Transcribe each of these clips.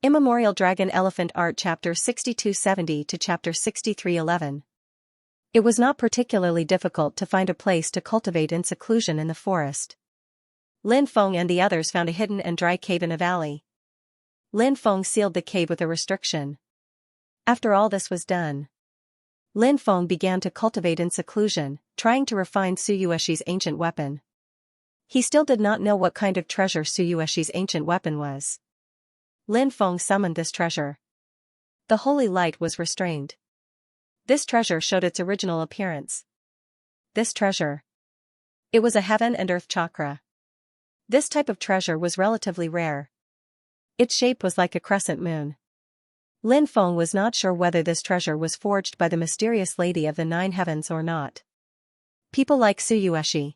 Immemorial Dragon Elephant Art Chapter 6270 to Chapter 6311. It was not particularly difficult to find a place to cultivate in seclusion in the forest. Lin Feng and the others found a hidden and dry cave in a valley. Lin Feng sealed the cave with a restriction. After all this was done, Lin Feng began to cultivate in seclusion, trying to refine Su Yuexi's ancient weapon. He still did not know what kind of treasure Su Yuexi's ancient weapon was. Lin Feng summoned this treasure. The holy light was restrained. This treasure showed its original appearance. This treasure. It was a heaven and earth chakra. This type of treasure was relatively rare. Its shape was like a crescent moon. Lin Feng was not sure whether this treasure was forged by the mysterious Lady of the Nine Heavens or not. People like Su Yuexi,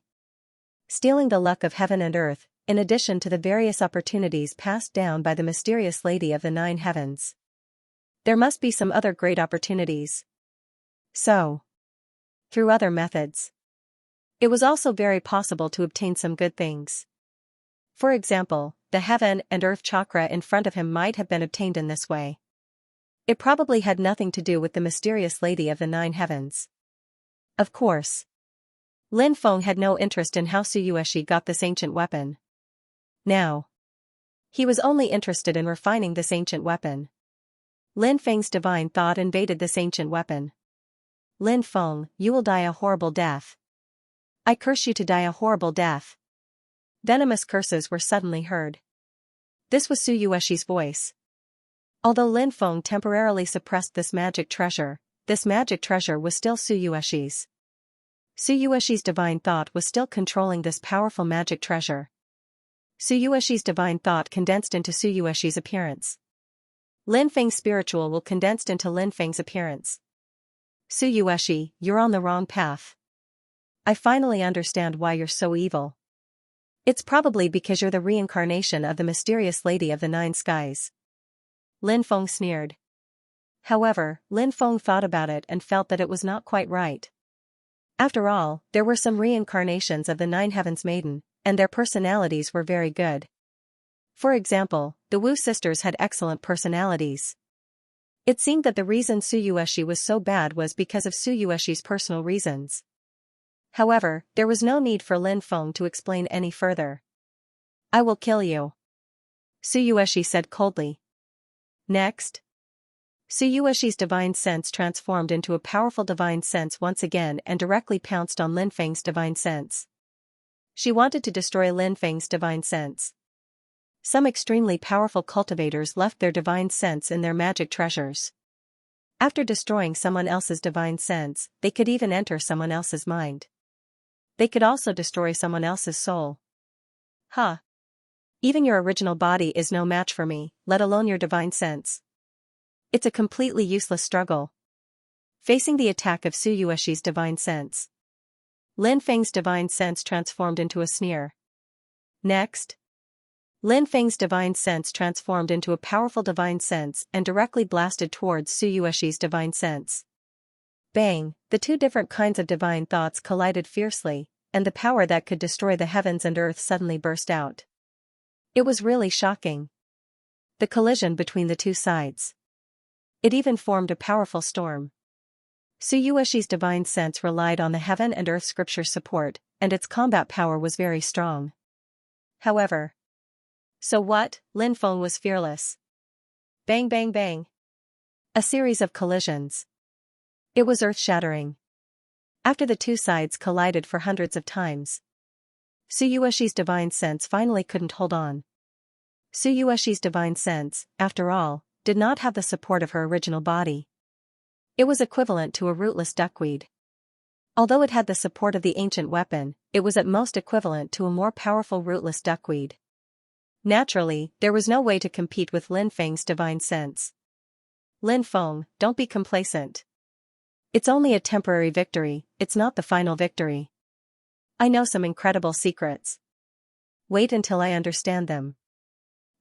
stealing the luck of heaven and earth, in addition to the various opportunities passed down by the mysterious Lady of the Nine Heavens. There must be some other great opportunities. So, through other methods, it was also very possible to obtain some good things. For example, the heaven and earth chakra in front of him might have been obtained in this way. It probably had nothing to do with the mysterious Lady of the Nine Heavens. Of course, Lin Feng had no interest in how Su Yuexi got this ancient weapon. Now, he was only interested in refining this ancient weapon. Lin Feng's divine thought invaded this ancient weapon. Lin Feng, you will die a horrible death. I curse you to die a horrible death. Venomous curses were suddenly heard. This was Su Yuexi's voice. Although Lin Feng temporarily suppressed this magic treasure was still Su Yuexi's. Su Yuexi's divine thought was still controlling this powerful magic treasure. Su Yuexi's divine thought condensed into Su Yuexi's appearance. Lin Feng's spiritual will condensed into Lin Feng's appearance. Su Yuexi, you're on the wrong path. I finally understand why you're so evil. It's probably because you're the reincarnation of the mysterious Lady of the Nine Skies. Lin Feng sneered. However, Lin Feng thought about it and felt that it was not quite right. After all, there were some reincarnations of the Nine Heavens Maiden, and their personalities were very good. For example, the Wu sisters had excellent personalities. It seemed that the reason Su Yuexi was so bad was because of Su Yuexi's personal reasons. However, there was no need for Lin Feng to explain any further. I will kill you, Su Yuexi said coldly. Next, Su Yuexi's divine sense transformed into a powerful divine sense once again and directly pounced on Lin Feng's divine sense. She wanted to destroy Lin Feng's divine sense. Some extremely powerful cultivators left their divine sense in their magic treasures. After destroying someone else's divine sense, they could even enter someone else's mind. They could also destroy someone else's soul. Huh. Even your original body is no match for me, let alone your divine sense. It's a completely useless struggle. Facing the attack of Su Yuexi's divine sense, Lin Feng's divine sense transformed into a sneer. Next, Lin Feng's divine sense transformed into a powerful divine sense and directly blasted towards Su Yuexi's divine sense. Bang, the two different kinds of divine thoughts collided fiercely, and the power that could destroy the heavens and earth suddenly burst out. It was really shocking. The collision between the two sides. It even formed a powerful storm. Su Yuexi's divine sense relied on the heaven and earth scripture support, and its combat power was very strong. However, so what? Lin Feng was fearless. Bang bang bang. A series of collisions. It was earth-shattering. After the two sides collided for hundreds of times, Su Yuexi's divine sense finally couldn't hold on. Su Yuexi's divine sense, after all, did not have the support of her original body. It was equivalent to a rootless duckweed. Although it had the support of the ancient weapon, it was at most equivalent to a more powerful rootless duckweed. Naturally, there was no way to compete with Lin Feng's divine sense. Lin Feng, don't be complacent. It's only a temporary victory, it's not the final victory. I know some incredible secrets. Wait until I understand them.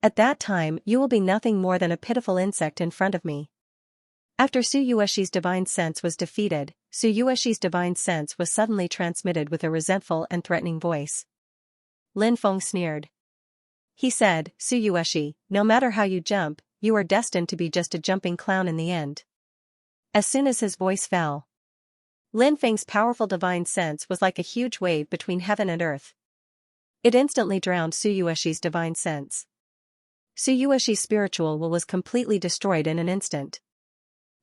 At that time you will be nothing more than a pitiful insect in front of me. After Su Yuexi's divine sense was defeated, Su Yuexi's divine sense was suddenly transmitted with a resentful and threatening voice. Lin Feng sneered. He said, Su Yuexi, no matter how you jump, you are destined to be just a jumping clown in the end. As soon as his voice fell, Lin Feng's powerful divine sense was like a huge wave between heaven and earth. It instantly drowned Su Yuexi's divine sense. Su Yuexi's spiritual will was completely destroyed in an instant.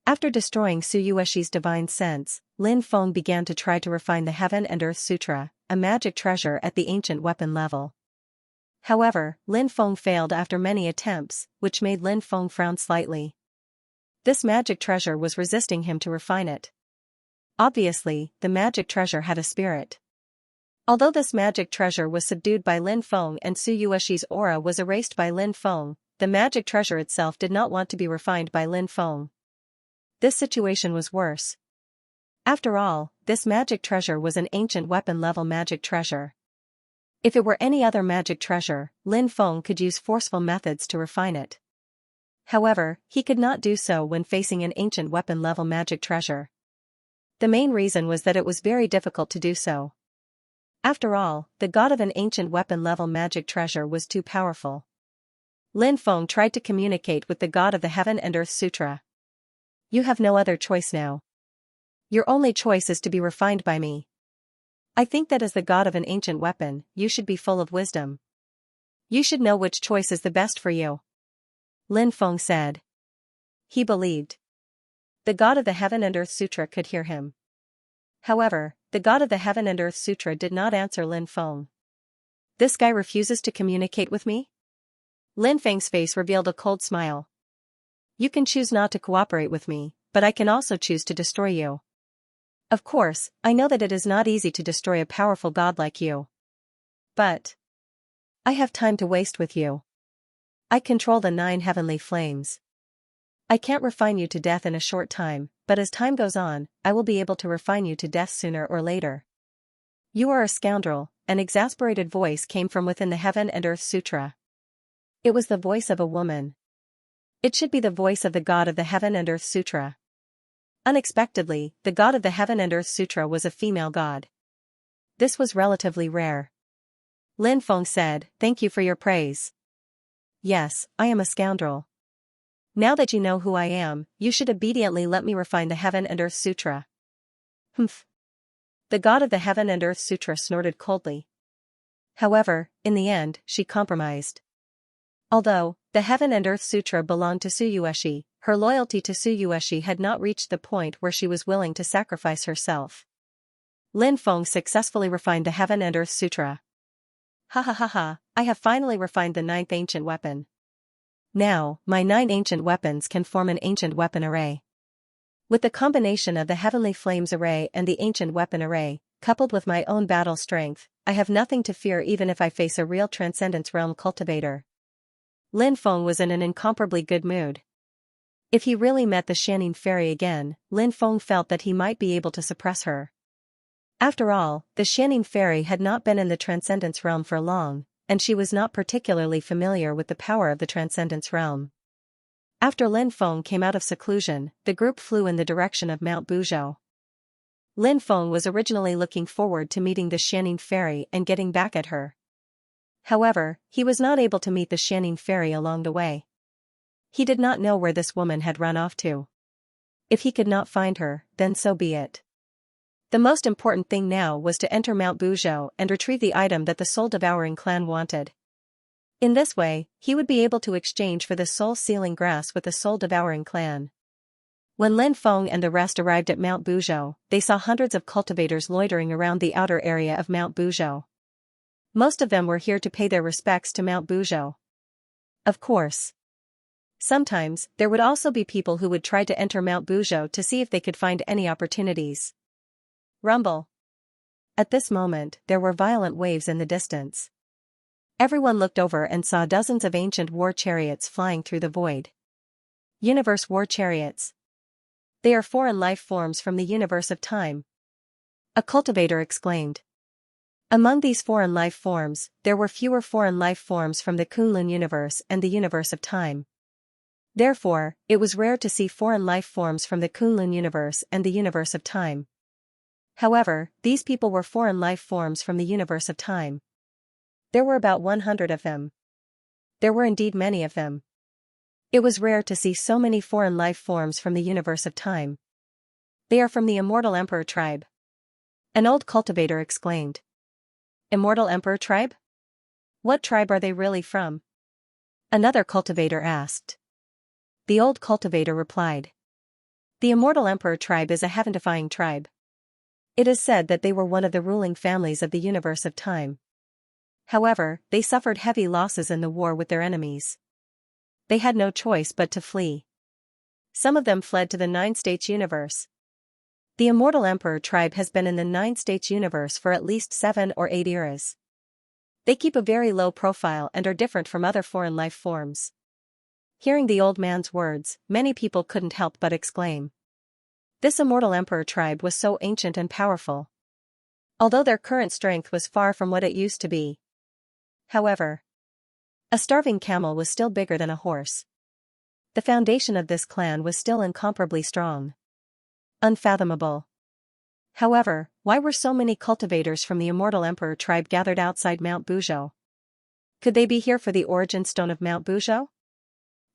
After destroying Su Yuexi's divine sense, Lin Feng began to try to refine the Heaven and Earth Sutra, a magic treasure at the ancient weapon level. However, Lin Feng failed after many attempts, which made Lin Feng frown slightly. This magic treasure was resisting him to refine it. Obviously, the magic treasure had a spirit. Although this magic treasure was subdued by Lin Feng and Su Yuexi's aura was erased by Lin Feng, the magic treasure itself did not want to be refined by Lin Feng. This situation was worse. After all, this magic treasure was an ancient weapon-level magic treasure. If it were any other magic treasure, Lin Feng could use forceful methods to refine it. However, he could not do so when facing an ancient weapon-level magic treasure. The main reason was that it was very difficult to do so. After all, the god of an ancient weapon-level magic treasure was too powerful. Lin Feng tried to communicate with the god of the Heaven and Earth Sutra. You have no other choice now. Your only choice is to be refined by me. I think that as the god of an ancient weapon, you should be full of wisdom. You should know which choice is the best for you. Lin Feng said. He believed. The god of the Heaven and Earth Sutra could hear him. However, the god of the Heaven and Earth Sutra did not answer Lin Feng. This guy refuses to communicate with me? Lin Feng's face revealed a cold smile. You can choose not to cooperate with me, but I can also choose to destroy you. Of course, I know that it is not easy to destroy a powerful god like you. But I have time to waste with you. I control the 9 heavenly flames. I can't refine you to death in a short time, but as time goes on, I will be able to refine you to death sooner or later. You are a scoundrel, an exasperated voice came from within the Heaven and Earth Sutra. It was the voice of a woman. It should be the voice of the god of the Heaven and Earth Sutra. Unexpectedly, the god of the Heaven and Earth Sutra was a female god. This was relatively rare. Lin Feng said, "Thank you for your praise. Yes, I am a scoundrel. Now that you know who I am, you should obediently let me refine the Heaven and Earth Sutra." Humph. The god of the Heaven and Earth Sutra snorted coldly. However, in the end, she compromised. Although the Heaven and Earth Sutra belonged to Su Yuexi, her loyalty to Su Yuexi had not reached the point where she was willing to sacrifice herself. Lin Feng successfully refined the Heaven and Earth Sutra. Ha ha ha ha, I have finally refined the 9th ancient weapon. Now, my 9 ancient weapons can form an ancient weapon array. With the combination of the Heavenly Flames array and the ancient weapon array, coupled with my own battle strength, I have nothing to fear even if I face a real Transcendence Realm cultivator. Lin Feng was in an incomparably good mood. If he really met the Xianxia fairy again, Lin Feng felt that he might be able to suppress her. After all, the Xianxia fairy had not been in the Transcendence Realm for long, and she was not particularly familiar with the power of the Transcendence Realm. After Lin Feng came out of seclusion, the group flew in the direction of Mount Buzhou. Lin Feng was originally looking forward to meeting the Xianxia fairy and getting back at her. However, he was not able to meet the Xianxia fairy along the way. He did not know where this woman had run off to. If he could not find her, then so be it. The most important thing now was to enter Mount Buzhou and retrieve the item that the soul-devouring clan wanted. In this way, he would be able to exchange for the soul-sealing grass with the soul-devouring clan. When Lin Feng and the rest arrived at Mount Buzhou, they saw hundreds of cultivators loitering around the outer area of Mount Buzhou. Most of them were here to pay their respects to Mount Buzhou. Of course. Sometimes, there would also be people who would try to enter Mount Buzhou to see if they could find any opportunities. Rumble. At this moment, there were violent waves in the distance. Everyone looked over and saw dozens of ancient war chariots flying through the void. Universe war chariots. They are foreign life forms from the universe of time. A cultivator exclaimed. Among these foreign life forms, there were fewer foreign life forms from the Kunlun universe and the universe of time. Therefore, it was rare to see foreign life forms from the Kunlun universe and the universe of time. However, these people were foreign life forms from the universe of time. There were about 100 of them. There were indeed many of them. It was rare to see so many foreign life forms from the universe of time. They are from the Immortal Emperor tribe. An old cultivator exclaimed. Immortal Emperor tribe? What tribe are they really from? Another cultivator asked. The old cultivator replied. The Immortal Emperor tribe is a heaven-defying tribe. It is said that they were one of the ruling families of the universe of time. However, they suffered heavy losses in the war with their enemies. They had no choice but to flee. Some of them fled to the Nine-States universe. The Immortal Emperor tribe has been in the Nine-States universe for at least 7 or 8 eras. They keep a very low profile and are different from other foreign life forms. Hearing the old man's words, many people couldn't help but exclaim. This Immortal Emperor tribe was so ancient and powerful. Although their current strength was far from what it used to be. However, a starving camel was still bigger than a horse. The foundation of this clan was still incomparably strong. Unfathomable. However, why were so many cultivators from the Immortal Emperor tribe gathered outside Mount Buzhou? Could they be here for the origin stone of Mount Buzhou?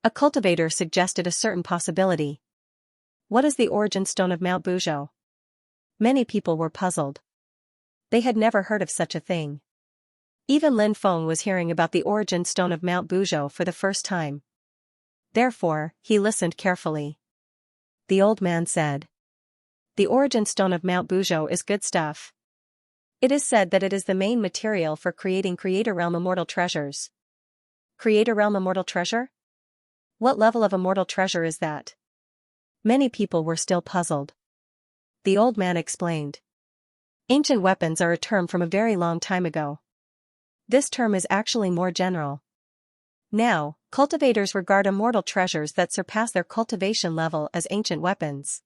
A cultivator suggested a certain possibility. What is the origin stone of Mount Buzhou? Many people were puzzled. They had never heard of such a thing. Even Lin Feng was hearing about the origin stone of Mount Buzhou for the first time. Therefore, he listened carefully. The old man said. The origin stone of Mount Buzhou is good stuff. It is said that it is the main material for creating Creator Realm Immortal Treasures. Creator Realm Immortal Treasure? What level of immortal treasure is that? Many people were still puzzled. The old man explained. Ancient weapons are a term from a very long time ago. This term is actually more general. Now, cultivators regard immortal treasures that surpass their cultivation level as ancient weapons.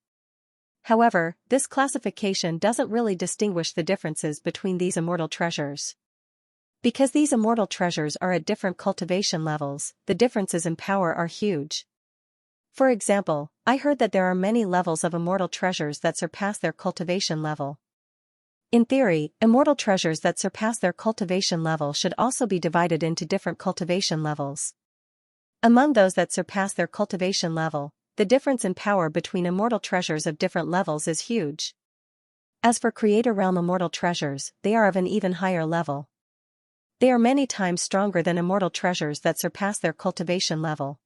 However, this classification doesn't really distinguish the differences between these immortal treasures. Because these immortal treasures are at different cultivation levels, the differences in power are huge. For example, I heard that there are many levels of immortal treasures that surpass their cultivation level. In theory, immortal treasures that surpass their cultivation level should also be divided into different cultivation levels. Among those that surpass their cultivation level, the difference in power between immortal treasures of different levels is huge. As for Creator Realm immortal treasures, they are of an even higher level. They are many times stronger than immortal treasures that surpass their cultivation level.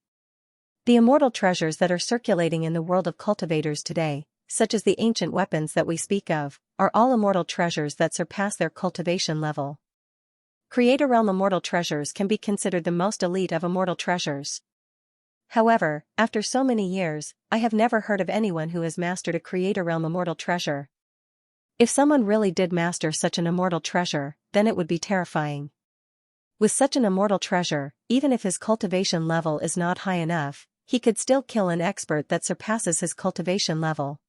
The immortal treasures that are circulating in the world of cultivators today, such as the ancient weapons that we speak of, are all immortal treasures that surpass their cultivation level. Creator Realm immortal treasures can be considered the most elite of immortal treasures. However, after so many years, I have never heard of anyone who has mastered a Creator Realm immortal treasure. If someone really did master such an immortal treasure, then it would be terrifying. With such an immortal treasure, even if his cultivation level is not high enough, he could still kill an expert that surpasses his cultivation level.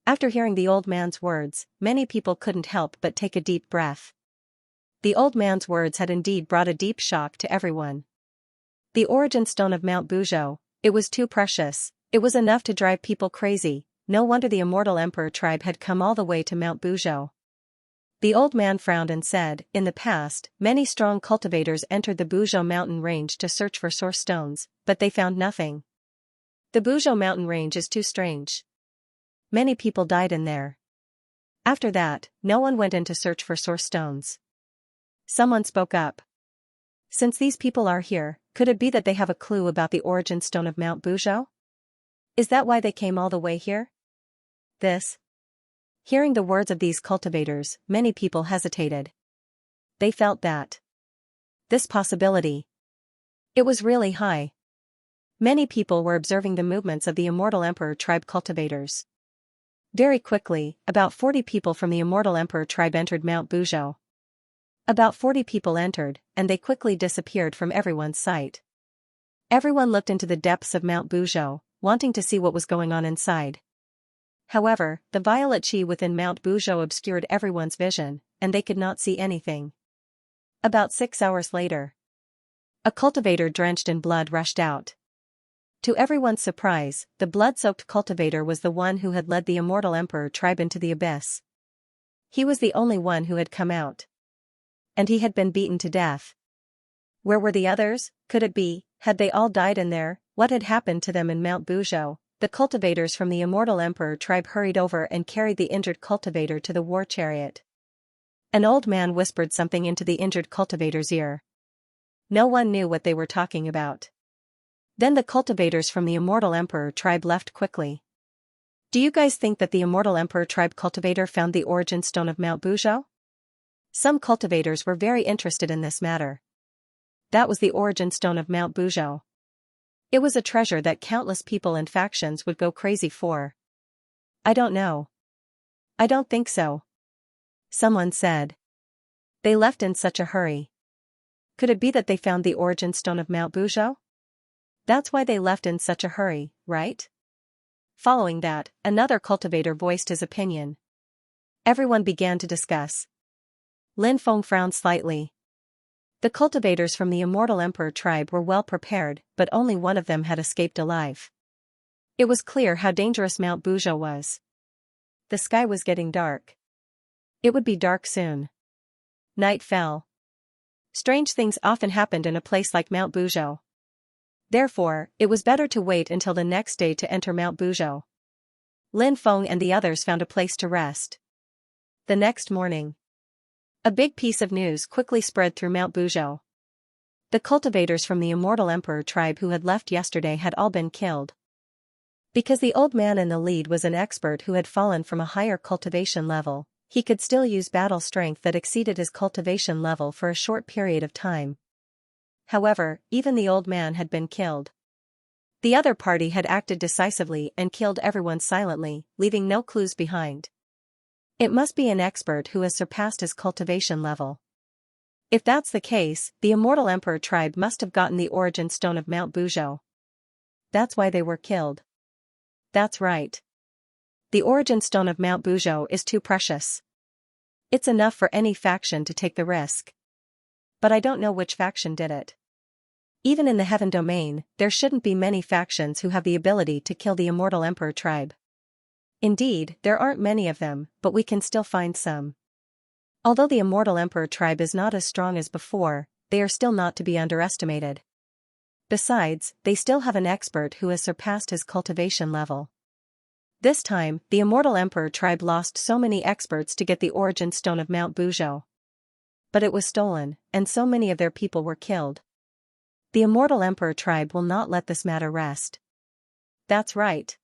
After hearing the old man's words, many people couldn't help but take a deep breath. The old man's words had indeed brought a deep shock to everyone. The origin stone of Mount Buzhou, it was too precious, it was enough to drive people crazy. No wonder the Immortal Emperor tribe had come all the way to Mount Buzhou. The old man frowned and said, in the past, many strong cultivators entered the Buzhou mountain range to search for source stones, but they found nothing. The Buzhou mountain range is too strange. Many people died in there. After that, no one went in to search for source stones. Someone spoke up. Since these people are here, could it be that they have a clue about the origin stone of Mount Buzhou? Is that why they came all the way here? Hearing the words of these cultivators, many people hesitated. They felt that this possibility, it was really high. Many people were observing the movements of the Immortal Emperor tribe cultivators. Very quickly, about 40 people from the Immortal Emperor tribe entered Mount Buzhou. About 40 people entered, and they quickly disappeared from everyone's sight. Everyone looked into the depths of Mount Buzhou, wanting to see what was going on inside. However, the violet chi within Mount Buzhou obscured everyone's vision, and they could not see anything. About 6 hours later, a cultivator drenched in blood rushed out. To everyone's surprise, the blood-soaked cultivator was the one who had led the Immortal Emperor tribe into the abyss. He was the only one who had come out. And he had been beaten to death. Where were the others? Could it be, had they all died in there? What had happened to them in Mount Buzhou? The cultivators from the Immortal Emperor tribe hurried over and carried the injured cultivator to the war chariot. An old man whispered something into the injured cultivator's ear. No one knew what they were talking about. Then the cultivators from the Immortal Emperor tribe left quickly. Do you guys think that the Immortal Emperor tribe cultivator found the origin stone of Mount Buzhou? Some cultivators were very interested in this matter. That was the origin stone of Mount Buzhou. It was a treasure that countless people and factions would go crazy for. I don't know. I don't think so. Someone said. They left in such a hurry. Could it be that they found the origin stone of Mount Buzhou? That's why they left in such a hurry, right? Following that, another cultivator voiced his opinion. Everyone began to discuss. Lin Feng frowned slightly. The cultivators from the Immortal Emperor tribe were well prepared, but only one of them had escaped alive. It was clear how dangerous Mount Buzhou was. The sky was getting dark. It would be dark soon. Night fell. Strange things often happened in a place like Mount Buzhou. Therefore, it was better to wait until the next day to enter Mount Buzhou. Lin Feng and the others found a place to rest. The next morning, a big piece of news quickly spread through Mount Buzhou. The cultivators from the Immortal Emperor tribe who had left yesterday had all been killed. Because the old man in the lead was an expert who had fallen from a higher cultivation level, he could still use battle strength that exceeded his cultivation level for a short period of time. However, even the old man had been killed. The other party had acted decisively and killed everyone silently, leaving no clues behind. It must be an expert who has surpassed his cultivation level. If that's the case, the Immortal Emperor tribe must have gotten the origin stone of Mount Buzhou. That's why they were killed. That's right. The origin stone of Mount Buzhou is too precious. It's enough for any faction to take the risk. But I don't know which faction did it. Even in the Heaven Domain, there shouldn't be many factions who have the ability to kill the Immortal Emperor tribe. Indeed, there aren't many of them, but we can still find some. Although the Immortal Emperor tribe is not as strong as before, they are still not to be underestimated. Besides, they still have an expert who has surpassed his cultivation level. This time, the Immortal Emperor tribe lost so many experts to get the origin stone of Mount Buzhou. But it was stolen, and so many of their people were killed. The Immortal Emperor tribe will not let this matter rest. That's right.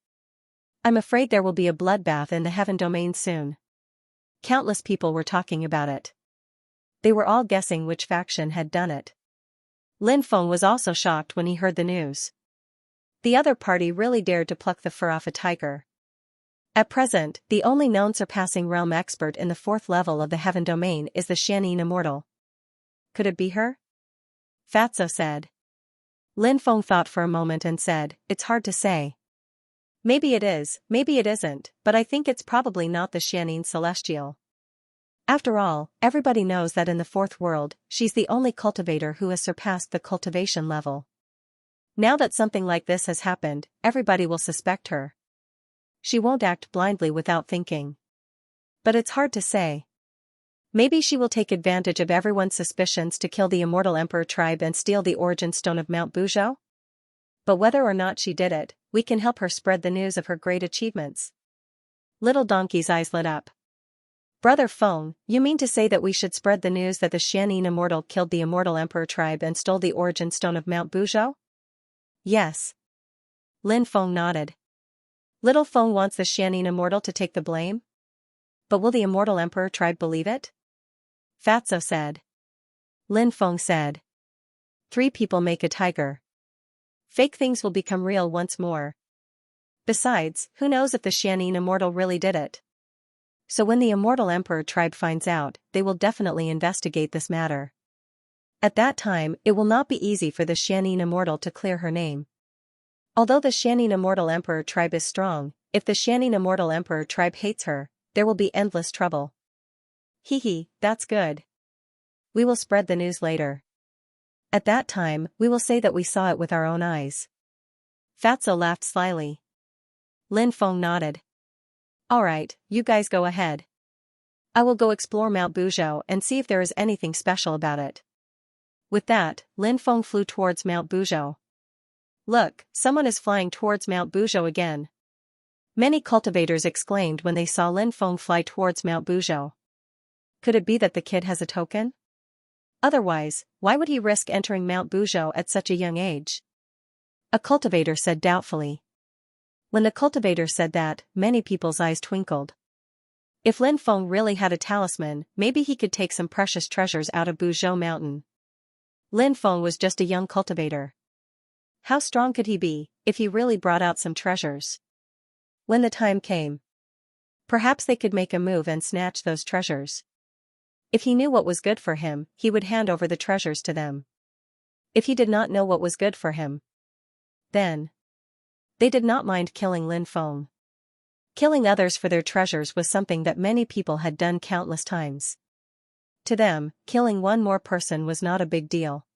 I'm afraid there will be a bloodbath in the Heaven Domain soon. Countless people were talking about it. They were all guessing which faction had done it. Lin Feng was also shocked when he heard the news. The other party really dared to pluck the fur off a tiger. At present, the only known surpassing realm expert in the 4th level of the Heaven Domain is the Xianxia Immortal. Could it be her? Fatso said. Lin Feng thought for a moment and said, it's hard to say. Maybe it is, maybe it isn't, but I think it's probably not the Xianxia Celestial. After all, everybody knows that in the 4th world, she's the only cultivator who has surpassed the cultivation level. Now that something like this has happened, everybody will suspect her. She won't act blindly without thinking. But it's hard to say. Maybe she will take advantage of everyone's suspicions to kill the Immortal Emperor tribe and steal the origin stone of Mount Buzhou? But whether or not she did it, we can help her spread the news of her great achievements. Little Donkey's eyes lit up. Brother Feng, you mean to say that we should spread the news that the Xianxia Immortal killed the Immortal Emperor tribe and stole the origin stone of Mount Buzhou? Yes. Lin Feng nodded. Little Feng wants the Xianxia Immortal to take the blame? But will the Immortal Emperor tribe believe it? Fatso said. Lin Feng said. 3 people make a tiger. Fake things will become real once more. Besides, who knows if the Xianxia Immortal really did it? So when the Immortal Emperor tribe finds out, they will definitely investigate this matter. At that time, it will not be easy for the Xianxia Immortal to clear her name. Although the Xianxia Immortal Emperor tribe is strong, if the Xianxia Immortal Emperor tribe hates her, there will be endless trouble. Hee, that's good. We will spread the news later. At that time, we will say that we saw it with our own eyes. Fatso laughed slyly. Lin Feng nodded. Alright, you guys go ahead. I will go explore Mount Buzhou and see if there is anything special about it. With that, Lin Feng flew towards Mount Buzhou. Look, someone is flying towards Mount Buzhou again. Many cultivators exclaimed when they saw Lin Feng fly towards Mount Buzhou. Could it be that the kid has a token? Otherwise, why would he risk entering Mount Buzhou at such a young age? A cultivator said doubtfully. When the cultivator said that, many people's eyes twinkled. If Lin Feng really had a talisman, maybe he could take some precious treasures out of Buzhou Mountain. Lin Feng was just a young cultivator. How strong could he be, if he really brought out some treasures? When the time came, perhaps they could make a move and snatch those treasures. If he knew what was good for him, he would hand over the treasures to them. If he did not know what was good for him, then they did not mind killing Lin Feng. Killing others for their treasures was something that many people had done countless times. To them, killing one more person was not a big deal.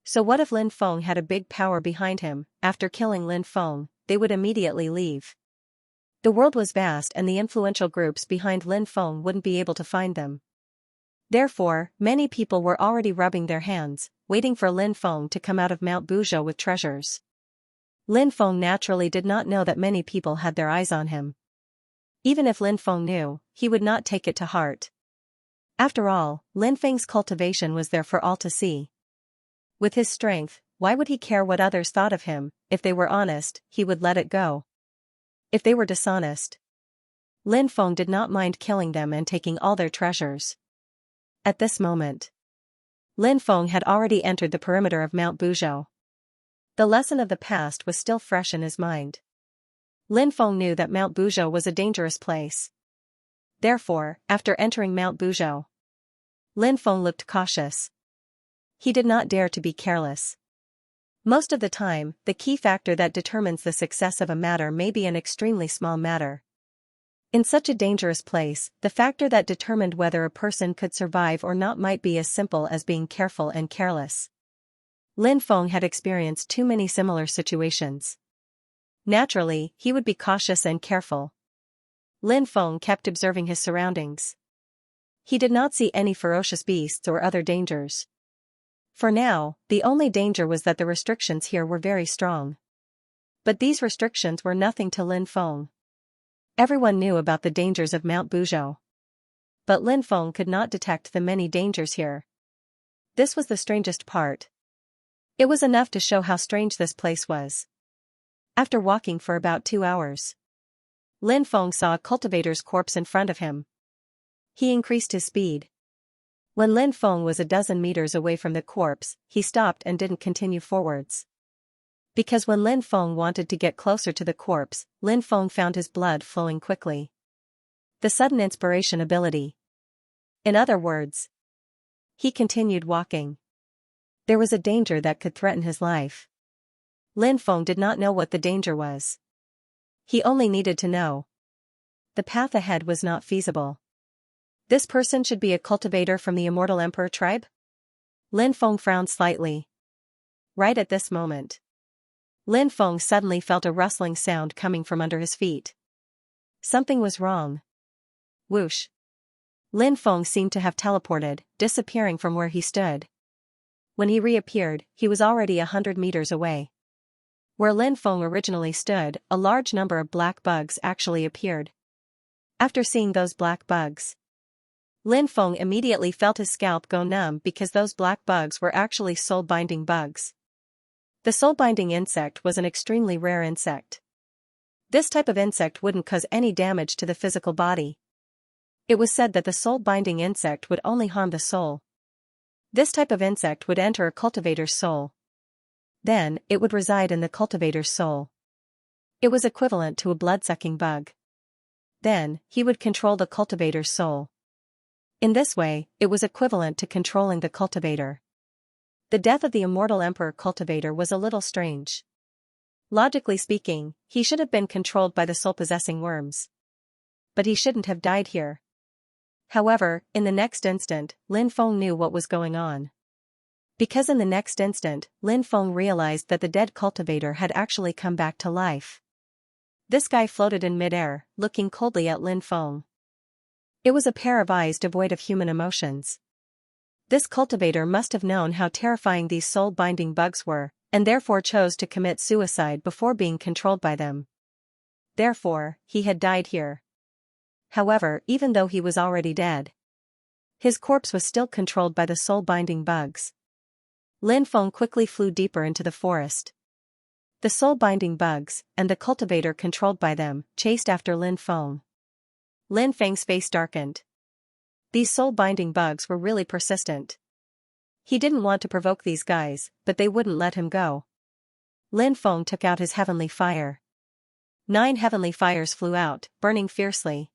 So what if Lin Feng had a big power behind him? After killing Lin Feng, they would immediately leave. The world was vast and the influential groups behind Lin Feng wouldn't be able to find them. Therefore, many people were already rubbing their hands, waiting for Lin Feng to come out of Mount Buzhou with treasures. Lin Feng naturally did not know that many people had their eyes on him. Even if Lin Feng knew, he would not take it to heart. After all, Lin Feng's cultivation was there for all to see. With his strength, why would he care what others thought of him? If they were honest, he would let it go. If they were dishonest, Lin Feng did not mind killing them and taking all their treasures. At this moment, Lin Feng had already entered the perimeter of Mount Buzhou. The lesson of the past was still fresh in his mind. Lin Feng knew that Mount Buzhou was a dangerous place. Therefore, after entering Mount Buzhou, Lin Feng looked cautious. He did not dare to be careless. Most of the time, the key factor that determines the success of a matter may be an extremely small matter. In such a dangerous place, the factor that determined whether a person could survive or not might be as simple as being careful and careless. Lin Feng had experienced too many similar situations. Naturally, he would be cautious and careful. Lin Feng kept observing his surroundings. He did not see any ferocious beasts or other dangers. For now, the only danger was that the restrictions here were very strong. But these restrictions were nothing to Lin Feng. Everyone knew about the dangers of Mount Buzhou. But Lin Feng could not detect the many dangers here. This was the strangest part. It was enough to show how strange this place was. After walking for about 2 hours, Lin Feng saw a cultivator's corpse in front of him. He increased his speed. When Lin Feng was a dozen meters away from the corpse, he stopped and didn't continue forwards. Because when Lin Feng wanted to get closer to the corpse, Lin Feng found his blood flowing quickly. The sudden inspiration ability. In other words, he continued walking. There was a danger that could threaten his life. Lin Feng did not know what the danger was. He only needed to know. The path ahead was not feasible. This person should be a cultivator from the Immortal Emperor tribe? Lin Feng frowned slightly. Right at this moment, Lin Feng suddenly felt a rustling sound coming from under his feet. Something was wrong. Whoosh. Lin Feng seemed to have teleported, disappearing from where he stood. When he reappeared, he was already 100 meters away. Where Lin Feng originally stood, a large number of black bugs actually appeared. After seeing those black bugs, Lin Feng immediately felt his scalp go numb because those black bugs were actually soul-binding bugs. The soul-binding insect was an extremely rare insect. This type of insect wouldn't cause any damage to the physical body. It was said that the soul-binding insect would only harm the soul. This type of insect would enter a cultivator's soul. Then, it would reside in the cultivator's soul. It was equivalent to a blood-sucking bug. Then, he would control the cultivator's soul. In this way, it was equivalent to controlling the cultivator. The death of the Immortal Emperor cultivator was a little strange. Logically speaking, he should have been controlled by the soul-possessing worms. But he shouldn't have died here. However, in the next instant, Lin Feng knew what was going on. Because in the next instant, Lin Feng realized that the dead cultivator had actually come back to life. This guy floated in midair, looking coldly at Lin Feng. It was a pair of eyes devoid of human emotions. This cultivator must have known how terrifying these soul-binding bugs were, and therefore chose to commit suicide before being controlled by them. Therefore, he had died here. However, even though he was already dead, his corpse was still controlled by the soul-binding bugs. Lin Feng quickly flew deeper into the forest. The soul-binding bugs, and the cultivator controlled by them, chased after Lin Feng. Lin Feng's face darkened. These soul-binding bugs were really persistent. He didn't want to provoke these guys, but they wouldn't let him go. Lin Feng took out his heavenly fire. 9 heavenly fires flew out, burning fiercely.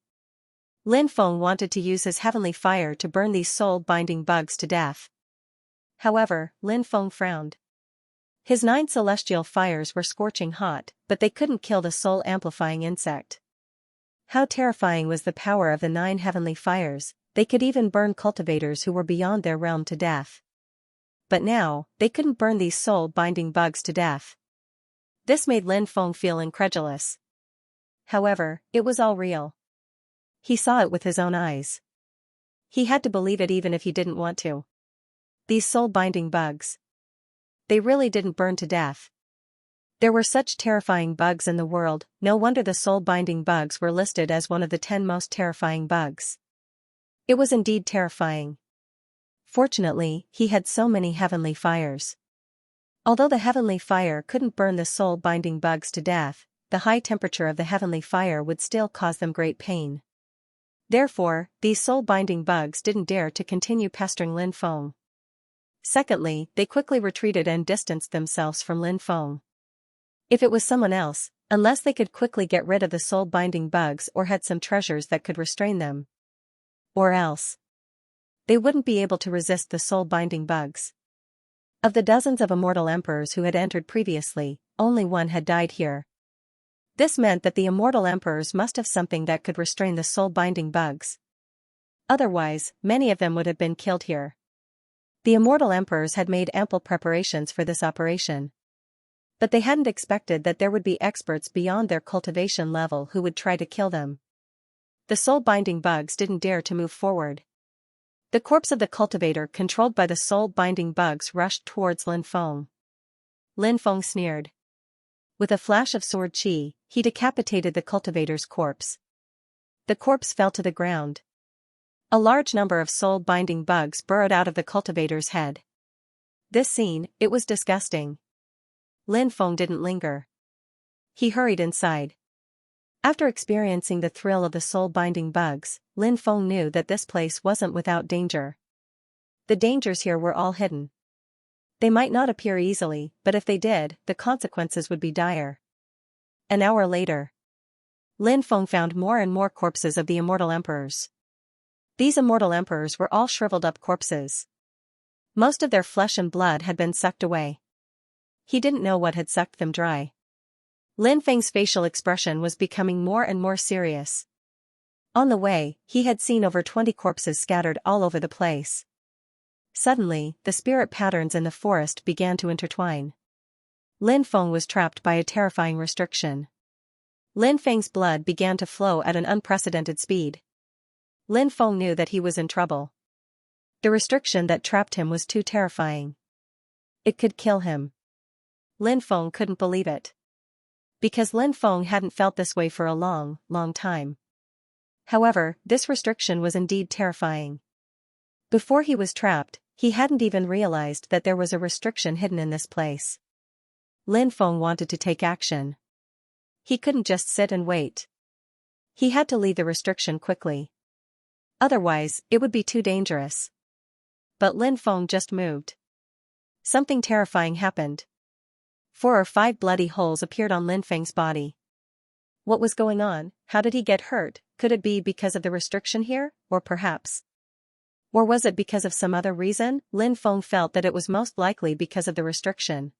Lin Feng wanted to use his heavenly fire to burn these soul-binding bugs to death. However, Lin Feng frowned. His 9 celestial fires were scorching hot, but they couldn't kill the soul-amplifying insect. How terrifying was the power of the 9 heavenly fires, they could even burn cultivators who were beyond their realm to death. But now, they couldn't burn these soul-binding bugs to death. This made Lin Feng feel incredulous. However, it was all real. He saw it with his own eyes. He had to believe it even if he didn't want to. These soul-binding bugs. They really didn't burn to death. There were such terrifying bugs in the world, no wonder the soul-binding bugs were listed as one of the 10 most terrifying bugs. It was indeed terrifying. Fortunately, he had so many heavenly fires. Although the heavenly fire couldn't burn the soul-binding bugs to death, the high temperature of the heavenly fire would still cause them great pain. Therefore, these soul-binding bugs didn't dare to continue pestering Lin Feng. Secondly, they quickly retreated and distanced themselves from Lin Feng. If it was someone else, unless they could quickly get rid of the soul-binding bugs or had some treasures that could restrain them. Or else, they wouldn't be able to resist the soul-binding bugs. Of the dozens of immortal emperors who had entered previously, only one had died here. This meant that the immortal emperors must have something that could restrain the soul-binding bugs. Otherwise, many of them would have been killed here. The immortal emperors had made ample preparations for this operation. But they hadn't expected that there would be experts beyond their cultivation level who would try to kill them. The soul-binding bugs didn't dare to move forward. The corpse of the cultivator controlled by the soul-binding bugs rushed towards Lin Feng. Lin Feng sneered. With a flash of sword chi, he decapitated the cultivator's corpse. The corpse fell to the ground. A large number of soul-binding bugs burrowed out of the cultivator's head. This scene, it was disgusting. Lin Feng didn't linger. He hurried inside. After experiencing the thrill of the soul-binding bugs, Lin Feng knew that this place wasn't without danger. The dangers here were all hidden. They might not appear easily, but if they did, the consequences would be dire. An hour later, Lin Feng found more and more corpses of the immortal emperors. These immortal emperors were all shriveled-up corpses. Most of their flesh and blood had been sucked away. He didn't know what had sucked them dry. Lin Feng's facial expression was becoming more and more serious. On the way, he had seen over 20 corpses scattered all over the place. Suddenly, the spirit patterns in the forest began to intertwine. Lin Feng was trapped by a terrifying restriction. Lin Feng's blood began to flow at an unprecedented speed. Lin Feng knew that he was in trouble. The restriction that trapped him was too terrifying. It could kill him. Lin Feng couldn't believe it. Because Lin Feng hadn't felt this way for a long, long time. However, this restriction was indeed terrifying. Before he was trapped, he hadn't even realized that there was a restriction hidden in this place. Lin Feng wanted to take action. He couldn't just sit and wait. He had to leave the restriction quickly. Otherwise, it would be too dangerous. But Lin Feng just moved. Something terrifying happened. 4 or 5 bloody holes appeared on Lin Feng's body. What was going on? How did he get hurt? Could it be because of the restriction here, or perhaps? Or was it because of some other reason? Lin Feng felt that it was most likely because of the restriction.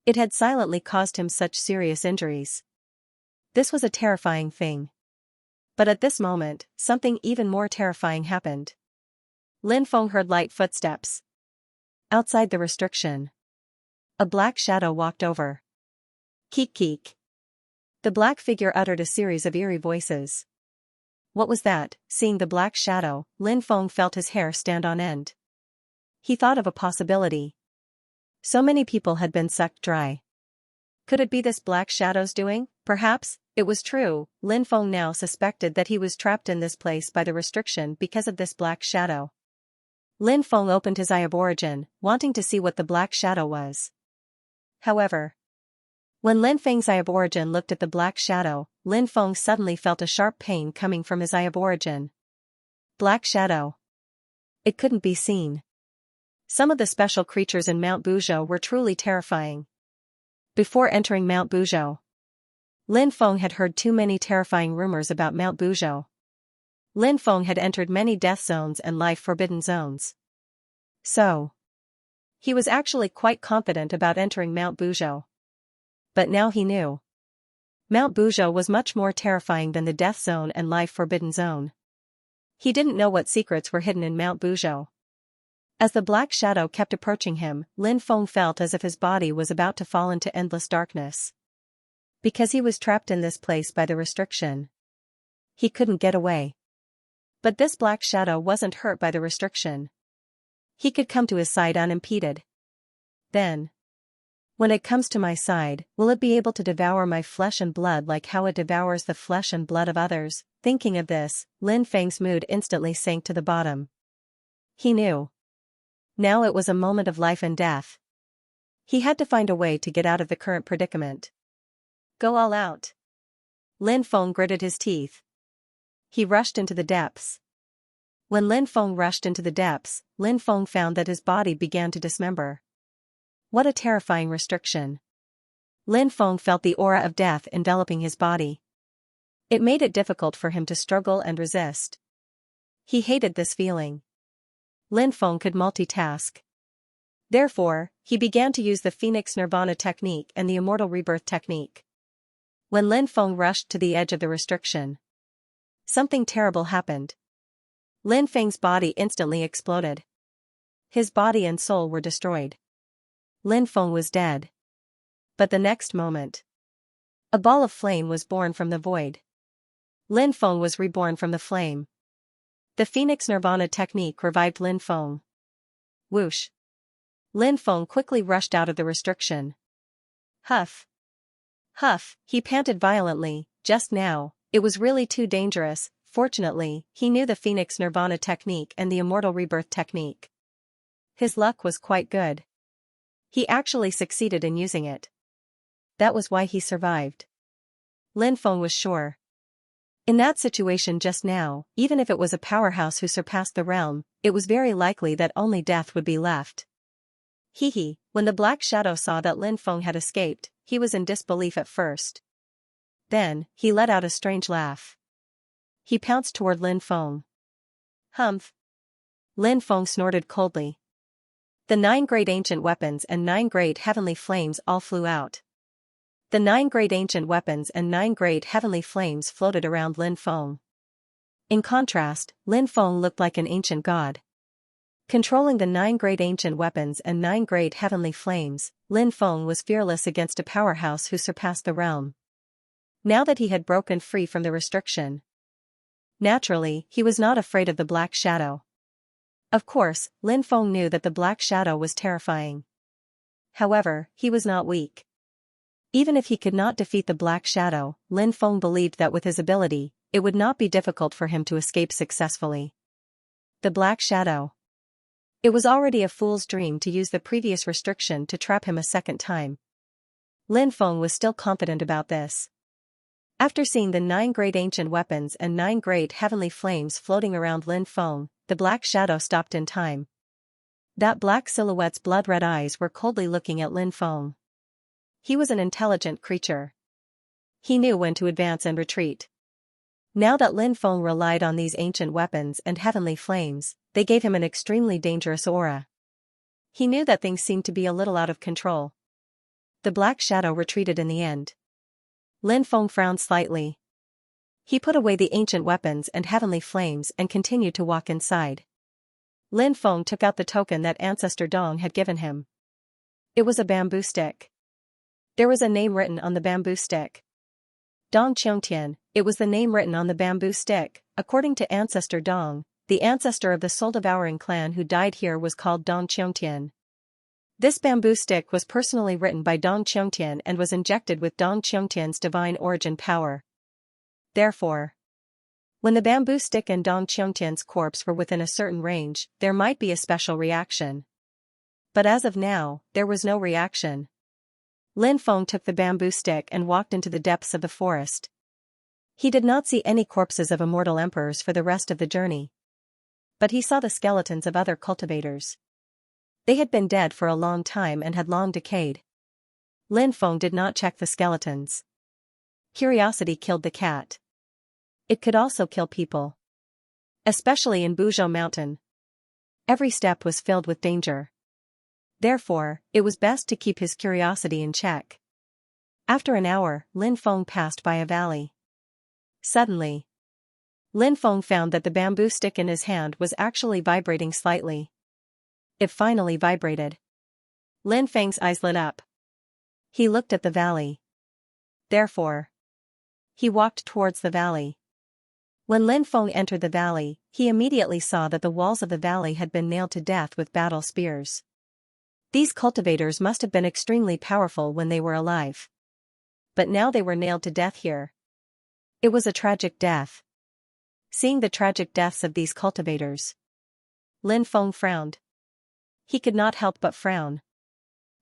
It had silently caused him such serious injuries. This was a terrifying thing. But at this moment, something even more terrifying happened. Lin Feng heard light footsteps. Outside the restriction, a black shadow walked over. Keek keek. The black figure uttered a series of eerie voices. What was that? Seeing the black shadow, Lin Feng felt his hair stand on end. He thought of a possibility. So many people had been sucked dry. Could it be this black shadow's doing? Perhaps. It was true. Lin Feng now suspected that he was trapped in this place by the restriction because of this black shadow. Lin Feng opened his eye of origin, wanting to see what the black shadow was. However, when Lin Feng's eye of origin looked at the black shadow, Lin Feng suddenly felt a sharp pain coming from his eye of origin. Black shadow. It couldn't be seen. Some of the special creatures in Mount Buzhou were truly terrifying. Before entering Mount Buzhou, Lin Feng had heard too many terrifying rumors about Mount Buzhou. Lin Feng had entered many death zones and life-forbidden zones. So, he was actually quite confident about entering Mount Buzhou. But now he knew. Mount Buzhou was much more terrifying than the death zone and life-forbidden zone. He didn't know what secrets were hidden in Mount Buzhou. As the black shadow kept approaching him, Lin Feng felt as if his body was about to fall into endless darkness. Because he was trapped in this place by the restriction, he couldn't get away. But this black shadow wasn't hurt by the restriction. He could come to his side unimpeded. Then, when it comes to my side, will it be able to devour my flesh and blood like how it devours the flesh and blood of others? Thinking of this, Lin Feng's mood instantly sank to the bottom. He knew. Now it was a moment of life and death. He had to find a way to get out of the current predicament. Go all out. Lin Feng gritted his teeth. He rushed into the depths. When Lin Feng rushed into the depths, Lin Feng found that his body began to dismember. What a terrifying restriction. Lin Feng felt the aura of death enveloping his body. It made it difficult for him to struggle and resist. He hated this feeling. Lin Feng could multitask. Therefore, he began to use the Phoenix Nirvana technique and the Immortal Rebirth technique. When Lin Feng rushed to the edge of the restriction, something terrible happened. Lin Feng's body instantly exploded. His body and soul were destroyed. Lin Feng was dead. But the next moment, a ball of flame was born from the void. Lin Feng was reborn from the flame. The Phoenix Nirvana technique revived Lin Feng. Whoosh. Lin Feng quickly rushed out of the restriction. Huff. Huff, he panted violently. Just now, it was really too dangerous. Fortunately, he knew the Phoenix Nirvana technique and the Immortal Rebirth technique. His luck was quite good. He actually succeeded in using it. That was why he survived. Lin Feng was sure. In that situation just now, even if it was a powerhouse who surpassed the realm, it was very likely that only death would be left. Hee. When the black shadow saw that Lin Feng had escaped, he was in disbelief at first. Then, he let out a strange laugh. He pounced toward Lin Feng. Humph. Lin Feng snorted coldly. The 9 great ancient weapons and 9 great heavenly flames all flew out. The 9 great ancient weapons and 9 great heavenly flames floated around Lin Feng. In contrast, Lin Feng looked like an ancient god. Controlling the 9 great ancient weapons and 9 great heavenly flames, Lin Feng was fearless against a powerhouse who surpassed the realm. Now that he had broken free from the restriction, naturally, he was not afraid of the black shadow. Of course, Lin Feng knew that the black shadow was terrifying. However, he was not weak. Even if he could not defeat the black shadow, Lin Feng believed that with his ability, it would not be difficult for him to escape successfully. The black shadow. It was already a fool's dream to use the previous restriction to trap him a second time. Lin Feng was still confident about this. After seeing the 9 great ancient weapons and 9 great heavenly flames floating around Lin Feng, the black shadow stopped in time. That black silhouette's blood-red eyes were coldly looking at Lin Feng. He was an intelligent creature. He knew when to advance and retreat. Now that Lin Feng relied on these ancient weapons and heavenly flames, they gave him an extremely dangerous aura. He knew that things seemed to be a little out of control. The black shadow retreated in the end. Lin Feng frowned slightly. He put away the ancient weapons and heavenly flames and continued to walk inside. Lin Feng took out the token that Ancestor Dong had given him. It was a bamboo stick. There was a name written on the bamboo stick. Dong Qiongtian. It was the name written on the bamboo stick. According to Ancestor Dong, the ancestor of the soul-devouring clan who died here was called Dong Qiongtian. This bamboo stick was personally written by Dong Qiongtian and was injected with Dong Qiongtian's divine origin power. Therefore, when the bamboo stick and Dong Qiongtian's corpse were within a certain range, there might be a special reaction. But as of now, there was no reaction. Lin Feng took the bamboo stick and walked into the depths of the forest. He did not see any corpses of immortal emperors for the rest of the journey. But he saw the skeletons of other cultivators. They had been dead for a long time and had long decayed. Lin Feng did not check the skeletons. Curiosity killed the cat. It could also kill people. Especially in Buzhou Mountain. Every step was filled with danger. Therefore, it was best to keep his curiosity in check. After an hour, Lin Feng passed by a valley. Suddenly, Lin Feng found that the bamboo stick in his hand was actually vibrating slightly. It finally vibrated. Lin Feng's eyes lit up. He looked at the valley. Therefore, he walked towards the valley. When Lin Feng entered the valley, he immediately saw that the walls of the valley had been nailed to death with battle spears. These cultivators must have been extremely powerful when they were alive. But now they were nailed to death here. It was a tragic death. Seeing the tragic deaths of these cultivators, Lin Feng frowned. He could not help but frown.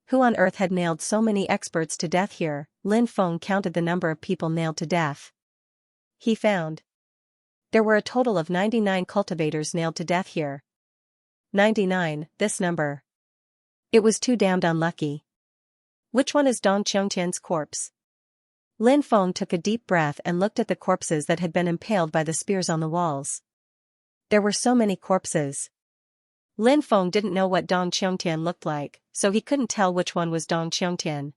Who on earth had nailed so many experts to death here? Lin Feng counted the number of people nailed to death. He found there were a total of 99 cultivators nailed to death here. 99, this number. It was too damned unlucky. Which one is Dong Qiongtian's corpse? Lin Feng took a deep breath and looked at the corpses that had been impaled by the spears on the walls. There were so many corpses. Lin Feng didn't know what Dong Qiongtian looked like, so he couldn't tell which one was Dong Qiongtian.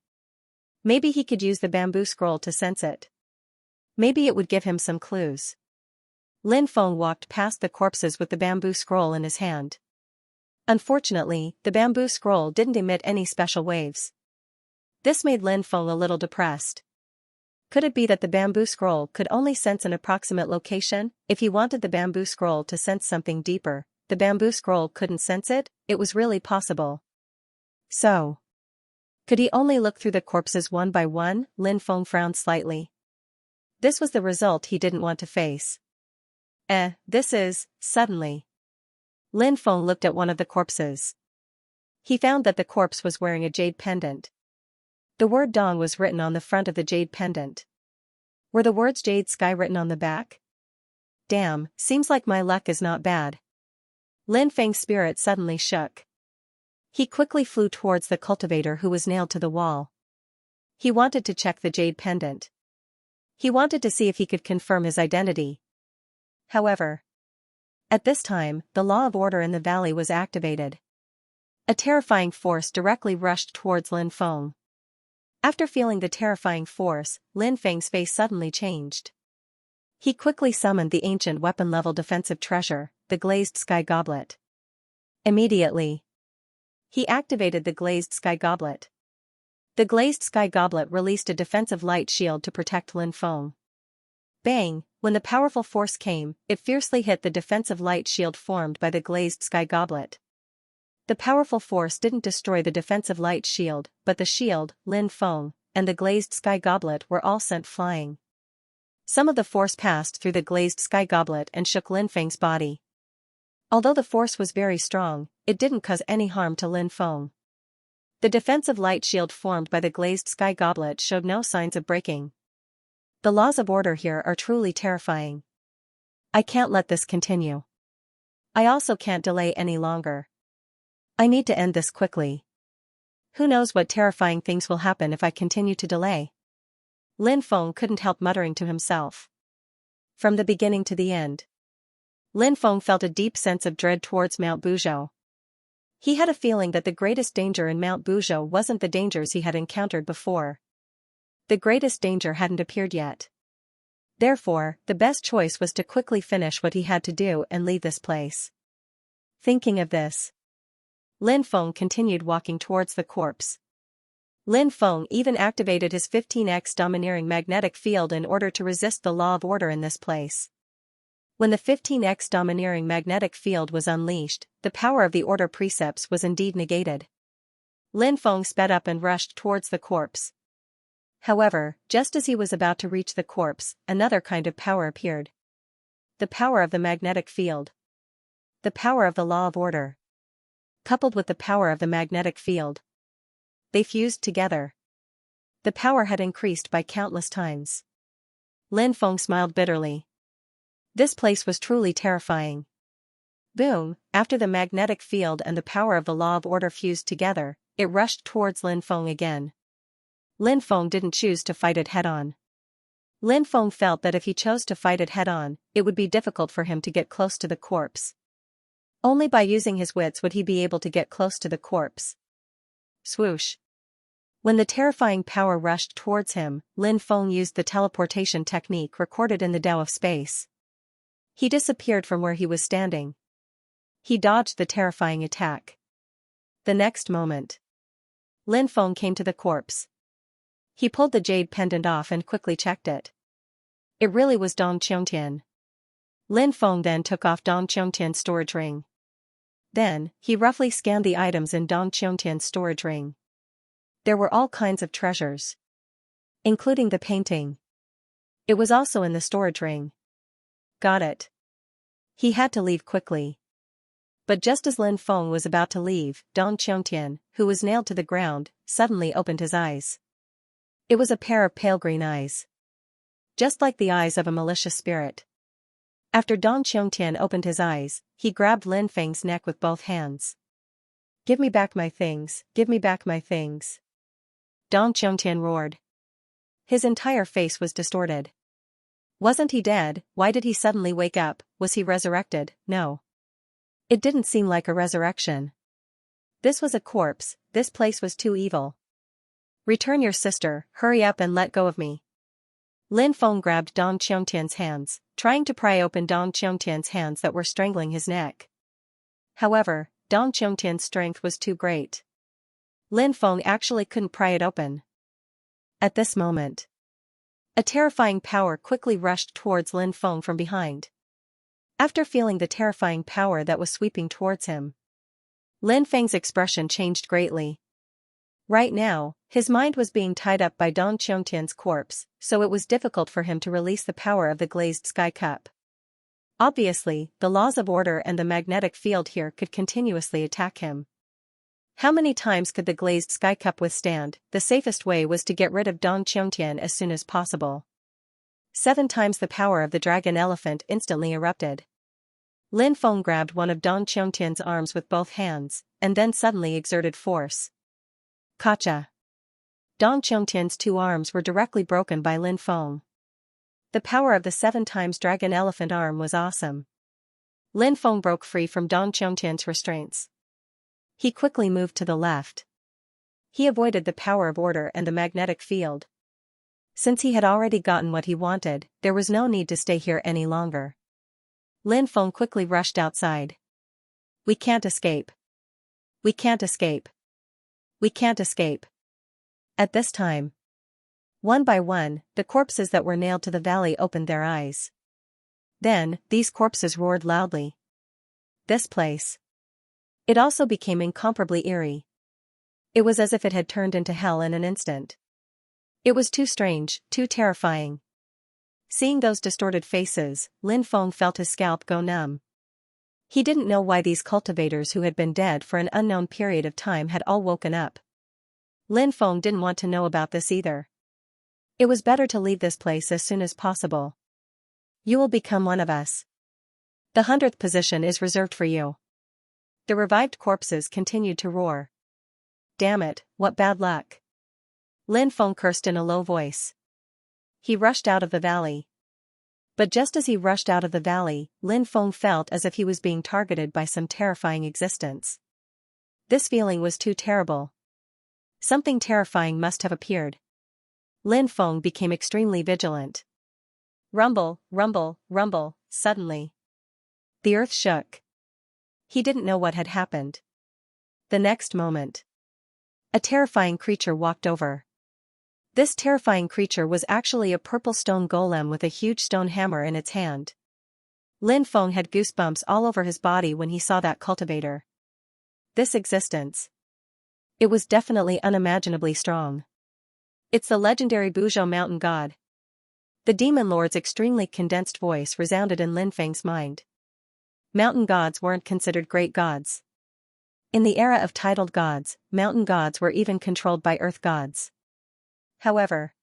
Maybe he could use the bamboo scroll to sense it. Maybe it would give him some clues. Lin Feng walked past the corpses with the bamboo scroll in his hand. Unfortunately, the bamboo scroll didn't emit any special waves. This made Lin Feng a little depressed. Could it be that the bamboo scroll could only sense an approximate location? If he wanted the bamboo scroll to sense something deeper, the bamboo scroll couldn't sense it? It was really possible. So, could he only look through the corpses one by one? Lin Feng frowned slightly. This was the result he didn't want to face. Suddenly, Lin Feng looked at one of the corpses. He found that the corpse was wearing a jade pendant. The word Dong was written on the front of the jade pendant. Were the words Jade Sky written on the back? Damn, seems like my luck is not bad. Lin Feng's spirit suddenly shook. He quickly flew towards the cultivator who was nailed to the wall. He wanted to check the jade pendant. He wanted to see if he could confirm his identity. However, at this time, the law of order in the valley was activated. A terrifying force directly rushed towards Lin Feng. After feeling the terrifying force, Lin Feng's face suddenly changed. He quickly summoned the ancient weapon-level defensive treasure, the glazed sky goblet. Immediately, he activated the glazed sky goblet. The glazed sky goblet released a defensive light shield to protect Lin Feng. Bang! When the powerful force came, it fiercely hit the defensive light shield formed by the glazed sky goblet. The powerful force didn't destroy the defensive light shield, but the shield, Lin Feng, and the glazed sky goblet were all sent flying. Some of the force passed through the glazed sky goblet and shook Lin Feng's body. Although the force was very strong, it didn't cause any harm to Lin Feng. The defensive light shield formed by the glazed sky goblet showed no signs of breaking. The laws of order here are truly terrifying. I can't let this continue. I also can't delay any longer. I need to end this quickly. Who knows what terrifying things will happen if I continue to delay? Lin Feng couldn't help muttering to himself. From the beginning to the end, Lin Feng felt a deep sense of dread towards Mount Buzhou. He had a feeling that the greatest danger in Mount Buzhou wasn't the dangers he had encountered before. The greatest danger hadn't appeared yet. Therefore, the best choice was to quickly finish what he had to do and leave this place. Thinking of this, Lin Feng continued walking towards the corpse. Lin Feng even activated his 15x domineering magnetic field in order to resist the law of order in this place. When the 15x domineering magnetic field was unleashed, the power of the order precepts was indeed negated. Lin Feng sped up and rushed towards the corpse. However, just as he was about to reach the corpse, another kind of power appeared. The power of the magnetic field. The power of the law of order. Coupled with the power of the magnetic field, they fused together. The power had increased by countless times. Lin Feng smiled bitterly. This place was truly terrifying. Boom, after the magnetic field and the power of the law of order fused together, it rushed towards Lin Feng again. Lin Feng didn't choose to fight it head-on. Lin Feng felt that if he chose to fight it head-on, it would be difficult for him to get close to the corpse. Only by using his wits would he be able to get close to the corpse. Swoosh. When the terrifying power rushed towards him, Lin Feng used the teleportation technique recorded in the Tao of Space. He disappeared from where he was standing. He dodged the terrifying attack. The next moment, Lin Feng came to the corpse. He pulled the jade pendant off and quickly checked it. It really was Dong Qiongtian. Lin Feng then took off Dong Qiongtian's storage ring. Then, he roughly scanned the items in Dong Qiongtian's storage ring. There were all kinds of treasures, including the painting. It was also in the storage ring. Got it. He had to leave quickly. But just as Lin Feng was about to leave, Dong Qiongtian, who was nailed to the ground, suddenly opened his eyes. It was a pair of pale green eyes. Just like the eyes of a malicious spirit. After Dong Qiongtian opened his eyes, he grabbed Lin Feng's neck with both hands. Give me back my things, give me back my things. Dong Qiongtian roared. His entire face was distorted. Wasn't he dead? Why did he suddenly wake up? Was he resurrected? No. It didn't seem like a resurrection. This was a corpse, this place was too evil. Return your sister, hurry up and let go of me. Lin Feng grabbed Dong Qiongtian's hands, trying to pry open Dong Qiongtian's hands that were strangling his neck. However, Dong Qiongtian's strength was too great. Lin Feng actually couldn't pry it open. At this moment, a terrifying power quickly rushed towards Lin Feng from behind. After feeling the terrifying power that was sweeping towards him, Lin Feng's expression changed greatly. Right now, his mind was being tied up by Dong Qiongtian's corpse, so it was difficult for him to release the power of the glazed sky cup. Obviously, the laws of order and the magnetic field here could continuously attack him. How many times could the glazed sky cup withstand? The safest way was to get rid of Dong Qiongtian as soon as possible. 7 times the power of the dragon elephant instantly erupted. Lin Feng grabbed one of Dong Qiongtian's arms with both hands, and then suddenly exerted force. Gotcha. Dong Qiongtian's 2 arms were directly broken by Lin Feng. The power of the 7 times dragon elephant arm was awesome. Lin Feng broke free from Dong Qiongtian's restraints. He quickly moved to the left. He avoided the power of order and the magnetic field. Since he had already gotten what he wanted, there was no need to stay here any longer. Lin Feng quickly rushed outside. We can't escape. We can't escape. We can't escape. At this time, one by one, the corpses that were nailed to the valley opened their eyes. Then, these corpses roared loudly. This place. It also became incomparably eerie. It was as if it had turned into hell in an instant. It was too strange, too terrifying. Seeing those distorted faces, Lin Feng felt his scalp go numb. He didn't know why these cultivators who had been dead for an unknown period of time had all woken up. Lin Feng didn't want to know about this either. It was better to leave this place as soon as possible. You will become one of us. The 100th position is reserved for you. The revived corpses continued to roar. Damn it, what bad luck. Lin Feng cursed in a low voice. He rushed out of the valley. But just as he rushed out of the valley, Lin Feng felt as if he was being targeted by some terrifying existence. This feeling was too terrible. Something terrifying must have appeared. Lin Feng became extremely vigilant. Rumble, rumble, rumble, suddenly. The earth shook. He didn't know what had happened. The next moment, a terrifying creature walked over. This terrifying creature was actually a purple stone golem with a huge stone hammer in its hand. Lin Feng had goosebumps all over his body when he saw that cultivator. This existence. It was definitely unimaginably strong. It's the legendary Buzhou mountain god. The demon lord's extremely condensed voice resounded in Lin Feng's mind. Mountain gods weren't considered great gods. In the era of titled gods, mountain gods were even controlled by earth gods. However,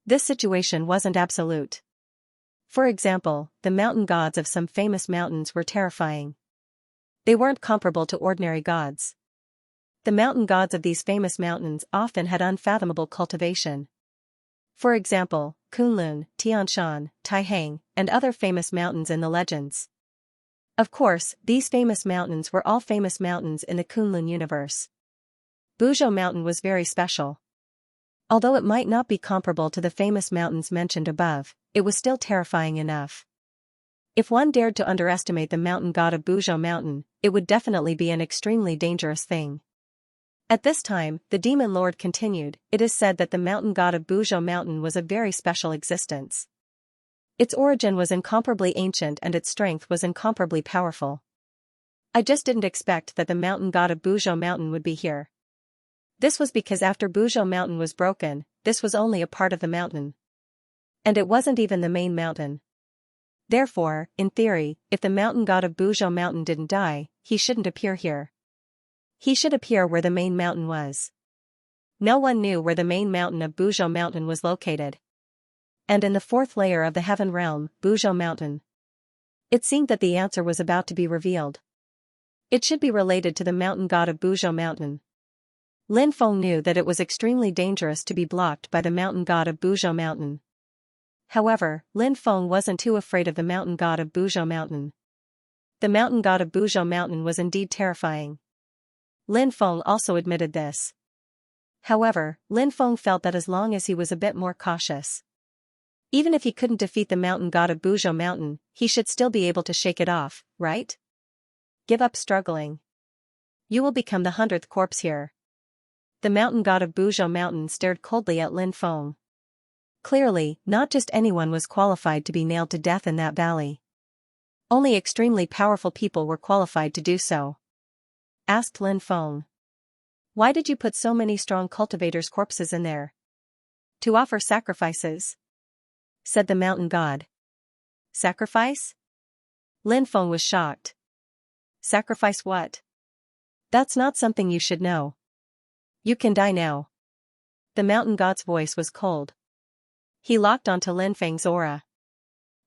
this situation wasn't absolute. For example, the mountain gods of some famous mountains were terrifying. They weren't comparable to ordinary gods. The mountain gods of these famous mountains often had unfathomable cultivation. For example, Kunlun, Tianshan, Taihang, and other famous mountains in the legends. Of course, these famous mountains were all famous mountains in the Kunlun universe. Buzhou Mountain was very special. Although it might not be comparable to the famous mountains mentioned above, it was still terrifying enough. If one dared to underestimate the mountain god of Buzhou Mountain, it would definitely be an extremely dangerous thing. At this time, the demon lord continued, it is said that the mountain god of Buzhou Mountain was a very special existence. Its origin was incomparably ancient and its strength was incomparably powerful. I just didn't expect that the mountain god of Buzhou Mountain would be here. This was because after Buzhou Mountain was broken, this was only a part of the mountain. And it wasn't even the main mountain. Therefore, in theory, if the mountain god of Buzhou Mountain didn't die, he shouldn't appear here. He should appear where the main mountain was. No one knew where the main mountain of Buzhou Mountain was located. And in the fourth layer of the heaven realm, Buzhou Mountain. It seemed that the answer was about to be revealed. It should be related to the mountain god of Buzhou Mountain. Lin Feng knew that it was extremely dangerous to be blocked by the mountain god of Buzhou Mountain. However, Lin Feng wasn't too afraid of the mountain god of Buzhou Mountain. The mountain god of Buzhou Mountain was indeed terrifying. Lin Feng also admitted this. However, Lin Feng felt that as long as he was a bit more cautious. Even if he couldn't defeat the mountain god of Buzhou Mountain, he should still be able to shake it off, right? Give up struggling. You will become the 100th corpse here. The mountain god of Buzhou Mountain stared coldly at Lin Feng. Clearly, not just anyone was qualified to be nailed to death in that valley. Only extremely powerful people were qualified to do so. Asked Lin Feng. Why did you put so many strong cultivators' corpses in there? To offer sacrifices? Said the mountain god. Sacrifice? Lin Feng was shocked. Sacrifice what? That's not something you should know. You can die now. The mountain god's voice was cold. He locked onto Lin Feng's aura.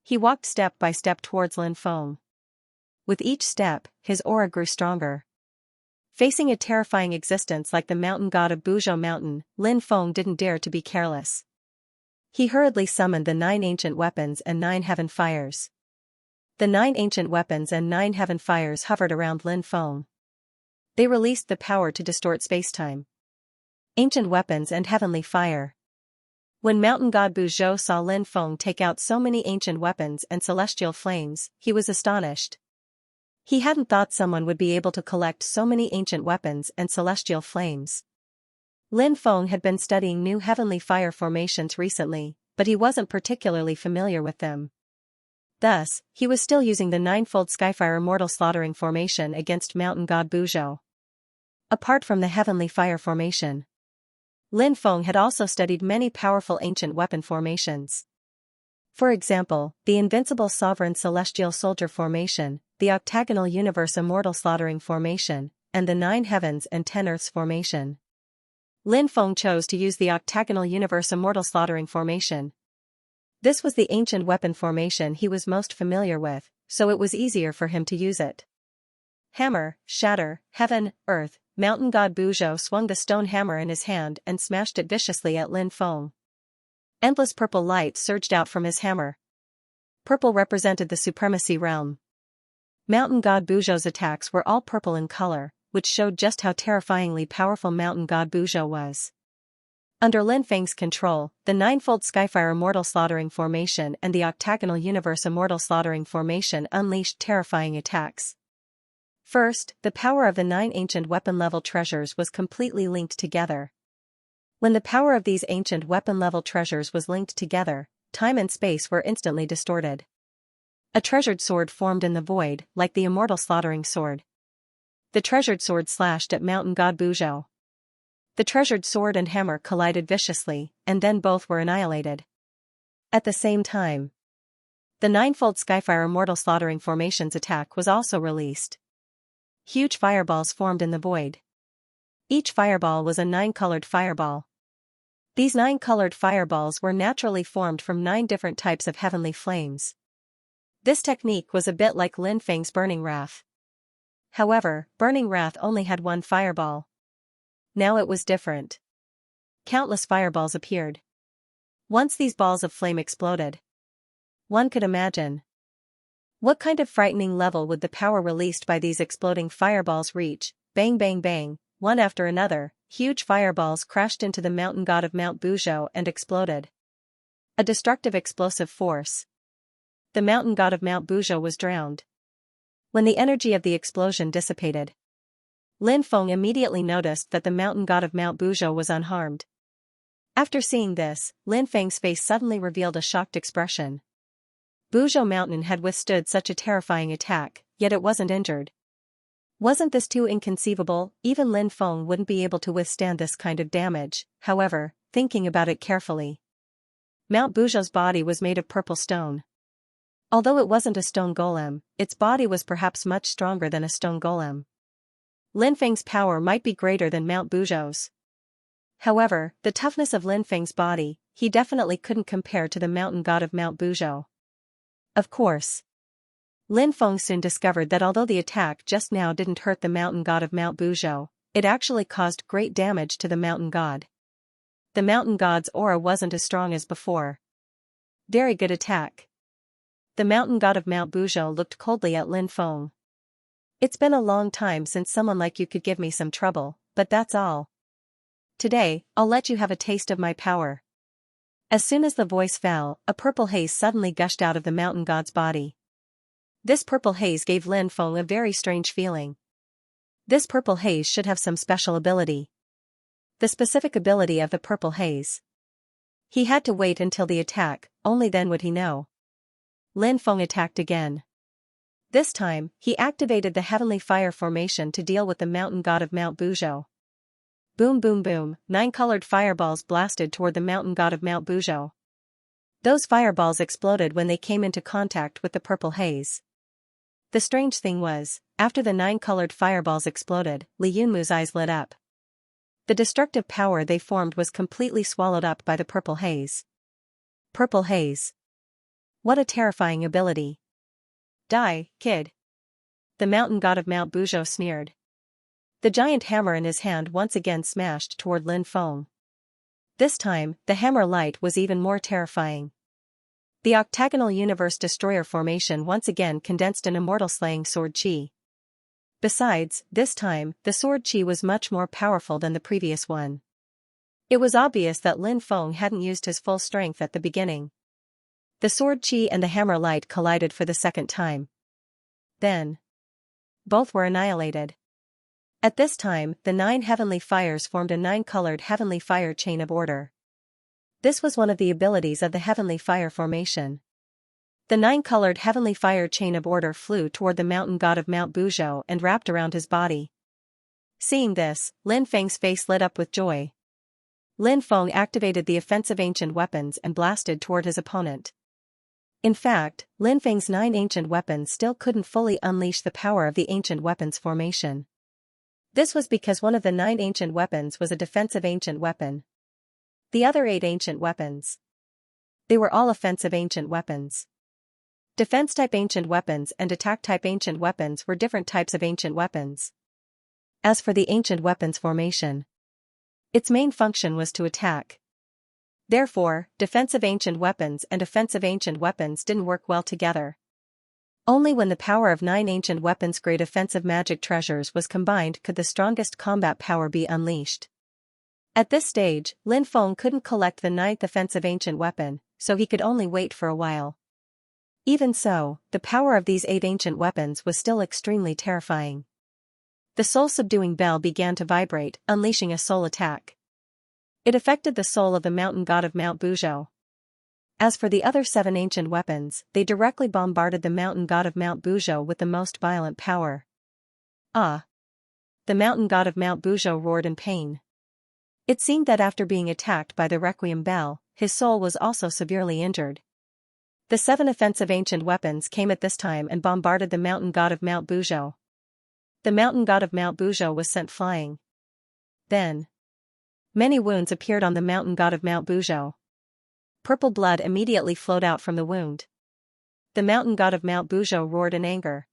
He walked step by step towards Lin Feng. With each step, his aura grew stronger. Facing a terrifying existence like the mountain god of Buzhou Mountain, Lin Feng didn't dare to be careless. He hurriedly summoned the 9 ancient weapons and 9 heaven fires. The 9 ancient weapons and 9 heaven fires hovered around Lin Feng. They released the power to distort spacetime. Ancient weapons and heavenly fire. When mountain god Buzhou saw Lin Feng take out so many ancient weapons and celestial flames, he was astonished. He hadn't thought someone would be able to collect so many ancient weapons and celestial flames. Lin Feng had been studying new heavenly fire formations recently, but he wasn't particularly familiar with them. Thus, he was still using the 9-fold Skyfire Immortal Slaughtering formation against mountain god Buzhou. Apart from the heavenly fire formation, Lin Feng had also studied many powerful ancient weapon formations. For example, the Invincible Sovereign Celestial Soldier formation, the Octagonal Universe Immortal Slaughtering formation, and the 9 Heavens and 10 Earths formation. Lin Feng chose to use the Octagonal Universe Immortal Slaughtering formation. This was the ancient weapon formation he was most familiar with, so it was easier for him to use it. Hammer, shatter, heaven, earth, mountain god Buzhou swung the stone hammer in his hand and smashed it viciously at Lin Feng. Endless purple light surged out from his hammer. Purple represented the supremacy realm. Mountain god Buzhou's attacks were all purple in color, which showed just how terrifyingly powerful mountain god Buzhou was. Under Lin Feng's control, the 9-fold Skyfire Immortal Slaughtering formation and the Octagonal Universe Immortal Slaughtering formation unleashed terrifying attacks. First, the power of the 9 ancient weapon-level treasures was completely linked together. When the power of these ancient weapon-level treasures was linked together, time and space were instantly distorted. A treasured sword formed in the void, like the immortal slaughtering sword. The treasured sword slashed at mountain god Buzhou. The treasured sword and hammer collided viciously, and then both were annihilated. At the same time, the ninefold Skyfire Immortal Slaughtering Formation's attack was also released. Huge fireballs formed in the void. Each fireball was a 9-colored fireball. These 9-colored fireballs were naturally formed from 9 different types of heavenly flames. This technique was a bit like Lin Feng's Burning Wrath. However, Burning Wrath only had 1 fireball. Now it was different. Countless fireballs appeared. Once these balls of flame exploded, one could imagine what kind of frightening level would the power released by these exploding fireballs reach. Bang bang bang, one after another, huge fireballs crashed into the mountain god of Mount Buzhou and exploded. A destructive explosive force. The mountain god of Mount Buzhou was drowned. When the energy of the explosion dissipated, Lin Feng immediately noticed that the mountain god of Mount Buzhou was unharmed. After seeing this, Lin Feng's face suddenly revealed a shocked expression. Buzhou Mountain had withstood such a terrifying attack, yet it wasn't injured. Wasn't this too inconceivable? Even Lin Feng wouldn't be able to withstand this kind of damage. However, thinking about it carefully, Mount Buzhou's body was made of purple stone. Although it wasn't a stone golem, its body was perhaps much stronger than a stone golem. Lin Feng's power might be greater than Mount Buzhou's. However, the toughness of Lin Feng's body, he definitely couldn't compare to the mountain god of Mount Buzhou. Of course, Lin Feng soon discovered that although the attack just now didn't hurt the mountain god of Mount Buzhou, it actually caused great damage to the mountain god. The mountain god's aura wasn't as strong as before. Very good attack. The mountain god of Mount Buzhou looked coldly at Lin Feng. It's been a long time since someone like you could give me some trouble, but that's all. Today, I'll let you have a taste of my power. As soon as the voice fell, a purple haze suddenly gushed out of the mountain god's body. This purple haze gave Lin Feng a very strange feeling. This purple haze should have some special ability. The specific ability of the purple haze. He had to wait until the attack, only then would he know. Lin Feng attacked again. This time, he activated the heavenly fire formation to deal with the mountain god of Mount Buzhou. Boom boom boom, 9-colored fireballs blasted toward the mountain god of Mount Buzhou. Those fireballs exploded when they came into contact with the purple haze. The strange thing was, after the 9-colored fireballs exploded, Li Yunmu's eyes lit up. The destructive power they formed was completely swallowed up by the purple haze. Purple haze. What a terrifying ability. Die, kid. The mountain god of Mount Buzhou sneered. The giant hammer in his hand once again smashed toward Lin Feng. This time, the hammer light was even more terrifying. The octagonal universe destroyer formation once again condensed an immortal slaying sword chi. Besides, this time, the sword chi was much more powerful than the previous one. It was obvious that Lin Feng hadn't used his full strength at the beginning. The sword chi and the hammer light collided for the second time. Then, both were annihilated. At this time, the 9 heavenly fires formed a 9-colored heavenly fire chain of order. This was one of the abilities of the heavenly fire formation. The 9-colored heavenly fire chain of order flew toward the mountain god of Mount Buzhou and wrapped around his body. Seeing this, Lin Feng's face lit up with joy. Lin Feng activated the offensive ancient weapons and blasted toward his opponent. In fact, Lin Feng's 9 ancient weapons still couldn't fully unleash the power of the ancient weapons formation. This was because one of the 9 ancient weapons was a defensive ancient weapon. The other 8 ancient weapons, they were all offensive ancient weapons. Defense-type ancient weapons and attack-type ancient weapons were different types of ancient weapons. As for the ancient weapons formation, its main function was to attack. Therefore, defensive ancient weapons and offensive ancient weapons didn't work well together. Only when the power of 9 ancient weapons-grade offensive magic treasures was combined could the strongest combat power be unleashed. At this stage, Lin Feng couldn't collect the 9th offensive ancient weapon, so he could only wait for a while. Even so, the power of these 8 ancient weapons was still extremely terrifying. The soul-subduing bell began to vibrate, unleashing a soul attack. It affected the soul of the mountain god of Mount Buzhou. As for the other 7 ancient weapons, they directly bombarded the mountain god of Mount Buzhou with the most violent power. Ah! The mountain god of Mount Buzhou roared in pain. It seemed that after being attacked by the Requiem Bell, his soul was also severely injured. The 7 offensive ancient weapons came at this time and bombarded the mountain god of Mount Buzhou. The mountain god of Mount Buzhou was sent flying. Then, many wounds appeared on the mountain god of Mount Buzhou. Purple blood immediately flowed out from the wound. The mountain god of Mount Buzhou roared in anger.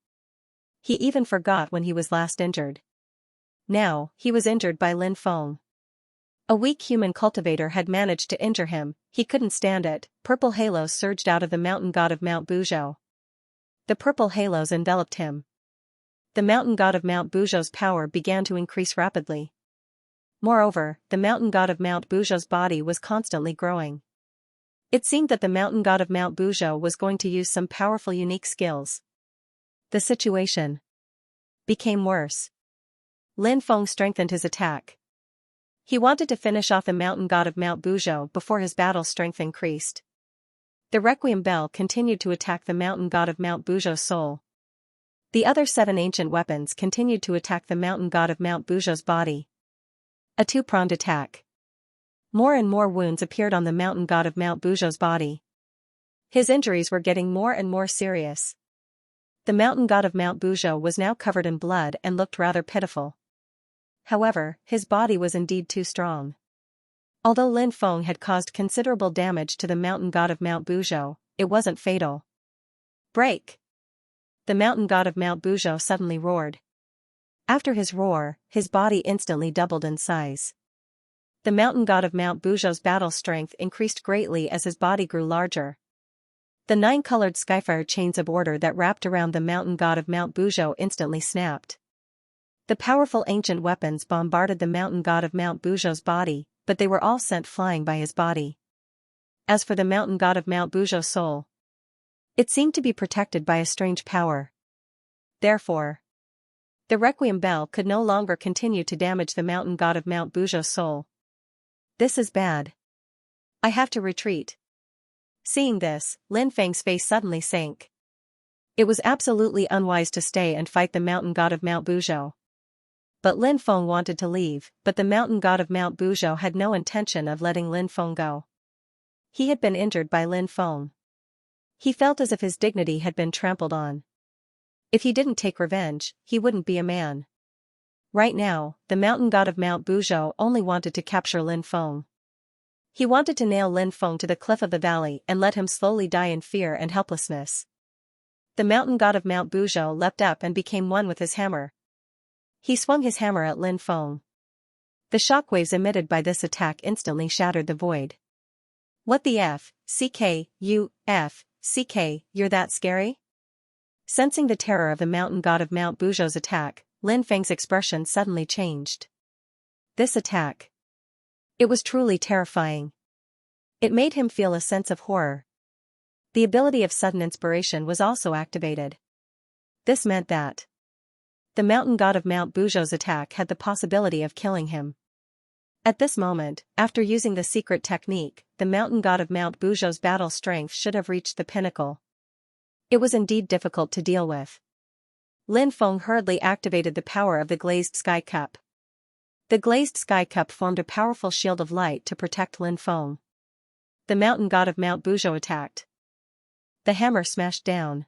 He even forgot when he was last injured. Now, he was injured by Lin Feng. A weak human cultivator had managed to injure him. He couldn't stand it. Purple halos surged out of the mountain god of Mount Buzhou. The purple halos enveloped him. The mountain god of Mount Buzhou's power began to increase rapidly. Moreover, the mountain god of Mount Buzhou's body was constantly growing. It seemed that the mountain god of Mount Buzhou was going to use some powerful unique skills. The situation became worse. Lin Feng strengthened his attack. He wanted to finish off the mountain god of Mount Buzhou before his battle strength increased. The Requiem Bell continued to attack the mountain god of Mount Buzhou's soul. The other 7 ancient weapons continued to attack the mountain god of Mount Buzhou's body. A 2-pronged attack. More and more wounds appeared on the mountain god of Mount Buzhou's body. His injuries were getting more and more serious. The mountain god of Mount Buzhou was now covered in blood and looked rather pitiful. However, his body was indeed too strong. Although Lin Feng had caused considerable damage to the mountain god of Mount Buzhou, it wasn't fatal. Break! The mountain god of Mount Buzhou suddenly roared. After his roar, his body instantly doubled in size. The mountain god of Mount Buzhou's battle strength increased greatly as his body grew larger. The 9-colored skyfire chains of order that wrapped around the mountain god of Mount Buzhou instantly snapped. The powerful ancient weapons bombarded the mountain god of Mount Buzhou's body, but they were all sent flying by his body. As for the mountain god of Mount Buzhou's soul, it seemed to be protected by a strange power. Therefore, the Requiem Bell could no longer continue to damage the mountain god of Mount Buzhou's soul. This is bad. I have to retreat. Seeing this, Lin Feng's face suddenly sank. It was absolutely unwise to stay and fight the mountain god of Mount Buzhou. But Lin Feng wanted to leave, but the mountain god of Mount Buzhou had no intention of letting Lin Feng go. He had been injured by Lin Feng. He felt as if his dignity had been trampled on. If he didn't take revenge, he wouldn't be a man. Right now, the mountain god of Mount Buzhou only wanted to capture Lin Feng. He wanted to nail Lin Feng to the cliff of the valley and let him slowly die in fear and helplessness. The mountain god of Mount Buzhou leapt up and became one with his hammer. He swung his hammer at Lin Feng. The shockwaves emitted by this attack instantly shattered the void. What the F, CK, you, F, CK, you're that scary? Sensing the terror of the mountain god of Mount Buzhou's attack, Lin Feng's expression suddenly changed. This attack. It was truly terrifying. It made him feel a sense of horror. The ability of sudden inspiration was also activated. This meant that the mountain god of Mount Buzhou's attack had the possibility of killing him. At this moment, after using the secret technique, the mountain god of Mount Buzhou's battle strength should have reached the pinnacle. It was indeed difficult to deal with. Lin Feng hurriedly activated the power of the glazed sky cup. The glazed sky cup formed a powerful shield of light to protect Lin Feng. The mountain god of Mount Buzhou attacked. The hammer smashed down.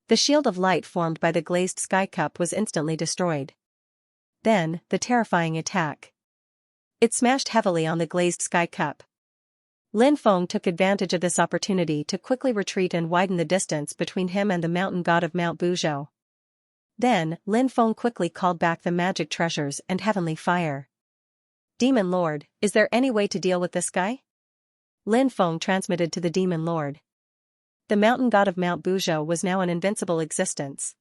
The shield of light formed by the glazed sky cup was instantly destroyed. Then, the terrifying attack. It smashed heavily on the glazed sky cup. Lin Feng took advantage of this opportunity to quickly retreat and widen the distance between him and the mountain god of Mount Buzhou. Then, Lin Feng quickly called back the magic treasures and heavenly fire. Demon Lord, is there any way to deal with this guy? Lin Feng transmitted to the Demon Lord. The mountain god of Mount Buzhou was now an invincible existence.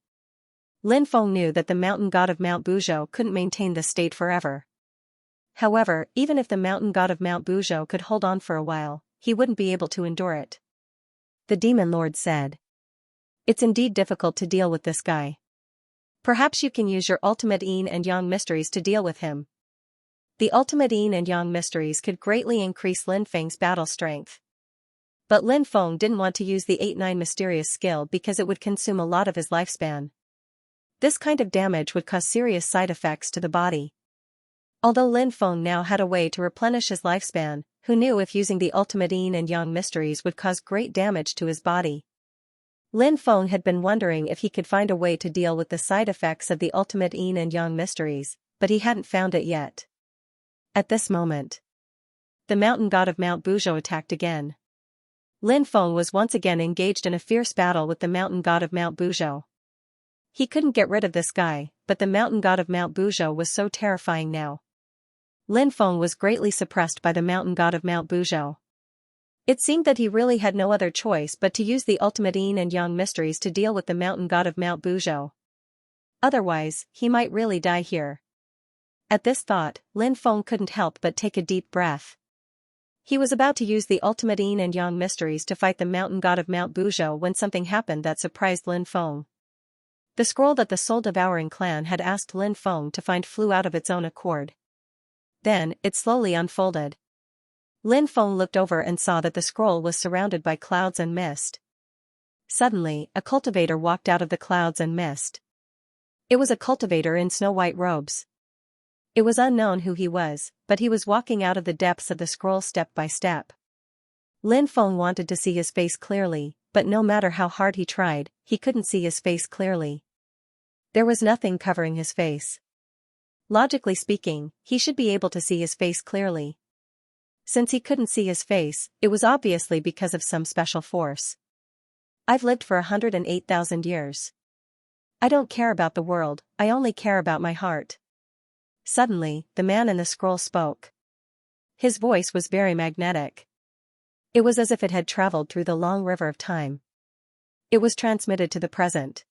Lin Feng knew that the mountain god of Mount Buzhou couldn't maintain this state forever. However, even if the mountain god of Mount Buzhou could hold on for a while, he wouldn't be able to endure it. The Demon Lord said. It's indeed difficult to deal with this guy. Perhaps you can use your ultimate yin and yang mysteries to deal with him. The ultimate yin and yang mysteries could greatly increase Lin Feng's battle strength. But Lin Feng didn't want to use the 8-9 mysterious skill because it would consume a lot of his lifespan. This kind of damage would cause serious side effects to the body. Although Lin Feng now had a way to replenish his lifespan, who knew if using the ultimate yin and yang mysteries would cause great damage to his body. Lin Feng had been wondering if he could find a way to deal with the side effects of the ultimate yin and yang mysteries, but he hadn't found it yet. At this moment, the mountain god of Mount Buzhou attacked again. Lin Feng was once again engaged in a fierce battle with the mountain god of Mount Buzhou. He couldn't get rid of this guy, but the mountain god of Mount Buzhou was so terrifying now. Lin Feng was greatly suppressed by the mountain god of Mount Buzhou. It seemed that he really had no other choice but to use the ultimate yin and yang mysteries to deal with the mountain god of Mount Buzhou. Otherwise, he might really die here. At this thought, Lin Feng couldn't help but take a deep breath. He was about to use the ultimate yin and yang mysteries to fight the mountain god of Mount Buzhou when something happened that surprised Lin Feng. The scroll that the soul-devouring clan had asked Lin Feng to find flew out of its own accord. Then, it slowly unfolded. Lin Feng looked over and saw that the scroll was surrounded by clouds and mist. Suddenly, a cultivator walked out of the clouds and mist. It was a cultivator in snow-white robes. It was unknown who he was, but he was walking out of the depths of the scroll step by step. Lin Feng wanted to see his face clearly, but no matter how hard he tried, he couldn't see his face clearly. There was nothing covering his face. Logically speaking, he should be able to see his face clearly. Since he couldn't see his face, it was obviously because of some special force. I've lived for 108,000 years. I don't care about the world, I only care about my heart. Suddenly, the man in the scroll spoke. His voice was very magnetic. It was as if it had traveled through the long river of time. It was transmitted to the present.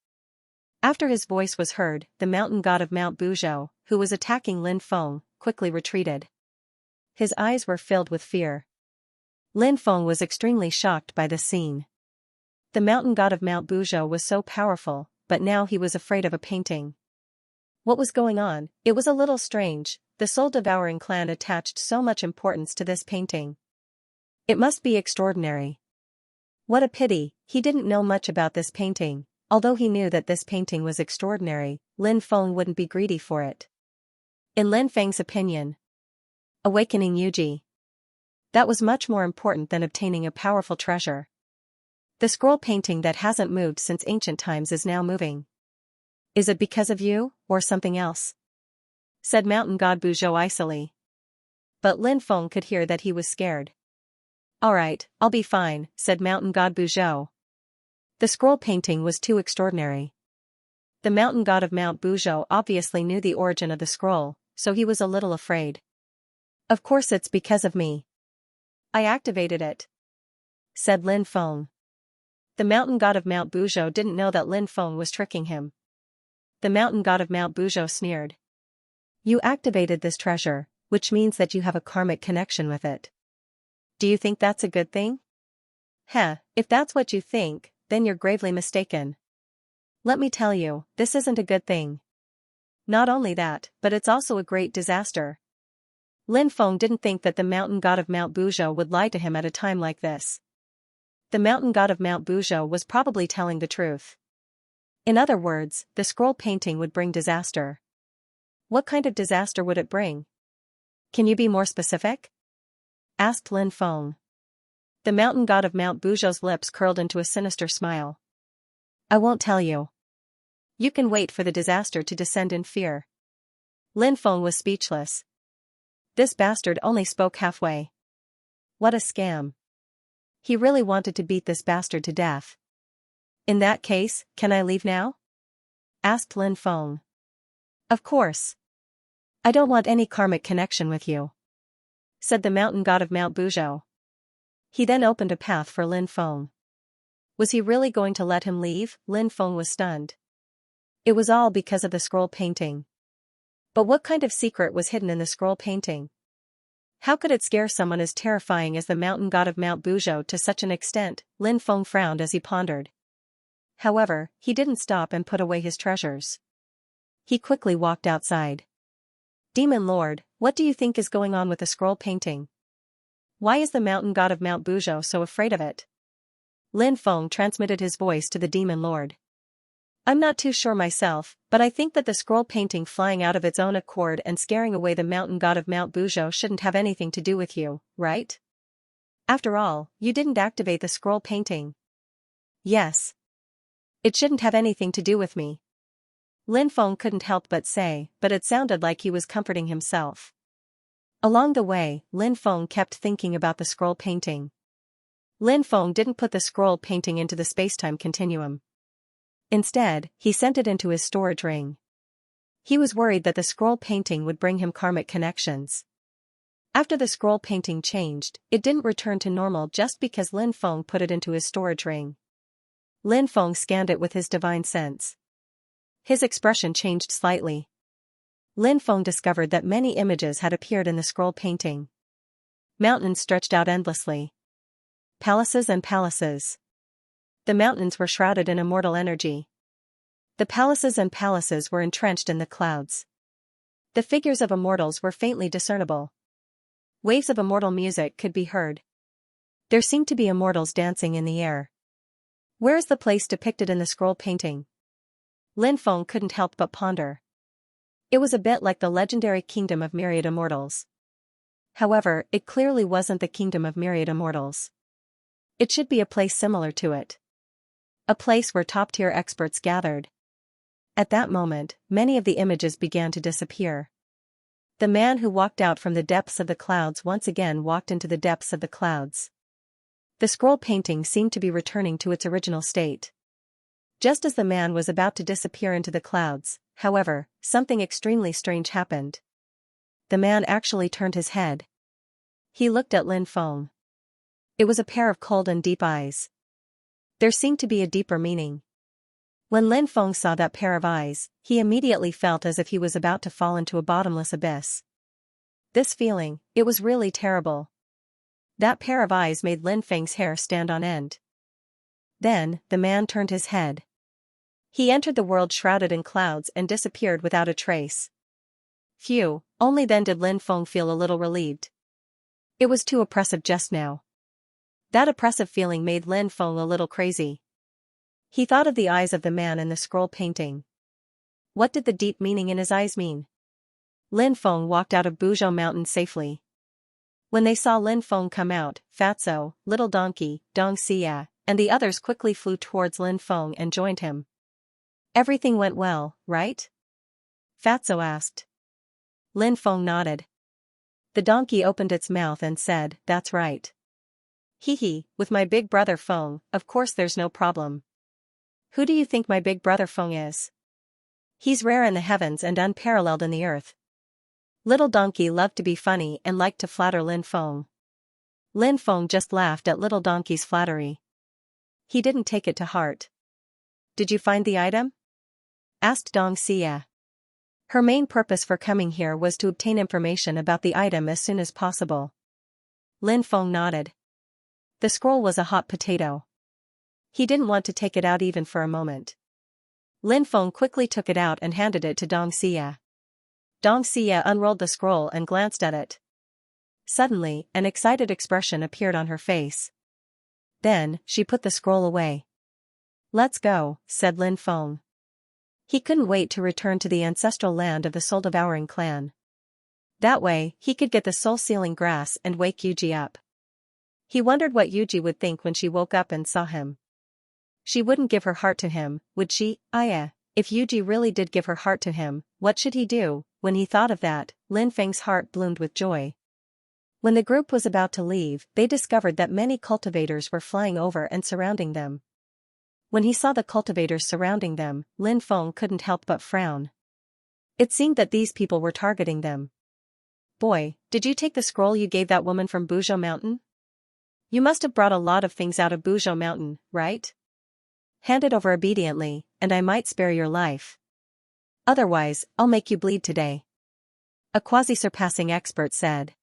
After his voice was heard, the mountain god of Mount Buzhou, who was attacking Lin Feng, quickly retreated. His eyes were filled with fear. Lin Feng was extremely shocked by this scene. The mountain god of Mount Buzhou was so powerful, but now he was afraid of a painting. What was going on? It was a little strange. The soul-devouring clan attached so much importance to this painting. It must be extraordinary. What a pity, he didn't know much about this painting. Although he knew that this painting was extraordinary, Lin Feng wouldn't be greedy for it. In Lin Feng's opinion, awakening Yuji, that was much more important than obtaining a powerful treasure. The scroll painting that hasn't moved since ancient times is now moving. Is it because of you, or something else? Said mountain god Buzhou icily. But Lin Feng could hear that he was scared. Alright, I'll be fine, said mountain god Buzhou. The scroll painting was too extraordinary. The mountain god of Mount Buzhou obviously knew the origin of the scroll, so he was a little afraid. Of course it's because of me. I activated it, said Lin Feng. The mountain god of Mount Buzhou didn't know that Lin Feng was tricking him. The mountain god of Mount Buzhou sneered. You activated this treasure, which means that you have a karmic connection with it. Do you think that's a good thing? If that's what you think, then you're gravely mistaken. Let me tell you, this isn't a good thing. Not only that, but it's also a great disaster. Lin Feng didn't think that the mountain god of Mount Buzhou would lie to him at a time like this. The mountain god of Mount Buzhou was probably telling the truth. In other words, the scroll painting would bring disaster. What kind of disaster would it bring? Can you be more specific? Asked Lin Feng. The mountain god of Mount Buzhou's lips curled into a sinister smile. I won't tell you. You can wait for the disaster to descend in fear. Lin Feng was speechless. This bastard only spoke halfway. What a scam. He really wanted to beat this bastard to death. In that case, can I leave now? Asked Lin Feng. Of course. I don't want any karmic connection with you, said the mountain god of Mount Buzhou. He then opened a path for Lin Feng. Was he really going to let him leave? Lin Feng was stunned. It was all because of the scroll painting. But what kind of secret was hidden in the scroll painting? How could it scare someone as terrifying as the mountain god of Mount Buzhou to such an extent? Lin Feng frowned as he pondered. However, he didn't stop and put away his treasures. He quickly walked outside. Demon Lord, what do you think is going on with the scroll painting? Why is the mountain god of Mount Buzhou so afraid of it? Lin Feng transmitted his voice to the Demon Lord. I'm not too sure myself, but I think that the scroll painting flying out of its own accord and scaring away the mountain god of Mount Buzhou shouldn't have anything to do with you, right? After all, you didn't activate the scroll painting. Yes. It shouldn't have anything to do with me. Lin Feng couldn't help but say, but it sounded like he was comforting himself. Along the way, Lin Feng kept thinking about the scroll painting. Lin Feng didn't put the scroll painting into the spacetime continuum. Instead, he sent it into his storage ring. He was worried that the scroll painting would bring him karmic connections. After the scroll painting changed, it didn't return to normal just because Lin Feng put it into his storage ring. Lin Feng scanned it with his divine sense. His expression changed slightly. Lin Feng discovered that many images had appeared in the scroll painting. Mountains stretched out endlessly. Palaces and palaces. The mountains were shrouded in immortal energy. The palaces and palaces were entrenched in the clouds. The figures of immortals were faintly discernible. Waves of immortal music could be heard. There seemed to be immortals dancing in the air. Where is the place depicted in the scroll painting? Lin Feng couldn't help but ponder. It was a bit like the legendary kingdom of myriad immortals. However, it clearly wasn't the kingdom of myriad immortals. It should be a place similar to it. A place where top-tier experts gathered. At that moment, many of the images began to disappear. The man who walked out from the depths of the clouds once again walked into the depths of the clouds. The scroll painting seemed to be returning to its original state. Just as the man was about to disappear into the clouds, however, something extremely strange happened. The man actually turned his head. He looked at Lin Feng. It was a pair of cold and deep eyes. There seemed to be a deeper meaning. When Lin Feng saw that pair of eyes, he immediately felt as if he was about to fall into a bottomless abyss. This feeling, it was really terrible. That pair of eyes made Lin Feng's hair stand on end. Then, the man turned his head. He entered the world shrouded in clouds and disappeared without a trace. Phew, only then did Lin Feng feel a little relieved. It was too oppressive just now. That oppressive feeling made Lin Feng a little crazy. He thought of the eyes of the man in the scroll painting. What did the deep meaning in his eyes mean? Lin Feng walked out of Buzhou Mountain safely. When they saw Lin Feng come out, Fatso, Little Donkey, Xianxia, and the others quickly flew towards Lin Feng and joined him. Everything went well, right? Fatso asked. Lin Feng nodded. The donkey opened its mouth and said, "That's right. Hee, with my big brother Feng, of course there's no problem." Who do you think my big brother Feng is? He's rare in the heavens and unparalleled in the earth. Little Donkey loved to be funny and liked to flatter Lin Feng. Lin Feng just laughed at Little Donkey's flattery. He didn't take it to heart. Did you find the item? Asked Xianxia. Her main purpose for coming here was to obtain information about the item as soon as possible. Lin Feng nodded. The scroll was a hot potato. He didn't want to take it out even for a moment. Lin Feng quickly took it out and handed it to Xianxia. Xianxia unrolled the scroll and glanced at it. Suddenly, an excited expression appeared on her face. Then, she put the scroll away. "Let's go," said Lin Feng. He couldn't wait to return to the ancestral land of the soul-devouring clan. That way, he could get the soul-sealing grass and wake Yuji up. He wondered what Yuji would think when she woke up and saw him. She wouldn't give her heart to him, would she? If Yuji really did give her heart to him, what should he do? When he thought of that, Lin Feng's heart bloomed with joy. When the group was about to leave, they discovered that many cultivators were flying over and surrounding them. When he saw the cultivators surrounding them, Lin Feng couldn't help but frown. It seemed that these people were targeting them. "Boy, did you take the scroll you gave that woman from Buzhou Mountain? You must have brought a lot of things out of Buzhou Mountain, right? Hand it over obediently, and I might spare your life. Otherwise, I'll make you bleed today," a quasi-surpassing expert said.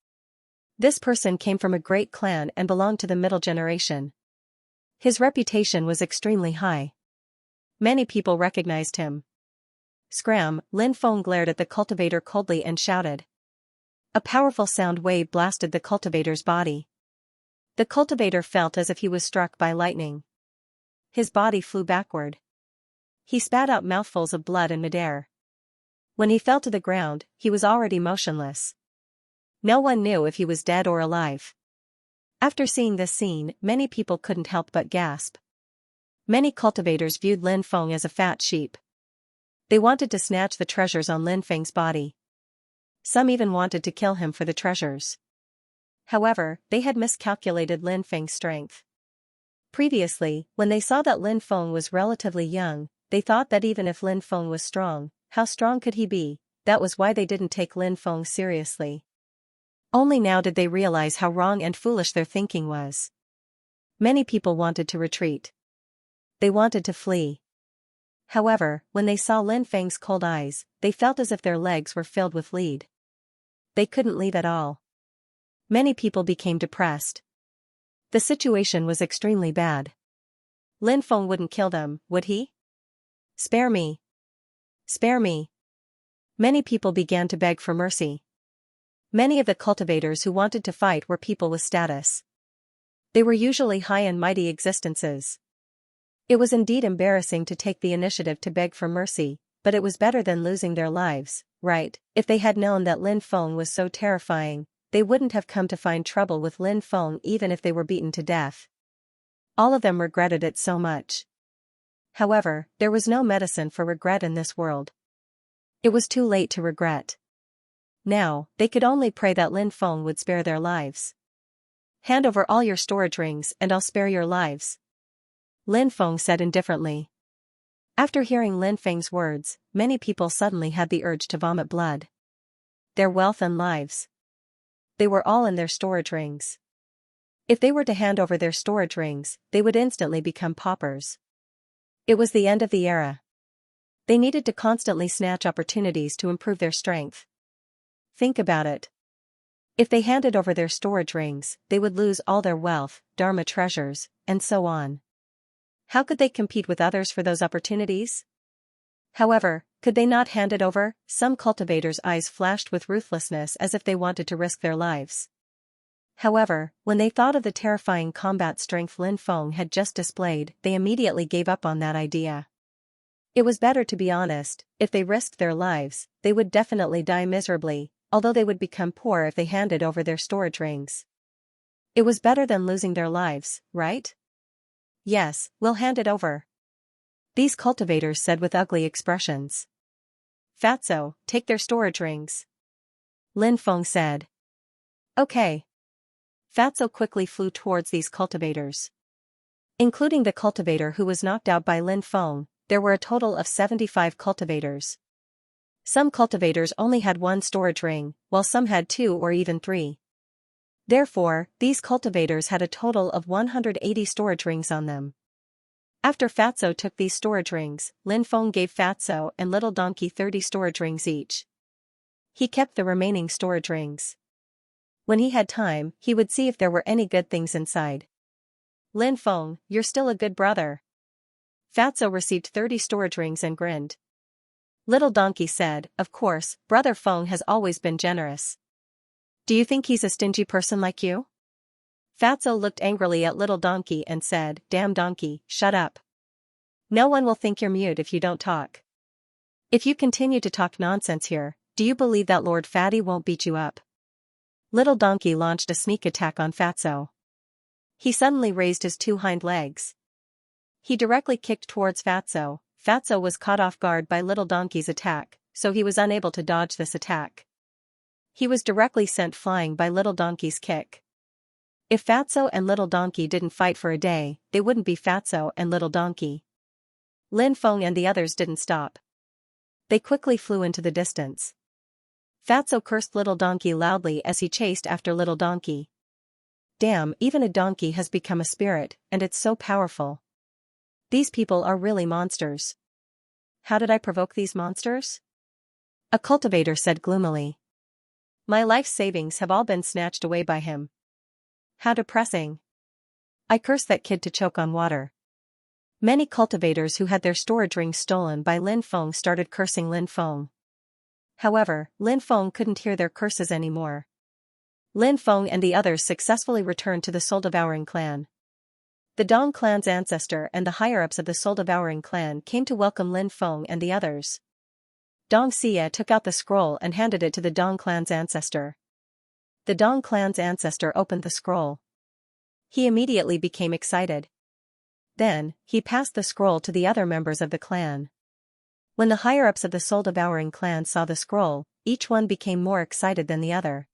This person came from a great clan and belonged to the middle generation. His reputation was extremely high. Many people recognized him. Scram, Lin Feng glared at the cultivator coldly and shouted. A powerful sound wave blasted the cultivator's body. The cultivator felt as if he was struck by lightning. His body flew backward. He spat out mouthfuls of blood in midair. When he fell to the ground, he was already motionless. No one knew if he was dead or alive. After seeing this scene, many people couldn't help but gasp. Many cultivators viewed Lin Feng as a fat sheep. They wanted to snatch the treasures on Lin Feng's body. Some even wanted to kill him for the treasures. However, they had miscalculated Lin Feng's strength. Previously, when they saw that Lin Feng was relatively young, they thought that even if Lin Feng was strong, how strong could he be? That was why they didn't take Lin Feng seriously. Only now did they realize how wrong and foolish their thinking was. Many people wanted to retreat. They wanted to flee. However, when they saw Lin Feng's cold eyes, they felt as if their legs were filled with lead. They couldn't leave at all. Many people became depressed. The situation was extremely bad. Lin Feng wouldn't kill them, would he? Spare me. Spare me. Many people began to beg for mercy. Many of the cultivators who wanted to fight were people with status. They were usually high and mighty existences. It was indeed embarrassing to take the initiative to beg for mercy, but it was better than losing their lives, right? If they had known that Lin Feng was so terrifying, they wouldn't have come to find trouble with Lin Feng even if they were beaten to death. All of them regretted it so much. However, there was no medicine for regret in this world. It was too late to regret. Now, they could only pray that Lin Feng would spare their lives. Hand over all your storage rings and I'll spare your lives, Lin Feng said indifferently. After hearing Lin Feng's words, many people suddenly had the urge to vomit blood. Their wealth and lives. They were all in their storage rings. If they were to hand over their storage rings, they would instantly become paupers. It was the end of the era. They needed to constantly snatch opportunities to improve their strength. Think about it. If they handed over their storage rings, they would lose all their wealth, Dharma treasures, and so on. How could they compete with others for those opportunities? However, could they not hand it over? Some cultivators' eyes flashed with ruthlessness as if they wanted to risk their lives. However, when they thought of the terrifying combat strength Lin Feng had just displayed, they immediately gave up on that idea. It was better to be honest. If they risked their lives, they would definitely die miserably, although they would become poor if they handed over their storage rings. It was better than losing their lives, right? Yes, we'll hand it over, these cultivators said with ugly expressions. Fatso, take their storage rings, Lin Feng said. Okay. Fatso quickly flew towards these cultivators. Including the cultivator who was knocked out by Lin Feng, there were a total of 75 cultivators. Some cultivators only had one storage ring, while some had 2 or even 3. Therefore, these cultivators had a total of 180 storage rings on them. After Fatso took these storage rings, Lin Feng gave Fatso and Little Donkey 30 storage rings each. He kept the remaining storage rings. When he had time, he would see if there were any good things inside. Lin Feng, you're still a good brother. Fatso received 30 storage rings and grinned. Little Donkey said, of course, Brother Feng has always been generous. Do you think he's a stingy person like you? Fatso looked angrily at Little Donkey and said, damn donkey, shut up. No one will think you're mute if you don't talk. If you continue to talk nonsense here, do you believe that Lord Fatty won't beat you up? Little Donkey launched a sneak attack on Fatso. He suddenly raised his 2 hind legs. He directly kicked towards Fatso. Fatso was caught off guard by Little Donkey's attack, so he was unable to dodge this attack. He was directly sent flying by Little Donkey's kick. If Fatso and Little Donkey didn't fight for a day, they wouldn't be Fatso and Little Donkey. Lin Feng and the others didn't stop. They quickly flew into the distance. Fatso cursed Little Donkey loudly as he chased after Little Donkey. Damn, even a donkey has become a spirit, and it's so powerful. These people are really monsters. How did I provoke these monsters? A cultivator said gloomily. My life savings have all been snatched away by him. How depressing. I cursed that kid to choke on water. Many cultivators who had their storage rings stolen by Lin Feng started cursing Lin Feng. However, Lin Feng couldn't hear their curses anymore. Lin Feng and the others successfully returned to the soul-devouring clan. The Dong clan's ancestor and the higher-ups of the soul-devouring clan came to welcome Lin Feng and the others. Dong Xia took out the scroll and handed it to the Dong clan's ancestor. The Dong clan's ancestor opened the scroll. He immediately became excited. Then, he passed the scroll to the other members of the clan. When the higher-ups of the soul-devouring clan saw the scroll, each one became more excited than the other.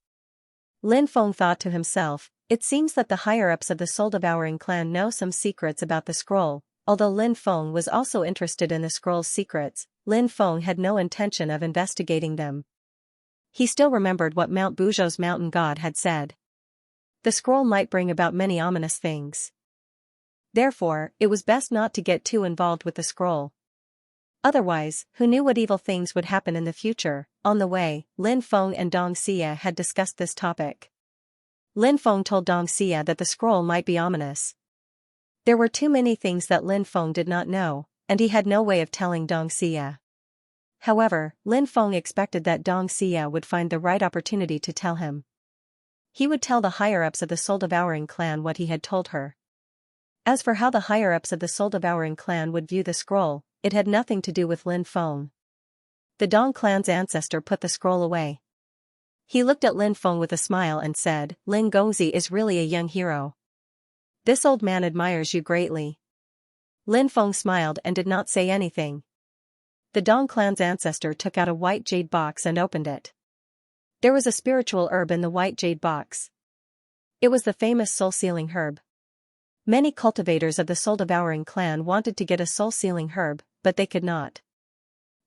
Lin Feng thought to himself, it seems that the higher-ups of the soul-devouring clan know some secrets about the scroll. Although Lin Feng was also interested in the scroll's secrets, Lin Feng had no intention of investigating them. He still remembered what Mount Buzhou's mountain god had said. The scroll might bring about many ominous things. Therefore, it was best not to get too involved with the scroll. Otherwise, who knew what evil things would happen in the future? On the way, Lin Feng and Dong Xia had discussed this topic. Lin Feng told Dong Xia that the scroll might be ominous. There were too many things that Lin Feng did not know, and he had no way of telling Dong Xia. However, Lin Feng expected that Dong Xia would find the right opportunity to tell him. He would tell the higher-ups of the soul-devouring clan what he had told her. As for how the higher-ups of the soul-devouring clan would view the scroll, it had nothing to do with Lin Feng. The Dong clan's ancestor put the scroll away. He looked at Lin Feng with a smile and said, Lin Gongzi is really a young hero. This old man admires you greatly. Lin Feng smiled and did not say anything. The Dong clan's ancestor took out a white jade box and opened it. There was a spiritual herb in the white jade box. It was the famous soul-sealing herb. Many cultivators of the soul-devouring clan wanted to get a soul-sealing herb, but they could not.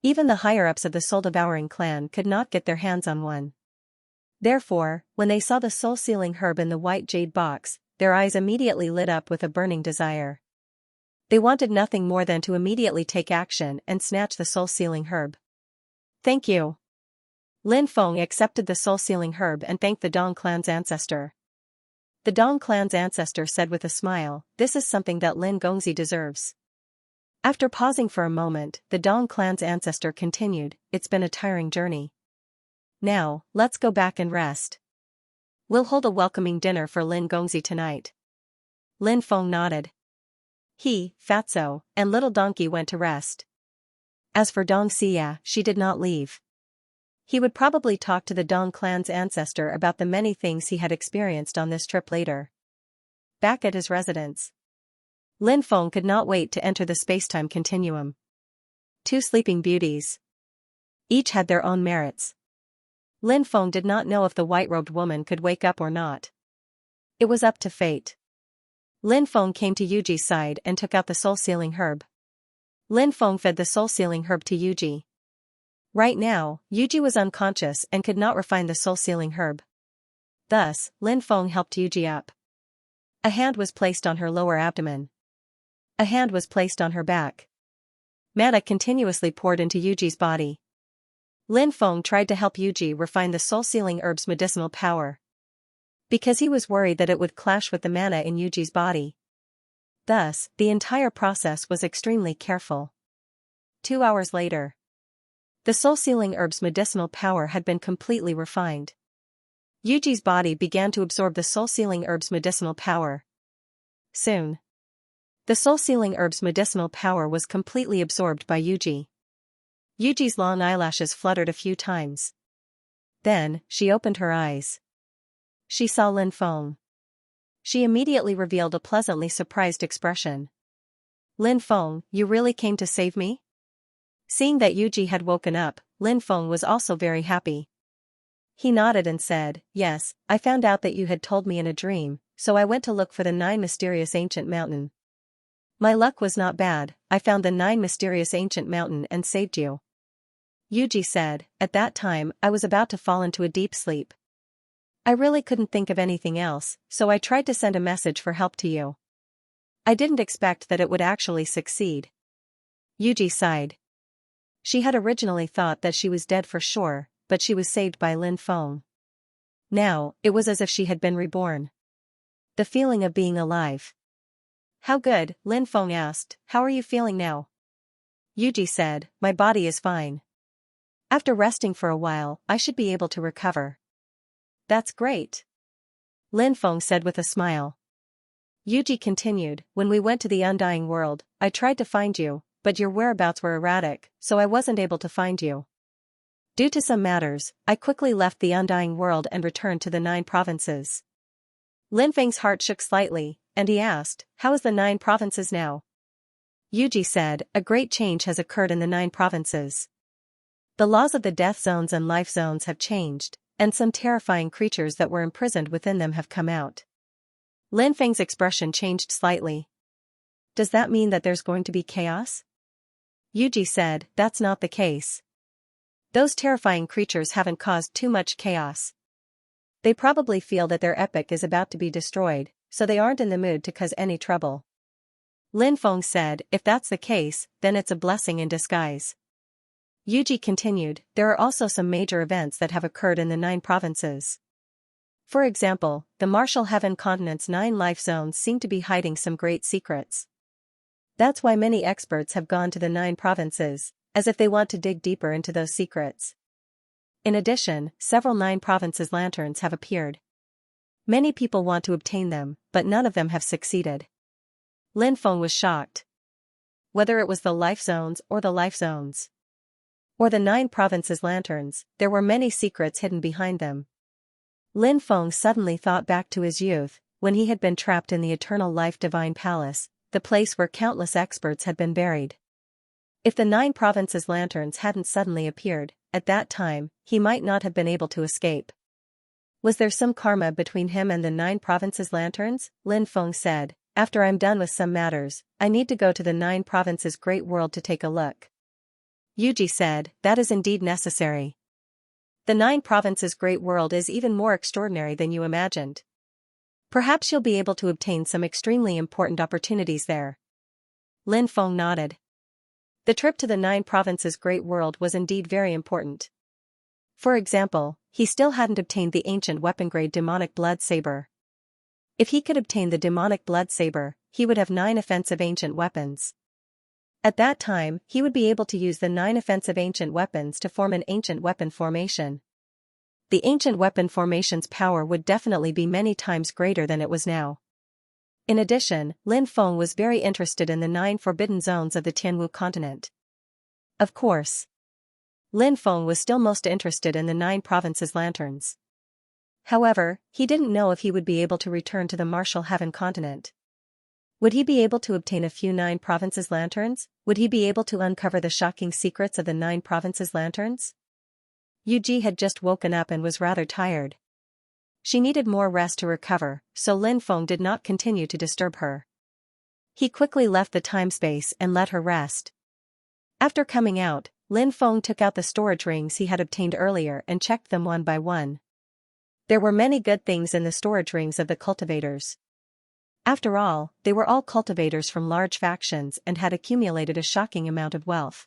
Even the higher-ups of the soul-devouring clan could not get their hands on one. Therefore, when they saw the soul-sealing herb in the white jade box, their eyes immediately lit up with a burning desire. They wanted nothing more than to immediately take action and snatch the soul-sealing herb. Thank you. Lin Feng accepted the soul-sealing herb and thanked the Dong clan's ancestor. The Dong clan's ancestor said with a smile, this is something that Lin Gongzi deserves. After pausing for a moment, the Dong clan's ancestor continued, it's been a tiring journey. Now, let's go back and rest. We'll hold a welcoming dinner for Lin Gongzi tonight. Lin Feng nodded. He, Fatso, and Little Donkey went to rest. As for Dong Xia, she did not leave. He would probably talk to the Dong clan's ancestor about the many things he had experienced on this trip later. Back at his residence, Lin Feng could not wait to enter the space-time continuum. Two sleeping beauties. Each had their own merits. Lin Feng did not know if the white-robed woman could wake up or not. It was up to fate. Lin Feng came to Yuji's side and took out the soul-sealing herb. Lin Feng fed the soul-sealing herb to Yuji. Right now, Yuji was unconscious and could not refine the soul-sealing herb. Thus, Lin Feng helped Yuji up. A hand was placed on her lower abdomen. A hand was placed on her back. Mana continuously poured into Yuji's body. Lin Feng tried to help Yuji refine the soul-sealing herb's medicinal power. Because he was worried that it would clash with the mana in Yuji's body. Thus, the entire process was extremely careful. 2 hours later, the soul-sealing herb's medicinal power had been completely refined. Yuji's body began to absorb the soul-sealing herb's medicinal power. Soon, the soul-sealing herb's medicinal power was completely absorbed by Yuji. Yuji's long eyelashes fluttered a few times. Then, she opened her eyes. She saw Lin Feng. She immediately revealed a pleasantly surprised expression. Lin Feng, you really came to save me? Seeing that Yuji had woken up, Lin Feng was also very happy. He nodded and said, yes, I found out that you had told me in a dream, so I went to look for the 9 mysterious ancient mountain. My luck was not bad, I found the 9 mysterious ancient mountain and saved you. Yuji said, at that time I was about to fall into a deep sleep. I really couldn't think of anything else, so I tried to send a message for help to you. I didn't expect that it would actually succeed. Yuji sighed. She had originally thought that she was dead for sure, but she was saved by Lin Feng. Now, it was as if she had been reborn. The feeling of being alive. How good, Lin Feng asked, how are you feeling now? Yuji said, my body is fine. After resting for a while, I should be able to recover. That's great. Lin Feng said with a smile. Yuji continued, when we went to the Undying World, I tried to find you, but your whereabouts were erratic, so I wasn't able to find you. Due to some matters, I quickly left the Undying World and returned to the 9 provinces. Lin Feng's heart shook slightly, and he asked, how is the 9 provinces now? Yuji said, a great change has occurred in the 9 provinces. The laws of the death zones and life zones have changed, and some terrifying creatures that were imprisoned within them have come out. Lin Feng's expression changed slightly. Does that mean that there's going to be chaos? Yuji said, that's not the case. Those terrifying creatures haven't caused too much chaos. They probably feel that their epic is about to be destroyed, so they aren't in the mood to cause any trouble. Lin Feng said, if that's the case, then it's a blessing in disguise. Yuji continued, there are also some major events that have occurred in the 9 provinces. For example, the Martial Heaven Continent's 9 life zones seem to be hiding some great secrets. That's why many experts have gone to the 9 provinces, as if they want to dig deeper into those secrets. In addition, several 9 provinces lanterns have appeared. Many people want to obtain them, but none of them have succeeded. Lin Feng was shocked. Whether it was the life zones, or the 9 provinces lanterns, there were many secrets hidden behind them. Lin Feng suddenly thought back to his youth, when he had been trapped in the Eternal Life Divine Palace, the place where countless experts had been buried. If the 9 provinces lanterns hadn't suddenly appeared, at that time, he might not have been able to escape. Was there some karma between him and the 9 provinces lanterns? Lin Feng said, after I'm done with some matters, I need to go to the 9 provinces Great World to take a look. Yuji said, that is indeed necessary. The 9 provinces Great World is even more extraordinary than you imagined. Perhaps you'll be able to obtain some extremely important opportunities there. Lin Feng nodded. The trip to the 9 provinces Great World was indeed very important. For example, he still hadn't obtained the ancient weapon-grade demonic blood saber. If he could obtain the demonic blood saber, he would have 9 offensive ancient weapons. At that time, he would be able to use the 9 offensive ancient weapons to form an ancient weapon formation. The ancient weapon formation's power would definitely be many times greater than it was now. In addition, Lin Feng was very interested in the 9 forbidden zones of the Tianwu continent. Of course, Lin Feng was still most interested in the 9 provinces lanterns. However, he didn't know if he would be able to return to the Martial Heaven continent. Would he be able to obtain a few 9 provinces lanterns? Would he be able to uncover the shocking secrets of the 9 provinces lanterns? Yuji had just woken up and was rather tired. She needed more rest to recover, so Lin Feng did not continue to disturb her. He quickly left the time-space and let her rest. After coming out, Lin Feng took out the storage rings he had obtained earlier and checked them one by one. There were many good things in the storage rings of the cultivators. After all, they were all cultivators from large factions and had accumulated a shocking amount of wealth.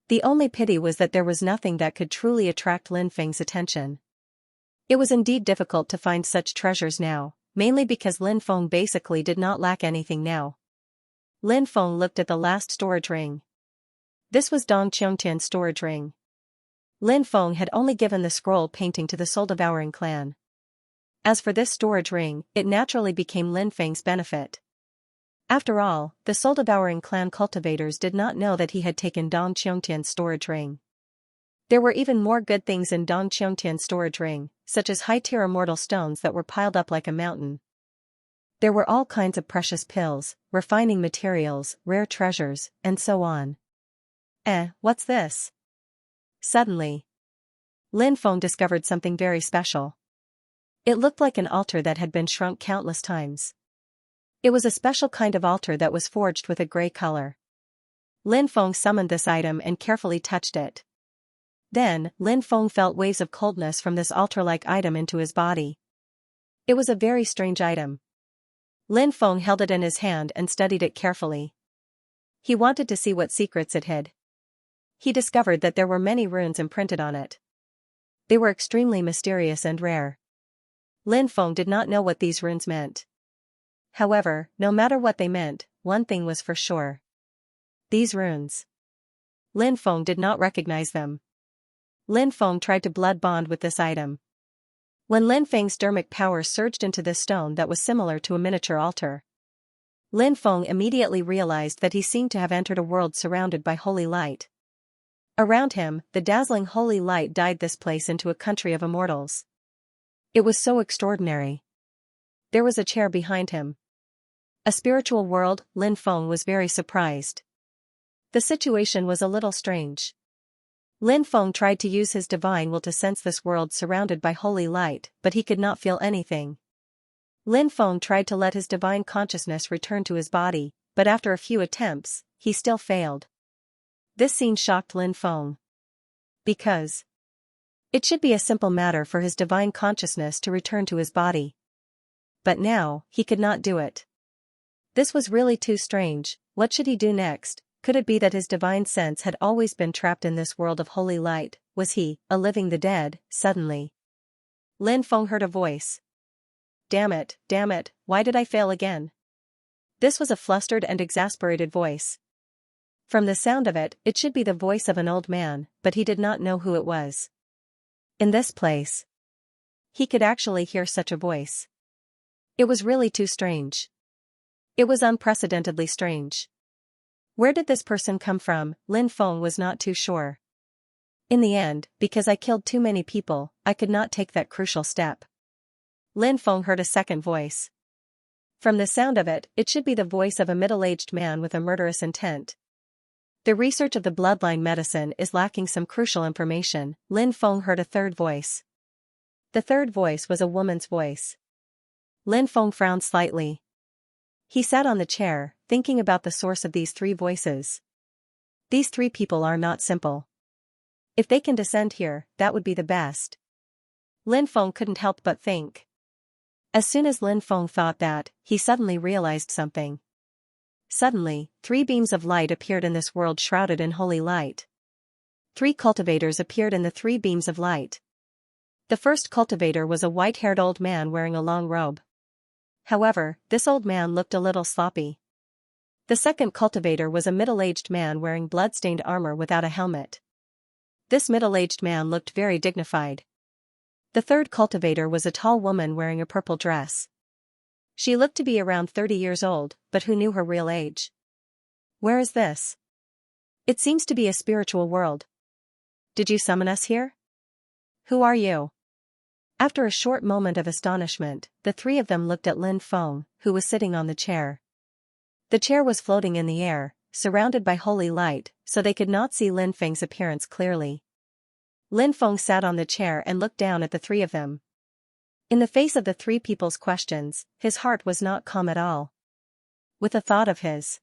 The only pity was that there was nothing that could truly attract Lin Feng's attention. It was indeed difficult to find such treasures now, mainly because Lin Feng basically did not lack anything now. Lin Feng looked at the last storage ring. This was Dong Qiongtian's storage ring. Lin Feng had only given the scroll painting to the soul-devouring clan. As for this storage ring, it naturally became Lin Feng's benefit. After all, the soul-devouring clan cultivators did not know that he had taken Dong Qiongtian's storage ring. There were even more good things in Dong Qiongtian's storage ring, such as high-tier immortal stones that were piled up like a mountain. There were all kinds of precious pills, refining materials, rare treasures, and so on. What's this? Suddenly, Lin Feng discovered something very special. It looked like an altar that had been shrunk countless times. It was a special kind of altar that was forged with a gray color. Lin Feng summoned this item and carefully touched it. Then, Lin Feng felt waves of coldness from this altar-like item into his body. It was a very strange item. Lin Feng held it in his hand and studied it carefully. He wanted to see what secrets it hid. He discovered that there were many runes imprinted on it. They were extremely mysterious and rare. Lin Feng did not know what these runes meant. However, no matter what they meant, one thing was for sure. These runes. Lin Feng did not recognize them. Lin Feng tried to blood bond with this item. When Lin Feng's dermic power surged into this stone that was similar to a miniature altar, Lin Feng immediately realized that he seemed to have entered a world surrounded by holy light. Around him, the dazzling holy light dyed this place into a country of immortals. It was so extraordinary. There was a chair behind him. A spiritual world. Lin Feng was very surprised. The situation was a little strange. Lin Feng tried to use his divine will to sense this world surrounded by holy light, but he could not feel anything. Lin Feng tried to let his divine consciousness return to his body, but after a few attempts, he still failed. This scene shocked Lin Feng. Because it should be a simple matter for his divine consciousness to return to his body. But now, he could not do it. This was really too strange. What should he do next? Could it be that his divine sense had always been trapped in this world of holy light? Was he, a living the dead? Suddenly, Lin Feng heard a voice. Damn it, why did I fail again? This was a flustered and exasperated voice. From the sound of it, it should be the voice of an old man, but he did not know who it was. In this place, he could actually hear such a voice. It was really too strange. It was unprecedentedly strange. Where did this person come from? Lin Feng was not too sure. In the end, because I killed too many people, I could not take that crucial step. Lin Feng heard a second voice. From the sound of it, it should be the voice of a middle-aged man with a murderous intent. The research of the bloodline medicine is lacking some crucial information. Lin Feng heard a third voice. The third voice was a woman's voice. Lin Feng frowned slightly. He sat on the chair, thinking about the source of these three voices. These three people are not simple. If they can descend here, that would be the best. Lin Feng couldn't help but think. As soon as Lin Feng thought that, he suddenly realized something. Suddenly, three beams of light appeared in this world shrouded in holy light. Three cultivators appeared in the three beams of light. The first cultivator was a white-haired old man wearing a long robe. However, this old man looked a little sloppy. The second cultivator was a middle-aged man wearing blood-stained armor without a helmet. This middle-aged man looked very dignified. The third cultivator was a tall woman wearing a purple dress. She looked to be around 30 years old, but who knew her real age? Where is this? It seems to be a spiritual world. Did you summon us here? Who are you? After a short moment of astonishment, the three of them looked at Lin Feng, who was sitting on the chair. The chair was floating in the air, surrounded by holy light, so they could not see Lin Feng's appearance clearly. Lin Feng sat on the chair and looked down at the three of them. In the face of the three people's questions, his heart was not calm at all. With a thought of his,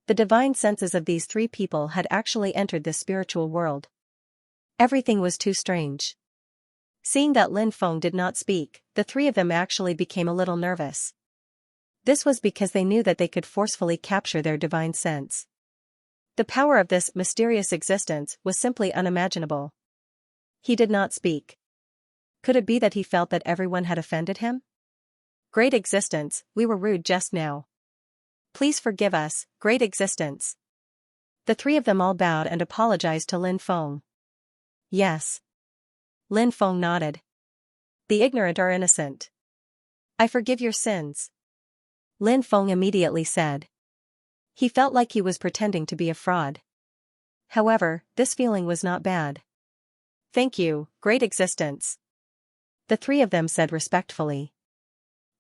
the divine senses of these three people had actually entered this spiritual world. Everything was too strange. Seeing that Lin Feng did not speak, the three of them actually became a little nervous. This was because they knew that they could forcefully capture their divine sense. The power of this mysterious existence was simply unimaginable. He did not speak. Could it be that he felt that everyone had offended him? Great existence, we were rude just now. Please forgive us, great existence. The three of them all bowed and apologized to Lin Feng. Yes. Lin Feng nodded. The ignorant are innocent. I forgive your sins. Lin Feng immediately said. He felt like he was pretending to be a fraud. However, this feeling was not bad. Thank you, great existence. The three of them said respectfully.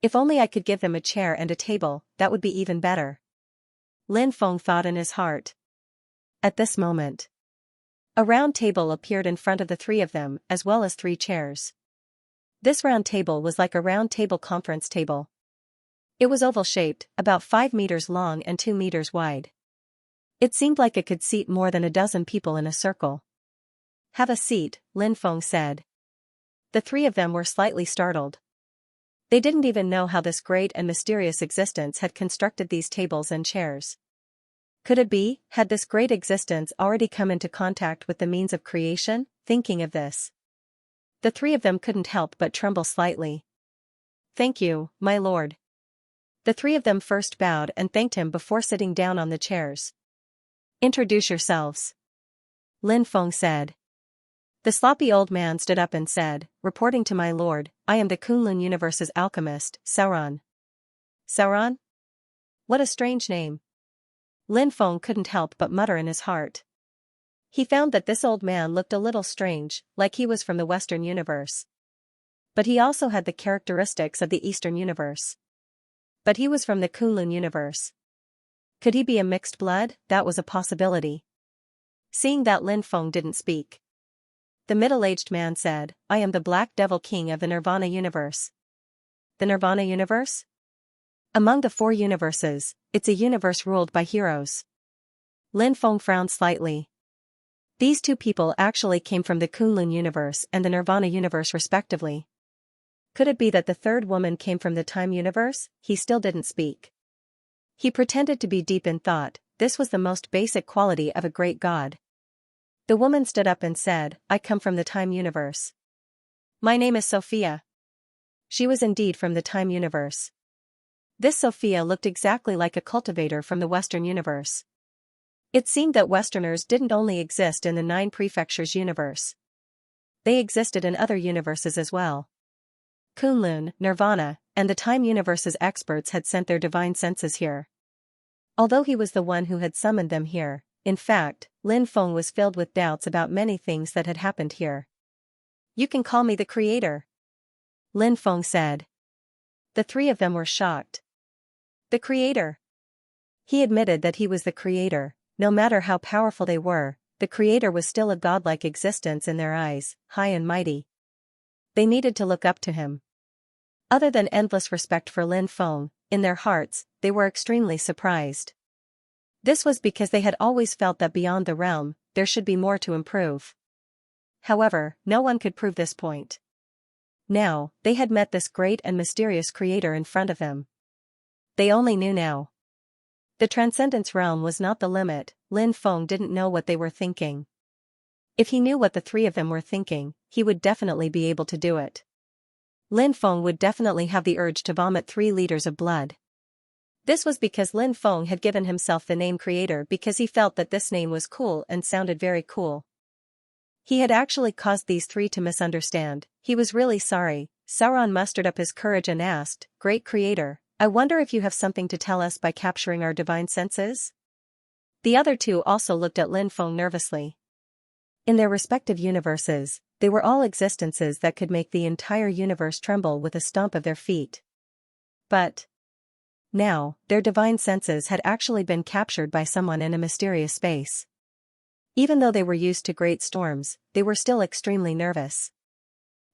If only I could give them a chair and a table, that would be even better. Lin Feng thought in his heart. At this moment, a round table appeared in front of the three of them, as well as three chairs. This round table was like a round table conference table. It was oval-shaped, about 5 meters long and 2 meters wide. It seemed like it could seat more than a dozen people in a circle. Have a seat, Lin Feng said. The three of them were slightly startled. They didn't even know how this great and mysterious existence had constructed these tables and chairs. Could it be, had this great existence already come into contact with the means of creation? Thinking of this, the three of them couldn't help but tremble slightly. Thank you, my lord. The three of them first bowed and thanked him before sitting down on the chairs. Introduce yourselves. Lin Feng said. The sloppy old man stood up and said, reporting to my lord, I am the Kunlun universe's alchemist, Sauron. Sauron? What a strange name. Lin Feng couldn't help but mutter in his heart. He found that this old man looked a little strange, like he was from the Western universe. But he also had the characteristics of the Eastern universe. But he was from the Kunlun universe. Could he be a mixed blood? That was a possibility. Seeing that Lin Feng didn't speak, the middle-aged man said, I am the Black Devil King of the Nirvana universe. The Nirvana universe? Among the 4 universes, it's a universe ruled by heroes. Lin Feng frowned slightly. These 2 people actually came from the Kunlun universe and the Nirvana universe respectively. Could it be that the 3rd woman came from the Time universe? He still didn't speak. He pretended to be deep in thought. This was the most basic quality of a great god. The woman stood up and said, I come from the Time universe. My name is Sophia. She was indeed from the Time universe. This Sophia looked exactly like a cultivator from the Western universe. It seemed that Westerners didn't only exist in the 9 prefectures universe. They existed in other universes as well. Kunlun, Nirvana, and the Time universe's experts had sent their divine senses here. Although he was the one who had summoned them here, in fact, Lin Feng was filled with doubts about many things that had happened here. You can call me the creator, Lin Feng said. The 3 of them were shocked. The creator. He admitted that he was the creator. No matter how powerful they were, the creator was still a godlike existence in their eyes, high and mighty. They needed to look up to him. Other than endless respect for Lin Feng, in their hearts, they were extremely surprised. This was because they had always felt that beyond the realm, there should be more to improve. However, no one could prove this point. Now, they had met this great and mysterious creator in front of them. They only knew now. The transcendence realm was not the limit. Lin Feng didn't know what they were thinking. If he knew what the 3 of them were thinking, he would definitely be able to do it. Lin Feng would definitely have the urge to vomit 3 liters of blood. This was because Lin Feng had given himself the name creator because he felt that this name was cool and sounded very cool. He had actually caused these 3 to misunderstand. He was really sorry. Sauron mustered up his courage and asked, Great creator, I wonder if you have something to tell us by capturing our divine senses? The other 2 also looked at Lin Feng nervously. In their respective universes, they were all existences that could make the entire universe tremble with a stomp of their feet. But now, their divine senses had actually been captured by someone in a mysterious space. Even though they were used to great storms, they were still extremely nervous.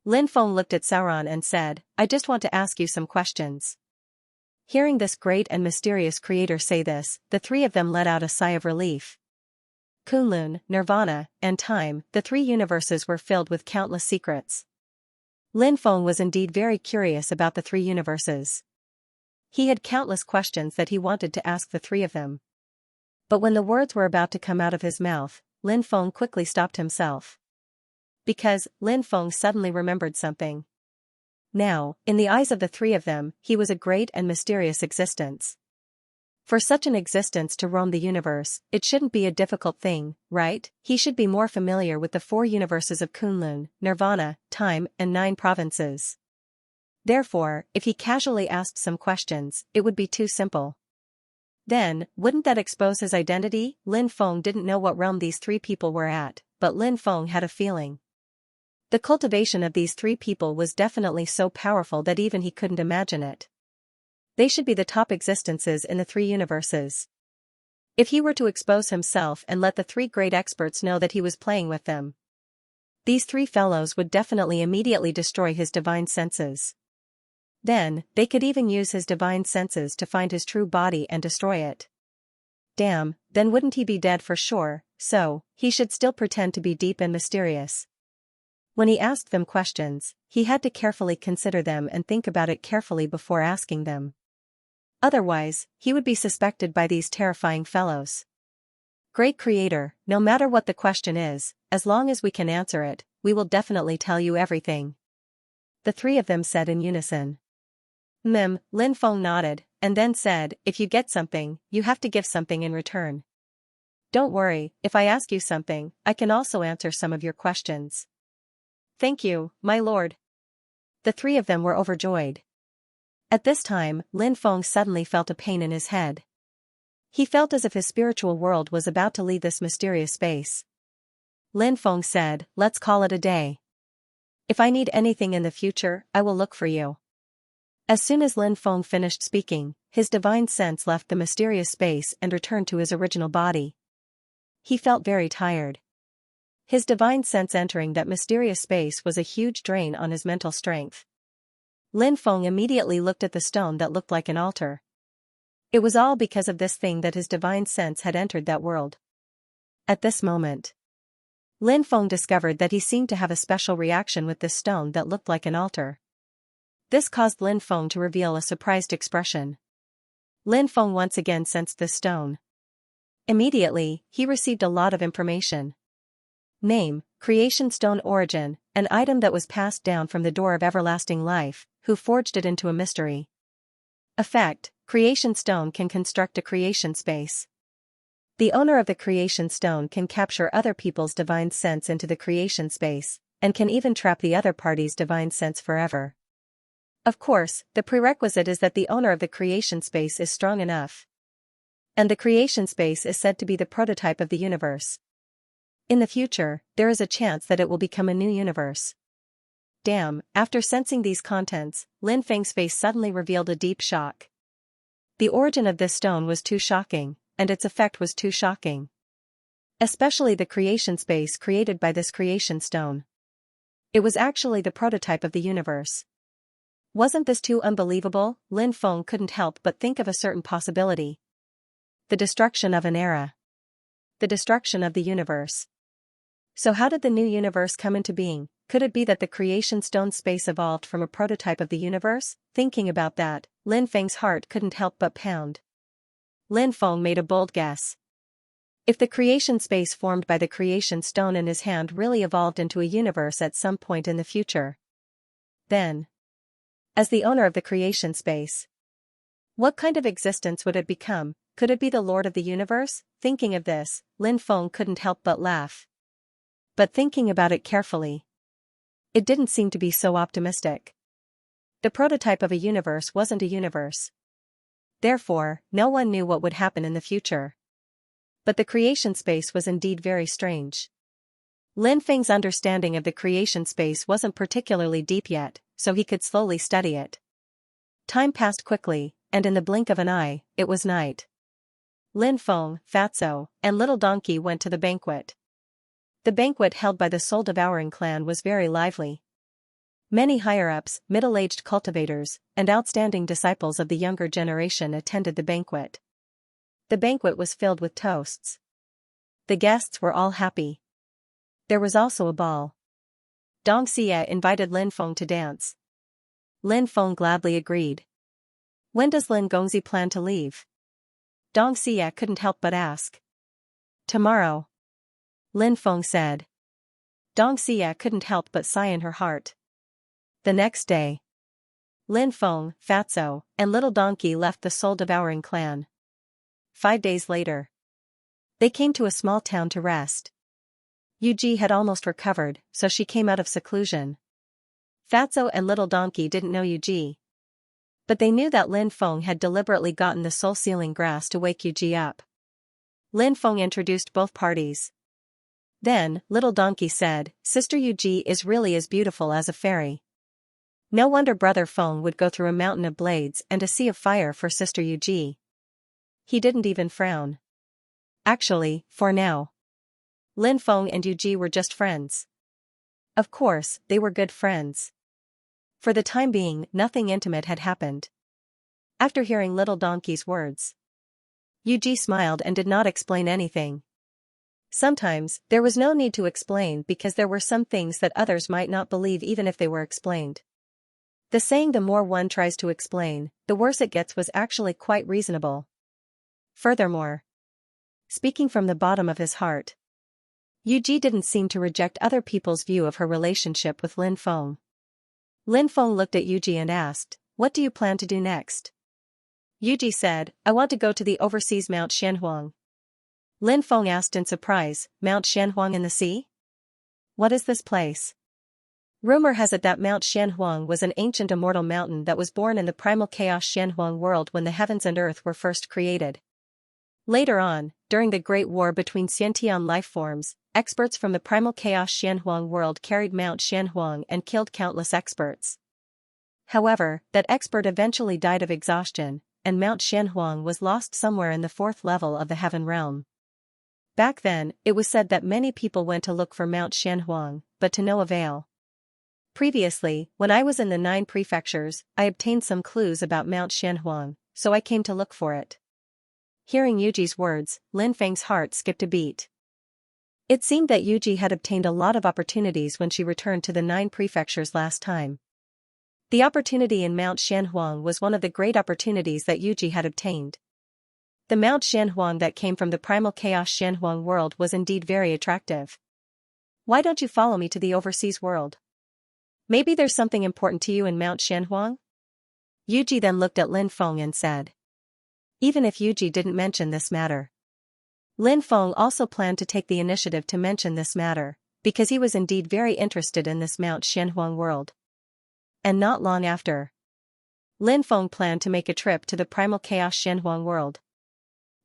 Lin Feng looked at Sauron and said, I just want to ask you some questions. Hearing this great and mysterious creator say this, the 3 of them let out a sigh of relief. Kunlun, Nirvana, and Time, the 3 universes were filled with countless secrets. Lin Feng was indeed very curious about the 3 universes. He had countless questions that he wanted to ask the 3 of them. But when the words were about to come out of his mouth, Lin Feng quickly stopped himself. Because, Lin Feng suddenly remembered something. Now, in the eyes of the 3 of them, he was a great and mysterious existence. For such an existence to roam the universe, it shouldn't be a difficult thing, right? He should be more familiar with the 4 universes of Kunlun, Nirvana, Time, and 9 provinces. Therefore, if he casually asked some questions, it would be too simple. Then, wouldn't that expose his identity? Lin Feng didn't know what realm these 3 people were at, but Lin Feng had a feeling. The cultivation of these 3 people was definitely so powerful that even he couldn't imagine it. They should be the top existences in the 3 universes. If he were to expose himself and let the 3 great experts know that he was playing with them, these 3 fellows would definitely immediately destroy his divine senses. Then, they could even use his divine senses to find his true body and destroy it. Damn, then wouldn't he be dead for sure? So, he should still pretend to be deep and mysterious. When he asked them questions, he had to carefully consider them and think about it carefully before asking them. Otherwise, he would be suspected by these terrifying fellows. Great Creator, no matter what the question is, as long as we can answer it, we will definitely tell you everything. The 3 of them said in unison. Lin Feng nodded, and then said, if you get something, you have to give something in return. Don't worry, if I ask you something, I can also answer some of your questions. Thank you, my lord. The 3 of them were overjoyed. At this time, Lin Feng suddenly felt a pain in his head. He felt as if his spiritual world was about to leave this mysterious space. Lin Feng said, "Let's call it a day. If I need anything in the future, I will look for you." As soon as Lin Feng finished speaking, his divine sense left the mysterious space and returned to his original body. He felt very tired. His divine sense entering that mysterious space was a huge drain on his mental strength. Lin Feng immediately looked at the stone that looked like an altar. It was all because of this thing that his divine sense had entered that world. At this moment, Lin Feng discovered that he seemed to have a special reaction with this stone that looked like an altar. This caused Lin Feng to reveal a surprised expression. Lin Feng once again sensed this stone. Immediately, he received a lot of information. Name, Creation Stone origin, an item that was passed down from the door of everlasting life, who forged it into a mystery. Effect, Creation Stone can construct a creation space. The owner of the creation stone can capture other people's divine sense into the creation space, and can even trap the other party's divine sense forever. Of course, the prerequisite is that the owner of the creation space is strong enough. And the creation space is said to be the prototype of the universe. In the future, there is a chance that it will become a new universe. Damn, after sensing these contents, Lin Feng's face suddenly revealed a deep shock. The origin of this stone was too shocking, and its effect was too shocking. Especially the creation space created by this creation stone. It was actually the prototype of the universe. Wasn't this too unbelievable? Lin Feng couldn't help but think of a certain possibility. The destruction of an era. The destruction of the universe. So how did the new universe come into being? Could it be that the creation stone space evolved from a prototype of the universe? Thinking about that, Lin Feng's heart couldn't help but pound. Lin Feng made a bold guess. If the creation space formed by the creation stone in his hand really evolved into a universe at some point in the future, then, as the owner of the creation space, what kind of existence would it become? Could it be the Lord of the Universe? Thinking of this, Lin Feng couldn't help but laugh. But thinking about it carefully, it didn't seem to be so optimistic. The prototype of a universe wasn't a universe. Therefore, no one knew what would happen in the future. But the creation space was indeed very strange. Lin Feng's understanding of the creation space wasn't particularly deep yet, so he could slowly study it. Time passed quickly, and in the blink of an eye, it was night. Lin Feng, Fatso, and Little Donkey went to the banquet. The banquet held by the soul-devouring clan was very lively. Many higher-ups, middle-aged cultivators, and outstanding disciples of the younger generation attended the banquet. The banquet was filled with toasts. The guests were all happy. There was also a ball. Xianxia invited Lin Feng to dance. Lin Feng gladly agreed. When does Lin Gongzi plan to leave? Xianxia couldn't help but ask. Tomorrow, Lin Feng said. Xianxia couldn't help but sigh in her heart. The next day, Lin Feng, Fatso, and Little Donkey left the soul-devouring clan. 5 days later, they came to a small town to rest. Yuji had almost recovered, so she came out of seclusion. Fatso and Little Donkey didn't know Yuji, but they knew that Lin Feng had deliberately gotten the soul-sealing grass to wake Yuji up. Lin Feng introduced both parties. Then, Little Donkey said, "Sister Yuji is really as beautiful as a fairy. No wonder Brother Feng would go through a mountain of blades and a sea of fire for Sister Yuji." He didn't even frown. Actually, for now, Lin Feng and Yuji were just friends. Of course, they were good friends. For the time being, nothing intimate had happened. After hearing Little Donkey's words, Yuji smiled and did not explain anything. Sometimes, there was no need to explain because there were some things that others might not believe even if they were explained. The saying "the more one tries to explain, the worse it gets" was actually quite reasonable. Furthermore, speaking from the bottom of his heart, Yuji didn't seem to reject other people's view of her relationship with Lin Feng. Lin Feng looked at Yuji and asked, "What do you plan to do next?" Yuji said, "I want to go to the overseas Mount Xianhuang." Lin Feng asked in surprise, "Mount Xianhuang in the sea? What is this place?" Rumor has it that Mount Xianhuang was an ancient immortal mountain that was born in the primal chaos Xianhuang world when the heavens and earth were first created. Later on, during the Great War between Xiantian lifeforms, experts from the primal chaos Xianhuang world carried Mount Xianhuang and killed countless experts. However, that expert eventually died of exhaustion, and Mount Xianhuang was lost somewhere in the fourth level of the heaven realm. Back then, it was said that many people went to look for Mount Xianhuang, but to no avail. Previously, when I was in the 9 prefectures, I obtained some clues about Mount Xianhuang, so I came to look for it. Hearing Yuji's words, Lin Feng's heart skipped a beat. It seemed that Yuji had obtained a lot of opportunities when she returned to the 9 prefectures last time. The opportunity in Mount Xianhuang was one of the great opportunities that Yuji had obtained. The Mount Xianhuang that came from the primal chaos Xianhuang world was indeed very attractive. Why don't you follow me to the overseas world? Maybe there's something important to you in Mount Xianhuang? Yuji then looked at Lin Feng and said. Even if Yuji didn't mention this matter, Lin Feng also planned to take the initiative to mention this matter, because he was indeed very interested in this Mount Xianhuang world. And not long after, Lin Feng planned to make a trip to the primal chaos Xianhuang world.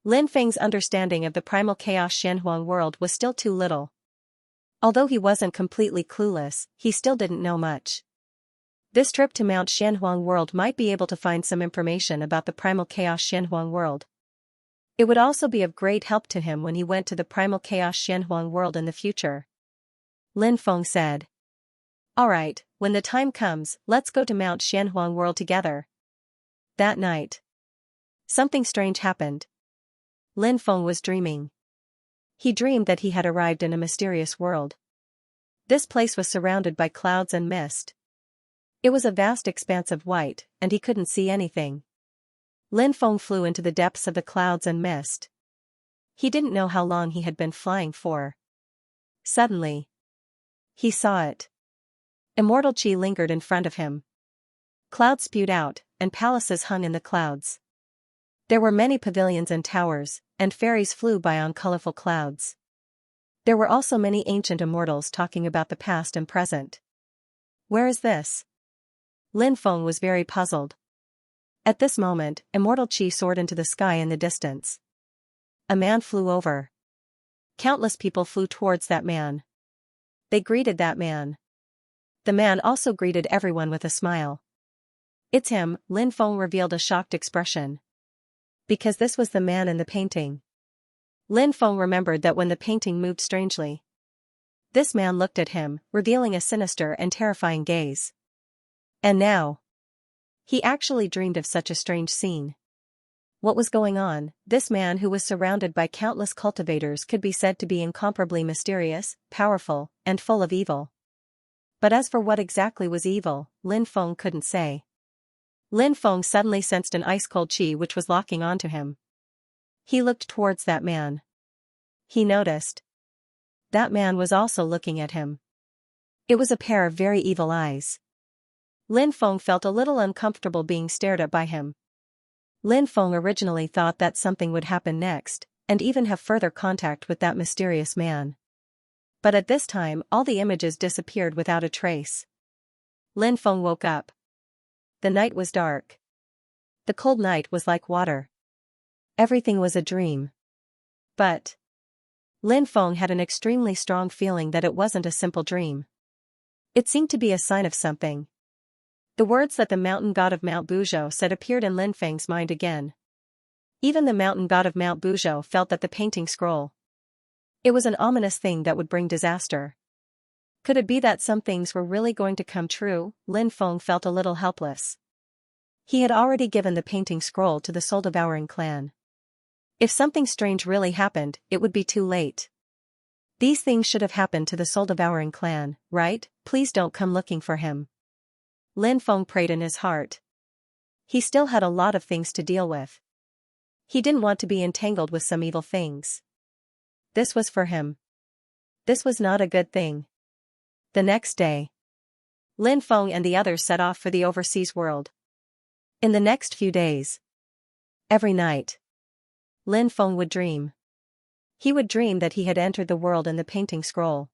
Lin Feng's understanding of the primal chaos Xianhuang world was still too little. Although he wasn't completely clueless, he still didn't know much. This trip to Mount Xianhuang world might be able to find some information about the primal chaos Xianhuang world. It would also be of great help to him when he went to the primal chaos Xianhuang world in the future. Lin Feng said. Alright, when the time comes, let's go to Mount Xianhuang world together. That night, something strange happened. Lin Feng was dreaming. He dreamed that he had arrived in a mysterious world. This place was surrounded by clouds and mist. It was a vast expanse of white, and he couldn't see anything. Lin Feng flew into the depths of the clouds and mist. He didn't know how long he had been flying for. Suddenly, he saw it. Immortal Qi lingered in front of him. Clouds spewed out, and palaces hung in the clouds. There were many pavilions and towers, and fairies flew by on colorful clouds. There were also many ancient immortals talking about the past and present. Where is this? Lin Feng was very puzzled. At this moment, Immortal Qi soared into the sky in the distance. A man flew over. Countless people flew towards that man. They greeted that man. The man also greeted everyone with a smile. It's him, Lin Feng revealed a shocked expression. Because this was the man in the painting. Lin Feng remembered that when the painting moved strangely, this man looked at him, revealing a sinister and terrifying gaze. And now, he actually dreamed of such a strange scene. What was going on? This man who was surrounded by countless cultivators could be said to be incomparably mysterious, powerful, and full of evil. But as for what exactly was evil, Lin Feng couldn't say. Lin Feng suddenly sensed an ice-cold qi which was locking onto him. He looked towards that man. He noticed. That man was also looking at him. It was a pair of very evil eyes. Lin Feng felt a little uncomfortable being stared at by him. Lin Feng originally thought that something would happen next, and even have further contact with that mysterious man. But at this time all the images disappeared without a trace. Lin Feng woke up. The night was dark. The cold night was like water. Everything was a dream. But Lin Feng had an extremely strong feeling that it wasn't a simple dream. It seemed to be a sign of something. The words that the mountain god of Mount Buzhou said appeared in Lin Feng's mind again. Even the mountain god of Mount Buzhou felt that the painting scroll. It was an ominous thing that would bring disaster. Could it be that some things were really going to come true? Lin Feng felt a little helpless. He had already given the painting scroll to the Soul Devouring clan. If something strange really happened, it would be too late. These things should have happened to the Soul Devouring clan, right? Please don't come looking for him. Lin Feng prayed in his heart. He still had a lot of things to deal with. He didn't want to be entangled with some evil things. This was for him. This was not a good thing. The next day, Lin Feng and the others set off for the overseas world. In the next few days, every night, Lin Feng would dream. He would dream that he had entered the world in the painting scroll.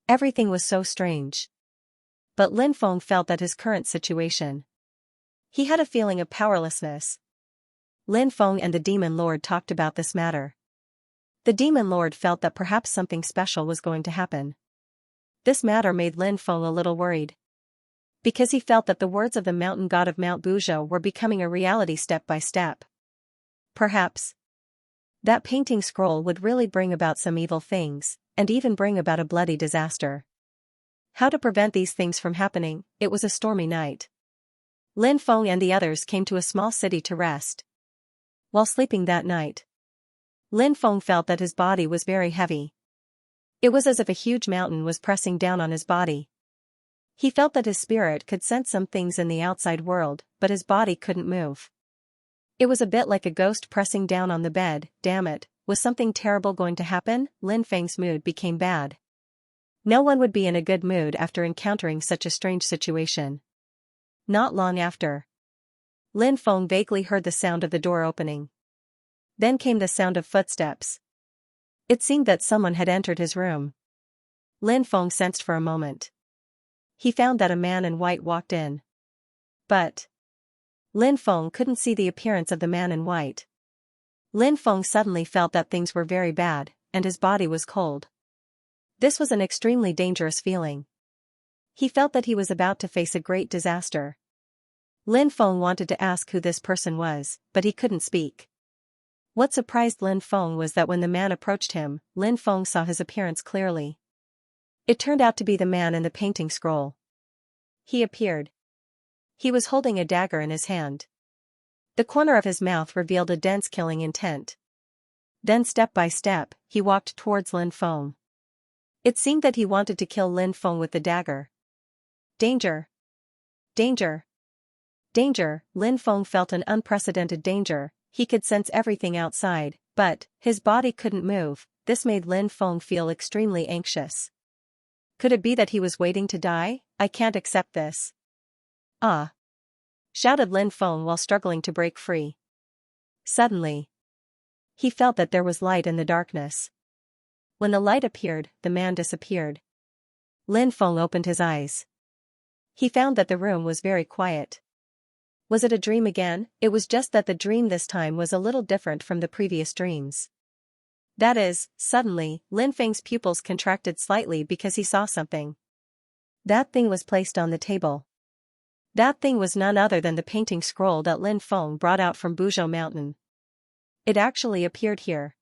Everything was so strange. But Lin Feng felt that his current situation. He had a feeling of powerlessness. Lin Feng and the Demon Lord talked about this matter. The Demon Lord felt that perhaps something special was going to happen. This matter made Lin Feng a little worried. Because he felt that the words of the mountain god of Mount Buzhou were becoming a reality step by step. Perhaps that painting scroll would really bring about some evil things, and even bring about a bloody disaster. How to prevent these things from happening? It was a stormy night. Lin Feng and the others came to a small city to rest. While sleeping that night, Lin Feng felt that his body was very heavy. It was as if a huge mountain was pressing down on his body. He felt that his spirit could sense some things in the outside world, but his body couldn't move. It was a bit like a ghost pressing down on the bed. Damn it, was something terrible going to happen? Lin Feng's mood became bad. No one would be in a good mood after encountering such a strange situation. Not long after, Lin Feng vaguely heard the sound of the door opening. Then came the sound of footsteps. It seemed that someone had entered his room. Lin Feng sensed for a moment. He found that a man in white walked in. But Lin Feng couldn't see the appearance of the man in white. Lin Feng suddenly felt that things were very bad, and his body was cold. This was an extremely dangerous feeling. He felt that he was about to face a great disaster. Lin Feng wanted to ask who this person was, but he couldn't speak. What surprised Lin Feng was that when the man approached him, Lin Feng saw his appearance clearly. It turned out to be the man in the painting scroll. He appeared. He was holding a dagger in his hand. The corner of his mouth revealed a dense killing intent. Then step by step, he walked towards Lin Feng. It seemed that he wanted to kill Lin Feng with the dagger. Danger! Danger! Danger! Lin Feng felt an unprecedented danger. He could sense everything outside, but his body couldn't move. This made Lin Feng feel extremely anxious. Could it be that he was waiting to die? I can't accept this. Ah! Shouted Lin Feng while struggling to break free. Suddenly, he felt that there was light in the darkness. When the light appeared, the man disappeared. Lin Feng opened his eyes. He found that the room was very quiet. Was it a dream again? It was just that the dream this time was a little different from the previous dreams. That is, suddenly, Lin Feng's pupils contracted slightly because he saw something. That thing was placed on the table. That thing was none other than the painting scroll that Lin Feng brought out from Buzhou Mountain. It actually appeared here.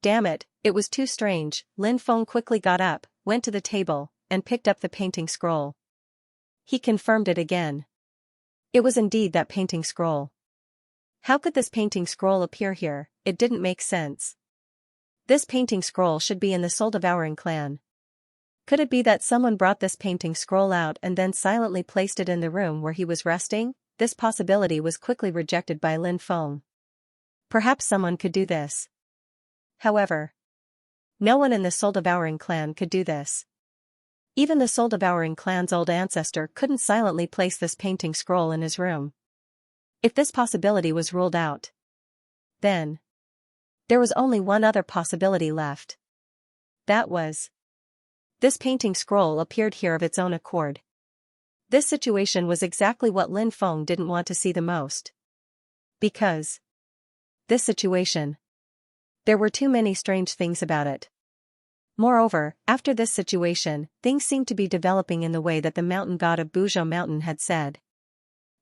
Damn it, it was too strange. Lin Feng quickly got up, went to the table, and picked up the painting scroll. He confirmed it again. It was indeed that painting scroll. How could this painting scroll appear here? It didn't make sense. This painting scroll should be in the Soul Devouring clan. Could it be that someone brought this painting scroll out and then silently placed it in the room where he was resting? This possibility was quickly rejected by Lin Feng. Perhaps someone could do this. However, no one in the Soul Devouring clan could do this. Even the Soul Devouring clan's old ancestor couldn't silently place this painting scroll in his room. If this possibility was ruled out, then there was only one other possibility left. That was, this painting scroll appeared here of its own accord. This situation was exactly what Lin Feng didn't want to see the most. Because this situation, there were too many strange things about it. Moreover, after this situation, things seemed to be developing in the way that the mountain god of Buzhou Mountain had said.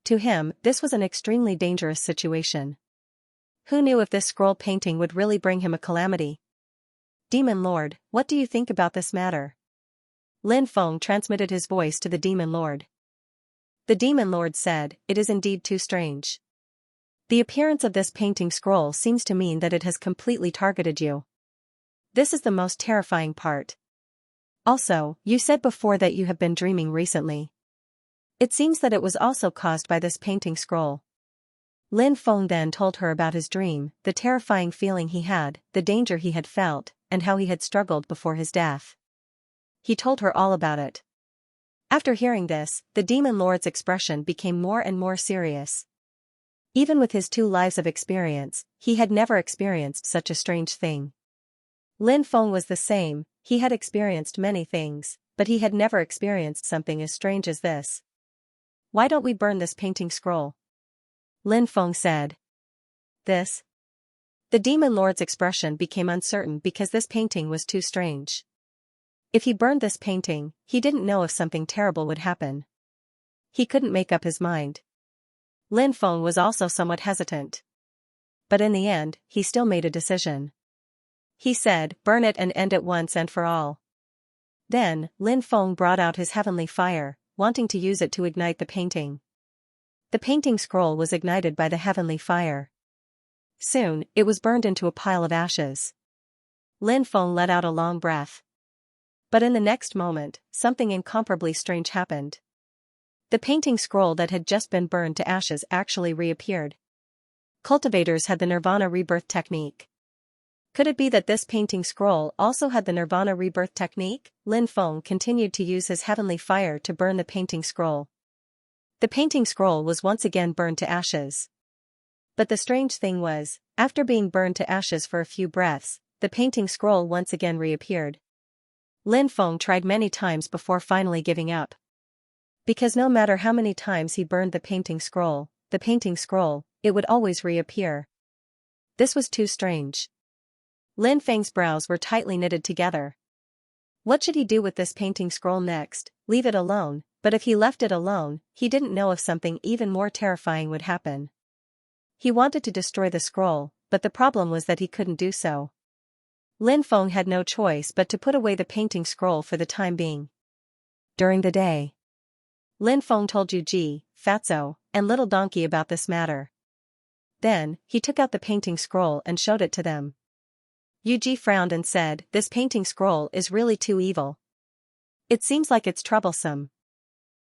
To him, this was an extremely dangerous situation. Who knew if this scroll painting would really bring him a calamity? Demon Lord, what do you think about this matter? Lin Feng transmitted his voice to the Demon Lord. The Demon Lord said, it is indeed too strange. The appearance of this painting scroll seems to mean that it has completely targeted you. This is the most terrifying part. Also, you said before that you have been dreaming recently. It seems that it was also caused by this painting scroll. Lin Feng then told her about his dream, the terrifying feeling he had, the danger he had felt, and how he had struggled before his death. He told her all about it. After hearing this, the Demon Lord's expression became more and more serious. Even with his 2 lives of experience, he had never experienced such a strange thing. Lin Feng was the same, he had experienced many things, but he had never experienced something as strange as this. "Why don't we burn this painting scroll?" Lin Feng said. "This?" The demon lord's expression became uncertain because this painting was too strange. If he burned this painting, he didn't know if something terrible would happen. He couldn't make up his mind. Lin Feng was also somewhat hesitant. But in the end, he still made a decision. He said, "Burn it and end it once and for all." Then, Lin Feng brought out his heavenly fire, wanting to use it to ignite the painting. The painting scroll was ignited by the heavenly fire. Soon, it was burned into a pile of ashes. Lin Feng let out a long breath. But in the next moment, something incomparably strange happened. The painting scroll that had just been burned to ashes actually reappeared. Cultivators had the Nirvana rebirth technique. Could it be that this painting scroll also had the Nirvana rebirth technique? Lin Feng continued to use his heavenly fire to burn the painting scroll. The painting scroll was once again burned to ashes. But the strange thing was, after being burned to ashes for a few breaths, the painting scroll once again reappeared. Lin Feng tried many times before finally giving up. Because no matter how many times he burned the painting scroll, it would always reappear. This was too strange. Lin Feng's brows were tightly knitted together. What should he do with this painting scroll next? Leave it alone, but if he left it alone, he didn't know if something even more terrifying would happen. He wanted to destroy the scroll, but the problem was that he couldn't do so. Lin Feng had no choice but to put away the painting scroll for the time being. During the day, Lin Feng told Yu Ji, Fatso, and Little Donkey about this matter. Then, he took out the painting scroll and showed it to them. Yu Ji frowned and said, "This painting scroll is really too evil. It seems like it's troublesome."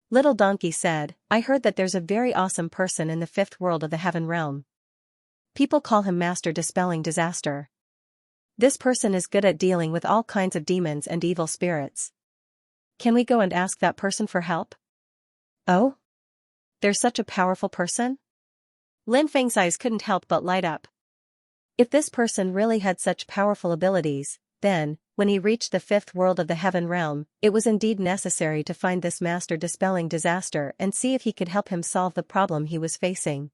Little Donkey said, "I heard that there's a very awesome person in the fifth world of the heaven realm. People call him Master Dispelling Disaster. This person is good at dealing with all kinds of demons and evil spirits. Can we go and ask that person for help?" "Oh? There's such a powerful person?" Lin Feng's eyes couldn't help but light up. If this person really had such powerful abilities, then, when he reached the fifth world of the heaven realm, it was indeed necessary to find this Master Dispelling Disaster and see if he could help him solve the problem he was facing.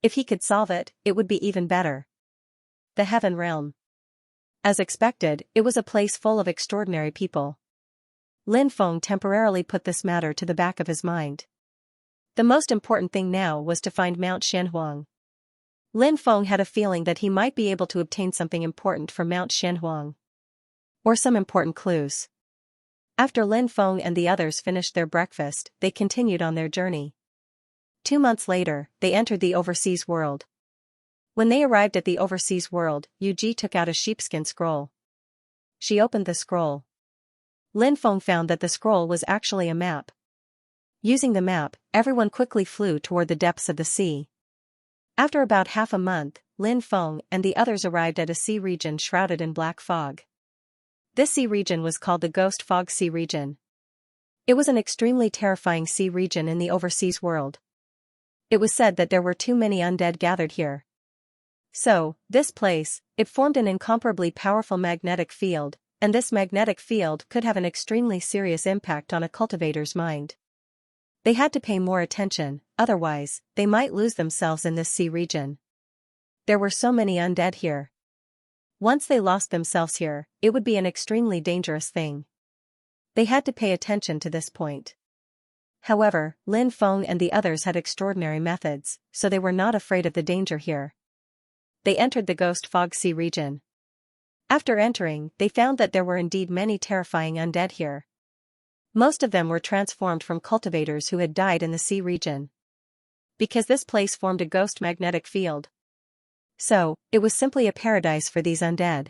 If he could solve it, it would be even better. The heaven realm. As expected, it was a place full of extraordinary people. Lin Feng temporarily put this matter to the back of his mind. The most important thing now was to find Mount Shenhuang. Lin Feng had a feeling that he might be able to obtain something important from Mount Shenhuang. Or some important clues. After Lin Feng and the others finished their breakfast, they continued on their journey. 2 months later, they entered the overseas world. When they arrived at the overseas world, Yu Ji took out a sheepskin scroll. She opened the scroll. Lin Feng found that the scroll was actually a map. Using the map, everyone quickly flew toward the depths of the sea. After about half a month, Lin Feng and the others arrived at a sea region shrouded in black fog. This sea region was called the Ghost Fog Sea Region. It was an extremely terrifying sea region in the overseas world. It was said that there were too many undead gathered here. So, this place, it formed an incomparably powerful magnetic field, and this magnetic field could have an extremely serious impact on a cultivator's mind. They had to pay more attention, otherwise, they might lose themselves in this sea region. There were so many undead here. Once they lost themselves here, it would be an extremely dangerous thing. They had to pay attention to this point. However, Lin Feng and the others had extraordinary methods, so they were not afraid of the danger here. They entered the Ghost Fog Sea region. After entering, they found that there were indeed many terrifying undead here. Most of them were transformed from cultivators who had died in the sea region. Because this place formed a ghost magnetic field. So, it was simply a paradise for these undead.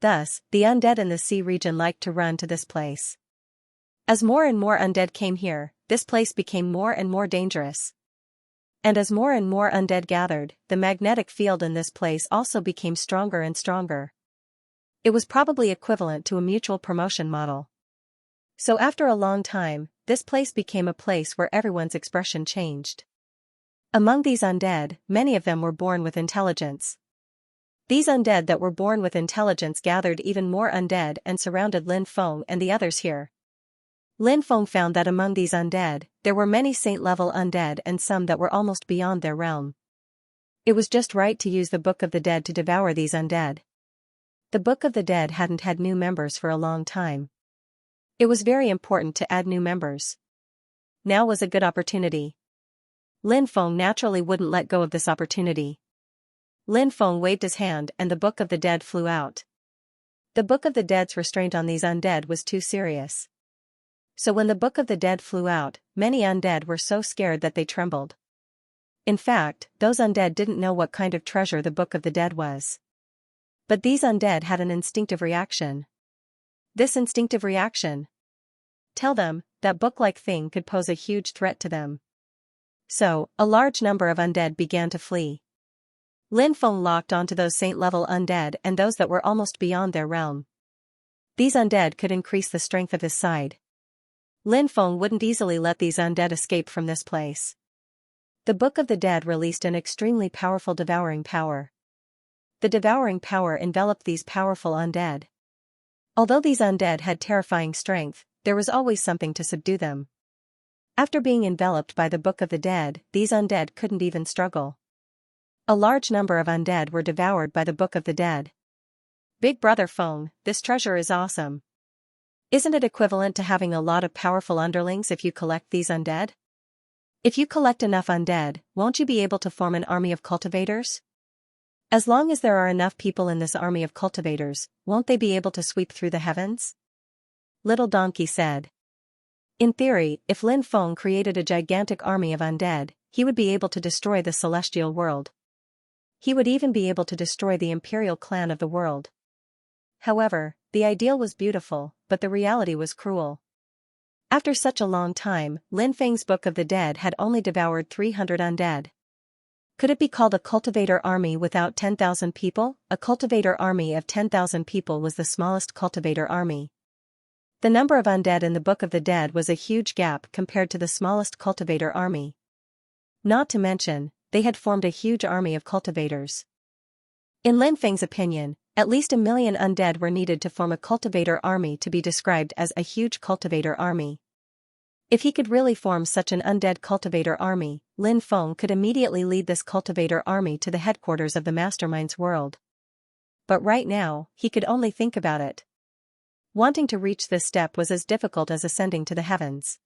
Thus, the undead in the sea region liked to run to this place. As more and more undead came here, this place became more and more dangerous. And as more and more undead gathered, the magnetic field in this place also became stronger and stronger. It was probably equivalent to a mutual promotion model. So after a long time, this place became a place where everyone's expression changed. Among these undead, many of them were born with intelligence. These undead that were born with intelligence gathered even more undead and surrounded Lin Feng and the others here, Lin Feng found that among these undead, there were many saint-level undead and some that were almost beyond their realm. It was just right to use the Book of the Dead to devour these undead. The Book of the Dead hadn't had new members for a long time. It was very important to add new members. Now was a good opportunity. Lin Feng naturally wouldn't let go of this opportunity. Lin Feng waved his hand and the Book of the Dead flew out. The Book of the Dead's restraint on these undead was too serious. So when the Book of the Dead flew out, many undead were so scared that they trembled. In fact, those undead didn't know what kind of treasure the Book of the Dead was. But these undead had an instinctive reaction. This instinctive reaction. Tell them, that book-like thing could pose a huge threat to them. So, a large number of undead began to flee. Lin Feng locked onto those saint-level undead and those that were almost beyond their realm. These undead could increase the strength of his side. Lin Feng wouldn't easily let these undead escape from this place. The Book of the Dead released an extremely powerful devouring power. The devouring power enveloped these powerful undead. Although these undead had terrifying strength, there was always something to subdue them. After being enveloped by the Book of the Dead, these undead couldn't even struggle. A large number of undead were devoured by the Book of the Dead. Big Brother Feng, this treasure is awesome. Isn't it equivalent to having a lot of powerful underlings if you collect these undead? If you collect enough undead, won't you be able to form an army of cultivators? As long as there are enough people in this army of cultivators, won't they be able to sweep through the heavens? Little Donkey said. In theory, if Lin Feng created a gigantic army of undead, he would be able to destroy the celestial world. He would even be able to destroy the imperial clan of the world. However, the ideal was beautiful, but the reality was cruel. After such a long time, Lin Feng's Book of the Dead had only devoured 300 undead. Could it be called a cultivator army without 10,000 people? A cultivator army of 10,000 people was the smallest cultivator army. The number of undead in the Book of the Dead was a huge gap compared to the smallest cultivator army. Not to mention, they had formed a huge army of cultivators. In Lin Feng's opinion, at least 1 million undead were needed to form a cultivator army to be described as a huge cultivator army. If he could really form such an undead cultivator army, Lin Feng could immediately lead this cultivator army to the headquarters of the Mastermind's world. But right now, he could only think about it. Wanting to reach this step was as difficult as ascending to the heavens.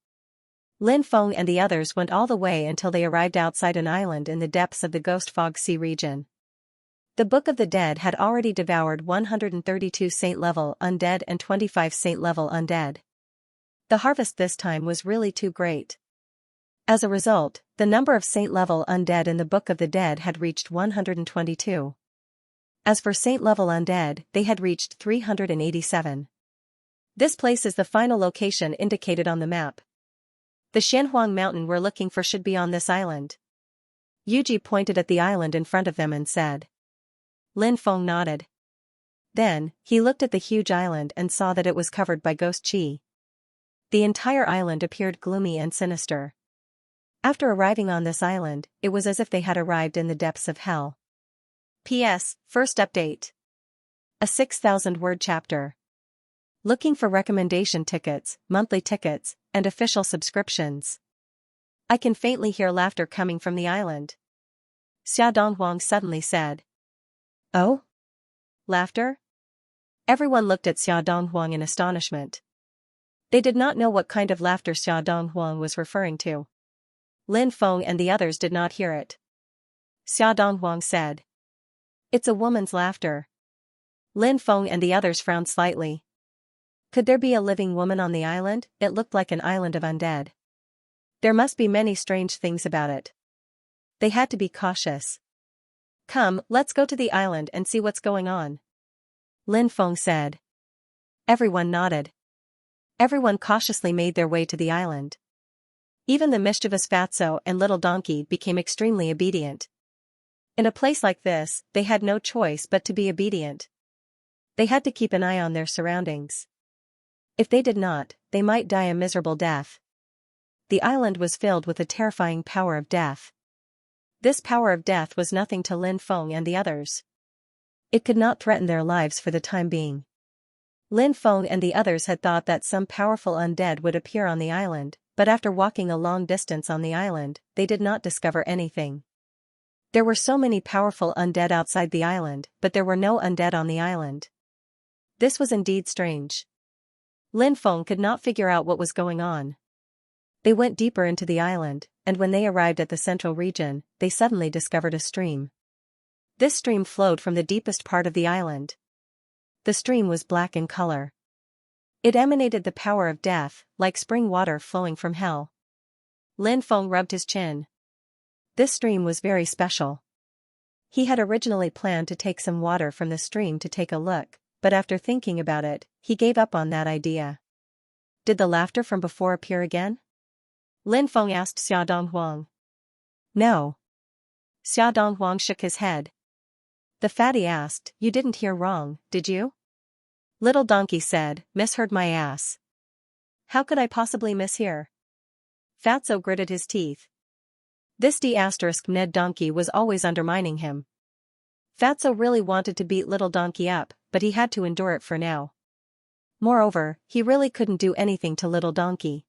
Lin Feng and the others went all the way until they arrived outside an island in the depths of the Ghost Fog Sea region. The Book of the Dead had already devoured 132 saint-level undead and 25 saint-level undead. The harvest this time was really too great. As a result, the number of saint-level undead in the Book of the Dead had reached 122. As for saint-level undead, they had reached 387. This place is the final location indicated on the map. The Xianxia mountain we're looking for should be on this island. Yuji pointed at the island in front of them and said. Lin Feng nodded. Then, he looked at the huge island and saw that it was covered by ghost chi. The entire island appeared gloomy and sinister. After arriving on this island, it was as if they had arrived in the depths of hell. P.S. First update. A 6,000-word chapter. Looking for recommendation tickets, monthly tickets, and official subscriptions. I can faintly hear laughter coming from the island. Xia Donghuang suddenly said. Oh? Laughter? Everyone looked at Xia Donghuang in astonishment. They did not know what kind of laughter Xia Donghuang was referring to. Lin Feng and the others did not hear it. Xia Donghuang said. It's a woman's laughter. Lin Feng and the others frowned slightly. Could there be a living woman on the island? It looked like an island of undead. There must be many strange things about it. They had to be cautious. Come, let's go to the island and see what's going on. Lin Feng said. Everyone nodded. Everyone cautiously made their way to the island. Even the mischievous Fatso and Little Donkey became extremely obedient. In a place like this, they had no choice but to be obedient. They had to keep an eye on their surroundings. If they did not, they might die a miserable death. The island was filled with a terrifying power of death. This power of death was nothing to Lin Feng and the others. It could not threaten their lives for the time being. Lin Feng and the others had thought that some powerful undead would appear on the island, but after walking a long distance on the island, they did not discover anything. There were so many powerful undead outside the island, but there were no undead on the island. This was indeed strange. Lin Feng could not figure out what was going on. They went deeper into the island, and when they arrived at the central region, they suddenly discovered a stream. This stream flowed from the deepest part of the island. The stream was black in color. It emanated the power of death, like spring water flowing from hell. Lin Feng rubbed his chin. This stream was very special. He had originally planned to take some water from the stream to take a look, but after thinking about it, he gave up on that idea. Did the laughter from before appear again? Lin Feng asked Xia Donghuang. No. Xia Donghuang shook his head. The fatty asked, "You didn't hear wrong, did you?" Little Donkey said, "Misheard my ass. How could I possibly mishear?" Fatso gritted his teeth. This Ned Donkey was always undermining him. Fatso really wanted to beat Little Donkey up, but he had to endure it for now. Moreover, he really couldn't do anything to Little Donkey.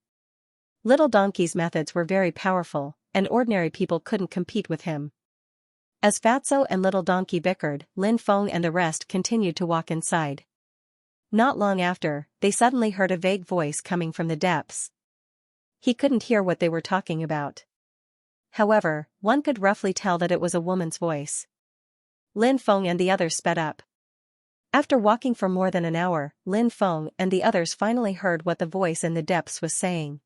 Little Donkey's methods were very powerful, and ordinary people couldn't compete with him. As Fatso and Little Donkey bickered, Lin Feng and the rest continued to walk inside. Not long after, they suddenly heard a vague voice coming from the depths. He couldn't hear what they were talking about. However, one could roughly tell that it was a woman's voice. Lin Feng and the others sped up. After walking for more than an hour, Lin Feng and the others finally heard what the voice in the depths was saying.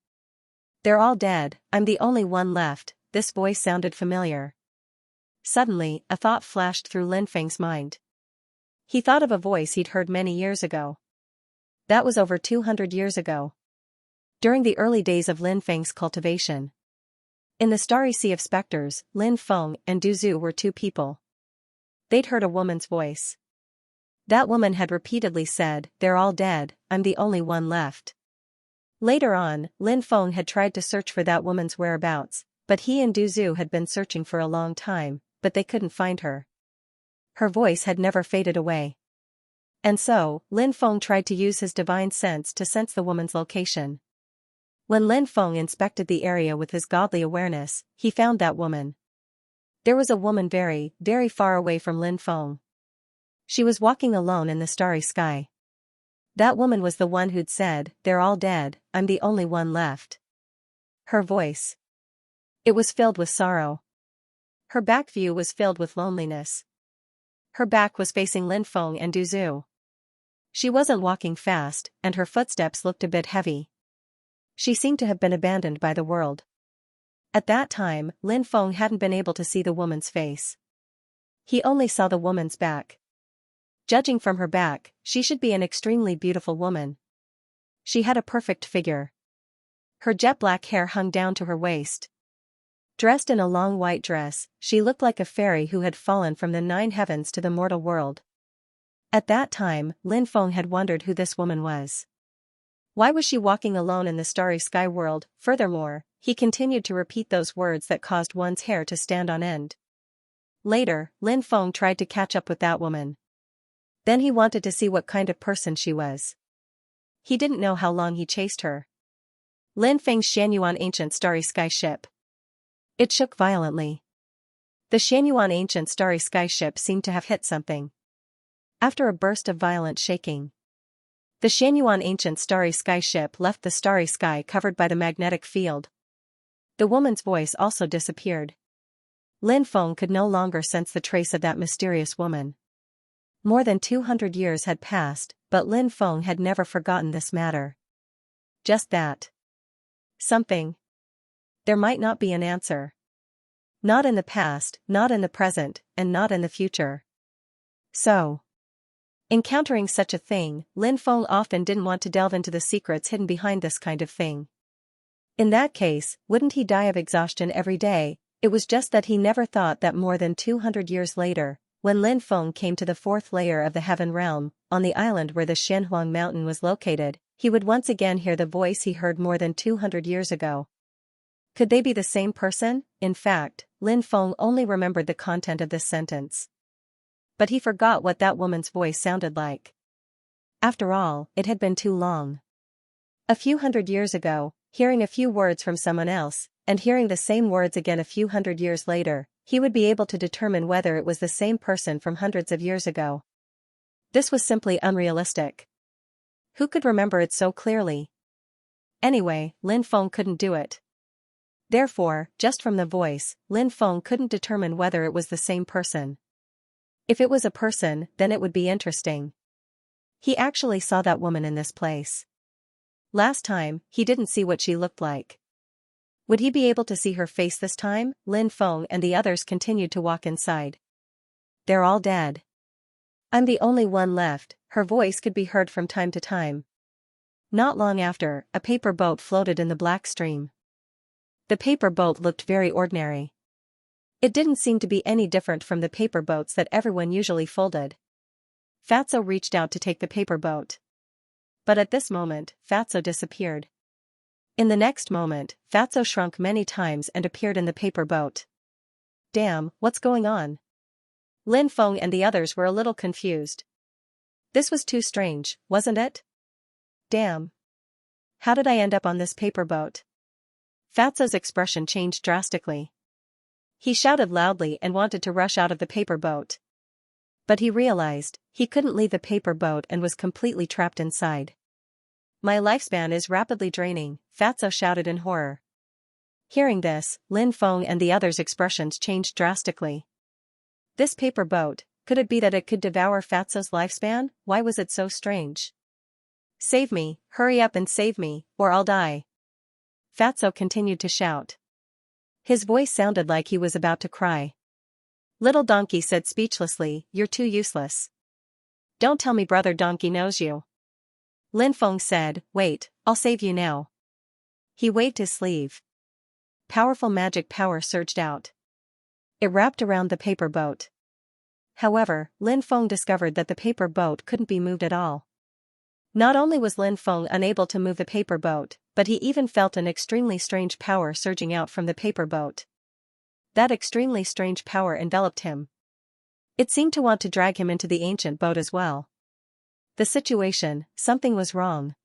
"They're all dead, I'm the only one left." This voice sounded familiar. Suddenly, a thought flashed through Lin Feng's mind. He thought of a voice he'd heard many years ago. That was over 200 years ago. During the early days of Lin Feng's cultivation. In the starry sea of specters, Lin Feng and Du Zhu were two people. They'd heard a woman's voice. That woman had repeatedly said, "They're all dead, I'm the only one left." Later on, Lin Feng had tried to search for that woman's whereabouts, but he and Du Zhu had been searching for a long time, but they couldn't find her. Her voice had never faded away. And so, Lin Feng tried to use his divine sense to sense the woman's location. When Lin Feng inspected the area with his godly awareness, he found that woman. There was a woman very, very far away from Lin Feng. She was walking alone in the starry sky. That woman was the one who'd said, "They're all dead, I'm the only one left." Her voice. It was filled with sorrow. Her back view was filled with loneliness. Her back was facing Lin Feng and Du Zhu. She wasn't walking fast, and her footsteps looked a bit heavy. She seemed to have been abandoned by the world. At that time, Lin Feng hadn't been able to see the woman's face. He only saw the woman's back. Judging from her back, she should be an extremely beautiful woman. She had a perfect figure. Her jet black hair hung down to her waist. Dressed in a long white dress, she looked like a fairy who had fallen from the 9 heavens to the mortal world. At that time, Lin Feng had wondered who this woman was. Why was she walking alone in the starry sky world? Furthermore, he continued to repeat those words that caused one's hair to stand on end. Later, Lin Feng tried to catch up with that woman. Then he wanted to see what kind of person she was. He didn't know how long he chased her. Lin Feng's Xianyuan ancient starry sky ship. It shook violently. The Xianyuan ancient starry sky ship seemed to have hit something. After a burst of violent shaking, the Xianyuan ancient starry sky ship left the starry sky covered by the magnetic field. The woman's voice also disappeared. Lin Feng could no longer sense the trace of that mysterious woman. More than 200 years had passed, but Lin Feng had never forgotten this matter. Just that. Something. There might not be an answer. Not in the past, not in the present, and not in the future. So, encountering such a thing, Lin Feng often didn't want to delve into the secrets hidden behind this kind of thing. In that case, wouldn't he die of exhaustion every day? It was just that he never thought that more than 200 years later, when Lin Feng came to the 4th layer of the heaven realm, on the island where the Shenhuang mountain was located, he would once again hear the voice he heard more than 200 years ago. Could they be the same person? In fact, Lin Feng only remembered the content of this sentence. But he forgot what that woman's voice sounded like. After all, it had been too long. A few hundred years ago, hearing a few words from someone else, and hearing the same words again a few hundred years later, he would be able to determine whether it was the same person from hundreds of years ago. This was simply unrealistic. Who could remember it so clearly? Anyway, Lin Feng couldn't do it. Therefore, just from the voice, Lin Feng couldn't determine whether it was the same person. If it was a person, then it would be interesting. He actually saw that woman in this place. Last time, he didn't see what she looked like. Would he be able to see her face this time? Lin Feng and the others continued to walk inside. They're all dead. I'm the only one left, her voice could be heard from time to time. Not long after, a paper boat floated in the black stream. The paper boat looked very ordinary. It didn't seem to be any different from the paper boats that everyone usually folded. Fatso reached out to take the paper boat. But at this moment, Fatso disappeared. In the next moment, Fatso shrunk many times and appeared in the paper boat. Damn, what's going on? Lin Feng and the others were a little confused. This was too strange, wasn't it? Damn. How did I end up on this paper boat? Fatso's expression changed drastically. He shouted loudly and wanted to rush out of the paper boat. But he realized, he couldn't leave the paper boat and was completely trapped inside. My lifespan is rapidly draining, Fatso shouted in horror. Hearing this, Lin Feng and the others' expressions changed drastically. This paper boat, could it be that it could devour Fatso's lifespan? Why was it so strange? Save me, hurry up and save me, or I'll die. Fatso continued to shout. His voice sounded like he was about to cry. Little Donkey said speechlessly, you're too useless. Don't tell me Brother Donkey knows you. Lin Feng said, wait, I'll save you now. He waved his sleeve. Powerful magic power surged out. It wrapped around the paper boat. However, Lin Feng discovered that the paper boat couldn't be moved at all. Not only was Lin Feng unable to move the paper boat, but he even felt an extremely strange power surging out from the paper boat. That extremely strange power enveloped him. It seemed to want to drag him into the ancient boat as well. The situation, something was wrong.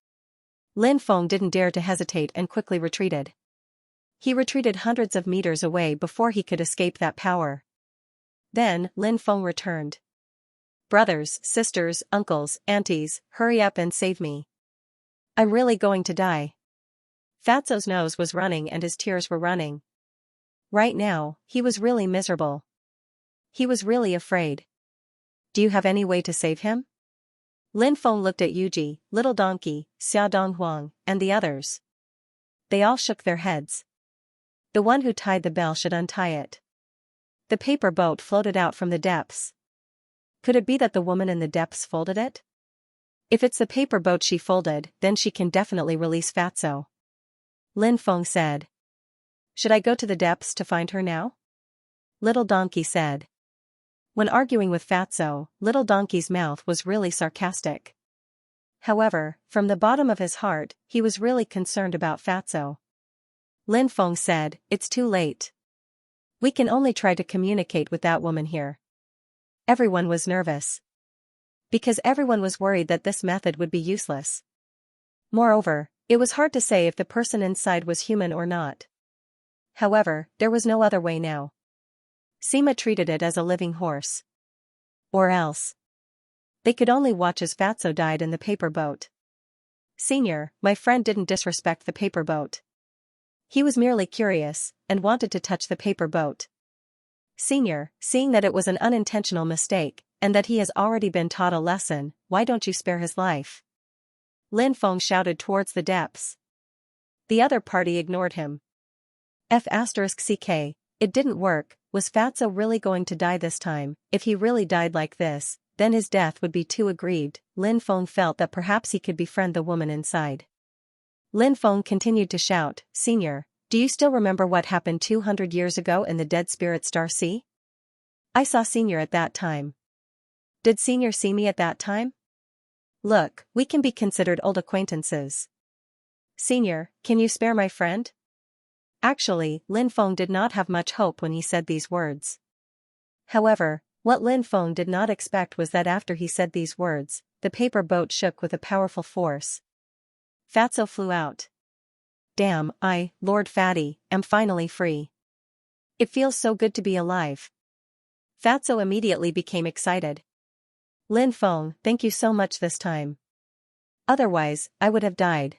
Lin Feng didn't dare to hesitate and quickly retreated. He retreated hundreds of meters away before he could escape that power. Then, Lin Feng returned. Brothers, sisters, uncles, aunties, hurry up and save me. I'm really going to die. Fatso's nose was running and his tears were running. Right now, he was really miserable. He was really afraid. Do you have any way to save him? Lin Feng looked at Yuji, Little Donkey, Xia Donghuang, and the others. They all shook their heads. The one who tied the bell should untie it. The paper boat floated out from the depths. Could it be that the woman in the depths folded it? If it's the paper boat she folded, then she can definitely release Fatso. Lin Feng said. Should I go to the depths to find her now? Little Donkey said. When arguing with Fatso, Little Donkey's mouth was really sarcastic. However, from the bottom of his heart, he was really concerned about Fatso. Lin Feng said, it's too late. We can only try to communicate with that woman here. Everyone was nervous. Because everyone was worried that this method would be useless. Moreover, it was hard to say if the person inside was human or not. However, there was no other way now. Sima treated it as a living horse. Or else. They could only watch as Fatso died in the paper boat. Senior, my friend didn't disrespect the paper boat. He was merely curious, and wanted to touch the paper boat. Senior, seeing that it was an unintentional mistake, and that he has already been taught a lesson, why don't you spare his life? Lin Feng shouted towards the depths. The other party ignored him. F*CK, it didn't work. Was Fatso really going to die this time? If he really died like this, then his death would be too aggrieved. Lin Feng felt that perhaps he could befriend the woman inside. Lin Feng continued to shout, Senior, do you still remember what happened 200 years ago in the Dead Spirit Star Sea? I saw Senior at that time. Did Senior see me at that time? Look, we can be considered old acquaintances. Senior, can you spare my friend? Actually, Lin Feng did not have much hope when he said these words. However, what Lin Feng did not expect was that after he said these words, the paper boat shook with a powerful force. Fatso flew out. Damn, Lord Fatty, am finally free. It feels so good to be alive. Fatso immediately became excited. Lin Feng, thank you so much this time. Otherwise, I would have died.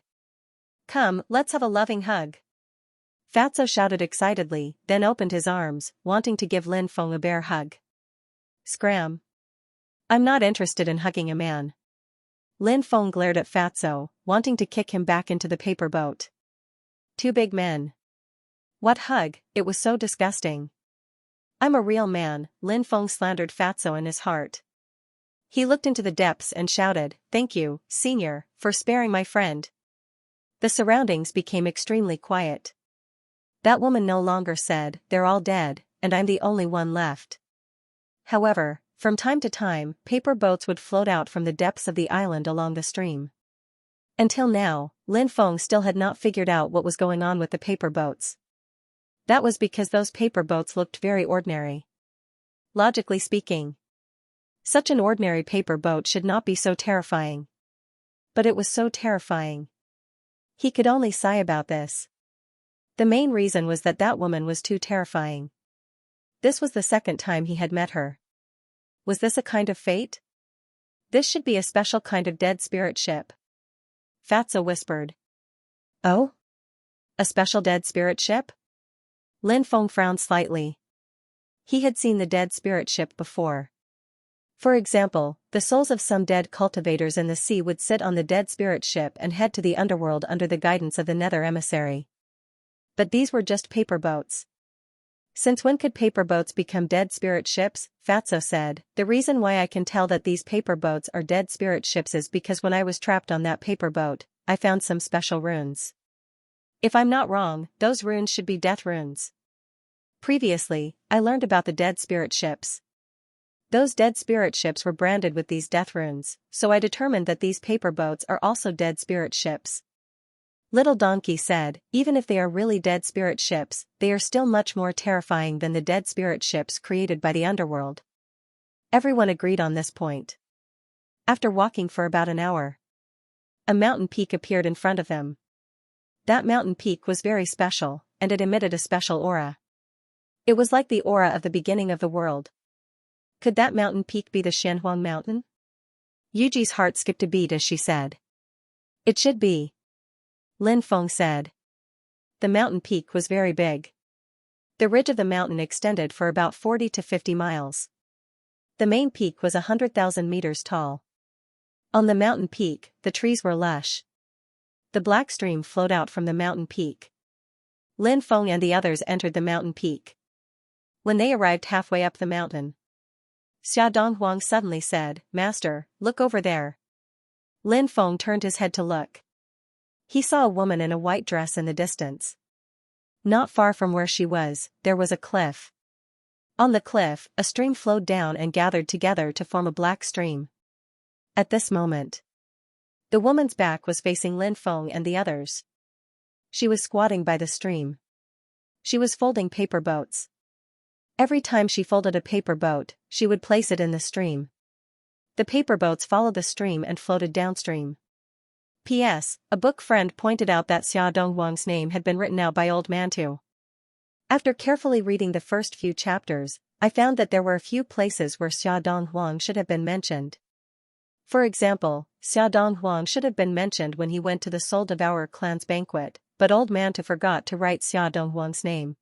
Come, let's have a loving hug. Fatso shouted excitedly, then opened his arms, wanting to give Lin Feng a bear hug. Scram. I'm not interested in hugging a man. Lin Feng glared at Fatso, wanting to kick him back into the paper boat. Two big men. What hug, it was so disgusting. I'm a real man, Lin Feng slandered Fatso in his heart. He looked into the depths and shouted, thank you, senior, for sparing my friend. The surroundings became extremely quiet. That woman no longer said, they're all dead, and I'm the only one left. However, from time to time, paper boats would float out from the depths of the island along the stream. Until now, Lin Feng still had not figured out what was going on with the paper boats. That was because those paper boats looked very ordinary. Logically speaking, such an ordinary paper boat should not be so terrifying. But it was so terrifying. He could only sigh about this. The main reason was that that woman was too terrifying. This was the second time he had met her. Was this a kind of fate? This should be a special kind of dead spirit ship. Fatso whispered. Oh? A special dead spirit ship? Lin Feng frowned slightly. He had seen the dead spirit ship before. For example, the souls of some dead cultivators in the sea would sit on the dead spirit ship and head to the underworld under the guidance of the nether emissary. But these were just paper boats. Since when could paper boats become dead spirit ships? Fatso said. The reason why I can tell that these paper boats are dead spirit ships is because when I was trapped on that paper boat, I found some special runes. If I'm not wrong, those runes should be death runes. Previously, I learned about the dead spirit ships. Those dead spirit ships were branded with these death runes, so I determined that these paper boats are also dead spirit ships. Little Donkey said, even if they are really dead spirit ships, they are still much more terrifying than the dead spirit ships created by the underworld. Everyone agreed on this point. After walking for about an hour, a mountain peak appeared in front of them. That mountain peak was very special, and it emitted a special aura. It was like the aura of the beginning of the world. Could that mountain peak be the Xianxia mountain? Yuji's heart skipped a beat as she said. It should be. Lin Feng said. The mountain peak was very big. The ridge of the mountain extended for about 40 to 50 miles. The main peak was 100,000 meters tall. On the mountain peak, the trees were lush. The black stream flowed out from the mountain peak. Lin Feng and the others entered the mountain peak. When they arrived halfway up the mountain, Xia Donghuang suddenly said, Master, look over there. Lin Feng turned his head to look. He saw a woman in a white dress in the distance. Not far from where she was, there was a cliff. On the cliff, a stream flowed down and gathered together to form a black stream. At this moment, the woman's back was facing Lin Feng and the others. She was squatting by the stream. She was folding paper boats. Every time she folded a paper boat, she would place it in the stream. The paper boats followed the stream and floated downstream. P.S. A book friend pointed out that Xia Donghuang's name had been written out by Old Mantu. After carefully reading the first few chapters, I found that there were a few places where Xia Donghuang should have been mentioned. For example, Xia Donghuang should have been mentioned when he went to the Soul Devourer clan's banquet, but Old Mantu forgot to write Xia Donghuang's name.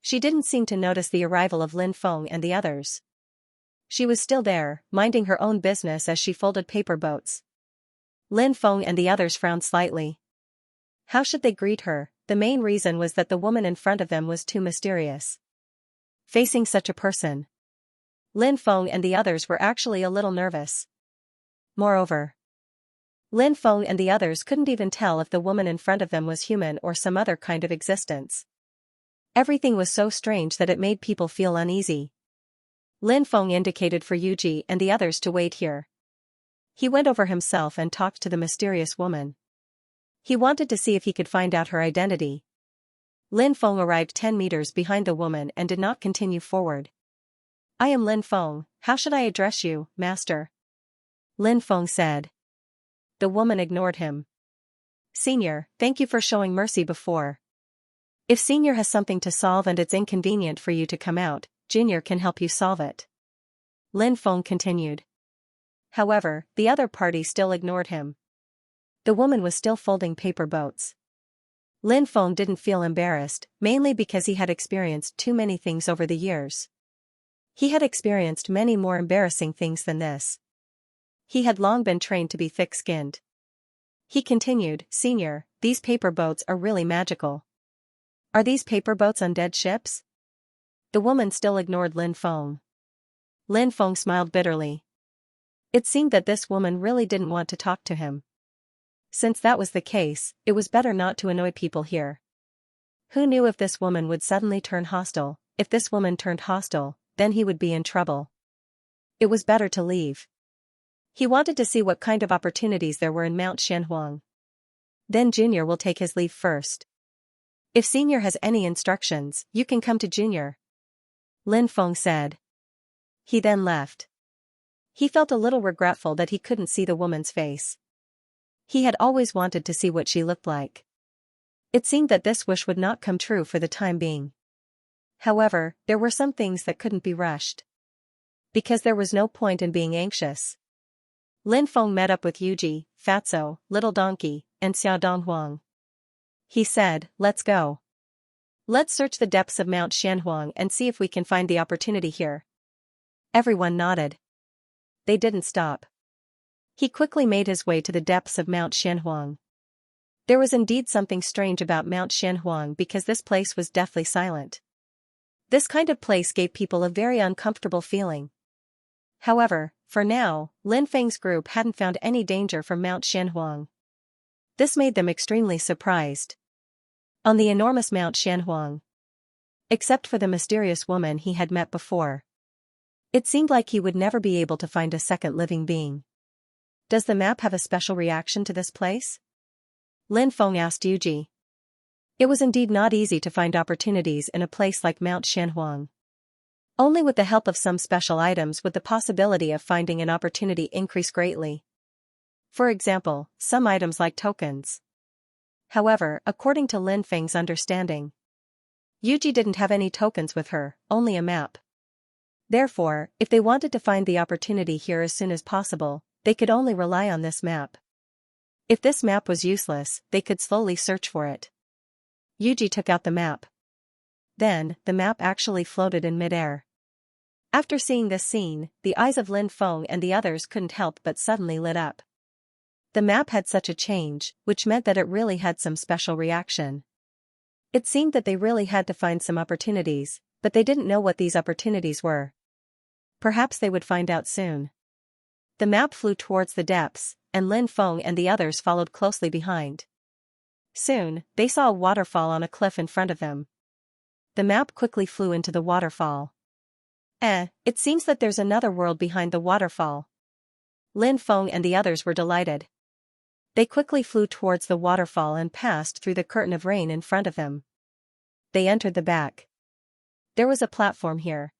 She didn't seem to notice the arrival of Lin Feng and the others. She was still there, minding her own business as she folded paper boats. Lin Feng and the others frowned slightly. How should they greet her? The main reason was that the woman in front of them was too mysterious. Facing such a person, Lin Feng and the others were actually a little nervous. Moreover, Lin Feng and the others couldn't even tell if the woman in front of them was human or some other kind of existence. Everything was so strange that it made people feel uneasy. Lin Feng indicated for Yuji and the others to wait here. He went over himself and talked to the mysterious woman. He wanted to see if he could find out her identity. Lin Feng arrived 10 meters behind the woman and did not continue forward. I am Lin Feng, how should I address you, master? Lin Feng said. The woman ignored him. Senior, thank you for showing mercy before. If Senior has something to solve and it's inconvenient for you to come out, Junior can help you solve it. Lin Feng continued. However, the other party still ignored him. The woman was still folding paper boats. Lin Feng didn't feel embarrassed, mainly because he had experienced too many things over the years. He had experienced many more embarrassing things than this. He had long been trained to be thick-skinned. He continued, Senior, these paper boats are really magical. Are these paper boats on dead ships? The woman still ignored Lin Feng. Lin Feng smiled bitterly. It seemed that this woman really didn't want to talk to him. Since that was the case, it was better not to annoy people here. Who knew if this woman would suddenly turn hostile? If this woman turned hostile, then he would be in trouble. It was better to leave. He wanted to see what kind of opportunities there were in Mount Xianhuang. Then Junior will take his leave first. If Senior has any instructions, you can come to Junior. Lin Feng said. He then left. He felt a little regretful that he couldn't see the woman's face. He had always wanted to see what she looked like. It seemed that this wish would not come true for the time being. However, there were some things that couldn't be rushed. Because there was no point in being anxious. Lin Feng met up with Yuji, Fatso, Little Donkey, and Xiao Donghuang. He said, let's go. Let's search the depths of Mount Xianhuang and see if we can find the opportunity here. Everyone nodded. They didn't stop. He quickly made his way to the depths of Mount Xianhuang. There was indeed something strange about Mount Xianhuang because this place was deathly silent. This kind of place gave people a very uncomfortable feeling. However, for now, Lin Feng's group hadn't found any danger from Mount Xianhuang. This made them extremely surprised. On the enormous Mount Xianhuang. Except for the mysterious woman he had met before. It seemed like he would never be able to find a second living being. Does the map have a special reaction to this place? Lin Feng asked Yuji. It was indeed not easy to find opportunities in a place like Mount Xianhuang. Only with the help of some special items would the possibility of finding an opportunity increase greatly. For example, some items like tokens. However, according to Lin Feng's understanding, Yuji didn't have any tokens with her, only a map. Therefore, if they wanted to find the opportunity here as soon as possible, they could only rely on this map. If this map was useless, they could slowly search for it. Yuji took out the map. Then, the map actually floated in midair. After seeing this scene, the eyes of Lin Feng and the others couldn't help but suddenly lit up. The map had such a change, which meant that it really had some special reaction. It seemed that they really had to find some opportunities, but they didn't know what these opportunities were. Perhaps they would find out soon. The map flew towards the depths, and Lin Feng and the others followed closely behind. Soon, they saw a waterfall on a cliff in front of them. The map quickly flew into the waterfall. It seems that there's another world behind the waterfall. Lin Feng and the others were delighted. They quickly flew towards the waterfall and passed through the curtain of rain in front of them. They entered the back. There was a platform here.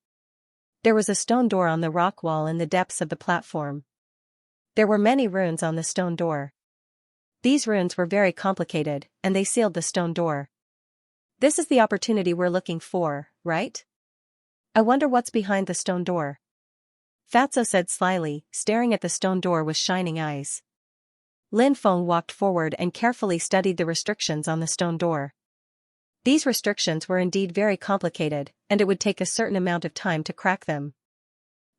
There was a stone door on the rock wall in the depths of the platform. There were many runes on the stone door. These runes were very complicated, and they sealed the stone door. This is the opportunity we're looking for, right? I wonder what's behind the stone door. Fatso said slyly, staring at the stone door with shining eyes. Lin Feng walked forward and carefully studied the restrictions on the stone door. These restrictions were indeed very complicated, and it would take a certain amount of time to crack them.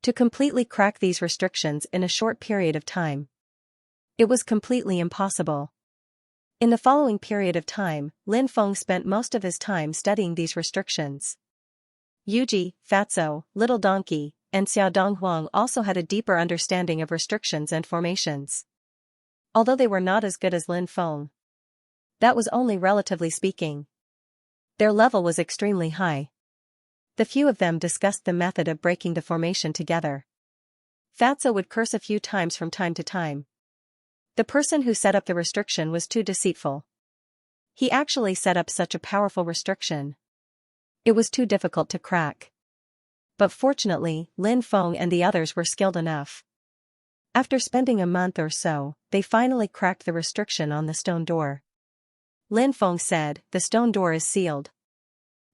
To completely crack these restrictions in a short period of time. It was completely impossible. In the following period of time, Lin Feng spent most of his time studying these restrictions. Yuji, Fatso, Little Donkey, and Xiao Donghuang also had a deeper understanding of restrictions and formations. Although they were not as good as Lin Feng. That was only relatively speaking. Their level was extremely high. The few of them discussed the method of breaking the formation together. Fatso would curse a few times from time to time. The person who set up the restriction was too deceitful. He actually set up such a powerful restriction. It was too difficult to crack. But fortunately, Lin Feng and the others were skilled enough. After spending a month or so, they finally cracked the restriction on the stone door. Lin Feng said, "The stone door is sealed.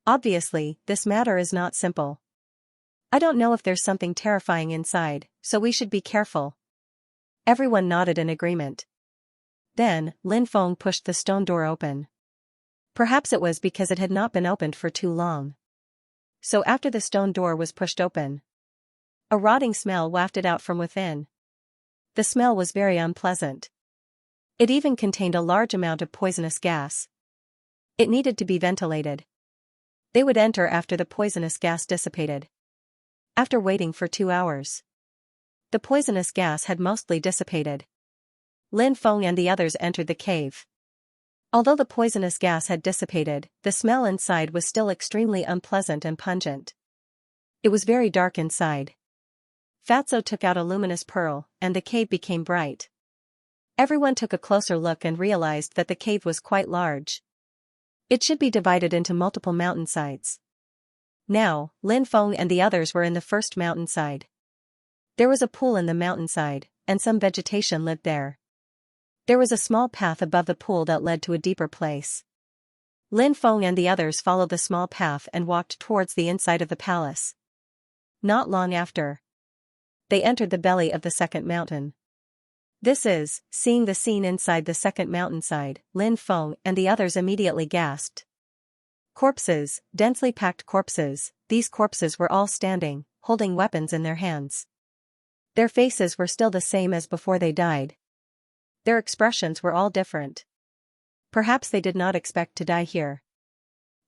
Obviously, this matter is not simple. I don't know if there's something terrifying inside, so we should be careful." Everyone nodded in agreement. Then, Lin Feng pushed the stone door open. Perhaps it was because it had not been opened for too long. So after the stone door was pushed open, a rotting smell wafted out from within. The smell was very unpleasant. It even contained a large amount of poisonous gas. It needed to be ventilated. They would enter after the poisonous gas dissipated. After waiting for 2 hours, the poisonous gas had mostly dissipated. Lin Feng and the others entered the cave. Although the poisonous gas had dissipated, the smell inside was still extremely unpleasant and pungent. It was very dark inside. Fatso took out a luminous pearl, and the cave became bright. Everyone took a closer look and realized that the cave was quite large. It should be divided into multiple mountainsides. Now, Lin Feng and the others were in the first mountainside. There was a pool in the mountainside, and some vegetation lived there. There was a small path above the pool that led to a deeper place. Lin Feng and the others followed the small path and walked towards the inside of the palace. Not long after, they entered the belly of the second mountain. Seeing the scene inside the second mountainside, Lin Feng and the others immediately gasped. Corpses, densely packed corpses, these corpses were all standing, holding weapons in their hands. Their faces were still the same as before they died. Their expressions were all different. Perhaps they did not expect to die here.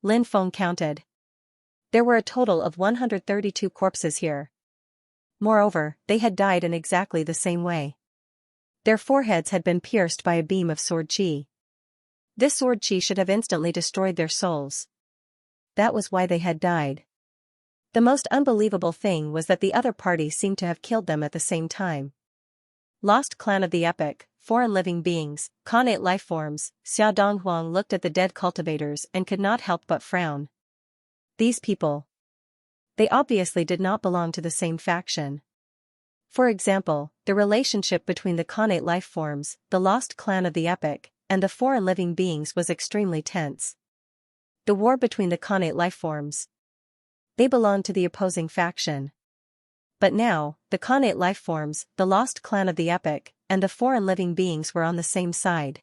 Lin Feng counted. There were a total of 132 corpses here. Moreover, they had died in exactly the same way. Their foreheads had been pierced by a beam of sword qi. This sword qi should have instantly destroyed their souls. That was why they had died. The most unbelievable thing was that the other party seemed to have killed them at the same time. Lost clan of the epic, foreign living beings, Khanate life forms. Xia Donghuang looked at the dead cultivators and could not help but frown. These people. They obviously did not belong to the same faction. For example, the relationship between the Khanate life forms, the lost clan of the epic, and the foreign living beings was extremely tense. The war between the Khanate life forms. They belonged to the opposing faction. But now, the Khanate life forms, the lost clan of the epic, and the foreign living beings were on the same side.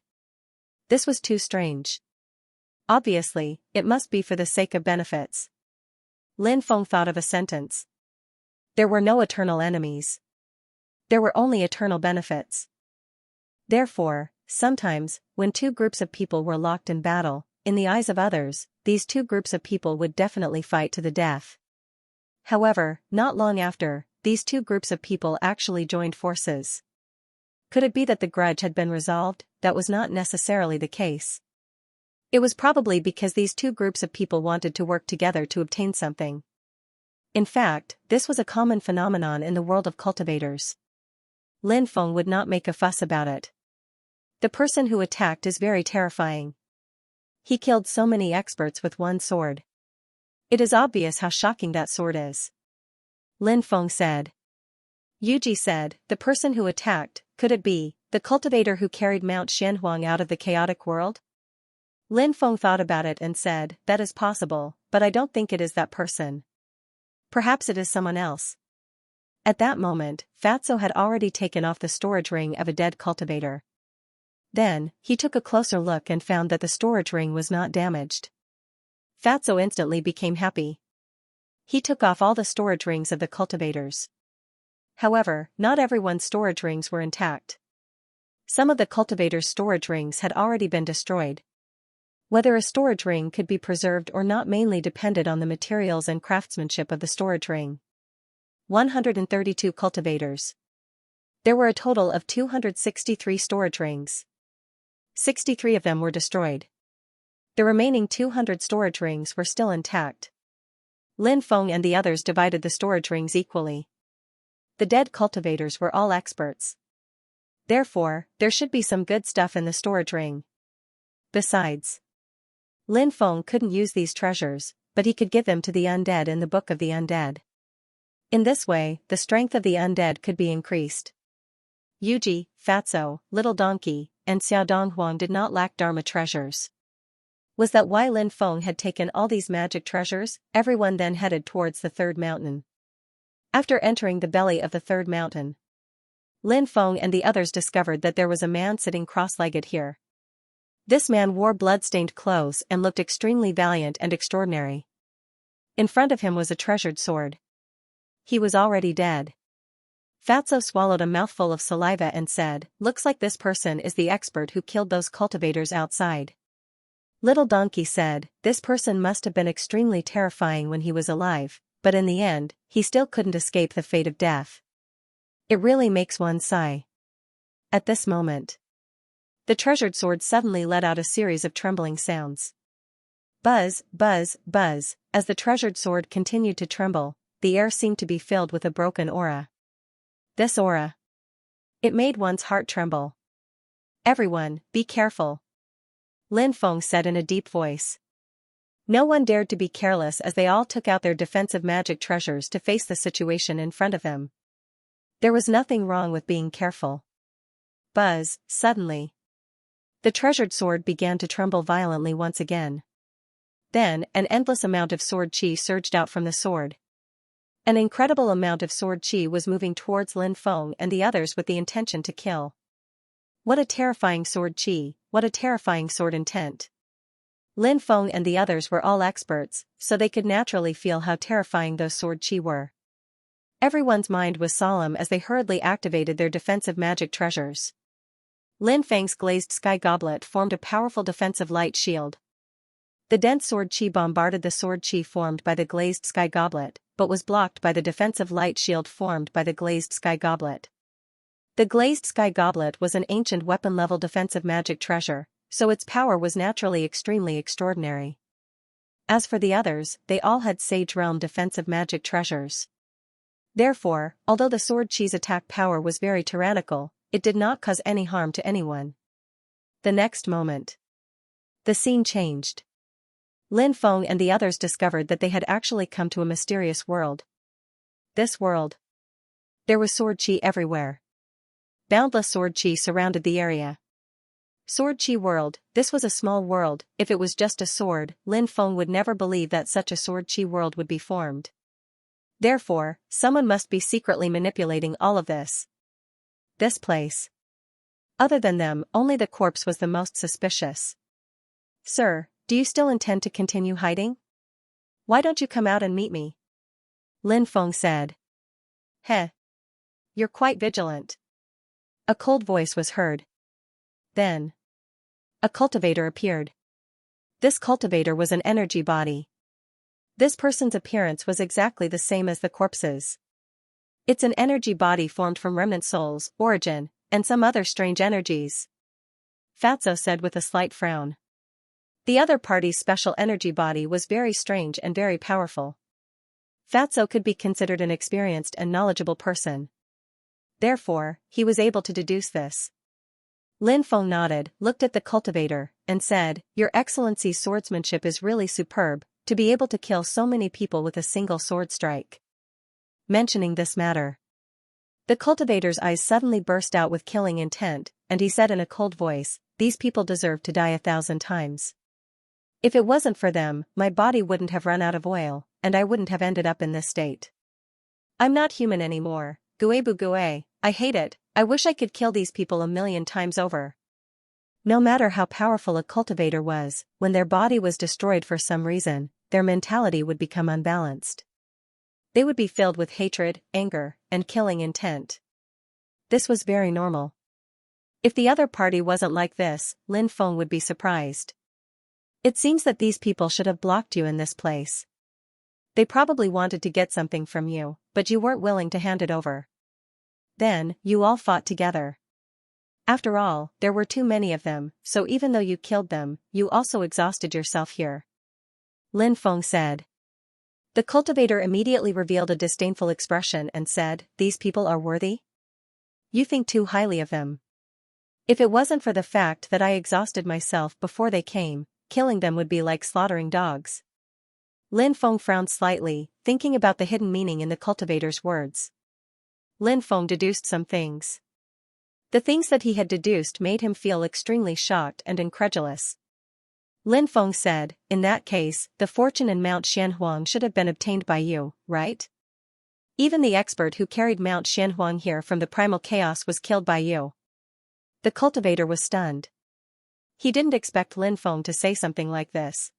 This was too strange. Obviously, it must be for the sake of benefits. Lin Feng thought of a sentence. There were no eternal enemies. There were only eternal benefits. Therefore, sometimes, when two groups of people were locked in battle, in the eyes of others, these two groups of people would definitely fight to the death. However, not long after, these two groups of people actually joined forces. Could it be that the grudge had been resolved? That was not necessarily the case. It was probably because these two groups of people wanted to work together to obtain something. In fact, this was a common phenomenon in the world of cultivators. Lin Feng would not make a fuss about it. The person who attacked is very terrifying. He killed so many experts with one sword. It is obvious how shocking that sword is. Lin Feng said. Yuji said, the person who attacked, could it be, the cultivator who carried Mount Xianhuang out of the chaotic world? Lin Feng thought about it and said, that is possible, but I don't think it is that person. Perhaps it is someone else. At that moment, Fatso had already taken off the storage ring of a dead cultivator. Then, he took a closer look and found that the storage ring was not damaged. Fatso instantly became happy. He took off all the storage rings of the cultivators. However, not everyone's storage rings were intact. Some of the cultivators' storage rings had already been destroyed. Whether a storage ring could be preserved or not mainly depended on the materials and craftsmanship of the storage ring. 132 cultivators. There were a total of 263 storage rings. 63 of them were destroyed. The remaining 200 storage rings were still intact. Lin Feng and the others divided the storage rings equally. The dead cultivators were all experts. Therefore, there should be some good stuff in the storage ring. Besides, Lin Feng couldn't use these treasures, but he could give them to the undead in the Book of the Undead. In this way, the strength of the undead could be increased. Yuji, Fatso, Little Donkey, and Xiao Donghuang did not lack Dharma treasures. Was that why Lin Feng had taken all these magic treasures? Everyone then headed towards the third mountain. After entering the belly of the third mountain, Lin Feng and the others discovered that there was a man sitting cross-legged here. This man wore blood-stained clothes and looked extremely valiant and extraordinary. In front of him was a treasured sword. He was already dead. Fatso swallowed a mouthful of saliva and said, "Looks like this person is the expert who killed those cultivators outside." Little Donkey said, "This person must have been extremely terrifying when he was alive, but in the end, he still couldn't escape the fate of death. It really makes one sigh." At this moment, the treasured sword suddenly let out a series of trembling sounds. Buzz, buzz, buzz, as the treasured sword continued to tremble, the air seemed to be filled with a broken aura. This aura, it made one's heart tremble. "Everyone, be careful," Lin Feng said in a deep voice. No one dared to be careless as they all took out their defensive magic treasures to face the situation in front of them. There was nothing wrong with being careful. Buzz, suddenly, the treasured sword began to tremble violently once again. Then, an endless amount of sword chi surged out from the sword. An incredible amount of sword chi was moving towards Lin Feng and the others with the intention to kill. What a terrifying sword chi, what a terrifying sword intent. Lin Feng and the others were all experts, so they could naturally feel how terrifying those sword chi were. Everyone's mind was solemn as they hurriedly activated their defensive magic treasures. Lin Feng's glazed sky goblet formed a powerful defensive light shield. The dense sword chi bombarded the sword chi formed by the glazed sky goblet, but was blocked by the defensive light shield formed by the glazed sky goblet. The glazed sky goblet was an ancient weapon-level defensive magic treasure, so its power was naturally extremely extraordinary. As for the others, they all had Sage Realm defensive magic treasures. Therefore, although the sword chi's attack power was very tyrannical, it did not cause any harm to anyone. The next moment, the scene changed. Lin Feng and the others discovered that they had actually come to a mysterious world. This world, there was sword chi everywhere. Boundless sword chi surrounded the area. Sword chi world, this was a small world. If it was just a sword, Lin Feng would never believe that such a sword chi world would be formed. Therefore, someone must be secretly manipulating all of this. This place. Other than them, only the corpse was the most suspicious. "Sir, do you still intend to continue hiding? Why don't you come out and meet me?" Lin Feng said. "Heh. You're quite vigilant." A cold voice was heard. Then, a cultivator appeared. This cultivator was an energy body. This person's appearance was exactly the same as the corpse's. It's an energy body formed from remnant souls, origin, and some other strange energies, Fatso said with a slight frown. The other party's special energy body was very strange and very powerful. Fatso could be considered an experienced and knowledgeable person. Therefore, he was able to deduce this. Lin Feng nodded, looked at the cultivator, and said, "Your Excellency's swordsmanship is really superb, to be able to kill so many people with a single sword strike." Mentioning this matter, the cultivator's eyes suddenly burst out with killing intent, and he said in a cold voice, "These people deserve to die 1,000 times. If it wasn't for them, my body wouldn't have run out of oil, and I wouldn't have ended up in this state. I'm not human anymore, Guebu Gue, I hate it, I wish I could kill these people 1,000,000 times over." No matter how powerful a cultivator was, when their body was destroyed for some reason, their mentality would become unbalanced. They would be filled with hatred, anger, and killing intent. This was very normal. If the other party wasn't like this, Lin Feng would be surprised. It seems that these people should have blocked you in this place. They probably wanted to get something from you, but you weren't willing to hand it over. Then, you all fought together. After all, there were too many of them, so even though you killed them, you also exhausted yourself here. Lin Feng said. The cultivator immediately revealed a disdainful expression and said, "These people are worthy? You think too highly of them. If it wasn't for the fact that I exhausted myself before they came, killing them would be like slaughtering dogs." Lin Feng frowned slightly, thinking about the hidden meaning in the cultivator's words. Lin Feng deduced some things. The things that he had deduced made him feel extremely shocked and incredulous. Lin Feng said, in that case, the fortune in Mount Xianhuang should have been obtained by you, right? Even the expert who carried Mount Xianhuang here from the primal chaos was killed by you. The cultivator was stunned. He didn't expect Lin Feng to say something like this.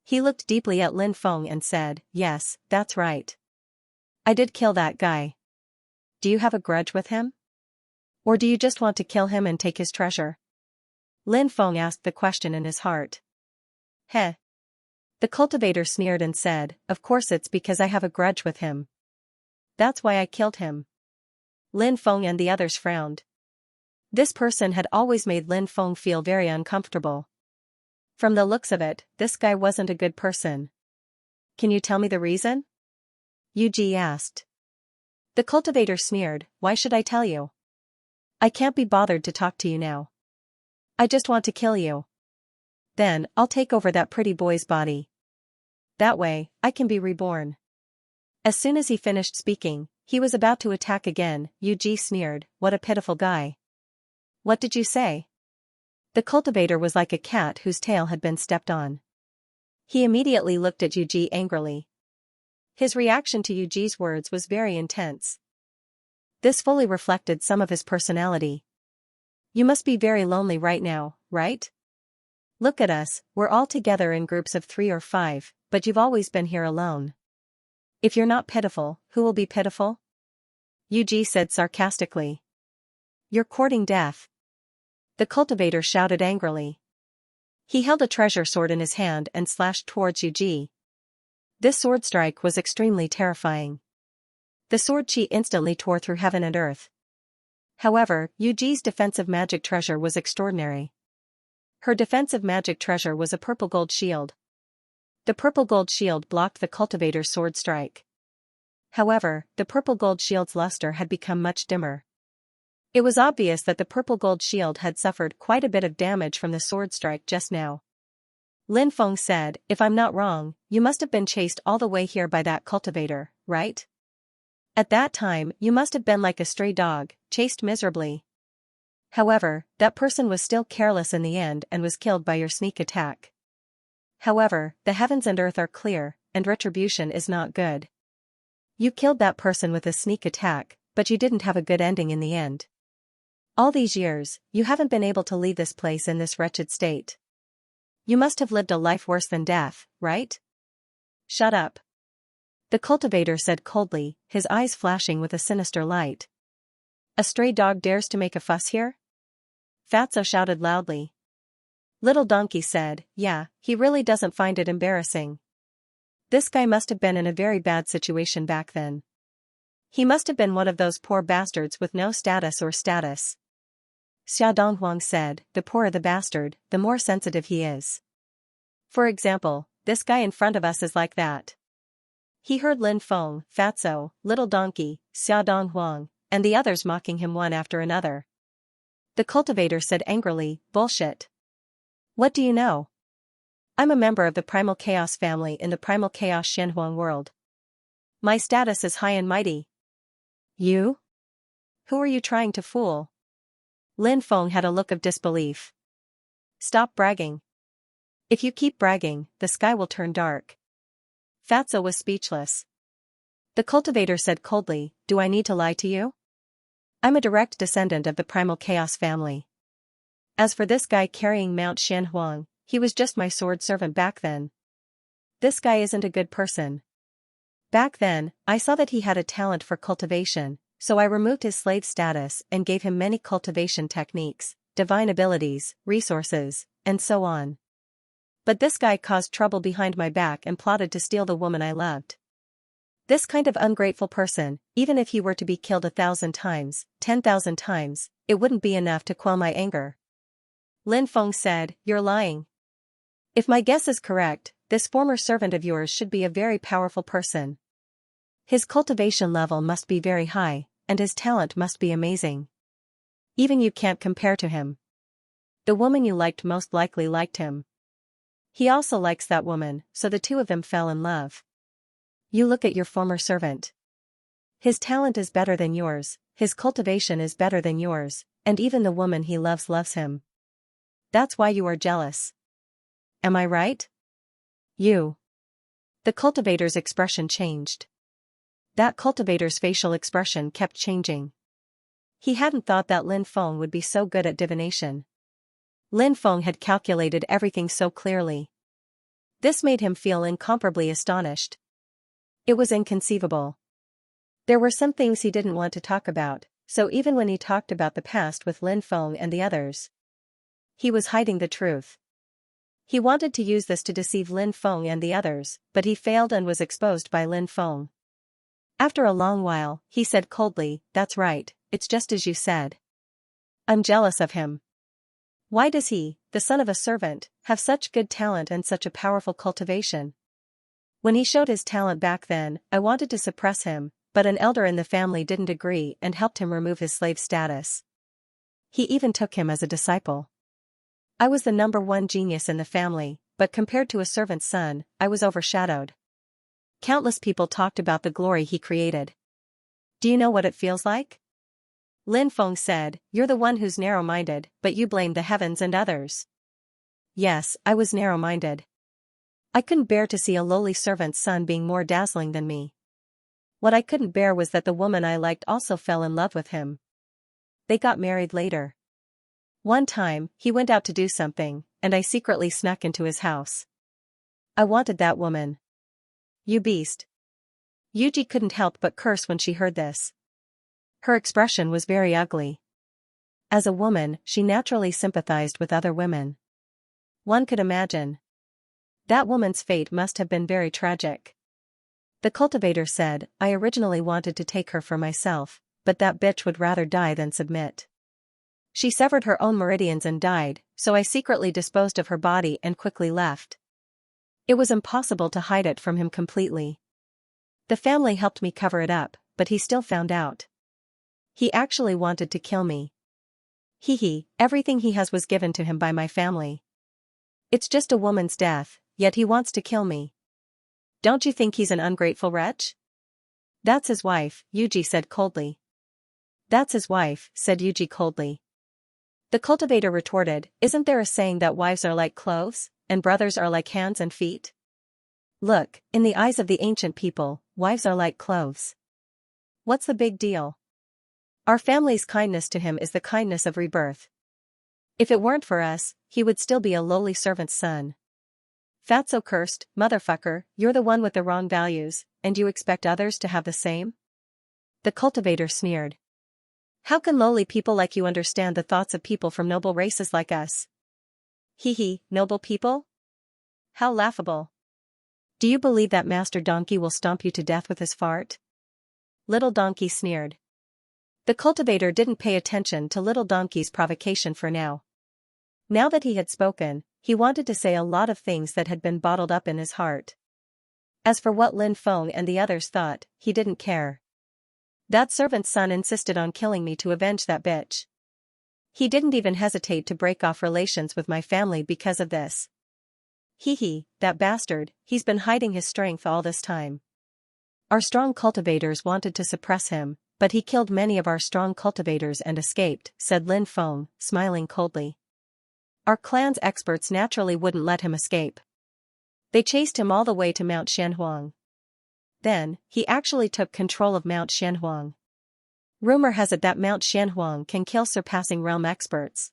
He looked deeply at Lin Feng and said, yes, that's right. I did kill that guy. Do you have a grudge with him? Or do you just want to kill him and take his treasure? Lin Feng asked the question in his heart. Heh. The cultivator sneered and said, of course it's because I have a grudge with him. That's why I killed him. Lin Feng and the others frowned. This person had always made Lin Feng feel very uncomfortable. From the looks of it, this guy wasn't a good person. Can you tell me the reason? Yu Ji asked. The cultivator sneered, why should I tell you? I can't be bothered to talk to you now. I just want to kill you. Then, I'll take over that pretty boy's body. That way, I can be reborn. As soon as he finished speaking, he was about to attack again. Yu Ji sneered, what a pitiful guy. What did you say? The cultivator was like a cat whose tail had been stepped on. He immediately looked at Yu Ji angrily. His reaction to Yu Ji's words was very intense. This fully reflected some of his personality. You must be very lonely right now, right? Look at us, we're all together in groups of 3 or 5, but you've always been here alone. If you're not pitiful, who will be pitiful? Yu Ji said sarcastically. You're courting death. The cultivator shouted angrily. He held a treasure sword in his hand and slashed towards Yu Ji. This sword strike was extremely terrifying. The sword chi instantly tore through heaven and earth. However, Yu Ji's defensive magic treasure was extraordinary. Her defensive magic treasure was a purple gold shield. The purple gold shield blocked the cultivator's sword strike. However, the purple gold shield's luster had become much dimmer. It was obvious that the purple gold shield had suffered quite a bit of damage from the sword strike just now. Lin Feng said, if I'm not wrong, you must have been chased all the way here by that cultivator, right? At that time, you must have been like a stray dog, chased miserably. However, that person was still careless in the end and was killed by your sneak attack. However, the heavens and earth are clear, and retribution is not good. You killed that person with a sneak attack, but you didn't have a good ending in the end. All these years, you haven't been able to leave this place in this wretched state. You must have lived a life worse than death, right? Shut up. The cultivator said coldly, his eyes flashing with a sinister light. A stray dog dares to make a fuss here? Fatso shouted loudly. Little Donkey said, yeah, he really doesn't find it embarrassing. This guy must have been in a very bad situation back then. He must have been one of those poor bastards with no status or status. Xia Donghuang said, the poorer the bastard, the more sensitive he is. For example, this guy in front of us is like that. He heard Lin Feng, Fatso, Little Donkey, Xia Donghuang, and the others mocking him one after another. The cultivator said angrily, bullshit. What do you know? I'm a member of the Primal Chaos family in the Primal Chaos Shenhuang world. My status is high and mighty. You? Who are you trying to fool? Lin Feng had a look of disbelief. Stop bragging. If you keep bragging, the sky will turn dark. Fatso was speechless. The cultivator said coldly, do I need to lie to you? I'm a direct descendant of the Primal Chaos family. As for this guy carrying Mount Xianhuang, he was just my sword servant back then. This guy isn't a good person. Back then, I saw that he had a talent for cultivation, so I removed his slave status and gave him many cultivation techniques, divine abilities, resources, and so on. But this guy caused trouble behind my back and plotted to steal the woman I loved. This kind of ungrateful person, even if he were to be killed 1,000 times, 10,000 times, it wouldn't be enough to quell my anger. Lin Feng said, you're lying. If my guess is correct, this former servant of yours should be a very powerful person. His cultivation level must be very high, and his talent must be amazing. Even you can't compare to him. The woman you liked most likely liked him. He also likes that woman, so the two of them fell in love. You look at your former servant. His talent is better than yours, his cultivation is better than yours, And even the woman he loves him. That's why you are jealous. Am I right? You. The cultivator's expression changed. That cultivator's facial expression kept changing. He hadn't thought that Lin Feng would be so good at divination. Lin Feng had calculated everything so clearly. This made him feel incomparably astonished. It was inconceivable. There were some things he didn't want to talk about, so even when he talked about the past with Lin Feng and the others, he was hiding the truth. He wanted to use this to deceive Lin Feng and the others, but he failed and was exposed by Lin Feng. After a long while, he said coldly, "That's right, it's just as you said. I'm jealous of him. Why does he, the son of a servant, have such good talent and such a powerful cultivation? When he showed his talent back then, I wanted to suppress him, but an elder in the family didn't agree and helped him remove his slave status. He even took him as a disciple. I was the #1 genius in the family, but compared to a servant's son, I was overshadowed. Countless people talked about the glory he created. Do you know what it feels like?" Lin Feng said, "You're the one who's narrow-minded, but you blame the heavens and others." Yes, I was narrow-minded. I couldn't bear to see a lowly servant's son being more dazzling than me. What I couldn't bear was that the woman I liked also fell in love with him. They got married later. One time, he went out to do something, and I secretly snuck into his house. I wanted that woman. You beast. Yuji couldn't help but curse when she heard this. Her expression was very ugly. As a woman, she naturally sympathized with other women. One could imagine. That woman's fate must have been very tragic. The cultivator said, "I originally wanted to take her for myself, but that bitch would rather die than submit. She severed her own meridians and died, so I secretly disposed of her body and quickly left. It was impossible to hide it from him completely. The family helped me cover it up, but he still found out. He actually wanted to kill me. Everything he has was given to him by my family. It's just a woman's death, yet he wants to kill me. Don't you think he's an ungrateful wretch?" "That's his wife," Yuji said coldly. "That's his wife," said Yuji coldly. The cultivator retorted, "Isn't there a saying that wives are like clothes, and brothers are like hands and feet? Look, in the eyes of the ancient people, wives are like clothes. What's the big deal? Our family's kindness to him is the kindness of rebirth. If it weren't for us, he would still be a lowly servant's son. Fatso cursed, motherfucker, you're the one with the wrong values, and you expect others to have the same?" The cultivator sneered. "How can lowly people like you understand the thoughts of people from noble races like us? Noble people? How laughable. Do you believe that Master Donkey will stomp you to death with his fart?" Little Donkey sneered. The cultivator didn't pay attention to Little Donkey's provocation for now. Now that he had spoken, he wanted to say a lot of things that had been bottled up in his heart. As for what Lin Feng and the others thought, he didn't care. That servant's son insisted on killing me to avenge that bitch. He didn't even hesitate to break off relations with my family because of this. That bastard, he's been hiding his strength all this time. Our strong cultivators wanted to suppress him, but he killed many of our strong cultivators and escaped, said Lin Feng, smiling coldly. Our clan's experts naturally wouldn't let him escape. They chased him all the way to Mount Shanhuang. Then, he actually took control of Mount Shanhuang. Rumor has it that Mount Shanhuang can kill surpassing realm experts.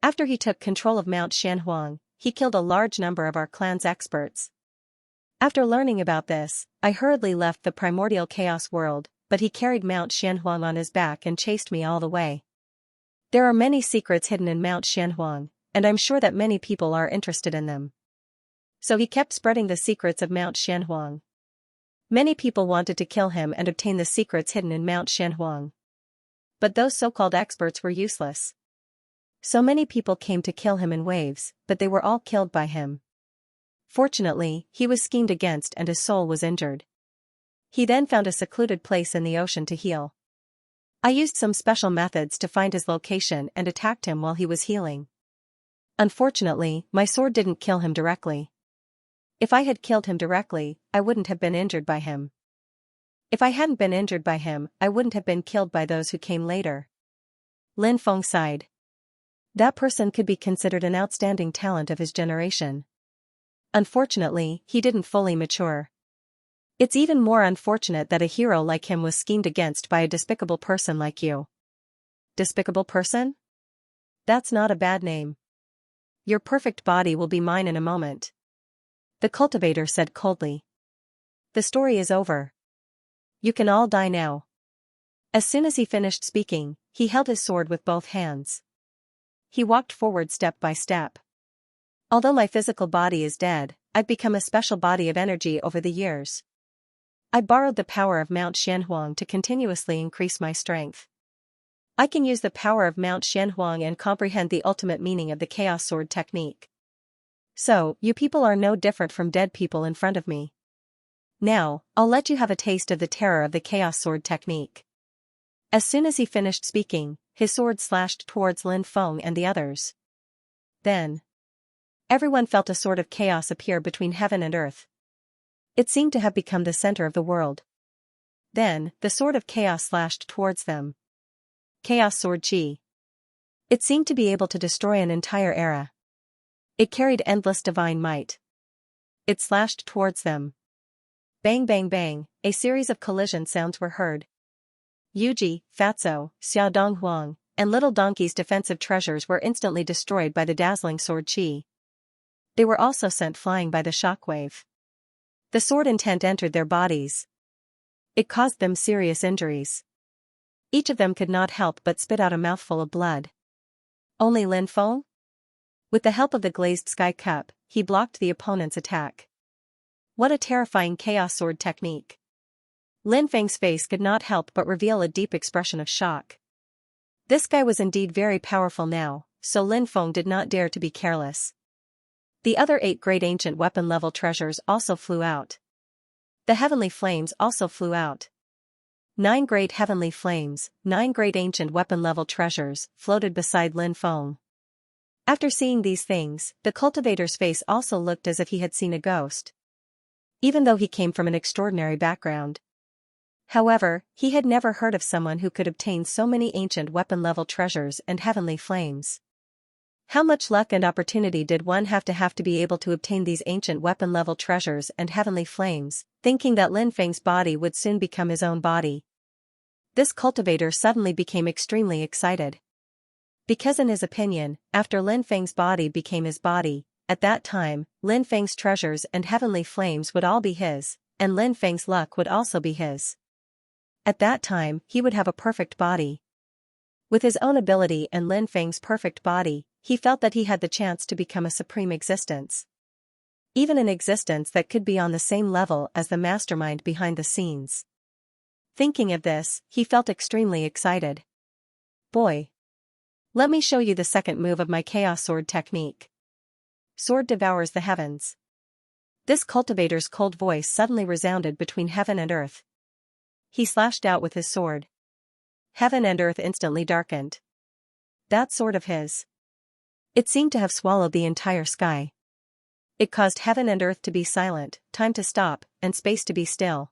After he took control of Mount Shanhuang, he killed a large number of our clan's experts. After learning about this, I hurriedly left the primordial chaos world, but he carried Mount Shanhuang on his back and chased me all the way. There are many secrets hidden in Mount Shanhuang, and I'm sure that many people are interested in them. So he kept spreading the secrets of Mount Shanhuang. Many people wanted to kill him and obtain the secrets hidden in Mount Shanhuang. But those so-called experts were useless. So many people came to kill him in waves, but they were all killed by him. Fortunately, he was schemed against and his soul was injured. He then found a secluded place in the ocean to heal. I used some special methods to find his location and attacked him while he was healing. Unfortunately, my sword didn't kill him directly. If I had killed him directly, I wouldn't have been injured by him. If I hadn't been injured by him, I wouldn't have been killed by those who came later. Lin Feng sighed. That person could be considered an outstanding talent of his generation. Unfortunately, he didn't fully mature. It's even more unfortunate that a hero like him was schemed against by a despicable person like you. Despicable person? That's not a bad name. Your perfect body will be mine in a moment. The cultivator said coldly. The story is over. You can all die now. As soon as he finished speaking, he held his sword with both hands. He walked forward step by step. Although my physical body is dead, I've become a special body of energy over the years. I borrowed the power of Mount Xianhuang to continuously increase my strength. I can use the power of Mount Xianhuang and comprehend the ultimate meaning of the Chaos Sword technique. So, you people are no different from dead people in front of me. Now, I'll let you have a taste of the terror of the Chaos Sword technique. As soon as he finished speaking, his sword slashed towards Lin Feng and the others. Then, everyone felt a sort of chaos appear between heaven and earth. It seemed to have become the center of the world. Then, the sword of chaos slashed towards them. Chaos Sword Chi. It seemed to be able to destroy an entire era. It carried endless divine might. It slashed towards them. Bang bang bang, a series of collision sounds were heard. Yuji, Fatso, Xiaodong Huang, and Little Donkey's defensive treasures were instantly destroyed by the dazzling sword Chi. They were also sent flying by the shockwave. The sword intent entered their bodies. It caused them serious injuries. Each of them could not help but spit out a mouthful of blood. Only Lin Feng? With the help of the glazed sky cup, he blocked the opponent's attack. What a terrifying Chaos Sword technique. Lin Feng's face could not help but reveal a deep expression of shock. This guy was indeed very powerful now, so Lin Feng did not dare to be careless. The other 8 great ancient weapon-level treasures also flew out. The heavenly flames also flew out. 9 great heavenly flames, 9 great ancient weapon-level treasures, floated beside Lin Feng. After seeing these things, the cultivator's face also looked as if he had seen a ghost. Even though he came from an extraordinary background. However, he had never heard of someone who could obtain so many ancient weapon-level treasures and heavenly flames. How much luck and opportunity did one have to be able to obtain these ancient weapon-level treasures and heavenly flames, thinking that Lin Feng's body would soon become his own body? This cultivator suddenly became extremely excited. Because in his opinion, after Lin Feng's body became his body, at that time, Lin Feng's treasures and heavenly flames would all be his, and Lin Feng's luck would also be his. At that time, he would have a perfect body. With his own ability and Lin Feng's perfect body, he felt that he had the chance to become a supreme existence. Even an existence that could be on the same level as the mastermind behind the scenes. Thinking of this, he felt extremely excited. Boy! Let me show you the second move of my Chaos Sword technique. Sword devours the heavens. This cultivator's cold voice suddenly resounded between heaven and earth. He slashed out with his sword. Heaven and earth instantly darkened. That sword of his. It seemed to have swallowed the entire sky. It caused heaven and earth to be silent, time to stop, and space to be still.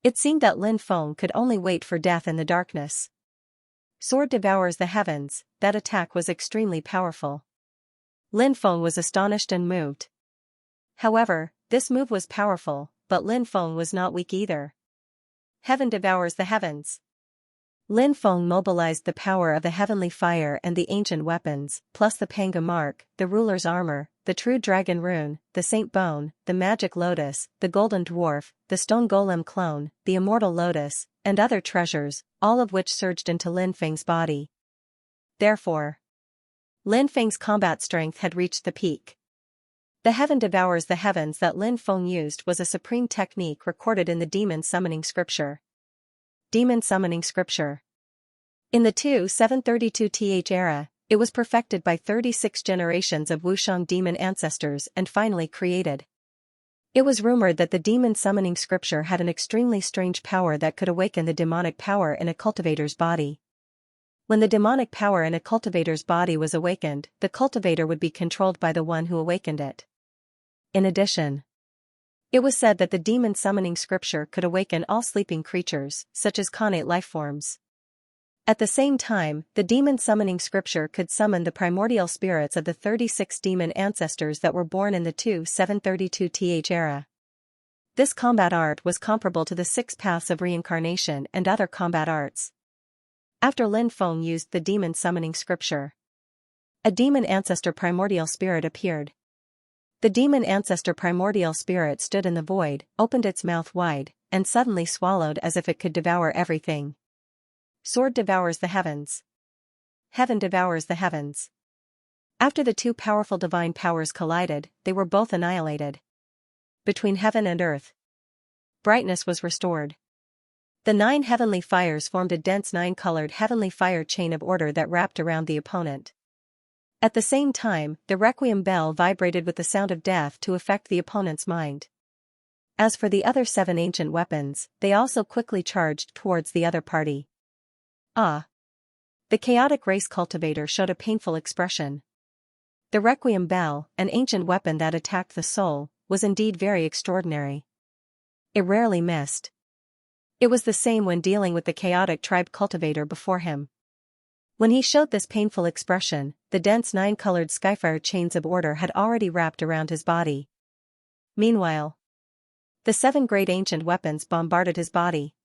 It seemed that Lin Feng could only wait for death in the darkness. Sword devours the heavens, that attack was extremely powerful. Lin Feng was astonished and moved. However, this move was powerful, but Lin Feng was not weak either. Heaven devours the heavens. Lin Feng mobilized the power of the heavenly fire and the ancient weapons, plus the Panga mark, the ruler's armor, the true dragon rune, the saint bone, the magic lotus, the golden dwarf, the stone golem clone, the immortal lotus, and other treasures, all of which surged into Lin Feng's body. Therefore, Lin Feng's combat strength had reached the peak. The heaven devours the heavens that Lin Feng used was a supreme technique recorded in the demon summoning scripture. Demon summoning scripture. In the 732th era, it was perfected by 36 generations of Wushang demon ancestors and finally created. It was rumored that the demon summoning scripture had an extremely strange power that could awaken the demonic power in a cultivator's body. When the demonic power in a cultivator's body was awakened, the cultivator would be controlled by the one who awakened it. In addition, it was said that the demon summoning scripture could awaken all sleeping creatures, such as connate lifeforms. At the same time, the demon summoning scripture could summon the primordial spirits of the 36 demon ancestors that were born in the 2732th era. This combat art was comparable to the 6 paths of reincarnation and other combat arts. After Lin Feng used the demon summoning scripture, a demon ancestor primordial spirit appeared. The demon ancestor primordial spirit stood in the void, opened its mouth wide, and suddenly swallowed as if it could devour everything. Sword devours the heavens. Heaven devours the heavens. After the two powerful divine powers collided, they were both annihilated. Between heaven and earth, brightness was restored. The 9 heavenly fires formed a dense 9-colored heavenly fire chain of order that wrapped around the opponent. At the same time, the requiem bell vibrated with the sound of death to affect the opponent's mind. As for the other 7 ancient weapons, they also quickly charged towards the other party. Ah! The chaotic race cultivator showed a painful expression. The requiem bell, an ancient weapon that attacked the soul, was indeed very extraordinary. It rarely missed. It was the same when dealing with the chaotic tribe cultivator before him. When he showed this painful expression, the dense 9-colored skyfire chains of order had already wrapped around his body. Meanwhile, the 7 great ancient weapons bombarded his body.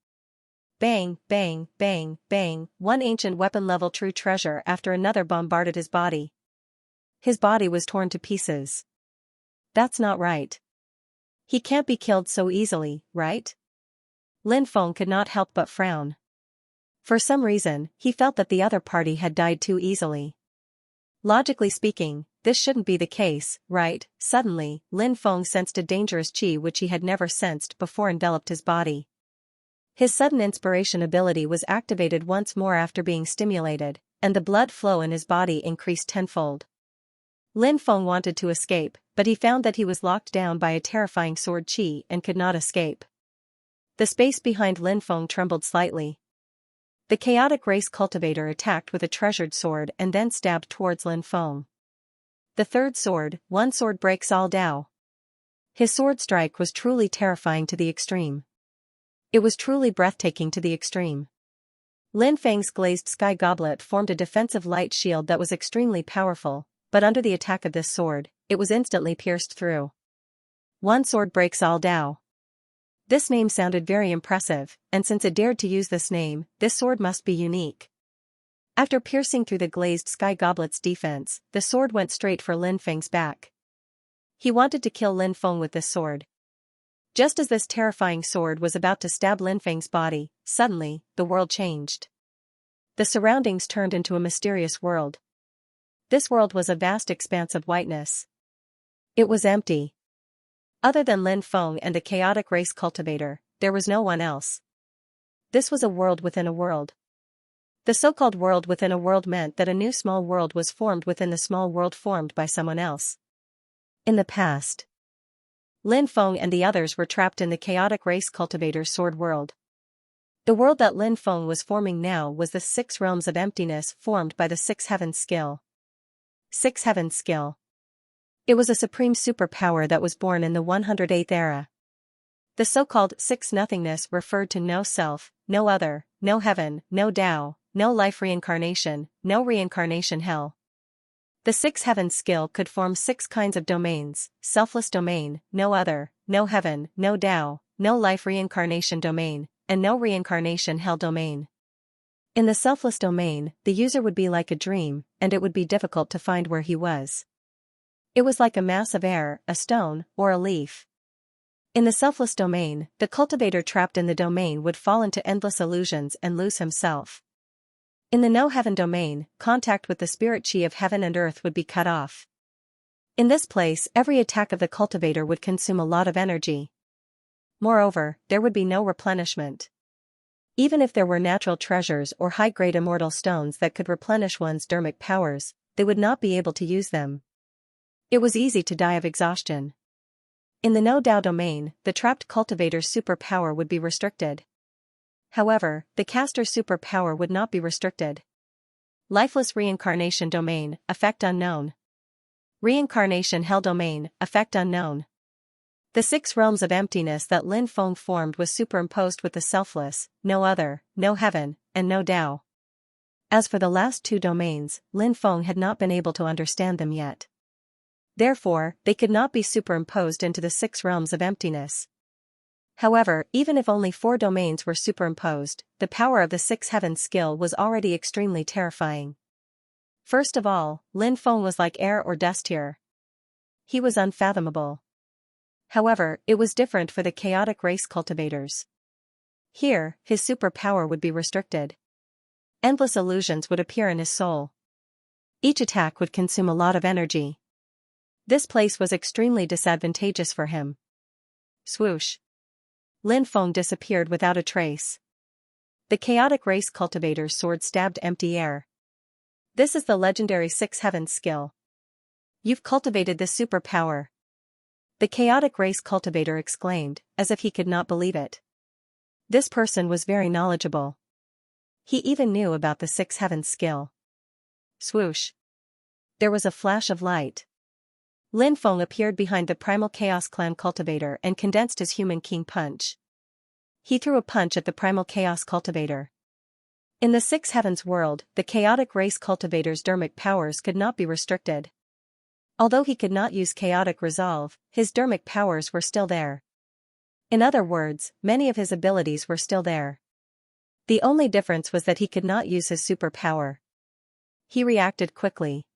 Bang, bang, bang, bang, one ancient weapon-level true treasure after another bombarded his body. His body was torn to pieces. That's not right. He can't be killed so easily, right? Lin Feng could not help but frown. For some reason, he felt that the other party had died too easily. Logically speaking, this shouldn't be the case, right? Suddenly, Lin Feng sensed a dangerous qi which he had never sensed before enveloped his body. His sudden inspiration ability was activated once more after being stimulated, and the blood flow in his body increased tenfold. Lin Feng wanted to escape, but he found that he was locked down by a terrifying sword qi and could not escape. The space behind Lin Feng trembled slightly. The chaotic race cultivator attacked with a treasured sword and then stabbed towards Lin Feng. The third sword, one sword breaks all Dao. His sword strike was truly terrifying to the extreme. It was truly breathtaking to the extreme. Lin Feng's glazed sky goblet formed a defensive light shield that was extremely powerful, but under the attack of this sword, it was instantly pierced through. One sword breaks all Dao. This name sounded very impressive, and since it dared to use this name, this sword must be unique. After piercing through the glazed sky goblet's defense, the sword went straight for Lin Feng's back. He wanted to kill Lin Feng with this sword. Just as this terrifying sword was about to stab Lin Feng's body, suddenly, the world changed. The surroundings turned into a mysterious world. This world was a vast expanse of whiteness. It was empty. Other than Lin Feng and the chaotic race cultivator, there was no one else. This was a world within a world. The so-called world within a world meant that a new small world was formed within the small world formed by someone else. In the past, Lin Feng and the others were trapped in the chaotic race cultivator's sword world. The world that Lin Feng was forming now was the 6 realms of emptiness formed by the 6 heavens skill. 6 heavens skill. It was a supreme superpower that was born in the 108th era. The so-called 6 nothingness referred to no self, no other, no heaven, no Tao, no life reincarnation, no reincarnation hell. The 6 heavens skill could form 6 kinds of domains: selfless domain, no other, no heaven, no Tao, no life reincarnation domain, and no reincarnation hell domain. In the selfless domain, the user would be like a dream, and it would be difficult to find where he was. It was like a mass of air, a stone, or a leaf. In the selfless domain, the cultivator trapped in the domain would fall into endless illusions and lose himself. In the no-heaven domain, contact with the spirit chi of heaven and earth would be cut off. In this place, every attack of the cultivator would consume a lot of energy. Moreover, there would be no replenishment. Even if there were natural treasures or high-grade immortal stones that could replenish one's dharmic powers, they would not be able to use them. It was easy to die of exhaustion. In the no-Dao domain, the trapped cultivator's superpower would be restricted. However, the caster's superpower would not be restricted. Lifeless reincarnation domain, effect unknown. Reincarnation hell domain, effect unknown. The 6 realms of emptiness that Lin Feng formed was superimposed with the selfless, no other, no heaven, and no Tao. As for the last two domains, Lin Feng had not been able to understand them yet. Therefore, they could not be superimposed into the 6 realms of emptiness. However, even if only 4 domains were superimposed, the power of the 6 heavens skill was already extremely terrifying. First of all, Lin Feng was like air or dust here. He was unfathomable. However, it was different for the chaotic race cultivators. Here, his superpower would be restricted. Endless illusions would appear in his soul. Each attack would consume a lot of energy. This place was extremely disadvantageous for him. Swoosh. Lin Feng disappeared without a trace. The chaotic race cultivator's sword stabbed empty air. This is the legendary 6 heavens skill. You've cultivated this superpower. The chaotic race cultivator exclaimed, as if he could not believe it. This person was very knowledgeable. He even knew about the 6 heavens skill. Swoosh. There was a flash of light. Lin Feng appeared behind the primal chaos clan cultivator and condensed his human king punch. He threw a punch at the primal chaos cultivator. In the 6 heavens world, the chaotic race cultivator's dermic powers could not be restricted. Although he could not use chaotic resolve, his dermic powers were still there. In other words, many of his abilities were still there. The only difference was that he could not use his superpower. He reacted quickly.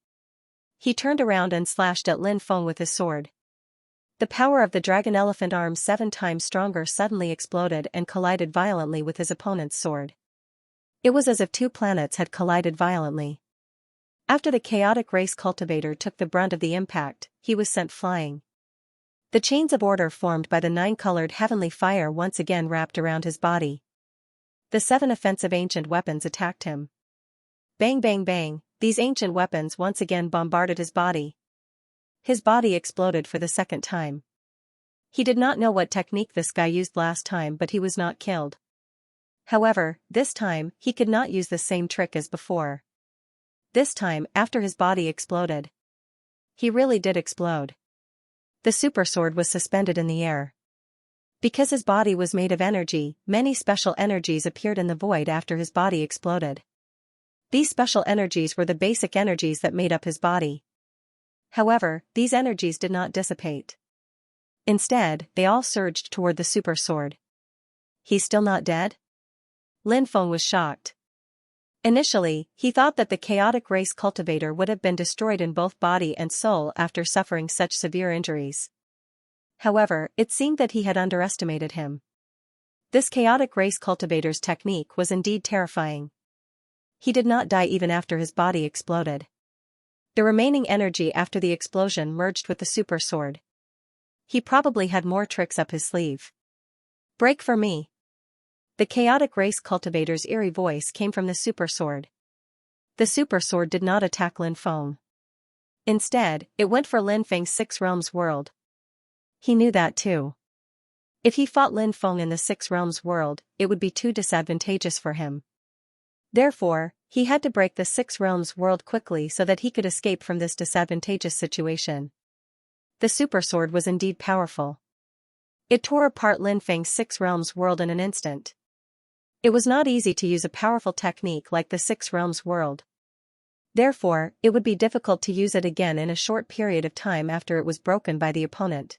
He turned around and slashed at Lin Feng with his sword. The power of the dragon elephant arm 7 times stronger suddenly exploded and collided violently with his opponent's sword. It was as if 2 planets had collided violently. After the chaotic race cultivator took the brunt of the impact, he was sent flying. The chains of order formed by the 9-colored heavenly fire once again wrapped around his body. The 7 offensive ancient weapons attacked him. Bang bang bang, these ancient weapons once again bombarded his body. His body exploded for the 2nd time. He did not know what technique this guy used last time, but he was not killed. However, this time, he could not use the same trick as before. This time, after his body exploded. He really did explode. The super sword was suspended in the air. Because his body was made of energy, many special energies appeared in the void after his body exploded. These special energies were the basic energies that made up his body. However, these energies did not dissipate. Instead, they all surged toward the super sword. He's still not dead? Lin Feng was shocked. Initially, he thought that the chaotic race cultivator would have been destroyed in both body and soul after suffering such severe injuries. However, it seemed that he had underestimated him. This chaotic race cultivator's technique was indeed terrifying. He did not die even after his body exploded. The remaining energy after the explosion merged with the super sword. He probably had more tricks up his sleeve. Break for me. The chaotic race cultivator's eerie voice came from the super sword. The super sword did not attack Lin Feng. Instead, it went for Lin Feng's 6 realms world. He knew that too. If he fought Lin Feng in the 6 realms world, it would be too disadvantageous for him. Therefore, he had to break the 6 realms world quickly so that he could escape from this disadvantageous situation. The super sword was indeed powerful. It tore apart Lin Feng's 6 realms world in an instant. It was not easy to use a powerful technique like the 6 realms world. Therefore, it would be difficult to use it again in a short period of time after it was broken by the opponent.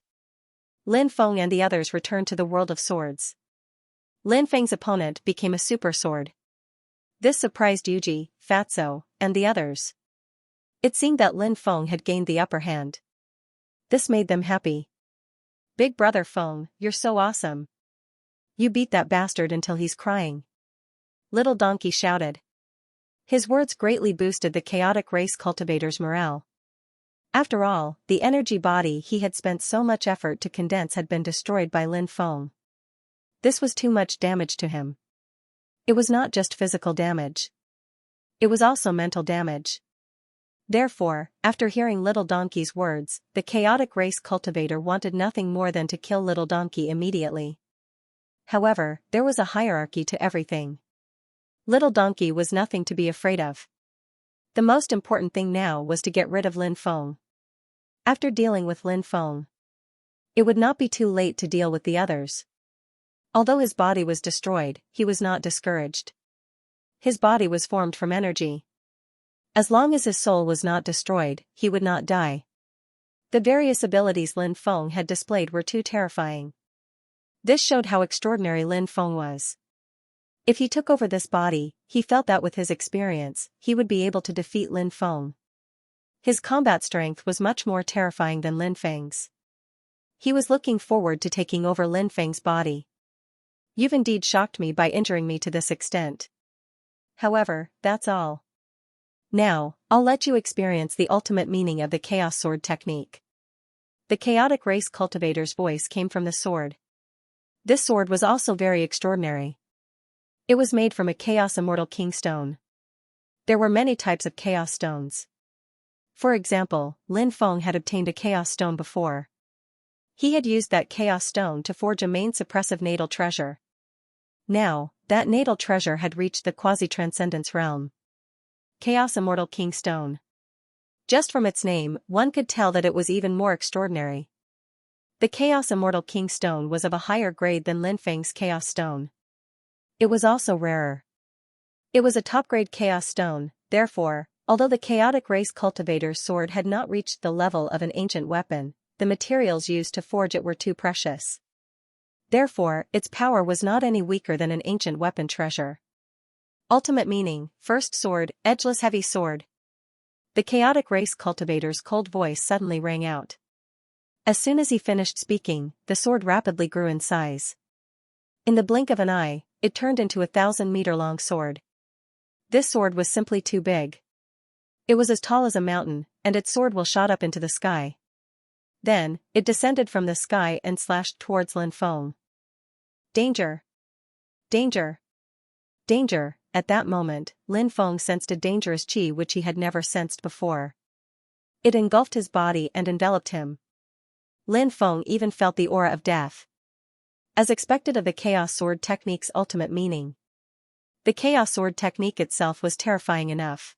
Lin Feng and the others returned to the world of swords. Lin Feng's opponent became a super sword. This surprised Yuji, Fatso, and the others. It seemed that Lin Feng had gained the upper hand. This made them happy. Big brother Feng, you're so awesome. You beat that bastard until he's crying. Little Donkey shouted. His words greatly boosted the chaotic race cultivator's morale. After all, the energy body he had spent so much effort to condense had been destroyed by Lin Feng. This was too much damage to him. It was not just physical damage. It was also mental damage. Therefore, after hearing Little Donkey's words, the chaotic race cultivator wanted nothing more than to kill Little Donkey immediately. However, there was a hierarchy to everything. Little Donkey was nothing to be afraid of. The most important thing now was to get rid of Lin Feng. After dealing with Lin Feng, it would not be too late to deal with the others. Although his body was destroyed, he was not discouraged. His body was formed from energy. As long as his soul was not destroyed, he would not die. The various abilities Lin Feng had displayed were too terrifying. This showed how extraordinary Lin Feng was. If he took over this body, he felt that with his experience, he would be able to defeat Lin Feng. His combat strength was much more terrifying than Lin Feng's. He was looking forward to taking over Lin Feng's body. You've indeed shocked me by injuring me to this extent. However, that's all. Now, I'll let you experience the ultimate meaning of the Chaos Sword technique. The chaotic race cultivator's voice came from the sword. This sword was also very extraordinary. It was made from a Chaos Immortal King stone. There were many types of Chaos stones. For example, Lin Feng had obtained a Chaos stone before. He had used that Chaos stone to forge a main suppressive natal treasure. Now, that natal treasure had reached the quasi-transcendence realm. Chaos Immortal King Stone. Just from its name, one could tell that it was even more extraordinary. The Chaos Immortal King Stone was of a higher grade than Lin Feng's Chaos Stone. It was also rarer. It was a top-grade Chaos Stone, therefore, although the chaotic race cultivator's sword had not reached the level of an ancient weapon, the materials used to forge it were too precious. Therefore, its power was not any weaker than an ancient weapon treasure. Ultimate meaning, first sword, edgeless heavy sword. The chaotic race cultivator's cold voice suddenly rang out. As soon as he finished speaking, the sword rapidly grew in size. In the blink of an eye, it turned into a 1,000-meter-long sword. This sword was simply too big. It was as tall as a mountain, and its sword will shot up into the sky. Then, it descended from the sky and slashed towards Lin Feng. Danger! Danger! Danger! At that moment, Lin Feng sensed a dangerous qi which he had never sensed before. It engulfed his body and enveloped him. Lin Feng even felt the aura of death. As expected of the Chaos Sword technique's ultimate meaning. The Chaos Sword technique itself was terrifying enough.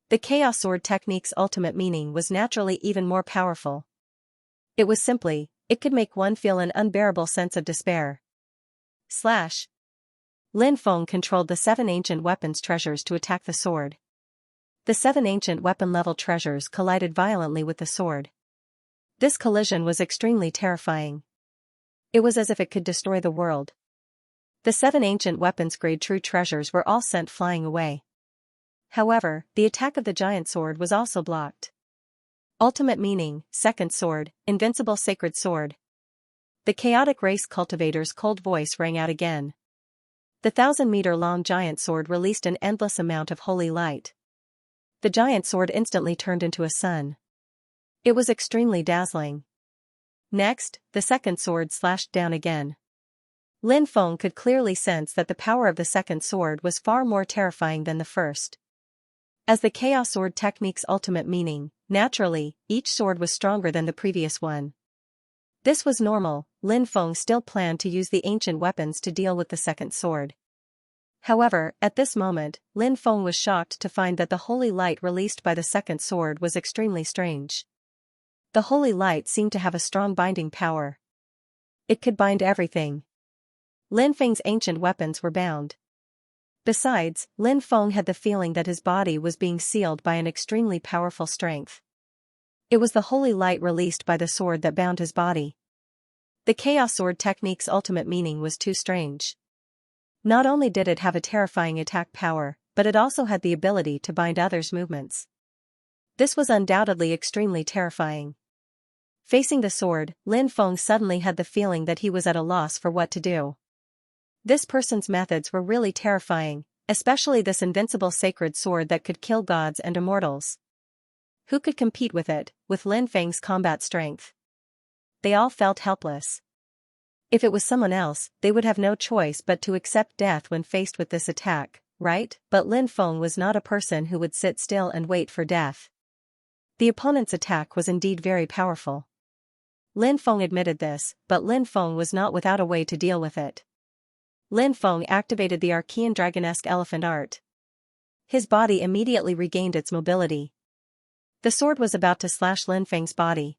The Chaos Sword technique's ultimate meaning was naturally even more powerful. It was simply, it could make one feel an unbearable sense of despair. Slash. Lin Feng controlled the 7 ancient weapons treasures to attack the sword. The 7 ancient weapon-level treasures collided violently with the sword. This collision was extremely terrifying. It was as if it could destroy the world. The 7 ancient weapons-grade true treasures were all sent flying away. However, the attack of the giant sword was also blocked. Ultimate meaning, second sword, invincible sacred sword. The chaotic race cultivator's cold voice rang out again. The 1,000-meter-long giant sword released an endless amount of holy light. The giant sword instantly turned into a sun. It was extremely dazzling. Next, the second sword slashed down again. Lin Feng could clearly sense that the power of the second sword was far more terrifying than the first. As the Chaos Sword technique's ultimate meaning, naturally, each sword was stronger than the previous one. This was normal. Lin Feng still planned to use the ancient weapons to deal with the second sword. However, at this moment, Lin Feng was shocked to find that the holy light released by the second sword was extremely strange. The holy light seemed to have a strong binding power. It could bind everything. Lin Feng's ancient weapons were bound. Besides, Lin Feng had the feeling that his body was being sealed by an extremely powerful strength. It was the holy light released by the sword that bound his body. The Chaos Sword technique's ultimate meaning was too strange. Not only did it have a terrifying attack power, but it also had the ability to bind others' movements. This was undoubtedly extremely terrifying. Facing the sword, Lin Feng suddenly had the feeling that he was at a loss for what to do. This person's methods were really terrifying, especially this invincible sacred sword that could kill gods and immortals. Who could compete with it, with Lin Feng's combat strength? They all felt helpless. If it was someone else, they would have no choice but to accept death when faced with this attack, right? But Lin Feng was not a person who would sit still and wait for death. The opponent's attack was indeed very powerful. Lin Feng admitted this, but Lin Feng was not without a way to deal with it. Lin Feng activated the Archean Dragonesque Elephant art. His body immediately regained its mobility. The sword was about to slash Lin Feng's body.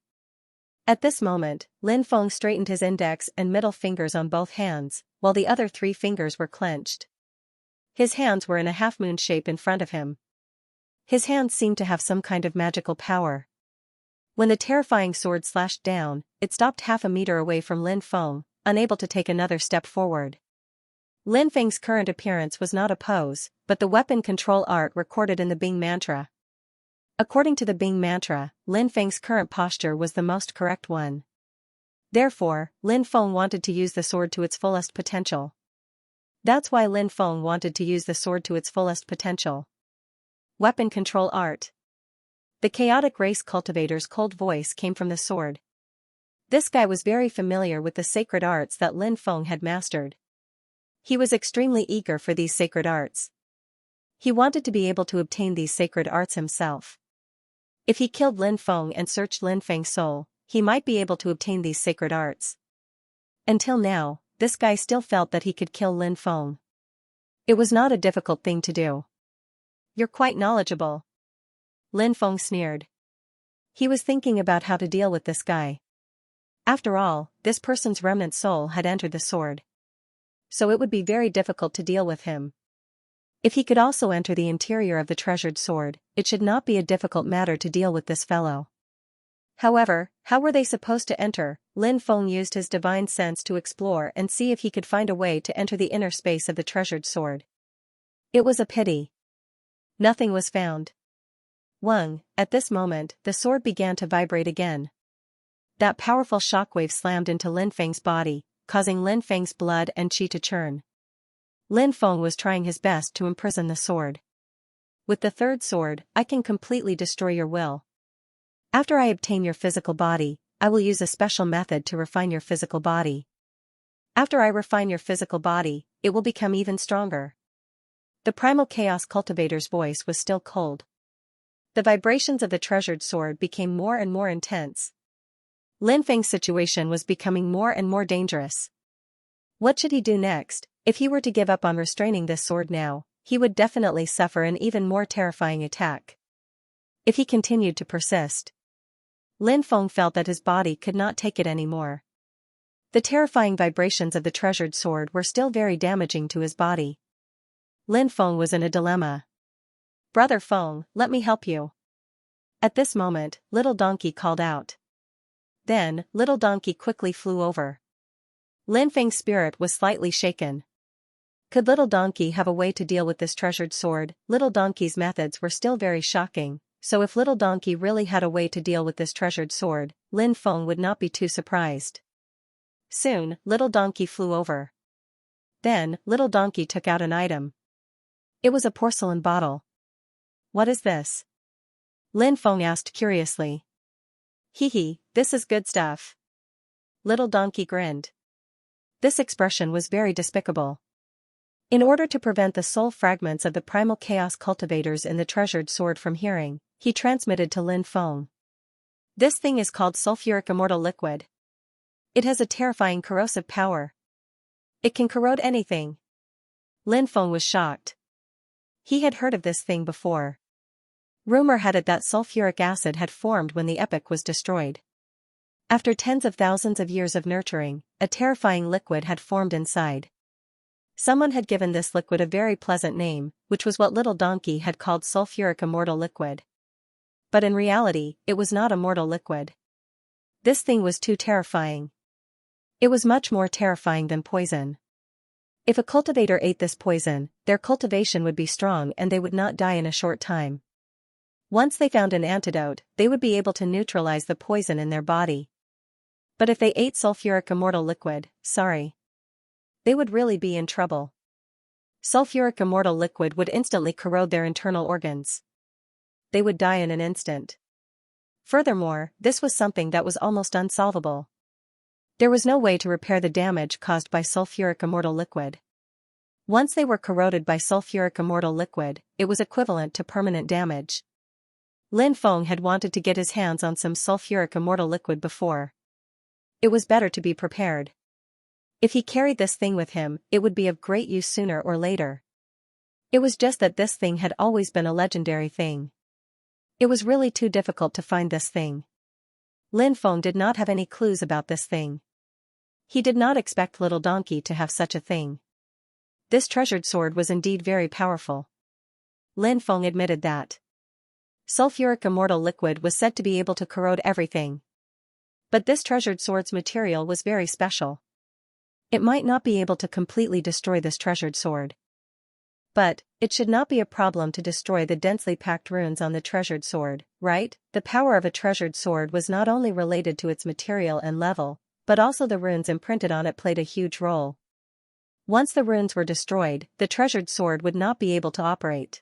At this moment, Lin Feng straightened his index and middle fingers on both hands, while the other 3 fingers were clenched. His hands were in a half-moon shape in front of him. His hands seemed to have some kind of magical power. When the terrifying sword slashed down, it stopped half a meter away from Lin Feng, unable to take another step forward. Lin Feng's current appearance was not a pose, but the weapon control art recorded in the Bing mantra. According to the Bing mantra, Lin Feng's current posture was the most correct one. Therefore, Lin Feng wanted to use the sword to its fullest potential. That's why Lin Feng wanted to use the sword to its fullest potential. Weapon control art. The chaotic race cultivator's cold voice came from the sword. This guy was very familiar with the sacred arts that Lin Feng had mastered. He was extremely eager for these sacred arts. He wanted to be able to obtain these sacred arts himself. If he killed Lin Feng and searched Lin Feng's soul, he might be able to obtain these sacred arts. Until now, this guy still felt that he could kill Lin Feng. It was not a difficult thing to do. You're quite knowledgeable. Lin Feng sneered. He was thinking about how to deal with this guy. After all, this person's remnant soul had entered the sword. So it would be very difficult to deal with him. If he could also enter the interior of the treasured sword, it should not be a difficult matter to deal with this fellow. However, how were they supposed to enter? Lin Feng used his divine sense to explore and see if he could find a way to enter the inner space of the treasured sword. It was a pity. Nothing was found. At this moment, the sword began to vibrate again. That powerful shockwave slammed into Lin Feng's body, causing Lin Feng's blood and qi to churn. Lin Feng was trying his best to imprison the sword. With the third sword, I can completely destroy your will. After I obtain your physical body, I will use a special method to refine your physical body. After I refine your physical body, it will become even stronger. The primal chaos cultivator's voice was still cold. The vibrations of the treasured sword became more and more intense. Lin Feng's situation was becoming more and more dangerous. What should he do next? If he were to give up on restraining this sword now, he would definitely suffer an even more terrifying attack. If he continued to persist, Lin Feng felt that his body could not take it anymore. The terrifying vibrations of the treasured sword were still very damaging to his body. Lin Feng was in a dilemma. Brother Feng, let me help you. At this moment, Little Donkey called out. Then, Little Donkey quickly flew over. Lin Feng's spirit was slightly shaken. Could Little Donkey have a way to deal with this treasured sword? Little Donkey's methods were still very shocking, so if Little Donkey really had a way to deal with this treasured sword, Lin Feng would not be too surprised. Soon, Little Donkey flew over. Then, Little Donkey took out an item. It was a porcelain bottle. What is this? Lin Feng asked curiously. Hee, this is good stuff. Little Donkey grinned. This expression was very despicable. In order to prevent the soul fragments of the primal chaos cultivators in the treasured sword from hearing, he transmitted to Lin Feng. This thing is called sulfuric immortal liquid. It has a terrifying corrosive power. It can corrode anything. Lin Feng was shocked. He had heard of this thing before. Rumor had it that sulfuric acid had formed when the epoch was destroyed. After tens of thousands of years of nurturing, a terrifying liquid had formed inside. Someone had given this liquid a very pleasant name, which was what Little Donkey had called sulfuric immortal liquid. But in reality, it was not a mortal liquid. This thing was too terrifying. It was much more terrifying than poison. If a cultivator ate this poison, their cultivation would be strong and they would not die in a short time. Once they found an antidote, they would be able to neutralize the poison in their body. But if they ate sulfuric immortal liquid, they would really be in trouble. Sulfuric immortal liquid would instantly corrode their internal organs. They would die in an instant. Furthermore, this was something that was almost unsolvable. There was no way to repair the damage caused by sulfuric immortal liquid. Once they were corroded by sulfuric immortal liquid, it was equivalent to permanent damage. Lin Feng had wanted to get his hands on some sulfuric immortal liquid before. It was better to be prepared. If he carried this thing with him, it would be of great use sooner or later. It was just that this thing had always been a legendary thing. It was really too difficult to find this thing. Lin Feng did not have any clues about this thing. He did not expect Little Donkey to have such a thing. this treasured sword was indeed very powerful. Lin Feng admitted that. Sulfuric immortal liquid was said to be able to corrode everything. But this treasured sword's material was very special. It might not be able to completely destroy this treasured sword. But, it should not be a problem to destroy the densely packed runes on the treasured sword, right? The power of a treasured sword was not only related to its material and level, but also the runes imprinted on it played a huge role. Once the runes were destroyed, the treasured sword would not be able to operate.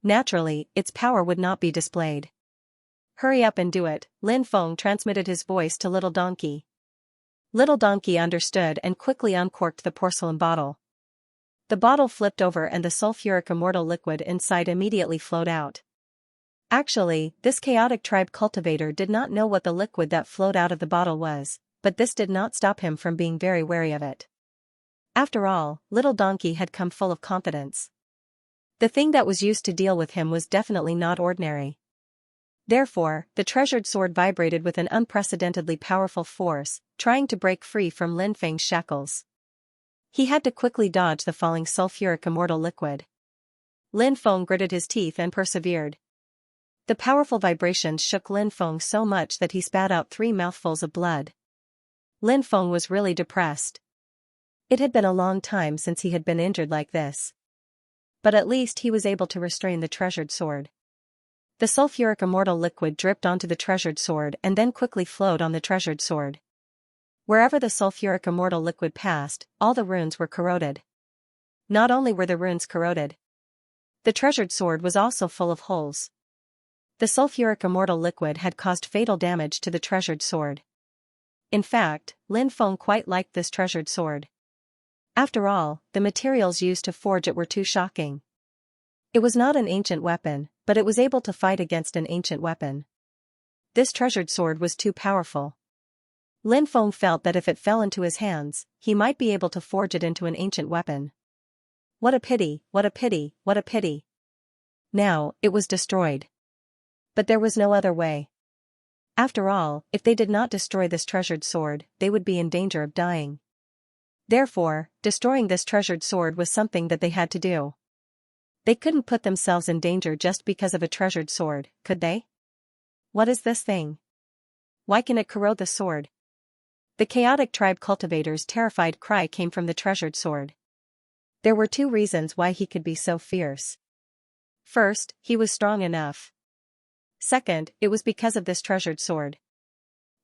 Naturally, its power would not be displayed. Hurry up and do it, Lin Feng transmitted his voice to Little Donkey. Little Donkey understood and quickly uncorked the porcelain bottle. The bottle flipped over and the sulfuric immortal liquid inside immediately flowed out. Actually, this chaotic tribe cultivator did not know what the liquid that flowed out of the bottle was, but this did not stop him from being very wary of it. After all, Little Donkey had come full of confidence. The thing that was used to deal with him was definitely not ordinary. Therefore, the treasured sword vibrated with an unprecedentedly powerful force, trying to break free from Lin Feng's shackles. He had to quickly dodge the falling sulfuric immortal liquid. Lin Feng gritted his teeth and persevered. The powerful vibrations shook Lin Feng so much that he spat out 3 mouthfuls of blood. Lin Feng was really depressed. It had been a long time since he had been injured like this. But at least he was able to restrain the treasured sword. The sulfuric immortal liquid dripped onto the treasured sword and then quickly flowed on the treasured sword. Wherever the sulfuric immortal liquid passed, all the runes were corroded. Not only were the runes corroded, the treasured sword was also full of holes. The sulfuric immortal liquid had caused fatal damage to the treasured sword. In fact, Lin Feng quite liked this treasured sword. After all, the materials used to forge it were too shocking. It was not an ancient weapon, but it was able to fight against an ancient weapon. This treasured sword was too powerful. Lin Feng felt that if it fell into his hands, he might be able to forge it into an ancient weapon. What a pity, what a pity, what a pity. Now, it was destroyed. But there was no other way. After all, if they did not destroy this treasured sword, they would be in danger of dying. Therefore, destroying this treasured sword was something that they had to do. They couldn't put themselves in danger just because of a treasured sword, could they? What is this thing? Why can it corrode the sword? The chaotic tribe cultivator's terrified cry came from the treasured sword. There were 2 reasons why he could be so fierce. First, he was strong enough. Second, it was because of this treasured sword.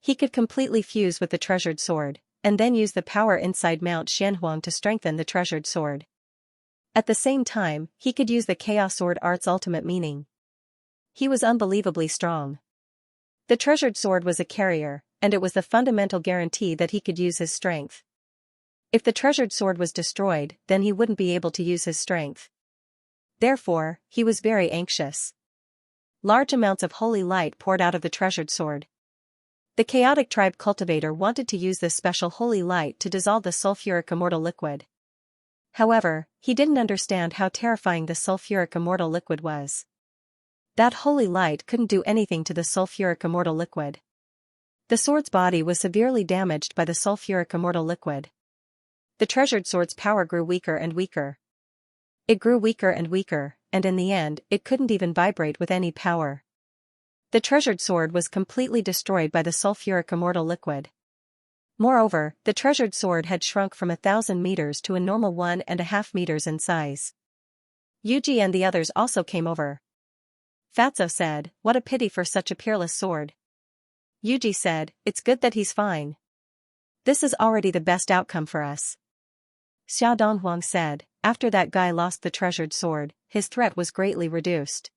He could completely fuse with the treasured sword, and then use the power inside Mount Xianhuang to strengthen the treasured sword. At the same time, he could use the chaos sword art's ultimate meaning. He was unbelievably strong. The treasured sword was a carrier, and it was the fundamental guarantee that he could use his strength. If the treasured sword was destroyed, then he wouldn't be able to use his strength. Therefore, he was very anxious. Large amounts of holy light poured out of the treasured sword. The chaotic tribe cultivator wanted to use this special holy light to dissolve the sulfuric immortal liquid. However, he didn't understand how terrifying the sulfuric immortal liquid was. That holy light couldn't do anything to the sulfuric immortal liquid. The sword's body was severely damaged by the sulfuric immortal liquid. The treasured sword's power grew weaker and weaker. It grew weaker and weaker, and in the end, it couldn't even vibrate with any power. The treasured sword was completely destroyed by the sulfuric immortal liquid. Moreover, the treasured sword had shrunk from 1,000 meters to a normal 1.5 meters in size. Yuji and the others also came over. Fatso said, "What a pity for such a peerless sword." Yuji said, "It's good that he's fine. This is already the best outcome for us." Xia Donghuang said, "After that guy lost the treasured sword, his threat was greatly reduced."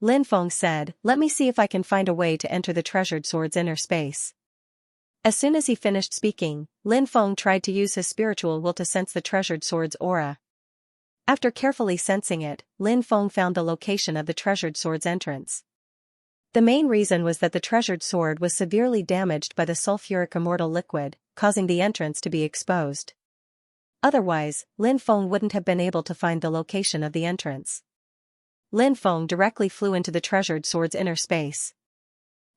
Lin Feng said, "Let me see if I can find a way to enter the treasured sword's inner space." As soon as he finished speaking, Lin Feng tried to use his spiritual will to sense the treasured sword's aura. After carefully sensing it, Lin Feng found the location of the treasured sword's entrance. The main reason was that the treasured sword was severely damaged by the sulfuric immortal liquid, causing the entrance to be exposed. Otherwise, Lin Feng wouldn't have been able to find the location of the entrance. Lin Feng directly flew into the treasured sword's inner space.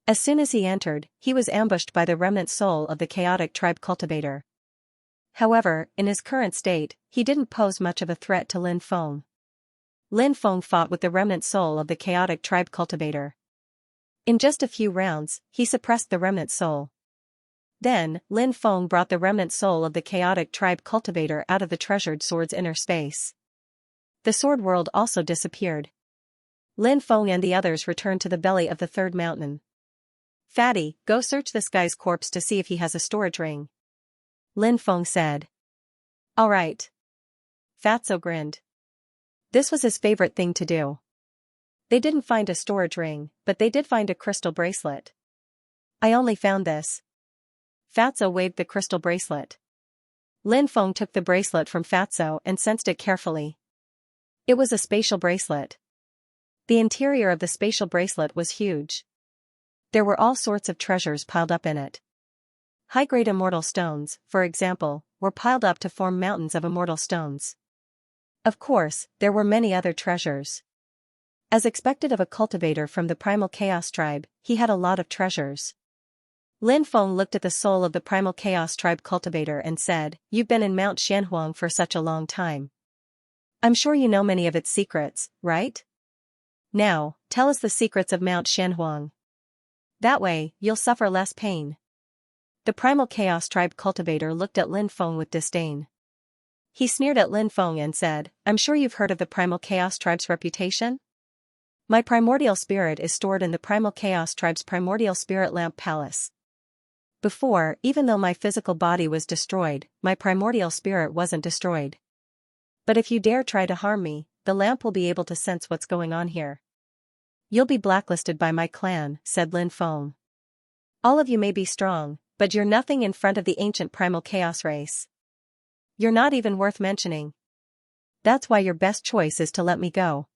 As soon as he entered, he was ambushed by the remnant soul of the chaotic tribe cultivator. However, in his current state, he didn't pose much of a threat to Lin Feng. Lin Feng fought with the remnant soul of the chaotic tribe cultivator. In just a few rounds, he suppressed the remnant soul. Then, Lin Feng brought the remnant soul of the chaotic tribe cultivator out of the treasured sword's inner space. The sword world also disappeared. Lin Feng and the others returned to the belly of the third mountain. "Fatty, go search this guy's corpse to see if he has a storage ring," Lin Feng said. "All right." Fatso grinned. This was his favorite thing to do. They didn't find a storage ring, but they did find a crystal bracelet. "I only found this." Fatso waved the crystal bracelet. Lin Feng took the bracelet from Fatso and sensed it carefully. It was a spatial bracelet. The interior of the spatial bracelet was huge. There were all sorts of treasures piled up in it. High-grade immortal stones, for example, were piled up to form mountains of immortal stones. Of course, there were many other treasures. As expected of a cultivator from the Primal Chaos tribe, he had a lot of treasures. Lin Feng looked at the soul of the Primal Chaos tribe cultivator and said, "You've been in Mount Xianhuang for such a long time. I'm sure you know many of its secrets, right? Now, tell us the secrets of Mount Xianhuang. That way, you'll suffer less pain." The Primal Chaos tribe cultivator looked at Lin Feng with disdain. He sneered at Lin Feng and said, "I'm sure you've heard of the Primal Chaos tribe's reputation? My primordial spirit is stored in the Primal Chaos tribe's primordial spirit lamp palace. Before, even though my physical body was destroyed, my primordial spirit wasn't destroyed. But if you dare try to harm me, the lamp will be able to sense what's going on here. You'll be blacklisted by my clan," said Lin Feng. "All of you may be strong, but you're nothing in front of the ancient Primal Chaos race. You're not even worth mentioning. That's why your best choice is to let me go.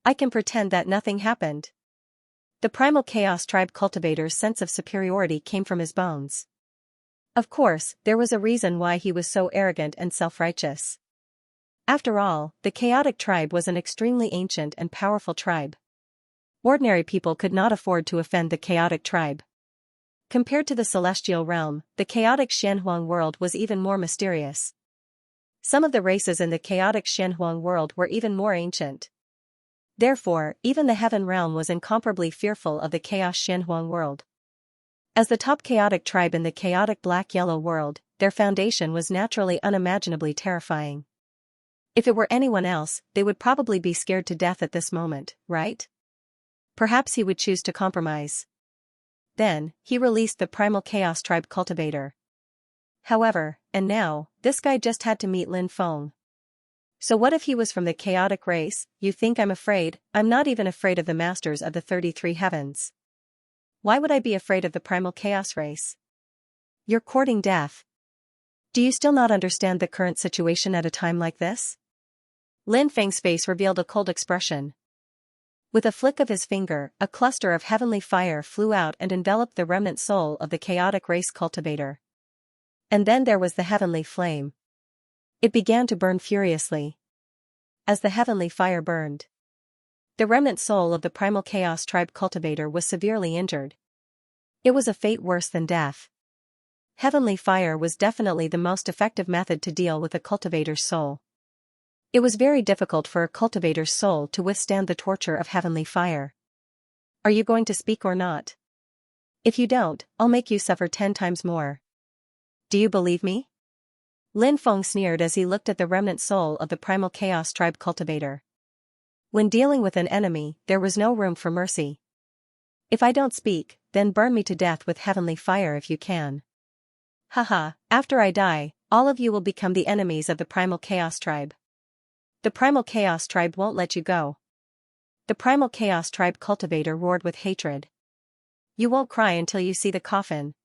I can pretend that nothing happened." The Primal Chaos tribe cultivator's sense of superiority came from his bones. Of course, there was a reason why he was so arrogant and self-righteous. After all, the chaotic tribe was an extremely ancient and powerful tribe. Ordinary people could not afford to offend the chaotic tribe. Compared to the celestial realm, the chaotic Xianhuang world was even more mysterious. Some of the races in the chaotic Xianhuang world were even more ancient. Therefore, even the heaven realm was incomparably fearful of the chaos Xianhuang world. As the top chaotic tribe in the chaotic black-yellow world, their foundation was naturally unimaginably terrifying. If it were anyone else, they would probably be scared to death at this moment, right? Perhaps he would choose to compromise. Then, he released the Primal Chaos tribe cultivator. However, and now, this guy just had to meet Lin Feng. So what if he was from the chaotic race? "You think I'm afraid? I'm not even afraid of the masters of the 33 heavens. Why would I be afraid of the Primal Chaos race? You're courting death. Do you still not understand the current situation at a time like this?" Lin Feng's face revealed a cold expression. With a flick of his finger, a cluster of heavenly fire flew out and enveloped the remnant soul of the chaotic race cultivator. And then there was the heavenly flame. It began to burn furiously. As the heavenly fire burned, the remnant soul of the Primal Chaos tribe cultivator was severely injured. It was a fate worse than death. Heavenly fire was definitely the most effective method to deal with a cultivator's soul. It was very difficult for a cultivator's soul to withstand the torture of heavenly fire. "Are you going to speak or not? If you don't, I'll make you suffer 10 times more. Do you believe me?" Lin Feng sneered as he looked at the remnant soul of the Primal Chaos tribe cultivator. When dealing with an enemy, there was no room for mercy. "If I don't speak, then burn me to death with heavenly fire if you can. Haha, after I die, all of you will become the enemies of the Primal Chaos tribe. The Primal Chaos tribe won't let you go." The Primal Chaos tribe cultivator roared with hatred. "You won't cry until you see the coffin."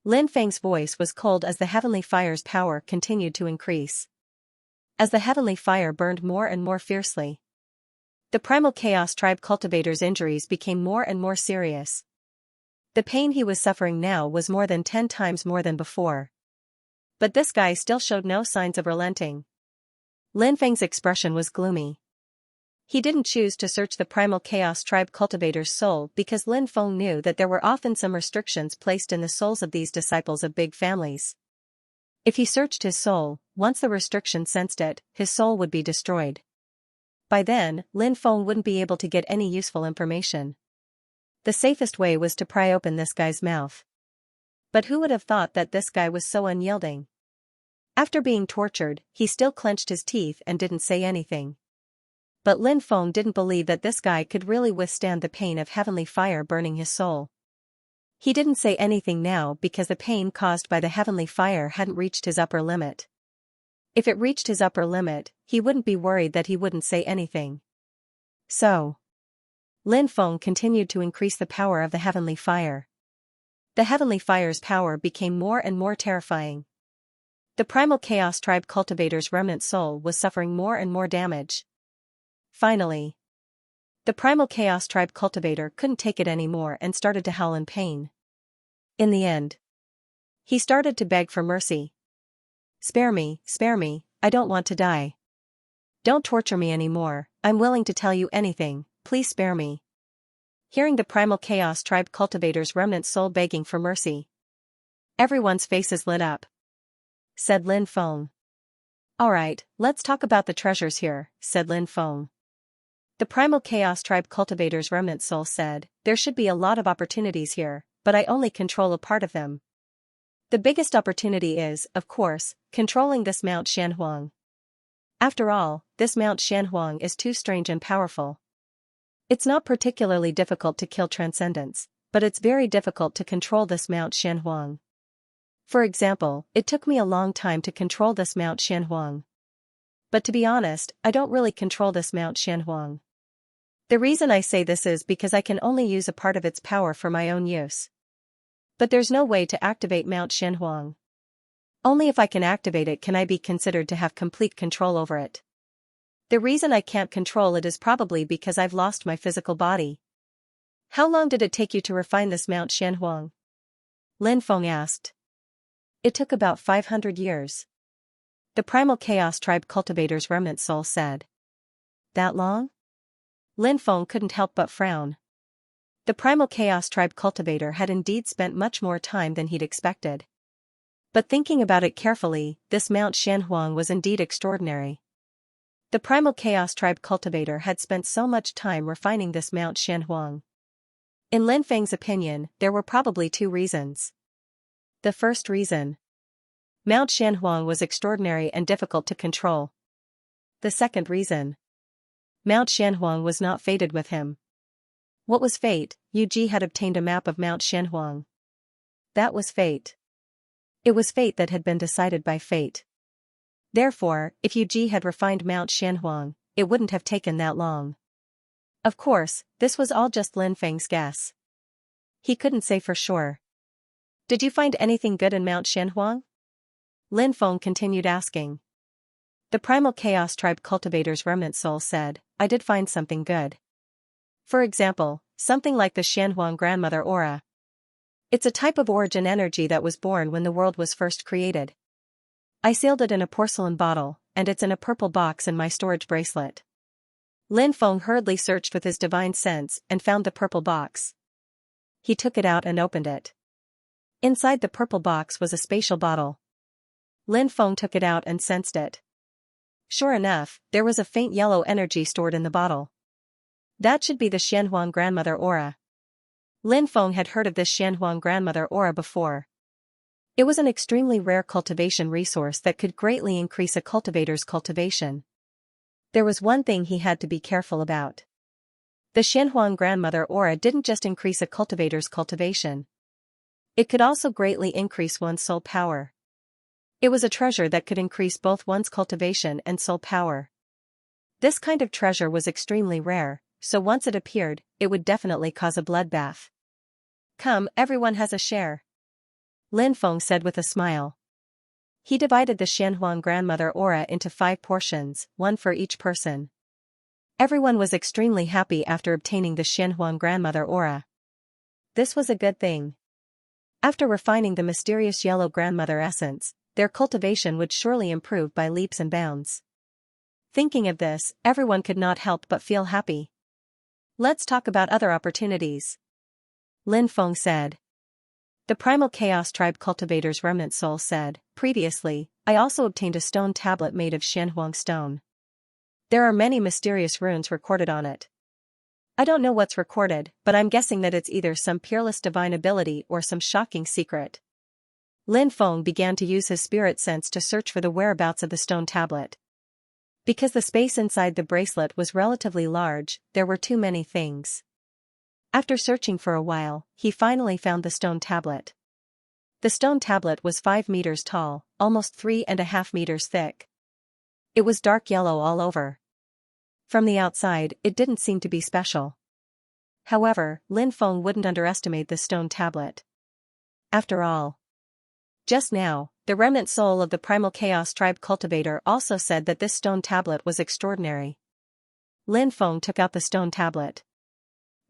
Lin Feng's voice was cold as the heavenly fire's power continued to increase. As the heavenly fire burned more and more fiercely, the Primal Chaos tribe cultivator's injuries became more and more serious. The pain he was suffering now was more than 10 times more than before. But this guy still showed no signs of relenting. Lin Feng's expression was gloomy. He didn't choose to search the Primal Chaos tribe cultivator's soul because Lin Feng knew that there were often some restrictions placed in the souls of these disciples of big families. If he searched his soul, once the restriction sensed it, his soul would be destroyed. By then, Lin Feng wouldn't be able to get any useful information. The safest way was to pry open this guy's mouth. But who would have thought that this guy was so unyielding? After being tortured, he still clenched his teeth and didn't say anything. But Lin Feng didn't believe that this guy could really withstand the pain of heavenly fire burning his soul. He didn't say anything now because the pain caused by the heavenly fire hadn't reached his upper limit. If it reached his upper limit, he wouldn't be worried that he wouldn't say anything. So, Lin Feng continued to increase the power of the heavenly fire. The heavenly fire's power became more and more terrifying. The primal chaos tribe cultivator's remnant soul was suffering more and more damage. Finally, the primal chaos tribe cultivator couldn't take it anymore and started to howl in pain. In the end, he started to beg for mercy. Spare me, I don't want to die. Don't torture me anymore, I'm willing to tell you anything, please spare me. Hearing the primal chaos tribe cultivator's remnant soul begging for mercy, everyone's faces lit up. Said Lin Feng. Alright, let's talk about the treasures here, said Lin Feng. The primal chaos tribe cultivator's remnant soul said, there should be a lot of opportunities here, but I only control a part of them. The biggest opportunity is, of course, controlling this Mount Shanhuang. After all, this Mount Shanhuang is too strange and powerful. It's not particularly difficult to kill transcendence, but it's very difficult to control this Mount Shanhuang. For example, it took me a long time to control this Mount Shanhuang. But to be honest, I don't really control this Mount Shanhuang. The reason I say this is because I can only use a part of its power for my own use. But there's no way to activate Mount Shanhuang. Only if I can activate it can I be considered to have complete control over it. The reason I can't control it is probably because I've lost my physical body. How long did it take you to refine this Mount Shanhuang? Lin Feng asked. It took about 500 years. The primal chaos tribe cultivator's remnant soul said. That long? Lin Feng couldn't help but frown. The primal chaos tribe cultivator had indeed spent much more time than he'd expected. But thinking about it carefully, this Mount Shanhuang was indeed extraordinary. The primal chaos tribe cultivator had spent so much time refining this Mount Shanhuang. In Lin Feng's opinion, there were probably two reasons. The first reason. Mount Shanhuang was extraordinary and difficult to control. The second reason. Mount Shanhuang was not fated with him. What was fate? Yu Ji had obtained a map of Mount Shanhuang. That was fate. It was fate that had been decided by fate. Therefore, if Yu Ji had refined Mount Shanhuang, it wouldn't have taken that long. Of course, this was all just Lin Feng's guess. He couldn't say for sure. Did you find anything good in Mount Shanhuang? Lin Feng continued asking. The primal chaos tribe cultivator's remnant soul said, I did find something good. For example, something like the Shanhuang grandmother aura. It's a type of origin energy that was born when the world was first created. I sealed it in a porcelain bottle, and it's in a purple box in my storage bracelet. Lin Feng hurriedly searched with his divine sense and found the purple box. He took it out and opened it. Inside the purple box was a spatial bottle. Lin Feng took it out and sensed it. Sure enough, there was a faint yellow energy stored in the bottle. That should be the Shanhuang grandmother aura. Lin Feng had heard of this Shanhuang grandmother aura before. It was an extremely rare cultivation resource that could greatly increase a cultivator's cultivation. There was one thing he had to be careful about. The Shanhuang grandmother aura didn't just increase a cultivator's cultivation. It could also greatly increase one's soul power. It was a treasure that could increase both one's cultivation and soul power. This kind of treasure was extremely rare, so once it appeared, it would definitely cause a bloodbath. Come, everyone has a share. Lin Feng said with a smile. He divided the Shanhuang grandmother aura into 5 portions, one for each person. Everyone was extremely happy after obtaining the Shanhuang grandmother aura. This was a good thing. After refining the mysterious yellow grandmother essence, their cultivation would surely improve by leaps and bounds. Thinking of this, everyone could not help but feel happy. Let's talk about other opportunities. Lin Feng said. The Primal Chaos Tribe Cultivator's remnant soul said, "Previously, I also obtained a stone tablet made of Xianxia stone. There are many mysterious runes recorded on it. I don't know what's recorded, but I'm guessing that it's either some peerless divine ability or some shocking secret." Lin Feng began to use his spirit sense to search for the whereabouts of the stone tablet. Because the space inside the bracelet was relatively large, there were too many things. After searching for a while, he finally found the stone tablet. The stone tablet was 5 meters tall, almost 3.5 meters thick. It was dark yellow all over. From the outside, it didn't seem to be special. However, Lin Feng wouldn't underestimate the stone tablet. After all, just now, the remnant soul of the Primal Chaos Tribe Cultivator also said that this stone tablet was extraordinary. Lin Feng took out the stone tablet.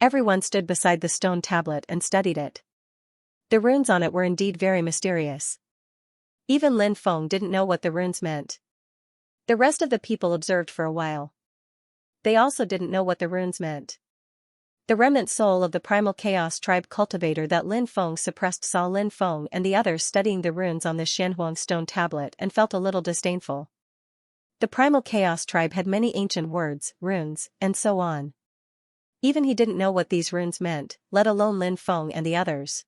Everyone stood beside the stone tablet and studied it. The runes on it were indeed very mysterious. Even Lin Feng didn't know what the runes meant. The rest of the people observed for a while. They also didn't know what the runes meant. The remnant soul of the Primal Chaos Tribe Cultivator that Lin Feng suppressed saw Lin Feng and the others studying the runes on the Xianxia stone tablet and felt a little disdainful. The Primal Chaos Tribe had many ancient words, runes, and so on. Even he didn't know what these runes meant, let alone Lin Feng and the others.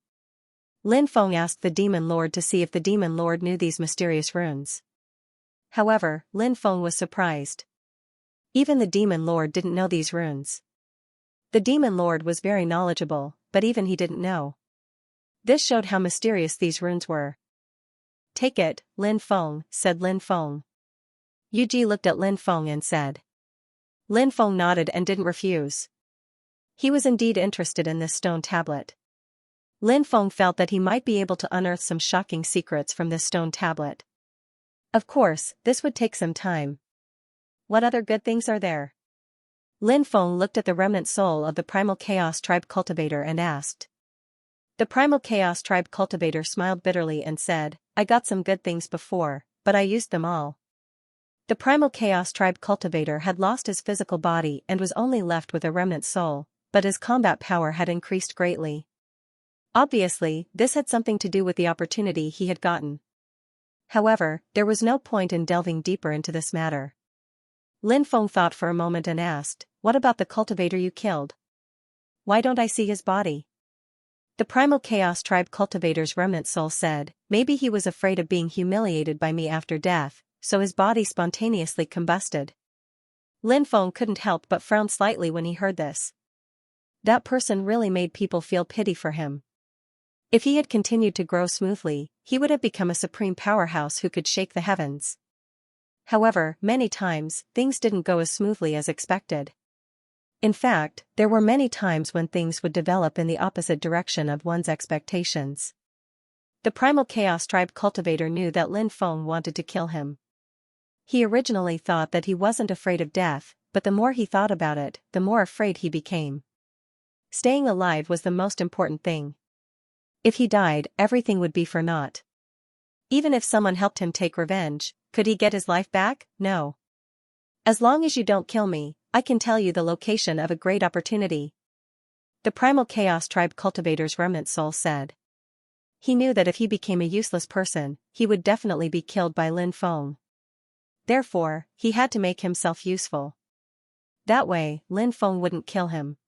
Lin Feng asked the Demon Lord to see if the Demon Lord knew these mysterious runes. However, Lin Feng was surprised. Even the Demon Lord didn't know these runes. The Demon Lord was very knowledgeable, but even he didn't know. This showed how mysterious these runes were. "Take it, Lin Feng," said Lin Feng. Yuji looked at Lin Feng and said. Lin Feng nodded and didn't refuse. He was indeed interested in this stone tablet. Lin Feng felt that he might be able to unearth some shocking secrets from this stone tablet. Of course, this would take some time. What other good things are there? Lin Feng looked at the remnant soul of the Primal Chaos Tribe Cultivator and asked. The Primal Chaos Tribe Cultivator smiled bitterly and said, "I got some good things before, but I used them all." The Primal Chaos Tribe Cultivator had lost his physical body and was only left with a remnant soul, but his combat power had increased greatly. Obviously, this had something to do with the opportunity he had gotten. However, there was no point in delving deeper into this matter. Lin Feng thought for a moment and asked, "What about the cultivator you killed? Why don't I see his body?" The Primal Chaos Tribe Cultivator's remnant soul said, "Maybe he was afraid of being humiliated by me after death, so his body spontaneously combusted." Lin Feng couldn't help but frown slightly when he heard this. That person really made people feel pity for him. If he had continued to grow smoothly, he would have become a supreme powerhouse who could shake the heavens. However, many times, things didn't go as smoothly as expected. In fact, there were many times when things would develop in the opposite direction of one's expectations. The Primal Chaos Tribe Cultivator knew that Lin Feng wanted to kill him. He originally thought that he wasn't afraid of death, but the more he thought about it, the more afraid he became. Staying alive was the most important thing. If he died, everything would be for naught. Even if someone helped him take revenge, could he get his life back? No. "As long as you don't kill me, I can tell you the location of a great opportunity," the Primal Chaos Tribe Cultivator's remnant soul said. He knew that if he became a useless person, he would definitely be killed by Lin Feng. Therefore, he had to make himself useful. That way, Lin Feng wouldn't kill him.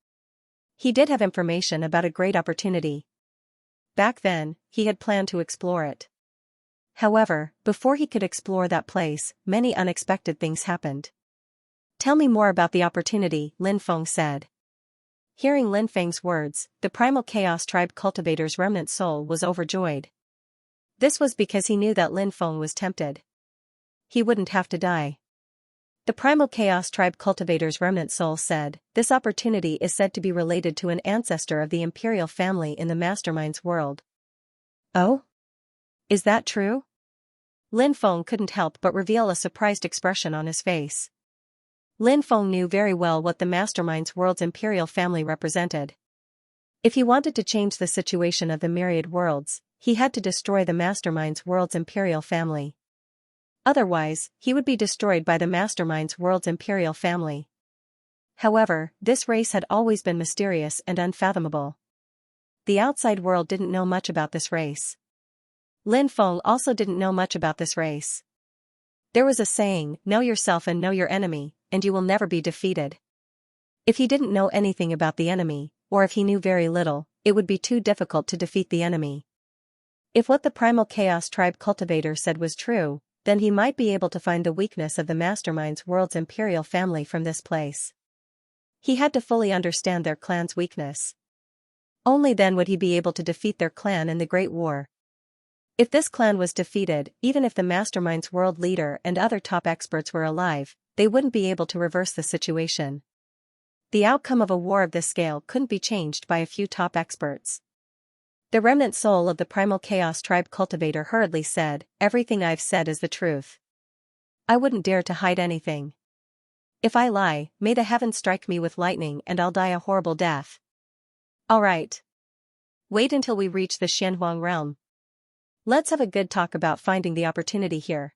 He did have information about a great opportunity. Back then, he had planned to explore it. However, before he could explore that place, many unexpected things happened. "Tell me more about the opportunity," Lin Feng said. Hearing Lin Feng's words, the Primal Chaos Tribe Cultivator's remnant soul was overjoyed. This was because he knew that Lin Feng was tempted. He wouldn't have to die. The Primal Chaos Tribe Cultivator's remnant soul said, "This opportunity is said to be related to an ancestor of the Imperial family in the Mastermind's world." "Oh? Is that true?" Lin Feng couldn't help but reveal a surprised expression on his face. Lin Feng knew very well what the Mastermind's world's Imperial family represented. If he wanted to change the situation of the myriad worlds, he had to destroy the Mastermind's world's Imperial family. Otherwise, he would be destroyed by the Mastermind's world's Imperial family. However, this race had always been mysterious and unfathomable. the outside world didn't know much about this race. Lin Feng also didn't know much about this race. There was a saying, know yourself and know your enemy, and you will never be defeated. If he didn't know anything about the enemy, or if he knew very little, it would be too difficult to defeat the enemy. If what the Primal Chaos Tribe cultivator said was true, then he might be able to find the weakness of the Mastermind's world's imperial family from this place. He had to fully understand their clan's weakness. Only then would he be able to defeat their clan in the Great War. If this clan was defeated, even if the Mastermind's world leader and other top experts were alive, they wouldn't be able to reverse the situation. The outcome of a war of this scale couldn't be changed by a few top experts. The remnant soul of the Primal Chaos Tribe cultivator hurriedly said, everything I've said is the truth. I wouldn't dare to hide anything. If I lie, may the heavens strike me with lightning and I'll die a horrible death. Alright. Wait until we reach the Xianhuang realm. Let's have a good talk about finding the opportunity here.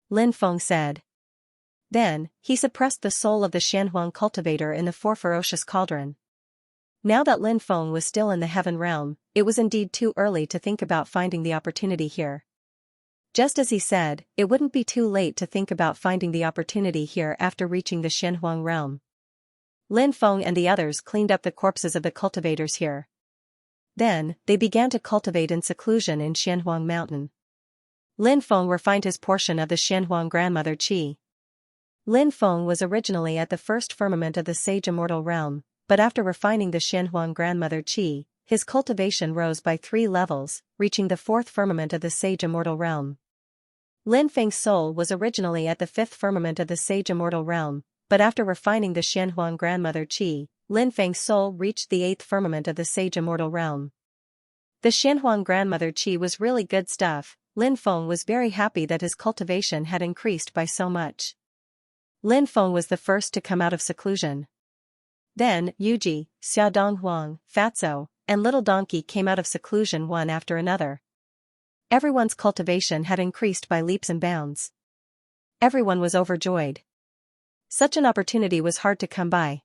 Lin Feng said. Then, he suppressed the soul of the Xianhuang cultivator in the four ferocious cauldron. Now that Lin Feng was still in the heaven realm, it was indeed too early to think about finding the opportunity here. Just as he said, it wouldn't be too late to think about finding the opportunity here after reaching the Xianhuang realm. Lin Feng and the others cleaned up the corpses of the cultivators here. Then, they began to cultivate in seclusion in Xianhuang Mountain. Lin Feng refined his portion of the Xianhuang grandmother Qi. Lin Feng was originally at the first firmament of the Sage Immortal realm, but after refining the Xianhuang grandmother Qi, his cultivation rose by 3 levels, reaching the 4th firmament of the Sage Immortal realm. Lin Feng's soul was originally at the 5th firmament of the Sage Immortal realm, but after refining the Xianhuang grandmother Qi, Lin Feng's soul reached the 8th firmament of the Sage Immortal realm. The Xianhuang grandmother Qi was really good stuff. Lin Feng was very happy that his cultivation had increased by so much. Lin Feng was the first to come out of seclusion. Then, Yuji, Xiaodong Huang, Fatso, and Little Donkey came out of seclusion one after another. Everyone's cultivation had increased by leaps and bounds. Everyone was overjoyed. Such an opportunity was hard to come by.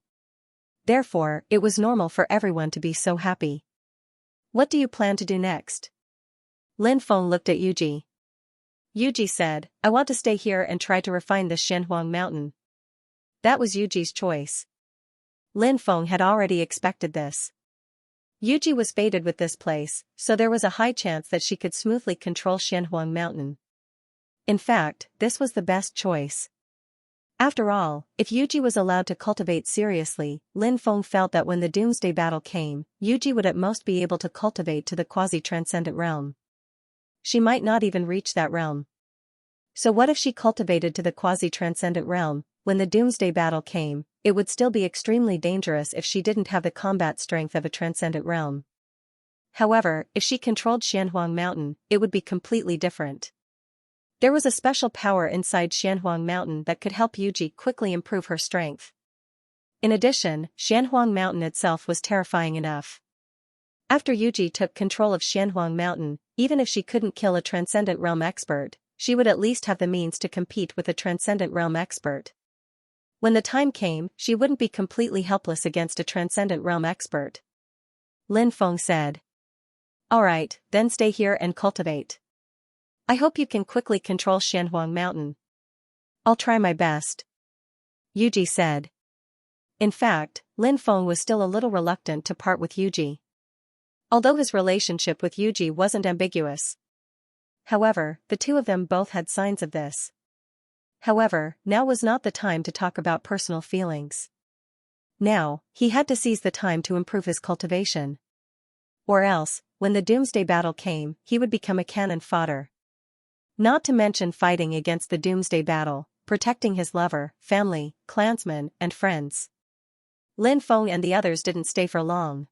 Therefore, it was normal for everyone to be so happy. What do you plan to do next? Lin Feng looked at Yuji. Yuji said, I want to stay here and try to refine the Xianhuang mountain. That was Yuji's choice. Lin Feng had already expected this. Yuji was fated with this place, so there was a high chance that she could smoothly control Xianhuang mountain. In fact, this was the best choice. After all, if Yuji was allowed to cultivate seriously, Lin Feng felt that when the doomsday battle came, Yuji would at most be able to cultivate to the quasi-transcendent realm. She might not even reach that realm. So what if she cultivated to the quasi-transcendent realm? When the doomsday battle came, it would still be extremely dangerous if she didn't have the combat strength of a transcendent realm. However, if she controlled Xianhuang mountain, it would be completely different. There was a special power inside Xianhuang mountain that could help Yuji quickly improve her strength. In addition, Xianhuang mountain itself was terrifying enough. After Yuji took control of Xianhuang mountain, even if she couldn't kill a transcendent realm expert, she would at least have the means to compete with a transcendent realm expert. When the time came, she wouldn't be completely helpless against a transcendent realm expert. Lin Feng said. Alright, then stay here and cultivate. I hope you can quickly control Xianhuang mountain. I'll try my best. Yuji said. In fact, Lin Feng was still a little reluctant to part with Yuji. Although his relationship with Yuji wasn't ambiguous. However, the two of them both had signs of this. However, now was not the time to talk about personal feelings. Now, he had to seize the time to improve his cultivation. Or else, when the doomsday battle came, he would become a cannon fodder. Not to mention fighting against the doomsday battle, protecting his lover, family, clansmen, and friends. Lin Feng and the others didn't stay for long.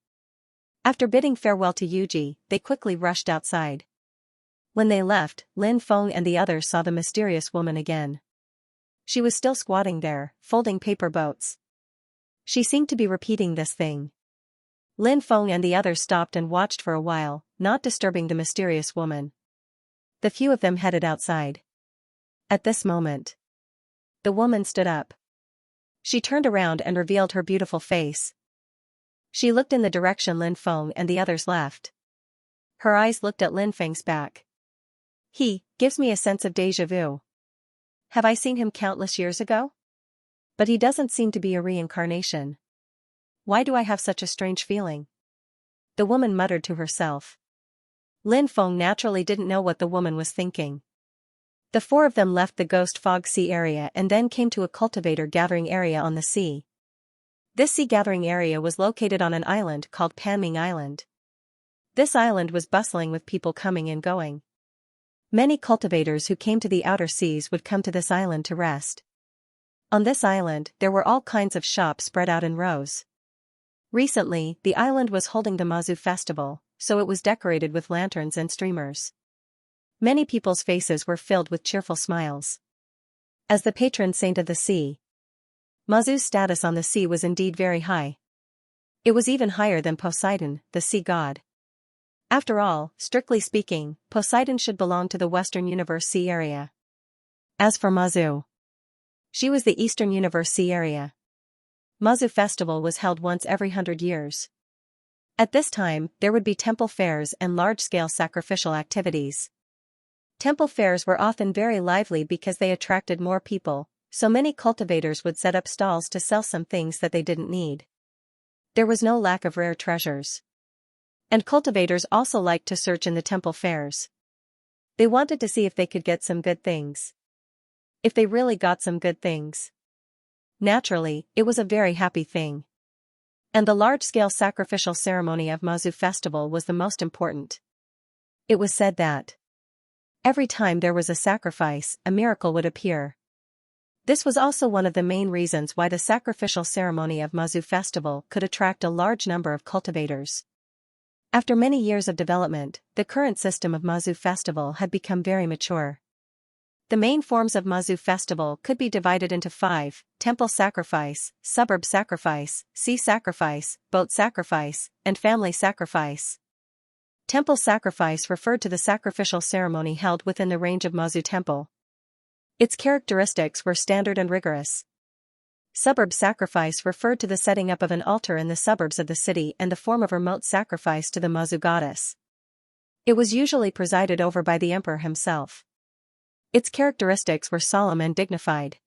After bidding farewell to Yuji, they quickly rushed outside. When they left, Lin Feng and the others saw the mysterious woman again. She was still squatting there, folding paper boats. She seemed to be repeating this thing. Lin Feng and the others stopped and watched for a while, not disturbing the mysterious woman. The few of them headed outside. At this moment, the woman stood up. She turned around and revealed her beautiful face. She looked in the direction Lin Feng and the others left. Her eyes looked at Lin Feng's back. He gives me a sense of déjà vu. Have I seen him countless years ago? But he doesn't seem to be a reincarnation. Why do I have such a strange feeling? The woman muttered to herself. Lin Feng naturally didn't know what the woman was thinking. The four of them left the Ghost Fog Sea area and then came to a cultivator gathering area on the sea. This sea gathering area was located on an island called Panming Island. This island was bustling with people coming and going. Many cultivators who came to the outer seas would come to this island to rest. On this island, there were all kinds of shops spread out in rows. Recently, the island was holding the Mazu festival, so it was decorated with lanterns and streamers. Many people's faces were filled with cheerful smiles. As the patron saint of the sea, Mazu's status on the sea was indeed very high. It was even higher than Poseidon, the sea god. After all, strictly speaking, Poseidon should belong to the Western Universe Sea area. As for Mazu, she was the Eastern Universe Sea area. Mazu festival was held once every 100 years. At this time, there would be temple fairs and large-scale sacrificial activities. Temple fairs were often very lively because they attracted more people, so many cultivators would set up stalls to sell some things that they didn't need. There was no lack of rare treasures. And cultivators also liked to search in the temple fairs. They wanted to see if they could get some good things. If they really got some good things. Naturally, it was a very happy thing. And the large-scale sacrificial ceremony of Mazu festival was the most important. It was said that every time there was a sacrifice, a miracle would appear. This was also one of the main reasons why the sacrificial ceremony of Mazu festival could attract a large number of cultivators. After many years of development, the current system of Mazu festival had become very mature. The main forms of Mazu festival could be divided into 5: temple sacrifice, suburb sacrifice, sea sacrifice, boat sacrifice, and family sacrifice. Temple sacrifice referred to the sacrificial ceremony held within the range of Mazu temple. Its characteristics were standard and rigorous. Suburb sacrifice referred to the setting up of an altar in the suburbs of the city and the form of remote sacrifice to the Mazu goddess. It was usually presided over by the emperor himself. Its characteristics were solemn and dignified.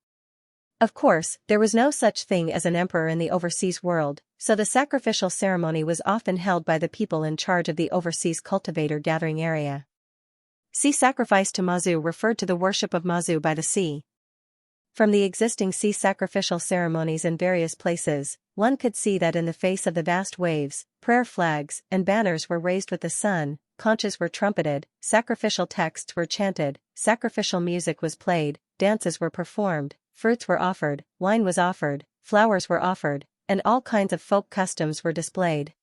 Of course, there was no such thing as an emperor in the overseas world, so the sacrificial ceremony was often held by the people in charge of the overseas cultivator gathering area. Sea sacrifice to Mazu referred to the worship of Mazu by the sea. From the existing sea sacrificial ceremonies in various places, one could see that in the face of the vast waves, prayer flags and banners were raised with the sun, conches were trumpeted, sacrificial texts were chanted, sacrificial music was played, dances were performed, fruits were offered, wine was offered, flowers were offered, and all kinds of folk customs were displayed.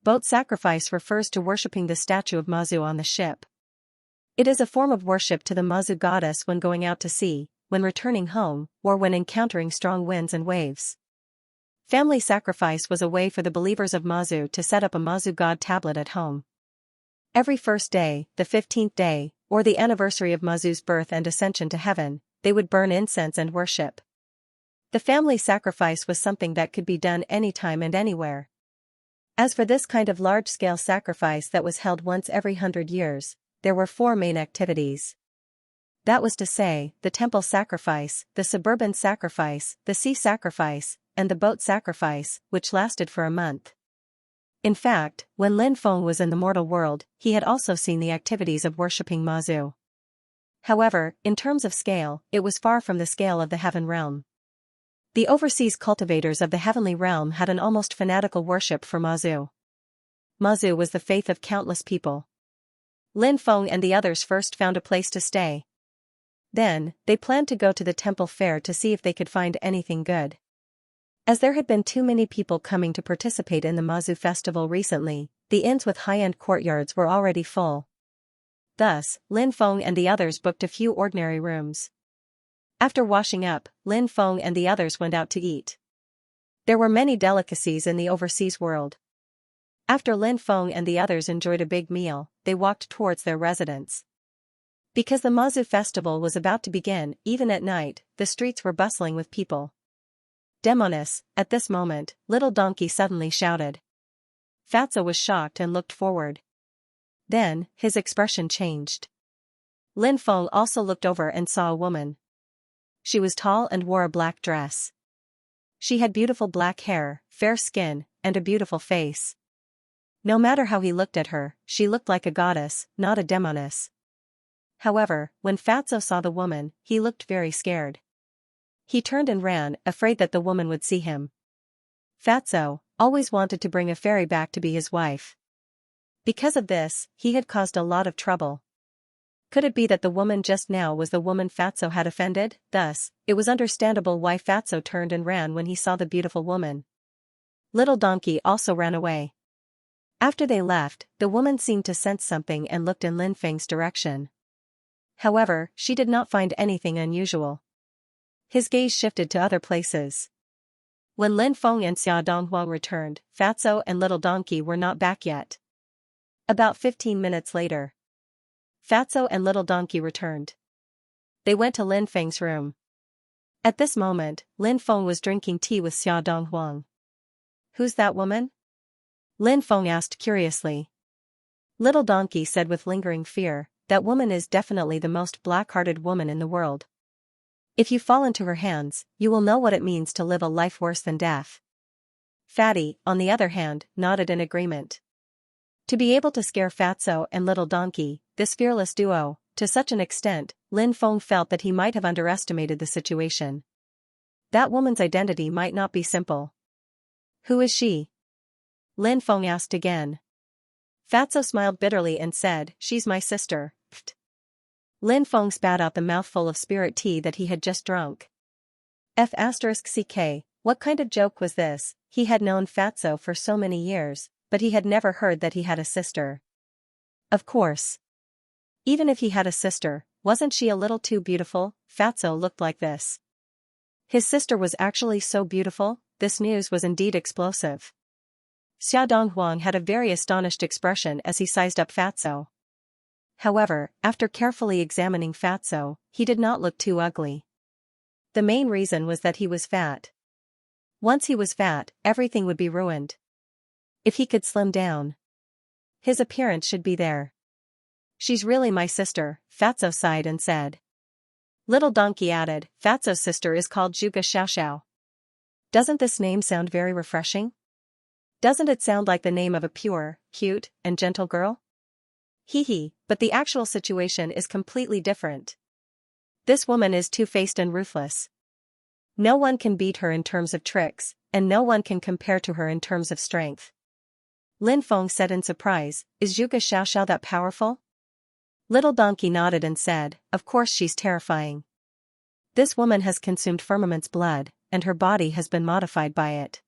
Boat sacrifice refers to worshipping the statue of Mazu on the ship. It is a form of worship to the Mazu goddess when going out to sea, when returning home, or when encountering strong winds and waves. Family sacrifice was a way for the believers of Mazu to set up a Mazu god tablet at home. Every first day, the 15th day, or the anniversary of Mazu's birth and ascension to heaven, they would burn incense and worship. The family sacrifice was something that could be done anytime and anywhere. As for this kind of large-scale sacrifice that was held once every 100 years, there were 4 main activities. That was to say, the temple sacrifice, the suburban sacrifice, the sea sacrifice, and the boat sacrifice, which lasted for a month. In fact, when Lin Feng was in the mortal world, he had also seen the activities of worshipping Mazu. However, in terms of scale, it was far from the scale of the heaven realm. The overseas cultivators of the heavenly realm had an almost fanatical worship for Mazu. Mazu was the faith of countless people. Lin Feng and the others first found a place to stay. Then, they planned to go to the temple fair to see if they could find anything good. As there had been too many people coming to participate in the Mazu festival recently, the inns with high-end courtyards were already full. Thus, Lin Feng and the others booked a few ordinary rooms. After washing up, Lin Feng and the others went out to eat. There were many delicacies in the overseas world. After Lin Feng and the others enjoyed a big meal, they walked towards their residence. Because the Mazu festival was about to begin, even at night, the streets were bustling with people. Demoness, at this moment, little donkey suddenly shouted. Fatso was shocked and looked forward. Then, his expression changed. Lin Feng also looked over and saw a woman. She was tall and wore a black dress. She had beautiful black hair, fair skin, and a beautiful face. No matter how he looked at her, she looked like a goddess, not a demoness. However, when Fatso saw the woman, he looked very scared. He turned and ran, afraid that the woman would see him. Fatso always wanted to bring a fairy back to be his wife. Because of this, he had caused a lot of trouble. Could it be that the woman just now was the woman Fatso had offended? Thus, it was understandable why Fatso turned and ran when he saw the beautiful woman. Little donkey also ran away. After they left, the woman seemed to sense something and looked in Lin Feng's direction. However, she did not find anything unusual. His gaze shifted to other places. When Lin Feng and Xia Donghuang returned, Fatso and Little Donkey were not back yet. About 15 minutes later, Fatso and Little Donkey returned. They went to Lin Feng's room. At this moment, Lin Feng was drinking tea with Xia Donghuang. "Who's that woman?" Lin Feng asked curiously. Little Donkey said with lingering fear, "That woman is definitely the most black-hearted woman in the world. If you fall into her hands, you will know what it means to live a life worse than death." Fatty, on the other hand, nodded in agreement. To be able to scare Fatso and Little Donkey, this fearless duo, to such an extent, Lin Feng felt that he might have underestimated the situation. That woman's identity might not be simple. "Who is she?" Lin Feng asked again. Fatso smiled bitterly and said, "She's my sister." Pfft. Lin Feng spat out the mouthful of spirit tea that he had just drunk. F***ck, what kind of joke was this? He had known Fatso for so many years, but he had never heard that he had a sister. Of course. Even if he had a sister, wasn't she a little too beautiful? Fatso looked like this. His sister was actually so beautiful. This news was indeed explosive. Xia Donghuang had a very astonished expression as he sized up Fatso. However, after carefully examining Fatso, he did not look too ugly. The main reason was that he was fat. Once he was fat, everything would be ruined. If he could slim down, his appearance should be there. "She's really my sister," Fatso sighed and said. Little Donkey added, "Fatso's sister is called Zhuge Xiaoxiao. Doesn't this name sound very refreshing? Doesn't it sound like the name of a pure, cute, and gentle girl?" Hee, but the actual situation is completely different. This woman is two-faced and ruthless. No one can beat her in terms of tricks, and no one can compare to her in terms of strength. Lin Feng said in surprise, "Is Zhuge Xiaoxiao that powerful?" Little Donkey nodded and said, "Of course she's terrifying. This woman has consumed Firmament's blood, and her body has been modified by it.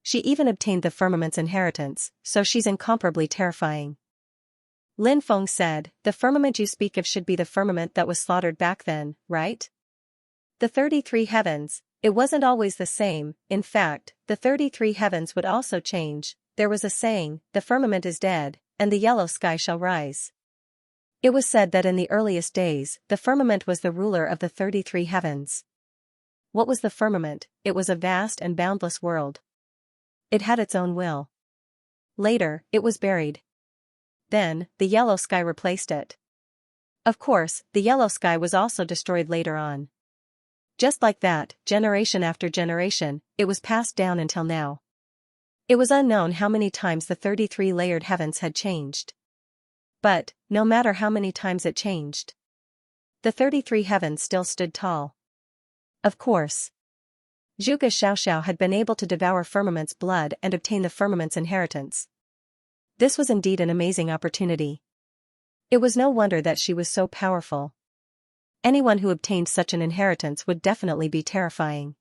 She even obtained the Firmament's inheritance, so she's incomparably terrifying." Lin Feng said, "The firmament you speak of should be the firmament that was slaughtered back then, right? The 33 heavens, it wasn't always the same. In fact, the 33 heavens would also change. There was a saying, 'The firmament is dead, and the yellow sky shall rise.' It was said that in the earliest days, the firmament was the ruler of the 33 heavens. What was the firmament? It was a vast and boundless world. It had its own will. Later, it was buried. Then, the yellow sky replaced it. Of course, the yellow sky was also destroyed later on. Just like that, generation after generation, it was passed down until now. It was unknown how many times the 33 layered heavens had changed. But, no matter how many times it changed, the 33 heavens still stood tall. Of course, Zhuge Xiaoxiao had been able to devour Firmament's blood and obtain the Firmament's inheritance. This was indeed an amazing opportunity. It was no wonder that she was so powerful. Anyone who obtained such an inheritance would definitely be terrifying.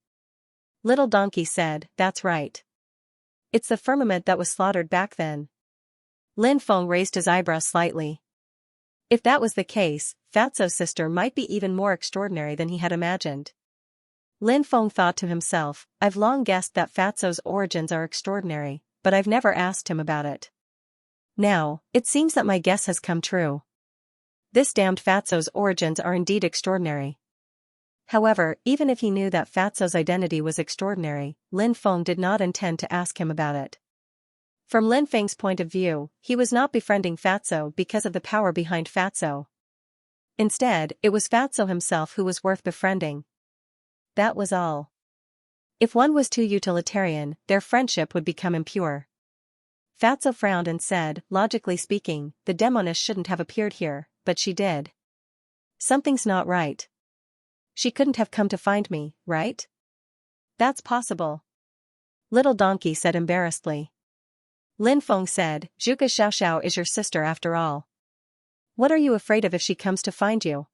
Little Donkey said, "That's right. It's the firmament that was slaughtered back then." Lin Feng raised his eyebrows slightly. If that was the case, Fatso's sister might be even more extraordinary than he had imagined. Lin Feng thought to himself, "I've long guessed that Fatso's origins are extraordinary, but I've never asked him about it. Now, it seems that my guess has come true. This damned Fatso's origins are indeed extraordinary." However, even if he knew that Fatso's identity was extraordinary, Lin Feng did not intend to ask him about it. From Lin Feng's point of view, he was not befriending Fatso because of the power behind Fatso. Instead, it was Fatso himself who was worth befriending. That was all. If one was too utilitarian, their friendship would become impure. Fatso frowned and said, logically speaking, the demoness shouldn't have appeared here, but she did. Something's not right. She couldn't have come to find me, right? That's possible. Little donkey said embarrassedly. Lin Feng said, Zhuge Xiaoxiao is your sister after all. What are you afraid of if she comes to find you?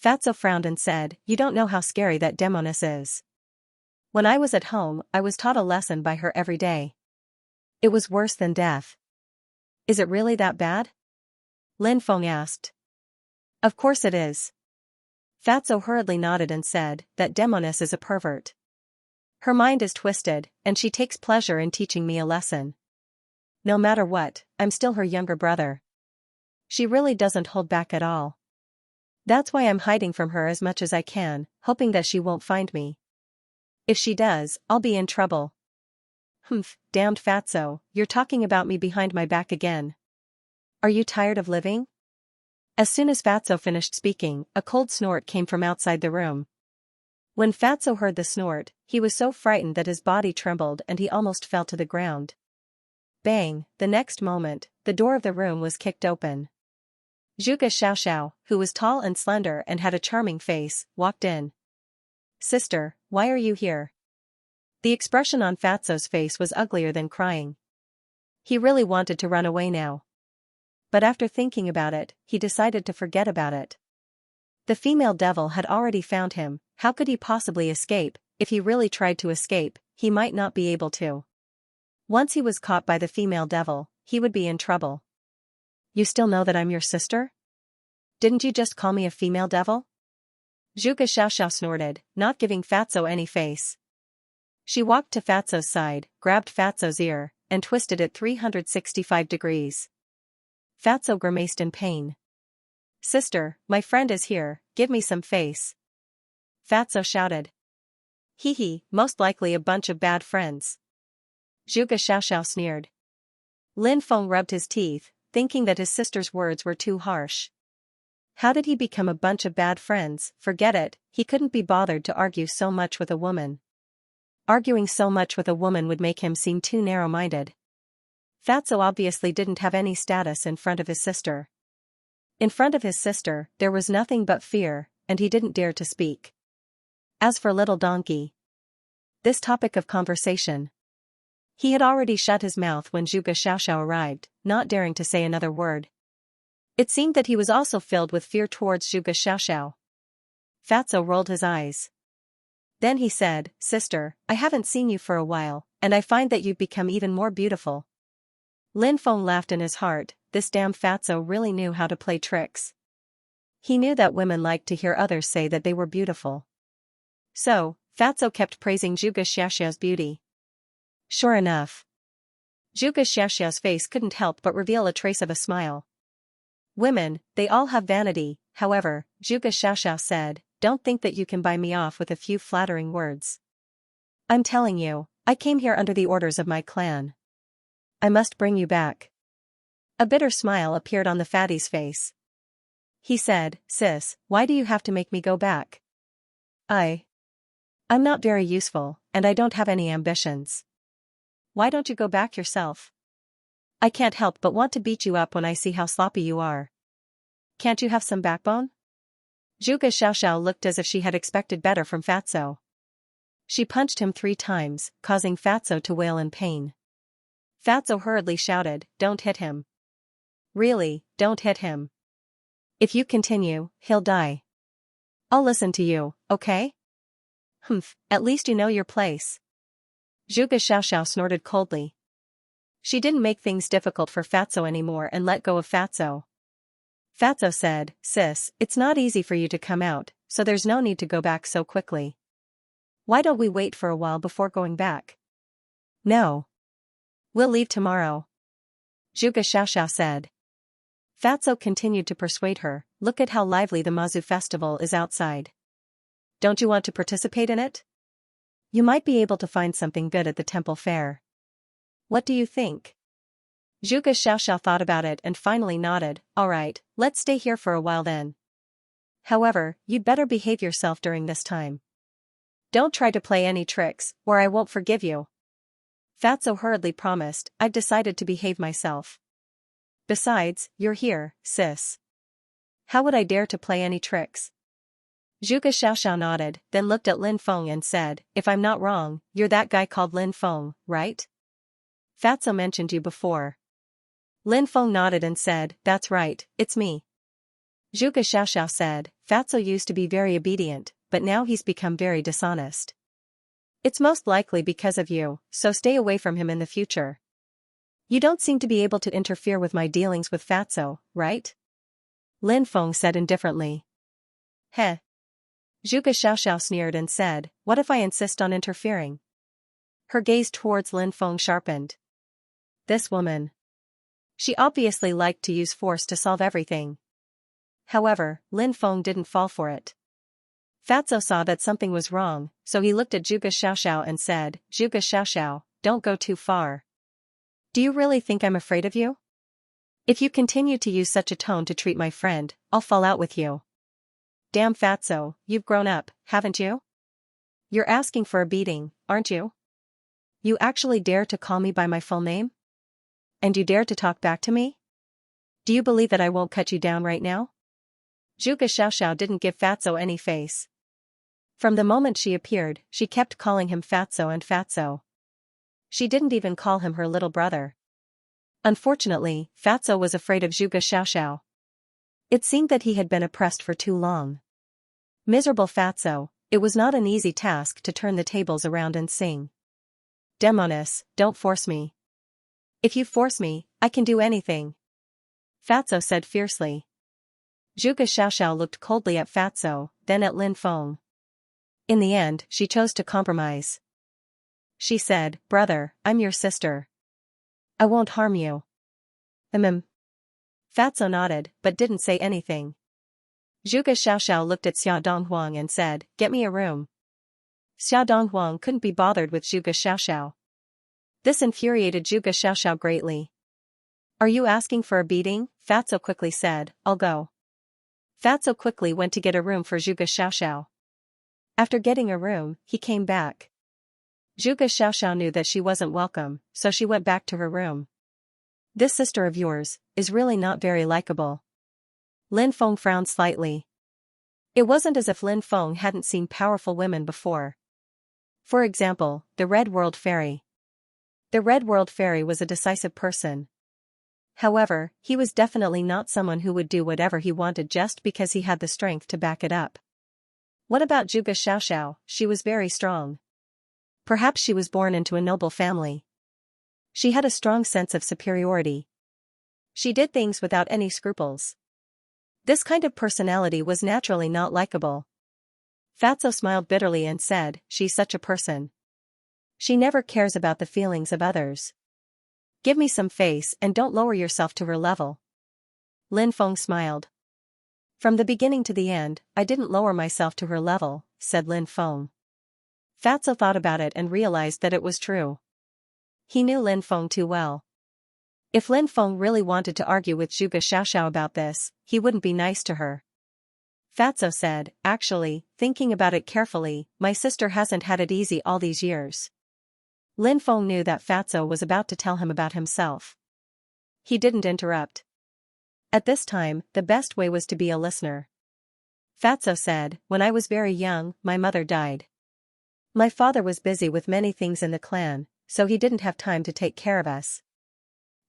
Fatso frowned and said, you don't know how scary that demoness is. When I was at home, I was taught a lesson by her every day. It was worse than death. Is it really that bad? Lin Feng asked. Of course it is. Fatso hurriedly nodded and said, that demoness is a pervert. Her mind is twisted, and she takes pleasure in teaching me a lesson. No matter what, I'm still her younger brother. She really doesn't hold back at all. That's why I'm hiding from her as much as I can, hoping that she won't find me. If she does, I'll be in trouble. Humph, damned Fatso, you're talking about me behind my back again. Are you tired of living? As soon as Fatso finished speaking, a cold snort came from outside the room. When Fatso heard the snort, he was so frightened that his body trembled and he almost fell to the ground. Bang, the next moment, the door of the room was kicked open. Zhuge Xiaoxiao, who was tall and slender and had a charming face, walked in. Sister, why are you here? The expression on Fatso's face was uglier than crying. He really wanted to run away now. But after thinking about it, he decided to forget about it. The female devil had already found him, how could he possibly escape? If he really tried to escape, he might not be able to. Once he was caught by the female devil, he would be in trouble. You still know that I'm your sister? Didn't you just call me a female devil? Zhuge Xiaoxiao snorted, not giving Fatso any face. She walked to Fatso's side, grabbed Fatso's ear, and twisted it 365 degrees. Fatso grimaced in pain. Sister, my friend is here, give me some face. Fatso shouted. Hee hee, most likely a bunch of bad friends. Zhuge Xiaoxiao sneered. Lin Feng rubbed his teeth, thinking that his sister's words were too harsh. How did he become a bunch of bad friends? Forget it, he couldn't be bothered to argue so much with a woman. Arguing so much with a woman would make him seem too narrow-minded. Fatso obviously didn't have any status in front of his sister. In front of his sister, there was nothing but fear, and he didn't dare to speak. As for little donkey, this topic of conversation. He had already shut his mouth when Zhuge Xiaoxiao arrived, not daring to say another word. It seemed that he was also filled with fear towards Zhuge Xiaoxiao. Fatso rolled his eyes. Then he said, Sister, I haven't seen you for a while, and I find that you've become even more beautiful. Lin Feng laughed in his heart, this damn Fatso really knew how to play tricks. He knew that women liked to hear others say that they were beautiful. So, Fatso kept praising Zhuge Xiaoxiao's beauty. Sure enough. Zhuge Xiaoxiao's face couldn't help but reveal a trace of a smile. Women, they all have vanity, however, Zhuge Xiaoxiao said, don't think that you can buy me off with a few flattering words. I'm telling you, I came here under the orders of my clan. I must bring you back. A bitter smile appeared on the fatty's face. He said, Sis, why do you have to make me go back? I'm not very useful, and I don't have any ambitions. Why don't you go back yourself? I can't help but want to beat you up when I see how sloppy you are. Can't you have some backbone? Zhuge Xiaoxiao looked as if she had expected better from Fatso. She punched him 3 times, causing Fatso to wail in pain. Fatso hurriedly shouted, Don't hit him. Really, don't hit him. If you continue, he'll die. I'll listen to you, okay? Humph, at least you know your place. Zhuge Xiaoxiao snorted coldly. She didn't make things difficult for Fatso anymore and let go of Fatso. Fatso said, Sis, it's not easy for you to come out, so there's no need to go back so quickly. Why don't we wait for a while before going back? No. We'll leave tomorrow. Zhuge Xiaoxiao said. Fatso continued to persuade her, look at how lively the Mazu festival is outside. Don't you want to participate in it? You might be able to find something good at the temple fair. What do you think? Zhuge Xiaoxiao thought about it and finally nodded. All right, let's stay here for a while then. However, you'd better behave yourself during this time. Don't try to play any tricks, or I won't forgive you. Fatso hurriedly promised, I've decided to behave myself. Besides, you're here, sis. How would I dare to play any tricks? Zhuge Xiaoxiao nodded, then looked at Lin Feng and said, if I'm not wrong, you're that guy called Lin Feng, right? Fatso mentioned you before. Lin Feng nodded and said, that's right, it's me. Zhuge Xiaoxiao said, Fatso used to be very obedient, but now he's become very dishonest. It's most likely because of you, so stay away from him in the future. You don't seem to be able to interfere with my dealings with Fatso, right? Lin Feng said indifferently. Heh. Zhuge Xiaoxiao sneered and said, what if I insist on interfering? Her gaze towards Lin Feng sharpened. This woman. She obviously liked to use force to solve everything. However, Lin Feng didn't fall for it. Fatso saw that something was wrong, so he looked at Zhuge Xiaoxiao and said, Zhuge Xiaoxiao, don't go too far. Do you really think I'm afraid of you? If you continue to use such a tone to treat my friend, I'll fall out with you. Damn Fatso, you've grown up, haven't you? You're asking for a beating, aren't you? You actually dare to call me by my full name? And you dare to talk back to me? Do you believe that I won't cut you down right now? Zhuge Xiaoxiao didn't give Fatso any face. From the moment she appeared, she kept calling him Fatso and Fatso. She didn't even call him her little brother. Unfortunately, Fatso was afraid of Zhuge Xiaoxiao. It seemed that he had been oppressed for too long. Miserable Fatso, it was not an easy task to turn the tables around and sing. Demonis, don't force me. If you force me, I can do anything. Fatso said fiercely. Zhuge Xiaoxiao looked coldly at Fatso, then at Lin Feng. In the end, she chose to compromise. She said, brother, I'm your sister. I won't harm you. Fatso nodded, but didn't say anything. Zhuge Xiaoxiao looked at Xia Donghuang and said, get me a room. Xia Donghuang couldn't be bothered with Zhuge Xiaoxiao. This infuriated Zhuge Xiaoxiao greatly. Are you asking for a beating? Fatso quickly said, I'll go. Fatso quickly went to get a room for Zhuge Xiaoxiao. After getting a room, he came back. Zhuge Xiaoxiao knew that she wasn't welcome, so she went back to her room. This sister of yours is really not very likable. Lin Feng frowned slightly. It wasn't as if Lin Feng hadn't seen powerful women before. For example, the Red World Fairy. The Red World Fairy was a decisive person. However, he was definitely not someone who would do whatever he wanted just because he had the strength to back it up. What about Zhuge Xiaoxiao? She was very strong. Perhaps she was born into a noble family. She had a strong sense of superiority. She did things without any scruples. This kind of personality was naturally not likable. Fatso smiled bitterly and said, she's such a person. She never cares about the feelings of others. Give me some face and don't lower yourself to her level. Lin Feng smiled. From the beginning to the end, I didn't lower myself to her level, said Lin Feng. Fatso thought about it and realized that it was true. He knew Lin Feng too well. If Lin Feng really wanted to argue with Zhuge Xiaoxiao about this, he wouldn't be nice to her. Fatso said, actually, thinking about it carefully, my sister hasn't had it easy all these years. Lin Feng knew that Fatso was about to tell him about himself. He didn't interrupt. At this time, the best way was to be a listener. Fatso said, when I was very young, my mother died. My father was busy with many things in the clan, so he didn't have time to take care of us.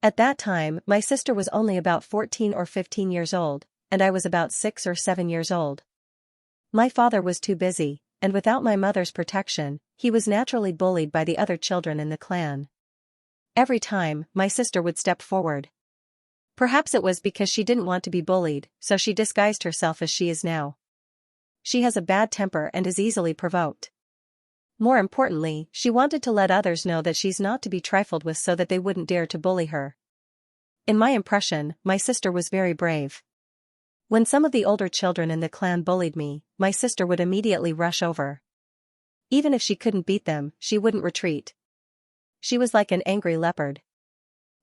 At that time, my sister was only about 14 or 15 years old, and I was about 6 or 7 years old. My father was too busy, and without my mother's protection, he was naturally bullied by the other children in the clan. Every time, my sister would step forward. Perhaps it was because she didn't want to be bullied, so she disguised herself as she is now. She has a bad temper and is easily provoked. More importantly, she wanted to let others know that she's not to be trifled with so that they wouldn't dare to bully her. In my impression, my sister was very brave. When some of the older children in the clan bullied me, my sister would immediately rush over. Even if she couldn't beat them, she wouldn't retreat. She was like an angry leopard.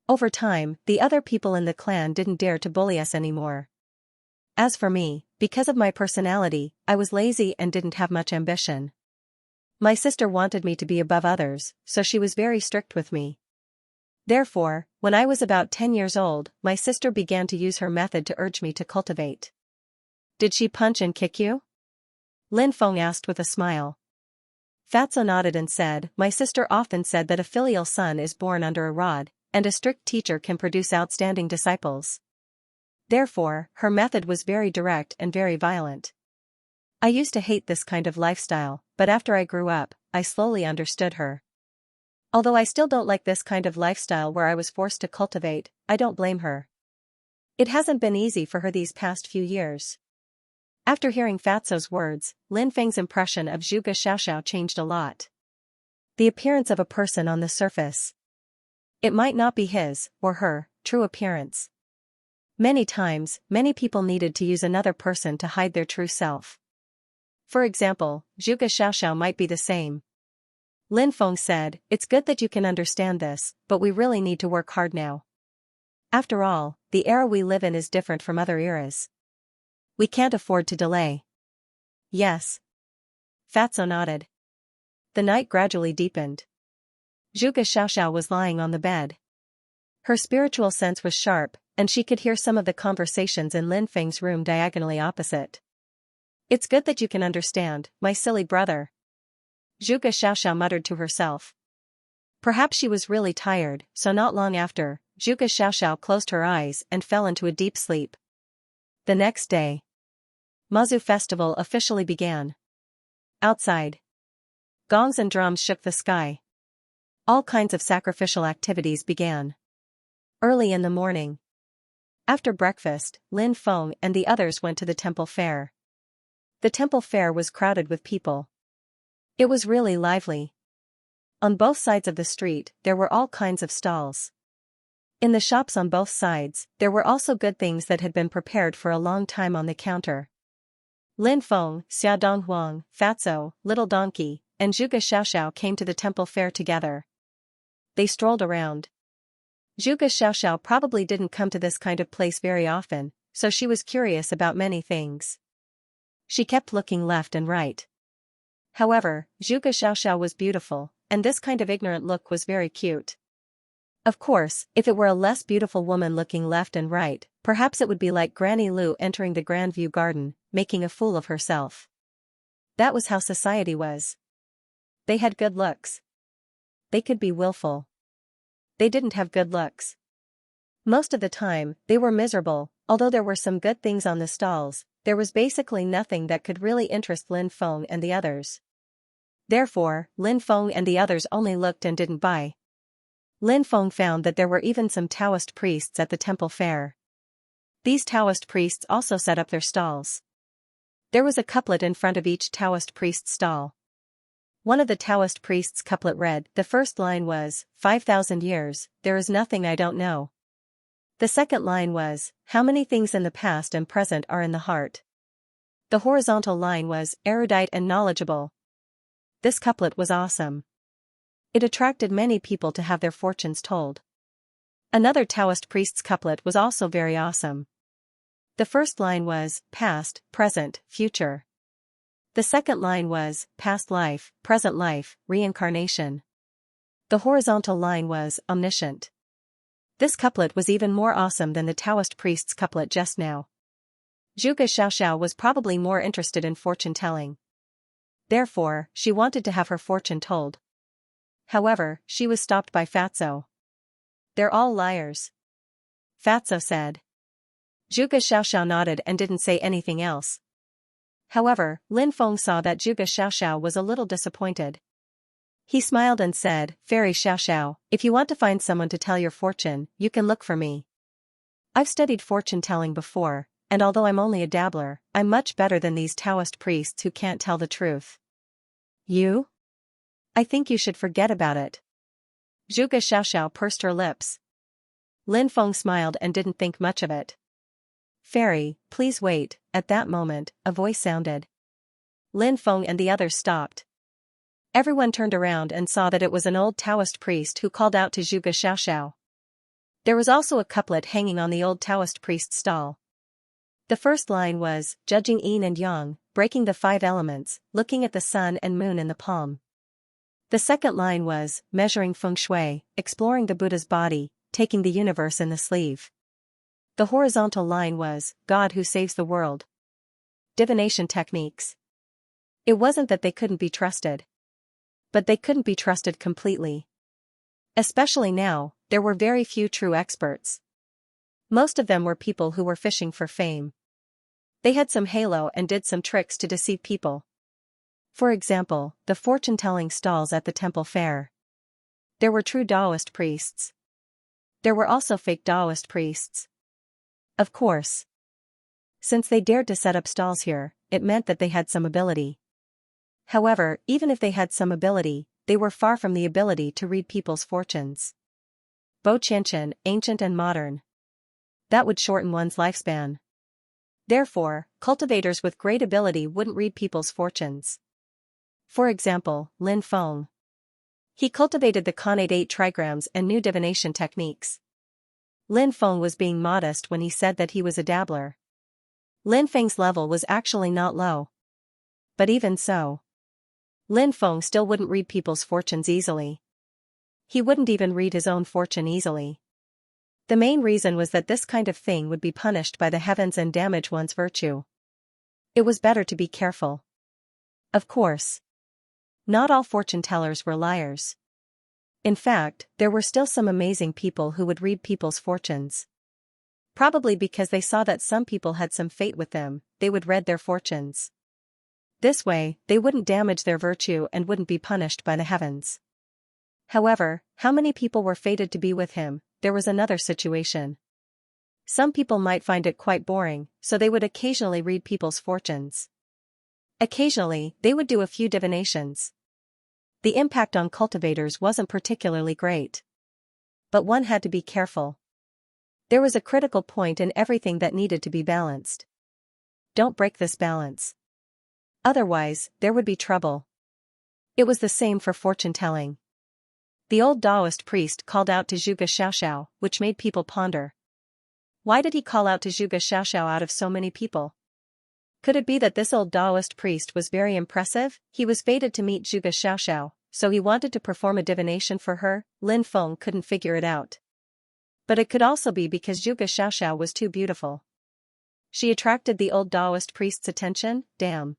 Over time, the other people in the clan didn't dare to bully us anymore. As for me, because of my personality, I was lazy and didn't have much ambition. My sister wanted me to be above others, so she was very strict with me. Therefore, when I was about 10 years old, my sister began to use her method to urge me to cultivate. Did she punch and kick you? Lin Feng asked with a smile. Fatso nodded and said, my sister often said that a filial son is born under a rod, and a strict teacher can produce outstanding disciples. Therefore, her method was very direct and very violent. I used to hate this kind of lifestyle, but after I grew up, I slowly understood her. Although I still don't like this kind of lifestyle where I was forced to cultivate, I don't blame her. It hasn't been easy for her these past few years. After hearing Fatso's words, Lin Feng's impression of Zhuge Xiaoxiao changed a lot. The appearance of a person on the surface. It might not be his, or her, true appearance. Many times, many people needed to use another person to hide their true self. For example, Zhuge Xiaoxiao might be the same. Lin Feng said, it's good that you can understand this, but we really need to work hard now. After all, the era we live in is different from other eras. We can't afford to delay. Yes. Fatso nodded. The night gradually deepened. Zhuge Xiaoxiao was lying on the bed. Her spiritual sense was sharp, and she could hear some of the conversations in Lin Feng's room diagonally opposite. It's good that you can understand, my silly brother. Zhuge Xiaoxiao muttered to herself. Perhaps she was really tired, so not long after, Zhuge Xiaoxiao closed her eyes and fell into a deep sleep. The next day, Mazu Festival officially began. Outside, gongs and drums shook the sky. All kinds of sacrificial activities began. Early in the morning. After breakfast, Lin Feng and the others went to the temple fair. The temple fair was crowded with people. It was really lively. On both sides of the street, there were all kinds of stalls. In the shops on both sides, there were also good things that had been prepared for a long time on the counter. Lin Feng, Xia Donghuang, Fatso, Little Donkey, and Zhuge Xiaoxiao came to the temple fair together. They strolled around. Zhuge Xiaoxiao probably didn't come to this kind of place very often, so she was curious about many things. She kept looking left and right. However, Zhuge Xiaoxiao was beautiful, and this kind of ignorant look was very cute. Of course, if it were a less beautiful woman looking left and right, perhaps it would be like Granny Lu entering the Grandview Garden, making a fool of herself. That was how society was. They had good looks. They could be willful. They didn't have good looks. Most of the time, they were miserable. Although there were some good things on the stalls, there was basically nothing that could really interest Lin Feng and the others. Therefore, Lin Feng and the others only looked and didn't buy. Lin Feng found that there were even some Taoist priests at the temple fair. These Taoist priests also set up their stalls. There was a couplet in front of each Taoist priest's stall. One of the Taoist priest's couplet read, the first line was, 5,000 years, there is nothing I don't know. The second line was, how many things in the past and present are in the heart. The horizontal line was, erudite and knowledgeable. This couplet was awesome. It attracted many people to have their fortunes told. Another Taoist priest's couplet was also very awesome. The first line was, past, present, future. The second line was, past life, present life, reincarnation. The horizontal line was, omniscient. This couplet was even more awesome than the Taoist priest's couplet just now. Zhuge Xiaoxiao was probably more interested in fortune-telling. Therefore, she wanted to have her fortune told. However, she was stopped by Fatso. They're all liars. Fatso said. Zhuge Xiaoxiao nodded and didn't say anything else. However, Lin Feng saw that Zhuge Xiaoxiao was a little disappointed. He smiled and said, Fairy Xiaoxiao, if you want to find someone to tell your fortune, you can look for me. I've studied fortune-telling before, and although I'm only a dabbler, I'm much better than these Taoist priests who can't tell the truth. You? I think you should forget about it. Zhuge Xiaoxiao pursed her lips. Lin Feng smiled and didn't think much of it. Fairy, please wait. At that moment, a voice sounded. Lin Feng and the others stopped. Everyone turned around and saw that it was an old Taoist priest who called out to Zhuge Xiaoxiao. There was also a couplet hanging on the old Taoist priest's stall. The first line was, judging yin and yang, breaking the 5 elements, looking at the sun and moon in the palm. The second line was, measuring feng shui, exploring the Buddha's body, taking the universe in the sleeve. The horizontal line was, God who saves the world. Divination techniques. It wasn't that they couldn't be trusted. But they couldn't be trusted completely. Especially now, there were very few true experts. Most of them were people who were fishing for fame. They had some halo and did some tricks to deceive people. For example, the fortune-telling stalls at the temple fair. There were true Taoist priests. There were also fake Taoist priests. Of course. Since they dared to set up stalls here, it meant that they had some ability. However, even if they had some ability, they were far from the ability to read people's fortunes. Bo Qianqian, ancient and modern. That would shorten one's lifespan. Therefore, cultivators with great ability wouldn't read people's fortunes. For example, Lin Feng. He cultivated the Khanate 8 trigrams and new divination techniques. Lin Feng was being modest when he said that he was a dabbler. Lin Feng's level was actually not low. But even so, Lin Feng still wouldn't read people's fortunes easily. He wouldn't even read his own fortune easily. The main reason was that this kind of thing would be punished by the heavens and damage one's virtue. It was better to be careful. Of course. Not all fortune tellers were liars. In fact, there were still some amazing people who would read people's fortunes. Probably because they saw that some people had some fate with them, they would read their fortunes. This way, they wouldn't damage their virtue and wouldn't be punished by the heavens. However, how many people were fated to be with him? There was another situation. Some people might find it quite boring, so they would occasionally read people's fortunes. Occasionally, they would do a few divinations. The impact on cultivators wasn't particularly great. But one had to be careful. There was a critical point in everything that needed to be balanced. Don't break this balance. Otherwise, there would be trouble. It was the same for fortune-telling. The old Taoist priest called out to Zhuge Xiaoxiao, which made people ponder. Why did he call out to Zhuge Xiaoxiao out of so many people? Could it be that this old Taoist priest was very impressive? He was fated to meet Zhuge Xiaoxiao, so he wanted to perform a divination for her. Lin Feng couldn't figure it out. But it could also be because Zhuge Xiaoxiao was too beautiful. She attracted the old Taoist priest's attention. Damn.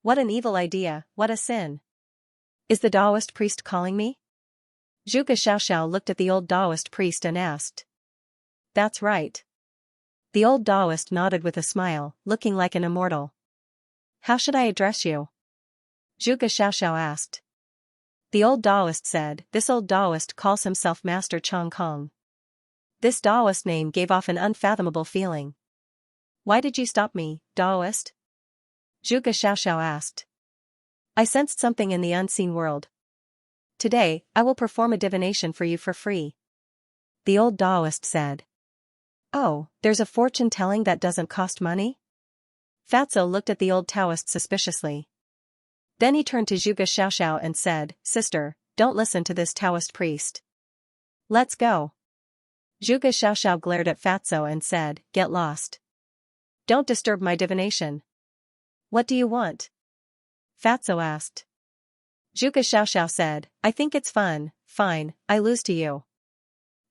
What an evil idea, what a sin. Is the Taoist priest calling me? Zhuge Xiaoxiao looked at the old Taoist priest and asked. That's right. The old Taoist nodded with a smile, looking like an immortal. How should I address you? Zhuge Xiaoxiao asked. The old Taoist said, this old Taoist calls himself Master Chong Kong. This Taoist name gave off an unfathomable feeling. Why did you stop me, Taoist? Zhuge Xiaoxiao asked. I sensed something in the unseen world. Today, I will perform a divination for you for free. The old Taoist said. Oh, there's a fortune-telling that doesn't cost money? Fatso looked at the old Taoist suspiciously. Then he turned to Zhuge Xiaoxiao and said, Sister, don't listen to this Taoist priest. Let's go. Zhuge Xiaoxiao glared at Fatso and said, Get lost. Don't disturb my divination. What do you want? Fatso asked. Zhuge Xiaoxiao said, I think it's fun. Fine, I lose to you.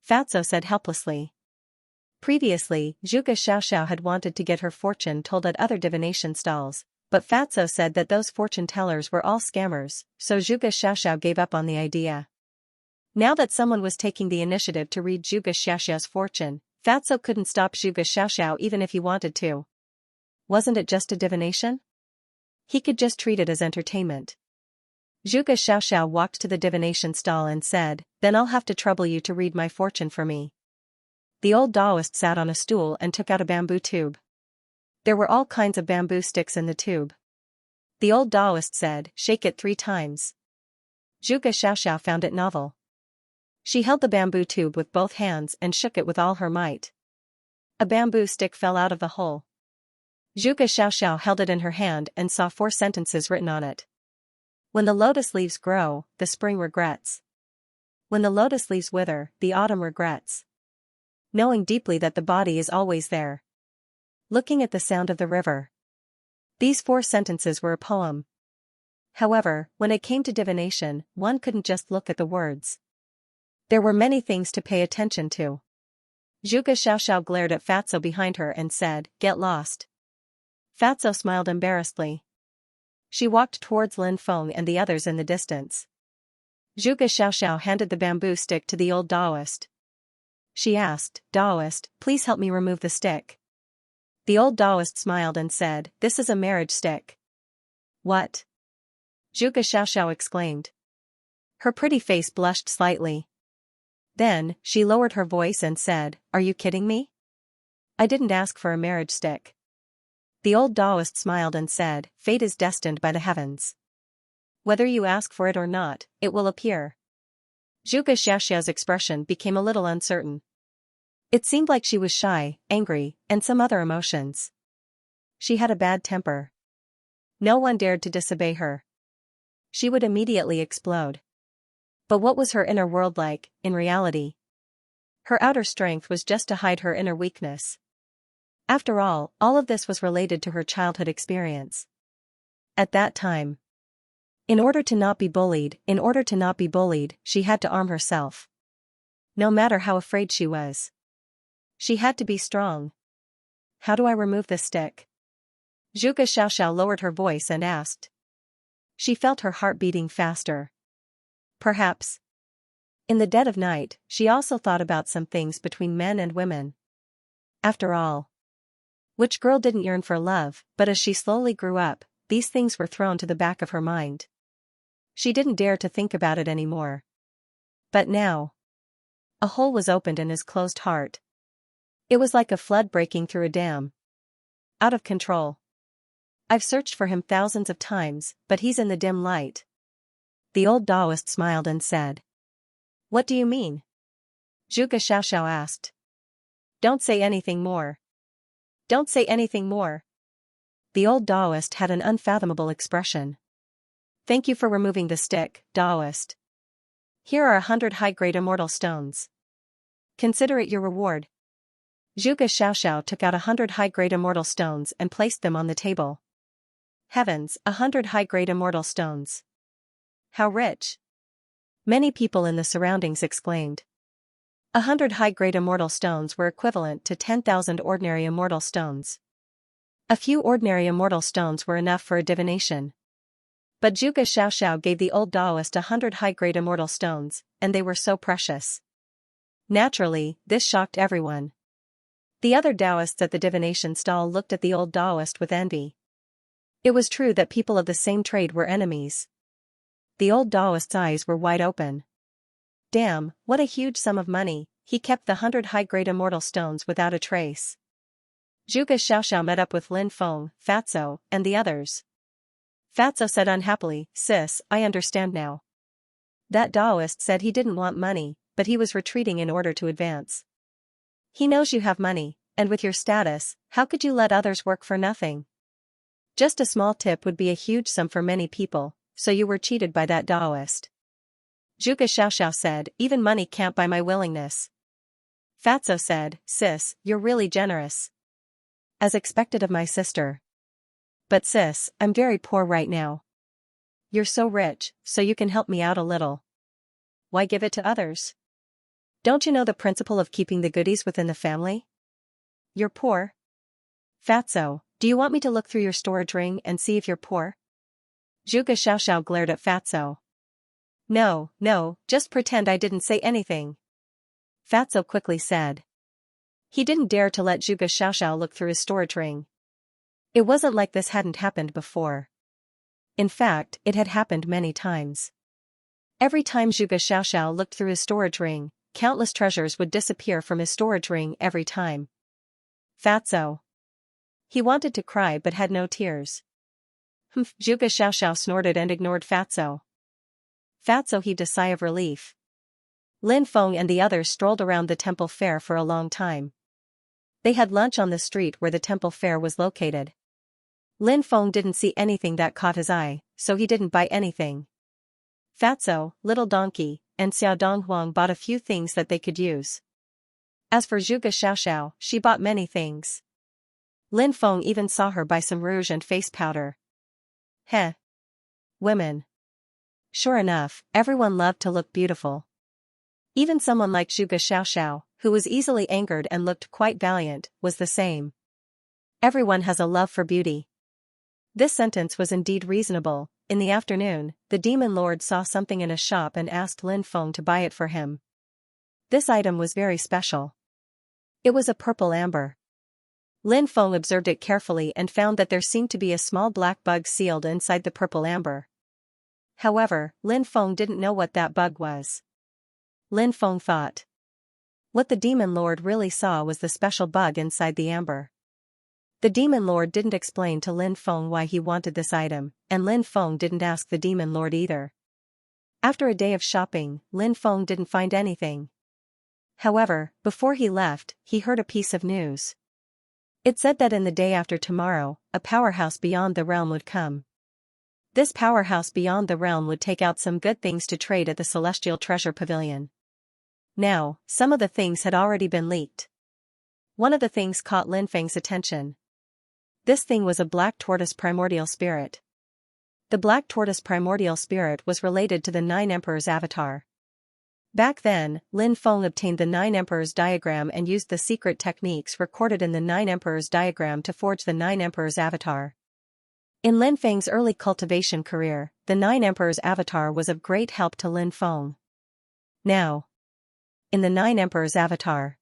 Fatso said helplessly. Previously, Zhuge Xiaoxiao had wanted to get her fortune told at other divination stalls, but Fatso said that those fortune tellers were all scammers, so Zhuge Xiaoxiao gave up on the idea. Now that someone was taking the initiative to read Zhuge Xiaoxiao's fortune, Fatso couldn't stop Zhuge Xiaoxiao even if he wanted to. Wasn't it just a divination? He could just treat it as entertainment. Zhuge Xiaoxiao walked to the divination stall and said, Then I'll have to trouble you to read my fortune for me. The old Taoist sat on a stool and took out a bamboo tube. There were all kinds of bamboo sticks in the tube. The old Taoist said, Shake it 3 times. Zhuge Xiaoxiao found it novel. She held the bamboo tube with both hands and shook it with all her might. A bamboo stick fell out of the hole. Zhuge Xiaoxiao held it in her hand and saw 4 sentences written on it. When the lotus leaves grow, the spring regrets. When the lotus leaves wither, the autumn regrets. Knowing deeply that the body is always there. Looking at the sound of the river. These 4 sentences were a poem. However, when it came to divination, one couldn't just look at the words. There were many things to pay attention to. Zhuge Xiaoxiao glared at Fatso behind her and said, "Get lost." Fatso smiled embarrassedly. She walked towards Lin Feng and the others in the distance. Zhuge Xiaoxiao handed the bamboo stick to the old Taoist. She asked, "Taoist, please help me remove the stick." The old Taoist smiled and said, "This is a marriage stick." "What?" Zhuge Xiaoxiao exclaimed. Her pretty face blushed slightly. Then, she lowered her voice and said, "Are you kidding me? I didn't ask for a marriage stick." The old Taoist smiled and said, "Fate is destined by the heavens. Whether you ask for it or not, it will appear." Zhuge Xiaoxiao's expression became a little uncertain. It seemed like she was shy, angry, and some other emotions. She had a bad temper. No one dared to disobey her. She would immediately explode. But what was her inner world like, in reality? Her outer strength was just to hide her inner weakness. After all of this was related to her childhood experience. At that time. In order to not be bullied, she had to arm herself. No matter how afraid she was. She had to be strong. "How do I remove this stick?" Zhuge Xiaoxiao lowered her voice and asked. She felt her heart beating faster. Perhaps. In the dead of night, she also thought about some things between men and women. After all. Which girl didn't yearn for love? But as she slowly grew up, these things were thrown to the back of her mind. She didn't dare to think about it anymore. But now. A hole was opened in his closed heart. It was like a flood breaking through a dam. Out of control. "I've searched for him thousands of times, but he's in the dim light." The old Taoist smiled and said. "What do you mean?" Zhuge Xiaoxiao asked. "Don't say anything more. Don't say anything more." The old Taoist had an unfathomable expression. "Thank you for removing the stick, Taoist. Here are 100 high-grade immortal stones. Consider it your reward." Zhuge Xiaoxiao took out 100 high-grade immortal stones and placed them on the table. Heavens, 100 high-grade immortal stones. How rich! Many people in the surroundings exclaimed. 100 high-grade immortal stones were equivalent to 10,000 ordinary immortal stones. A few ordinary immortal stones were enough for a divination. But Zhuge Xiaoxiao gave the old Taoist 100 high-grade immortal stones, and they were so precious. Naturally, this shocked everyone. The other Taoists at the divination stall looked at the old Taoist with envy. It was true that people of the same trade were enemies. The old Taoist's eyes were wide open. Damn, what a huge sum of money! He kept the 100 high-grade immortal stones without a trace. Zhuge Xiaoxiao met up with Lin Feng, Fatso, and the others. Fatso said unhappily, "Sis, I understand now. That Taoist said he didn't want money, but he was retreating in order to advance. He knows you have money, and with your status, how could you let others work for nothing? Just a small tip would be a huge sum for many people, so you were cheated by that Taoist." Zhuge Xiaoxiao said, "Even money can't buy my willingness." Fatso said, "Sis, you're really generous. As expected of my sister. But sis, I'm very poor right now. You're so rich, so you can help me out a little. Why give it to others? Don't you know the principle of keeping the goodies within the family? You're poor? Fatso, do you want me to look through your storage ring and see if you're poor?" Zhuge Xiaoxiao glared at Fatso. No, just pretend I didn't say anything." Fatso quickly said. He didn't dare to let Zhuge Xiaoxiao look through his storage ring. It wasn't like this hadn't happened before. In fact, it had happened many times. Every time Zhuge Xiaoxiao looked through his storage ring, countless treasures would disappear from his storage ring every time. Fatso. He wanted to cry but had no tears. Humph, Zhuge Xiaoxiao snorted and ignored Fatso. Fatso heaved a sigh of relief. Lin Feng and the others strolled around the temple fair for a long time. They had lunch on the street where the temple fair was located. Lin Feng didn't see anything that caught his eye, so he didn't buy anything. Fatso, Little Donkey, and Xiao Donghuang bought a few things that they could use. As for Zhuge Xiaoxiao, she bought many things. Lin Feng even saw her buy some rouge and face powder. Heh. Women. Sure enough, everyone loved to look beautiful. Even someone like Zhuge Xiaoxiao, who was easily angered and looked quite valiant, was the same. Everyone has a love for beauty. This sentence was indeed reasonable. In the afternoon, the demon lord saw something in a shop and asked Lin Feng to buy it for him. This item was very special. It was a purple amber. Lin Feng observed it carefully and found that there seemed to be a small black bug sealed inside the purple amber. However, Lin Feng didn't know what that bug was. Lin Feng thought. What the demon lord really saw was the special bug inside the amber. The demon lord didn't explain to Lin Feng why he wanted this item, and Lin Feng didn't ask the demon lord either. After a day of shopping, Lin Feng didn't find anything. However, before he left, he heard a piece of news. It said that in the day after tomorrow, a powerhouse beyond the realm would come. This powerhouse beyond the realm would take out some good things to trade at the Celestial Treasure Pavilion. Now, some of the things had already been leaked. One of the things caught Lin Feng's attention. This thing was a black tortoise primordial spirit. The black tortoise primordial spirit was related to the 9 Emperors avatar. Back then, Lin Feng obtained the 9 Emperors diagram and used the secret techniques recorded in the 9 Emperors diagram to forge the 9 Emperors avatar. In Lin Feng's early cultivation career, the 9 Emperors avatar was of great help to Lin Feng. Now, in the 9 Emperors avatar,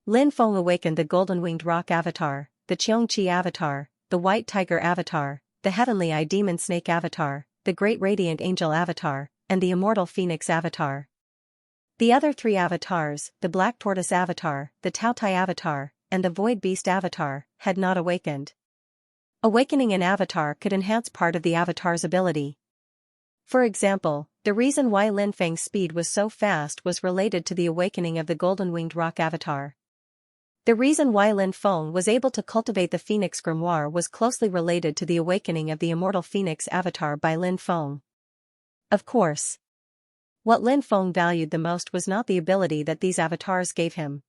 Lin Feng awakened the golden-winged rock avatar, the Xianxia avatar, the white tiger avatar, the heavenly eye demon snake avatar, the great radiant angel avatar, and the immortal phoenix avatar. The other 3 avatars, the black tortoise avatar, the Taotai avatar, and the void beast avatar, had not awakened. Awakening an avatar could enhance part of the avatar's ability. For example, the reason why Lin Feng's speed was so fast was related to the awakening of the golden-winged rock avatar. The reason why Lin Feng was able to cultivate the Phoenix Grimoire was closely related to the awakening of the immortal Phoenix avatar by Lin Feng. Of course, what Lin Feng valued the most was not the ability that these avatars gave him.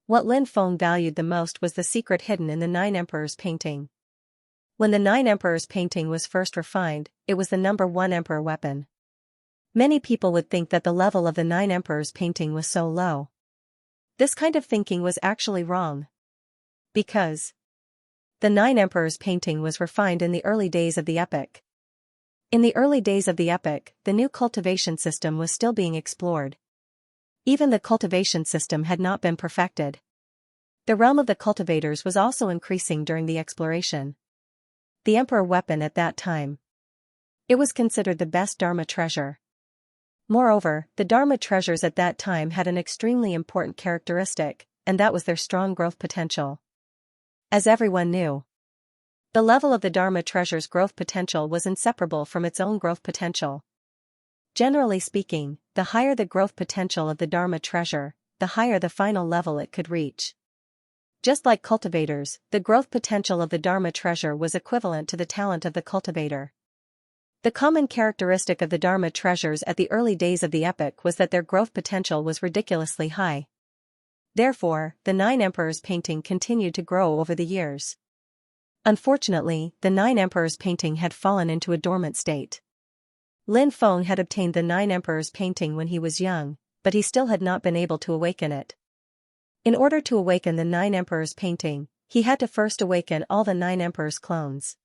What Lin Feng valued the most was the secret hidden in the 9 Emperors painting. When the 9 Emperors painting was first refined, it was the number 1 Emperor weapon. Many people would think that the level of the 9 Emperors painting was so low. This kind of thinking was actually wrong. Because the 9 Emperors painting was refined in the early days of the epic. In the early days of the epic, the new cultivation system was still being explored. Even the cultivation system had not been perfected. The realm of the cultivators was also increasing during the exploration. The Emperor weapon at that time. It was considered the best Dharma treasure. Moreover, the Dharma treasures at that time had an extremely important characteristic, and that was their strong growth potential. As everyone knew, the level of the Dharma treasure's growth potential was inseparable from its own growth potential. Generally speaking, the higher the growth potential of the Dharma treasure, the higher the final level it could reach. Just like cultivators, the growth potential of the Dharma treasure was equivalent to the talent of the cultivator. The common characteristic of the Dharma treasures at the early days of the epic was that their growth potential was ridiculously high. Therefore, the 9 Emperors painting continued to grow over the years. Unfortunately, the 9 Emperors painting had fallen into a dormant state. Lin Feng had obtained the 9 Emperors painting when he was young, but he still had not been able to awaken it. In order to awaken the 9 Emperors painting, he had to first awaken all the 9 Emperors clones.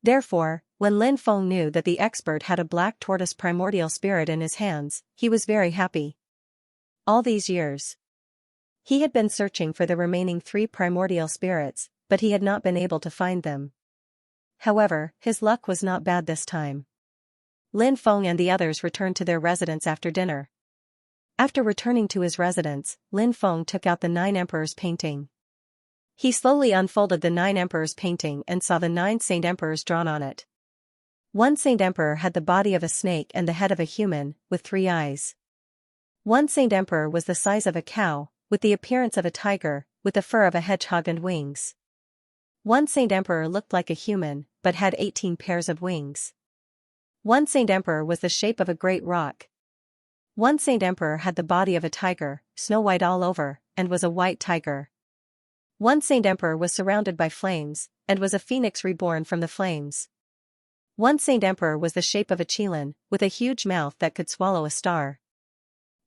Therefore, when Lin Feng knew that the expert had a black tortoise primordial spirit in his hands, he was very happy. All these years, he had been searching for the remaining 3 primordial spirits, but he had not been able to find them. However, his luck was not bad this time. Lin Feng and the others returned to their residence after dinner. After returning to his residence, Lin Feng took out the 9 Emperors painting. He slowly unfolded the 9 Emperors painting and saw the 9 Saint Emperors drawn on it. One Saint Emperor had the body of a snake and the head of a human, with 3 eyes. One Saint Emperor was the size of a cow, with the appearance of a tiger, with the fur of a hedgehog and wings. One Saint Emperor looked like a human, but had 18 pairs of wings. One Saint Emperor was the shape of a great rock. One Saint Emperor had the body of a tiger, snow white all over, and was a white tiger. One Saint Emperor was surrounded by flames, and was a phoenix reborn from the flames. One Saint Emperor was the shape of a qilin, with a huge mouth that could swallow a star.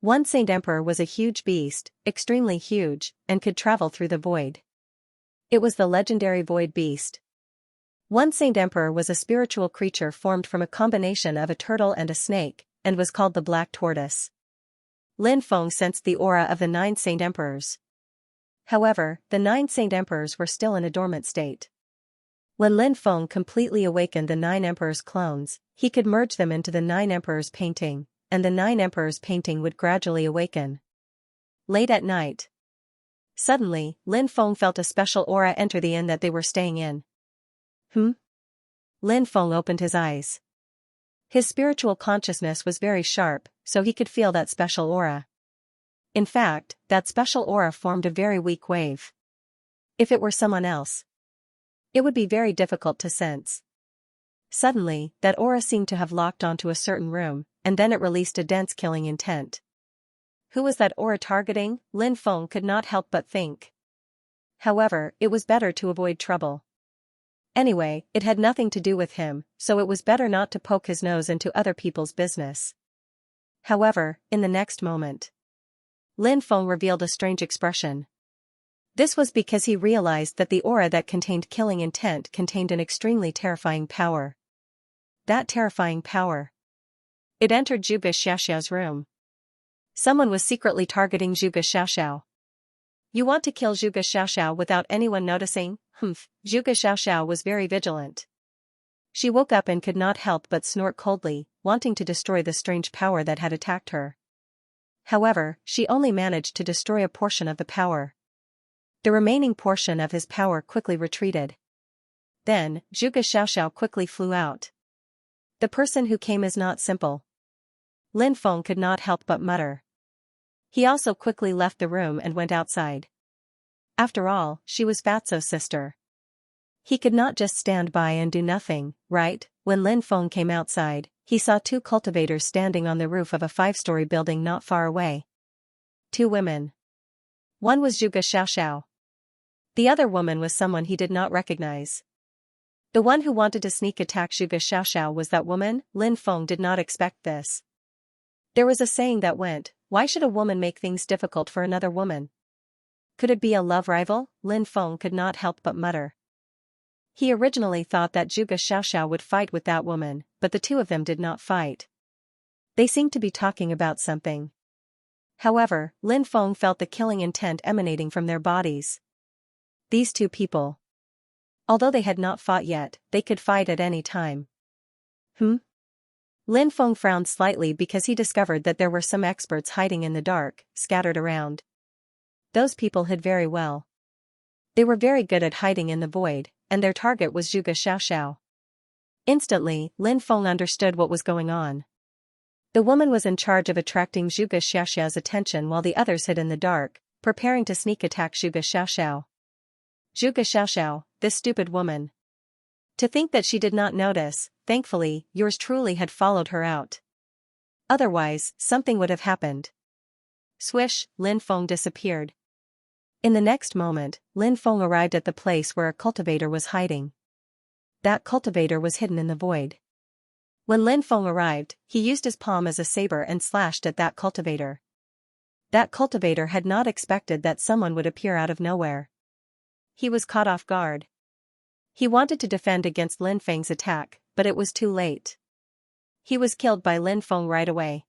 One Saint Emperor was a huge beast, extremely huge, and could travel through the void. It was the legendary Void Beast. One Saint Emperor was a spiritual creature formed from a combination of a turtle and a snake, and was called the Black Tortoise. Lin Feng sensed the aura of the 9 Saint Emperors. However, the 9 Saint Emperors were still in a dormant state. When Lin Feng completely awakened the 9 Emperors' clones, he could merge them into the 9 Emperors' painting, and the 9 Emperors' painting would gradually awaken. Late at night. Suddenly, Lin Feng felt a special aura enter the inn that they were staying in. Lin Feng opened his eyes. His spiritual consciousness was very sharp, so he could feel that special aura. In fact, that special aura formed a very weak wave. If it were someone else, it would be very difficult to sense. Suddenly, that aura seemed to have locked onto a certain room, and then it released a dense killing intent. Who was that aura targeting? Lin Feng could not help but think. However, it was better to avoid trouble. Anyway, it had nothing to do with him, so it was better not to poke his nose into other people's business. However, in the next moment, Lin Feng revealed a strange expression. This was because he realized that the aura that contained killing intent contained an extremely terrifying power. That terrifying power. It entered Zhuge Xiaoxiao's room. Someone was secretly targeting Zhuge Xiaoxiao. You want to kill Zhuge Xiaoxiao without anyone noticing? Zhuge Xiaoxiao was very vigilant. She woke up and could not help but snort coldly, wanting to destroy the strange power that had attacked her. However, she only managed to destroy a portion of the power. The remaining portion of his power quickly retreated. Then, Zhuge Xiaoxiao quickly flew out. The person who came is not simple. Lin Feng could not help but mutter. He also quickly left the room and went outside. After all, she was Fatso's sister. He could not just stand by and do nothing, right? When Lin Feng came outside, he saw 2 cultivators standing on the roof of a 5-story building not far away. 2 women. One was Zhuge Xiaoxiao. The other woman was someone he did not recognize. The one who wanted to sneak attack Zhuge Xiaoxiao was that woman. Lin Feng did not expect this. There was a saying that went, why should a woman make things difficult for another woman? Could it be a love rival? Lin Feng could not help but mutter. He originally thought that Zhuge Xiaoxiao would fight with that woman, but the 2 of them did not fight. They seemed to be talking about something. However, Lin Feng felt the killing intent emanating from their bodies. These 2 people. Although they had not fought yet, they could fight at any time. Lin Feng frowned slightly because he discovered that there were some experts hiding in the dark, scattered around. Those people hid very well. They were very good at hiding in the void, and their target was Zhuge Xiaoxiao. Instantly, Lin Feng understood what was going on. The woman was in charge of attracting Zhuge Xiaoxiao's attention while the others hid in the dark, preparing to sneak attack Zhuge Xiaoxiao. Zhuge Xiaoxiao, this stupid woman. To think that she did not notice, thankfully, yours truly had followed her out. Otherwise, something would have happened. Swish, Lin Feng disappeared. In the next moment, Lin Feng arrived at the place where a cultivator was hiding. That cultivator was hidden in the void. When Lin Feng arrived, he used his palm as a saber and slashed at that cultivator. That cultivator had not expected that someone would appear out of nowhere. He was caught off guard. He wanted to defend against Lin Feng's attack, but it was too late. He was killed by Lin Feng right away.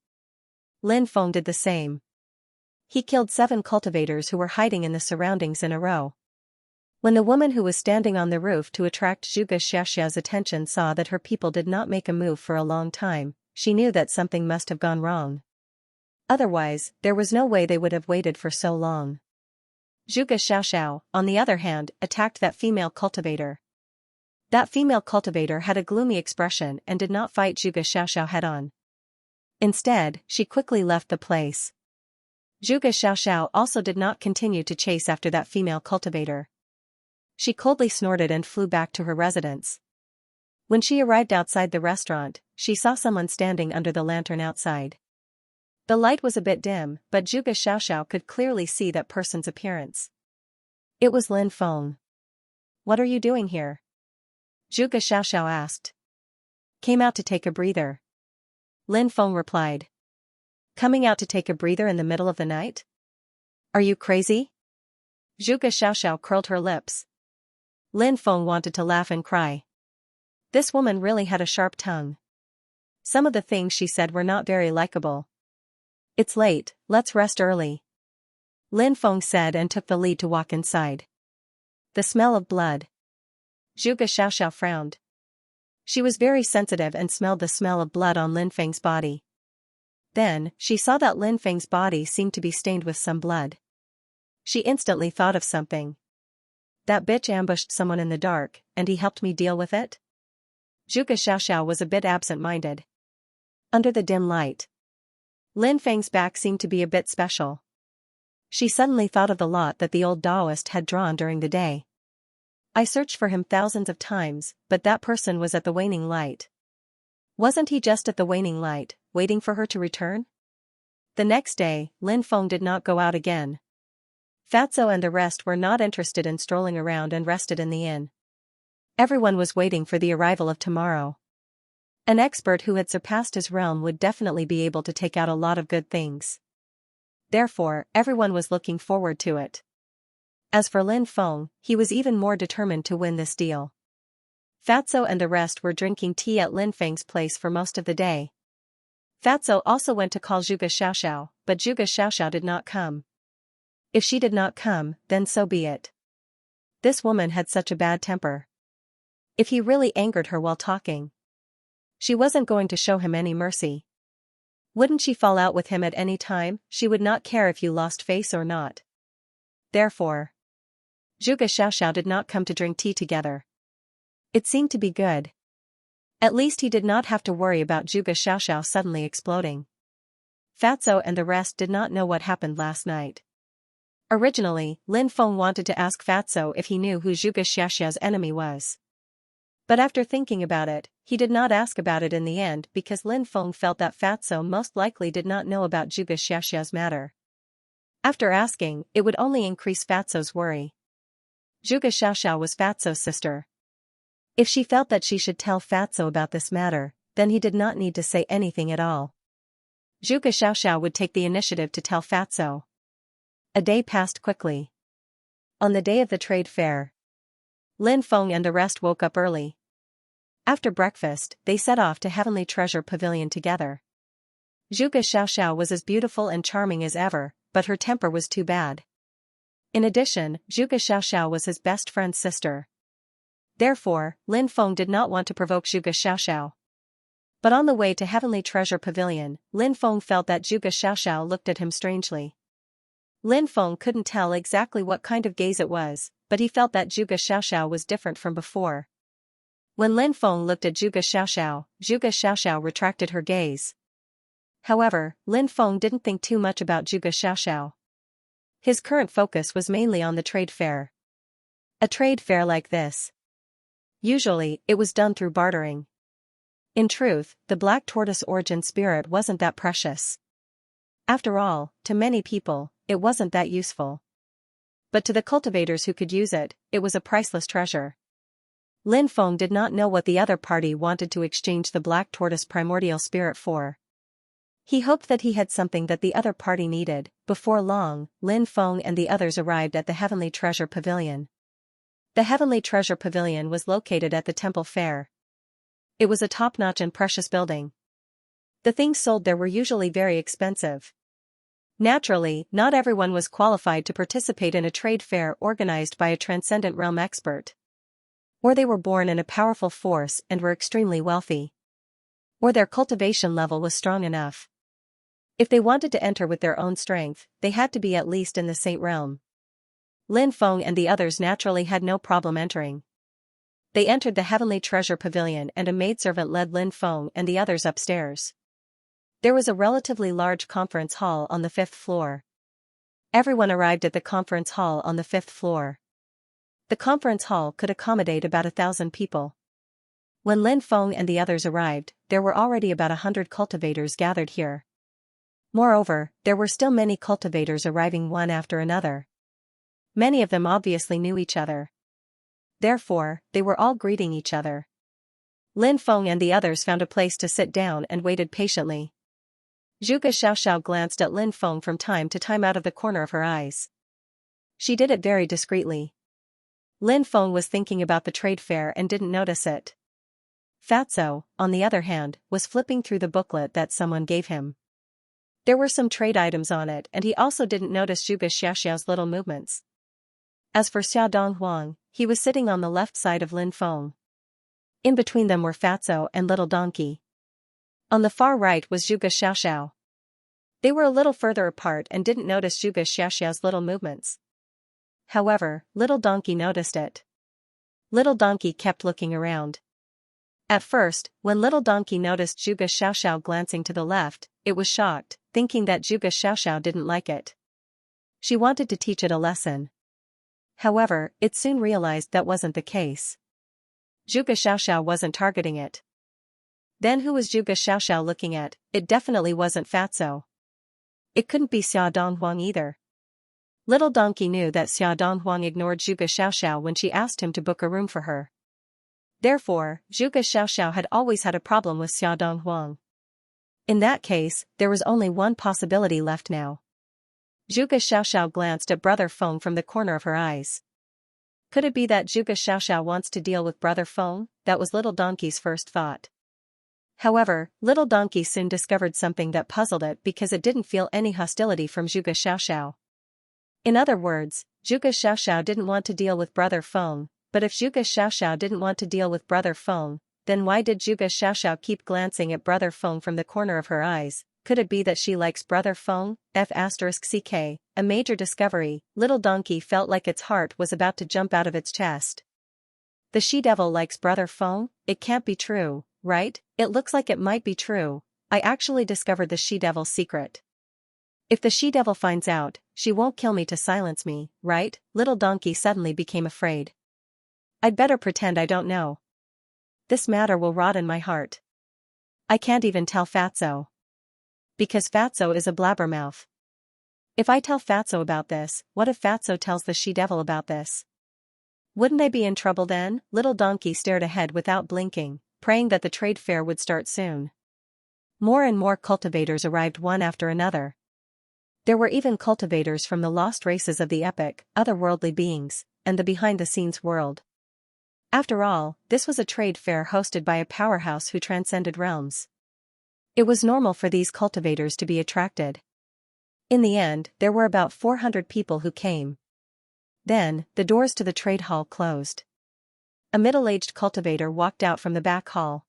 Lin Feng did the same. He killed 7 cultivators who were hiding in the surroundings in a row. When the woman who was standing on the roof to attract Zhuge Xiaoxiao's attention saw that her people did not make a move for a long time, she knew that something must have gone wrong. Otherwise, there was no way they would have waited for so long. Zhuge Xiaoxiao, on the other hand, attacked that female cultivator. That female cultivator had a gloomy expression and did not fight Zhuge Xiaoxiao head-on. Instead, she quickly left the place. Zhuge Xiaoxiao also did not continue to chase after that female cultivator. She coldly snorted and flew back to her residence. When she arrived outside the restaurant, she saw someone standing under the lantern outside. The light was a bit dim, but Zhuge Xiaoxiao could clearly see that person's appearance. It was Lin Feng. "What are you doing here?" Zhuge Xiaoxiao asked. "Came out to take a breather." Lin Feng replied. "Coming out to take a breather in the middle of the night? Are you crazy?" Zhuge Xiaoxiao curled her lips. Lin Feng wanted to laugh and cry. This woman really had a sharp tongue. Some of the things she said were not very likable. "It's late, let's rest early," Lin Feng said and took the lead to walk inside. The smell of blood. Zhuge Xiaoxiao frowned. She was very sensitive and smelled the smell of blood on Lin Feng's body. Then, she saw that Lin Feng's body seemed to be stained with some blood. She instantly thought of something. That bitch ambushed someone in the dark, and he helped me deal with it? Zhuge Xiaoxiao was a bit absent-minded. Under the dim light, Lin Feng's back seemed to be a bit special. She suddenly thought of the lot that the old Taoist had drawn during the day. I searched for him thousands of times, but that person was at the waning light. Wasn't he just at the waning light, waiting for her to return? The next day, Lin Feng did not go out again. Fatso and the rest were not interested in strolling around and rested in the inn. Everyone was waiting for the arrival of tomorrow. An expert who had surpassed his realm would definitely be able to take out a lot of good things. Therefore, everyone was looking forward to it. As for Lin Feng, he was even more determined to win this deal. Fatso and the rest were drinking tea at Lin Feng's place for most of the day. Fatso also went to call Zhuge Xiaoxiao, but Zhuge Xiaoxiao did not come. If she did not come, then so be it. This woman had such a bad temper. If he really angered her while talking, she wasn't going to show him any mercy. Wouldn't she fall out with him at any time? She would not care if you lost face or not. Therefore, Zhuge Xiaoxiao did not come to drink tea together. It seemed to be good. At least he did not have to worry about Zhuge Xiaoxiao suddenly exploding. Fatso and the rest did not know what happened last night. Originally, Lin Feng wanted to ask Fatso if he knew who Zhuge Xiaoxiao's enemy was. But after thinking about it, he did not ask about it in the end because Lin Feng felt that Fatso most likely did not know about Zhuge Xiaoxiao's matter. After asking, it would only increase Fatso's worry. Zhuge Xiaoxiao was Fatso's sister. If she felt that she should tell Fatso about this matter, then he did not need to say anything at all. Zhuge Xiaoxiao would take the initiative to tell Fatso. A day passed quickly. On the day of the trade fair, Lin Feng and the rest woke up early. After breakfast, they set off to Heavenly Treasure Pavilion together. Zhuge Xiaoxiao was as beautiful and charming as ever, but her temper was too bad. In addition, Zhuge Xiaoxiao was his best friend's sister. Therefore, Lin Feng did not want to provoke Zhuge Xiaoxiao. But on the way to Heavenly Treasure Pavilion, Lin Feng felt that Zhuge Xiaoxiao looked at him strangely. Lin Feng couldn't tell exactly what kind of gaze it was, but he felt that Zhuge Xiaoxiao was different from before. When Lin Feng looked at Zhuge Xiaoxiao retracted her gaze. However, Lin Feng didn't think too much about Zhuge Xiaoxiao. His current focus was mainly on the trade fair. A trade fair like this. Usually, it was done through bartering. In truth, the black tortoise origin spirit wasn't that precious. After all, to many people, it wasn't that useful. But to the cultivators who could use it, it was a priceless treasure. Lin Feng did not know what the other party wanted to exchange the black tortoise primordial spirit for. He hoped that he had something that the other party needed. Before long, Lin Feng and the others arrived at the Heavenly Treasure Pavilion. The Heavenly Treasure Pavilion was located at the Temple Fair. It was a top-notch and precious building. The things sold there were usually very expensive. Naturally, not everyone was qualified to participate in a trade fair organized by a transcendent realm expert. Or they were born in a powerful force and were extremely wealthy. Or their cultivation level was strong enough. If they wanted to enter with their own strength, they had to be at least in the Saint realm. Lin Feng and the others naturally had no problem entering. They entered the Heavenly Treasure Pavilion and a maidservant led Lin Feng and the others upstairs. There was a relatively large conference hall on the 5th floor. Everyone arrived at the conference hall on the 5th floor. The conference hall could accommodate about 1,000 people. When Lin Feng and the others arrived, there were already about 100 cultivators gathered here. Moreover, there were still many cultivators arriving one after another. Many of them obviously knew each other. Therefore, they were all greeting each other. Lin Feng and the others found a place to sit down and waited patiently. Zhuge Xiaoxiao glanced at Lin Feng from time to time out of the corner of her eyes. She did it very discreetly. Lin Feng was thinking about the trade fair and didn't notice it. Fatso, on the other hand, was flipping through the booklet that someone gave him. There were some trade items on it and he also didn't notice Zhuge Xiaoxiao's little movements. As for Xia Donghuang, he was sitting on the left side of Lin Feng. In between them were Fatso and Little Donkey. On the far right was Zhuge Xiaoxiao. They were a little further apart and didn't notice Zhuge Xiaoxiao's little movements. However, Little Donkey noticed it. Little Donkey kept looking around. At first, when Little Donkey noticed Zhuge Xiaoxiao glancing to the left, it was shocked, thinking that Zhuge Xiaoxiao didn't like it. She wanted to teach it a lesson. However, it soon realized that wasn't the case. Zhuge Xiaoxiao wasn't targeting it. Then who was Zhuge Xiaoxiao looking at? It definitely wasn't Fatso. It couldn't be Xia Donghuang either. Little Donkey knew that Xia Donghuang ignored Zhuge Xiaoxiao when she asked him to book a room for her. Therefore, Zhuge Xiaoxiao had always had a problem with Xia Donghuang. In that case, there was only one possibility left now. Zhuge Xiaoxiao glanced at Brother Feng from the corner of her eyes. Could it be that Zhuge Xiaoxiao wants to deal with Brother Feng? That was Little Donkey's first thought. However, Little Donkey soon discovered something that puzzled it because it didn't feel any hostility from Zhuge Xiaoxiao. In other words, Zhuge Xiaoxiao didn't want to deal with Brother Feng, but if Zhuge Xiaoxiao didn't want to deal with Brother Feng, then why did Zhuge Xiaoxiao keep glancing at Brother Feng from the corner of her eyes? Could it be that she likes Brother Feng? F***ck, a major discovery. Little Donkey felt like its heart was about to jump out of its chest. The she-devil likes Brother Feng? It can't be true, right? It looks like it might be true. I actually discovered the she-devil's secret. If the she-devil finds out, she won't kill me to silence me, right? Little Donkey suddenly became afraid. I'd better pretend I don't know. This matter will rot in my heart. I can't even tell Fatso. Because Fatso is a blabbermouth. If I tell Fatso about this, what if Fatso tells the she-devil about this? Wouldn't I be in trouble then? Little Donkey stared ahead without blinking, praying that the trade fair would start soon. More and more cultivators arrived one after another. There were even cultivators from the lost races of the epic, otherworldly beings, and the behind-the-scenes world. After all, this was a trade fair hosted by a powerhouse who transcended realms. It was normal for these cultivators to be attracted. In the end, there were about 400 people who came. Then, the doors to the trade hall closed. A middle-aged cultivator walked out from the back hall.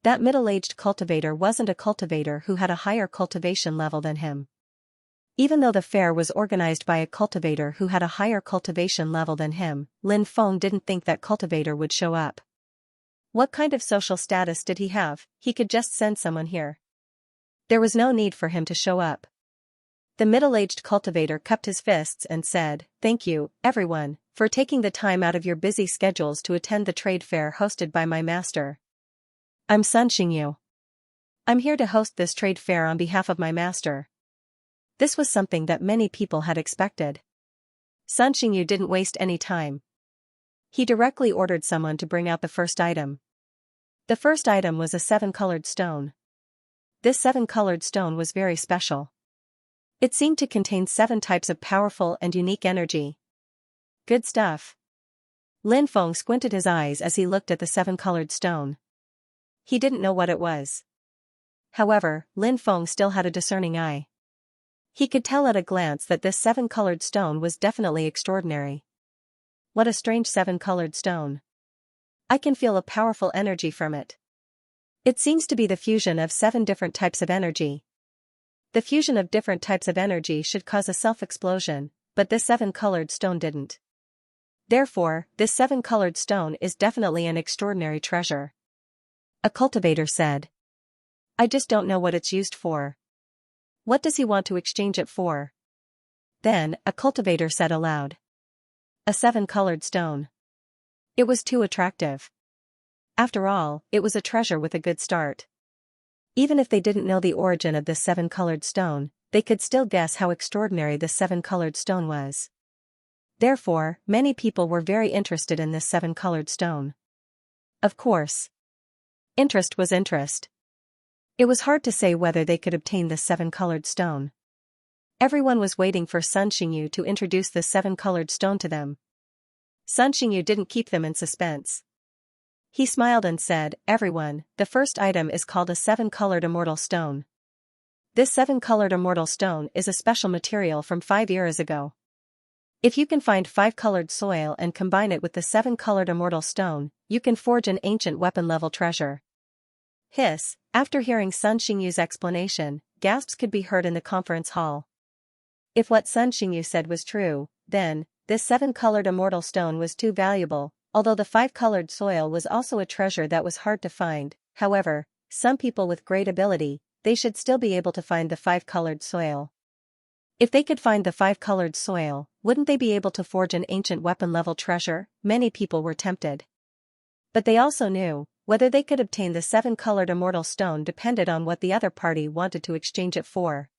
That middle-aged cultivator wasn't a cultivator who had a higher cultivation level than him. Even though the fair was organized by a cultivator who had a higher cultivation level than him, Lin Feng didn't think that cultivator would show up. What kind of social status did he have? He could just send someone here. There was no need for him to show up. The middle-aged cultivator cupped his fists and said, "Thank you, everyone, for taking the time out of your busy schedules to attend the trade fair hosted by my master. I'm Sun Xingyu. I'm here to host this trade fair on behalf of my master." This was something that many people had expected. Sun Xingyu didn't waste any time. He directly ordered someone to bring out the first item. The first item was a 7-colored stone. This 7-colored stone was very special. It seemed to contain 7 types of powerful and unique energy. Good stuff. Lin Feng squinted his eyes as he looked at the 7-colored stone. He didn't know what it was. However, Lin Feng still had a discerning eye. He could tell at a glance that this 7-colored stone was definitely extraordinary. What a strange 7-colored stone. I can feel a powerful energy from it. It seems to be the fusion of 7 different types of energy. The fusion of different types of energy should cause a self-explosion, but this 7-colored stone didn't. Therefore, this 7-colored stone is definitely an extraordinary treasure. A cultivator said. I just don't know what it's used for. What does he want to exchange it for? Then, a cultivator said aloud. A 7-colored stone. It was too attractive. After all, it was a treasure with a good start. Even if they didn't know the origin of this 7-colored stone, they could still guess how extraordinary this 7-colored stone was. Therefore, many people were very interested in this 7-colored stone. Of course. Interest was interest. It was hard to say whether they could obtain this 7-colored stone. Everyone was waiting for Sun Xingyu to introduce this 7-colored stone to them. Sun Xingyu didn't keep them in suspense. He smiled and said, "Everyone, the first item is called a 7-colored immortal stone. This 7-colored immortal stone is a special material from 5 eras ago. If you can find 5-colored soil and combine it with the 7-colored immortal stone, you can forge an ancient weapon-level treasure." Hiss, after hearing Sun Xingyu's explanation, gasps could be heard in the conference hall. If what Sun Xingyu said was true, then, this 7-colored immortal stone was too valuable, although the 5-colored soil was also a treasure that was hard to find. However, some people with great ability, they should still be able to find the 5-colored soil. If they could find the 5-colored soil, wouldn't they be able to forge an ancient weapon-level treasure? Many people were tempted. But they also knew, whether they could obtain the 7-colored immortal stone depended on what the other party wanted to exchange it for.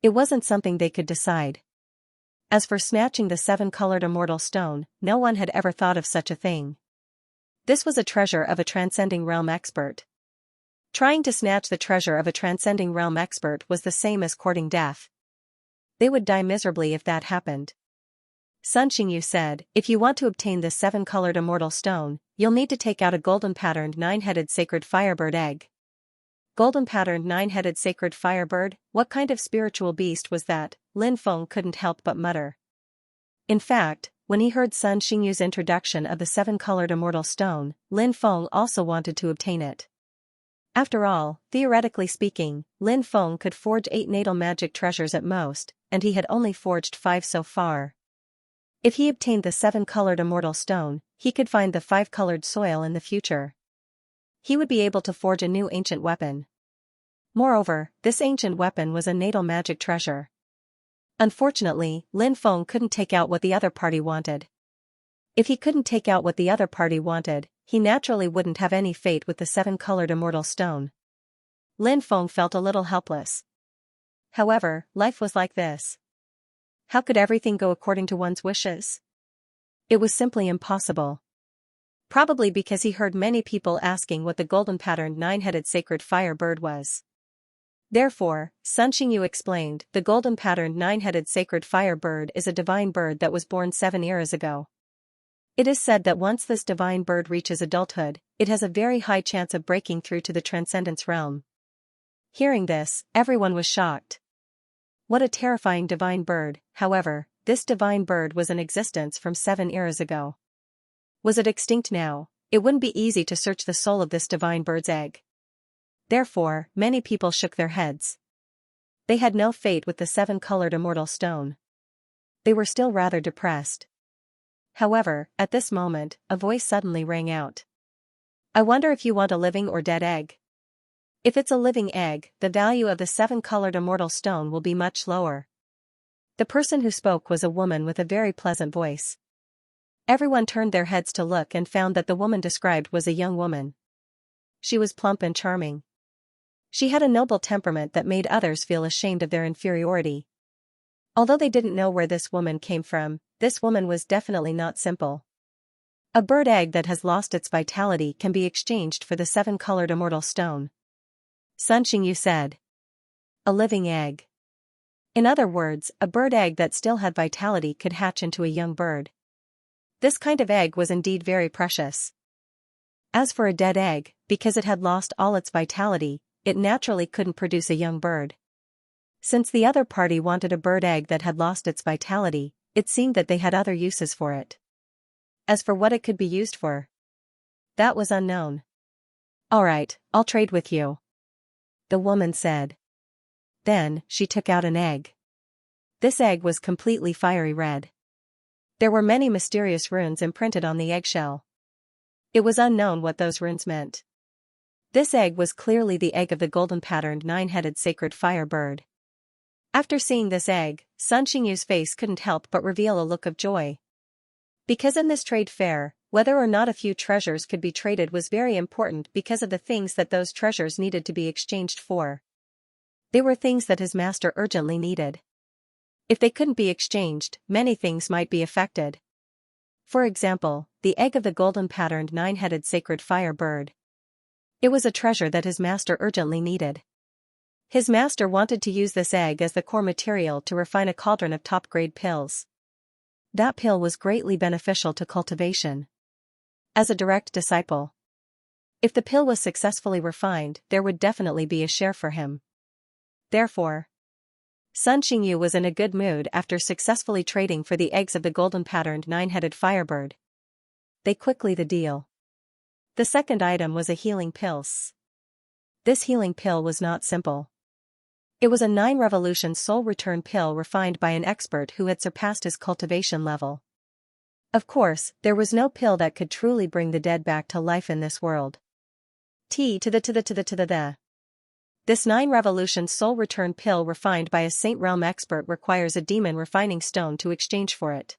It wasn't something they could decide. As for snatching the 7-colored immortal stone, no one had ever thought of such a thing. This was a treasure of a transcending realm expert. Trying to snatch the treasure of a transcending realm expert was the same as courting death. They would die miserably if that happened. Sun Xingyu said, "If you want to obtain this 7-colored immortal stone, you'll need to take out a golden-patterned 9-headed sacred firebird egg." Golden-patterned 9-headed sacred firebird? What kind of spiritual beast was that? Lin Feng couldn't help but mutter. In fact, when he heard Sun Xingyu's introduction of the 7-colored immortal stone, Lin Feng also wanted to obtain it. After all, theoretically speaking, Lin Feng could forge 8 natal magic treasures at most, and he had only forged 5 so far. If he obtained the 7-colored immortal stone, he could find the 5-colored soil in the future. He would be able to forge a new ancient weapon. Moreover, this ancient weapon was a natal magic treasure. Unfortunately, Lin Feng couldn't take out what the other party wanted. If he couldn't take out what the other party wanted, he naturally wouldn't have any fate with the 7-colored immortal stone. Lin Feng felt a little helpless. However, life was like this. How could everything go according to one's wishes? It was simply impossible. Probably because he heard many people asking what the golden-patterned 9-headed sacred fire bird was. Therefore, Sun Xingyu explained, "The golden-patterned 9-headed sacred fire bird is a divine bird that was born 7 eras ago. It is said that once this divine bird reaches adulthood, it has a very high chance of breaking through to the transcendence realm." Hearing this, everyone was shocked. What a terrifying divine bird. However, this divine bird was in existence from 7 eras ago. Was it extinct now? It wouldn't be easy to search the soul of this divine bird's egg. Therefore, many people shook their heads. They had no fate with the 7-colored immortal stone. They were still rather depressed. However, at this moment, a voice suddenly rang out. "I wonder if you want a living or dead egg? If it's a living egg, the value of the 7-colored immortal stone will be much lower." The person who spoke was a woman with a very pleasant voice. Everyone turned their heads to look and found that the woman described was a young woman. She was plump and charming. She had a noble temperament that made others feel ashamed of their inferiority. Although they didn't know where this woman came from, this woman was definitely not simple. A bird egg that has lost its vitality can be exchanged for the 7-colored immortal stone. Sun Xingyu said. A living egg. In other words, a bird egg that still had vitality could hatch into a young bird. This kind of egg was indeed very precious. As for a dead egg, because it had lost all its vitality, it naturally couldn't produce a young bird. Since the other party wanted a bird egg that had lost its vitality, it seemed that they had other uses for it. As for what it could be used for, that was unknown. "Alright, I'll trade with you," the woman said. Then, she took out an egg. This egg was completely fiery red. There were many mysterious runes imprinted on the eggshell. It was unknown what those runes meant. This egg was clearly the egg of the golden-patterned 9-headed sacred fire bird. After seeing this egg, Sun Xingyu's face couldn't help but reveal a look of joy. Because in this trade fair, whether or not a few treasures could be traded was very important because of the things that those treasures needed to be exchanged for. They were things that his master urgently needed. If they couldn't be exchanged, many things might be affected. For example, the egg of the golden-patterned nine-headed sacred fire bird. It was a treasure that his master urgently needed. His master wanted to use this egg as the core material to refine a cauldron of top-grade pills. That pill was greatly beneficial to cultivation. As a direct disciple, if the pill was successfully refined, there would definitely be a share for him. Therefore, Sun Xingyu was in a good mood after successfully trading for the eggs of the golden-patterned nine-headed firebird. They quickly the deal. The second item was a healing pill. This healing pill was not simple. It was a 9-revolution soul return pill refined by an expert who had surpassed his cultivation level. Of course, there was no pill that could truly bring the dead back to life in this world. This 9-revolution soul return pill refined by a Saint Realm expert requires a demon refining stone to exchange for it.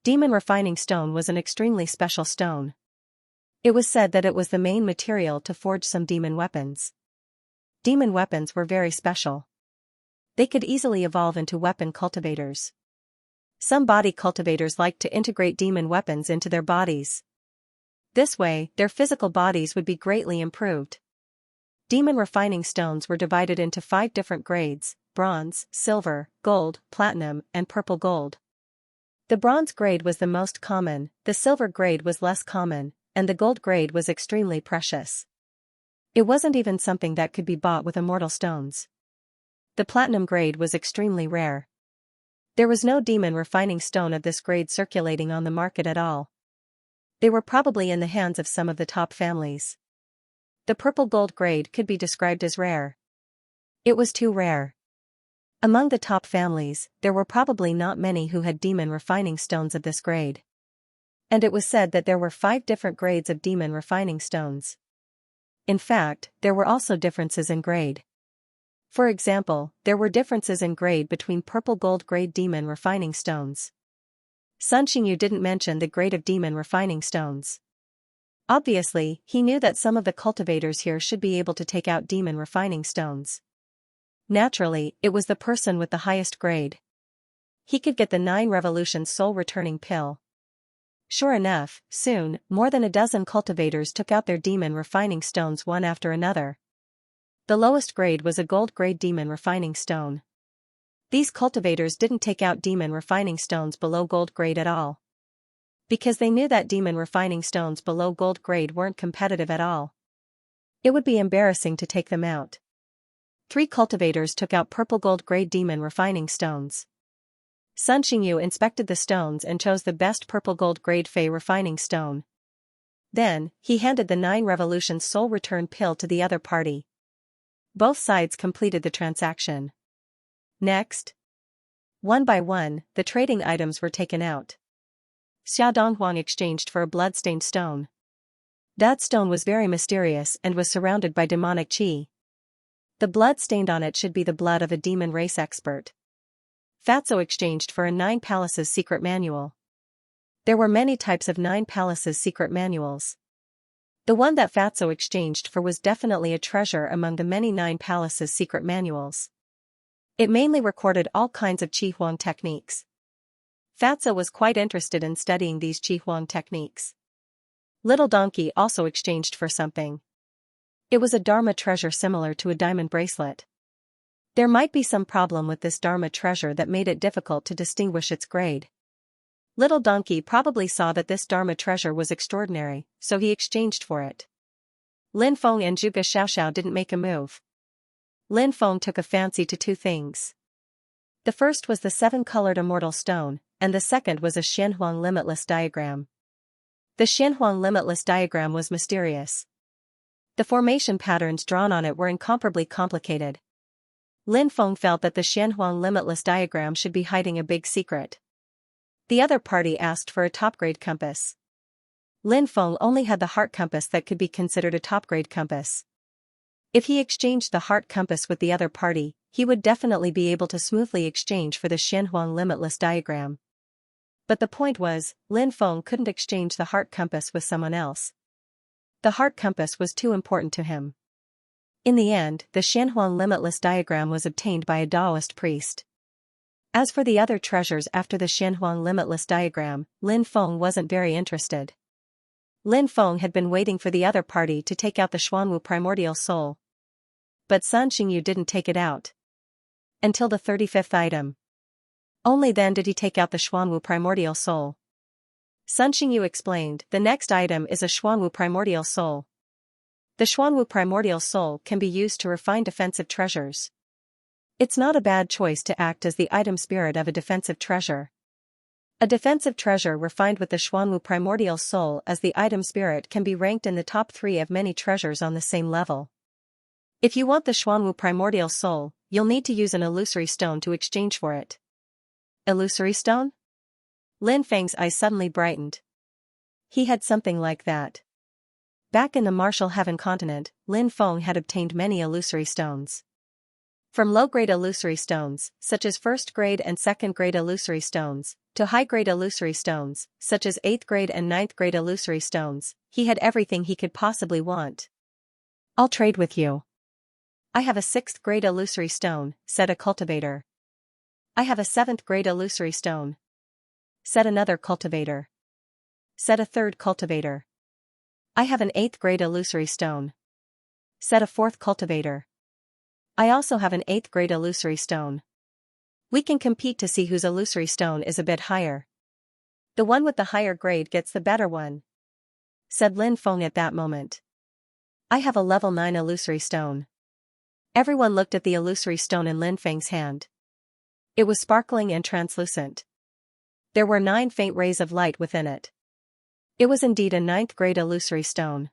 Demon refining stone was an extremely special stone. It was said that it was the main material to forge some demon weapons. Demon weapons were very special. They could easily evolve into weapon cultivators. Some body cultivators liked to integrate demon weapons into their bodies. This way, their physical bodies would be greatly improved. Demon refining stones were divided into 5 different grades: bronze, silver, gold, platinum, and purple gold. The bronze grade was the most common, the silver grade was less common, and the gold grade was extremely precious. It wasn't even something that could be bought with immortal stones. The platinum grade was extremely rare. There was no demon refining stone of this grade circulating on the market at all. They were probably in the hands of some of the top families. The purple gold grade could be described as rare. It was too rare. Among the top families, there were probably not many who had demon refining stones of this grade. And it was said that there were 5 different grades of demon refining stones. In fact, there were also differences in grade. For example, there were differences in grade between purple gold grade demon refining stones. Sun Xingyu didn't mention the grade of demon refining stones. Obviously, he knew that some of the cultivators here should be able to take out demon refining stones. Naturally, it was the person with the highest grade. He could get the 9-revolution soul returning pill. Sure enough, soon, more than a dozen cultivators took out their demon refining stones one after another. The lowest grade was a gold grade demon refining stone. These cultivators didn't take out demon refining stones below gold grade at all. Because they knew that demon refining stones below gold grade weren't competitive at all. It would be embarrassing to take them out. 3 cultivators took out purple gold grade demon refining stones. Sun Xingyu inspected the stones and chose the best purple gold grade Fey refining stone. Then, he handed the 9-revolution soul return pill to the other party. Both sides completed the transaction. Next, one by one, the trading items were taken out. Xia Donghuang exchanged for a blood-stained stone. That stone was very mysterious and was surrounded by demonic qi. The blood stained on it should be the blood of a demon race expert. Fatso exchanged for a 9 Palaces secret manual. There were many types of 9 Palaces secret manuals. The one that Fatso exchanged for was definitely a treasure among the many 9 Palaces secret manuals. It mainly recorded all kinds of Qi Huang techniques. Fatso was quite interested in studying these Qi Huang techniques. Little Donkey also exchanged for something. It was a Dharma treasure similar to a diamond bracelet. There might be some problem with this Dharma treasure that made it difficult to distinguish its grade. Little Donkey probably saw that this Dharma treasure was extraordinary, so he exchanged for it. Lin Feng and Zhuge Xiaoxiao didn't make a move. Lin Feng took a fancy to 2 things. The first was the 7-colored immortal stone, and the second was a Xianhuang limitless diagram. The Xianhuang limitless diagram was mysterious. The formation patterns drawn on it were incomparably complicated. Lin Feng felt that the Xianhuang limitless diagram should be hiding a big secret. The other party asked for a top-grade compass. Lin Feng only had the heart compass that could be considered a top-grade compass. If he exchanged the heart compass with the other party, he would definitely be able to smoothly exchange for the Xianhuang limitless diagram. But the point was, Lin Feng couldn't exchange the heart compass with someone else. The heart compass was too important to him. In the end, the Xianhuang limitless diagram was obtained by a Taoist priest. As for the other treasures after the Xianhuang limitless diagram, Lin Feng wasn't very interested. Lin Feng had been waiting for the other party to take out the Xuanwu primordial soul. But Sun Xingyu didn't take it out until the 35th item. Only then did he take out the Xuanwu primordial soul. Sun Xingyu explained, the next item is a Xuanwu primordial soul. The Xuanwu primordial soul can be used to refine defensive treasures. It's not a bad choice to act as the item spirit of a defensive treasure. A defensive treasure refined with the Xuanwu primordial soul as the item spirit can be ranked in the top 3 of many treasures on the same level. If you want the Xuanwu primordial soul, you'll need to use an illusory stone to exchange for it. Illusory stone? Lin Feng's eyes suddenly brightened. He had something like that. Back in the Martial Heaven continent, Lin Feng had obtained many illusory stones. From low-grade illusory stones, such as first-grade and second-grade illusory stones, to high-grade illusory stones, such as 8th-grade and 9th-grade illusory stones, he had everything he could possibly want. I'll trade with you. I have a 6th-grade illusory stone, said a cultivator. I have a 7th-grade illusory stone, said another cultivator. Said a third cultivator. I have an 8th-grade illusory stone, said a fourth cultivator. I also have an 8th-grade illusory stone. We can compete to see whose illusory stone is a bit higher. The one with the higher grade gets the better one, said Lin Feng at that moment. I have a level 9 illusory stone. Everyone looked at the illusory stone in Lin Feng's hand. It was sparkling and translucent. There were 9 faint rays of light within it. It was indeed a 9th-grade illusory stone.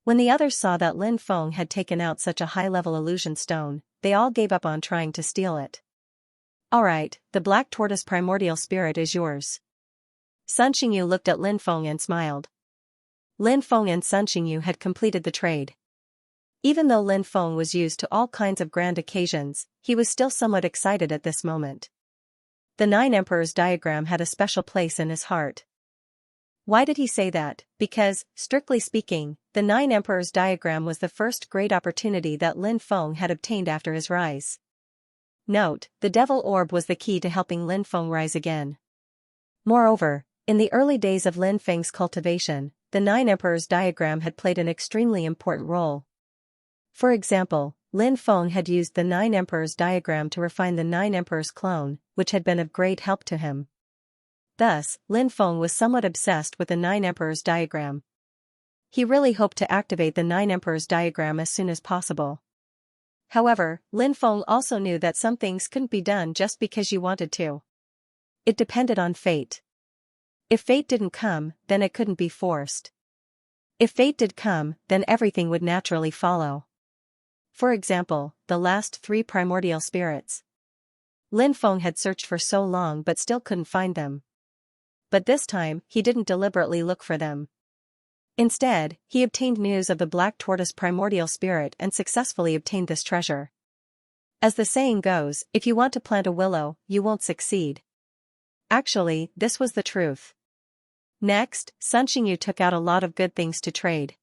When the others saw that Lin Feng had taken out such a high-level illusion stone, they all gave up on trying to steal it. Alright, the black tortoise primordial spirit is yours. Sun Xingyu looked at Lin Feng and smiled. Lin Feng and Sun Xingyu had completed the trade. Even though Lin Feng was used to all kinds of grand occasions, he was still somewhat excited at this moment. The 9 Emperors diagram had a special place in his heart. Why did he say that? Because, strictly speaking, the 9 Emperors diagram was the first great opportunity that Lin Feng had obtained after his rise. Note, the Devil Orb was the key to helping Lin Feng rise again. Moreover, in the early days of Lin Feng's cultivation, the 9 Emperors diagram had played an extremely important role. For example, Lin Feng had used the 9 Emperors diagram to refine the 9 Emperors clone, which had been of great help to him. Thus, Lin Feng was somewhat obsessed with the 9 Emperors diagram. He really hoped to activate the 9 Emperors diagram as soon as possible. However, Lin Feng also knew that some things couldn't be done just because you wanted to. It depended on fate. If fate didn't come, then it couldn't be forced. If fate did come, then everything would naturally follow. For example, the last 3 primordial spirits. Lin Feng had searched for so long but still couldn't find them. But this time, he didn't deliberately look for them. Instead, he obtained news of the black tortoise primordial spirit and successfully obtained this treasure. As the saying goes, if you want to plant a willow, you won't succeed. Actually, this was the truth. Next, Sun Xingyu took out a lot of good things to trade.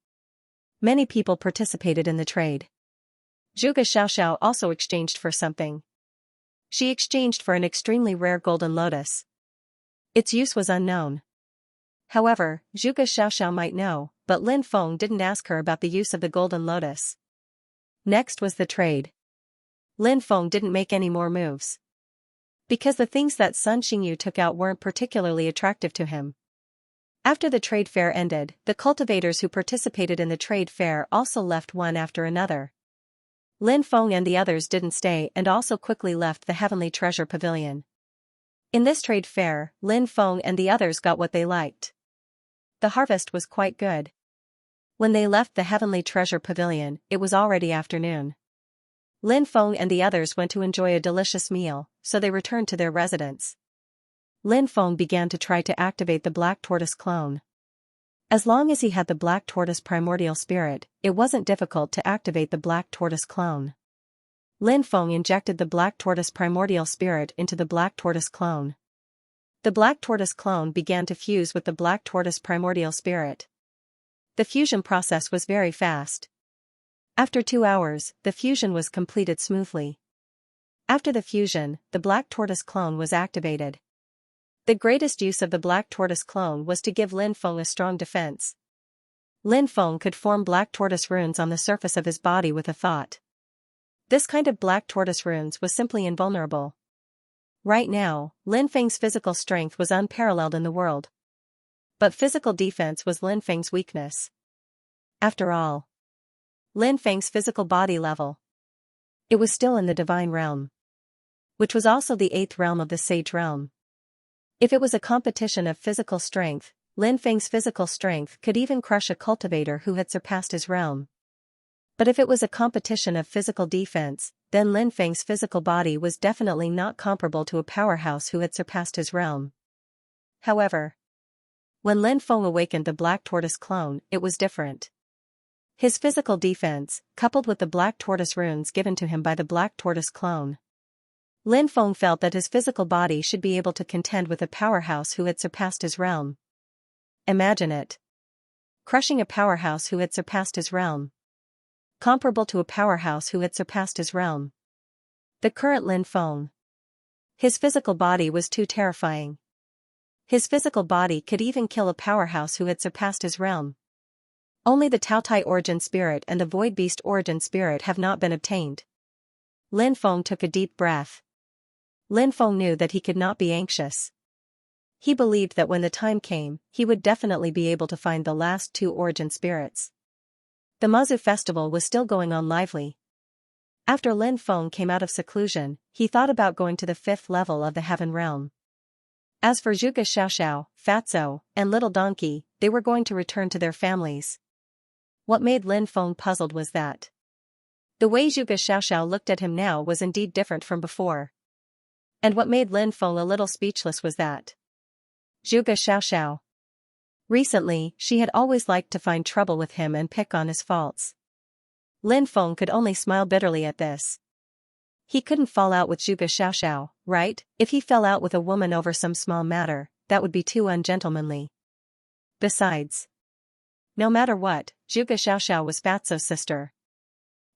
Many people participated in the trade. Zhuge Xiaoxiao also exchanged for something. She exchanged for an extremely rare golden lotus. Its use was unknown. However, Zhuge Xiaoxiao might know, but Lin Feng didn't ask her about the use of the golden lotus. Next was the trade. Lin Feng didn't make any more moves. Because the things that Sun Xingyu took out weren't particularly attractive to him. After the trade fair ended, the cultivators who participated in the trade fair also left one after another. Lin Feng and the others didn't stay and also quickly left the Heavenly Treasure Pavilion. In this trade fair, Lin Feng and the others got what they liked. The harvest was quite good. When they left the Heavenly Treasure Pavilion, it was already afternoon. Lin Feng and the others went to enjoy a delicious meal, so they returned to their residence. Lin Feng began to try to activate the Black Tortoise clone. As long as he had the Black Tortoise primordial spirit, it wasn't difficult to activate the Black Tortoise clone. Lin Feng injected the black tortoise primordial spirit into the black tortoise clone. The black tortoise clone began to fuse with the black tortoise primordial spirit. The fusion process was very fast. After 2 hours, the fusion was completed smoothly. After the fusion, the black tortoise clone was activated. The greatest use of the black tortoise clone was to give Lin Feng a strong defense. Lin Feng could form black tortoise runes on the surface of his body with a thought. This kind of black tortoise runes was simply invulnerable. Right now, Lin Feng's physical strength was unparalleled in the world. But physical defense was Lin Feng's weakness. After all, Lin Feng's physical body level. It was still in the divine realm, which was also the 8th realm of the sage realm. If it was a competition of physical strength, Lin Feng's physical strength could even crush a cultivator who had surpassed his realm. But if it was a competition of physical defense, then Lin Feng's physical body was definitely not comparable to a powerhouse who had surpassed his realm. However, when Lin Feng awakened the black tortoise clone, it was different. His physical defense, coupled with the black tortoise runes given to him by the black tortoise clone. Lin Feng felt that his physical body should be able to contend with a powerhouse who had surpassed his realm. Imagine it. Crushing a powerhouse who had surpassed his realm. Comparable to a powerhouse who had surpassed his realm. The current Lin Feng. His physical body was too terrifying. His physical body could even kill a powerhouse who had surpassed his realm. Only the Taotai origin spirit and the Void Beast origin spirit have not been obtained. Lin Feng took a deep breath. Lin Feng knew that he could not be anxious. He believed that when the time came, he would definitely be able to find the last 2 origin spirits. The Mazu festival was still going on lively. After Lin Feng came out of seclusion, he thought about going to the 5th level of the heaven realm. As for Zhuge Xiaoxiao, Fatso, and Little Donkey, they were going to return to their families. What made Lin Feng puzzled was that the way Zhuge Xiaoxiao looked at him now was indeed different from before. And what made Lin Feng a little speechless was that Zhuge Xiaoxiao. Recently, she had always liked to find trouble with him and pick on his faults. Lin Feng could only smile bitterly at this. He couldn't fall out with Zhuge Xiaoxiao, right? If he fell out with a woman over some small matter, that would be too ungentlemanly. Besides, no matter what, Zhuge Xiaoxiao was Fatso's sister.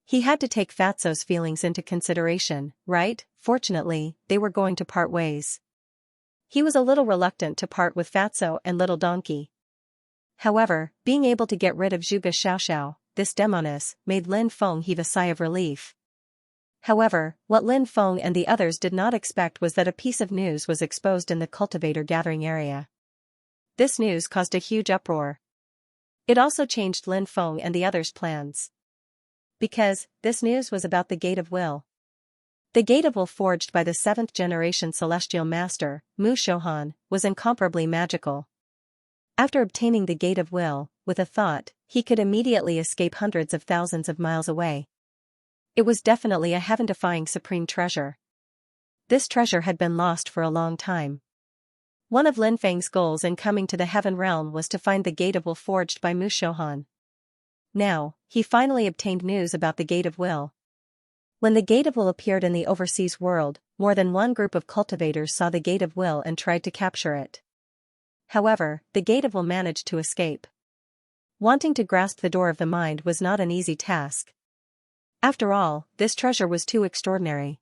He had to take Fatso's feelings into consideration, right? Fortunately, they were going to part ways. He was a little reluctant to part with Fatso and Little Donkey. However, being able to get rid of Zhuge Xiaoxiao, this demoness, made Lin Feng heave a sigh of relief. However, what Lin Feng and the others did not expect was that a piece of news was exposed in the cultivator gathering area. This news caused a huge uproar. It also changed Lin Feng and the others' plans. Because, this news was about the Gate of Will. The Gate of Will forged by the 7th generation celestial master, Mu Shohan, was incomparably magical. After obtaining the Gate of Will, with a thought, he could immediately escape hundreds of thousands of miles away. It was definitely a heaven-defying supreme treasure. This treasure had been lost for a long time. One of Lin Feng's goals in coming to the heaven realm was to find the Gate of Will forged by Mu Shohan. Now, he finally obtained news about the Gate of Will. When the Gate of Will appeared in the overseas world, more than one group of cultivators saw the Gate of Will and tried to capture it. However, the Gate of Will managed to escape. Wanting to grasp the door of the mind was not an easy task. After all, this treasure was too extraordinary.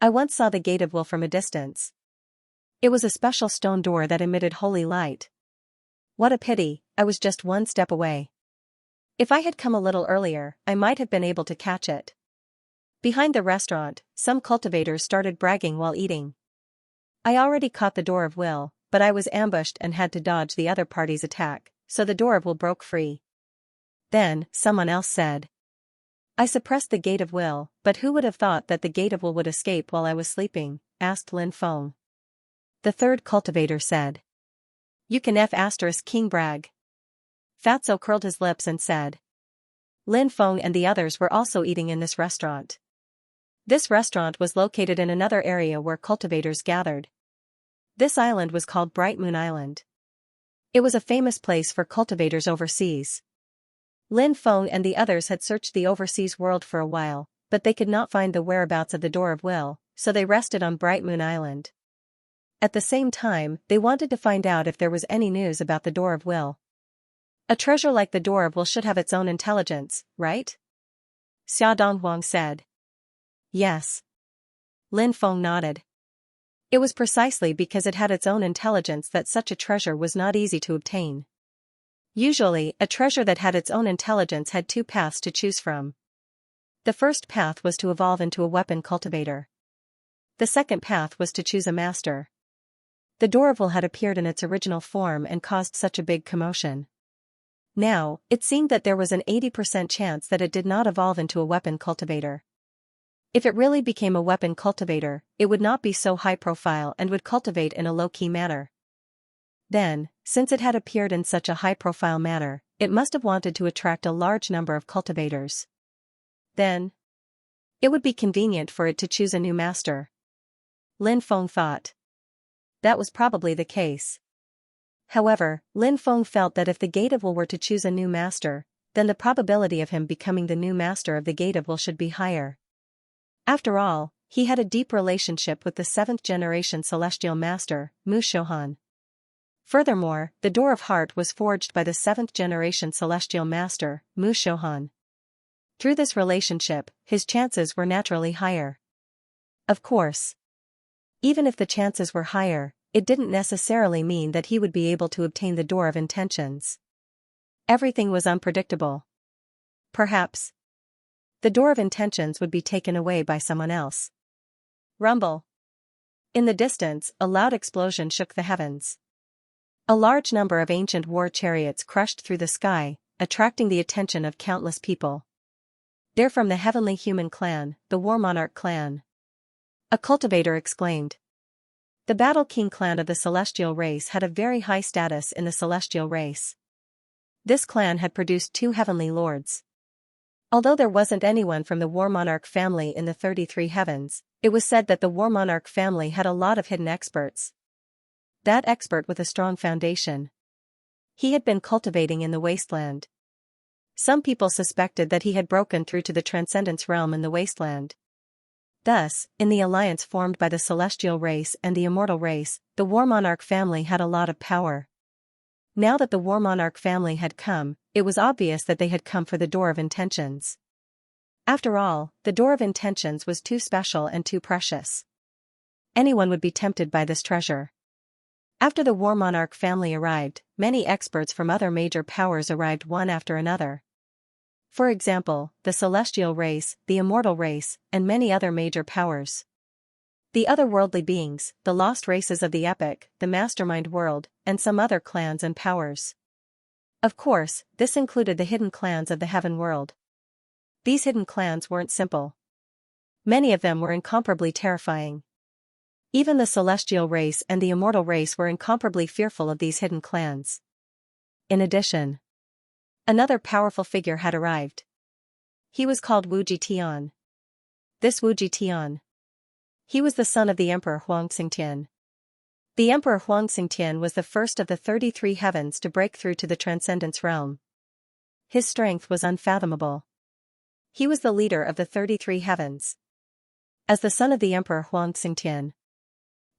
I once saw the Gate of Will from a distance. It was a special stone door that emitted holy light. What a pity, I was just one step away. If I had come a little earlier, I might have been able to catch it. Behind the restaurant, some cultivators started bragging while eating. I already caught the door of will, but I was ambushed and had to dodge the other party's attack, so the door of will broke free. Then, someone else said. I suppressed the Gate of Will, but who would have thought that the Gate of Will would escape while I was sleeping, asked Lin Feng. The third cultivator said. You can King brag. Fatso curled his lips and said. Lin Feng and the others were also eating in this restaurant. This restaurant was located in another area where cultivators gathered. This island was called Bright Moon Island. It was a famous place for cultivators overseas. Lin Feng and the others had searched the overseas world for a while, but they could not find the whereabouts of the Door of Will, so they rested on Bright Moon Island. At the same time, they wanted to find out if there was any news about the Door of Will. A treasure like the Door of Will should have its own intelligence, right? Xia Donghuang said. Yes. Lin Feng nodded. It was precisely because it had its own intelligence that such a treasure was not easy to obtain. Usually, a treasure that had its own intelligence had two paths to choose from. The first path was to evolve into a weapon cultivator. The second path was to choose a master. The Door of Will had appeared in its original form and caused such a big commotion. Now, it seemed that there was an 80% chance that it did not evolve into a weapon cultivator. If it really became a weapon cultivator, it would not be so high profile and would cultivate in a low-key manner. Then, since it had appeared in such a high-profile manner, it must have wanted to attract a large number of cultivators. Then, it would be convenient for it to choose a new master. Lin Feng thought. That was probably the case. However, Lin Feng felt that if the Gate of Will were to choose a new master, then the probability of him becoming the new master of the Gate of Will should be higher. After all, he had a deep relationship with the 7th-generation celestial master, Mu Shohan. Furthermore, the Door of Heart was forged by the 7th-generation celestial master, Mu Shohan. Through this relationship, his chances were naturally higher. Of course. Even if the chances were higher, it didn't necessarily mean that he would be able to obtain the Door of Intentions. Everything was unpredictable. Perhaps the Door of Intentions would be taken away by someone else. Rumble. In the distance, a loud explosion shook the heavens. A large number of ancient war chariots crushed through the sky, attracting the attention of countless people. They're from the Heavenly Human Clan, the War Monarch clan. A cultivator exclaimed. The Battle King clan of the Celestial race had a very high status in the Celestial race. This clan had produced 2 heavenly lords. Although there wasn't anyone from the War Monarch family in the 33 heavens, it was said that the War Monarch family had a lot of hidden experts. That expert with a strong foundation. He had been cultivating in the wasteland. Some people suspected that he had broken through to the Transcendence realm in the wasteland. Thus, in the alliance formed by the Celestial race and the Immortal race, the War Monarch family had a lot of power. Now that the War Monarch family had come, it was obvious that they had come for the Door of Intentions. After all, the Door of Intentions was too special and too precious. Anyone would be tempted by this treasure. After the War Monarch family arrived, many experts from other major powers arrived one after another. For example, the Celestial race, the Immortal race, and many other major powers. The otherworldly beings, the lost races of the Epic, the Mastermind world, and some other clans and powers. Of course, this included the hidden clans of the Heaven world. These hidden clans weren't simple. Many of them were incomparably terrifying. Even the Celestial race and the Immortal race were incomparably fearful of these hidden clans. In addition, another powerful figure had arrived. He was called Wu Jitian. This Wu Jitian. He was the son of the Emperor Huang Xingtian. The Emperor Huang Xingtian was the first of the 33 heavens to break through to the Transcendence realm. His strength was unfathomable. He was the leader of the 33 heavens. As the son of the Emperor Huang Xingtian,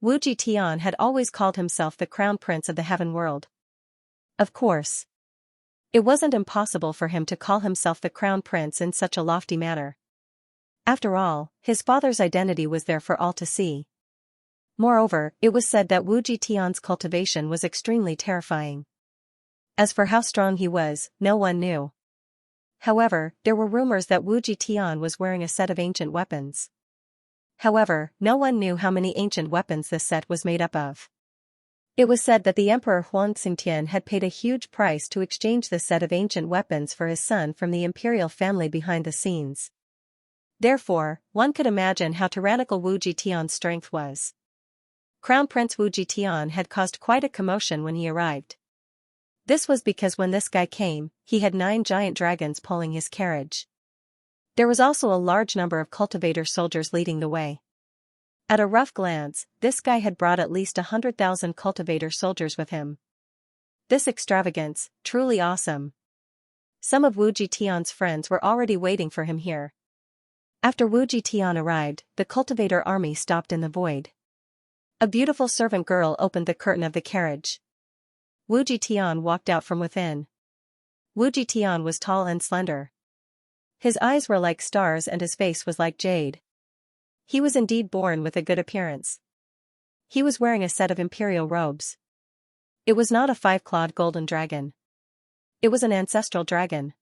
Wu Jitian had always called himself the Crown Prince of the Heaven world. Of course, it wasn't impossible for him to call himself the Crown Prince in such a lofty manner. After all, his father's identity was there for all to see. Moreover, it was said that Wu Jitian's cultivation was extremely terrifying. As for how strong he was, no one knew. However, there were rumors that Wu Jitian was wearing a set of ancient weapons. However, no one knew how many ancient weapons this set was made up of. It was said that the Emperor Huang Xingtian had paid a huge price to exchange this set of ancient weapons for his son from the imperial family behind the scenes. Therefore, one could imagine how tyrannical Wu Jitian's strength was. Crown Prince Wu Jitian had caused quite a commotion when he arrived. This was because when this guy came, he had 9 giant dragons pulling his carriage. There was also a large number of cultivator soldiers leading the way. At a rough glance, this guy had brought at least 100,000 cultivator soldiers with him. This extravagance, truly awesome. Some of Wu Jitian's friends were already waiting for him here. After Wu Jitian arrived, the cultivator army stopped in the void. A beautiful servant girl opened the curtain of the carriage. Wu Jitian walked out from within. Wu Jitian was tall and slender. His eyes were like stars and his face was like jade. He was indeed born with a good appearance. He was wearing a set of imperial robes. It was not a five-clawed golden dragon. It was an ancestral dragon.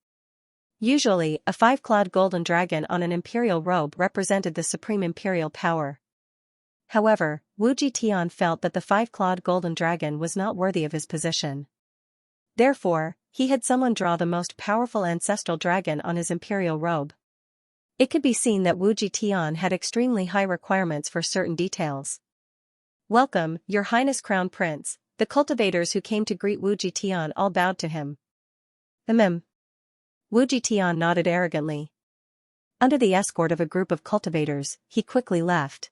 Usually, a five-clawed golden dragon on an imperial robe represented the supreme imperial power. However, Wu Jitian felt that the five-clawed golden dragon was not worthy of his position. Therefore, he had someone draw the most powerful ancestral dragon on his imperial robe. It could be seen that Wu Jitian had extremely high requirements for certain details. "Welcome, Your Highness Crown Prince," the cultivators who came to greet Wu Jitian all bowed to him. Wu Jitian nodded arrogantly. Under the escort of a group of cultivators, he quickly left.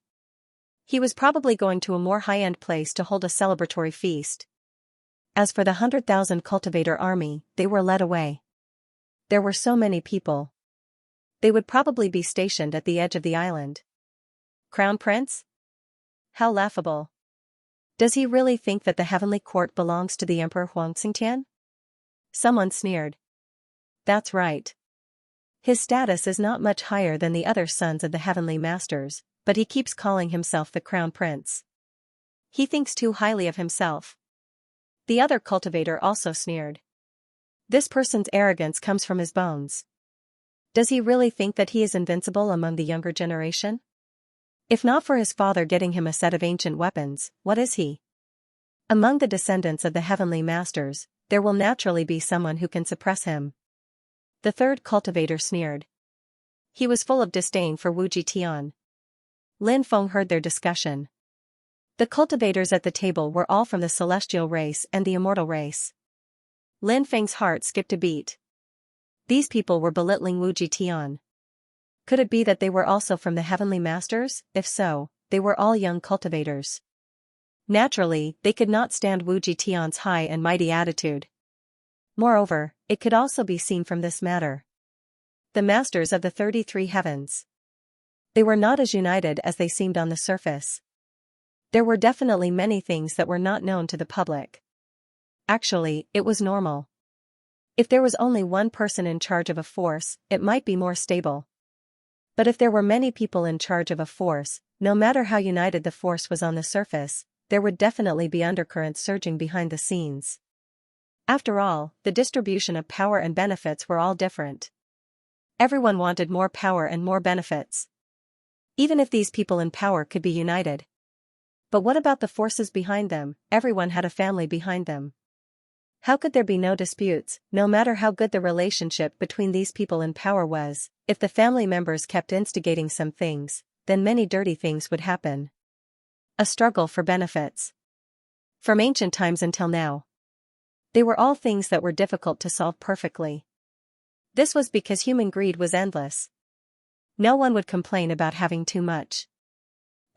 He was probably going to a more high-end place to hold a celebratory feast. As for the 100,000 cultivator army, they were led away. There were so many people. They would probably be stationed at the edge of the island. Crown Prince? How laughable. Does he really think that the heavenly court belongs to the Emperor Xianxia? Someone sneered. That's right. His status is not much higher than the other sons of the heavenly masters, but he keeps calling himself the Crown Prince. He thinks too highly of himself. The other cultivator also sneered. This person's arrogance comes from his bones. Does he really think that he is invincible among the younger generation? If not for his father getting him a set of ancient weapons, what is he? Among the descendants of the heavenly masters, there will naturally be someone who can suppress him. The third cultivator sneered. He was full of disdain for Wu Jitian. Lin Feng heard their discussion. The cultivators at the table were all from the celestial race and the immortal race. Lin Feng's heart skipped a beat. These people were belittling Wu Jitian. Could it be that they were also from the heavenly masters? If so, they were all young cultivators. Naturally, they could not stand Wu Jitian's high and mighty attitude. Moreover, it could also be seen from this matter. The masters of the 33 heavens. They were not as united as they seemed on the surface. There were definitely many things that were not known to the public. Actually, it was normal. If there was only one person in charge of a force, it might be more stable. But if there were many people in charge of a force, no matter how united the force was on the surface, there would definitely be undercurrents surging behind the scenes. After all, the distribution of power and benefits were all different. Everyone wanted more power and more benefits. Even if these people in power could be united. But what about the forces behind them? Everyone had a family behind them. How could there be no disputes, no matter how good the relationship between these people in power was? If the family members kept instigating some things, then many dirty things would happen. A struggle for benefits. From ancient times until now. They were all things that were difficult to solve perfectly. This was because human greed was endless. No one would complain about having too much.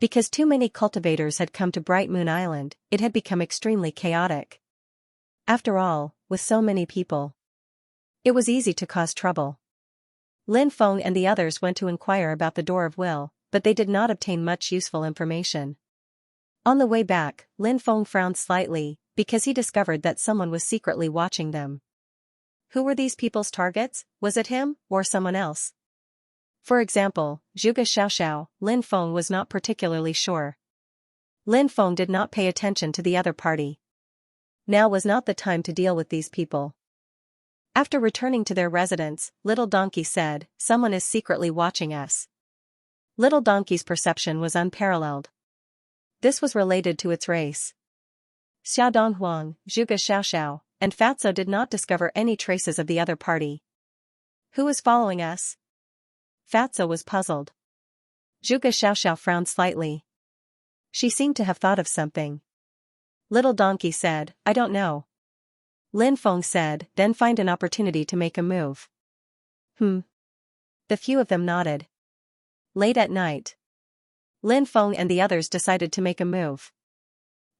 Because too many cultivators had come to Bright Moon Island, it had become extremely chaotic. After all, with so many people, it was easy to cause trouble. Lin Feng and the others went to inquire about the Door of Will, but they did not obtain much useful information. On the way back, Lin Feng frowned slightly, because he discovered that someone was secretly watching them. Who were these people's targets? Was it him, or someone else? For example, Zhuge Xiaoxiao, Lin Feng was not particularly sure. Lin Feng did not pay attention to the other party. Now was not the time to deal with these people. After returning to their residence, Little Donkey said, "Someone is secretly watching us." Little Donkey's perception was unparalleled. This was related to its race. Xia Donghuang, Zhuge Xiaoxiao, and Fatso did not discover any traces of the other party. Who is following us? Fatso was puzzled. Zhuge Xiaoxiao frowned slightly. She seemed to have thought of something. Little Donkey said, "I don't know." Lin Feng said, "Then find an opportunity to make a move." The few of them nodded. Late at night, Lin Feng and the others decided to make a move.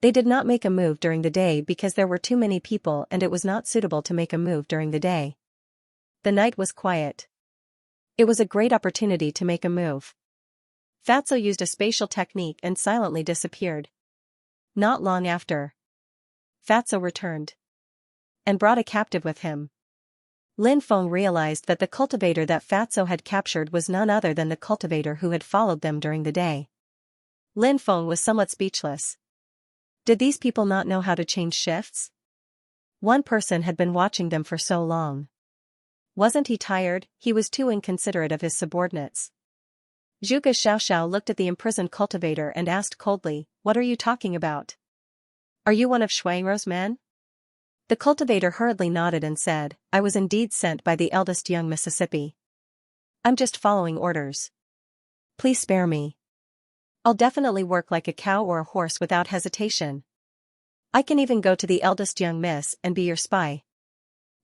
They did not make a move during the day because there were too many people and it was not suitable to make a move during the day. The night was quiet. It was a great opportunity to make a move. Fatso used a spatial technique and silently disappeared. Not long after, Fatso returned and brought a captive with him. Lin Feng realized that the cultivator that Fatso had captured was none other than the cultivator who had followed them during the day. Lin Feng was somewhat speechless. Did these people not know how to change shifts? One person had been watching them for so long. Wasn't he tired? He was too inconsiderate of his subordinates. Zhuge Xiaoxiao looked at the imprisoned cultivator and asked coldly, "What are you talking about? Are you one of Shuangrou's men?" The cultivator hurriedly nodded and said, "I was indeed sent by the eldest young Mississippi. I'm just following orders. Please spare me. I'll definitely work like a cow or a horse without hesitation. I can even go to the eldest young miss and be your spy."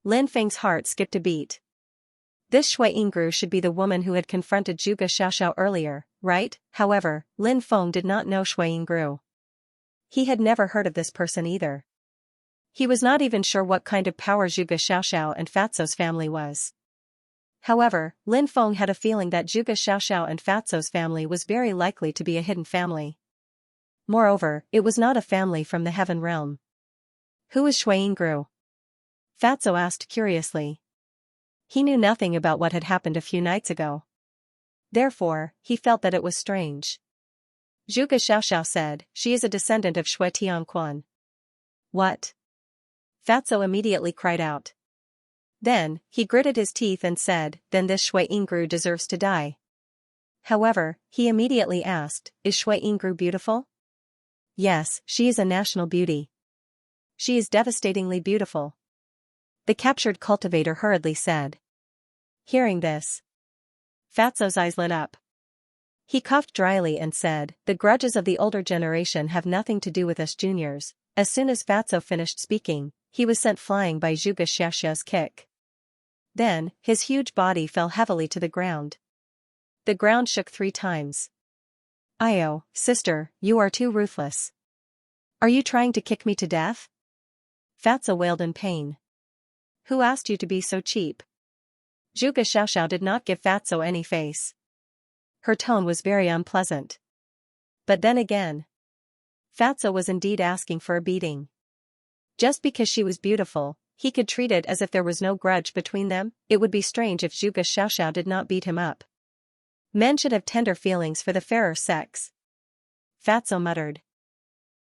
Lin Feng's heart skipped a beat. This Shui Yingru should be the woman who had confronted Zhuge Xiaoxiao earlier, right? However, Lin Feng did not know Shui Yingru. He had never heard of this person either. He was not even sure what kind of power Zhuge Xiaoxiao and Fatso's family was. However, Lin Feng had a feeling that Zhuge Xiaoxiao and Fatso's family was very likely to be a hidden family. Moreover, it was not a family from the heaven realm. Who is Shui Yingru? Fatso asked curiously. He knew nothing about what had happened a few nights ago. Therefore, he felt that it was strange. Zhuge Xiaoxiao said, "She is a descendant of Shui Tianquan." What? Fatso immediately cried out. Then, he gritted his teeth and said, "Then this Shui Yingru deserves to die." However, he immediately asked, "Is Shui Yingru beautiful?" "Yes, she is a national beauty. She is devastatingly beautiful," the captured cultivator hurriedly said. Hearing this, Fatso's eyes lit up. He coughed dryly and said, "The grudges of the older generation have nothing to do with us juniors." As soon as Fatso finished speaking, he was sent flying by Zhuge Xiaoxiao's kick. Then, his huge body fell heavily to the ground. The ground shook 3 times. "Io, sister, you are too ruthless. Are you trying to kick me to death?" Fatso wailed in pain. "Who asked you to be so cheap?" Zhuge Xiaoxiao did not give Fatso any face. Her tone was very unpleasant. But then again, Fatso was indeed asking for a beating. Just because she was beautiful, he could treat it as if there was no grudge between them. It would be strange if Zhuge Xiaoxiao did not beat him up. Men should have tender feelings for the fairer sex. Fatso muttered.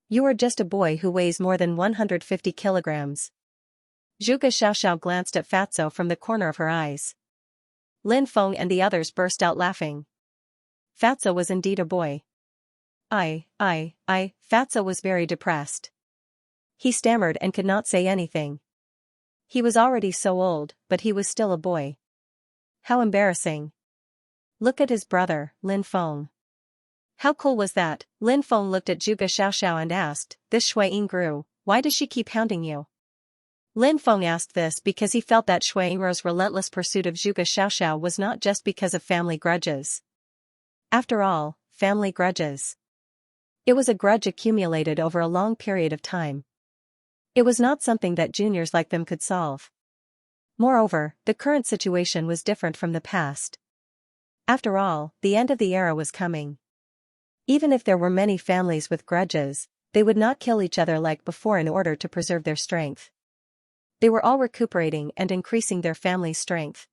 "You are just a boy who weighs more than 150 kilograms. Zhuge Xiaoxiao glanced at Fatso from the corner of her eyes. Lin Feng and the others burst out laughing. Fatso was indeed a boy. Fatso was very depressed. He stammered and could not say anything. He was already so old, but he was still a boy. How embarrassing. Look at his brother, Lin Feng. How cool was that? Lin Feng looked at Zhuge Xiaoxiao and asked, "This Shui Yingru, why does she keep hounding you?" Lin Feng asked this because he felt that Shui Yingru's relentless pursuit of Zhuge Xiaoxiao was not just because of family grudges. After all, family grudges. It was a grudge accumulated over a long period of time. It was not something that juniors like them could solve. Moreover, the current situation was different from the past. After all, the end of the era was coming. Even if there were many families with grudges, they would not kill each other like before in order to preserve their strength. They were all recuperating and increasing their family's strength.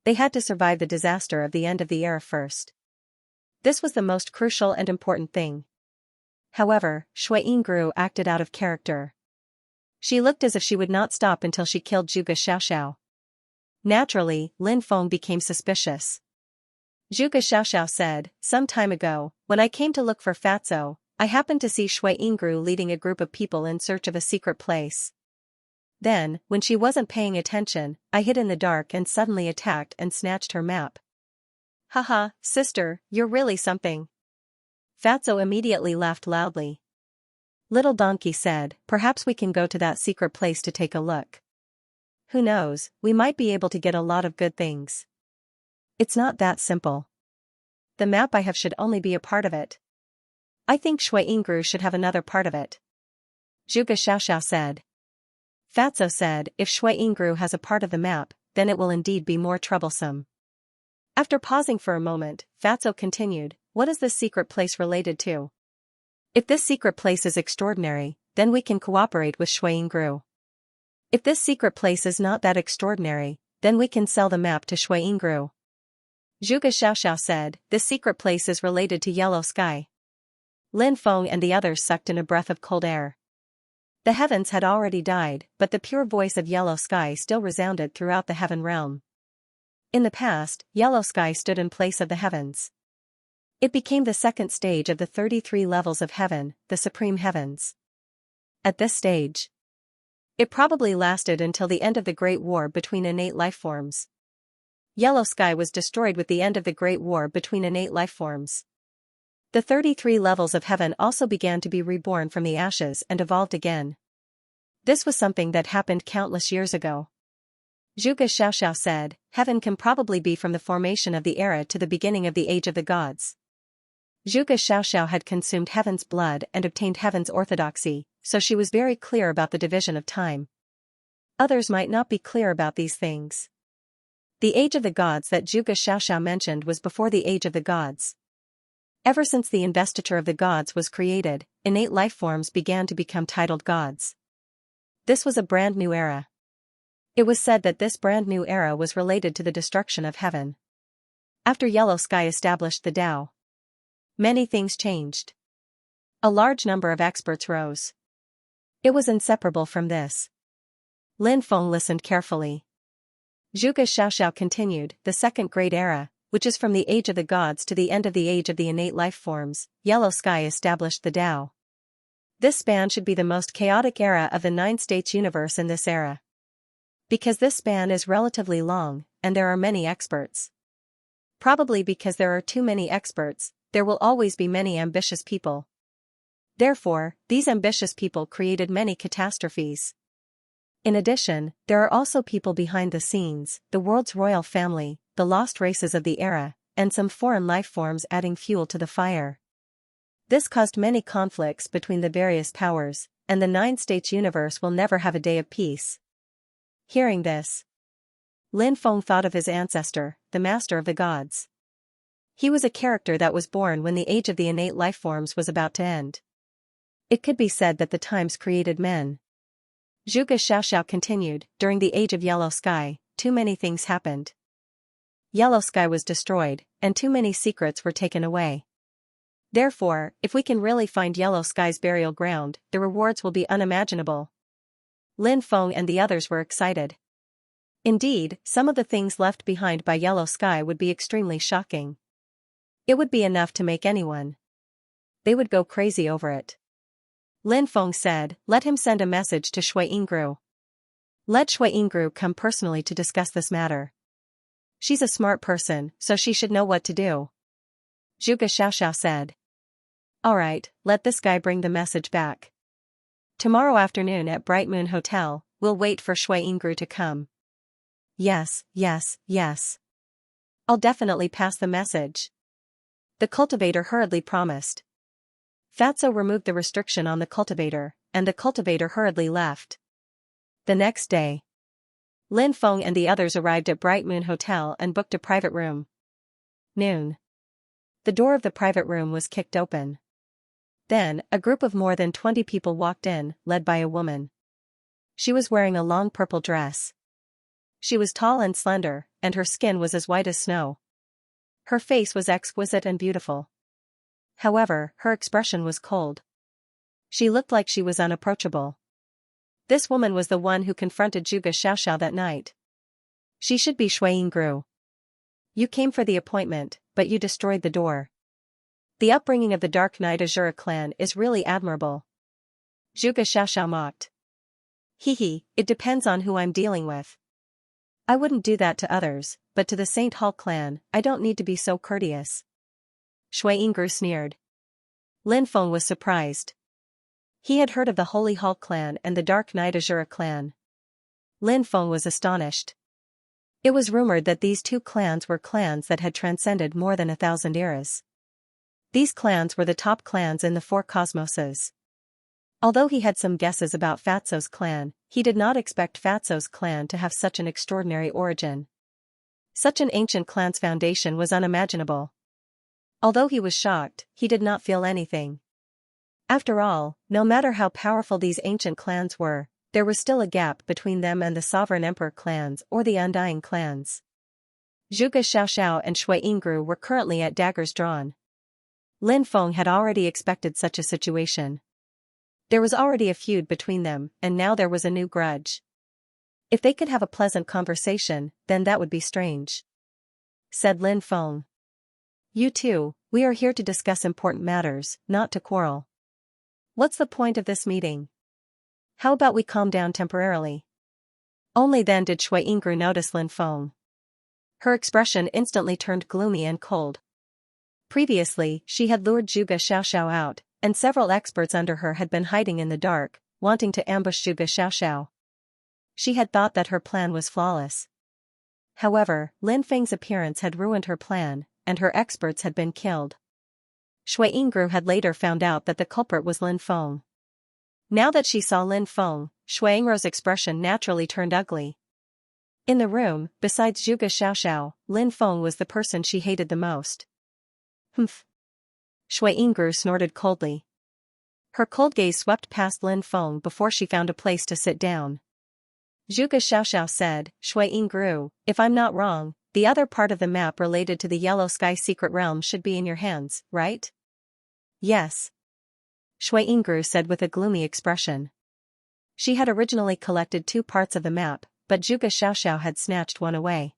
They had to survive the disaster of the end of the era first. This was the most crucial and important thing. However, Shui Yingru acted out of character. She looked as if she would not stop until she killed Zhuge Xiaoxiao. Naturally, Lin Feng became suspicious. Zhuge Xiaoxiao said, "Some time ago, when I came to look for Fatso, I happened to see Shui Yingru leading a group of people in search of a secret place. Then, when she wasn't paying attention, I hid in the dark and suddenly attacked and snatched her map." "Haha, sister, you're really something." Fatso immediately laughed loudly. Little Donkey said, "Perhaps we can go to that secret place to take a look. Who knows, we might be able to get a lot of good things." "It's not that simple. The map I have should only be a part of it. I think Shui Yingru should have another part of it," Zhuge Xiaoxiao said. Fatso said, "If Shui Yingru has a part of the map, then it will indeed be more troublesome." After pausing for a moment, Fatso continued, what is this secret place related to? If this secret place is extraordinary, then we can cooperate with Shuai-Ingru. If this secret place is not that extraordinary, then we can sell the map to Shuai-Ingru. Zhuge Xiaoxiao said, this secret place is related to yellow sky. Lin Feng and the others sucked in a breath of cold air. The heavens had already died, but the pure voice of yellow sky still resounded throughout the heaven realm. In the past, yellow sky stood in place of the heavens. It became the second stage of the 33 levels of heaven, the supreme heavens. At this stage, it probably lasted until the end of the Great War between innate lifeforms. Yellow sky was destroyed with the end of the Great War between innate lifeforms. The 33 levels of heaven also began to be reborn from the ashes and evolved again. This was something that happened countless years ago. Zhuge Xiaoxiao said, heaven can probably be from the formation of the era to the beginning of the age of the gods. Zhuge Xiaoxiao had consumed heaven's blood and obtained heaven's orthodoxy, so she was very clear about the division of time. Others might not be clear about these things. The age of the gods that Zhuge Xiaoxiao mentioned was before the age of the gods. Ever since the investiture of the gods was created, innate lifeforms began to become titled gods. This was a brand new era. It was said that this brand new era was related to the destruction of heaven. After Yellow Sky established the Tao, many things changed. A large number of experts rose. It was inseparable from this. Lin Feng listened carefully. Zhuge Xiaoxiao continued, the second great era, which is from the age of the gods to the end of the age of the innate life forms, Yellow Sky established the Tao. This span should be the most chaotic era of the 9-states universe in this era. Because this span is relatively long, and there are many experts. Probably because there are too many experts, there will always be many ambitious people. Therefore, these ambitious people created many catastrophes. In addition, there are also people behind the scenes, the world's royal family, the lost races of the era, and some foreign life forms adding fuel to the fire. This caused many conflicts between the various powers, and the 9-states universe will never have a day of peace. Hearing this, Lin Feng thought of his ancestor, the master of the gods. He was a character that was born when the age of the innate life forms was about to end. It could be said that the times created men. Zhuge Xiaoxiao continued, during the age of Yellow Sky, too many things happened. Yellow Sky was destroyed, and too many secrets were taken away. Therefore, if we can really find Yellow Sky's burial ground, the rewards will be unimaginable. Lin Feng and the others were excited. Indeed, some of the things left behind by Yellow Sky would be extremely shocking. It would be enough to make anyone. They would go crazy over it. Lin Feng said, let him send a message to Shuai-Ingru. Let Shuai-Ingru come personally to discuss this matter. She's a smart person, so she should know what to do. Zhuge Xiaoxiao said. Alright, let this guy bring the message back. Tomorrow afternoon at Bright Moon Hotel, we'll wait for Shuai-Ingru to come. Yes, yes, yes. I'll definitely pass the message. The cultivator hurriedly promised. Fatso removed the restriction on the cultivator, and the cultivator hurriedly left. The next day, Lin Feng and the others arrived at Bright Moon Hotel and booked a private room. Noon. The door of the private room was kicked open. Then, a group of more than 20 people walked in, led by a woman. She was wearing a long purple dress. She was tall and slender, and her skin was as white as snow. Her face was exquisite and beautiful. However, her expression was cold. She looked like she was unapproachable. This woman was the one who confronted Zhuge Xiaoxiao that night. She should be Shuai-Ingru. You came for the appointment, but you destroyed the door. The upbringing of the Dark Knight Azura clan is really admirable. Zhuge Xiaoxiao mocked. Hehe, it depends on who I'm dealing with. I wouldn't do that to others, but to the Saint Hall clan, I don't need to be so courteous. Shuai-Ingru sneered. Lin Feng was surprised. He had heard of the Holy Hall clan and the Dark Knight Azura clan. Lin Feng was astonished. It was rumored that these two clans were clans that had transcended more than 1,000 eras. These clans were the top clans in the 4 cosmoses. Although he had some guesses about Fatso's clan, he did not expect Fatso's clan to have such an extraordinary origin. Such an ancient clan's foundation was unimaginable. Although he was shocked, he did not feel anything. After all, no matter how powerful these ancient clans were, there was still a gap between them and the sovereign emperor clans or the undying clans. Zhuge Xiaoxiao and Shui Yingru were currently at daggers drawn. Lin Feng had already expected such a situation. There was already a feud between them, and now there was a new grudge. If they could have a pleasant conversation, then that would be strange, said Lin Feng. You two, we are here to discuss important matters, not to quarrel. What's the point of this meeting? How about we calm down temporarily? Only then did Shui Yingru notice Lin Feng. Her expression instantly turned gloomy and cold. Previously, she had lured Zhuge Xiaoxiao out, and several experts under her had been hiding in the dark, wanting to ambush Zhuge Xiaoxiao. She had thought that her plan was flawless. However, Lin Feng's appearance had ruined her plan, and her experts had been killed. Shui Yingru had later found out that the culprit was Lin Feng. Now that she saw Lin Feng, Shui Yingru's expression naturally turned ugly. In the room, besides Zhuge Xiaoxiao, Lin Feng was the person she hated the most. Humph. Shui Yingru snorted coldly. Her cold gaze swept past Lin Feng before she found a place to sit down. Zhuge Xiaoxiao said, Shui Yingru, if I'm not wrong, the other part of the map related to the Yellow Sky Secret Realm should be in your hands, right? Yes. Shui Yingru said with a gloomy expression. She had originally collected 2 parts of the map, but Zhuge Xiaoxiao had snatched one away.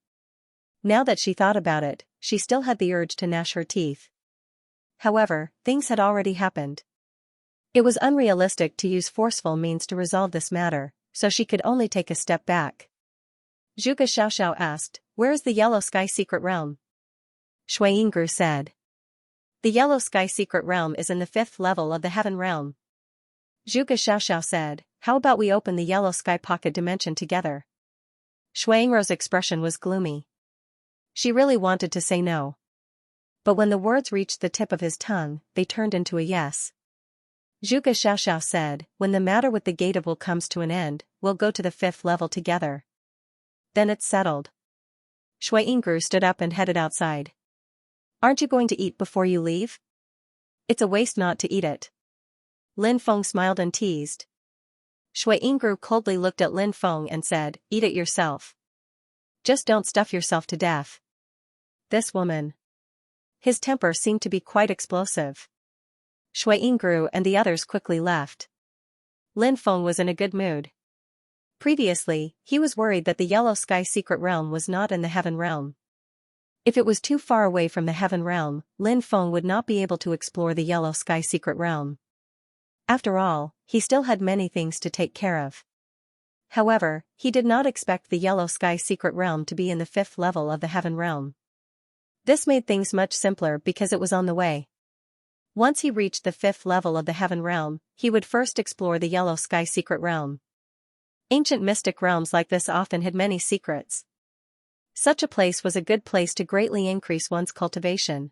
Now that she thought about it, she still had the urge to gnash her teeth. However, things had already happened. It was unrealistic to use forceful means to resolve this matter, so she could only take a step back. Zhuge Xiaoxiao asked, where is the Yellow Sky Secret Realm? Shui Yingru said. The Yellow Sky Secret Realm is in the 5th level of the Heaven Realm. Zhuge Xiaoxiao said, how about we open the Yellow Sky Pocket Dimension together? Shui Yingru's expression was gloomy. She really wanted to say no. But when the words reached the tip of his tongue, they turned into a yes. Zhuge Xiaoxiao said, when the matter with the Gate of Will comes to an end, we'll go to the 5th level together. Then it's settled. Shui Yingru stood up and headed outside. Aren't you going to eat before you leave? It's a waste not to eat it. Lin Feng smiled and teased. Shui Yingru coldly looked at Lin Feng and said, eat it yourself. Just don't stuff yourself to death. This woman. His temper seemed to be quite explosive. Shui Yingru and the others quickly left. Lin Feng was in a good mood. Previously, he was worried that the Yellow Sky Secret Realm was not in the Heaven Realm. If it was too far away from the Heaven Realm, Lin Feng would not be able to explore the Yellow Sky Secret Realm. After all, he still had many things to take care of. However, he did not expect the Yellow Sky Secret Realm to be in the 5th level of the Heaven Realm. This made things much simpler because it was on the way. Once he reached the 5th level of the Heaven Realm, he would first explore the Yellow Sky Secret Realm. Ancient mystic realms like this often had many secrets. Such a place was a good place to greatly increase one's cultivation.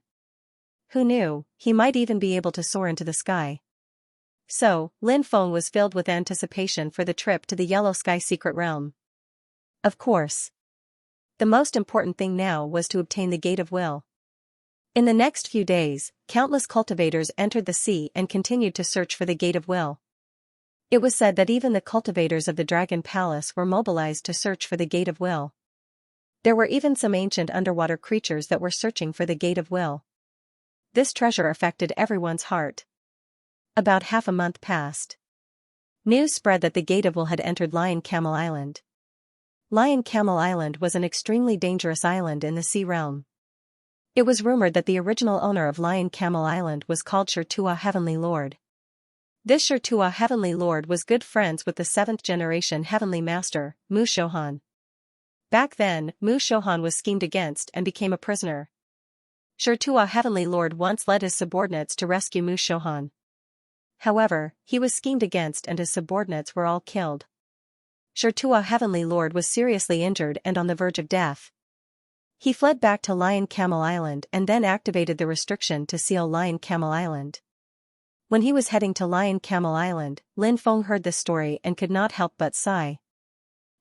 Who knew, he might even be able to soar into the sky. So, Lin Feng was filled with anticipation for the trip to the Yellow Sky Secret Realm. Of course. The most important thing now was to obtain the Gate of Will. In the next few days, countless cultivators entered the sea and continued to search for the Gate of Will. It was said that even the cultivators of the Dragon Palace were mobilized to search for the Gate of Will. There were even some ancient underwater creatures that were searching for the Gate of Will. This treasure affected everyone's heart. About half a month passed. News spread that the Gate of Will had entered Lion Camel Island. Lion Camel Island was an extremely dangerous island in the Sea Realm. It was rumored that the original owner of Lion Camel Island was called Shirtua Heavenly Lord. This Shirtua Heavenly Lord was good friends with the 7th generation Heavenly Master, Mu Shohan. Back then, Mu Shohan was schemed against and became a prisoner. Shirtua Heavenly Lord once led his subordinates to rescue Mu Shohan. However, he was schemed against and his subordinates were all killed. Shirtua Heavenly Lord was seriously injured and on the verge of death. He fled back to Lion Camel Island and then activated the restriction to seal Lion Camel Island. When he was heading to Lion Camel Island, Lin Feng heard this story and could not help but sigh.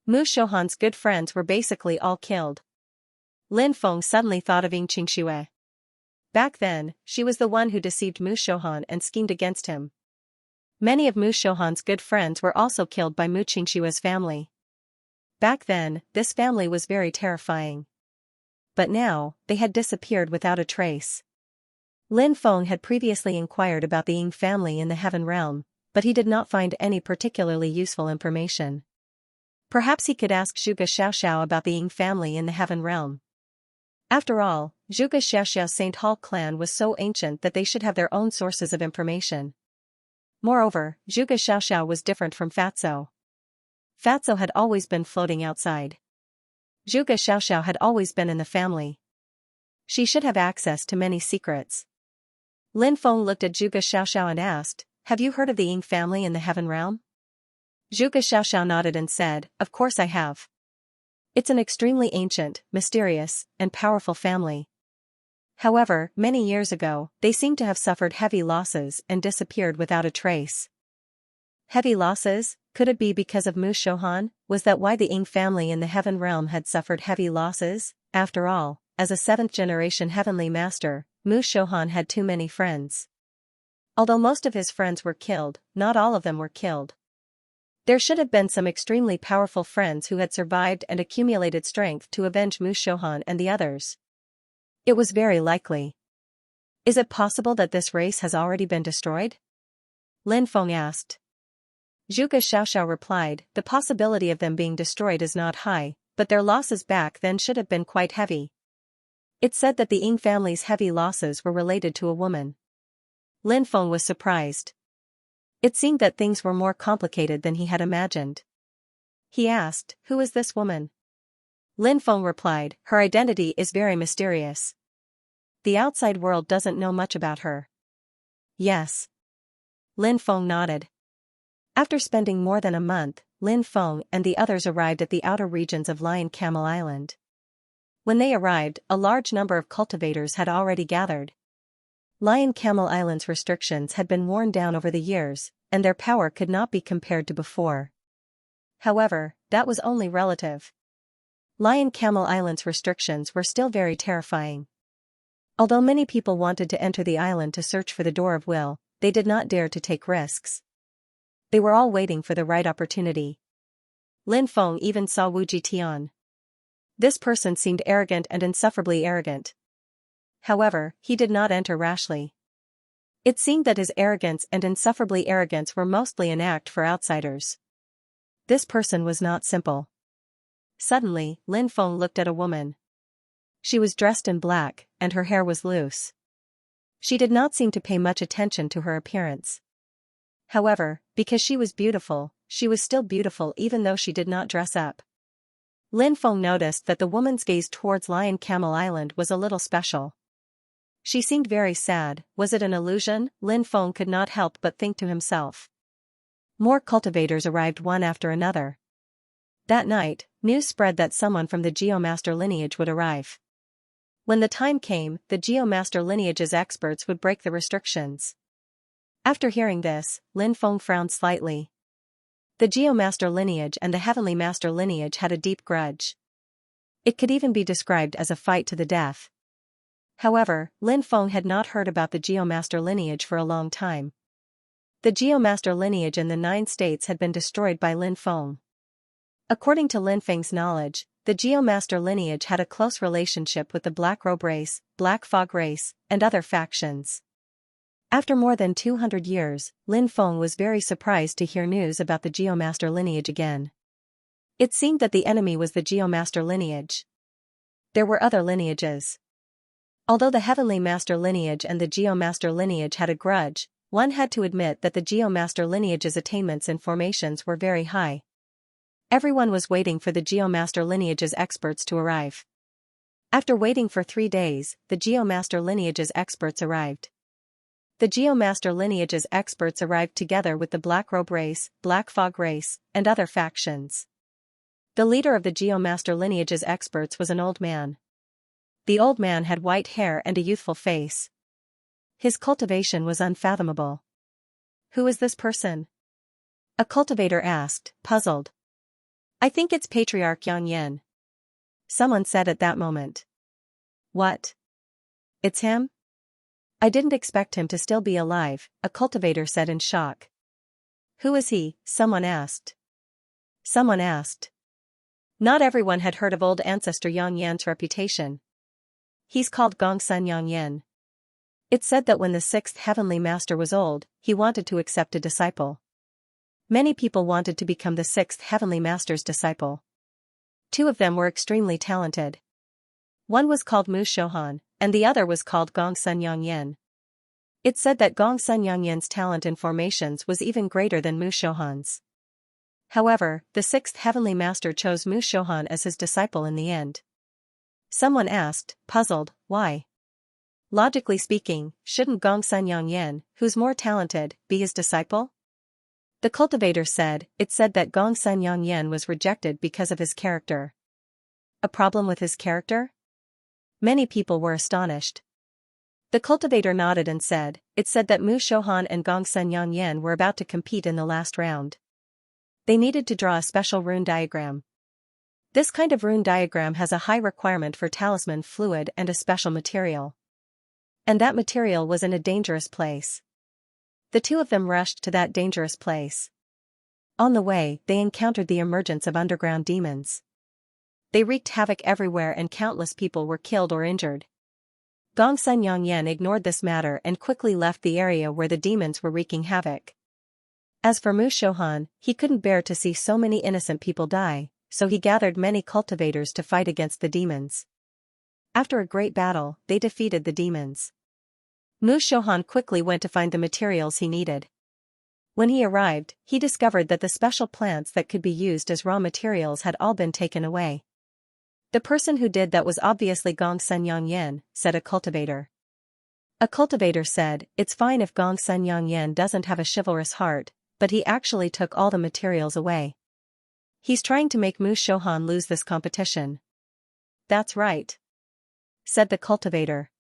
Mu Shohan's good friends were basically all killed. Lin Feng suddenly thought of Xianxia. Back then, she was the one who deceived Mu Shouhan and schemed against him. Many of Mu Shouhan's good friends were also killed by Mu Xianxia's family. Back then, this family was very terrifying. But now, they had disappeared without a trace. Lin Feng had previously inquired about the Ying family in the Heaven Realm, but he did not find any particularly useful information. Perhaps he could ask Zhuge Xiaoxiao about the Ying family in the Heaven Realm. After all, Zhuge Xiaoxiao's Saint Hall clan was so ancient that they should have their own sources of information. Moreover, Zhuge Xiaoxiao was different from Fatso. Fatso had always been floating outside. Zhuge Xiaoxiao had always been in the family. She should have access to many secrets. Lin Feng looked at Zhuge Xiaoxiao and asked, "Have you heard of the Ying family in the Heaven Realm?" Zhuge Xiaoxiao nodded and said, "Of course I have. It's an extremely ancient, mysterious, and powerful family. However, many years ago, they seem to have suffered heavy losses and disappeared without a trace." Heavy losses? Could it be because of Mu Shouhan? Was that why the Ying family in the Heaven Realm had suffered heavy losses? After all, as a seventh-generation heavenly master, Mu Shouhan had too many friends. Although most of his friends were killed, not all of them were killed. There should have been some extremely powerful friends who had survived and accumulated strength to avenge Mu Shouhan and the others. It was very likely. Is it possible that this race has already been destroyed? Lin Feng asked. Zhuge Xiaoxiao replied, "The possibility of them being destroyed is not high, but their losses back then should have been quite heavy." It said that the Ying family's heavy losses were related to a woman. Lin Feng was surprised. It seemed that things were more complicated than he had imagined. He asked, "Who is this woman?" Lin Feng replied, "Her identity is very mysterious. The outside world doesn't know much about her." Yes. Lin Feng nodded. After spending more than a month, Lin Feng and the others arrived at the outer regions of Lion Camel Island. When they arrived, a large number of cultivators had already gathered. Lion Camel Island's restrictions had been worn down over the years, and their power could not be compared to before. However, that was only relative. Lion Camel Island's restrictions were still very terrifying. Although many people wanted to enter the island to search for the Door of Will, they did not dare to take risks. They were all waiting for the right opportunity. Lin Feng even saw Wu Jitian. This person seemed arrogant and insufferably arrogant. However, he did not enter rashly. It seemed that his arrogance and insufferably arrogance were mostly an act for outsiders. This person was not simple. Suddenly, Lin Feng looked at a woman. She was dressed in black, and her hair was loose. She did not seem to pay much attention to her appearance. However, because she was beautiful, she was still beautiful even though she did not dress up. Lin Feng noticed that the woman's gaze towards Lion Camel Island was a little special. She seemed very sad. Was it an illusion? Lin Feng could not help but think to himself. More cultivators arrived one after another. That night, news spread that someone from the Geomaster lineage would arrive. When the time came, the Geomaster lineage's experts would break the restrictions. After hearing this, Lin Feng frowned slightly. The Geomaster lineage and the Heavenly Master lineage had a deep grudge. It could even be described as a fight to the death. However, Lin Feng had not heard about the Geomaster lineage for a long time. The Geomaster lineage in the 9 states had been destroyed by Lin Feng. According to Lin Feng's knowledge, the Geomaster lineage had a close relationship with the Black Robe race, Black Fog race, and other factions. After more than 200 years, Lin Feng was very surprised to hear news about the Geomaster lineage again. It seemed that the enemy was the Geomaster lineage. There were other lineages. Although the Heavenly Master lineage and the Geomaster lineage had a grudge, one had to admit that the Geomaster lineage's attainments and formations were very high. Everyone was waiting for the Geomaster lineage's experts to arrive. After waiting for 3 days, the Geomaster lineage's experts arrived. The Geomaster lineage's experts arrived together with the Black Robe race, Black Fog race, and other factions. The leader of the Geomaster lineage's experts was an old man. The old man had white hair and a youthful face. His cultivation was unfathomable. "Who is this person?" a cultivator asked, puzzled. "I think it's Patriarch Yang Yen," someone said at that moment. What? It's him? I didn't expect him to still be alive, a cultivator said in shock. Who is he? Someone asked. Not everyone had heard of old ancestor Yang Yan's reputation. He's called Gongsun Yang Yan. It said that when the sixth heavenly master was old, he wanted to accept a disciple. Many people wanted to become the sixth heavenly master's disciple. 2 of them were extremely talented. One was called Mu Shohan, and the other was called Gongsun Yang Yan. It said that Gongsun Yang Yan's talent in formations was even greater than Mu Shohan's. However, the sixth heavenly master chose Mu Shohan as his disciple in the end. Someone asked, puzzled, why? Logically speaking, shouldn't Gongsun Yang Yan, who's more talented, be his disciple? The cultivator said, it said that Gongsun Yang Yan was rejected because of his character. A problem with his character? Many people were astonished. The cultivator nodded and said, it said that Mu Shohan and Gongsun Yang Yan were about to compete in the last round. They needed to draw a special rune diagram. This kind of rune diagram has a high requirement for talisman fluid and a special material. And that material was in a dangerous place. The 2 of them rushed to that dangerous place. On the way, they encountered the emergence of underground demons. They wreaked havoc everywhere and countless people were killed or injured. Gongsun Yang Yan ignored this matter and quickly left the area where the demons were wreaking havoc. As for Mu Shohan, he couldn't bear to see so many innocent people die, so he gathered many cultivators to fight against the demons. After a great battle, they defeated the demons. Mu Shohan quickly went to find the materials he needed. When he arrived, he discovered that the special plants that could be used as raw materials had all been taken away. The person who did that was obviously Gongsun Yang Yan, said a cultivator. A cultivator said, it's fine if Gongsun Yang Yan doesn't have a chivalrous heart, but he actually took all the materials away. He's trying to make Mu Shohan lose this competition. That's right, said the cultivator.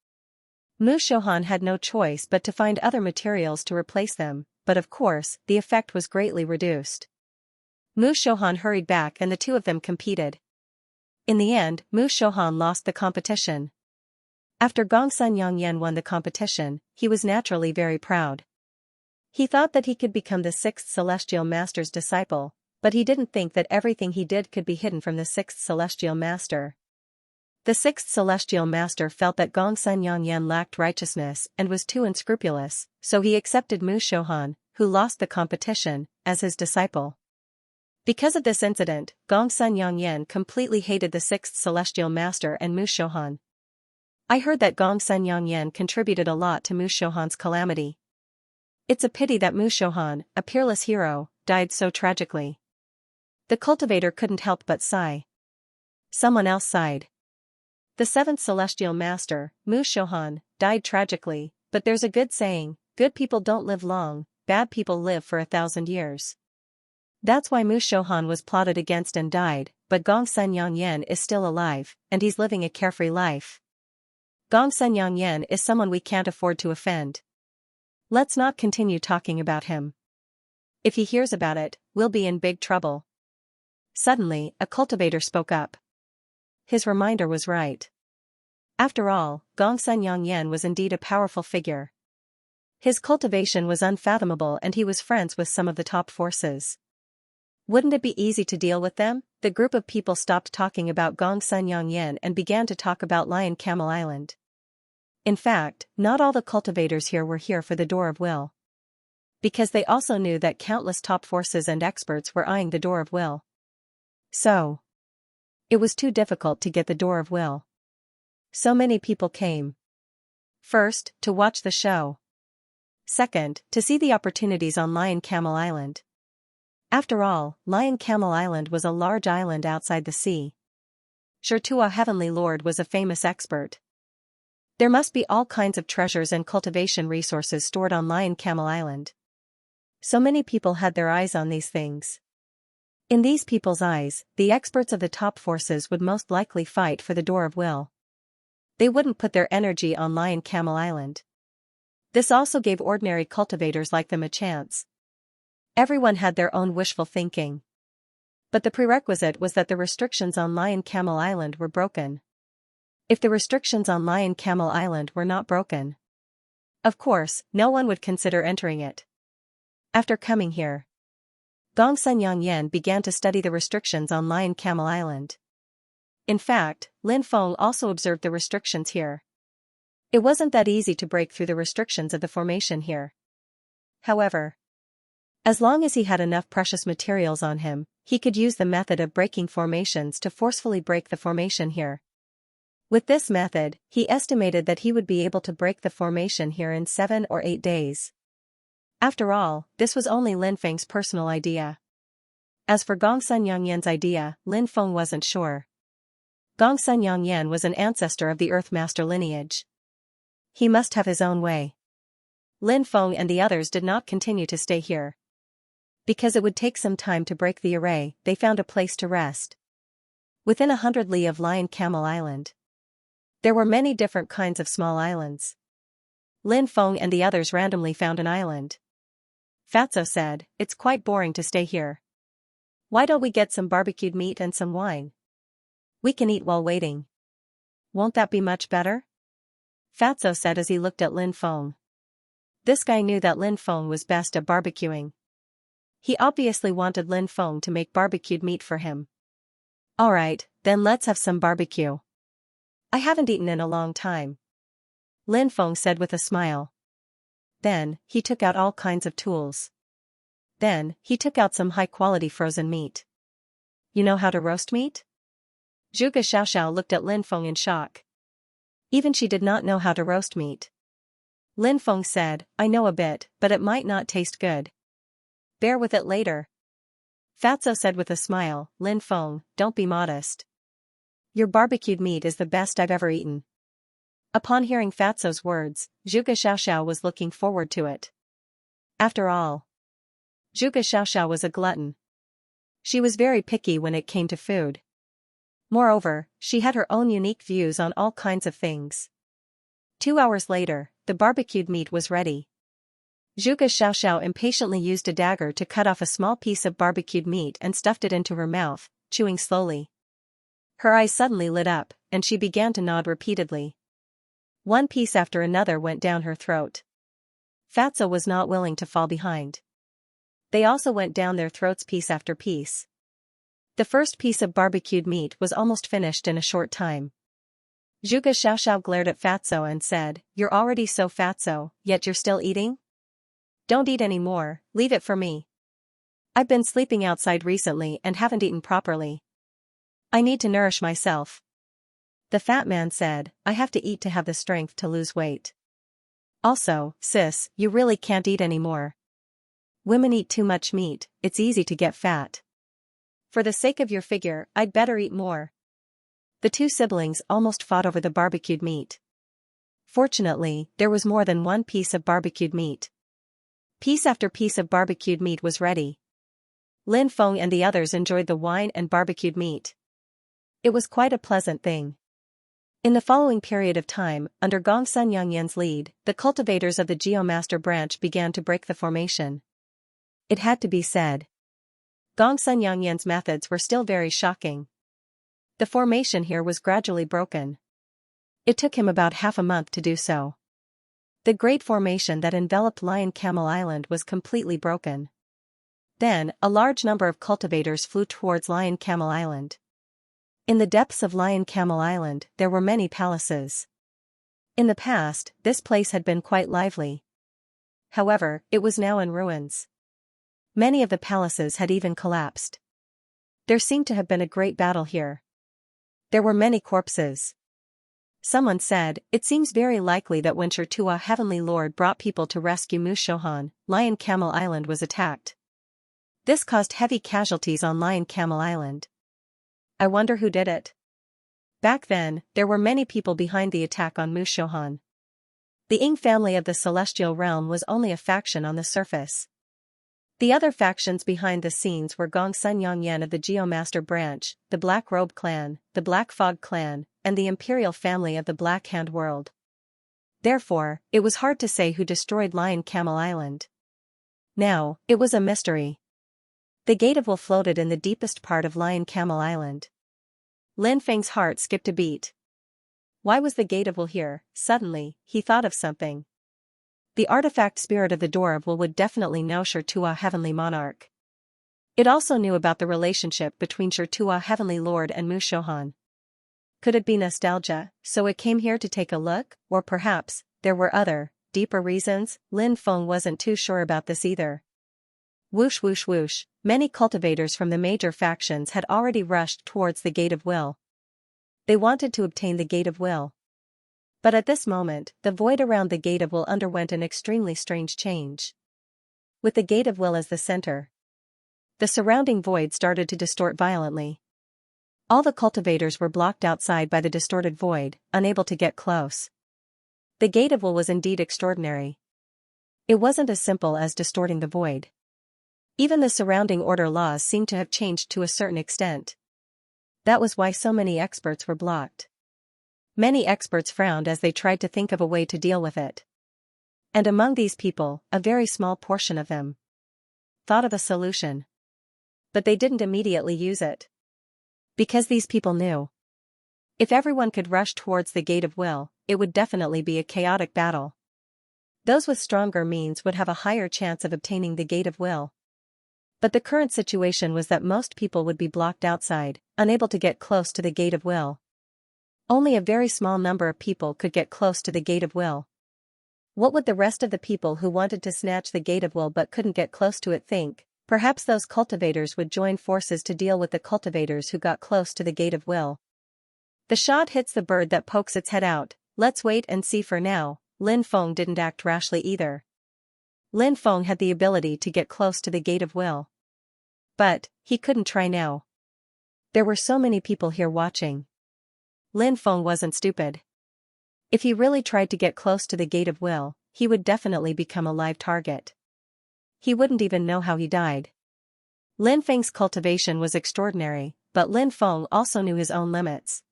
Mu Shohan had no choice but to find other materials to replace them, but of course, the effect was greatly reduced. Mu Shohan hurried back and the 2 of them competed. In the end, Mu Shohan lost the competition. After Gongsun Yang Yan won the competition, he was naturally very proud. He thought that he could become the 6th celestial master's disciple, but he didn't think that everything he did could be hidden from the 6th celestial master. The 6th celestial master felt that Gongsun Yang Yan lacked righteousness and was too unscrupulous, so he accepted Mu Shohan, who lost the competition, as his disciple. Because of this incident, Gongsun Yang Yan completely hated the 6th celestial master and Mu Shohan. I heard that Gongsun Yang Yan contributed a lot to Mu Shohan's calamity. It's a pity that Mu Shohan, a peerless hero, died so tragically. The cultivator couldn't help but sigh. Someone else sighed. The 7th celestial master, Mu Shohan, died tragically, but there's a good saying, good people don't live long, bad people live for 1,000 years. That's why Mu Shohan was plotted against and died, but Gongsun Yang Yan is still alive, and he's living a carefree life. Gongsun Yang Yan is someone we can't afford to offend. Let's not continue talking about him. If he hears about it, we'll be in big trouble. Suddenly, a cultivator spoke up. His reminder was right. After all, Gongsun Yang Yan was indeed a powerful figure. His cultivation was unfathomable and he was friends with some of the top forces. Wouldn't it be easy to deal with them? The group of people stopped talking about Gongsun Yang Yan and began to talk about Lion Camel Island. In fact, not all the cultivators here were here for the Door of Will. Because they also knew that countless top forces and experts were eyeing the Door of Will. So, it was too difficult to get the Door of Will. So many people came. First, to watch the show. Second, to see the opportunities on Lion Camel Island. After all, Lion Camel Island was a large island outside the sea. Shirtua Heavenly Lord was a famous expert. There must be all kinds of treasures and cultivation resources stored on Lion Camel Island. So many people had their eyes on these things. In these people's eyes, the experts of the top forces would most likely fight for the Door of Will. They wouldn't put their energy on Lion Camel Island. This also gave ordinary cultivators like them a chance. Everyone had their own wishful thinking. But the prerequisite was that the restrictions on Lion Camel Island were broken. if the restrictions on Lion Camel Island were not broken. Of course, no one would consider entering it. After coming here, Gongsun Yangyan began to study the restrictions on Lion Camel Island. In fact, Lin Feng also observed the restrictions here. It wasn't that easy to break through the restrictions of the formation here. However, as long as he had enough precious materials on him, he could use the method of breaking formations to forcefully break the formation here. With this method, he estimated that he would be able to break the formation here in 7 or 8 days. After all, this was only Lin Feng's personal idea. As for Gongsun Yangyan's idea, Lin Feng wasn't sure. Gongsun Yangyan was an ancestor of the Earthmaster lineage. He must have his own way. Lin Feng and the others did not continue to stay here. Because it would take some time to break the array, they found a place to rest. Within 100 li of Lion Camel Island, there were many different kinds of small islands. Lin Feng and the others randomly found an island. Fatso said, "It's quite boring to stay here. Why don't we get some barbecued meat and some wine? We can eat while waiting. Won't that be much better?" Fatso said as he looked at Lin Feng. This guy knew that Lin Feng was best at barbecuing. He obviously wanted Lin Feng to make barbecued meat for him. "Alright, then let's have some barbecue. I haven't eaten in a long time," Lin Feng said with a smile. Then, he took out all kinds of tools. Then, he took out some high-quality frozen meat. "You know how to roast meat?" Zhuge Xiaoxiao looked at Lin Feng in shock. Even she did not know how to roast meat. Lin Feng said, "I know a bit, but it might not taste good. Bear with it later." Fatso said with a smile, "Lin Feng, don't be modest. Your barbecued meat is the best I've ever eaten." Upon hearing Fatso's words, Zhuge Xiaoxiao was looking forward to it. After all, Zhuge Xiaoxiao was a glutton. She was very picky when it came to food. Moreover, she had her own unique views on all kinds of things. 2 hours later, the barbecued meat was ready. Zhuge Xiaoxiao impatiently used a dagger to cut off a small piece of barbecued meat and stuffed it into her mouth, chewing slowly. Her eyes suddenly lit up, and she began to nod repeatedly. One piece after another went down her throat. Fatso was not willing to fall behind. They also went down their throats piece after piece. The first piece of barbecued meat was almost finished in a short time. Zhuge Xiaoxiao glared at Fatso and said, "You're already so fatso, yet you're still eating? Don't eat any more, leave it for me. I've been sleeping outside recently and haven't eaten properly. I need to nourish myself." The fat man said, "I have to eat to have the strength to lose weight. Also, sis, you really can't eat anymore. Women eat too much meat, it's easy to get fat. For the sake of your figure, I'd better eat more." The two siblings almost fought over the barbecued meat. Fortunately, there was more than one piece of barbecued meat. Piece after piece of barbecued meat was ready. Lin Feng and the others enjoyed the wine and barbecued meat. It was quite a pleasant thing. In the following period of time, under Gongsun Yangyan's lead, the cultivators of the Geomaster branch began to break the formation. It had to be said. Gongsun Yangyan's methods were still very shocking. The formation here was gradually broken. It took him about half a month to do so. The great formation that enveloped Lion Camel Island was completely broken. Then, a large number of cultivators flew towards Lion Camel Island. In the depths of Lion Camel Island, there were many palaces. In the past, this place had been quite lively. However, it was now in ruins. Many of the palaces had even collapsed. There seemed to have been a great battle here. There were many corpses. Someone said, "It seems very likely that when Shirtua Heavenly Lord brought people to rescue Mushohan, Lion Camel Island was attacked. This caused heavy casualties on Lion Camel Island. I wonder who did it." Back then, there were many people behind the attack on Mushohan. The Ying family of the Celestial Realm was only a faction on the surface. The other factions behind the scenes were Gongsun Yangyan of the Geomaster branch, the Black Robe clan, the Black Fog clan, and the Imperial family of the Black Hand world. Therefore, it was hard to say who destroyed Lion Camel Island. Now, it was a mystery. The gate of will floated in the deepest part of Lion Camel Island. Lin Feng's heart skipped a beat. Why was the Gate of Will here? Suddenly, he thought of something. The artifact spirit of the Door of Will would definitely know Xianxia Heavenly Monarch. It also knew about the relationship between Xianxia Heavenly Lord and Mushohan. Could it be nostalgia, so it came here to take a look, or perhaps, there were other, deeper reasons? Lin Feng wasn't too sure about this either. Whoosh whoosh whoosh, many cultivators from the major factions had already rushed towards the Gate of Will. They wanted to obtain the Gate of Will. But at this moment, the void around the Gate of Will underwent an extremely strange change. With the Gate of Will as the center, the surrounding void started to distort violently. All the cultivators were blocked outside by the distorted void, unable to get close. The Gate of Will was indeed extraordinary. It wasn't as simple as distorting the void. Even the surrounding order laws seemed to have changed to a certain extent. That was why so many experts were blocked. Many experts frowned as they tried to think of a way to deal with it. And among these people, a very small portion of them thought of a solution. But they didn't immediately use it. Because these people knew. If everyone could rush towards the Gate of Will, it would definitely be a chaotic battle. Those with stronger means would have a higher chance of obtaining the Gate of Will. But the current situation was that most people would be blocked outside, unable to get close to the Gate of Will. Only a very small number of people could get close to the Gate of Will. What would the rest of the people who wanted to snatch the Gate of Will but couldn't get close to it think? Perhaps those cultivators would join forces to deal with the cultivators who got close to the Gate of Will. The shot hits the bird that pokes its head out. Let's wait and see for now. Lin Feng didn't act rashly either. Lin Feng had the ability to get close to the Gate of Will. But, he couldn't try now. There were so many people here watching. Lin Feng wasn't stupid. If he really tried to get close to the Gate of Will, he would definitely become a live target. He wouldn't even know how he died. Lin Feng's cultivation was extraordinary, but Lin Feng also knew his own limits.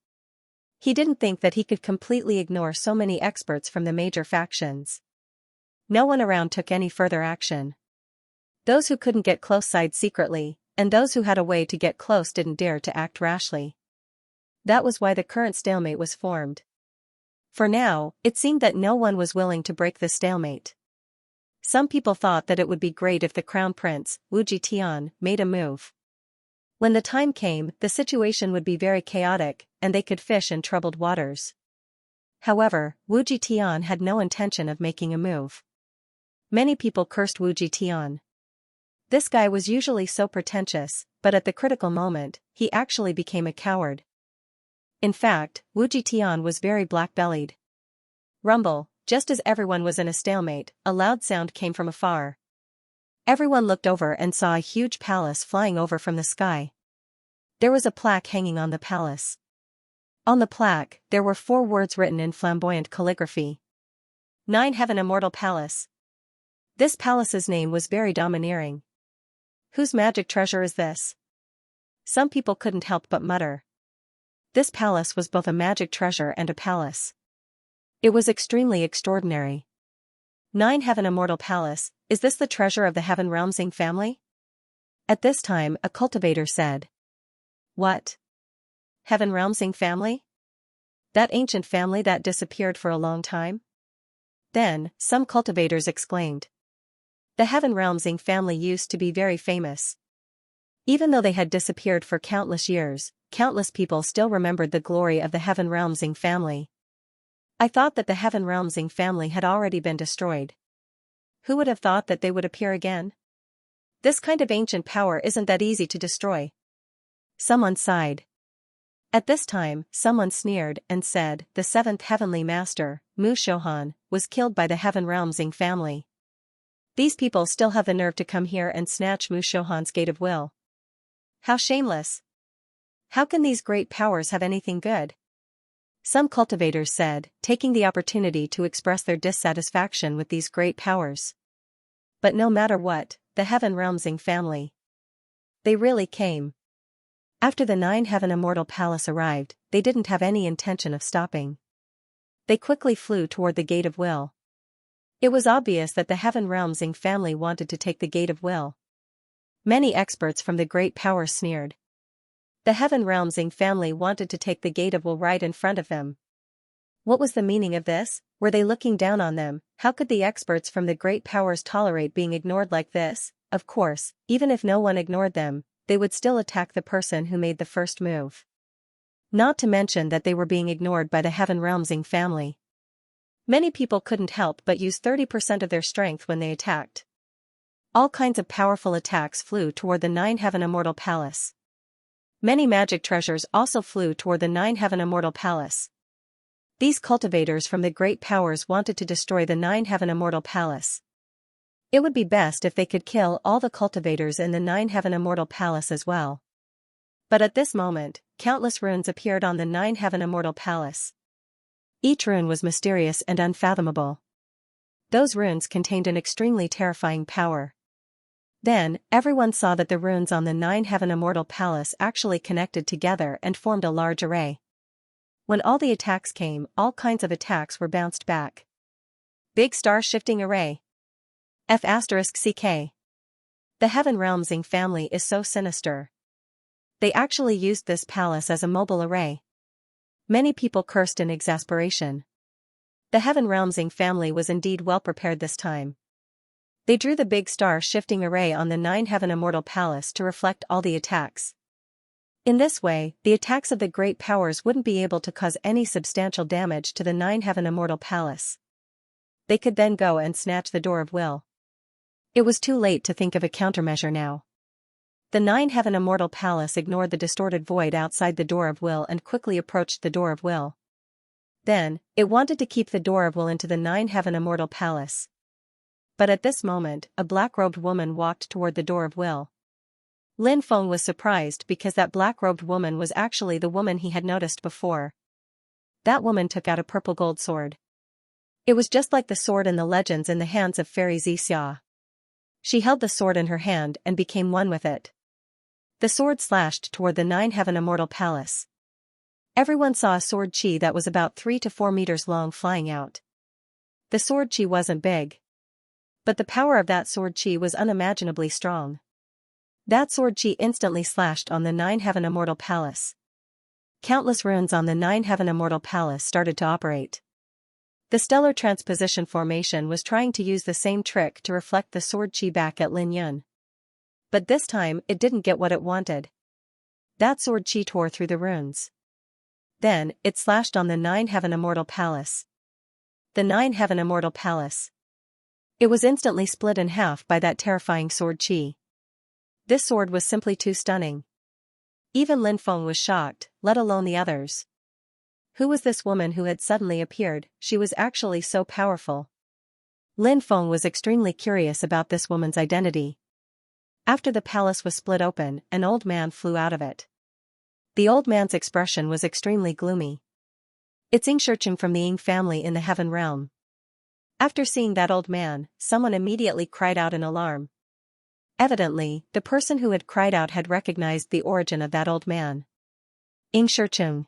He didn't think that he could completely ignore so many experts from the major factions. No one around took any further action. Those who couldn't get close sighed secretly, and those who had a way to get close didn't dare to act rashly. That was why the current stalemate was formed. For now, it seemed that no one was willing to break the stalemate. Some people thought that it would be great if the Crown Prince, Wu Jitian, made a move. When the time came, the situation would be very chaotic, and they could fish in troubled waters. However, Wu Jitian had no intention of making a move. Many people cursed Wu Jitian. This guy was usually so pretentious, but at the critical moment, he actually became a coward. In fact, Wu Jitian was very black-bellied. Rumble. Just as everyone was in a stalemate, a loud sound came from afar. Everyone looked over and saw a huge palace flying over from the sky. There was a plaque hanging on the palace. On the plaque, there were 4 words written in flamboyant calligraphy. 9 Heaven Immortal Palace. This palace's name was very domineering. Whose magic treasure is this? Some people couldn't help but mutter. This palace was both a magic treasure and a palace. It was extremely extraordinary. 9 Heaven Immortal Palace, is this the treasure of the Heaven Realmsing family? At this time, a cultivator said. What? Heaven Realmsing family? That ancient family that disappeared for a long time? Then, some cultivators exclaimed. The Heaven Realmsing family used to be very famous. Even though they had disappeared for countless years, countless people still remembered the glory of the Heaven Realmsing family. I thought that the Heaven Realmsing family had already been destroyed. Who would have thought that they would appear again? This kind of ancient power isn't that easy to destroy. Someone sighed. At this time, someone sneered and said, the 7th Heavenly Master, Mu Shohan, was killed by the Heaven Realmsing family. These people still have the nerve to come here and snatch Mu Shohan's Gate of Will. How shameless! How can these great powers have anything good? Some cultivators said, taking the opportunity to express their dissatisfaction with these great powers. But no matter what, the Heaven Realmsing family. They really came. After the 9 Heaven Immortal Palace arrived, they didn't have any intention of stopping. They quickly flew toward the Gate of Will. It was obvious that the Heaven Realmsing family wanted to take the Gate of Will. Many experts from the great powers sneered. The Heaven Realmsing family wanted to take the Gate of Will right in front of them. What was the meaning of this? Were they looking down on them? How could the experts from the great powers tolerate being ignored like this? Of course, even if no one ignored them, they would still attack the person who made the first move. Not to mention that they were being ignored by the Heaven Realm's Ing family. Many people couldn't help but use 30% of their strength when they attacked. All kinds of powerful attacks flew toward the Nine Heaven Immortal Palace. Many magic treasures also flew toward the Nine Heaven Immortal Palace. These cultivators from the great powers wanted to destroy the Nine Heaven Immortal Palace. It would be best if they could kill all the cultivators in the Nine Heaven Immortal Palace as well. But at this moment, countless runes appeared on the Nine Heaven Immortal Palace. Each rune was mysterious and unfathomable. Those runes contained an extremely terrifying power. Then, everyone saw that the runes on the Nine Heaven Immortal Palace actually connected together and formed a large array. When all the attacks came, all kinds of attacks were bounced back. Big Star Shifting Array. F***CK. The Heaven Realm's Ing family is so sinister. They actually used this palace as a mobile array. Many people cursed in exasperation. The Heaven Realm's Ing family was indeed well prepared this time. They drew the Big Star Shifting Array on the Nine Heaven Immortal Palace to reflect all the attacks. In this way, the attacks of the great powers wouldn't be able to cause any substantial damage to the Nine Heaven Immortal Palace. They could then go and snatch the Door of Will. It was too late to think of a countermeasure now. The Nine Heaven Immortal Palace ignored the distorted void outside the Door of Will and quickly approached the Door of Will. Then, it wanted to keep the Door of Will into the Nine Heaven Immortal Palace. But at this moment, a black-robed woman walked toward the Door of Will. Lin Feng was surprised because that black-robed woman was actually the woman he had noticed before. That woman took out a purple gold sword. It was just like the sword in the legends in the hands of fairy Xianxia. She held the sword in her hand and became one with it. The sword slashed toward the Nine Heaven Immortal Palace. Everyone saw a sword chi that was about 3 to 4 meters long flying out. The sword chi wasn't big. But the power of that sword chi was unimaginably strong. That sword chi instantly slashed on the Nine Heaven Immortal Palace. Countless runes on the Nine Heaven Immortal Palace started to operate. The stellar transposition formation was trying to use the same trick to reflect the sword chi back at Lin Yun. But this time, it didn't get what it wanted. That sword chi tore through the runes. Then, it slashed on the Nine Heaven Immortal Palace. The Nine Heaven Immortal Palace. It was instantly split in half by that terrifying sword chi. This sword was simply too stunning. Even Lin Feng was shocked, let alone the others. Who was this woman who had suddenly appeared? She was actually so powerful. Lin Feng was extremely curious about this woman's identity. After the palace was split open, an old man flew out of it. The old man's expression was extremely gloomy. It's Xianxia from the Ing family in the Heaven Realm. After seeing that old man, someone immediately cried out in alarm. Evidently, the person who had cried out had recognized the origin of that old man. Xianxia.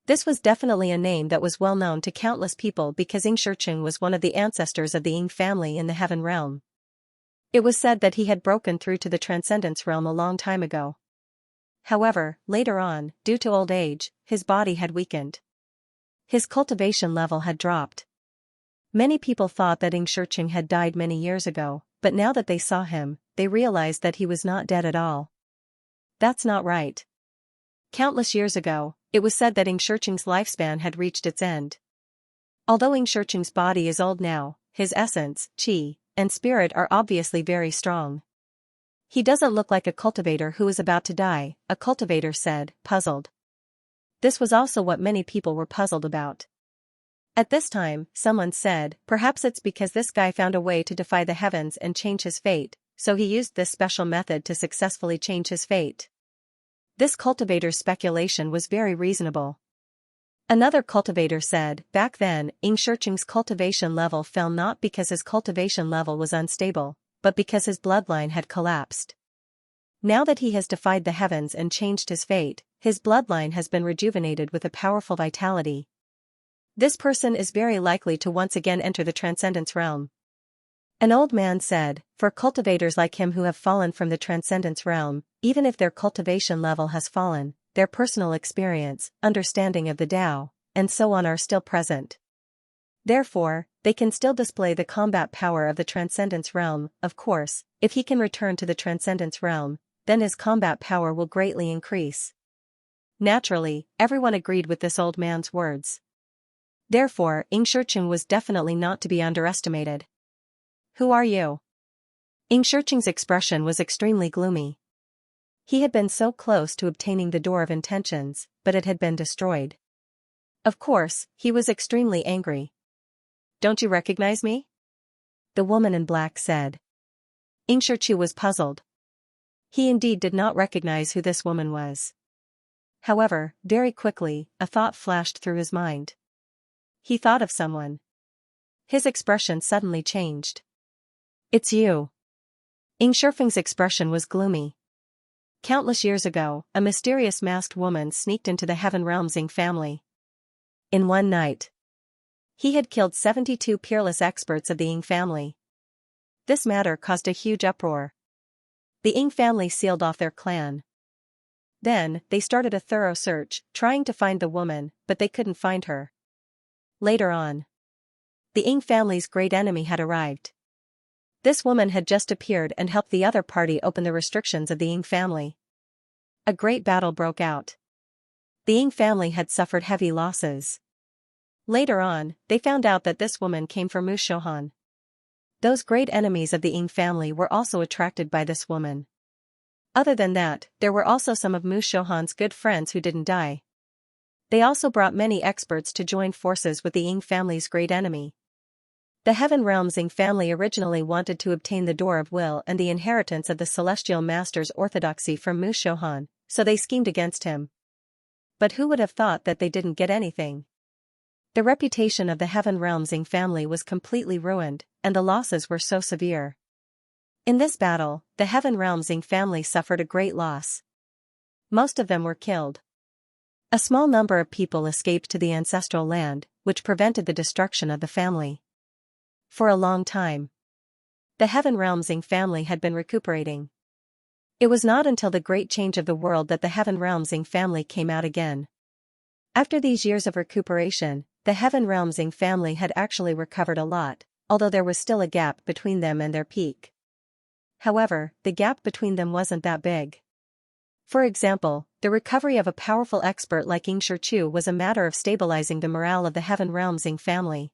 This was definitely a name that was well known to countless people because Xianxia was one of the ancestors of the Ing family in the Heaven Realm. It was said that he had broken through to the Transcendence Realm a long time ago. However, later on, due to old age, his body had weakened. His cultivation level had dropped. Many people thought that Xianxia had died many years ago, but now that they saw him, they realized that he was not dead at all. That's not right. Countless years ago, it was said that Xianxia's lifespan had reached its end. Although Xianxia's body is old now, his essence, qi, and spirit are obviously very strong. He doesn't look like a cultivator who is about to die, a cultivator said, puzzled. This was also what many people were puzzled about. At this time, someone said, perhaps it's because this guy found a way to defy the heavens and change his fate, so he used this special method to successfully change his fate. This cultivator's speculation was very reasonable. Another cultivator said, back then, Xianxia's cultivation level fell not because his cultivation level was unstable, but because his bloodline had collapsed. Now that he has defied the heavens and changed his fate, his bloodline has been rejuvenated with a powerful vitality. This person is very likely to once again enter the Transcendence Realm. An old man said, for cultivators like him who have fallen from the Transcendence Realm, even if their cultivation level has fallen, their personal experience, understanding of the Tao, and so on are still present. Therefore, they can still display the combat power of the Transcendence realm. Of course, if he can return to the Transcendence realm, then his combat power will greatly increase. Naturally, everyone agreed with this old man's words. Therefore, Xianxia was definitely not to be underestimated. "Who are you?" Xianxia's expression was extremely gloomy. He had been so close to obtaining the Door of Intentions, but it had been destroyed. Of course, he was extremely angry. "Don't you recognize me?" the woman in black said. Xianxia was puzzled. He indeed did not recognize who this woman was. However, very quickly, a thought flashed through his mind. He thought of someone. His expression suddenly changed. "It's you." Xianxia's expression was gloomy. Countless years ago, a mysterious masked woman sneaked into the Heaven Realm's Ying family. In one night, he had killed 72 peerless experts of the Ying family. This matter caused a huge uproar. The Ying family sealed off their clan. Then, they started a thorough search, trying to find the woman, but they couldn't find her. Later on, the Ying family's great enemy had arrived. This woman had just appeared and helped the other party open the restrictions of the Ying family. A great battle broke out. The Ying family had suffered heavy losses. Later on, they found out that this woman came from Mushohan. Those great enemies of the Ying family were also attracted by this woman. Other than that, there were also some of Mushohan's good friends who didn't die. They also brought many experts to join forces with the Ying family's great enemy. The Heaven Realm's Ying family originally wanted to obtain the Door of Will and the inheritance of the Celestial Master's orthodoxy from Mushohan, so they schemed against him. But who would have thought that they didn't get anything? The reputation of the Heaven Realm's Ying family was completely ruined, and the losses were so severe. In this battle, the Heaven Realm's Ying family suffered a great loss. Most of them were killed. A small number of people escaped to the ancestral land, which prevented the destruction of the family. For a long time, the Heaven Realm's Ying family had been recuperating. It was not until the great change of the world that the Heaven Realm's Ying family came out again. After these years of recuperation, the Heaven Realm's Ying family had actually recovered a lot, although there was still a gap between them and their peak. However, the gap between them wasn't that big. For example, the recovery of a powerful expert like Xianxia was a matter of stabilizing the morale of the Heaven Realm's Ying family.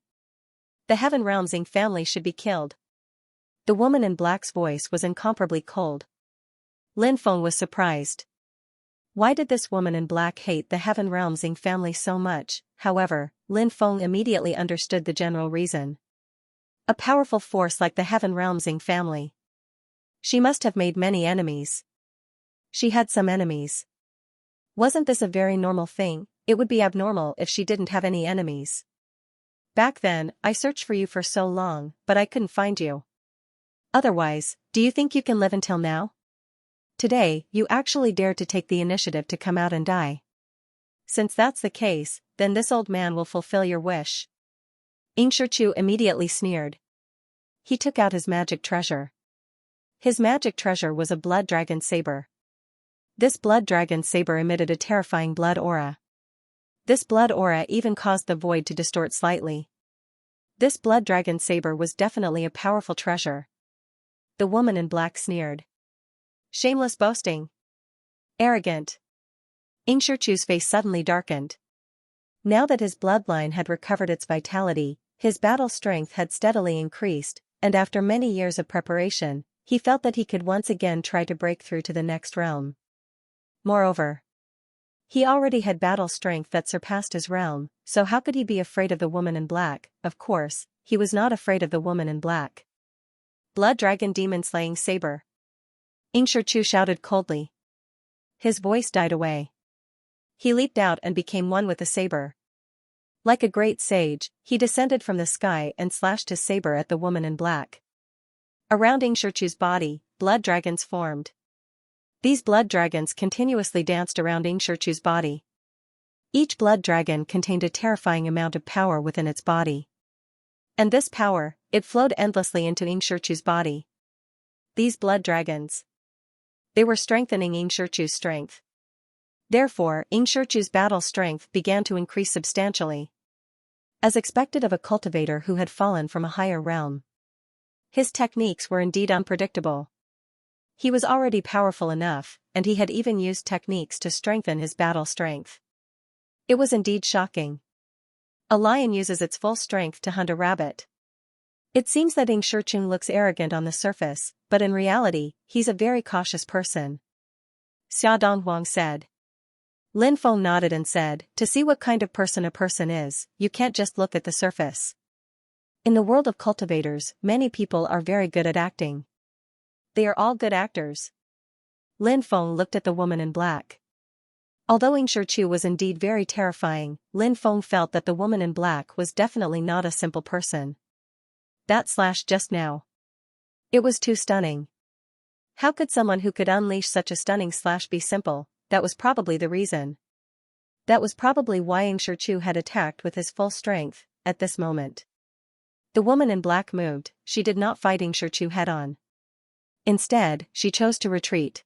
The Heaven Realm's Ying family should be killed. The woman in black's voice was incomparably cold. Lin Feng was surprised. Why did this woman in black hate the Heaven Realm's Ying family so much? However, Lin Feng immediately understood the general reason. A powerful force like the Heaven Realm's Ying family. She must have made many enemies. She had some enemies. Wasn't this a very normal thing? It would be abnormal if she didn't have any enemies. Back then, I searched for you for so long, but I couldn't find you. Otherwise, do you think you can live until now? Today, you actually dared to take the initiative to come out and die. Since that's the case, then this old man will fulfill your wish. Xianxia immediately sneered. He took out his magic treasure. His magic treasure was a blood dragon saber. This blood dragon saber emitted a terrifying blood aura. This blood aura even caused the void to distort slightly. This blood dragon saber was definitely a powerful treasure. The woman in black sneered. Shameless boasting. Arrogant. Xianxia's face suddenly darkened. Now that his bloodline had recovered its vitality, his battle strength had steadily increased, and after many years of preparation, he felt that he could once again try to break through to the next realm. Moreover, he already had battle strength that surpassed his realm, so how could he be afraid of the woman in black? Of course, he was not afraid of the woman in black. Blood dragon demon slaying saber. Xianxia shouted coldly. His voice died away. He leaped out and became one with the saber. Like a great sage, he descended from the sky and slashed his saber at the woman in black. Around Xianxia's body, blood dragons formed. These blood dragons continuously danced around Xianxia's body. Each blood dragon contained a terrifying amount of power within its body. And this power, it flowed endlessly into Xianxia's body. These blood dragons. They were strengthening Xianxia's strength. Therefore, Xianxia's battle strength began to increase substantially. As expected of a cultivator who had fallen from a higher realm. His techniques were indeed unpredictable. He was already powerful enough, and he had even used techniques to strengthen his battle strength. It was indeed shocking. A lion uses its full strength to hunt a rabbit. It seems that Xianxia looks arrogant on the surface, but in reality, he's a very cautious person. Xia Donghuang said. Lin Feng nodded and said, to see what kind of person a person is, you can't just look at the surface. In the world of cultivators, many people are very good at acting. They are all good actors. Lin Feng looked at the woman in black. Although Xianxia was indeed very terrifying, Lin Feng felt that the woman in black was definitely not a simple person. That slash just now. It was too stunning. How could someone who could unleash such a stunning slash be simple? That was probably the reason. That was probably why Xianxia had attacked with his full strength, at this moment. The woman in black moved, she did not fight Xianxia head-on. Instead, she chose to retreat.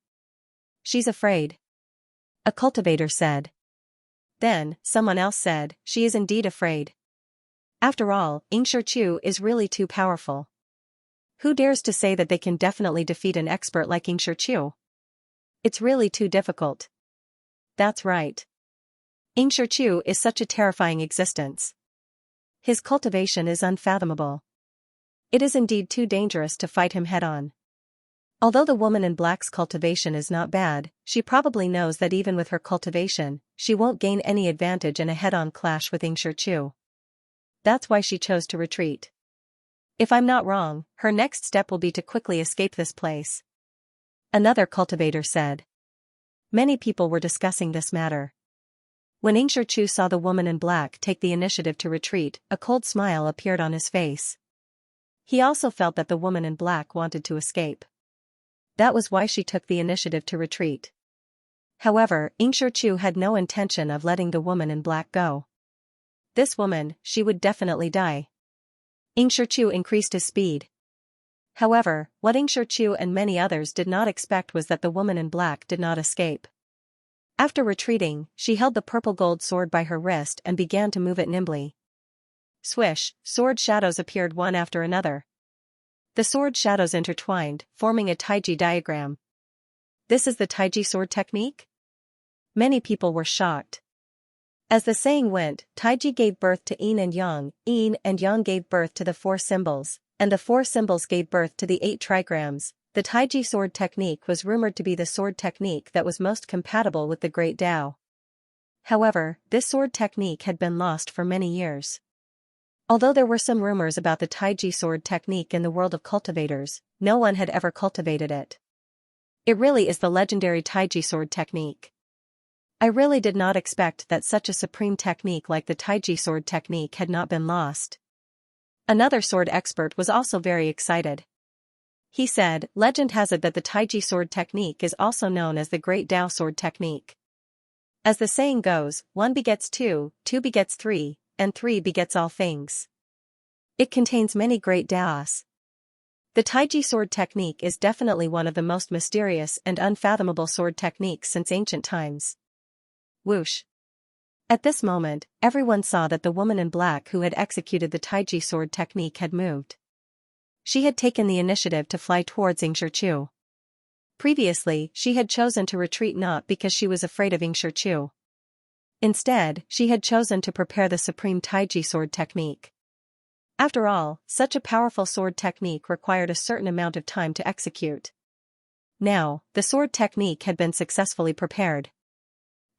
She's afraid. A cultivator said. Then, someone else said, she is indeed afraid. After all, Xianxia is really too powerful. Who dares to say that they can definitely defeat an expert like Xianxia? It's really too difficult. That's right. Xianxia is such a terrifying existence. His cultivation is unfathomable. It is indeed too dangerous to fight him head-on. Although the woman in black's cultivation is not bad, she probably knows that even with her cultivation, she won't gain any advantage in a head-on clash with Xianxia. That's why she chose to retreat. If I'm not wrong, her next step will be to quickly escape this place. Another cultivator said. Many people were discussing this matter. When Xianxia saw the woman in black take the initiative to retreat, a cold smile appeared on his face. He also felt that the woman in black wanted to escape. That was why she took the initiative to retreat. However, Xianxia had no intention of letting the woman in black go. This woman, she would definitely die. Xianxia increased his speed. However, what Xianxia and many others did not expect was that the woman in black did not escape. After retreating, she held the purple gold sword by her wrist and began to move it nimbly. Swish, sword shadows appeared one after another. The sword shadows intertwined, forming a taiji diagram. This is the taiji sword technique? Many people were shocked. As the saying went, taiji gave birth to yin and yang gave birth to the 4 symbols, and the 4 symbols gave birth to the 8 trigrams. The taiji sword technique was rumored to be the sword technique that was most compatible with the Great Tao. However, this sword technique had been lost for many years. Although there were some rumors about the taiji sword technique in the world of cultivators, no one had ever cultivated it. It really is the legendary taiji sword technique. I really did not expect that such a supreme technique like the taiji sword technique had not been lost. Another sword expert was also very excited. He said, legend has it that the taiji sword technique is also known as the Great Tao sword technique. As the saying goes, 1 begets 2, 2 begets 3, and 3 begets all things. It contains many great Taos. The taiji sword technique is definitely one of the most mysterious and unfathomable sword techniques since ancient times. Whoosh. At this moment, everyone saw that the woman in black who had executed the taiji sword technique had moved. She had taken the initiative to fly towards Xianxia. Previously, she had chosen to retreat not because she was afraid of Xianxia. Instead, she had chosen to prepare the supreme taiji sword technique. After all, such a powerful sword technique required a certain amount of time to execute. Now, the sword technique had been successfully prepared.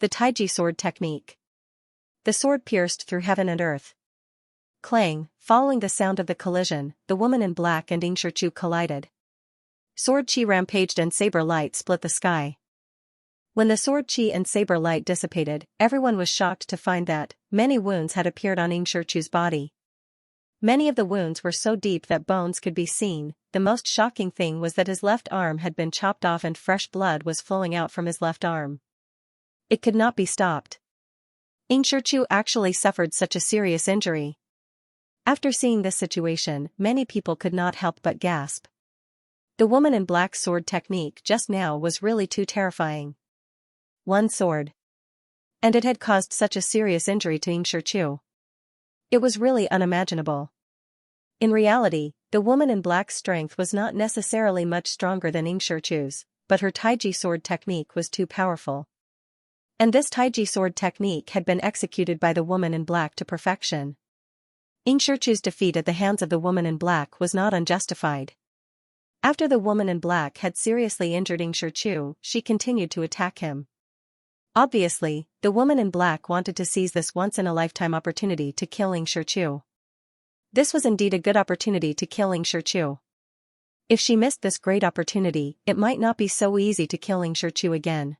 The taiji sword technique. The sword pierced through heaven and earth. Clang, following the sound of the collision, the woman in black and Xianxia collided. Sword chi rampaged and saber light split the sky. When the sword chi and saber light dissipated, everyone was shocked to find that many wounds had appeared on Xianxia's body. Many of the wounds were so deep that bones could be seen. The most shocking thing was that his left arm had been chopped off and fresh blood was flowing out from his left arm. It could not be stopped. Xianxia actually suffered such a serious injury. After seeing this situation, many people could not help but gasp. The woman in black sword technique just now was really too terrifying. 1 sword. And it had caused such a serious injury to Xianxia. It was really unimaginable. In reality, the woman in black's strength was not necessarily much stronger than Xianxia's, but her taiji sword technique was too powerful. And this taiji sword technique had been executed by the woman in black to perfection. Xianxia's defeat at the hands of the woman in black was not unjustified. After the woman in black had seriously injured Xianxia, she continued to attack him. Obviously, the woman in black wanted to seize this once-in-a-lifetime opportunity to kill Xianxia. This was indeed a good opportunity to kill Xianxia. If she missed this great opportunity, it might not be so easy to kill Xianxia again.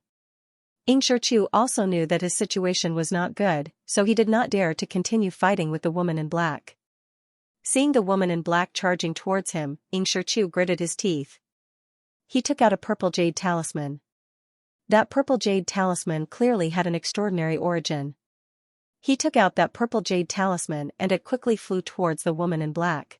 Xianxia also knew that his situation was not good, so he did not dare to continue fighting with the woman in black. Seeing the woman in black charging towards him, Xianxia gritted his teeth. He took out a purple jade talisman. That purple jade talisman clearly had an extraordinary origin. He took out that purple jade talisman and it quickly flew towards the woman in black.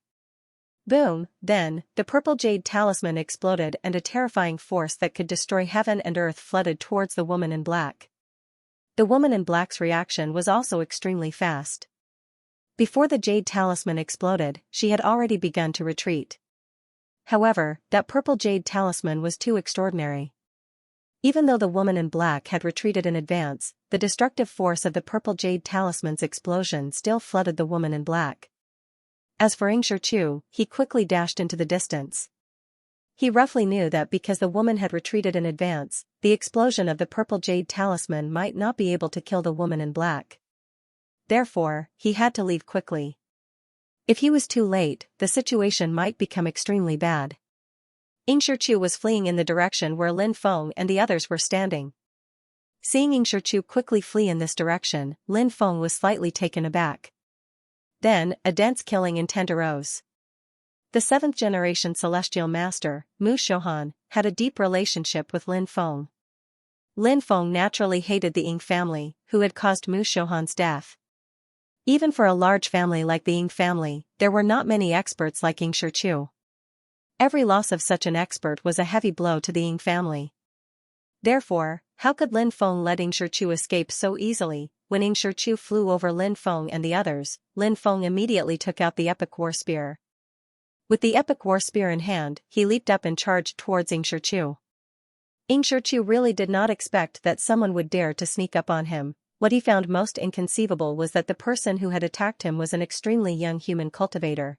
Boom, then, the purple jade talisman exploded and a terrifying force that could destroy heaven and earth flooded towards the woman in black. The woman in black's reaction was also extremely fast. Before the jade talisman exploded, she had already begun to retreat. However, that purple jade talisman was too extraordinary. Even though the woman in black had retreated in advance, the destructive force of the purple jade talisman's explosion still flooded the woman in black. As for Xianxia, he quickly dashed into the distance. He roughly knew that because the woman had retreated in advance, the explosion of the purple jade talisman might not be able to kill the woman in black. Therefore, he had to leave quickly. If he was too late, the situation might become extremely bad. Xianxia was fleeing in the direction where Lin Feng and the others were standing. Seeing Xianxia quickly flee in this direction, Lin Feng was slightly taken aback. Then, a dense killing intent arose. The 7th-generation celestial master, Mu Shohan, had a deep relationship with Lin Feng. Lin Feng naturally hated the Ying family, who had caused Mu Shohan's death. Even for a large family like the Ying family, there were not many experts like Xianxia. Every loss of such an expert was a heavy blow to the Ying family. Therefore, how could Lin Feng let Xianxia escape so easily? When Xianxia flew over Lin Feng and the others, Lin Feng immediately took out the epic war spear. With the epic war spear in hand, he leaped up and charged towards Xianxia. Xianxia really did not expect that someone would dare to sneak up on him. What he found most inconceivable was that the person who had attacked him was an extremely young human cultivator.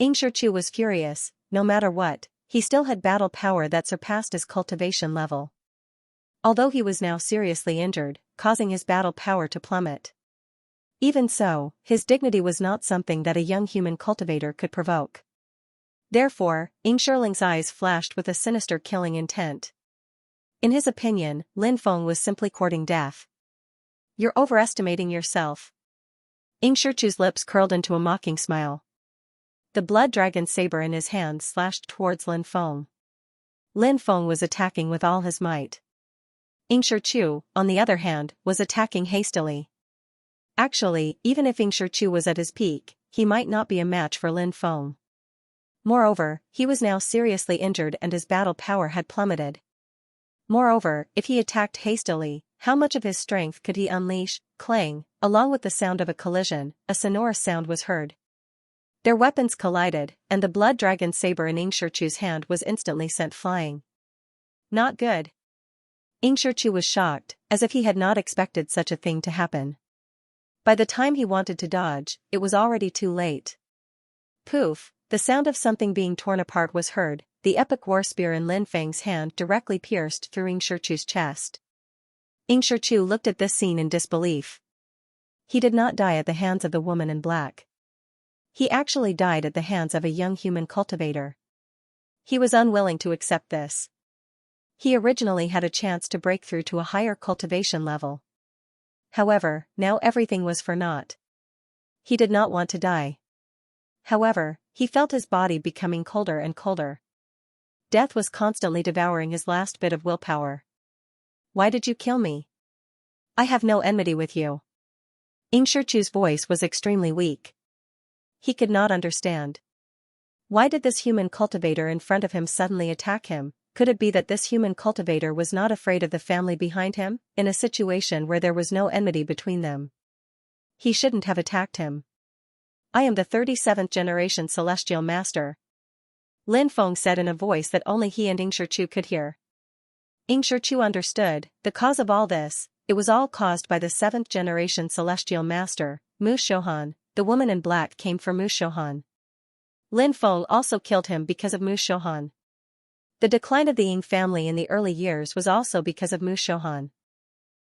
Xianxia was furious. No matter what, he still had battle power that surpassed his cultivation level. Although he was now seriously injured, causing his battle power to plummet. Even so, his dignity was not something that a young human cultivator could provoke. Therefore, Xianxia's eyes flashed with a sinister killing intent. In his opinion, Lin Feng was simply courting death. You're overestimating yourself. Xianxia's lips curled into a mocking smile. The blood dragon saber in his hand slashed towards Lin Feng. Lin Feng was attacking with all his might. Xianxia, on the other hand, was attacking hastily. Actually, even if Xianxia was at his peak, he might not be a match for Lin Feng. Moreover, he was now seriously injured and his battle power had plummeted. Moreover, if he attacked hastily, how much of his strength could he unleash? Clang, along with the sound of a collision, a sonorous sound was heard. Their weapons collided, and the blood dragon saber in Xianxia's hand was instantly sent flying. Not good. Xianxia was shocked, as if he had not expected such a thing to happen. By the time he wanted to dodge, it was already too late. Poof, the sound of something being torn apart was heard. The epic war spear in Lin Feng's hand directly pierced through Xianxia's chest. Xianxia looked at this scene in disbelief. He did not die at the hands of the woman in black. He actually died at the hands of a young human cultivator. He was unwilling to accept this. He originally had a chance to break through to a higher cultivation level. However, now everything was for naught. He did not want to die. However, he felt his body becoming colder and colder. Death was constantly devouring his last bit of willpower. Why did you kill me? I have no enmity with you. Xianxia's voice was extremely weak. He could not understand. Why did this human cultivator in front of him suddenly attack him? could it be that this human cultivator was not afraid of the family behind him, in a situation where there was no enmity between them? He shouldn't have attacked him. I am the 37th generation celestial master, Lin Feng said in a voice that only he and Xianxia could hear. Xianxia understood the cause of all this. It was all caused by the 7th generation celestial master, Mu Shohan. The woman in black came for Mu Shohan. Lin Feng also killed him because of Mu Shohan. The decline of the Ying family in the early years was also because of Mu Shohan.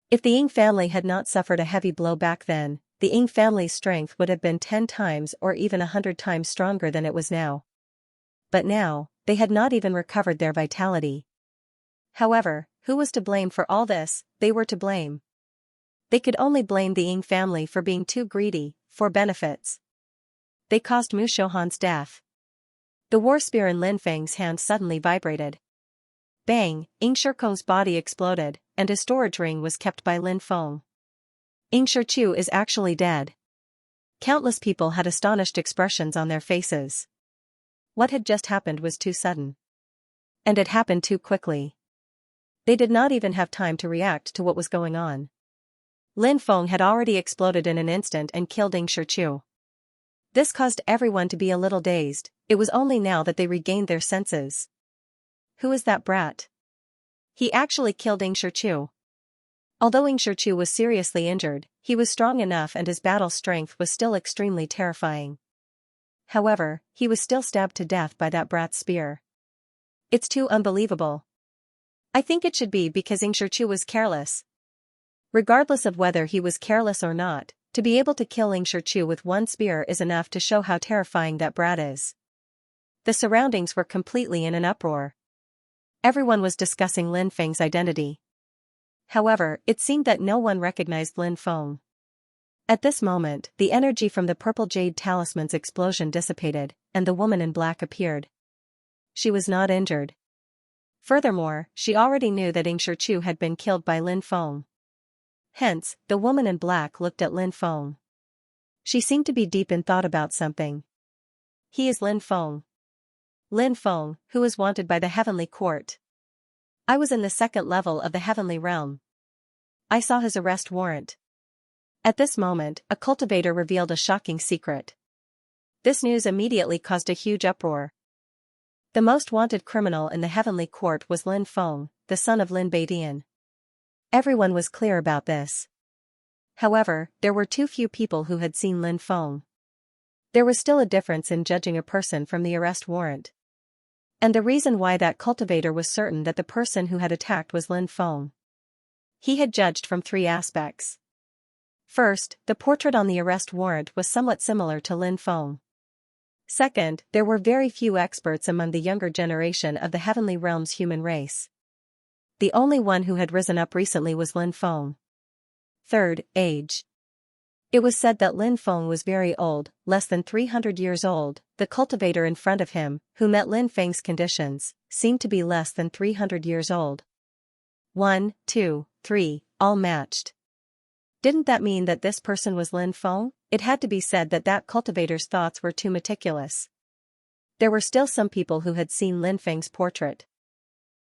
If the Ying family had not suffered a heavy blow back then, the Ying family's strength would have been 10 times or even 100 times stronger than it was now. But now, they had not even recovered their vitality. However, who was to blame for all this? They were to blame. They could only blame the Ying family for being too greedy, for benefits. They caused Mu Shohan's death. The war spear in Lin Feng's hand suddenly vibrated. Bang! Xianxia's body exploded, and his storage ring was kept by Lin Feng. Xianxia is actually dead. Countless people had astonished expressions on their faces. What had just happened was too sudden. And it happened too quickly. They did not even have time to react to what was going on. Lin Feng had already exploded in an instant and killed Xianxia. This caused everyone to be a little dazed. It was only now that they regained their senses. Who is that brat? He actually killed Xianxia. Although Xianxia was seriously injured, he was strong enough and his battle strength was still extremely terrifying. However, he was still stabbed to death by that brat's spear. It's too unbelievable. I think it should be because Xianxia was careless. Regardless of whether he was careless or not, to be able to kill Xianxia with one spear is enough to show how terrifying that brat is. The surroundings were completely in an uproar. Everyone was discussing Lin Feng's identity. However, it seemed that no one recognized Lin Feng. At this moment, the energy from the purple jade talisman's explosion dissipated, and the woman in black appeared. She was not injured. Furthermore, she already knew that Xianxia had been killed by Lin Feng. Hence, the woman in black looked at Lin Feng. She seemed to be deep in thought about something. He is Lin Feng. Lin Feng, who is wanted by the heavenly court. I was in the 2nd level of the heavenly realm. I saw his arrest warrant. At this moment, a cultivator revealed a shocking secret. This news immediately caused a huge uproar. The most wanted criminal in the heavenly court was Lin Feng, the son of Lin Beidian. Everyone was clear about this. However, there were too few people who had seen Lin Feng. There was still a difference in judging a person from the arrest warrant. And the reason why that cultivator was certain that the person who had attacked was Lin Feng. He had judged from 3 aspects. First, the portrait on the arrest warrant was somewhat similar to Lin Feng. Second, there were very few experts among the younger generation of the heavenly realm's human race. The only one who had risen up recently was Lin Feng. Third, age. It was said that Lin Feng was very old, less than 300 years old. The cultivator in front of him, who met Lin Feng's conditions, seemed to be less than 300 years old. 1, 2, 3, all matched. Didn't that mean that this person was Lin Feng? It had to be said that that cultivator's thoughts were too meticulous. There were still some people who had seen Lin Feng's portrait.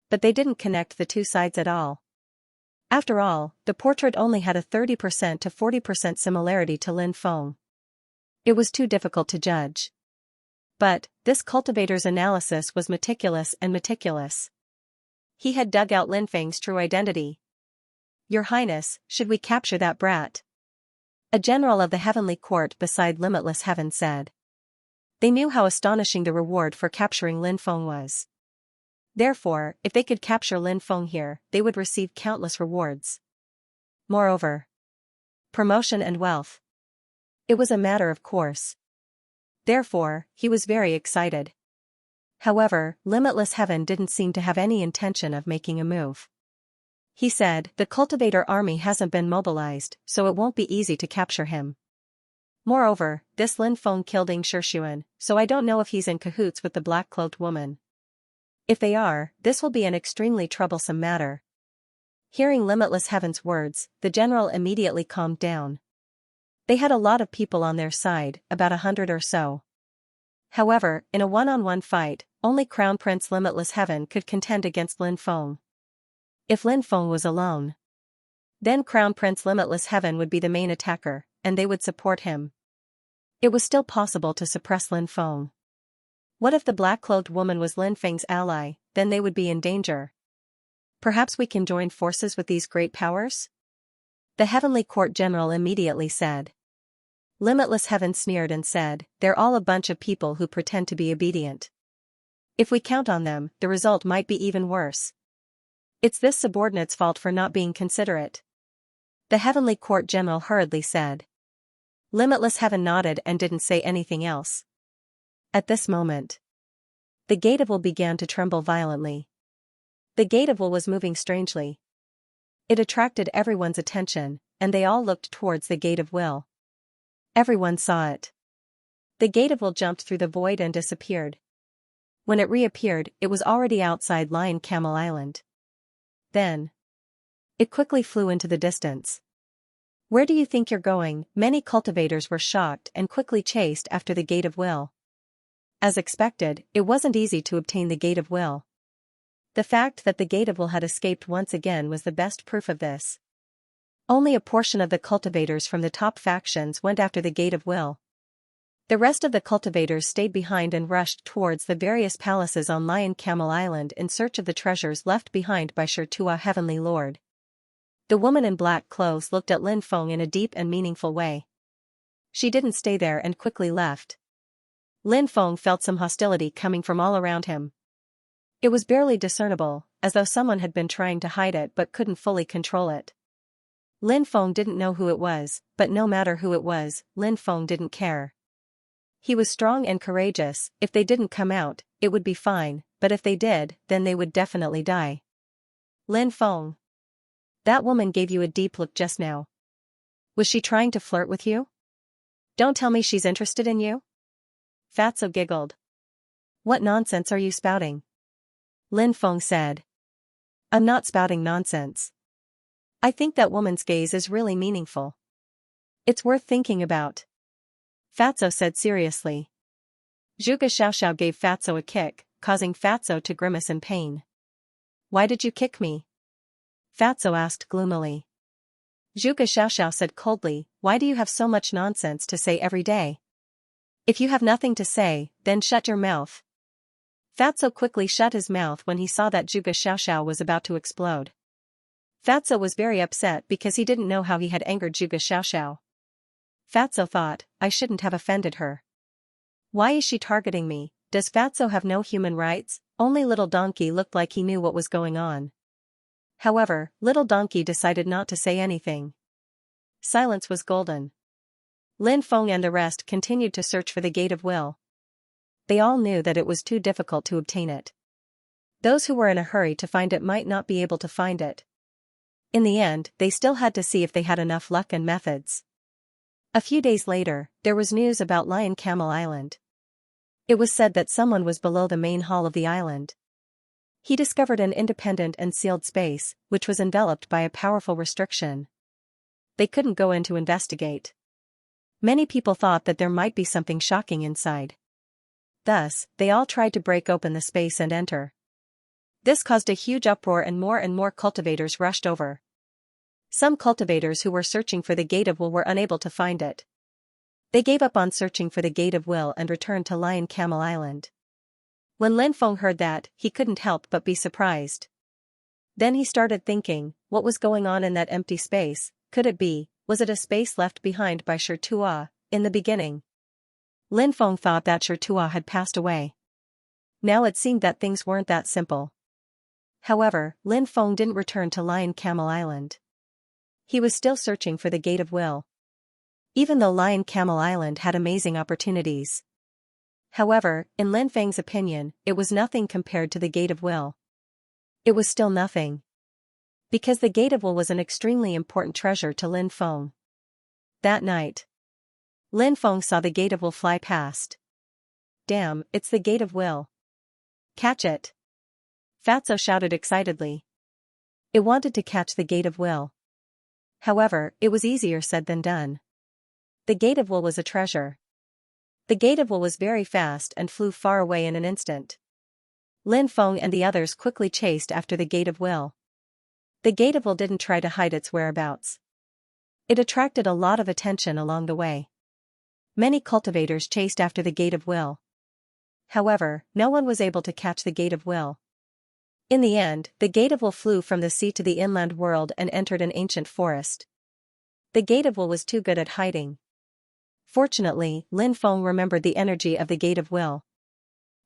But they didn't connect the 2 sides at all. After all, the portrait only had a 30% to 40% similarity to Lin Feng. It was too difficult to judge. But, this cultivator's analysis was meticulous and meticulous. He had dug out Lin Feng's true identity. Your Highness, should we capture that brat? A general of the heavenly court beside Limitless Heaven said. They knew how astonishing the reward for capturing Lin Feng was. Therefore, if they could capture Lin Feng here, they would receive countless rewards. Moreover, promotion and wealth. It was a matter of course. Therefore, he was very excited. However, Limitless Heaven didn't seem to have any intention of making a move. He said, the cultivator army hasn't been mobilized, so it won't be easy to capture him. Moreover, this Lin Feng killed Xianxia, so I don't know if he's in cahoots with the black-cloaked woman. If they are, this will be an extremely troublesome matter. Hearing Limitless Heaven's words, the general immediately calmed down. They had a lot of people on their side, about 100 or so. However, in a one-on-one fight, only Crown Prince Limitless Heaven could contend against Lin Feng. If Lin Feng was alone, then Crown Prince Limitless Heaven would be the main attacker, and they would support him. It was still possible to suppress Lin Feng. What if the black-cloaked woman was Lin Feng's ally? Then they would be in danger. Perhaps we can join forces with these great powers? The Heavenly Court General immediately said. Limitless Heaven sneered and said, "They're all a bunch of people who pretend to be obedient. If we count on them, the result might be even worse. It's this subordinate's fault for not being considerate." The Heavenly Court General hurriedly said. Limitless Heaven nodded and didn't say anything else. At this moment, the Gate of Will began to tremble violently. The Gate of Will was moving strangely. It attracted everyone's attention, and they all looked towards the Gate of Will. Everyone saw it. The Gate of Will jumped through the void and disappeared. When it reappeared, it was already outside Lion Camel Island. Then, it quickly flew into the distance. "Where do you think you're going?" Many cultivators were shocked and quickly chased after the Gate of Will. As expected, it wasn't easy to obtain the Gate of Will. The fact that the Gate of Will had escaped once again was the best proof of this. Only a portion of the cultivators from the top factions went after the Gate of Will. The rest of the cultivators stayed behind and rushed towards the various palaces on Lion Camel Island in search of the treasures left behind by Xianxia Heavenly Lord. The woman in black clothes looked at Lin Feng in a deep and meaningful way. She didn't stay there and quickly left. Lin Feng felt some hostility coming from all around him. It was barely discernible, as though someone had been trying to hide it but couldn't fully control it. Lin Feng didn't know who it was, but no matter who it was, Lin Feng didn't care. He was strong and courageous. If they didn't come out, it would be fine, but if they did, then they would definitely die. "Lin Feng. That woman gave you a deep look just now. Was she trying to flirt with you? Don't tell me she's interested in you?" Fatso giggled. "What nonsense are you spouting?" Lin Feng said. "I'm not spouting nonsense. I think that woman's gaze is really meaningful. It's worth thinking about," Fatso said seriously. Zhuge Xiaoxiao gave Fatso a kick, causing Fatso to grimace in pain. "Why did you kick me?" Fatso asked gloomily. Zhuge Xiaoxiao said coldly, "Why do you have so much nonsense to say every day? If you have nothing to say, then shut your mouth." Fatso quickly shut his mouth when he saw that Zhuge Xiaoxiao was about to explode. Fatso was very upset because he didn't know how he had angered Zhuge Xiaoxiao. Fatso thought, "I shouldn't have offended her. Why is she targeting me? Does Fatso have no human rights?" Only Little Donkey looked like he knew what was going on. However, Little Donkey decided not to say anything. Silence was golden. Lin Feng and the rest continued to search for the Gate of Will. They all knew that it was too difficult to obtain it. Those who were in a hurry to find it might not be able to find it. In the end, they still had to see if they had enough luck and methods. A few days later, there was news about Lion Camel Island. It was said that someone was below the main hall of the island. He discovered an independent and sealed space, which was enveloped by a powerful restriction. They couldn't go in to investigate. Many people thought that there might be something shocking inside. Thus, they all tried to break open the space and enter. This caused a huge uproar and more cultivators rushed over. Some cultivators who were searching for the Gate of Will were unable to find it. They gave up on searching for the Gate of Will and returned to Lion Camel Island. When Lin Feng heard that, he couldn't help but be surprised. Then he started thinking, what was going on in that empty space? Was it a space left behind by Xianxia, in the beginning? Lin Feng thought that Xianxia had passed away. Now it seemed that things weren't that simple. However, Lin Feng didn't return to Lion Camel Island. He was still searching for the Gate of Will. Even though Lion Camel Island had amazing opportunities. However, in Lin Feng's opinion, it was nothing compared to the Gate of Will. It was still nothing. Because the Gate of Will was an extremely important treasure to Lin Feng. That night, Lin Feng saw the Gate of Will fly past. "Damn, it's the Gate of Will. Catch it!" Fatso shouted excitedly. It wanted to catch the Gate of Will. However, it was easier said than done. The Gate of Will was a treasure. The gate of will was very fast and flew far away in an instant. Lin Feng and the others quickly chased after the gate of will. The gate of will didn't try to hide its whereabouts. It attracted a lot of attention along the way. Many cultivators chased after the gate of will. However, no one was able to catch the gate of will. In the end, the gate of will flew from the sea to the inland world and entered an ancient forest. The gate of will was too good at hiding. Fortunately, Lin Feng remembered the energy of the gate of will.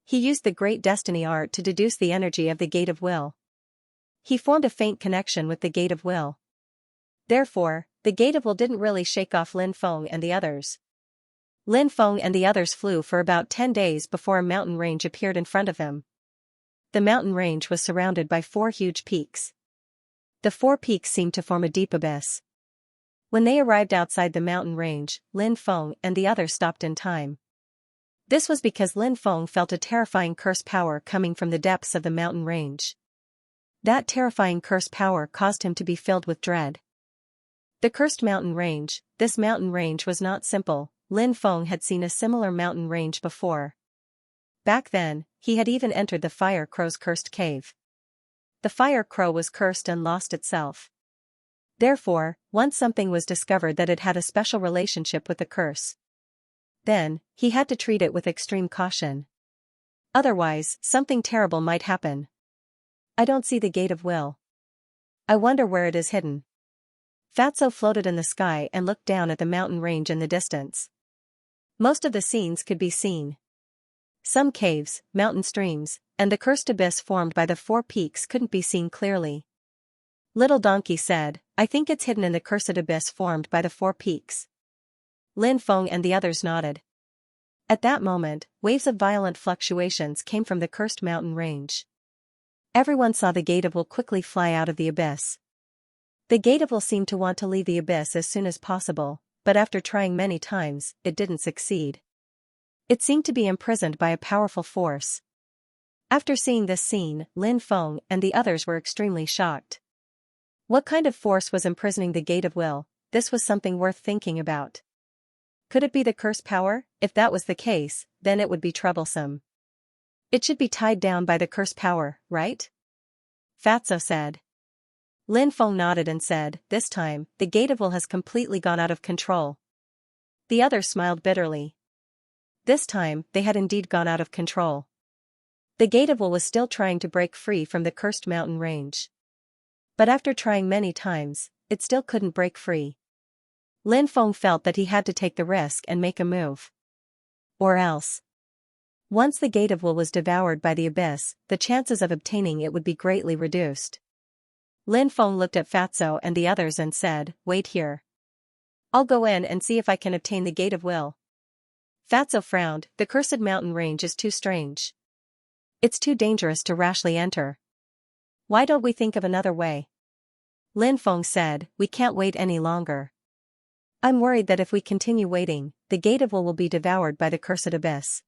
He used the great destiny art to deduce the energy of the gate of will. He formed a faint connection with the gate of will. Therefore, the gate of will didn't really shake off Lin Feng and the others. Lin Feng and the others flew for about 10 days before a mountain range appeared in front of him. The mountain range was surrounded by 4 huge peaks. The 4 peaks seemed to form a deep abyss. When they arrived outside the mountain range, Lin Feng and the others stopped in time. This was because Lin Feng felt a terrifying curse power coming from the depths of the mountain range. That terrifying curse power caused him to be filled with dread. The cursed mountain range. This mountain range was not simple. Lin Feng had seen a similar mountain range before. Back then, he had even entered the Fire Crow's cursed cave. The Fire Crow was cursed and lost itself. Therefore, once something was discovered that it had a special relationship with the curse, then, he had to treat it with extreme caution. Otherwise, something terrible might happen. I don't see the gate of will. I wonder where it is hidden. Fatso floated in the sky and looked down at the mountain range in the distance. Most of the scenes could be seen. Some caves, mountain streams, and the cursed abyss formed by the 4 peaks couldn't be seen clearly. Little Donkey said, I think it's hidden in the cursed abyss formed by the 4 peaks. Lin Feng and the others nodded. At that moment, waves of violent fluctuations came from the cursed mountain range. Everyone saw the gate of will quickly fly out of the abyss. The gate of will seemed to want to leave the abyss as soon as possible, but after trying many times, it didn't succeed. It seemed to be imprisoned by a powerful force. After seeing this scene, Lin Feng and the others were extremely shocked. What kind of force was imprisoning the gate of will? This was something worth thinking about. Could it be the curse power? If that was the case, then it would be troublesome. It should be tied down by the curse power, right? Fatso said. Lin Feng nodded and said, this time, the gate of will has completely gone out of control. The others smiled bitterly. This time, they had indeed gone out of control. The gate of will was still trying to break free from the cursed mountain range. But after trying many times, it still couldn't break free. Lin Feng felt that he had to take the risk and make a move. Or else. Once the gate of will was devoured by the abyss, the chances of obtaining it would be greatly reduced. Lin Feng looked at Fatso and the others and said, wait here. I'll go in and see if I can obtain the gate of will. Fatso frowned, the cursed mountain range is too strange. It's too dangerous to rashly enter. Why don't we think of another way? Lin Feng said, we can't wait any longer. I'm worried that if we continue waiting, the gate of will be devoured by the cursed abyss.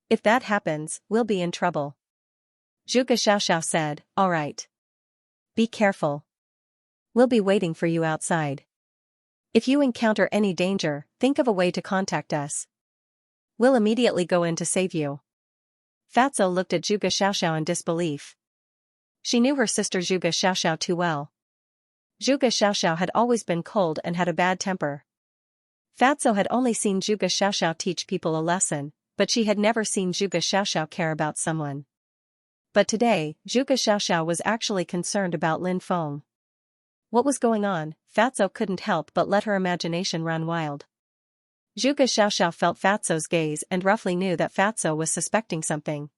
If that happens, we'll be in trouble. Zhuge Xiaoxiao said, all right. Be careful. We'll be waiting for you outside. If you encounter any danger, think of a way to contact us. We'll immediately go in to save you. Fatso looked at Zhuge Xiaoxiao in disbelief. She knew her sister Zhuge Xiaoxiao too well. Zhuge Xiaoxiao had always been cold and had a bad temper. Fatso had only seen Zhuge Xiaoxiao teach people a lesson, but she had never seen Zhuge Xiaoxiao care about someone. But today, Zhuge Xiaoxiao was actually concerned about Lin Feng. What was going on? Fatso couldn't help but let her imagination run wild. Zhuge Xiaoxiao felt Fatso's gaze and roughly knew that Fatso was suspecting something.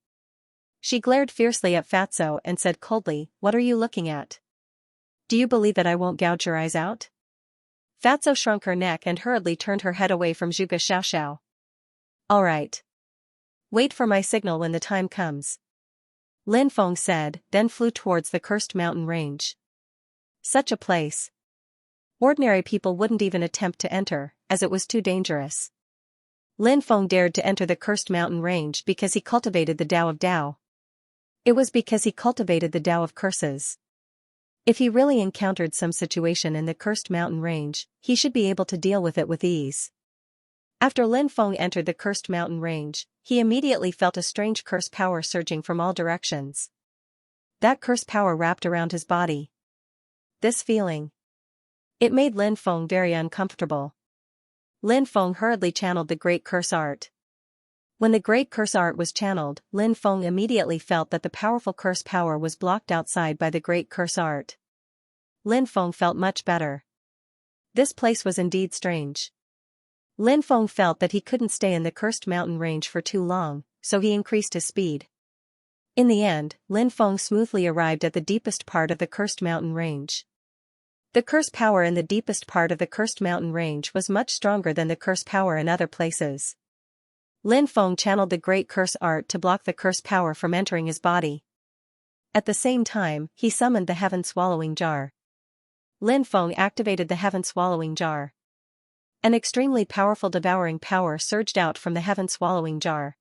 She glared fiercely at Fatso and said coldly, what are you looking at? Do you believe that I won't gouge your eyes out? Fatso shrunk her neck and hurriedly turned her head away from Zhuge Xiaoxiao. All right. Wait for my signal when the time comes. Lin Feng said, then flew towards the cursed mountain range. Such a place. Ordinary people wouldn't even attempt to enter, as it was too dangerous. Lin Feng dared to enter the cursed mountain range because he cultivated the Tao of Tao. It was because he cultivated the Tao of curses. If he really encountered some situation in the cursed mountain range, he should be able to deal with it with ease. After Lin Feng entered the cursed mountain range, he immediately felt a strange curse power surging from all directions. That curse power wrapped around his body. This feeling. It made Lin Feng very uncomfortable. Lin Feng hurriedly channeled the Great Curse Art. When the Great Curse Art was channeled, Lin Feng immediately felt that the powerful curse power was blocked outside by the Great Curse Art. Lin Feng felt much better. This place was indeed strange. Lin Feng felt that he couldn't stay in the cursed mountain range for too long, so he increased his speed. In the end, Lin Feng smoothly arrived at the deepest part of the cursed mountain range. The curse power in the deepest part of the cursed mountain range was much stronger than the curse power in other places. Lin Feng channeled the Great Curse Art to block the curse power from entering his body. At the same time, he summoned the Heaven Swallowing Jar. Lin Feng activated the Heaven Swallowing Jar. An extremely powerful devouring power surged out from the Heaven Swallowing Jar.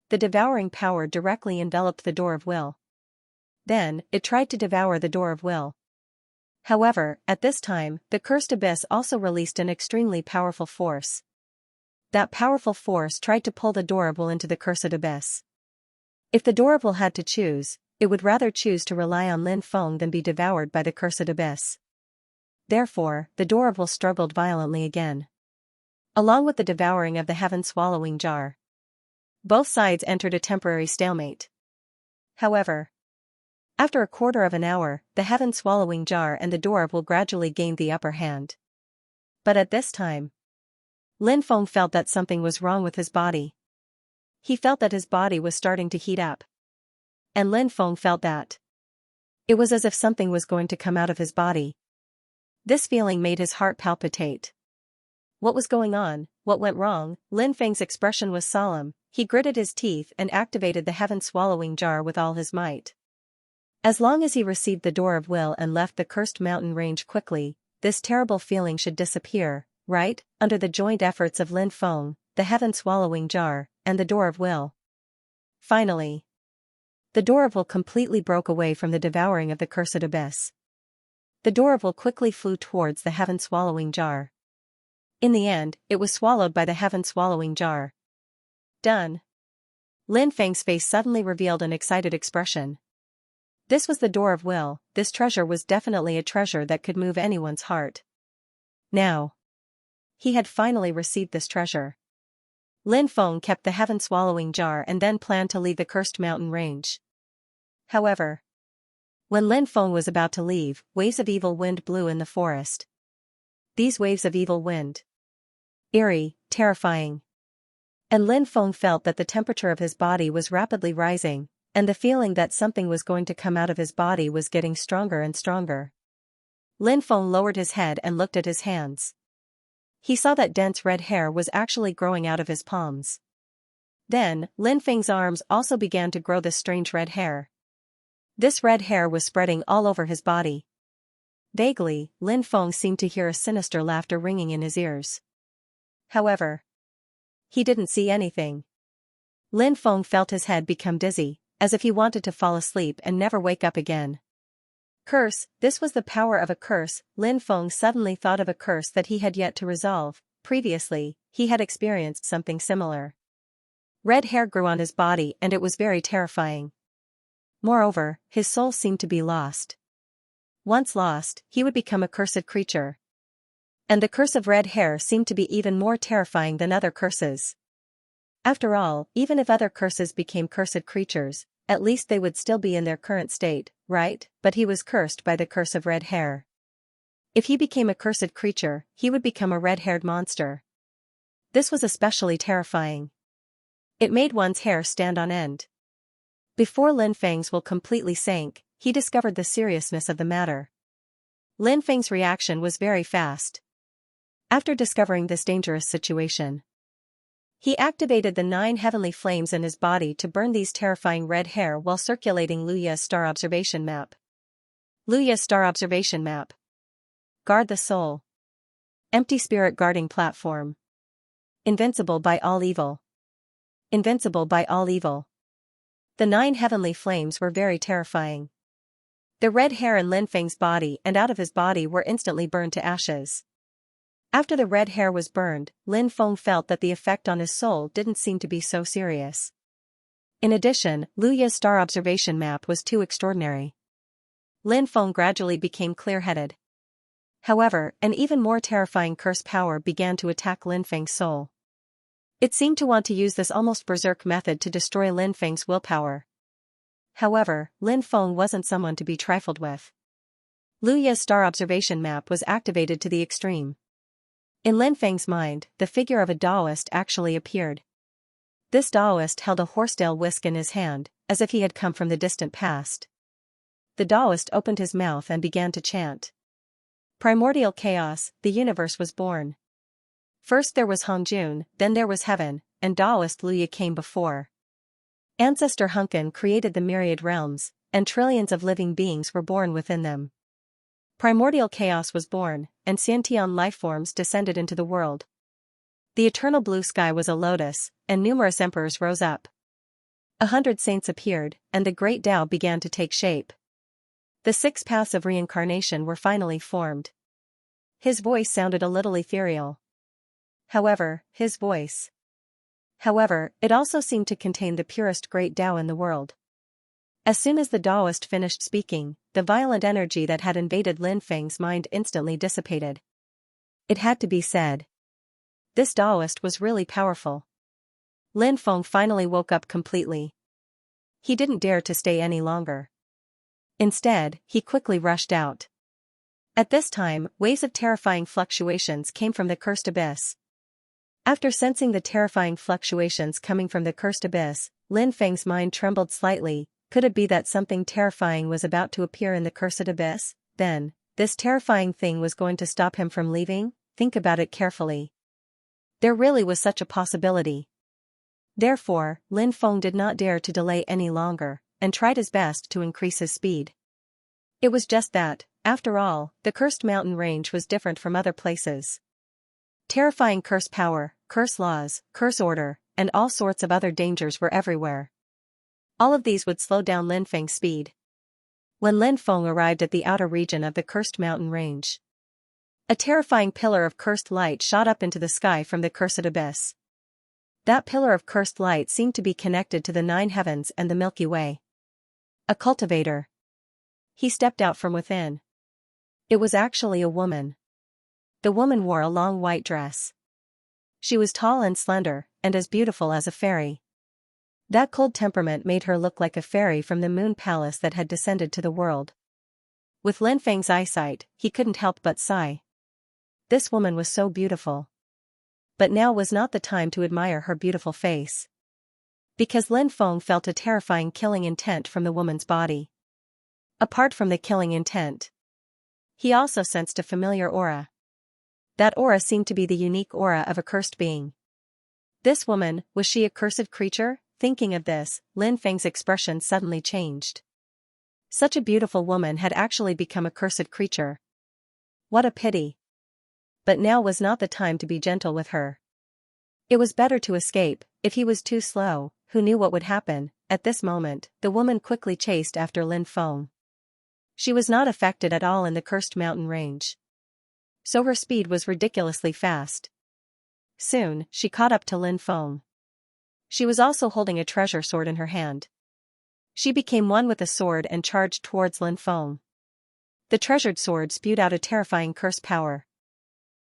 The devouring power directly enveloped the Door of Will. Then, it tried to devour the Door of Will. However, at this time, the cursed abyss also released an extremely powerful force. That powerful force tried to pull the Door of Will into the cursed abyss. If the Door of Will had to choose, it would rather choose to rely on Lin Feng than be devoured by the cursed abyss. Therefore, the Door of Will struggled violently again. Along with the devouring of the Heaven Swallowing Jar, both sides entered a temporary stalemate. However, after a quarter of an hour, the Heaven Swallowing Jar and the Door of Will gradually gained the upper hand. But at this time, Lin Feng felt that something was wrong with his body. He felt that his body was starting to heat up. And Lin Feng felt that it was as if something was going to come out of his body. This feeling made his heart palpitate. What was going on? What went wrong? Lin Feng's expression was solemn. He gritted his teeth and activated the Heaven Swallowing Jar with all his might. As long as he received the Door of Will and left the cursed mountain range quickly, this terrible feeling should disappear, right? Under the joint efforts of Lin Feng, the Heaven Swallowing Jar, and the Door of Will. Finally, the Door of Will completely broke away from the devouring of the cursed abyss. The Door of Will quickly flew towards the Heaven Swallowing Jar. In the end, it was swallowed by the Heaven Swallowing Jar. Done. Lin Feng's face suddenly revealed an excited expression. This was the Door of Will. This treasure was definitely a treasure that could move anyone's heart. Now, he had finally received this treasure. Lin Feng kept the Heaven Swallowing Jar and then planned to leave the cursed mountain range. However, when Lin Feng was about to leave, waves of evil wind blew in the forest. These waves of evil wind. Eerie, terrifying. And Lin Feng felt that the temperature of his body was rapidly rising, and the feeling that something was going to come out of his body was getting stronger and stronger. Lin Feng lowered his head and looked at his hands. He saw that dense red hair was actually growing out of his palms. Then, Lin Feng's arms also began to grow this strange red hair. This red hair was spreading all over his body. Vaguely, Lin Feng seemed to hear a sinister laughter ringing in his ears. However, he didn't see anything. Lin Feng felt his head become dizzy, as if he wanted to fall asleep and never wake up again. Curse, this was the power of a curse. Lin Feng suddenly thought of a curse that he had yet to resolve. Previously, he had experienced something similar. Red hair grew on his body and it was very terrifying. Moreover, his soul seemed to be lost. Once lost, he would become a cursed creature. And the curse of red hair seemed to be even more terrifying than other curses. After all, even if other curses became cursed creatures, at least they would still be in their current state, right? But he was cursed by the curse of red hair. If he became a cursed creature, he would become a red-haired monster. This was especially terrifying. It made one's hair stand on end. Before Lin Feng's will completely sank, he discovered the seriousness of the matter. Lin Feng's reaction was very fast. After discovering this dangerous situation, he activated the 9 heavenly flames in his body to burn these terrifying red hair while circulating Luya's star observation map. Luya's star observation map. Guard the soul. Empty spirit guarding platform. Invincible by all evil. Invincible by all evil. The 9 heavenly flames were very terrifying. The red hair in Lin Feng's body and out of his body were instantly burned to ashes. After the red hair was burned, Lin Feng felt that the effect on his soul didn't seem to be so serious. In addition, Luya's star observation map was too extraordinary. Lin Feng gradually became clear-headed. However, an even more terrifying curse power began to attack Lin Feng's soul. It seemed to want to use this almost berserk method to destroy Lin Feng's willpower. However, Lin Feng wasn't someone to be trifled with. Luya's star observation map was activated to the extreme. In Lin Feng's mind, the figure of a Taoist actually appeared. This Taoist held a horsetail whisk in his hand, as if he had come from the distant past. The Taoist opened his mouth and began to chant. Primordial chaos, the universe was born. First there was Hongjun, then there was heaven, and Taoist Luya came before. Ancestor Hunkin created the myriad realms, and trillions of living beings were born within them. Primordial chaos was born, and Xianxia lifeforms descended into the world. The eternal blue sky was a lotus, and numerous emperors rose up. 100 saints appeared, and the great Tao began to take shape. The 6 paths of reincarnation were finally formed. His voice sounded a little ethereal. However, it also seemed to contain the purest great Tao in the world. As soon as the Taoist finished speaking, the violent energy that had invaded Lin Feng's mind instantly dissipated. It had to be said. This Taoist was really powerful. Lin Feng finally woke up completely. He didn't dare to stay any longer. Instead, he quickly rushed out. At this time, waves of terrifying fluctuations came from the cursed abyss. After sensing the terrifying fluctuations coming from the cursed abyss, Lin Feng's mind trembled slightly. Could it be that something terrifying was about to appear in the cursed abyss? Then, this terrifying thing was going to stop him from leaving? Think about it carefully. There really was such a possibility. Therefore, Lin Feng did not dare to delay any longer, and tried his best to increase his speed. It was just that, after all, the cursed mountain range was different from other places. Terrifying curse power, curse laws, curse order, and all sorts of other dangers were everywhere. All of these would slow down Lin Feng's speed. When Lin Feng arrived at the outer region of the cursed mountain range, a terrifying pillar of cursed light shot up into the sky from the cursed abyss. That pillar of cursed light seemed to be connected to the 9 heavens and the Milky Way. A cultivator. He stepped out from within. It was actually a woman. The woman wore a long white dress. She was tall and slender, and as beautiful as a fairy. That cold temperament made her look like a fairy from the moon palace that had descended to the world. With Lin Feng's eyesight, he couldn't help but sigh. This woman was so beautiful. But now was not the time to admire her beautiful face. Because Lin Feng felt a terrifying killing intent from the woman's body. Apart from the killing intent, he also sensed a familiar aura. That aura seemed to be the unique aura of a cursed being. This woman, was she a cursed creature? Thinking of this, Lin Feng's expression suddenly changed. Such a beautiful woman had actually become a cursed creature. What a pity. But now was not the time to be gentle with her. It was better to escape. If he was too slow, who knew what would happen? At this moment, the woman quickly chased after Lin Feng. She was not affected at all in the cursed mountain range. So her speed was ridiculously fast. Soon, she caught up to Lin Feng. She was also holding a treasure sword in her hand. She became one with the sword and charged towards Lin Feng. The treasured sword spewed out a terrifying curse power.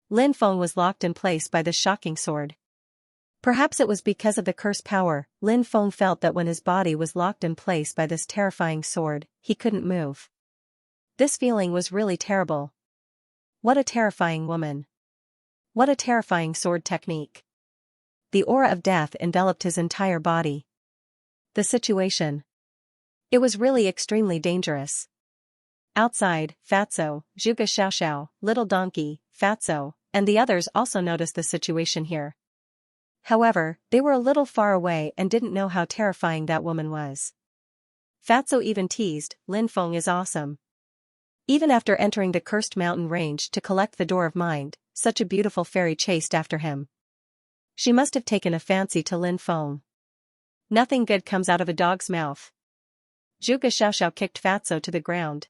Lin Feng was locked in place by this shocking sword. Perhaps it was because of the curse power, Lin Feng felt that when his body was locked in place by this terrifying sword, he couldn't move. This feeling was really terrible. What a terrifying woman. What a terrifying sword technique. The aura of death enveloped his entire body. The situation. It was really extremely dangerous. Outside, Fatso, Zhuge Xiaoxiao, Little Donkey, Fatso, and the others also noticed the situation here. However, they were a little far away and didn't know how terrifying that woman was. Fatso even teased, Lin Feng is awesome. Even after entering the cursed mountain range to collect the Door of Mind, such a beautiful fairy chased after him. She must have taken a fancy to Lin Feng. Nothing good comes out of a dog's mouth. Zhuge Xiaoxiao kicked Fatso to the ground.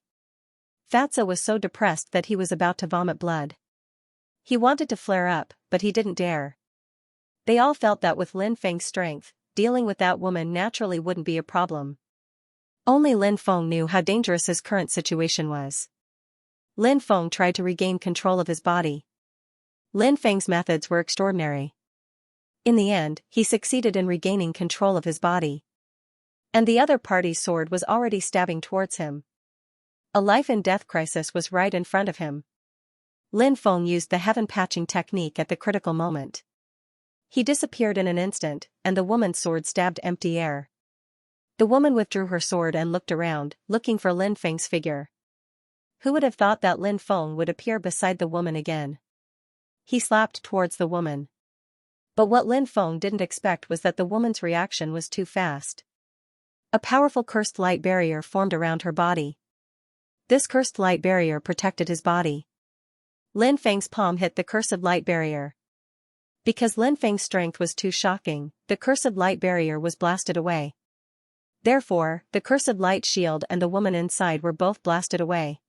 Fatso was so depressed that he was about to vomit blood. He wanted to flare up, but he didn't dare. They all felt that with Lin Feng's strength, dealing with that woman naturally wouldn't be a problem. Only Lin Feng knew how dangerous his current situation was. Lin Feng tried to regain control of his body. Lin Feng's methods were extraordinary. In the end, he succeeded in regaining control of his body. And the other party's sword was already stabbing towards him. A life-and-death crisis was right in front of him. Lin Feng used the heaven-patching technique at the critical moment. He disappeared in an instant, and the woman's sword stabbed empty air. The woman withdrew her sword and looked around, looking for Lin Feng's figure. Who would have thought that Lin Feng would appear beside the woman again? He slapped towards the woman. But what Lin Feng didn't expect was that the woman's reaction was too fast. A powerful cursed light barrier formed around her body. This cursed light barrier protected his body. Lin Feng's palm hit the cursed light barrier. Because Lin Feng's strength was too shocking, the cursed light barrier was blasted away. Therefore, the cursed light shield and the woman inside were both blasted away.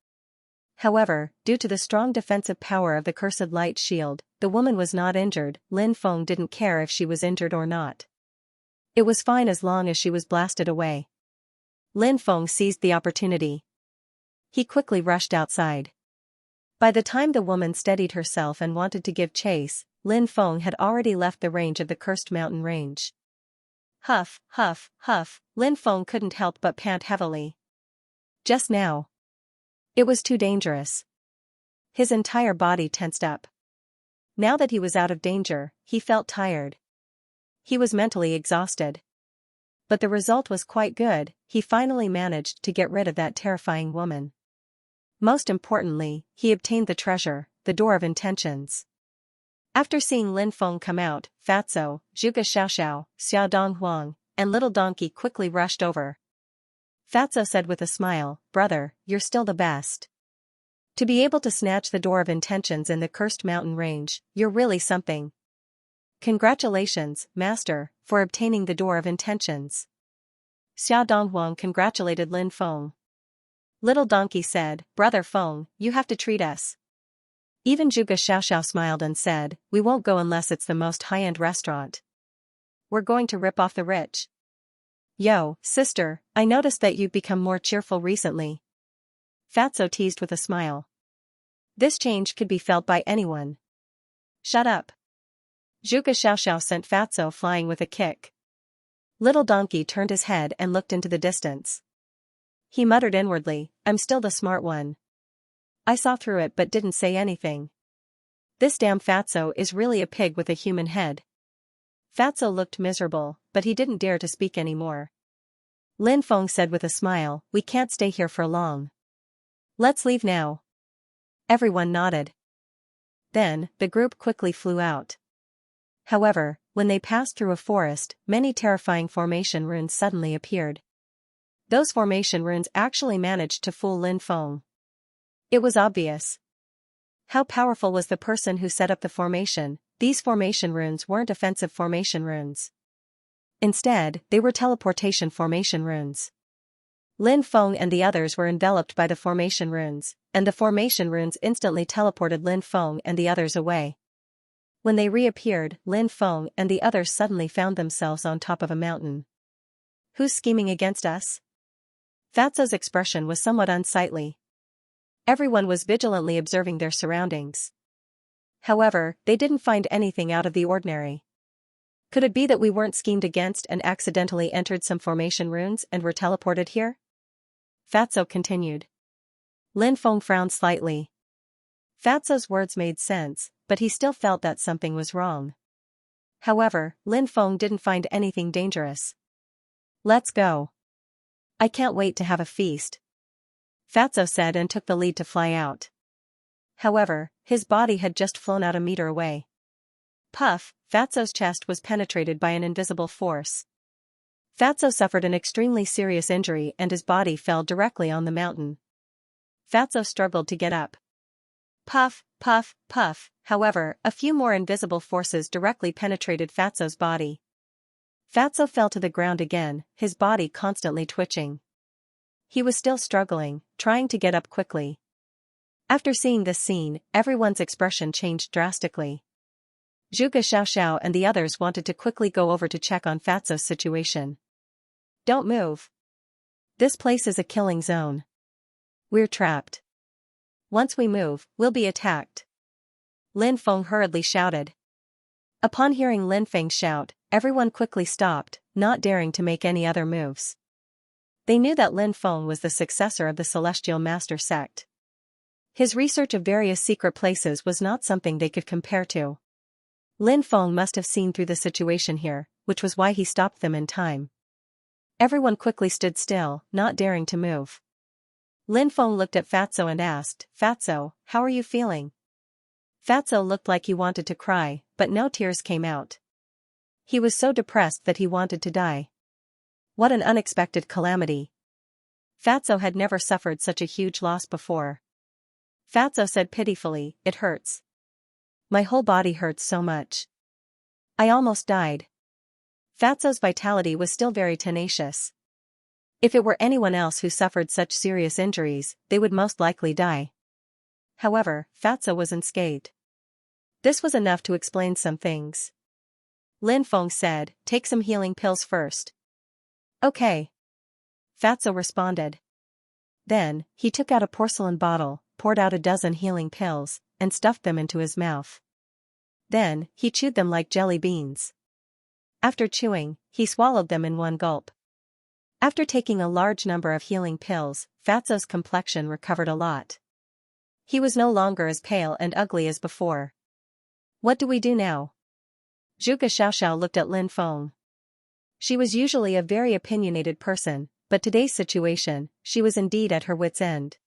However, due to the strong defensive power of the cursed light shield, the woman was not injured. Lin Feng didn't care if she was injured or not. It was fine as long as she was blasted away. Lin Feng seized the opportunity. He quickly rushed outside. By the time the woman steadied herself and wanted to give chase, Lin Feng had already left the range of the cursed mountain range. Huff, huff, huff, Lin Feng couldn't help but pant heavily. Just now. It was too dangerous. His entire body tensed up. Now that he was out of danger, he felt tired. He was mentally exhausted. But the result was quite good. He finally managed to get rid of that terrifying woman. Most importantly, he obtained the treasure, the Door of Intentions. After seeing Lin Feng come out, Fatso, Zhuge Xiaoxiao, Xiaodong Huang, and Little Donkey quickly rushed over. Fatso said with a smile, "Brother, you're still the best. To be able to snatch the Door of Intentions in the cursed mountain range, you're really something. Congratulations, Master, for obtaining the Door of Intentions." Xiaodong Huang congratulated Lin Feng. Little Donkey said, "Brother Feng, you have to treat us." Even Zhuge Xiaoxiao smiled and said, "We won't go unless it's the most high-end restaurant. We're going to rip off the rich." "Yo, sister, I noticed that you've become more cheerful recently." Fatso teased with a smile. This change could be felt by anyone. "Shut up." Zhuge Xiaoxiao sent Fatso flying with a kick. Little Donkey turned his head and looked into the distance. He muttered inwardly, "I'm still the smart one. I saw through it but didn't say anything. This damn Fatso is really a pig with a human head." Fatso looked miserable, but he didn't dare to speak anymore. Lin Feng said with a smile, "We can't stay here for long. Let's leave now." Everyone nodded. Then, the group quickly flew out. However, when they passed through a forest, many terrifying formation runes suddenly appeared. Those formation runes actually managed to fool Lin Feng. It was obvious. How powerful was the person who set up the formation? These formation runes weren't offensive formation runes. Instead, they were teleportation formation runes. Lin Feng and the others were enveloped by the formation runes, and the formation runes instantly teleported Lin Feng and the others away. When they reappeared, Lin Feng and the others suddenly found themselves on top of a mountain. "Who's scheming against us?" Fatso's expression was somewhat unsightly. Everyone was vigilantly observing their surroundings. However, they didn't find anything out of the ordinary. Could it be that we weren't schemed against and accidentally entered some formation runes and were teleported here? Fatso continued. Lin Feng frowned slightly. Fatso's words made sense, but he still felt that something was wrong. However, Lin Feng didn't find anything dangerous. "Let's go. I can't wait to have a feast," Fatso said and took the lead to fly out. However, his body had just flown out a meter away. Puff, Fatso's chest was penetrated by an invisible force. Fatso suffered an extremely serious injury and his body fell directly on the mountain. Fatso struggled to get up. Puff, puff, puff, however, a few more invisible forces directly penetrated Fatso's body. Fatso fell to the ground again, his body constantly twitching. He was still struggling, trying to get up quickly. After seeing this scene, everyone's expression changed drastically. Zhuge Xiaoxiao and the others wanted to quickly go over to check on Fatso's situation. Don't move. This place is a killing zone. We're trapped. Once we move, we'll be attacked. Lin Feng hurriedly shouted. Upon hearing Lin Feng's shout, everyone quickly stopped, not daring to make any other moves. They knew that Lin Feng was the successor of the Celestial Master sect. His research of various secret places was not something they could compare to. Lin Feng must have seen through the situation here, which was why he stopped them in time. Everyone quickly stood still, not daring to move. Lin Feng looked at Fatso and asked, Fatso, how are you feeling? Fatso looked like he wanted to cry, but no tears came out. He was so depressed that he wanted to die. What an unexpected calamity. Fatso had never suffered such a huge loss before. Fatso said pitifully, it hurts. My whole body hurts so much. I almost died. Fatso's vitality was still very tenacious. If it were anyone else who suffered such serious injuries, they would most likely die. However, Fatso was unscathed. This was enough to explain some things. Lin Feng said, take some healing pills first. Okay. Fatso responded. Then, he took out a porcelain bottle, poured out a dozen healing pills, and stuffed them into his mouth. Then, he chewed them like jelly beans. After chewing, he swallowed them in one gulp. After taking a large number of healing pills, Fatso's complexion recovered a lot. He was no longer as pale and ugly as before. What do we do now? Zhuge Xiaoxiao looked at Lin Feng. She was usually a very opinionated person, but today's situation, she was indeed at her wit's end.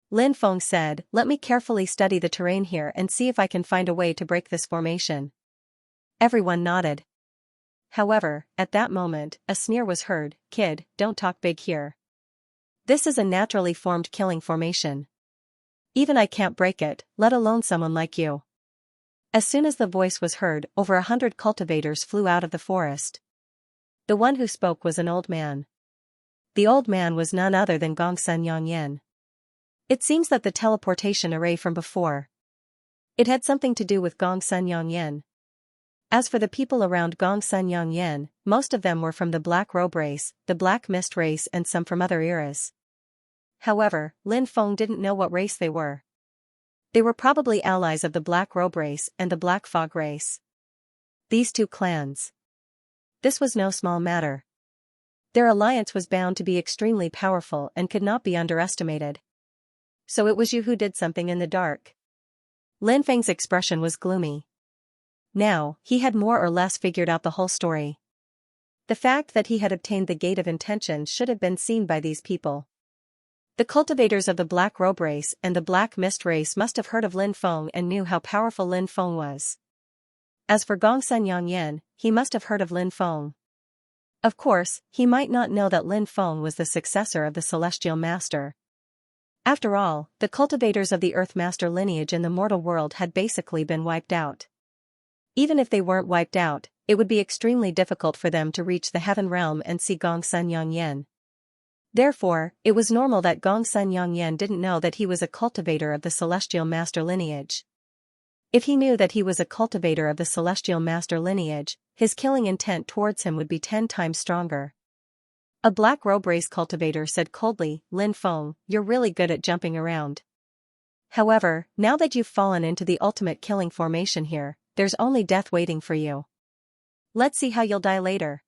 Lin Feng said, let me carefully study the terrain here and see if I can find a way to break this formation. Everyone nodded. However, at that moment, a sneer was heard, kid, don't talk big here. This is a naturally formed killing formation. Even I can't break it, let alone someone like you. As soon as the voice was heard, over 100 cultivators flew out of the forest. The one who spoke was an old man. The old man was none other than Gongsun Yongyan. It seems that the teleportation array from before. It had something to do with Gongsun Yongyan. As for the people around Gongsun Yongyan, most of them were from the Black Robe race, the Black Mist race and some from other eras. However, Lin Feng didn't know what race they were. They were probably allies of the Black Robe race and the Black Fog race. These two clans. This was no small matter. Their alliance was bound to be extremely powerful and could not be underestimated. So it was you who did something in the dark. Lin Feng's expression was gloomy. Now, he had more or less figured out the whole story. The fact that he had obtained the Gate of Intention should have been seen by these people. The cultivators of the Black Robe race and the Black Mist race must have heard of Lin Feng and knew how powerful Lin Feng was. As for Gongsun Yongyan, he must have heard of Lin Feng. Of course, he might not know that Lin Feng was the successor of the Celestial Master. After all, the cultivators of the Earth Master lineage in the mortal world had basically been wiped out. Even if they weren't wiped out, it would be extremely difficult for them to reach the Heaven Realm and see Gongsun Yongyan. Therefore, it was normal that Gongsun Yongyan didn't know that he was a cultivator of the Celestial Master lineage. If he knew that he was a cultivator of the Celestial Master lineage, his killing intent towards him would be 10 times stronger. A Black Robe race cultivator said coldly, Lin Feng, you're really good at jumping around. However, now that you've fallen into the ultimate killing formation here, there's only death waiting for you. Let's see how you'll die later.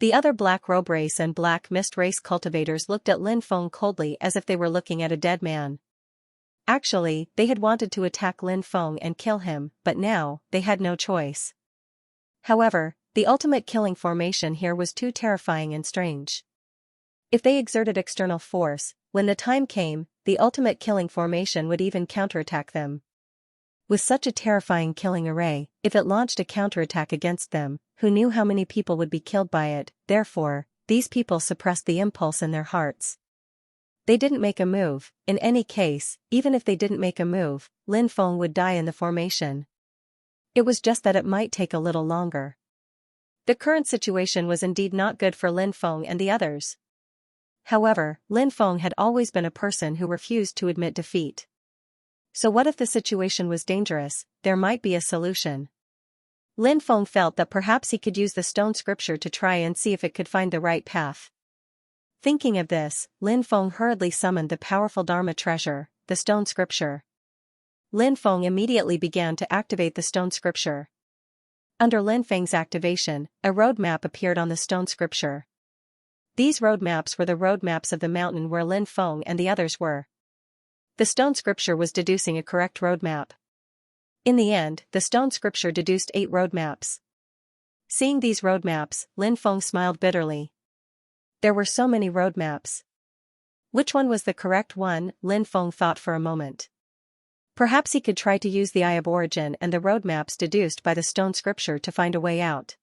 The other Black Robe race and Black Mist race cultivators looked at Lin Feng coldly as if they were looking at a dead man. Actually, they had wanted to attack Lin Feng and kill him, but now, they had no choice. However, the ultimate killing formation here was too terrifying and strange. If they exerted external force, when the time came, the ultimate killing formation would even counterattack them. With such a terrifying killing array, if it launched a counterattack against them, who knew how many people would be killed by it? Therefore, these people suppressed the impulse in their hearts. They didn't make a move. In any case, even if they didn't make a move, Lin Feng would die in the formation. It was just that it might take a little longer. The current situation was indeed not good for Lin Feng and the others. However, Lin Feng had always been a person who refused to admit defeat. So what if the situation was dangerous? There might be a solution. Lin Feng felt that perhaps he could use the stone scripture to try and see if it could find the right path. Thinking of this, Lin Feng hurriedly summoned the powerful Dharma treasure, the stone scripture. Lin Feng immediately began to activate the stone scripture. Under Lin Feng's activation, a roadmap appeared on the stone scripture. These roadmaps were the roadmaps of the mountain where Lin Feng and the others were. The stone scripture was deducing a correct roadmap. In the end, the stone scripture deduced 8 roadmaps. Seeing these roadmaps, Lin Feng smiled bitterly. There were so many roadmaps. Which one was the correct one? Lin Feng thought for a moment. Perhaps he could try to use the Eye of Origin and the roadmaps deduced by the stone scripture to find a way out.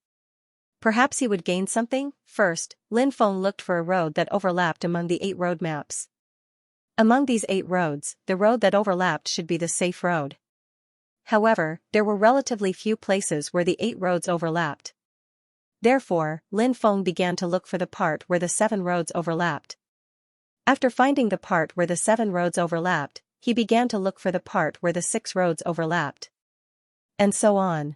Perhaps he would gain something? First, Lin Feng looked for a road that overlapped among the 8 roadmaps. Among these 8 roads, the road that overlapped should be the safe road. However, there were relatively few places where the 8 roads overlapped. Therefore, Lin Feng began to look for the part where the 7 roads overlapped. After finding the part where the 7 roads overlapped, he began to look for the part where the 6 roads overlapped. And so on.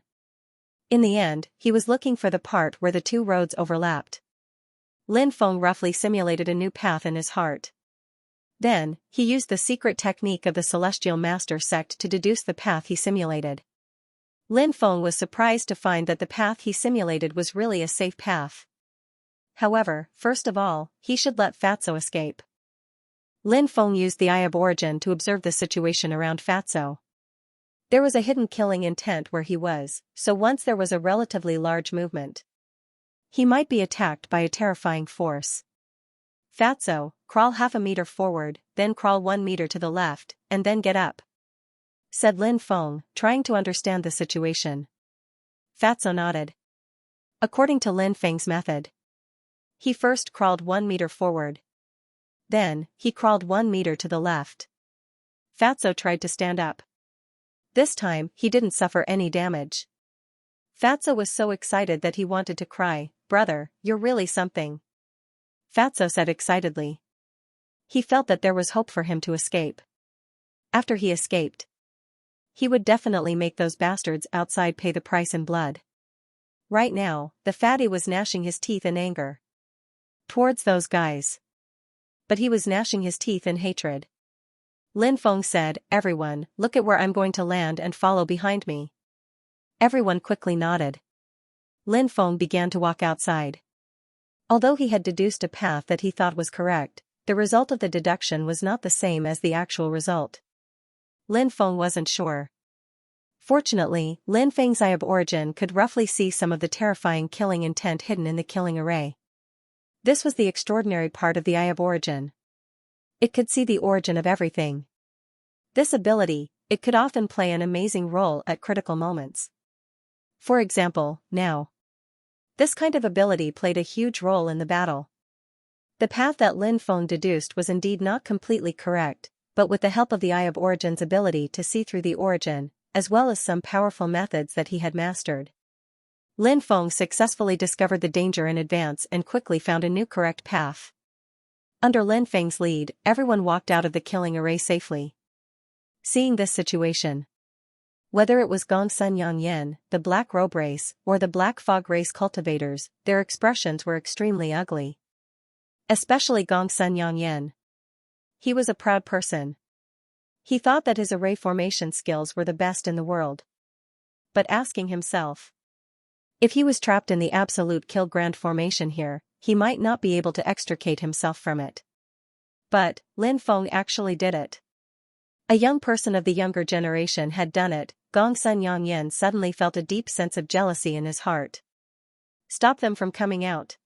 In the end, he was looking for the part where the 2 roads overlapped. Lin Feng roughly simulated a new path in his heart. Then, he used the secret technique of the Celestial Master sect to deduce the path he simulated. Lin Feng was surprised to find that the path he simulated was really a safe path. However, first of all, he should let Fatso escape. Lin Feng used the Eye of Origin to observe the situation around Fatso. There was a hidden killing intent where he was, so once there was a relatively large movement, he might be attacked by a terrifying force. Fatso, crawl half a meter forward, then crawl 1 meter to the left, and then get up, said Lin Feng, trying to understand the situation. Fatso nodded. According to Lin Feng's method, he first crawled 1 meter forward. Then, he crawled 1 meter to the left. Fatso tried to stand up. This time, he didn't suffer any damage. Fatso was so excited that he wanted to cry. "Brother, you're really something," Fatso said excitedly. He felt that there was hope for him to escape. After he escaped, he would definitely make those bastards outside pay the price in blood. Right now, the fatty was gnashing his teeth in anger towards those guys. But he was gnashing his teeth in hatred. Lin Feng said, "Everyone, look at where I'm going to land and follow behind me." Everyone quickly nodded. Lin Feng began to walk outside. Although he had deduced a path that he thought was correct, the result of the deduction was not the same as the actual result. Lin Feng wasn't sure. Fortunately, Lin Feng's Eye of Origin could roughly see some of the terrifying killing intent hidden in the killing array. This was the extraordinary part of the Eye of Origin. It could see the origin of everything. This ability, it could often play an amazing role at critical moments. For example, now. This kind of ability played a huge role in the battle. The path that Lin Feng deduced was indeed not completely correct, but with the help of the Eye of Origin's ability to see through the origin, as well as some powerful methods that he had mastered, Lin Feng successfully discovered the danger in advance and quickly found a new correct path. Under Lin Feng's lead, everyone walked out of the killing array safely. Seeing this situation, whether it was Gongsun Yangyan, the Black Robe race, or the Black Fog race cultivators, their expressions were extremely ugly. Especially Gongsun Yangyan. He was a proud person. He thought that his array formation skills were the best in the world. But asking himself, if he was trapped in the absolute kill grand formation here, he might not be able to extricate himself from it. But, Lin Feng actually did it. A young person of the younger generation had done it. Gongsun Yangyan suddenly felt a deep sense of jealousy in his heart. Stop them from coming out.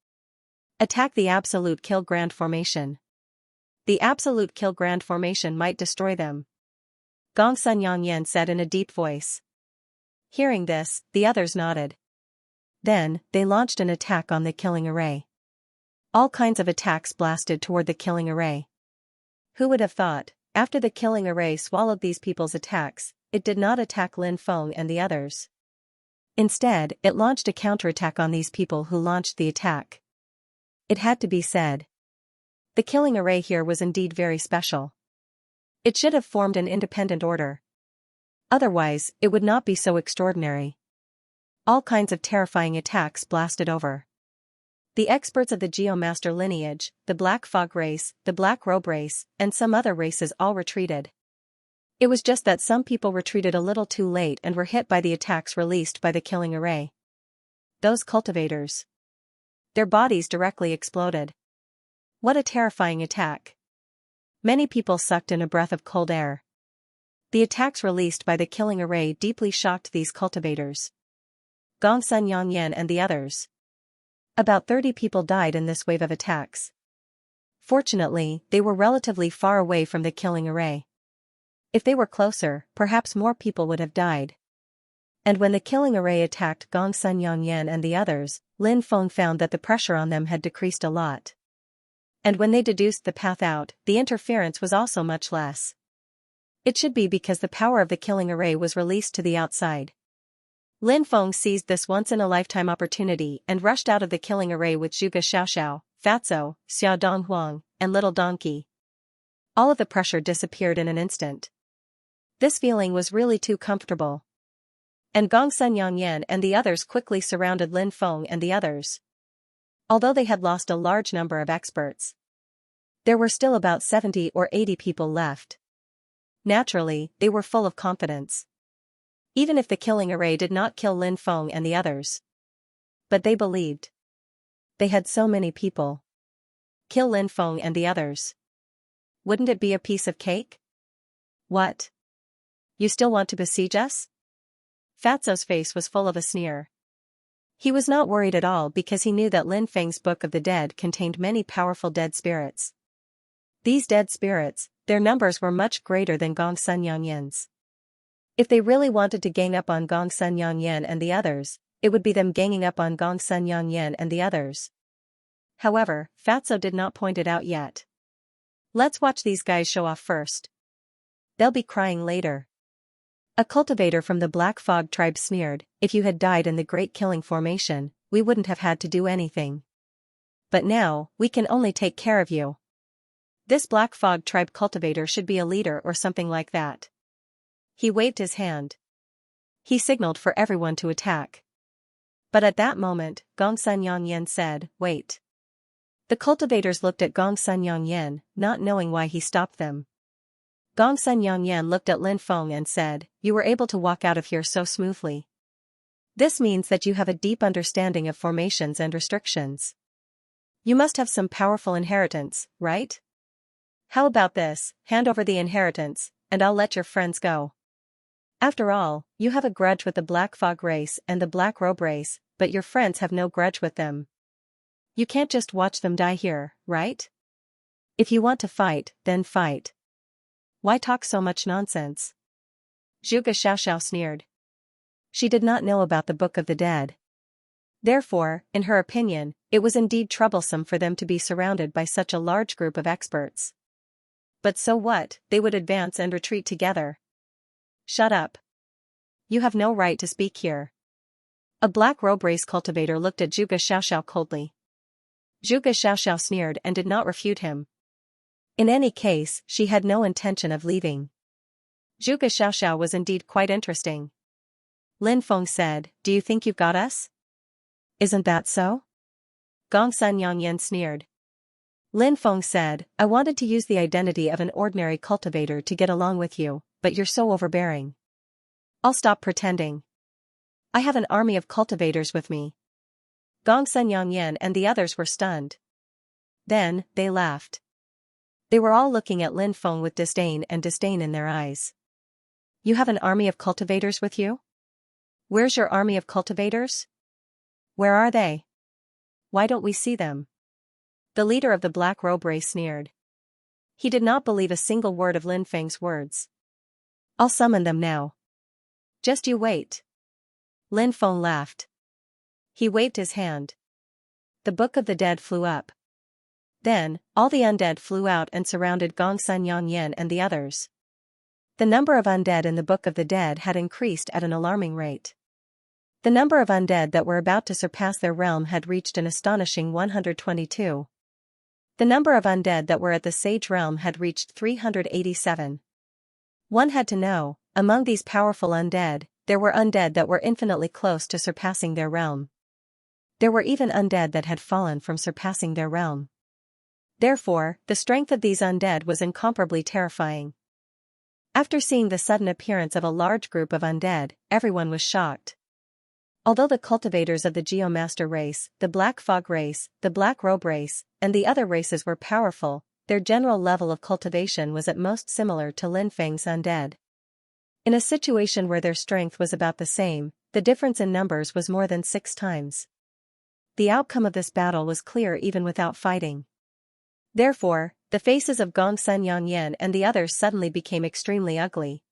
Attack the absolute kill grand formation. The absolute kill grand formation might destroy them, Gongsun Yangyan said in a deep voice. Hearing this, the others nodded. Then, they launched an attack on the killing array. All kinds of attacks blasted toward the killing array. Who would have thought, after the killing array swallowed these people's attacks, it did not attack Lin Feng and the others. Instead, it launched a counterattack on these people who launched the attack. It had to be said. The killing array here was indeed very special. It should have formed an independent order. Otherwise, it would not be so extraordinary. All kinds of terrifying attacks blasted over. The experts of the Geomaster lineage, the Black Fog race, the Black Robe race, and some other races all retreated. It was just that some people retreated a little too late and were hit by the attacks released by the killing array. Those cultivators. Their bodies directly exploded. What a terrifying attack. Many people sucked in a breath of cold air. The attacks released by the killing array deeply shocked these cultivators. Gongsun Yongyan and the others. About 30 people died in this wave of attacks. Fortunately, they were relatively far away from the killing array. If they were closer, perhaps more people would have died. And when the killing array attacked Gongsun Yongyan and the others, Lin Feng found that the pressure on them had decreased a lot. And when they deduced the path out, the interference was also much less. It should be because the power of the killing array was released to the outside. Lin Feng seized this once-in-a-lifetime opportunity and rushed out of the killing array with Zhuge Xiaoxiao, Fatso, Xiao Donghuang, and Little Donkey. All of the pressure disappeared in an instant. This feeling was really too comfortable. And Gongsun Yongyan and the others quickly surrounded Lin Feng and the others. Although they had lost a large number of experts, there were still about 70 or 80 people left. Naturally, they were full of confidence. Even if the killing array did not kill Lin Feng and the others. But they believed. They had so many people. Kill Lin Feng and the others. Wouldn't it be a piece of cake? What? You still want to besiege us? Fatso's face was full of a sneer. He was not worried at all because he knew that Lin Feng's Book of the Dead contained many powerful dead spirits. These dead spirits, their numbers were much greater than Gongsun Yongyan's. If they really wanted to gang up on Gongsun Yongyan and the others, it would be them ganging up on Gongsun Yongyan and the others. However, Fatso did not point it out yet. Let's watch these guys show off first. They'll be crying later. A cultivator from the Black Fog tribe sneered, if you had died in the Great Killing Formation, we wouldn't have had to do anything. But now, we can only take care of you. This Black Fog tribe cultivator should be a leader or something like that. He waved his hand. He signaled for everyone to attack. But at that moment, Gongsun Yongyan said, wait. The cultivators looked at Gongsun Yongyan, not knowing why he stopped them. Gongsun Yongyan looked at Lin Feng and said, you were able to walk out of here so smoothly. This means that you have a deep understanding of formations and restrictions. You must have some powerful inheritance, right? How about this, hand over the inheritance, and I'll let your friends go. After all, you have a grudge with the Black Fog race and the Black Robe race, but your friends have no grudge with them. You can't just watch them die here, right? If you want to fight, then fight. Why talk so much nonsense? Zhuge Xiaoxiao sneered. She did not know about the Book of the Dead. Therefore, in her opinion, it was indeed troublesome for them to be surrounded by such a large group of experts. But so what, they would advance and retreat together. Shut up. You have no right to speak here. A Black Robe race cultivator looked at Zhuge Xiaoxiao coldly. Zhuge Xiaoxiao sneered and did not refute him. In any case, she had no intention of leaving. Zhuge Xiaoxiao was indeed quite interesting. Lin Feng said, do you think you've got us? Isn't that so? Gongsun Yongyan sneered. Lin Feng said, I wanted to use the identity of an ordinary cultivator to get along with you, but you're so overbearing. I'll stop pretending. I have an army of cultivators with me. Gongsun Yongyan and the others were stunned. Then, they laughed. They were all looking at Lin Feng with disdain in their eyes. You have an army of cultivators with you? Where's your army of cultivators? Where are they? Why don't we see them? The leader of the Black Robe race sneered. He did not believe a single word of Lin Feng's words. I'll summon them now. Just you wait. Lin Feng laughed. He waved his hand. The Book of the Dead flew up. Then, all the undead flew out and surrounded Gongsun Yongyan and the others. The number of undead in the Book of the Dead had increased at an alarming rate. The number of undead that were about to surpass their realm had reached an astonishing 122. The number of undead that were at the Sage realm had reached 387. One had to know, among these powerful undead, there were undead that were infinitely close to surpassing their realm. There were even undead that had fallen from surpassing their realm. Therefore, the strength of these undead was incomparably terrifying. After seeing the sudden appearance of a large group of undead, everyone was shocked. Although the cultivators of the Geomaster race, the Black Fog race, the Black Robe race, and the other races were powerful, their general level of cultivation was at most similar to Lin Feng's undead. In a situation where their strength was about the same, the difference in numbers was more than 6 times. The outcome of this battle was clear even without fighting. Therefore, the faces of Gongsun Yangyan and the others suddenly became extremely ugly.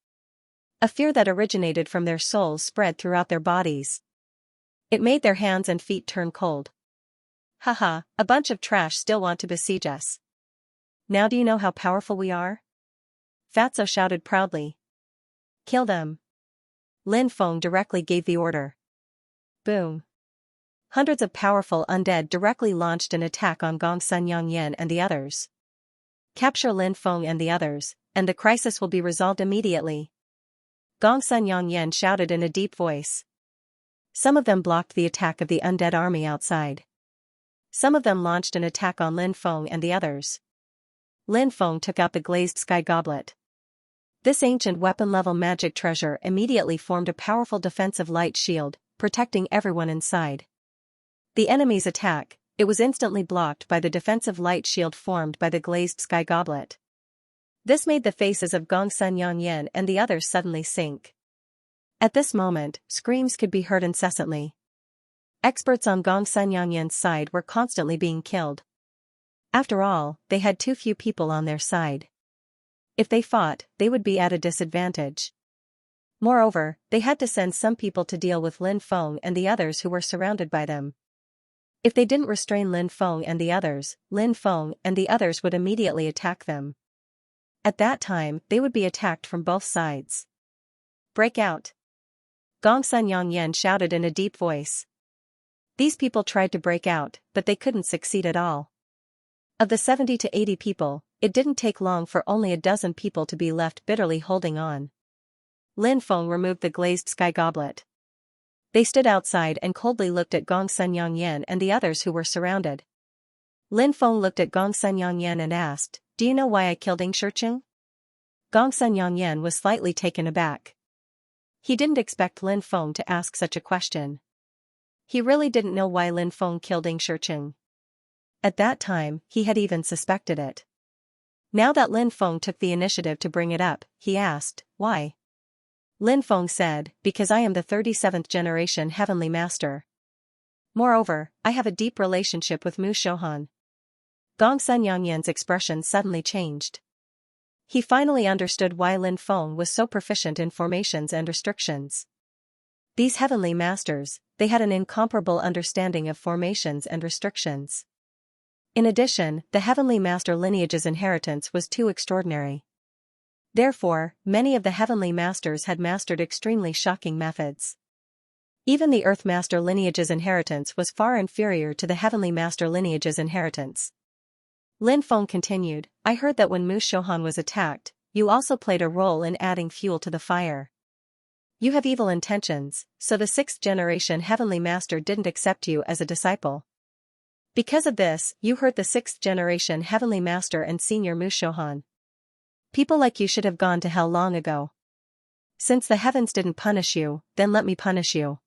A fear that originated from their souls spread throughout their bodies. It made their hands and feet turn cold. Haha, a bunch of trash still want to besiege us. Now do you know how powerful we are? Fatso shouted proudly. Kill them. Lin Feng directly gave the order. Boom. Hundreds of powerful undead directly launched an attack on Gongsun Yangyan and the others. Capture Lin Feng and the others, and the crisis will be resolved immediately. Gongsun Yangyan shouted in a deep voice. Some of them blocked the attack of the undead army outside. Some of them launched an attack on Lin Feng and the others. Lin Feng took out the glazed sky goblet. This ancient weapon-level magic treasure immediately formed a powerful defensive light shield, protecting everyone inside. The enemy's attack, it was instantly blocked by the defensive light shield formed by the glazed sky goblet. This made the faces of Gongsun Yangyan and the others suddenly sink. At this moment, screams could be heard incessantly. Experts on Gongsun Yangyan's side were constantly being killed. After all, they had too few people on their side. If they fought, they would be at a disadvantage. Moreover, they had to send some people to deal with Lin Feng and the others who were surrounded by them. If they didn't restrain Lin Feng and the others, Lin Feng and the others would immediately attack them. At that time, they would be attacked from both sides. Break out. Gongsun Yangyan shouted in a deep voice. These people tried to break out, but they couldn't succeed at all. Of the 70 to 80 people, it didn't take long for only a dozen people to be left bitterly holding on. Lin Feng removed the glazed sky goblet. They stood outside and coldly looked at Gongsun Yangyan and the others who were surrounded. Lin Feng looked at Gongsun Yangyan and asked, "Do you know why I killed Xianxia?" Gongsun Yangyan was slightly taken aback. He didn't expect Lin Feng to ask such a question. He really didn't know why Lin Feng killed Xianxia. At that time, he had even suspected it. Now that Lin Feng took the initiative to bring it up, he asked, "Why?" Lin Feng said, "Because I am the 37th generation Heavenly Master. Moreover, I have a deep relationship with Mu Shohan." Gongsun Yangyan's expression suddenly changed. He finally understood why Lin Feng was so proficient in formations and restrictions. These Heavenly Masters, they had an incomparable understanding of formations and restrictions. In addition, the Heavenly Master lineage's inheritance was too extraordinary. Therefore, many of the Heavenly Masters had mastered extremely shocking methods. Even the Earth Master lineage's inheritance was far inferior to the Heavenly Master lineage's inheritance. Lin Feng continued, "I heard that when Mu Shohan was attacked, you also played a role in adding fuel to the fire. You have evil intentions, so the 6th generation Heavenly Master didn't accept you as a disciple. Because of this, you hurt the 6th generation Heavenly Master and Senior Mu Shohan. People like you should have gone to hell long ago. Since the heavens didn't punish you, then let me punish you."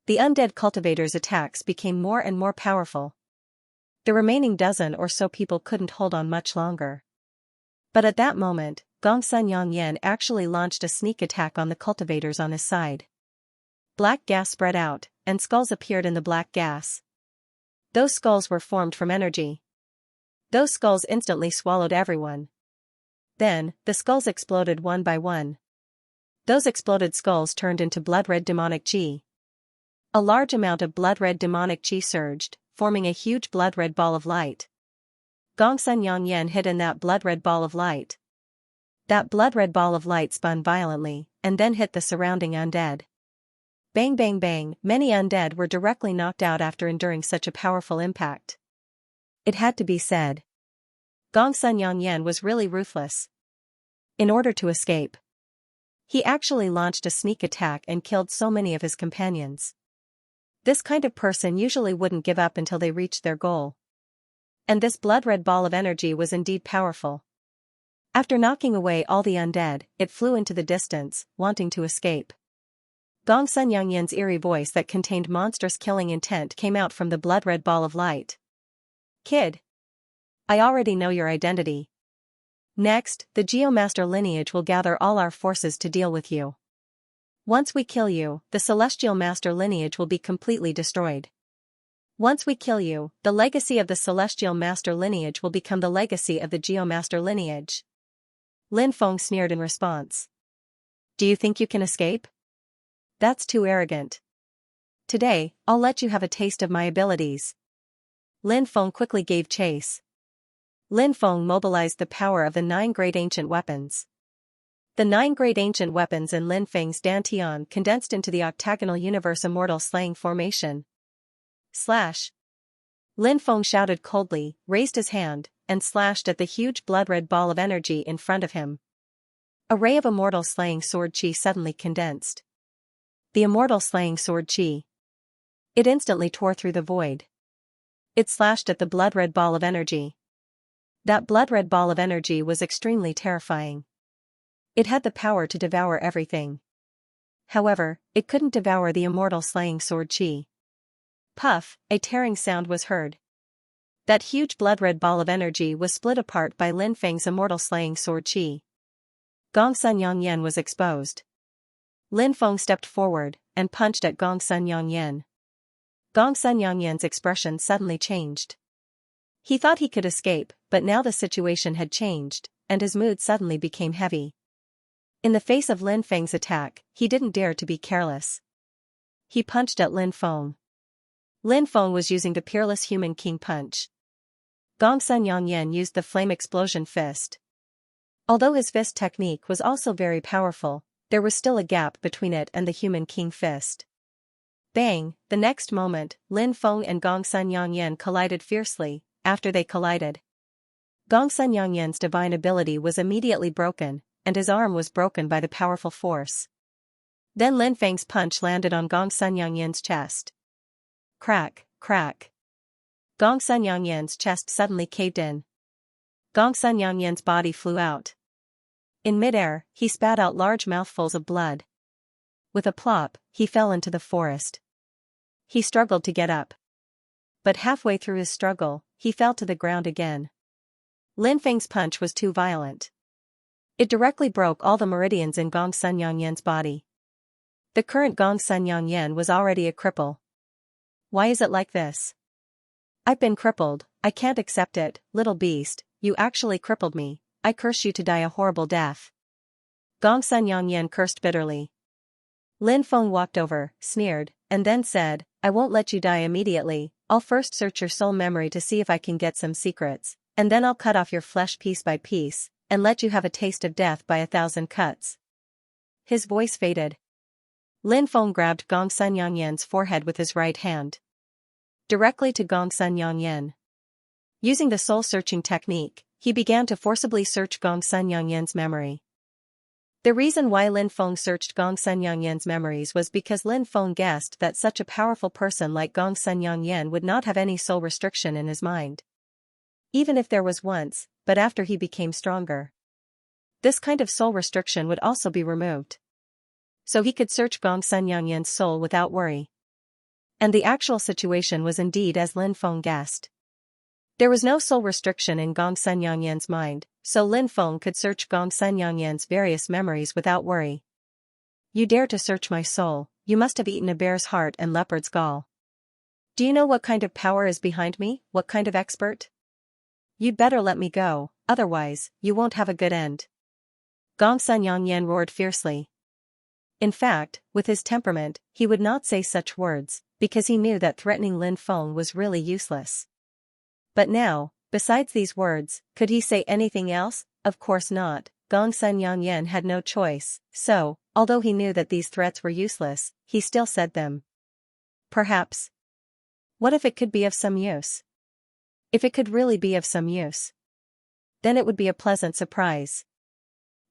The undead cultivators' attacks became more and more powerful. The remaining dozen or so people couldn't hold on much longer. But at that moment, Gongsun Yangyan actually launched a sneak attack on the cultivators on his side. Black gas spread out, and skulls appeared in the black gas. Those skulls were formed from energy. Those skulls instantly swallowed everyone. Then, the skulls exploded one by one. Those exploded skulls turned into blood-red demonic chi. A large amount of blood-red demonic chi surged, forming a huge blood-red ball of light. Gongsun Yangyan hid in that blood-red ball of light. That blood-red ball of light spun violently, and then hit the surrounding undead. Bang bang bang, many undead were directly knocked out after enduring such a powerful impact. It had to be said. Gongsun Yangyan was really ruthless. In order to escape, He actually launched a sneak attack and killed so many of his companions. This kind of person usually wouldn't give up until they reached their goal. And this blood-red ball of energy was indeed powerful. After knocking away all the undead, it flew into the distance, wanting to escape. Gongsun Yangyan's eerie voice that contained monstrous killing intent came out from the blood-red ball of light. Kid. I already know your identity. Next, the Geomaster lineage will gather all our forces to deal with you. Once we kill you, the Celestial Master lineage will be completely destroyed. Once we kill you, the legacy of the Celestial Master lineage will become the legacy of the Geomaster lineage. Lin Feng sneered in response. Do you think you can escape? That's too arrogant. Today, I'll let you have a taste of my abilities. Lin Feng quickly gave chase. Lin Feng mobilized the power of the 9 great ancient weapons. The 9 great ancient weapons in Lin Feng's Dantian condensed into the octagonal universe immortal slaying formation. Slash. Lin Feng shouted coldly, raised his hand, and slashed at the huge blood-red ball of energy in front of him. A ray of immortal slaying sword chi suddenly condensed. The immortal slaying sword chi. It instantly tore through the void. It slashed at the blood-red ball of energy. That blood-red ball of energy was extremely terrifying. It had the power to devour everything. However, it couldn't devour the immortal slaying sword chi. Puff, a tearing sound was heard. That huge blood-red ball of energy was split apart by Lin Feng's immortal slaying sword chi. Gongsun Yangyan was exposed. Lin Feng stepped forward and punched at Gongsun Yangyan. Gongsun Yangyan's expression suddenly changed. He thought he could escape, but now the situation had changed, and his mood suddenly became heavy. In the face of Lin Feng's attack, he didn't dare to be careless. He punched at Lin Feng. Lin Feng was using the Peerless Human King Punch. Gongsun Yangyan used the Flame Explosion Fist. Although his fist technique was also very powerful, there was still a gap between it and the Human King Fist. Bang! The next moment, Lin Feng and Gongsun Yangyan collided fiercely. After they collided, Gongsun Yangyan's divine ability was immediately broken, and his arm was broken by the powerful force. Then Lin Feng's punch landed on Gongsun Yangyan's chest. Crack, crack. Gongsun Yangyan's chest suddenly caved in. Gongsun Yangyan's body flew out. In midair, he spat out large mouthfuls of blood. With a plop, he fell into the forest. He struggled to get up. But halfway through his struggle, he fell to the ground again. Lin Feng's punch was too violent. It directly broke all the meridians in Gongsun Yangyan's body. The current Gongsun Yangyan was already a cripple. Why is it like this? I've been crippled, I can't accept it, little beast, you actually crippled me, I curse you to die a horrible death. Gongsun Yangyan cursed bitterly. Lin Feng walked over, sneered, and then said, I won't let you die immediately, I'll first search your soul memory to see if I can get some secrets, and then I'll cut off your flesh piece by piece, and let you have a taste of death by 1,000 cuts. His voice faded. Lin Feng grabbed Gongsun Yangyan's forehead with his right hand. Directly to Gongsun Yangyan. Using the soul-searching technique, he began to forcibly search Gongsun Yangyan's memory. The reason why Lin Feng searched Gongsun Yangyan's memories was because Lin Feng guessed that such a powerful person like Gongsun Yangyan would not have any soul restriction in his mind. Even if there was once, but after he became stronger. This kind of soul restriction would also be removed. So he could search Gongsun Yangyan's soul without worry. And the actual situation was indeed as Lin Feng guessed. There was no soul restriction in Gongsun Yangyan's mind, so Lin Feng could search Gongsun Yangyan's various memories without worry. You dare to search my soul, you must have eaten a bear's heart and leopard's gall. Do you know what kind of power is behind me, what kind of expert? You'd better let me go, otherwise, you won't have a good end. Gongsun Yangyan roared fiercely. In fact, with his temperament, he would not say such words, because he knew that threatening Lin Feng was really useless. But now, besides these words, could he say anything else? Of course not. Gongsun Yangyan had no choice, so, although he knew that these threats were useless, he still said them. Perhaps. What if it could be of some use? If it could really be of some use, then it would be a pleasant surprise.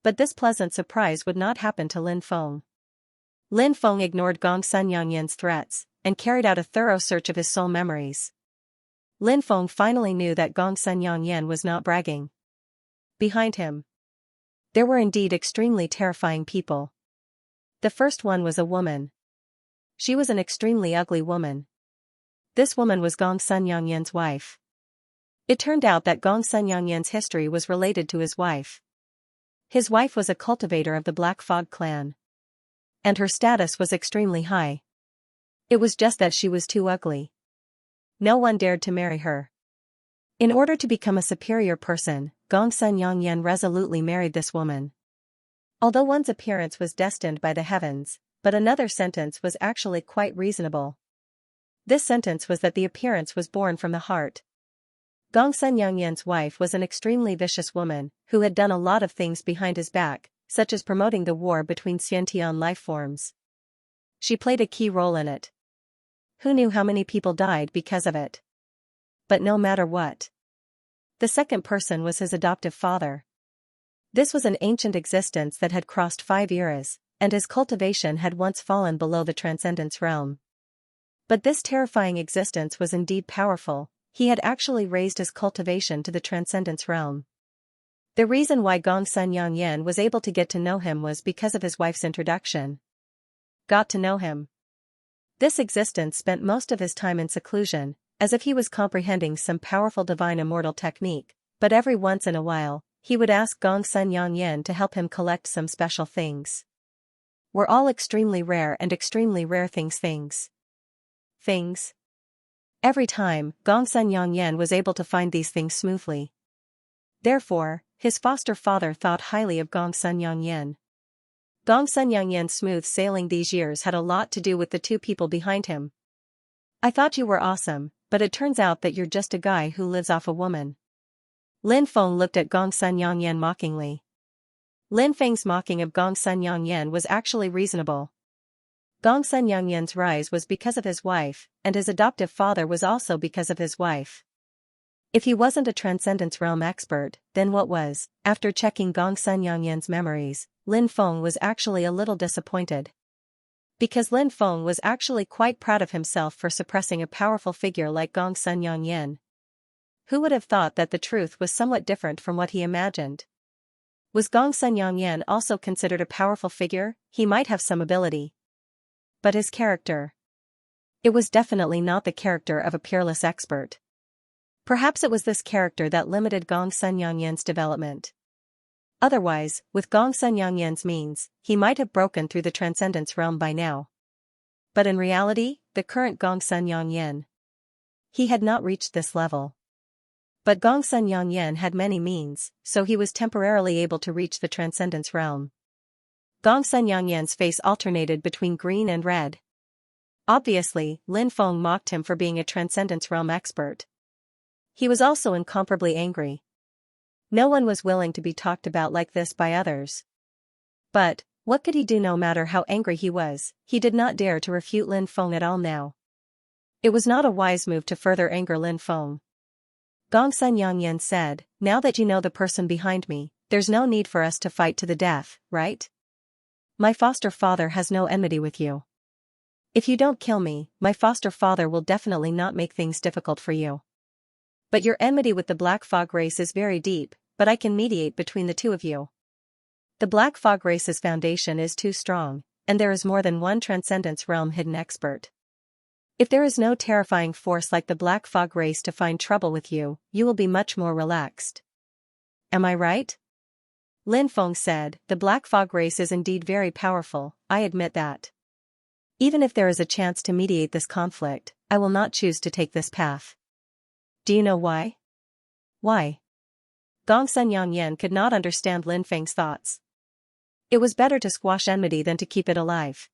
But this pleasant surprise would not happen to Lin Feng. Lin Feng ignored Gongsun Yangyan's threats, and carried out a thorough search of his soul memories. Lin Feng finally knew that Gongsun Yangyan was not bragging. Behind him, there were indeed extremely terrifying people. The first one was a woman. She was an extremely ugly woman. This woman was Gongsun Yangyan's wife. It turned out that Gongsun Yangyan's history was related to his wife. His wife was a cultivator of the Black Fog clan. And her status was extremely high. It was just that she was too ugly. No one dared to marry her. In order to become a superior person, Gongsun Yangyan resolutely married this woman. Although one's appearance was destined by the heavens, but another sentence was actually quite reasonable. This sentence was that the appearance was born from the heart. Gongsun Yangyan's wife was an extremely vicious woman, who had done a lot of things behind his back, such as promoting the war between Xianxia life forms. She played a key role in it. Who knew how many people died because of it? But no matter what. The second person was his adoptive father. This was an ancient existence that had crossed 5 eras, and his cultivation had once fallen below the transcendence realm. But this terrifying existence was indeed powerful. He had actually raised his cultivation to the transcendence realm. The reason why Gongsun Yangyan was able to get to know him was because of his wife's introduction. Got to know him. This existence spent most of his time in seclusion, as if he was comprehending some powerful divine immortal technique, but every once in a while, he would ask Gongsun Yangyan to help him collect some special things. Were all extremely rare and extremely rare things. Every time, Gongsun Yangyan was able to find these things smoothly. Therefore, his foster father thought highly of Gongsun Yangyan. Gongsun Yangyan's smooth sailing these years had a lot to do with the two people behind him. I thought you were awesome, but it turns out that you're just a guy who lives off a woman. Lin Feng looked at Gongsun Yangyan mockingly. Lin Feng's mocking of Gongsun Yangyan was actually reasonable. Gongsun Yangyan's rise was because of his wife, and his adoptive father was also because of his wife. If he wasn't a Transcendence Realm expert, then what was? After checking Gongsun Yangyan's memories, Lin Feng was actually a little disappointed. Because Lin Feng was actually quite proud of himself for suppressing a powerful figure like Gongsun Yangyan. Who would have thought that the truth was somewhat different from what he imagined? Was Gongsun Yangyan also considered a powerful figure? He might have some ability. But his character? It was definitely not the character of a peerless expert. Perhaps it was this character that limited Gongsun Yangyan's development. Otherwise, with Gongsun Yangyan's means, he might have broken through the Transcendence Realm by now. But in reality, the current Gongsun Yangyan, he had not reached this level. But Gongsun Yangyan had many means, so he was temporarily able to reach the Transcendence Realm. Gongsun Yangyan's face alternated between green and red. Obviously, Lin Feng mocked him for being a Transcendence Realm expert. He was also incomparably angry. No one was willing to be talked about like this by others. But, what could he do? No matter how angry he was, he did not dare to refute Lin Feng at all now. It was not a wise move to further anger Lin Feng. Gongsun Yangyan said, "Now that you know the person behind me, there's no need for us to fight to the death, right? My foster father has no enmity with you. If you don't kill me, my foster father will definitely not make things difficult for you. But your enmity with the Black Fog race is very deep, but I can mediate between the two of you. The Black Fog race's foundation is too strong, and there is more than one Transcendence Realm hidden expert. If there is no terrifying force like the Black Fog race to find trouble with you, you will be much more relaxed. Am I right?" Lin Feng said, "The Black Fog race is indeed very powerful, I admit that. Even if there is a chance to mediate this conflict, I will not choose to take this path." Do you know why? Why? Gongsun Yangyan could not understand Lin Feng's thoughts. It was better to squash enmity than to keep it alive.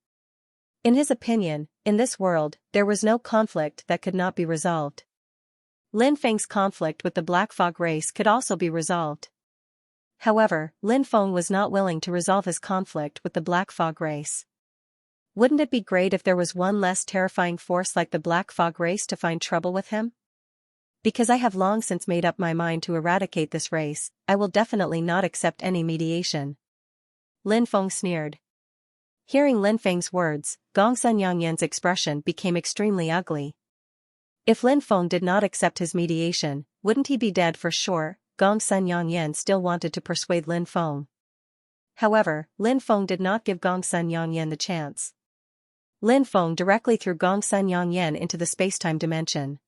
In his opinion, in this world, there was no conflict that could not be resolved. Lin Feng's conflict with the Black Fog race could also be resolved. However, Lin Feng was not willing to resolve his conflict with the Black Fog race. Wouldn't it be great if there was one less terrifying force like the Black Fog race to find trouble with him? Because I have long since made up my mind to eradicate this race, I will definitely not accept any mediation. Lin Feng sneered. Hearing Lin Feng's words, Gongsun Yangyan's expression became extremely ugly. If Lin Feng did not accept his mediation, wouldn't he be dead for sure? Gongsun Yangyan still wanted to persuade Lin Feng. However, Lin Feng did not give Gongsun Yangyan the chance. Lin Feng directly threw Gongsun Yangyan into the spacetime dimension.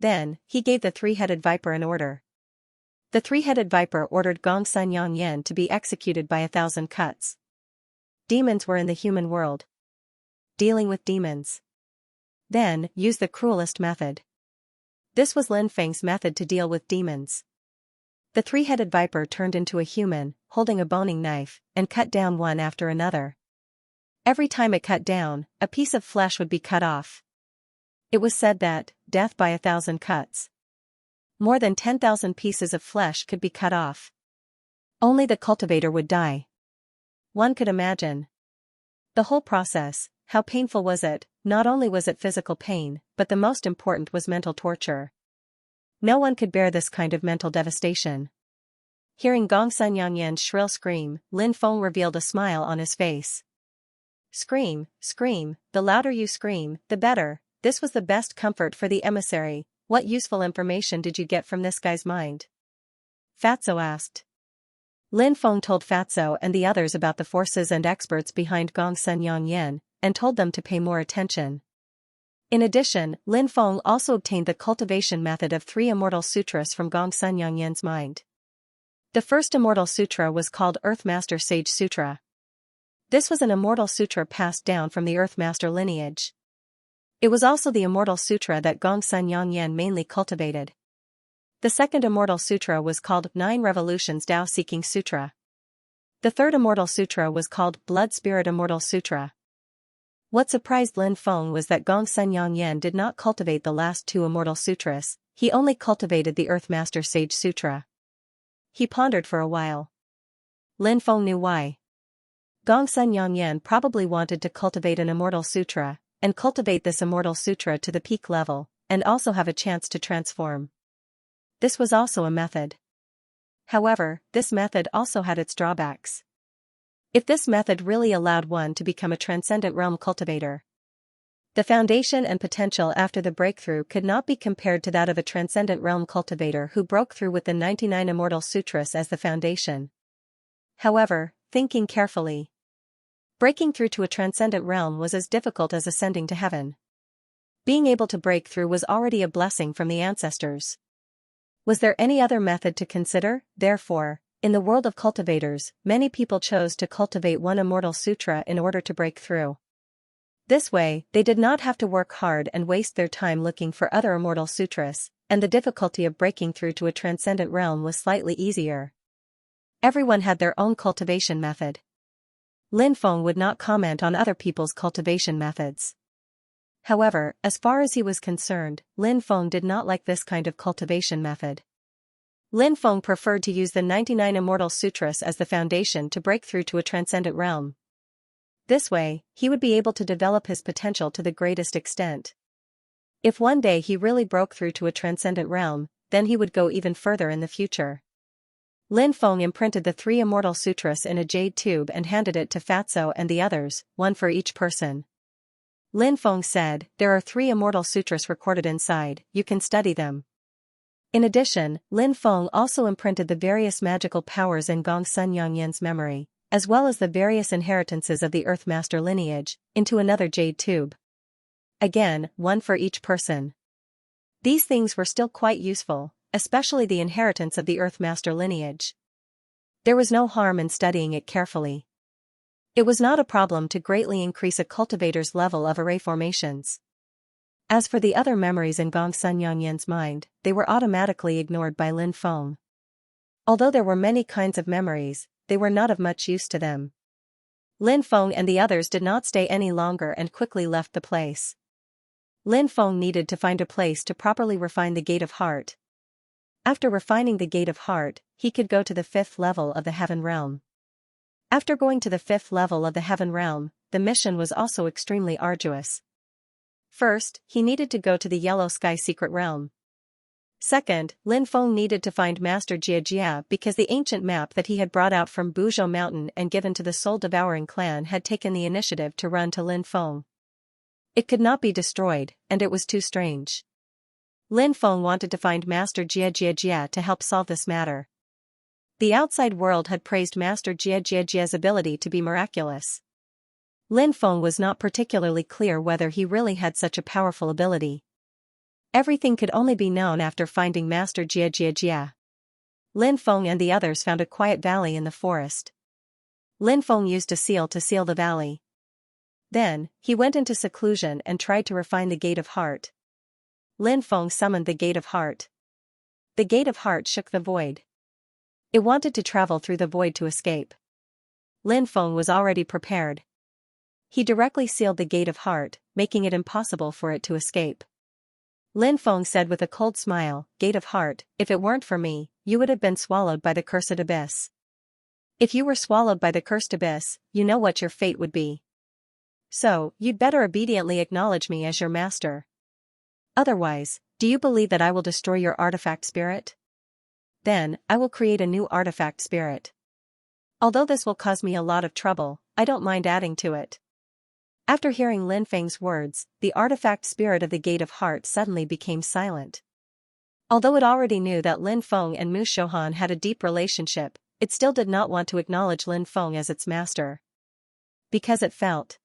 Then, he gave the three-headed viper an order. The three-headed viper ordered Gongsun Yangyan to be executed by 1,000 cuts. Demons were in the human world. Dealing with demons. Then, use the cruelest method. This was Lin Feng's method to deal with demons. The three-headed viper turned into a human, holding a boning knife, and cut down one after another. Every time it cut down, a piece of flesh would be cut off. It was said that, death by 1,000 cuts. More than 10,000 pieces of flesh could be cut off. Only the cultivator would die. One could imagine. The whole process, how painful was it? Not only was it physical pain, but the most important was mental torture. No one could bear this kind of mental devastation. Hearing Gongsun Yangyan's shrill scream, Lin Feng revealed a smile on his face. Scream, scream, the louder you scream, the better. This was the best comfort for the emissary. What useful information did you get from this guy's mind? Fatso asked. Lin Feng told Fatso and the others about the forces and experts behind Gongsun Yangyan, and told them to pay more attention. In addition, Lin Feng also obtained the cultivation method of 3 immortal sutras from Gongsun Yangyan's mind. The first immortal sutra was called Earth Master Sage Sutra. This was an immortal sutra passed down from the Earth Master lineage. It was also the immortal sutra that Gongsun Yangyan mainly cultivated. The second immortal sutra was called 9 Revolutions Tao Seeking Sutra. The third immortal sutra was called Blood Spirit Immortal Sutra. What surprised Lin Feng was that Gongsun Yangyan did not cultivate the last 2 immortal sutras, he only cultivated the Earth Master Sage Sutra. He pondered for a while. Lin Feng knew why. Gongsun Yangyan probably wanted to cultivate an immortal sutra, and cultivate this immortal sutra to the peak level, and also have a chance to transform. This was also a method. However, this method also had its drawbacks. If this method really allowed one to become a transcendent realm cultivator, the foundation and potential after the breakthrough could not be compared to that of a transcendent realm cultivator who broke through with the 99 immortal sutras as the foundation. However, thinking carefully, breaking through to a transcendent realm was as difficult as ascending to heaven. Being able to break through was already a blessing from the ancestors. Was there any other method to consider? Therefore, in the world of cultivators, many people chose to cultivate one immortal sutra in order to break through. This way, they did not have to work hard and waste their time looking for other immortal sutras, and the difficulty of breaking through to a transcendent realm was slightly easier. Everyone had their own cultivation method. Lin Feng would not comment on other people's cultivation methods. However, as far as he was concerned, Lin Feng did not like this kind of cultivation method. Lin Feng preferred to use the 99 immortal sutras as the foundation to break through to a transcendent realm. This way, he would be able to develop his potential to the greatest extent. If one day he really broke through to a transcendent realm, then he would go even further in the future. Lin Feng imprinted the 3 immortal sutras in a jade tube and handed it to Fatso and the others, one for each person. Lin Feng said, "There are 3 immortal sutras recorded inside, you can study them." In addition, Lin Feng also imprinted the various magical powers in Gongsun Yangyan's memory, as well as the various inheritances of the Earth Master lineage, into another jade tube. Again, one for each person. These things were still quite useful, especially the inheritance of the Earth Master lineage. There was no harm in studying it carefully. It was not a problem to greatly increase a cultivator's level of array formations. As for the other memories in Gongsun Yangyan's mind, they were automatically ignored by Lin Feng. Although there were many kinds of memories, they were not of much use to them. Lin Feng and the others did not stay any longer and quickly left the place. Lin Feng needed to find a place to properly refine the Gate of Heart. After refining the Gate of Heart, he could go to the 5th level of the Heaven Realm. After going to the 5th level of the Heaven Realm, the mission was also extremely arduous. First, he needed to go to the Yellow Sky Secret Realm. Second, Lin Feng needed to find Master Jia because the ancient map that he had brought out from Buzhou Mountain and given to the soul-devouring clan had taken the initiative to run to Lin Feng. It could not be destroyed, and it was too strange. Lin Feng wanted to find Master Jia to help solve this matter. The outside world had praised Master Jia's ability to be miraculous. Lin Feng was not particularly clear whether he really had such a powerful ability. Everything could only be known after finding Master Jia. Lin Feng and the others found a quiet valley in the forest. Lin Feng used a seal to seal the valley. Then, he went into seclusion and tried to refine the Gate of Heart. Lin Feng summoned the Gate of Heart. The Gate of Heart shook the void. It wanted to travel through the void to escape. Lin Feng was already prepared. He directly sealed the Gate of Heart, making it impossible for it to escape. Lin Feng said with a cold smile, "Gate of Heart, if it weren't for me, you would have been swallowed by the cursed abyss. If you were swallowed by the cursed abyss, you know what your fate would be. So, you'd better obediently acknowledge me as your master. Otherwise, do you believe that I will destroy your artifact spirit? Then, I will create a new artifact spirit. Although this will cause me a lot of trouble, I don't mind adding to it." After hearing Lin Feng's words, the artifact spirit of the Gate of Heart suddenly became silent. Although it already knew that Lin Feng and Mu Shouhan had a deep relationship, it still did not want to acknowledge Lin Feng as its master. Because it felt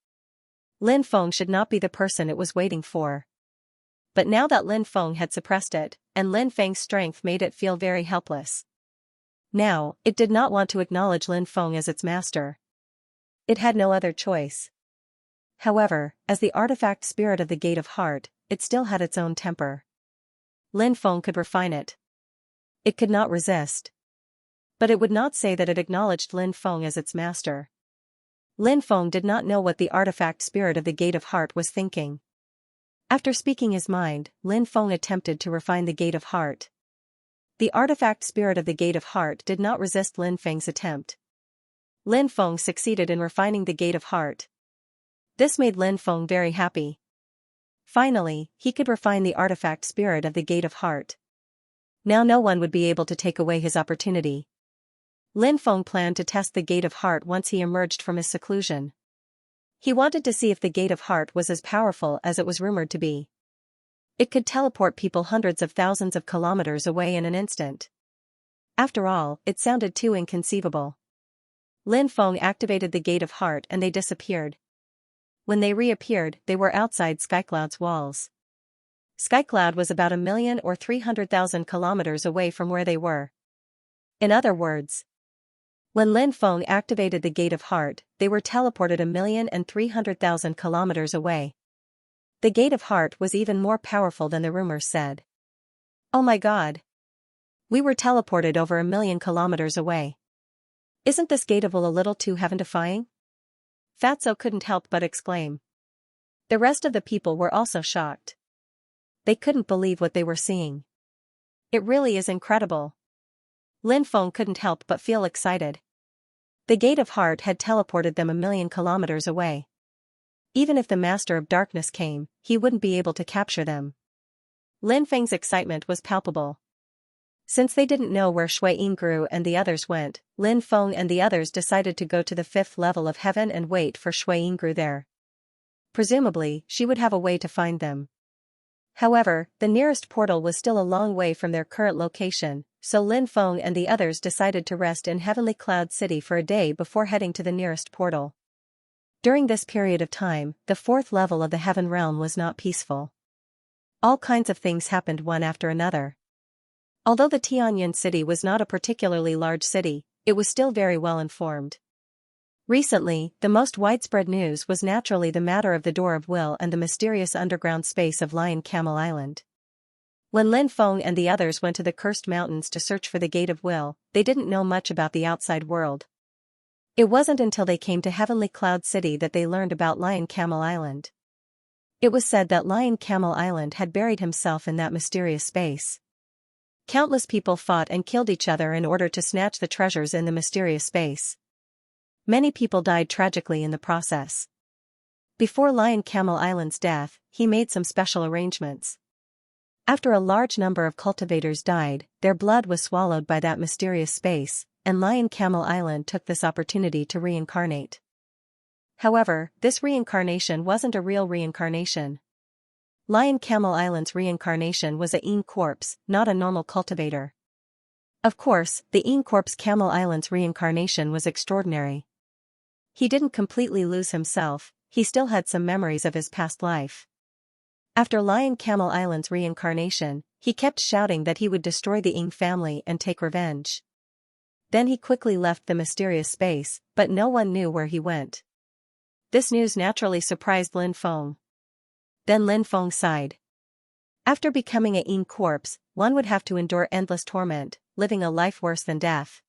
Lin Feng should not be the person it was waiting for. But now that Lin Feng had suppressed it, and Lin Feng's strength made it feel very helpless. Now, it did not want to acknowledge Lin Feng as its master. It had no other choice. However, as the artifact spirit of the Gate of Heart, it still had its own temper. Lin Feng could refine it. It could not resist. But it would not say that it acknowledged Lin Feng as its master. Lin Feng did not know what the artifact spirit of the Gate of Heart was thinking. After speaking his mind, Lin Feng attempted to refine the Gate of Heart. The artifact spirit of the Gate of Heart did not resist Lin Feng's attempt. Lin Feng succeeded in refining the Gate of Heart. This made Lin Feng very happy. Finally, he could refine the artifact spirit of the Gate of Heart. Now no one would be able to take away his opportunity. Lin Feng planned to test the Gate of Heart once he emerged from his seclusion. He wanted to see if the Gate of Heart was as powerful as it was rumored to be. It could teleport people hundreds of thousands of kilometers away in an instant. After all, it sounded too inconceivable. Lin Feng activated the Gate of Heart and they disappeared. When they reappeared, they were outside Skycloud's walls. Skycloud was about 1,000,000 or 300,000 kilometers away from where they were. In other words, when Lin Feng activated the Gate of Heart, they were teleported 1,300,000 kilometers away. The Gate of Heart was even more powerful than the rumors said. Oh my god! We were teleported over 1,000,000 kilometers away. Isn't this Gate of Will a little too heaven-defying? Fatso couldn't help but exclaim. The rest of the people were also shocked. They couldn't believe what they were seeing. It really is incredible. Lin Feng couldn't help but feel excited. The Gate of Heart had teleported them 1,000,000 kilometers away. Even if the Master of Darkness came, he wouldn't be able to capture them. Lin Feng's excitement was palpable. Since they didn't know where Shui Yingru and the others went, Lin Feng and the others decided to go to the 5th level of heaven and wait for Shui Yingru there. Presumably, she would have a way to find them. However, the nearest portal was still a long way from their current location, so Lin Feng and the others decided to rest in Heavenly Cloud City for a day before heading to the nearest portal. During this period of time, the 4th level of the Heaven Realm was not peaceful. All kinds of things happened one after another. Although the Tianyuan city was not a particularly large city, it was still very well informed. Recently, the most widespread news was naturally the matter of the Door of Will and the mysterious underground space of Lion Camel Island. When Lin Feng and the others went to the Cursed Mountains to search for the Gate of Will, they didn't know much about the outside world. It wasn't until they came to Heavenly Cloud City that they learned about Lion Camel Island. It was said that Lion Camel Island had buried himself in that mysterious space. Countless people fought and killed each other in order to snatch the treasures in the mysterious space. Many people died tragically in the process. Before Lion Camel Island's death, he made some special arrangements. After a large number of cultivators died, their blood was swallowed by that mysterious space, and Lion Camel Island took this opportunity to reincarnate. However, this reincarnation wasn't a real reincarnation. Lion Camel Island's reincarnation was a Een corpse, not a normal cultivator. Of course, the Een corpse Camel Island's reincarnation was extraordinary. He didn't completely lose himself, he still had some memories of his past life. After Lion Camel Island's reincarnation, he kept shouting that he would destroy the Een family and take revenge. Then he quickly left the mysterious space, but no one knew where he went. This news naturally surprised Lin Feng. Then Lin Feng sighed. After becoming a Een corpse, one would have to endure endless torment, living a life worse than death.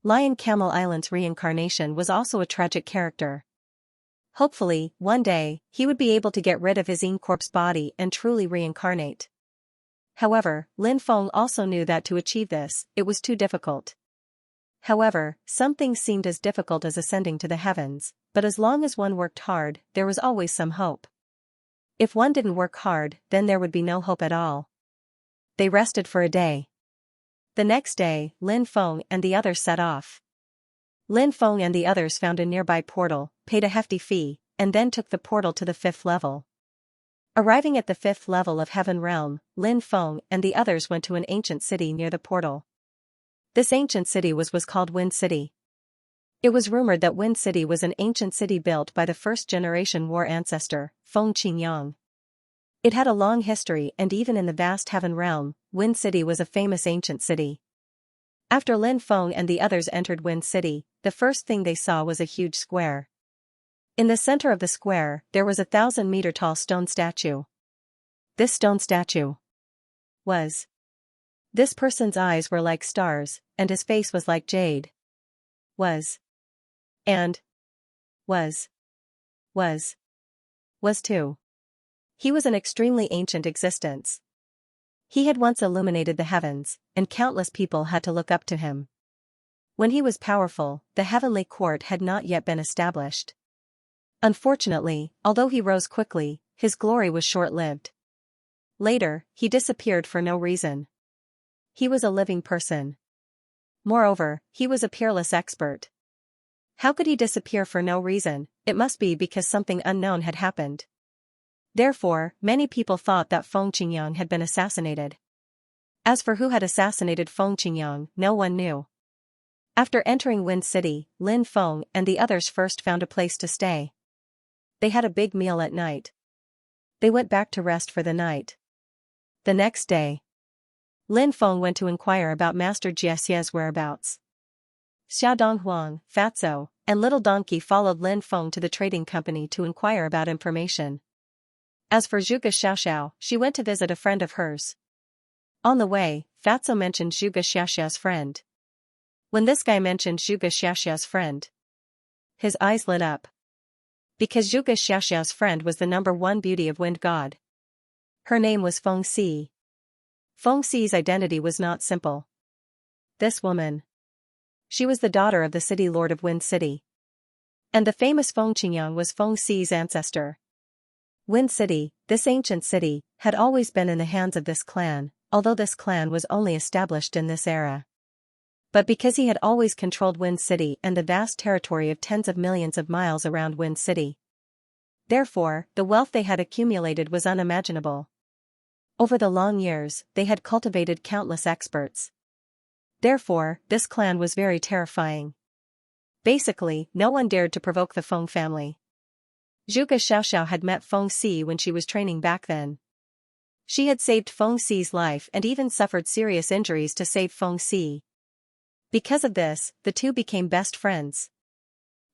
Lion Camel Island's reincarnation was also a tragic character. Hopefully, one day, he would be able to get rid of his Een corpse body and truly reincarnate. However, Lin Feng also knew that to achieve this, it was too difficult. However, some things seemed as difficult as ascending to the heavens, but as long as one worked hard, there was always some hope. If one didn't work hard, then there would be no hope at all. They rested for a day. The next day, Lin Feng and the others set off. Lin Feng and the others found a nearby portal, paid a hefty fee, and then took the portal to the 5th level. Arriving at the 5th level of Heaven Realm, Lin Feng and the others went to an ancient city near the portal. This ancient city was called Wind City. It was rumored that Wind City was an ancient city built by the first-generation war ancestor, Feng Qingyang. It had a long history, and even in the vast Heaven Realm, Wind City was a famous ancient city. After Lin Feng and the others entered Wind City, the first thing they saw was a huge square. In the center of the square, there was a 1,000-meter-tall stone statue. This stone statue was. This person's eyes were like stars, and his face was like jade. And was too. He was an extremely ancient existence. He had once illuminated the heavens, and countless people had to look up to him. When he was powerful, the heavenly court had not yet been established. Unfortunately, although he rose quickly, his glory was short-lived. Later, he disappeared for no reason. He was a living person. Moreover, he was a peerless expert. How could he disappear for no reason? It must be because something unknown had happened. Therefore, many people thought that Feng Qingyang had been assassinated. As for who had assassinated Feng Qingyang, no one knew. After entering Wind City, Lin Feng and the others first found a place to stay. They had a big meal at night. They went back to rest for the night. The next day, Lin Feng went to inquire about Master Xianxia's whereabouts. Xia Donghuang, Fatso, and Little Donkey followed Lin Feng to the trading company to inquire about information. As for Zhuge Xiaoxiao, she went to visit a friend of hers. On the way, Fatso mentioned Zhuge Xiaoxiao's friend. When this guy mentioned Zhuge Xiaoxiao's friend, his eyes lit up. Because Zhuge Xiaoxiao's friend was the #1 beauty of Wind God. Her name was Feng Si. Feng Si's identity was not simple. This woman. She was the daughter of the city lord of Wind City. And the famous Feng Qingyang was Feng Si's ancestor. Wind City, this ancient city, had always been in the hands of this clan, although this clan was only established in this era. But because he had always controlled Wind City and the vast territory of tens of millions of miles around Wind City. Therefore, the wealth they had accumulated was unimaginable. Over the long years, they had cultivated countless experts. Therefore, this clan was very terrifying. Basically, no one dared to provoke the Feng family. Zhuge Xiaoxiao had met Feng Si when she was training back then. She had saved Feng Si's life and even suffered serious injuries to save Feng Si. Because of this, the two became best friends.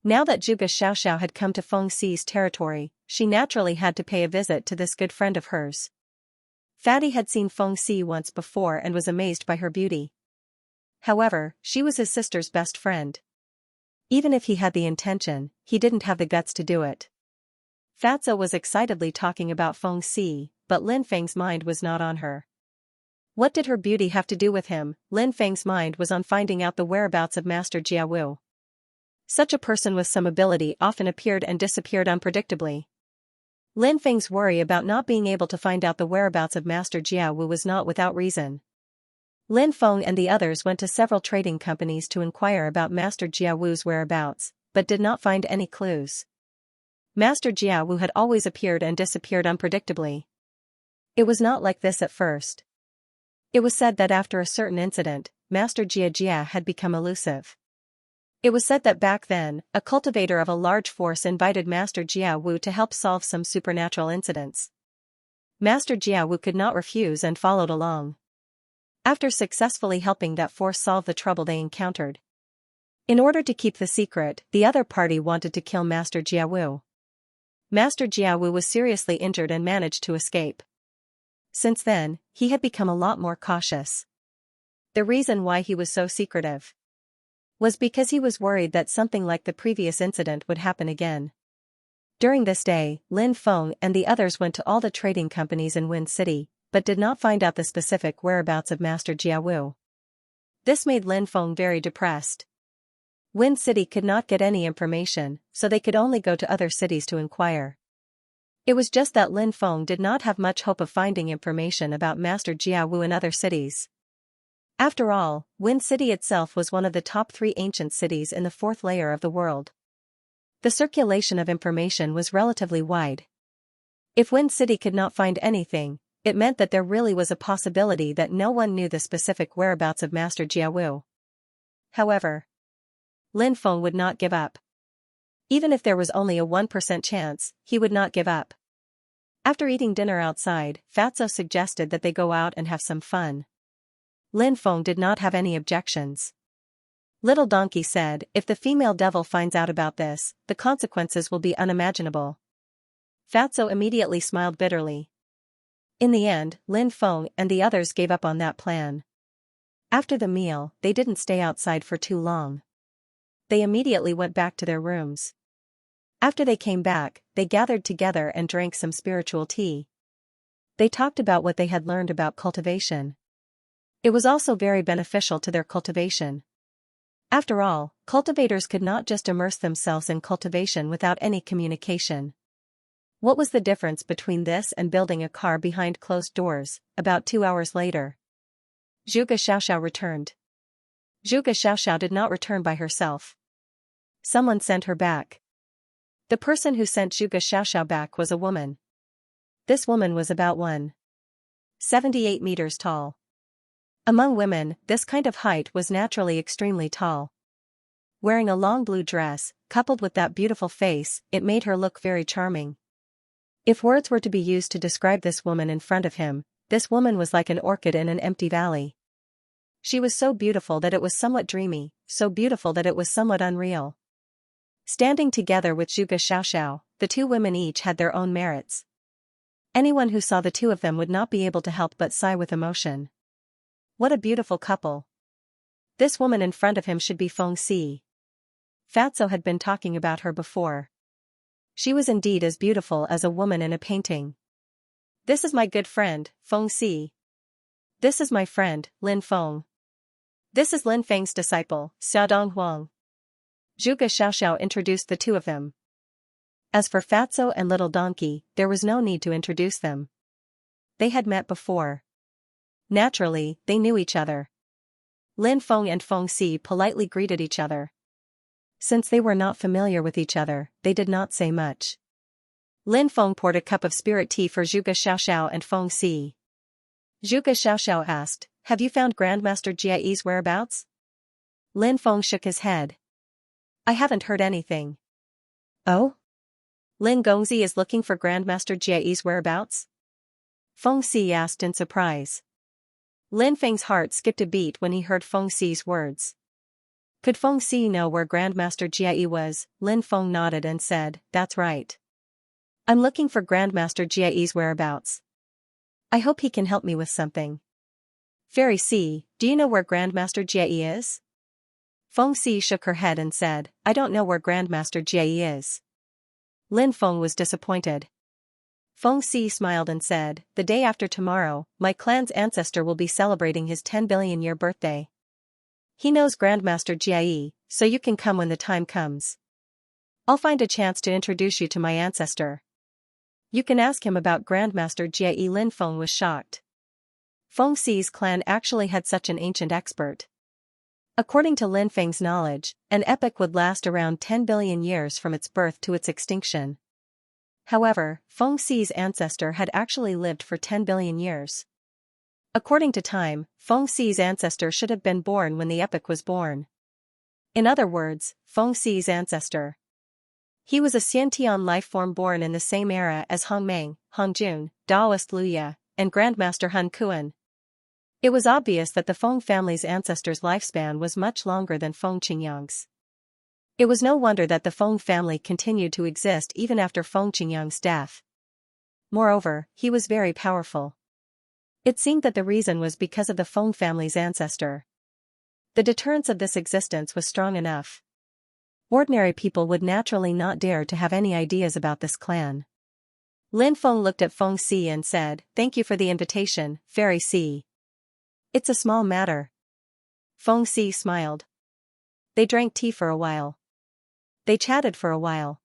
Now that Zhuge Xiaoxiao had come to Feng Si's territory, she naturally had to pay a visit to this good friend of hers. Fatty had seen Feng Si once before and was amazed by her beauty. However, she was his sister's best friend. Even if he had the intention, he didn't have the guts to do it. Fatso was excitedly talking about Feng Si, but Lin Feng's mind was not on her. What did her beauty have to do with him? Lin Feng's mind was on finding out the whereabouts of Master Jia Wu. Such a person with some ability often appeared and disappeared unpredictably. Lin Feng's worry about not being able to find out the whereabouts of Master Jia Wu was not without reason. Lin Feng and the others went to several trading companies to inquire about Master Jia Wu's whereabouts, but did not find any clues. Master Jia Wu had always appeared and disappeared unpredictably. It was not like this at first. It was said that after a certain incident, Master Jia had become elusive. It was said that back then, a cultivator of a large force invited Master Jia Wu to help solve some supernatural incidents. Master Jia Wu could not refuse and followed along. After successfully helping that force solve the trouble they encountered. In order to keep the secret, the other party wanted to kill Master Jia Wu. Master Jia Wu was seriously injured and managed to escape. Since then, he had become a lot more cautious. The reason why he was so secretive was because he was worried that something like the previous incident would happen again. During this day, Lin Feng and the others went to all the trading companies in Wind City, but did not find out the specific whereabouts of Master Jia Wu. This made Lin Feng very depressed. Wind City could not get any information, so they could only go to other cities to inquire. It was just that Lin Feng did not have much hope of finding information about Master Jia Wu in other cities. After all, Wind City itself was one of the top 3 ancient cities in the 4th layer of the world. The circulation of information was relatively wide. If Wind City could not find anything, it meant that there really was a possibility that no one knew the specific whereabouts of Master Jia Wu. However, Lin Feng would not give up. Even if there was only a 1% chance, he would not give up. After eating dinner outside, Fatso suggested that they go out and have some fun. Lin Feng did not have any objections. Little Donkey said, if the female devil finds out about this, the consequences will be unimaginable. Fatso immediately smiled bitterly. In the end, Lin Feng and the others gave up on that plan. After the meal, they didn't stay outside for too long. They immediately went back to their rooms. After they came back, they gathered together and drank some spiritual tea. They talked about what they had learned about cultivation. It was also very beneficial to their cultivation. After all, cultivators could not just immerse themselves in cultivation without any communication. What was the difference between this and building a car behind closed doors? About 2 hours later, Zhuge Xiaoxiao returned. Zhuge Xiaoxiao did not return by herself. Someone sent her back. The person who sent Zhuge Xiaoxiao back was a woman. This woman was about 1.78 meters tall. Among women, this kind of height was naturally extremely tall. Wearing a long blue dress, coupled with that beautiful face, it made her look very charming. If words were to be used to describe this woman in front of him, this woman was like an orchid in an empty valley. She was so beautiful that it was somewhat dreamy, so beautiful that it was somewhat unreal. Standing together with Zhuge Xiaoxiao, the 2 women each had their own merits. Anyone who saw the 2 of them would not be able to help but sigh with emotion. What a beautiful couple. This woman in front of him should be Feng Si. Fatso had been talking about her before. She was indeed as beautiful as a woman in a painting. This is my good friend, Feng Si. This is my friend, Lin Feng. This is Lin Feng's disciple, Xiaodong Huang. Zhuge Xiaoxiao introduced the 2 of them. As for Fatso and Little Donkey, there was no need to introduce them. They had met before. Naturally, they knew each other. Lin Feng and Feng Si politely greeted each other. Since they were not familiar with each other, they did not say much. Lin Feng poured a cup of spirit tea for Zhuge Xiaoxiao and Feng Si. Zhuge Xiaoxiao asked, have you found Grandmaster Jia's whereabouts? Lin Feng shook his head. I haven't heard anything. Oh? Lin Gongzi is looking for Grandmaster Jia's whereabouts? Feng Si asked in surprise. Lin Feng's heart skipped a beat when he heard Feng Si's words. Could Feng Si know where Grandmaster Jia was? Lin Feng nodded and said, that's right. I'm looking for Grandmaster Jia's whereabouts. I hope he can help me with something. Fairy Si, do you know where Grandmaster Jia is? Feng Si shook her head and said, I don't know where Grandmaster Jia is. Lin Feng was disappointed. Feng Si smiled and said, the day after tomorrow, my clan's ancestor will be celebrating his 10 billion year birthday. He knows Grandmaster Jia, so you can come when the time comes. I'll find a chance to introduce you to my ancestor. You can ask him about Grandmaster Jie. Lin Feng was shocked. Feng Xi's clan actually had such an ancient expert. According to Lin Feng's knowledge, an epoch would last around 10 billion years from its birth to its extinction. However, Feng Xi's ancestor had actually lived for 10 billion years. According to time, Feng Xi's ancestor should have been born when the epoch was born. In other words, Feng Xi's ancestor. He was a Xiantian life-form born in the same era as Hong Meng, Hong Jun, Daoist Liu Ye, and Grandmaster Hun Kuan. It was obvious that the Feng family's ancestors' lifespan was much longer than Feng Qingyang's. It was no wonder that the Feng family continued to exist even after Feng Qingyang's death. Moreover, he was very powerful. It seemed that the reason was because of the Feng family's ancestor. The deterrence of this existence was strong enough. Ordinary people would naturally not dare to have any ideas about this clan. Lin Feng looked at Feng Xi and said, "Thank you for the invitation, Fairy Xi. It's a small matter." Feng Xi smiled. They drank tea for a while. They chatted for a while.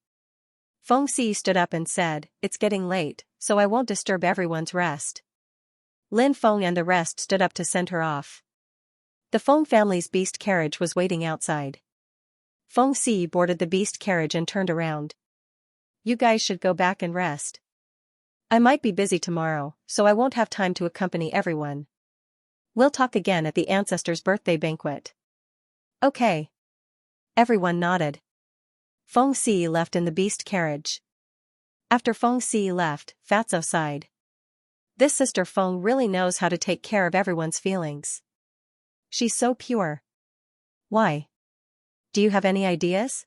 Feng Xi stood up and said, "It's getting late, so I won't disturb everyone's rest." Lin Feng and the rest stood up to send her off. The Feng family's beast carriage was waiting outside. Feng Xi boarded the beast carriage and turned around. "You guys should go back and rest. I might be busy tomorrow, so I won't have time to accompany everyone. We'll talk again at the ancestors' birthday banquet." "Okay." Everyone nodded. Feng Xi left in the beast carriage. After Feng Xi left, Fatso sighed. This sister Feng really knows how to take care of everyone's feelings. She's so pure. Why? Do you have any ideas?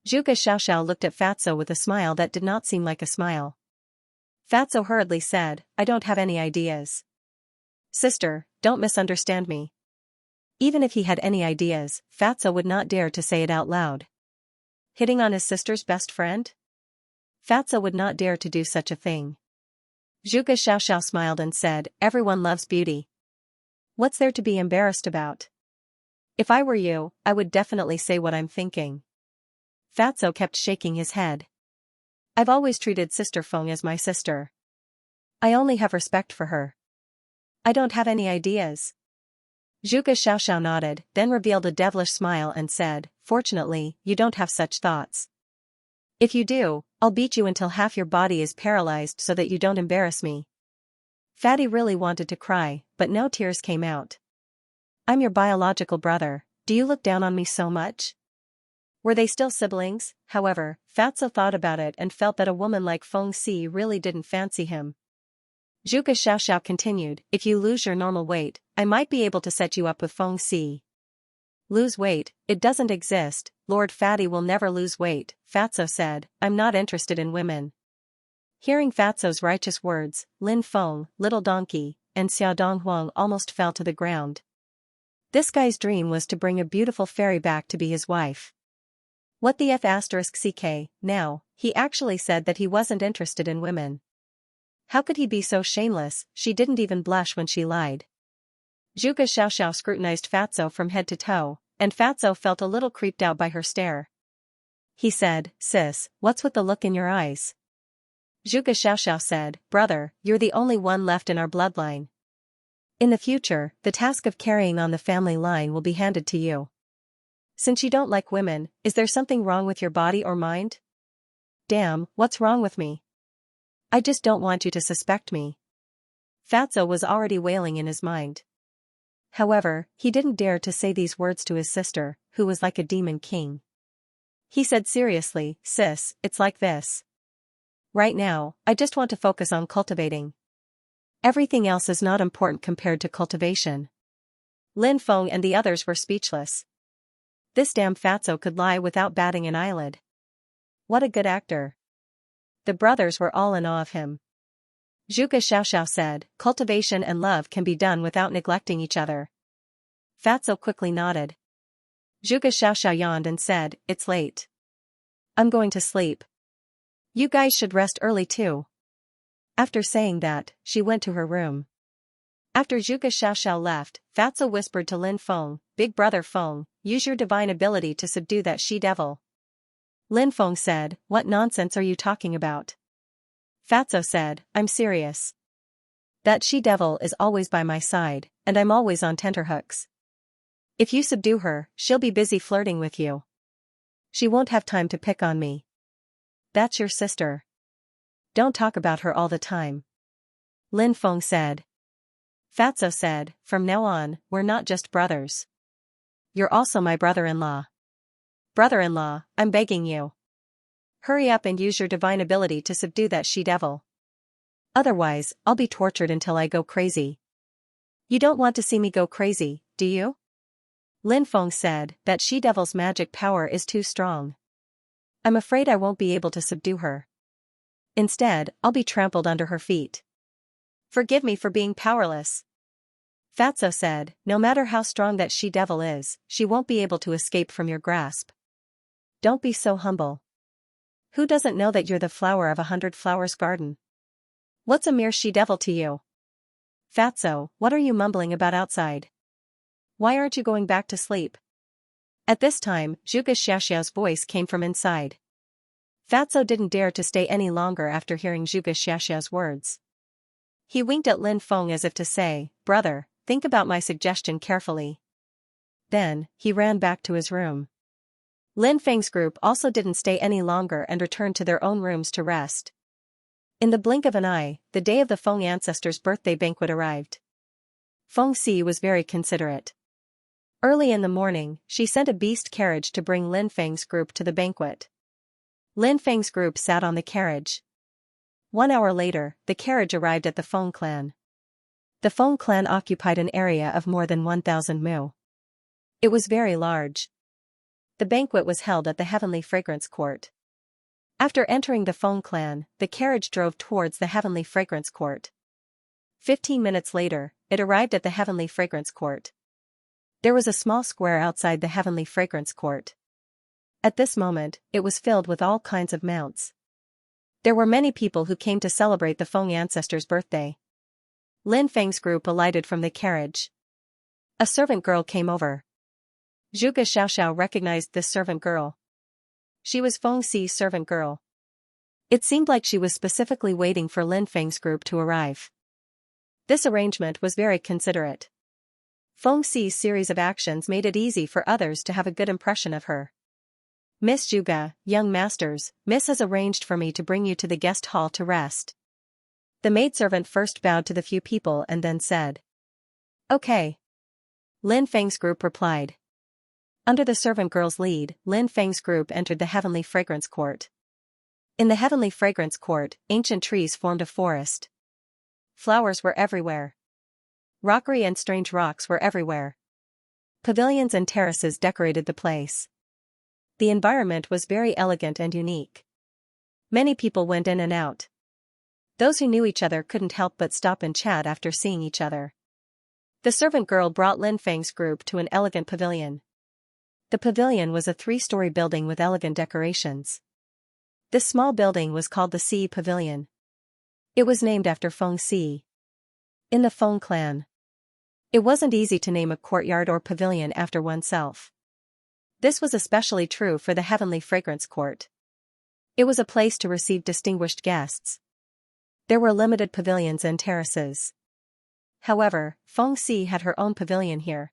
Zhuge Xiaoxiao looked at Fatso with a smile that did not seem like a smile. Fatso hurriedly said, "I don't have any ideas." "Sister, don't misunderstand me." Even if he had any ideas, Fatso would not dare to say it out loud. Hitting on his sister's best friend? Fatso would not dare to do such a thing. Zhuge Xiaoxiao smiled and said, "Everyone loves beauty. What's there to be embarrassed about? If I were you, I would definitely say what I'm thinking." Fatso kept shaking his head. "I've always treated Sister Feng as my sister. I only have respect for her. I don't have any ideas." Zhuge Xiaoxiao nodded, then revealed a devilish smile and said, "Fortunately, you don't have such thoughts. If you do, I'll beat you until half your body is paralyzed so that you don't embarrass me." Fatty really wanted to cry, but no tears came out. "I'm your biological brother, do you look down on me so much?" Were they still siblings? However, Fatso thought about it and felt that a woman like Feng Xi really didn't fancy him. Zhuge Xiaoxiao continued, "If you lose your normal weight, I might be able to set you up with Feng Xi." "Lose weight? It doesn't exist, Lord Fatty will never lose weight," Fatso said, "I'm not interested in women." Hearing Fatso's righteous words, Lin Feng, Little Donkey, and Xiao Donghuang almost fell to the ground. This guy's dream was to bring a beautiful fairy back to be his wife. What the f***ck, now, he actually said that he wasn't interested in women. How could he be so shameless? She didn't even blush when she lied. Zhuge Xiaoxiao scrutinized Fatso from head to toe, and Fatso felt a little creeped out by her stare. He said, "Sis, what's with the look in your eyes?" Zhuge Xiaoxiao said, "Brother, you're the only one left in our bloodline. In the future, the task of carrying on the family line will be handed to you. Since you don't like women, is there something wrong with your body or mind?" "Damn, what's wrong with me? I just don't want you to suspect me." Fatso was already wailing in his mind. However, he didn't dare to say these words to his sister, who was like a demon king. He said seriously, "Sis, it's like this. Right now, I just want to focus on cultivating. Everything else is not important compared to cultivation." Lin Feng and the others were speechless. This damn Fatso could lie without batting an eyelid. What a good actor. The brothers were all in awe of him. Zhuge Xiaoxiao said, "Cultivation and love can be done without neglecting each other." Fatso quickly nodded. Zhuge Xiaoxiao yawned and said, "It's late. I'm going to sleep. You guys should rest early too." After saying that, she went to her room. After Zhuge Xiaoxiao left, Fatso whispered to Lin Feng, "Big brother Feng, use your divine ability to subdue that she-devil." Lin Feng said, "What nonsense are you talking about?" Fatso said, I'm serious. That she-devil is always by my side, and I'm always on tenterhooks. If you subdue her, she'll be busy flirting with you. She won't have time to pick on me. That's your sister. Don't talk about her all the time. Lin Feng said. Fatso said, from now on, we're not just brothers. You're also my brother-in-law. Brother-in-law, I'm begging you. Hurry up and use your divine ability to subdue that she-devil. Otherwise, I'll be tortured until I go crazy. You don't want to see me go crazy, do you? Lin Feng said that she-devil's magic power is too strong. I'm afraid I won't be able to subdue her. Instead, I'll be trampled under her feet. Forgive me for being powerless. Fatso said, no matter how strong that she-devil is, she won't be able to escape from your grasp. Don't be so humble. Who doesn't know that you're the flower of 100 flowers garden? What's a mere she-devil to you? Fatso, what are you mumbling about outside? Why aren't you going back to sleep? At this time, Zhuge Xiaoxiao's voice came from inside. Fatso didn't dare to stay any longer after hearing Zhuge Xiaoxiao's words. He winked at Lin Feng as if to say, brother, think about my suggestion carefully. Then, he ran back to his room. Lin Feng's group also didn't stay any longer and returned to their own rooms to rest. In the blink of an eye, the day of the Feng ancestors' birthday banquet arrived. Feng Si was very considerate. Early in the morning, she sent a beast carriage to bring Lin Feng's group to the banquet. Lin Feng's group sat on the carriage. 1 hour later, the carriage arrived at the Feng clan. The Feng clan occupied an area of more than 1,000 mu. It was very large. The banquet was held at the Heavenly Fragrance Court. After entering the Feng clan, the carriage drove towards the Heavenly Fragrance Court. 15 minutes later, it arrived at the Heavenly Fragrance Court. There was a small square outside the Heavenly Fragrance Court. At this moment, it was filled with all kinds of mounts. There were many people who came to celebrate the Feng ancestors' birthday. Lin Feng's group alighted from the carriage. A servant girl came over. Zhuge Xiaoxiao recognized this servant girl. She was Feng Si's servant girl. It seemed like she was specifically waiting for Lin Feng's group to arrive. This arrangement was very considerate. Feng Si's series of actions made it easy for others to have a good impression of her. Miss Zhuge, young masters, Miss has arranged for me to bring you to the guest hall to rest. The maidservant first bowed to the few people and then said. Okay. Lin Feng's group replied. Under the servant girl's lead, Lin Feng's group entered the Heavenly Fragrance Court. In the Heavenly Fragrance Court, ancient trees formed a forest. Flowers were everywhere. Rockery and strange rocks were everywhere. Pavilions and terraces decorated the place. The environment was very elegant and unique. Many people went in and out. Those who knew each other couldn't help but stop and chat after seeing each other. The servant girl brought Lin Feng's group to an elegant pavilion. The pavilion was a 3-story building with elegant decorations. This small building was called the Sea Pavilion. It was named after Feng Si. In the Feng clan, it wasn't easy to name a courtyard or pavilion after oneself. This was especially true for the Heavenly Fragrance Court. It was a place to receive distinguished guests. There were limited pavilions and terraces. However, Feng Si had her own pavilion here.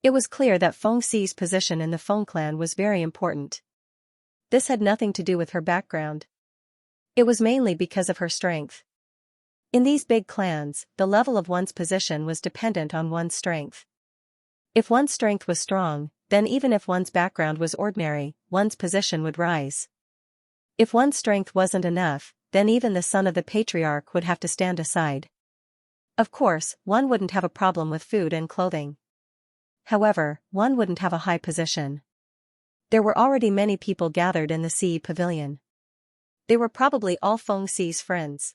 It was clear that Feng Si's position in the Feng clan was very important. This had nothing to do with her background. It was mainly because of her strength. In these big clans, the level of one's position was dependent on one's strength. If one's strength was strong, then even if one's background was ordinary, one's position would rise. If one's strength wasn't enough, then even the son of the patriarch would have to stand aside. Of course, one wouldn't have a problem with food and clothing. However, one wouldn't have a high position. There were already many people gathered in the Sea Pavilion. They were probably all Feng Si's friends.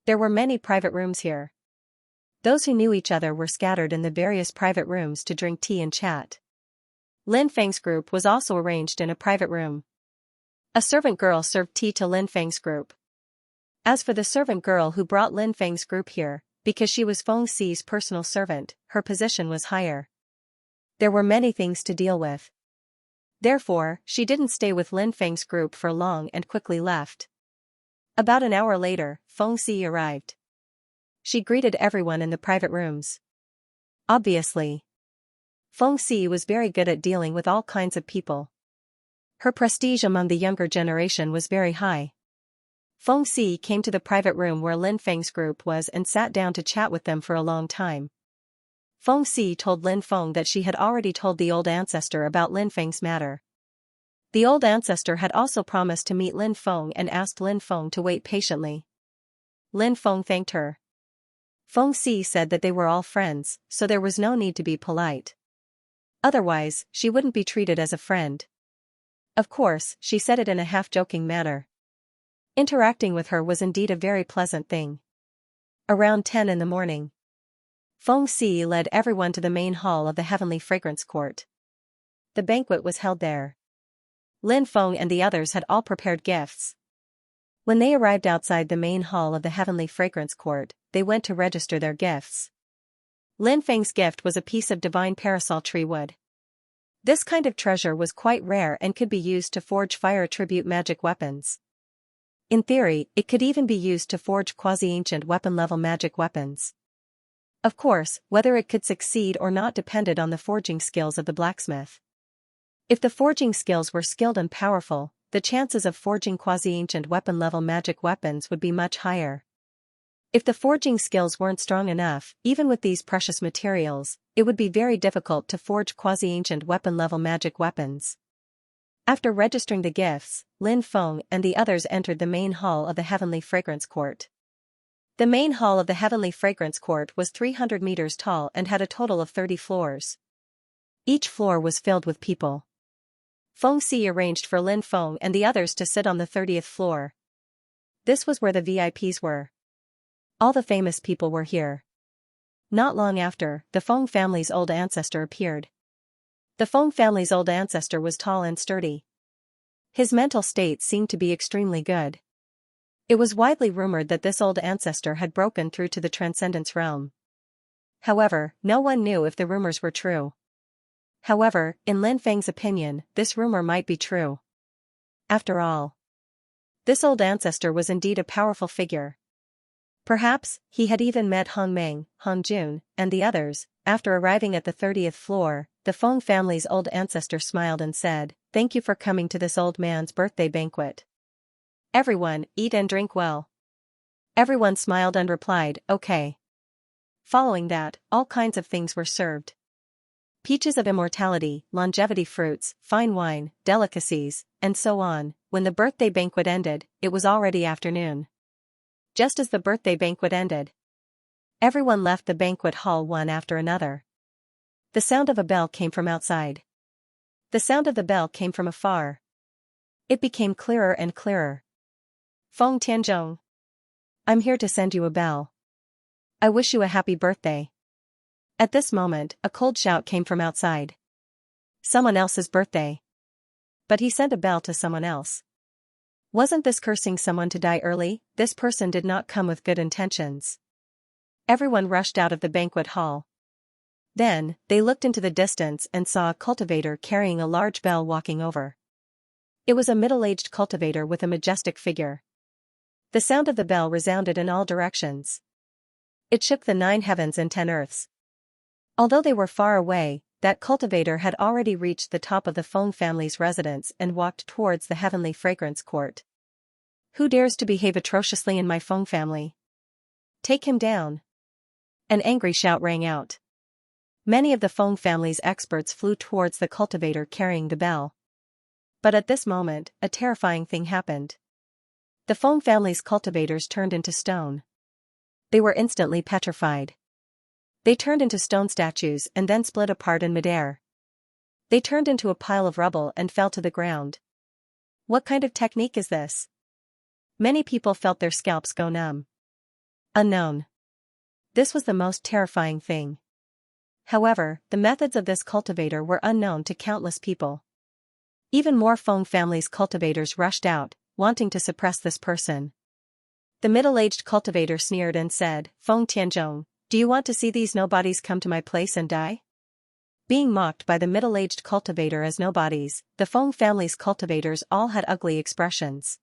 There were many private rooms here. Those who knew each other were scattered in the various private rooms to drink tea and chat. Lin Feng's group was also arranged in a private room. A servant girl served tea to Lin Feng's group. As for the servant girl who brought Lin Feng's group here, because she was Feng Si's personal servant, her position was higher. There were many things to deal with. Therefore, she didn't stay with Lin Feng's group for long and quickly left. About an hour later, Feng Si arrived. She greeted everyone in the private rooms. Obviously, Feng Si was very good at dealing with all kinds of people. Her prestige among the younger generation was very high. Feng Si came to the private room where Lin Feng's group was and sat down to chat with them for a long time. Feng Si told Lin Feng that she had already told the old ancestor about Lin Feng's matter. The old ancestor had also promised to meet Lin Feng and asked Lin Feng to wait patiently. Lin Feng thanked her. Feng Si said that they were all friends, so there was no need to be polite. Otherwise, she wouldn't be treated as a friend. Of course, she said it in a half-joking manner. Interacting with her was indeed a very pleasant thing. Around 10 in the morning, Feng Si led everyone to the main hall of the Heavenly Fragrance Court. The banquet was held there. Lin Feng and the others had all prepared gifts. When they arrived outside the main hall of the Heavenly Fragrance Court, they went to register their gifts. Lin Feng's gift was a piece of divine parasol tree wood. This kind of treasure was quite rare and could be used to forge fire attribute magic weapons. In theory, it could even be used to forge quasi-ancient weapon-level magic weapons. Of course, whether it could succeed or not depended on the forging skills of the blacksmith. If the forging skills were skilled and powerful, the chances of forging quasi-ancient weapon-level magic weapons would be much higher. If the forging skills weren't strong enough, even with these precious materials, it would be very difficult to forge quasi-ancient weapon-level magic weapons. After registering the gifts, Lin Feng and the others entered the main hall of the Heavenly Fragrance Court. The main hall of the Heavenly Fragrance Court was 300 meters tall and had a total of 30 floors. Each floor was filled with people. Feng Si arranged for Lin Feng and the others to sit on the 30th floor. This was where the VIPs were. All the famous people were here. Not long after, the Feng family's old ancestor appeared. The Feng family's old ancestor was tall and sturdy. His mental state seemed to be extremely good. It was widely rumored that this old ancestor had broken through to the Transcendence realm. However, no one knew if the rumors were true. However, in Lin Feng's opinion, this rumor might be true. After all, this old ancestor was indeed a powerful figure. Perhaps, he had even met Hong Meng, Hong Jun, and the others. After arriving at the 30th floor, the Feng family's old ancestor smiled and said, "Thank you for coming to this old man's birthday banquet. Everyone, eat and drink well." Everyone smiled and replied, "Okay." Following that, all kinds of things were served. Peaches of immortality, longevity fruits, fine wine, delicacies, and so on. When the birthday banquet ended, it was already afternoon. Just as the birthday banquet ended, everyone left the banquet hall one after another. The sound of a bell came from outside. The sound of the bell came from afar. It became clearer and clearer. "Feng Tianzhong, I'm here to send you a bell. I wish you a happy birthday." At this moment, a cold shout came from outside. Someone else's birthday. But he sent a bell to someone else. Wasn't this cursing someone to die early? This person did not come with good intentions. Everyone rushed out of the banquet hall. Then, they looked into the distance and saw a cultivator carrying a large bell walking over. It was a middle-aged cultivator with a majestic figure. The sound of the bell resounded in all directions. It shook the 9 heavens and 10 earths. Although they were far away, that cultivator had already reached the top of the Feng family's residence and walked towards the Heavenly Fragrance Court. "Who dares to behave atrociously in my Feng family? Take him down." An angry shout rang out. Many of the Feng family's experts flew towards the cultivator carrying the bell. But at this moment, a terrifying thing happened. The Feng family's cultivators turned into stone. They were instantly petrified. They turned into stone statues and then split apart in midair. They turned into a pile of rubble and fell to the ground. What kind of technique is this? Many people felt their scalps go numb. Unknown. This was the most terrifying thing. However, the methods of this cultivator were unknown to countless people. Even more Feng family's cultivators rushed out, wanting to suppress this person. The middle-aged cultivator sneered and said, "Feng Tianzhong, do you want to see these nobodies come to my place and die?" Being mocked by the middle-aged cultivator as nobodies, the Feng family's cultivators all had ugly expressions.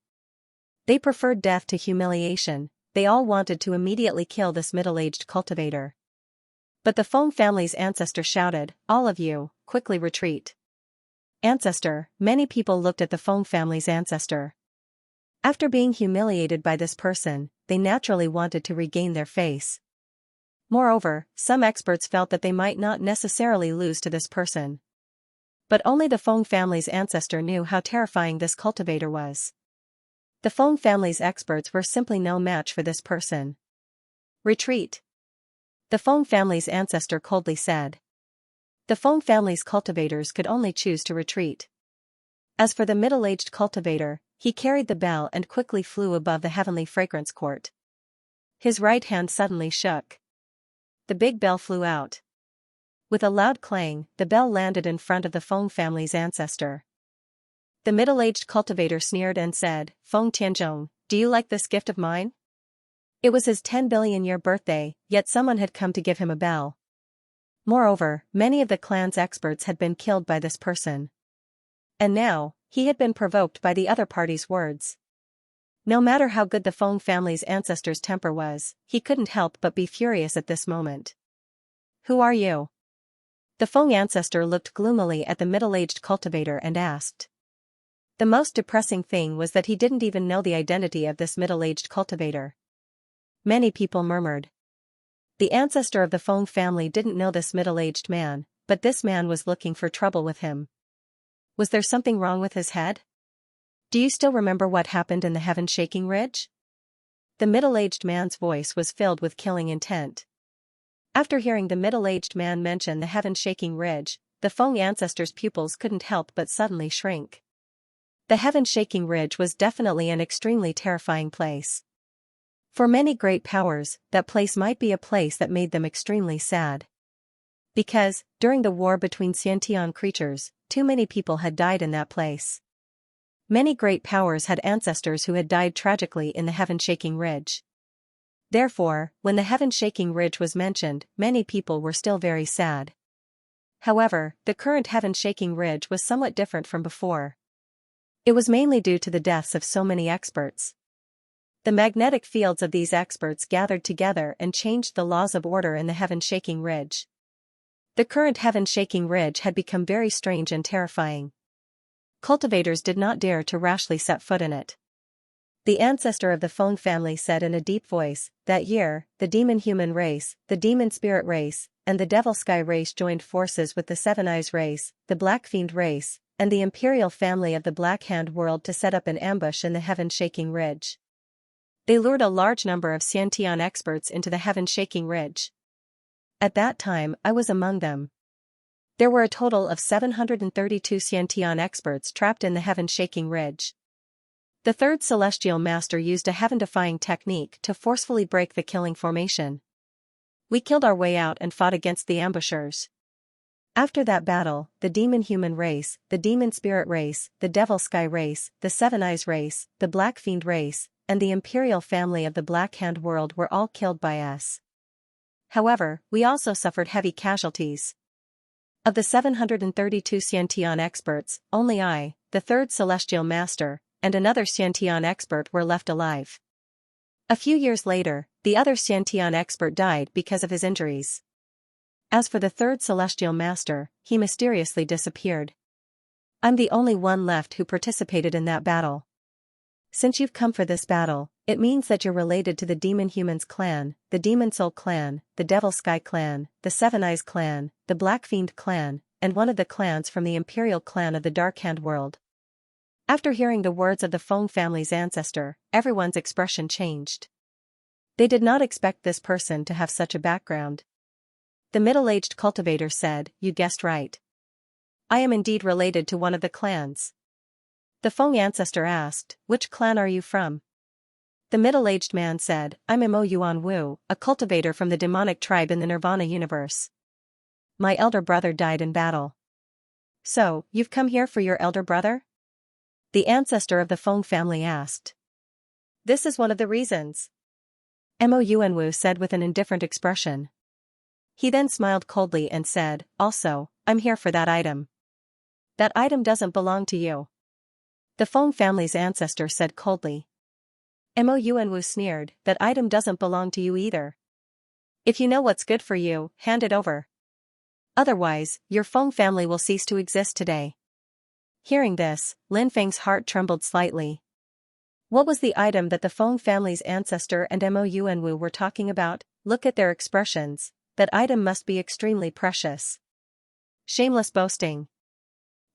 They preferred death to humiliation. They all wanted to immediately kill this middle-aged cultivator. But the Feng family's ancestor shouted, "All of you, quickly retreat." Ancestor, many people looked at the Feng family's ancestor. After being humiliated by this person, they naturally wanted to regain their face. Moreover, some experts felt that they might not necessarily lose to this person. But only the Feng family's ancestor knew how terrifying this cultivator was. The Feng family's experts were simply no match for this person. Retreat. The Feng family's ancestor coldly said. The Feng family's cultivators could only choose to retreat. As for the middle-aged cultivator, he carried the bell and quickly flew above the heavenly fragrance court. His right hand suddenly shook. The big bell flew out. With a loud clang, the bell landed in front of the Feng family's ancestor. The middle-aged cultivator sneered and said, "Feng Tianzhong, do you like this gift of mine?" It was his 10 billion-year birthday, yet someone had come to give him a bell. Moreover, many of the clan's experts had been killed by this person. And now, he had been provoked by the other party's words. No matter how good the Feng family's ancestor's temper was, he couldn't help but be furious at this moment. "Who are you?" The Feng ancestor looked gloomily at the middle-aged cultivator and asked. The most depressing thing was that he didn't even know the identity of this middle-aged cultivator. Many people murmured. The ancestor of the Feng family didn't know this middle-aged man, but this man was looking for trouble with him. Was there something wrong with his head? "Do you still remember what happened in the heaven-shaking ridge?" The middle-aged man's voice was filled with killing intent. After hearing the middle-aged man mention the heaven-shaking ridge, the Feng ancestor's pupils couldn't help but suddenly shrink. The heaven-shaking ridge was definitely an extremely terrifying place. For many great powers, that place might be a place that made them extremely sad. Because, during the war between Xianxia creatures, too many people had died in that place. Many great powers had ancestors who had died tragically in the heaven-shaking ridge. Therefore, when the heaven-shaking ridge was mentioned, many people were still very sad. However, the current heaven-shaking ridge was somewhat different from before. It was mainly due to the deaths of so many experts. The magnetic fields of these experts gathered together and changed the laws of order in the heaven-shaking ridge. The current heaven-shaking ridge had become very strange and terrifying. Cultivators did not dare to rashly set foot in it. The ancestor of the Feng family said in a deep voice, "That year, the demon-human race, the demon-spirit race, and the devil-sky race joined forces with the Seven Eyes race, the Black Fiend race, and the imperial family of the Black Hand world to set up an ambush in the heaven-shaking ridge. They lured a large number of Xiantian experts into the heaven-shaking ridge. At that time, I was among them. There were a total of 732 Xiantian experts trapped in the heaven-shaking ridge. The third celestial master used a heaven-defying technique to forcefully break the killing formation. We killed our way out and fought against the ambushers. After that battle, the demon-human race, the demon-spirit race, the devil-sky race, the Seven Eyes race, the Black Fiend race, and the imperial family of the Black Hand world were all killed by us. However, we also suffered heavy casualties. Of the 732 Xiantian experts, only I, the third celestial master, and another Xiantian expert were left alive. A few years later, the other Xiantian expert died because of his injuries. As for the third celestial master, he mysteriously disappeared. I'm the only one left who participated in that battle. Since you've come for this battle, it means that you're related to the Demon Humans clan, the Demon Soul clan, the Devil Sky clan, the Seven Eyes clan, the Black Fiend clan, and one of the clans from the Imperial clan of the Dark Hand world." After hearing the words of the Feng family's ancestor, everyone's expression changed. They did not expect this person to have such a background. The middle-aged cultivator said, "You guessed right. I am indeed related to one of the clans." The Feng ancestor asked, "Which clan are you from?" The middle-aged man said, "I'm Mo Yuan Wu, a cultivator from the demonic tribe in the Nirvana universe. My elder brother died in battle." "So, you've come here for your elder brother?" the ancestor of the Feng family asked. "This is one of the reasons," Mo Yuan Wu said with an indifferent expression. He then smiled coldly and said, "Also, I'm here for that item." "That item doesn't belong to you," the Feng family's ancestor said coldly. Mo Yuanwu sneered, that item doesn't belong to you either. If you know what's good for you, hand it over. Otherwise, your Feng family will cease to exist today. Hearing this, Lin Feng's heart trembled slightly. What was the item that the Feng family's ancestor and Mo Yuanwu were talking about? Look at their expressions. That item must be extremely precious. Shameless boasting.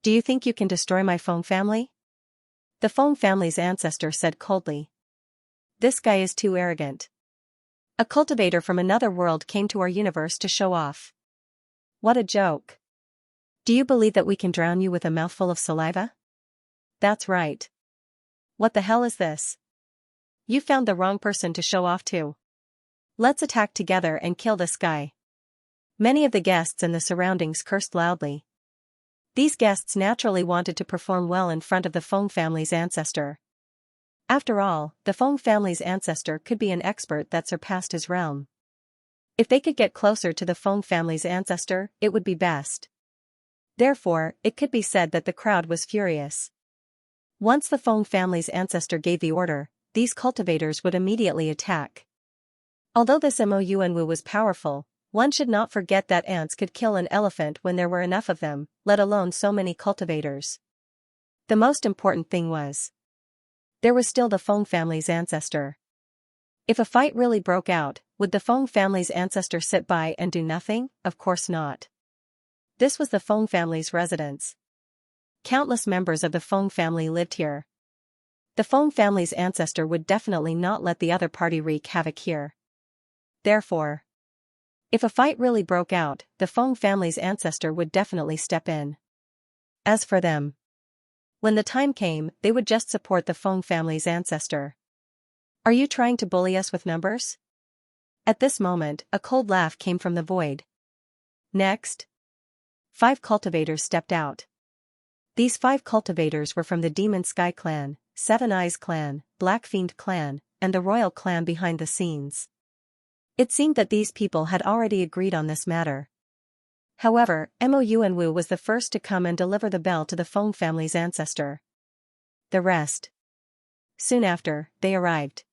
Do you think you can destroy my Feng family? The Feng family's ancestor said coldly. This guy is too arrogant. A cultivator from another world came to our universe to show off. What a joke. Do you believe that we can drown you with a mouthful of saliva? That's right. What the hell is this? You found the wrong person to show off to. Let's attack together and kill this guy. Many of the guests in the surroundings cursed loudly. These guests naturally wanted to perform well in front of the Feng family's ancestor. After all, the Feng family's ancestor could be an expert that surpassed his realm. If they could get closer to the Feng family's ancestor, it would be best. Therefore, it could be said that the crowd was furious. Once the Feng family's ancestor gave the order, these cultivators would immediately attack. Although this Mo Yuanwu was powerful, one should not forget that ants could kill an elephant when there were enough of them, let alone so many cultivators. The most important thing was, there was still the Feng family's ancestor. If a fight really broke out, would the Feng family's ancestor sit by and do nothing? Of course not. This was the Feng family's residence. Countless members of the Feng family lived here. The Feng family's ancestor would definitely not let the other party wreak havoc here. Therefore, if a fight really broke out, the Feng family's ancestor would definitely step in. As for them, when the time came, they would just support the Feng family's ancestor. Are you trying to bully us with numbers? At this moment, a cold laugh came from the void. Next, 5 cultivators stepped out. These 5 cultivators were from the Demon Sky clan, Seven Eyes clan, Black Fiend clan, and the royal clan behind the scenes. It seemed that these people had already agreed on this matter. However, Mo Yuanwu was the first to come and deliver the bell to the Feng family's ancestor. The rest. Soon after, they arrived.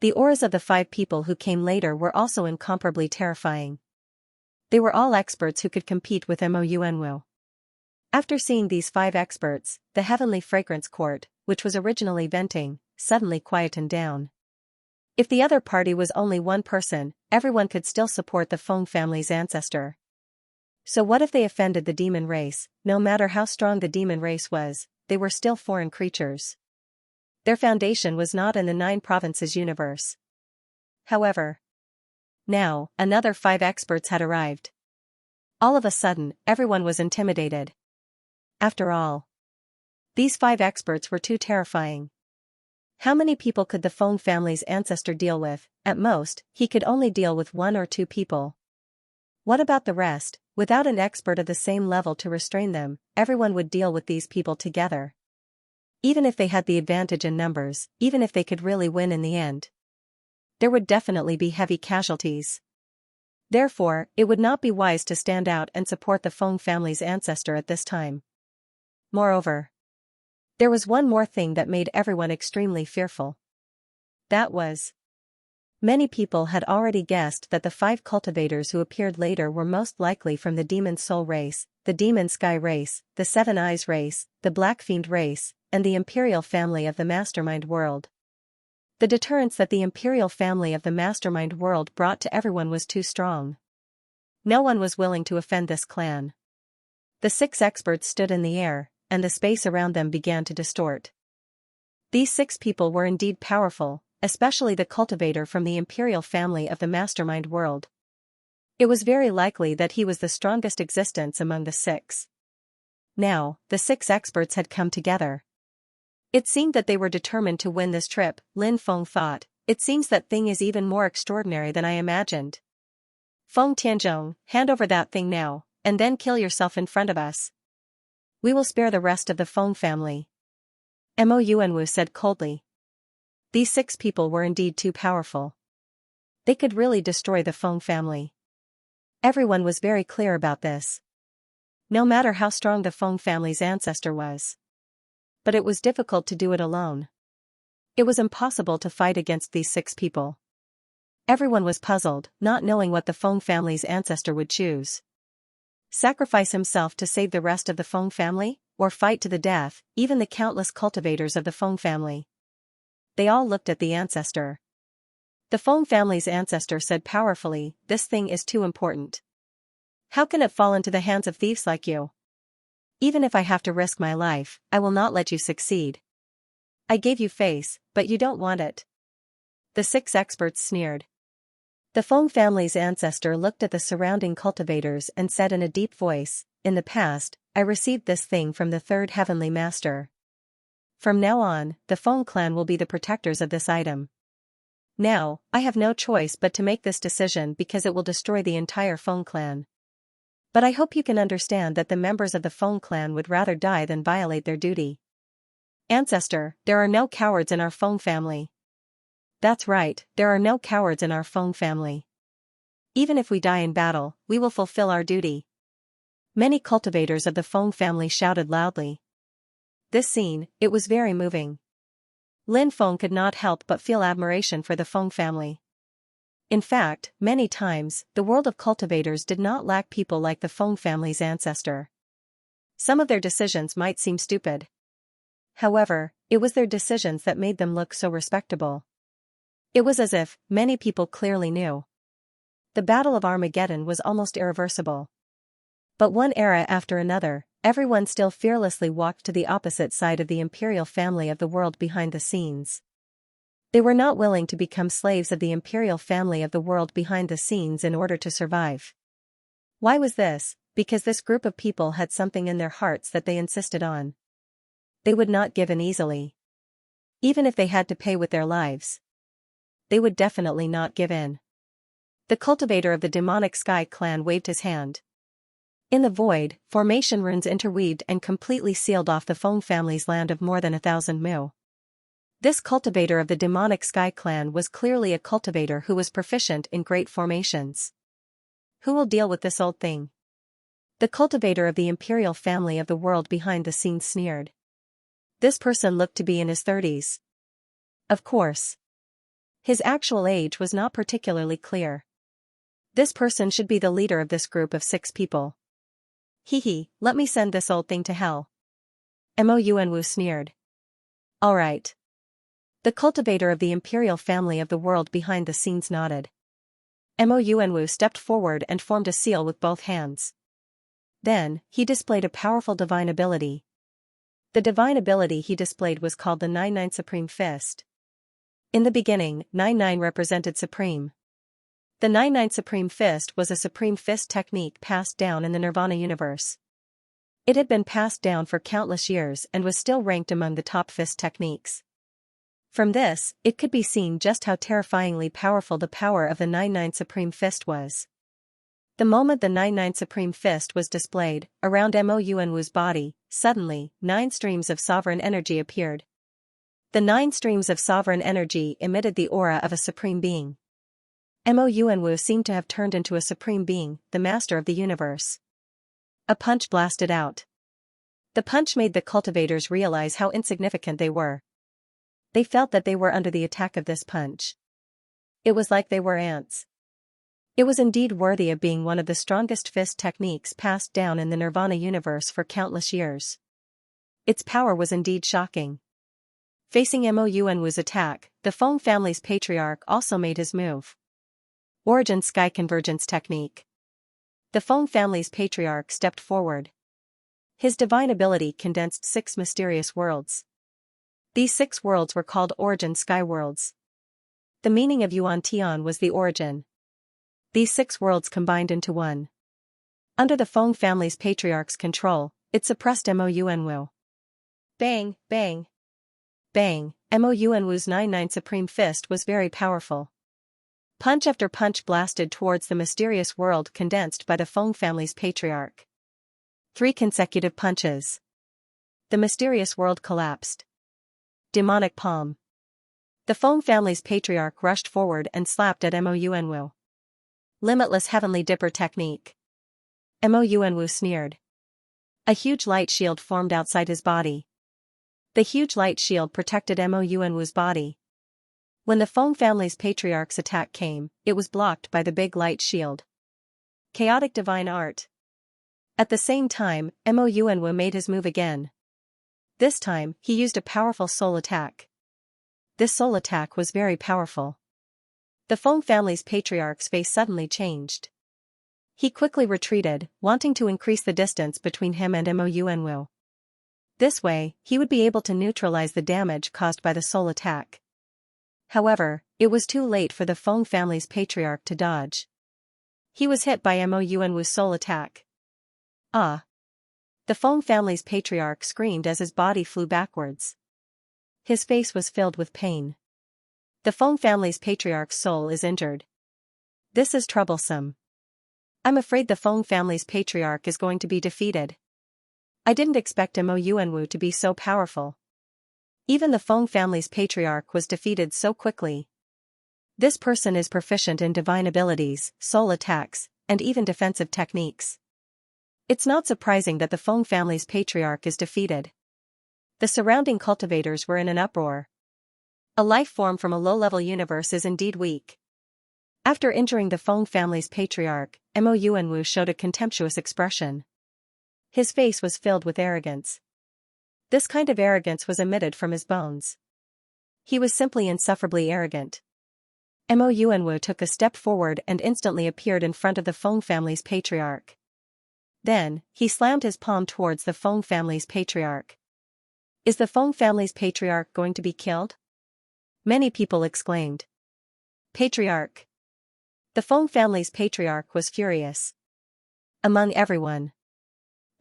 The auras of the 5 people who came later were also incomparably terrifying. They were all experts who could compete with Mo Yuanwu. After seeing these 5 experts, the heavenly fragrance court, which was originally venting, suddenly quietened down. If the other party was only one person, everyone could still support the Feng family's ancestor. So what if they offended the demon race? No matter how strong the demon race was, they were still foreign creatures. Their foundation was not in the 9 provinces universe. However, now, another 5 experts had arrived. All of a sudden, everyone was intimidated. After all, these 5 experts were too terrifying. How many people could the Feng family's ancestor deal with? At most, he could only deal with 1 or 2 people. What about the rest? Without an expert of the same level to restrain them, everyone would deal with these people together. Even if they had the advantage in numbers, even if they could really win in the end, there would definitely be heavy casualties. Therefore, it would not be wise to stand out and support the Feng family's ancestor at this time. Moreover, there was one more thing that made everyone extremely fearful. That was, many people had already guessed that the 5 cultivators who appeared later were most likely from the Demon Soul race, the Demon Sky race, the Seven Eyes race, the Black Fiend race, and the Imperial family of the Mastermind world. The deterrence that the Imperial family of the Mastermind world brought to everyone was too strong. No one was willing to offend this clan. The 6 experts stood in the air, and the space around them began to distort. These 6 people were indeed powerful, especially the cultivator from the Imperial family of the Mastermind world. It was very likely that he was the strongest existence among the 6. Now, the 6 experts had come together. It seemed that they were determined to win this trip. Lin Feng thought, it seems that thing is even more extraordinary than I imagined. Feng Tianzhong, hand over that thing now, and then kill yourself in front of us. We will spare the rest of the Feng family. Mo Yuanwu said coldly. These 6 people were indeed too powerful. They could really destroy the Feng family. Everyone was very clear about this. No matter how strong the Feng family's ancestor was. But it was difficult to do it alone. It was impossible to fight against these 6 people. Everyone was puzzled, not knowing what the Feng family's ancestor would choose. Sacrifice himself to save the rest of the Feng family, or fight to the death, even the countless cultivators of the Feng family. They all looked at the ancestor. The Feng family's ancestor said powerfully, "This thing is too important. How can it fall into the hands of thieves like you? Even if I have to risk my life, I will not let you succeed. I gave you face, but you don't want it." The 6 experts sneered. The Feng family's ancestor looked at the surrounding cultivators and said in a deep voice, "In the past, I received this thing from the 3rd heavenly master. From now on, the Feng clan will be the protectors of this item. Now, I have no choice but to make this decision because it will destroy the entire Feng clan. But I hope you can understand that the members of the Feng clan would rather die than violate their duty. Ancestor, there are no cowards in our Feng family." "That's right, there are no cowards in our Feng family. Even if we die in battle, we will fulfill our duty." Many cultivators of the Feng family shouted loudly. This scene, it was very moving. Lin Feng could not help but feel admiration for the Feng family. In fact, many times, the world of cultivators did not lack people like the Feng family's ancestor. Some of their decisions might seem stupid. However, it was their decisions that made them look so respectable. It was as if many people clearly knew the Battle of Armageddon was almost irreversible. But one era after another, everyone still fearlessly walked to the opposite side of the imperial family of the world behind the scenes. They were not willing to become slaves of the imperial family of the world behind the scenes in order to survive. Why was this? Because this group of people had something in their hearts that they insisted on. They would not give in easily. Even if they had to pay with their lives. They would definitely not give in. The cultivator of the demonic sky clan waved his hand. In the void, formation runes interweaved and completely sealed off the Feng family's land of more than 1,000 mu. This cultivator of the demonic sky clan was clearly a cultivator who was proficient in great formations. Who will deal with this old thing? The cultivator of the imperial family of the world behind the scenes sneered. This person looked to be in his 30s. Of course. His actual age was not particularly clear. This person should be the leader of this group of 6 people. Hee, let me send this old thing to hell. Mo Yuanwu sneered. All right. The cultivator of the imperial family of the world behind the scenes nodded. Mo Yuanwu stepped forward and formed a seal with both hands. Then, he displayed a powerful divine ability. The divine ability he displayed was called the 99 Supreme Fist. In the beginning, 99 represented Supreme. The 99 Supreme Fist was a Supreme Fist technique passed down in the Nirvana universe. It had been passed down for countless years and was still ranked among the top fist techniques. From this, it could be seen just how terrifyingly powerful the power of the 99 Supreme Fist was. The moment the 99 Supreme Fist was displayed, around Mo Yuanwu's body, suddenly, 9 streams of sovereign energy appeared. The 9 streams of sovereign energy emitted the aura of a supreme being. Mo Yuanwu seemed to have turned into a supreme being, the master of the universe. A punch blasted out. The punch made the cultivators realize how insignificant they were. They felt that they were under the attack of this punch. It was like they were ants. It was indeed worthy of being one of the strongest fist techniques passed down in the Nirvana universe for countless years. Its power was indeed shocking. Facing Mo Yuanwu's attack, the Feng family's patriarch also made his move. Origin Sky Convergence Technique. The Feng family's patriarch stepped forward. His divine ability condensed 6 mysterious worlds. These 6 worlds were called Origin Sky Worlds. The meaning of Yuan Tian was the origin. These 6 worlds combined into one. Under the Feng family's patriarch's control, it suppressed Mo Yuanwu. Bang, bang. Bang, Mo Yuanwu's 99 Supreme Fist was very powerful. Punch after punch blasted towards the mysterious world condensed by the Feng family's patriarch. 3 consecutive punches. The mysterious world collapsed. Demonic palm. The Feng family's patriarch rushed forward and slapped at Mo Yuanwu. Limitless Heavenly Dipper Technique. Mo Yuanwu sneered. A huge light shield formed outside his body. The huge light shield protected Mo Yuanwu's body. When the Feng family's patriarch's attack came, it was blocked by the big light shield. Chaotic divine art. At the same time, Mo Yuanwu made his move again. This time, he used a powerful soul attack. This soul attack was very powerful. The Feng family's patriarch's face suddenly changed. He quickly retreated, wanting to increase the distance between him and Mo Yuanwu. This way, he would be able to neutralize the damage caused by the soul attack. However, it was too late for the Feng family's patriarch to dodge. He was hit by Mo Yuanwu's soul attack. Ah! The Feng family's patriarch screamed as his body flew backwards. His face was filled with pain. The Feng family's patriarch's soul is injured. This is troublesome. I'm afraid the Feng family's patriarch is going to be defeated. I didn't expect Mo Yuanwu to be so powerful. Even the Feng family's patriarch was defeated so quickly. This person is proficient in divine abilities, soul attacks, and even defensive techniques. It's not surprising that the Feng family's patriarch is defeated. The surrounding cultivators were in an uproar. A life form from a low-level universe is indeed weak. After injuring the Feng family's patriarch, Mo Yuanwu showed a contemptuous expression. His face was filled with arrogance. This kind of arrogance was emitted from his bones. He was simply insufferably arrogant. Mo Yuanwu took a step forward and instantly appeared in front of the Feng family's patriarch. Then, he slammed his palm towards the Feng family's patriarch. Is the Feng family's patriarch going to be killed? Many people exclaimed. Patriarch. The Feng family's patriarch was furious. Among everyone,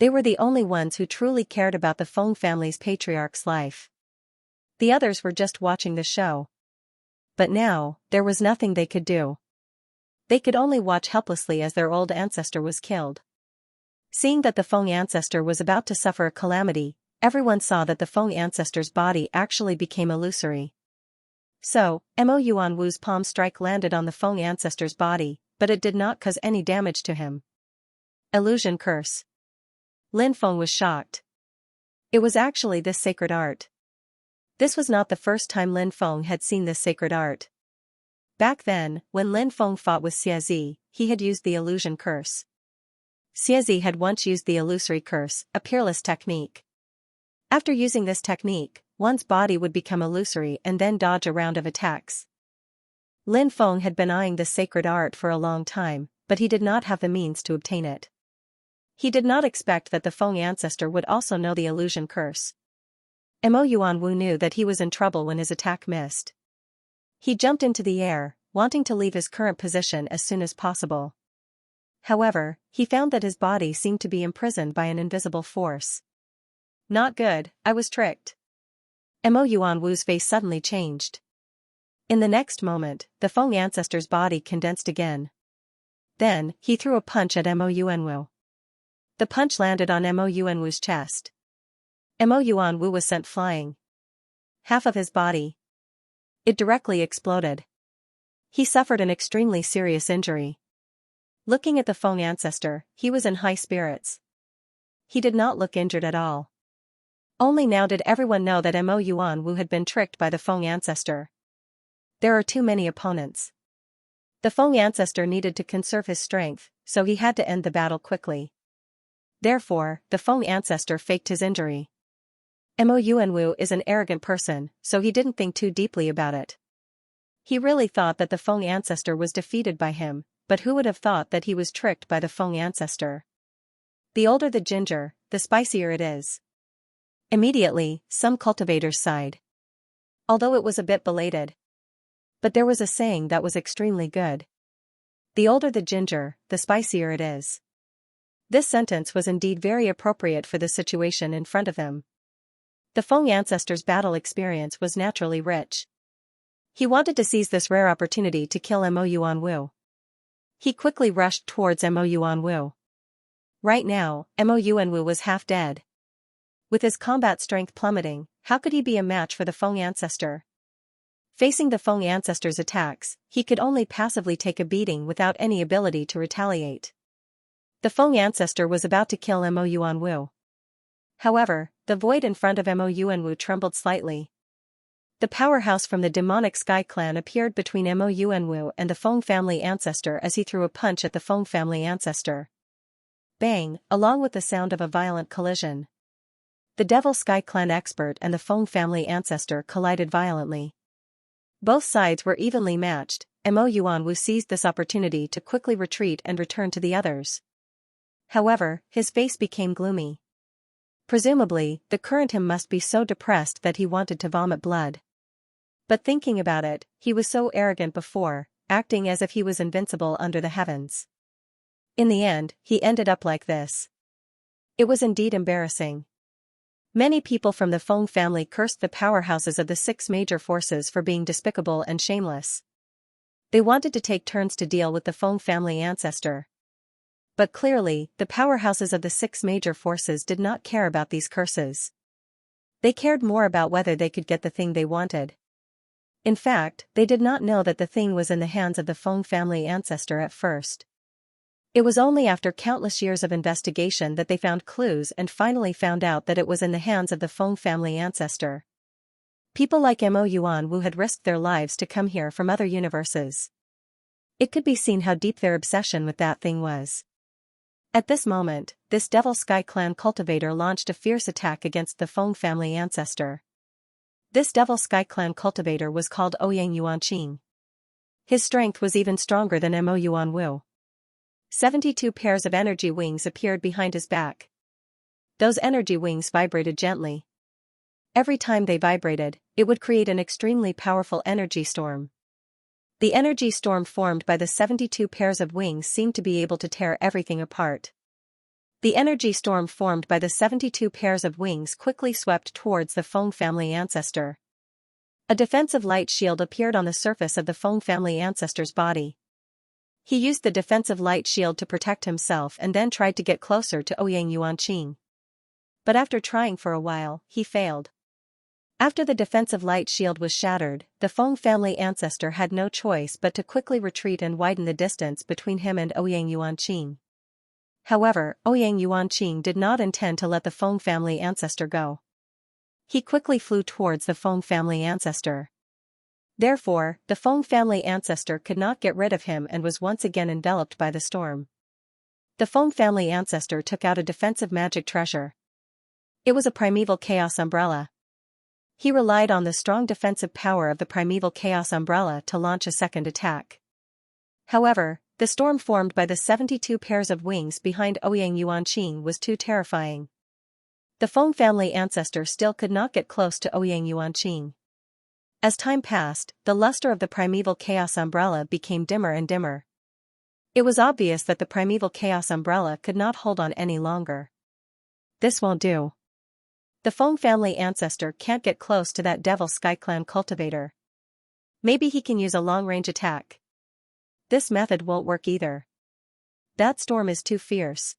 they were the only ones who truly cared about the Feng family's patriarch's life. The others were just watching the show. But now, there was nothing they could do. They could only watch helplessly as their old ancestor was killed. Seeing that the Feng ancestor was about to suffer a calamity, everyone saw that the Feng ancestor's body actually became illusory. So, Mo Yuanwu's palm strike landed on the Feng ancestor's body, but it did not cause any damage to him. Illusion curse. Lin Feng was shocked. It was actually this sacred art. This was not the first time Lin Feng had seen this sacred art. Back then, when Lin Feng fought with Xianxia, he had used the illusion curse. Xianxia had once used the illusory curse, a peerless technique. After using this technique, one's body would become illusory and then dodge a round of attacks. Lin Feng had been eyeing this sacred art for a long time, but he did not have the means to obtain it. He did not expect that the Feng ancestor would also know the illusion curse. Mo Yuanwu knew that he was in trouble when his attack missed. He jumped into the air, wanting to leave his current position as soon as possible. However, he found that his body seemed to be imprisoned by an invisible force. Not good, I was tricked. Mo Yuanwu's face suddenly changed. In the next moment, the Feng ancestor's body condensed again. Then, he threw a punch at Mo Yuanwu. The punch landed on Mo Yuanwu's chest. Mo Yuanwu was sent flying. Half of his body. It directly exploded. He suffered an extremely serious injury. Looking at the Feng ancestor, he was in high spirits. He did not look injured at all. Only now did everyone know that Mo Yuanwu had been tricked by the Feng ancestor. There are too many opponents. The Feng ancestor needed to conserve his strength, so he had to end the battle quickly. Therefore, the Feng ancestor faked his injury. Mo Yuanwu is an arrogant person, so he didn't think too deeply about it. He really thought that the Feng ancestor was defeated by him, but who would have thought that he was tricked by the Feng ancestor? The older the ginger, the spicier it is. Immediately, some cultivators sighed. Although it was a bit belated. But there was a saying that was extremely good. The older the ginger, the spicier it is. This sentence was indeed very appropriate for the situation in front of him. The Feng ancestor's battle experience was naturally rich. He wanted to seize this rare opportunity to kill Mo Yuanwu. He quickly rushed towards Mo Yuanwu. Right now, Mo Yuanwu was half dead. With his combat strength plummeting, how could he be a match for the Feng ancestor? Facing the Feng ancestor's attacks, he could only passively take a beating without any ability to retaliate. The Feng ancestor was about to kill Mo Yuanwu. However, the void in front of Mo trembled slightly. The powerhouse from the demonic Sky Clan appeared between Mo and the Feng family ancestor as he threw a punch at the Feng family ancestor. Bang, along with the sound of a violent collision. The Devil Sky Clan expert and the Feng family ancestor collided violently. Both sides were evenly matched. Mo seized this opportunity to quickly retreat and return to the others. However, his face became gloomy. Presumably, the current him must be so depressed that he wanted to vomit blood. But thinking about it, he was so arrogant before, acting as if he was invincible under the heavens. In the end, he ended up like this. It was indeed embarrassing. Many people from the Feng family cursed the powerhouses of the 6 major forces for being despicable and shameless. They wanted to take turns to deal with the Feng family ancestor. But clearly, the powerhouses of the 6 major forces did not care about these curses. They cared more about whether they could get the thing they wanted. In fact, they did not know that the thing was in the hands of the Feng family ancestor at first. It was only after countless years of investigation that they found clues and finally found out that it was in the hands of the Feng family ancestor. People like Mo Yuan had risked their lives to come here from other universes. It could be seen how deep their obsession with that thing was. At this moment, this Devil Sky Clan cultivator launched a fierce attack against the Feng family ancestor. This Devil Sky Clan cultivator was called Ouyang Yuanqing. His strength was even stronger than Mo Yuan. 72 pairs of energy wings appeared behind his back. Those energy wings vibrated gently. Every time they vibrated, it would create an extremely powerful energy storm. The energy storm formed by the 72 pairs of wings seemed to be able to tear everything apart. The energy storm formed by the 72 pairs of wings quickly swept towards the Feng family ancestor. A defensive light shield appeared on the surface of the Feng family ancestor's body. He used the defensive light shield to protect himself and then tried to get closer to Ouyang Yuanqing. But after trying for a while, he failed. After the defensive light shield was shattered, the Feng family ancestor had no choice but to quickly retreat and widen the distance between him and Ouyang Yuanqing. However, Ouyang Yuanqing did not intend to let the Feng family ancestor go. He quickly flew towards the Feng family ancestor. Therefore, the Feng family ancestor could not get rid of him and was once again enveloped by the storm. The Feng family ancestor took out a defensive magic treasure. It was a primeval chaos umbrella. He relied on the strong defensive power of the primeval chaos umbrella to launch a second attack. However, the storm formed by the 72 pairs of wings behind Ouyang Yuanqing was too terrifying. The Feng family ancestor still could not get close to Ouyang Yuanqing. As time passed, the luster of the primeval chaos umbrella became dimmer and dimmer. It was obvious that the primeval chaos umbrella could not hold on any longer. This won't do. The Feng family ancestor can't get close to that Devil Sky Clan cultivator. Maybe he can use a long-range attack. This method won't work either. That storm is too fierce.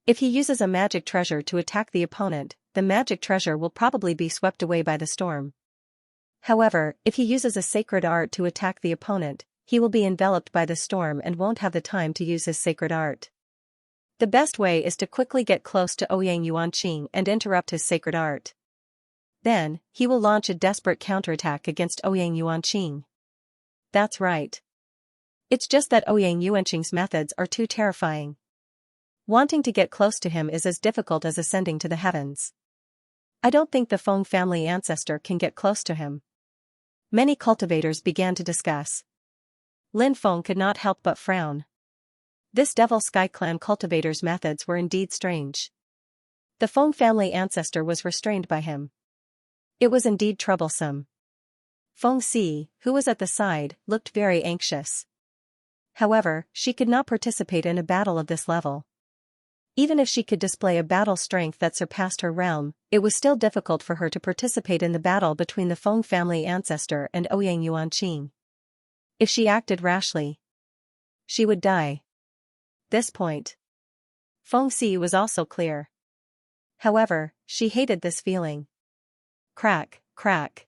If he uses a magic treasure to attack the opponent, the magic treasure will probably be swept away by the storm. However, if he uses a sacred art to attack the opponent, he will be enveloped by the storm and won't have the time to use his sacred art. The best way is to quickly get close to Ouyang Yuanqing and interrupt his sacred art. Then, he will launch a desperate counterattack against Ouyang Yuanqing. That's right. It's just that Ouyang Yuanqing's methods are too terrifying. Wanting to get close to him is as difficult as ascending to the heavens. I don't think the Feng family ancestor can get close to him. Many cultivators began to discuss. Lin Feng could not help but frown. This Devil Sky Clan cultivator's methods were indeed strange. The Feng family ancestor was restrained by him. It was indeed troublesome. Feng Si, who was at the side, looked very anxious. However, she could not participate in a battle of this level. Even if she could display a battle strength that surpassed her realm, it was still difficult for her to participate in the battle between the Feng family ancestor and Ouyang Yuanqing. If she acted rashly, she would die. This point, Feng Si was also clear. However, she hated this feeling. Crack, crack.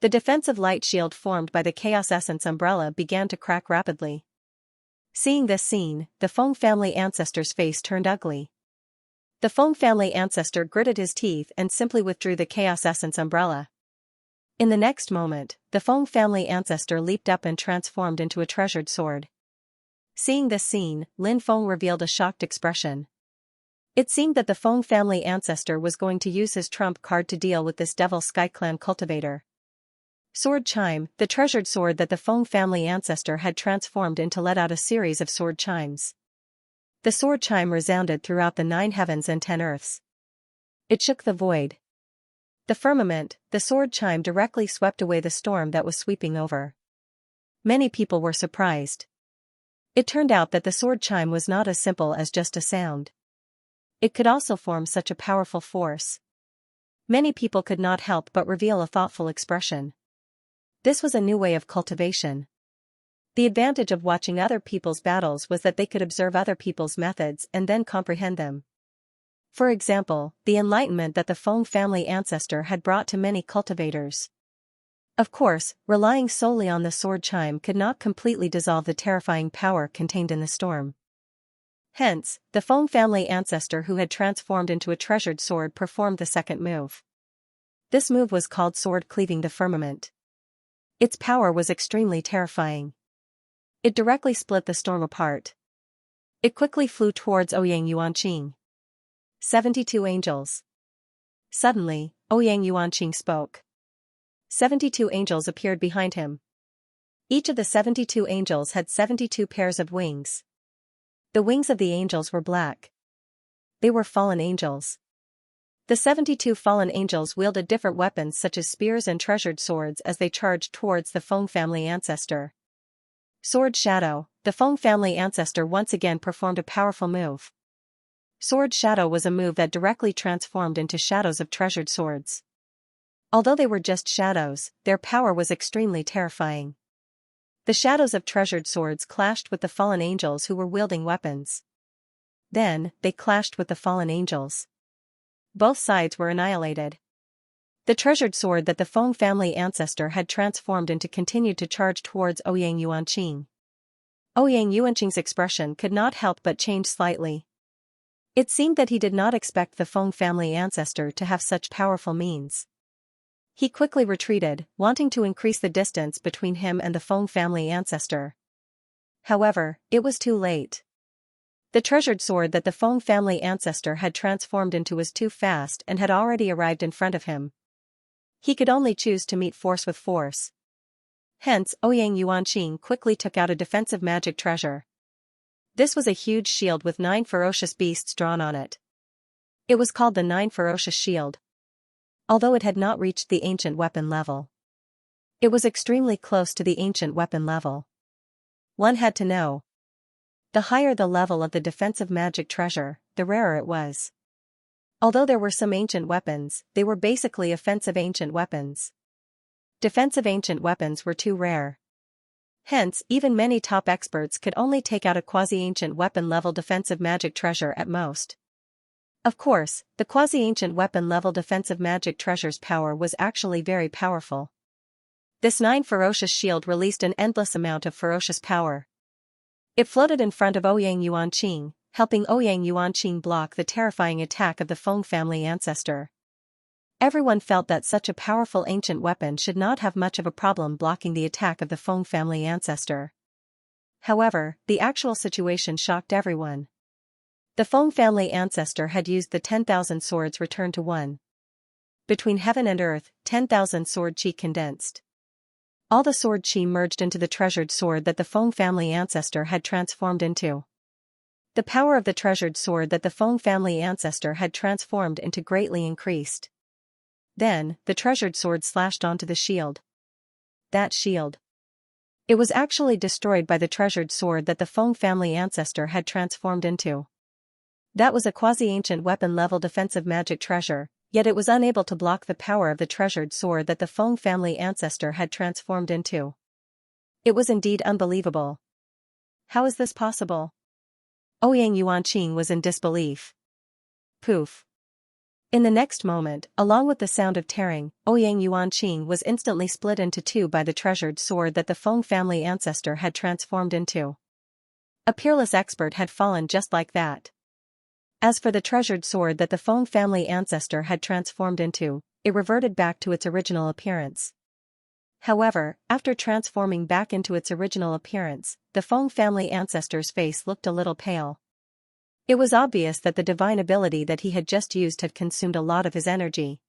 The defensive light shield formed by the Chaos Essence umbrella began to crack rapidly. Seeing this scene, the Feng family ancestor's face turned ugly. The Feng family ancestor gritted his teeth and simply withdrew the Chaos Essence umbrella. In the next moment, the Feng family ancestor leaped up and transformed into a treasured sword. Seeing this scene, Lin Feng revealed a shocked expression. It seemed that the Feng family ancestor was going to use his trump card to deal with this devil Sky Clan cultivator. Sword chime, the treasured sword that the Feng family ancestor had transformed into let out a series of sword chimes. The sword chime resounded throughout the 9 heavens and 10 earths. It shook the void. The firmament, the sword chime directly swept away the storm that was sweeping over. Many people were surprised. It turned out that the sword chime was not as simple as just a sound. It could also form such a powerful force. Many people could not help but reveal a thoughtful expression. This was a new way of cultivation. The advantage of watching other people's battles was that they could observe other people's methods and then comprehend them. For example, the enlightenment that the Feng family ancestor had brought to many cultivators. Of course, relying solely on the sword chime could not completely dissolve the terrifying power contained in the storm. Hence, the Feng family ancestor who had transformed into a treasured sword performed the second move. This move was called sword cleaving the firmament. Its power was extremely terrifying. It directly split the storm apart. It quickly flew towards Ouyang Yuanqing. 72 angels. Suddenly, Ouyang Yuanqing spoke. 72 angels appeared behind him. Each of the 72 angels had 72 pairs of wings. The wings of the angels were black. They were fallen angels. The 72 fallen angels wielded different weapons such as spears and treasured swords as they charged towards the Feng family ancestor. Sword Shadow, the Feng family ancestor once again performed a powerful move. Sword Shadow was a move that directly transformed into shadows of treasured swords. Although they were just shadows, their power was extremely terrifying. The shadows of treasured swords clashed with the fallen angels who were wielding weapons. Then, they clashed with the fallen angels. Both sides were annihilated. The treasured sword that the Feng family ancestor had transformed into continued to charge towards Ouyang Yuanqing. Ouyang Yuanqing's expression could not help but change slightly. It seemed that he did not expect the Feng family ancestor to have such powerful means. He quickly retreated, wanting to increase the distance between him and the Feng family ancestor. However, it was too late. The treasured sword that the Feng family ancestor had transformed into was too fast and had already arrived in front of him. He could only choose to meet force with force. Hence, Ouyang Yuanqing quickly took out a defensive magic treasure. This was a huge shield with 9 ferocious beasts drawn on it. It was called the 9 Ferocious Shield. Although it had not reached the ancient weapon level, it was extremely close to the ancient weapon level. One had to know. The higher the level of the defensive magic treasure, the rarer it was. Although there were some ancient weapons, they were basically offensive ancient weapons. Defensive ancient weapons were too rare. Hence, even many top experts could only take out a quasi-ancient weapon-level defensive magic treasure at most. Of course, the quasi-ancient weapon-level defensive magic treasure's power was actually very powerful. This 9 ferocious shield released an endless amount of ferocious power. It floated in front of Ouyang Yuanqing, helping Ouyang Yuanqing block the terrifying attack of the Feng family ancestor. Everyone felt that such a powerful ancient weapon should not have much of a problem blocking the attack of the Feng family ancestor. However, the actual situation shocked everyone. The Feng family ancestor had used the 10,000 swords returned to one. Between heaven and earth, 10,000 sword chi condensed. All the sword chi merged into the treasured sword that the Feng family ancestor had transformed into. The power of the treasured sword that the Feng family ancestor had transformed into greatly increased. Then, the treasured sword slashed onto the shield. That shield. It was actually destroyed by the treasured sword that the Feng family ancestor had transformed into. That was a quasi-ancient weapon-level defensive magic treasure, yet it was unable to block the power of the treasured sword that the Feng family ancestor had transformed into. It was indeed unbelievable. How is this possible? Ouyang Yuanqing was in disbelief. Poof. In the next moment, along with the sound of tearing, Ouyang Yuanqing was instantly split into two by the treasured sword that the Feng family ancestor had transformed into. A peerless expert had fallen just like that. As for the treasured sword that the Feng family ancestor had transformed into, it reverted back to its original appearance. However, after transforming back into its original appearance, the Feng family ancestor's face looked a little pale. It was obvious that the divine ability that he had just used had consumed a lot of his energy.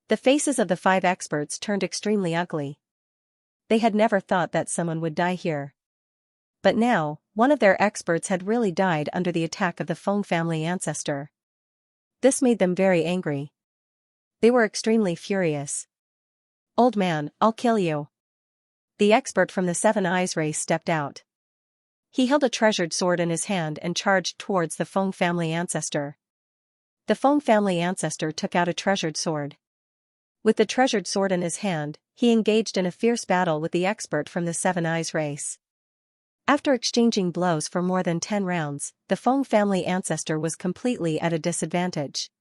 The faces of the 5 experts turned extremely ugly. They had never thought that someone would die here. But now, one of their experts had really died under the attack of the Feng family ancestor. This made them very angry. They were extremely furious. "Old man, I'll kill you." The expert from the 7 Eyes race stepped out. He held a treasured sword in his hand and charged towards the Feng family ancestor. The Feng family ancestor took out a treasured sword. With the treasured sword in his hand, he engaged in a fierce battle with the expert from the 7 Eyes race. After exchanging blows for more than 10 rounds, the Feng family ancestor was completely at a disadvantage.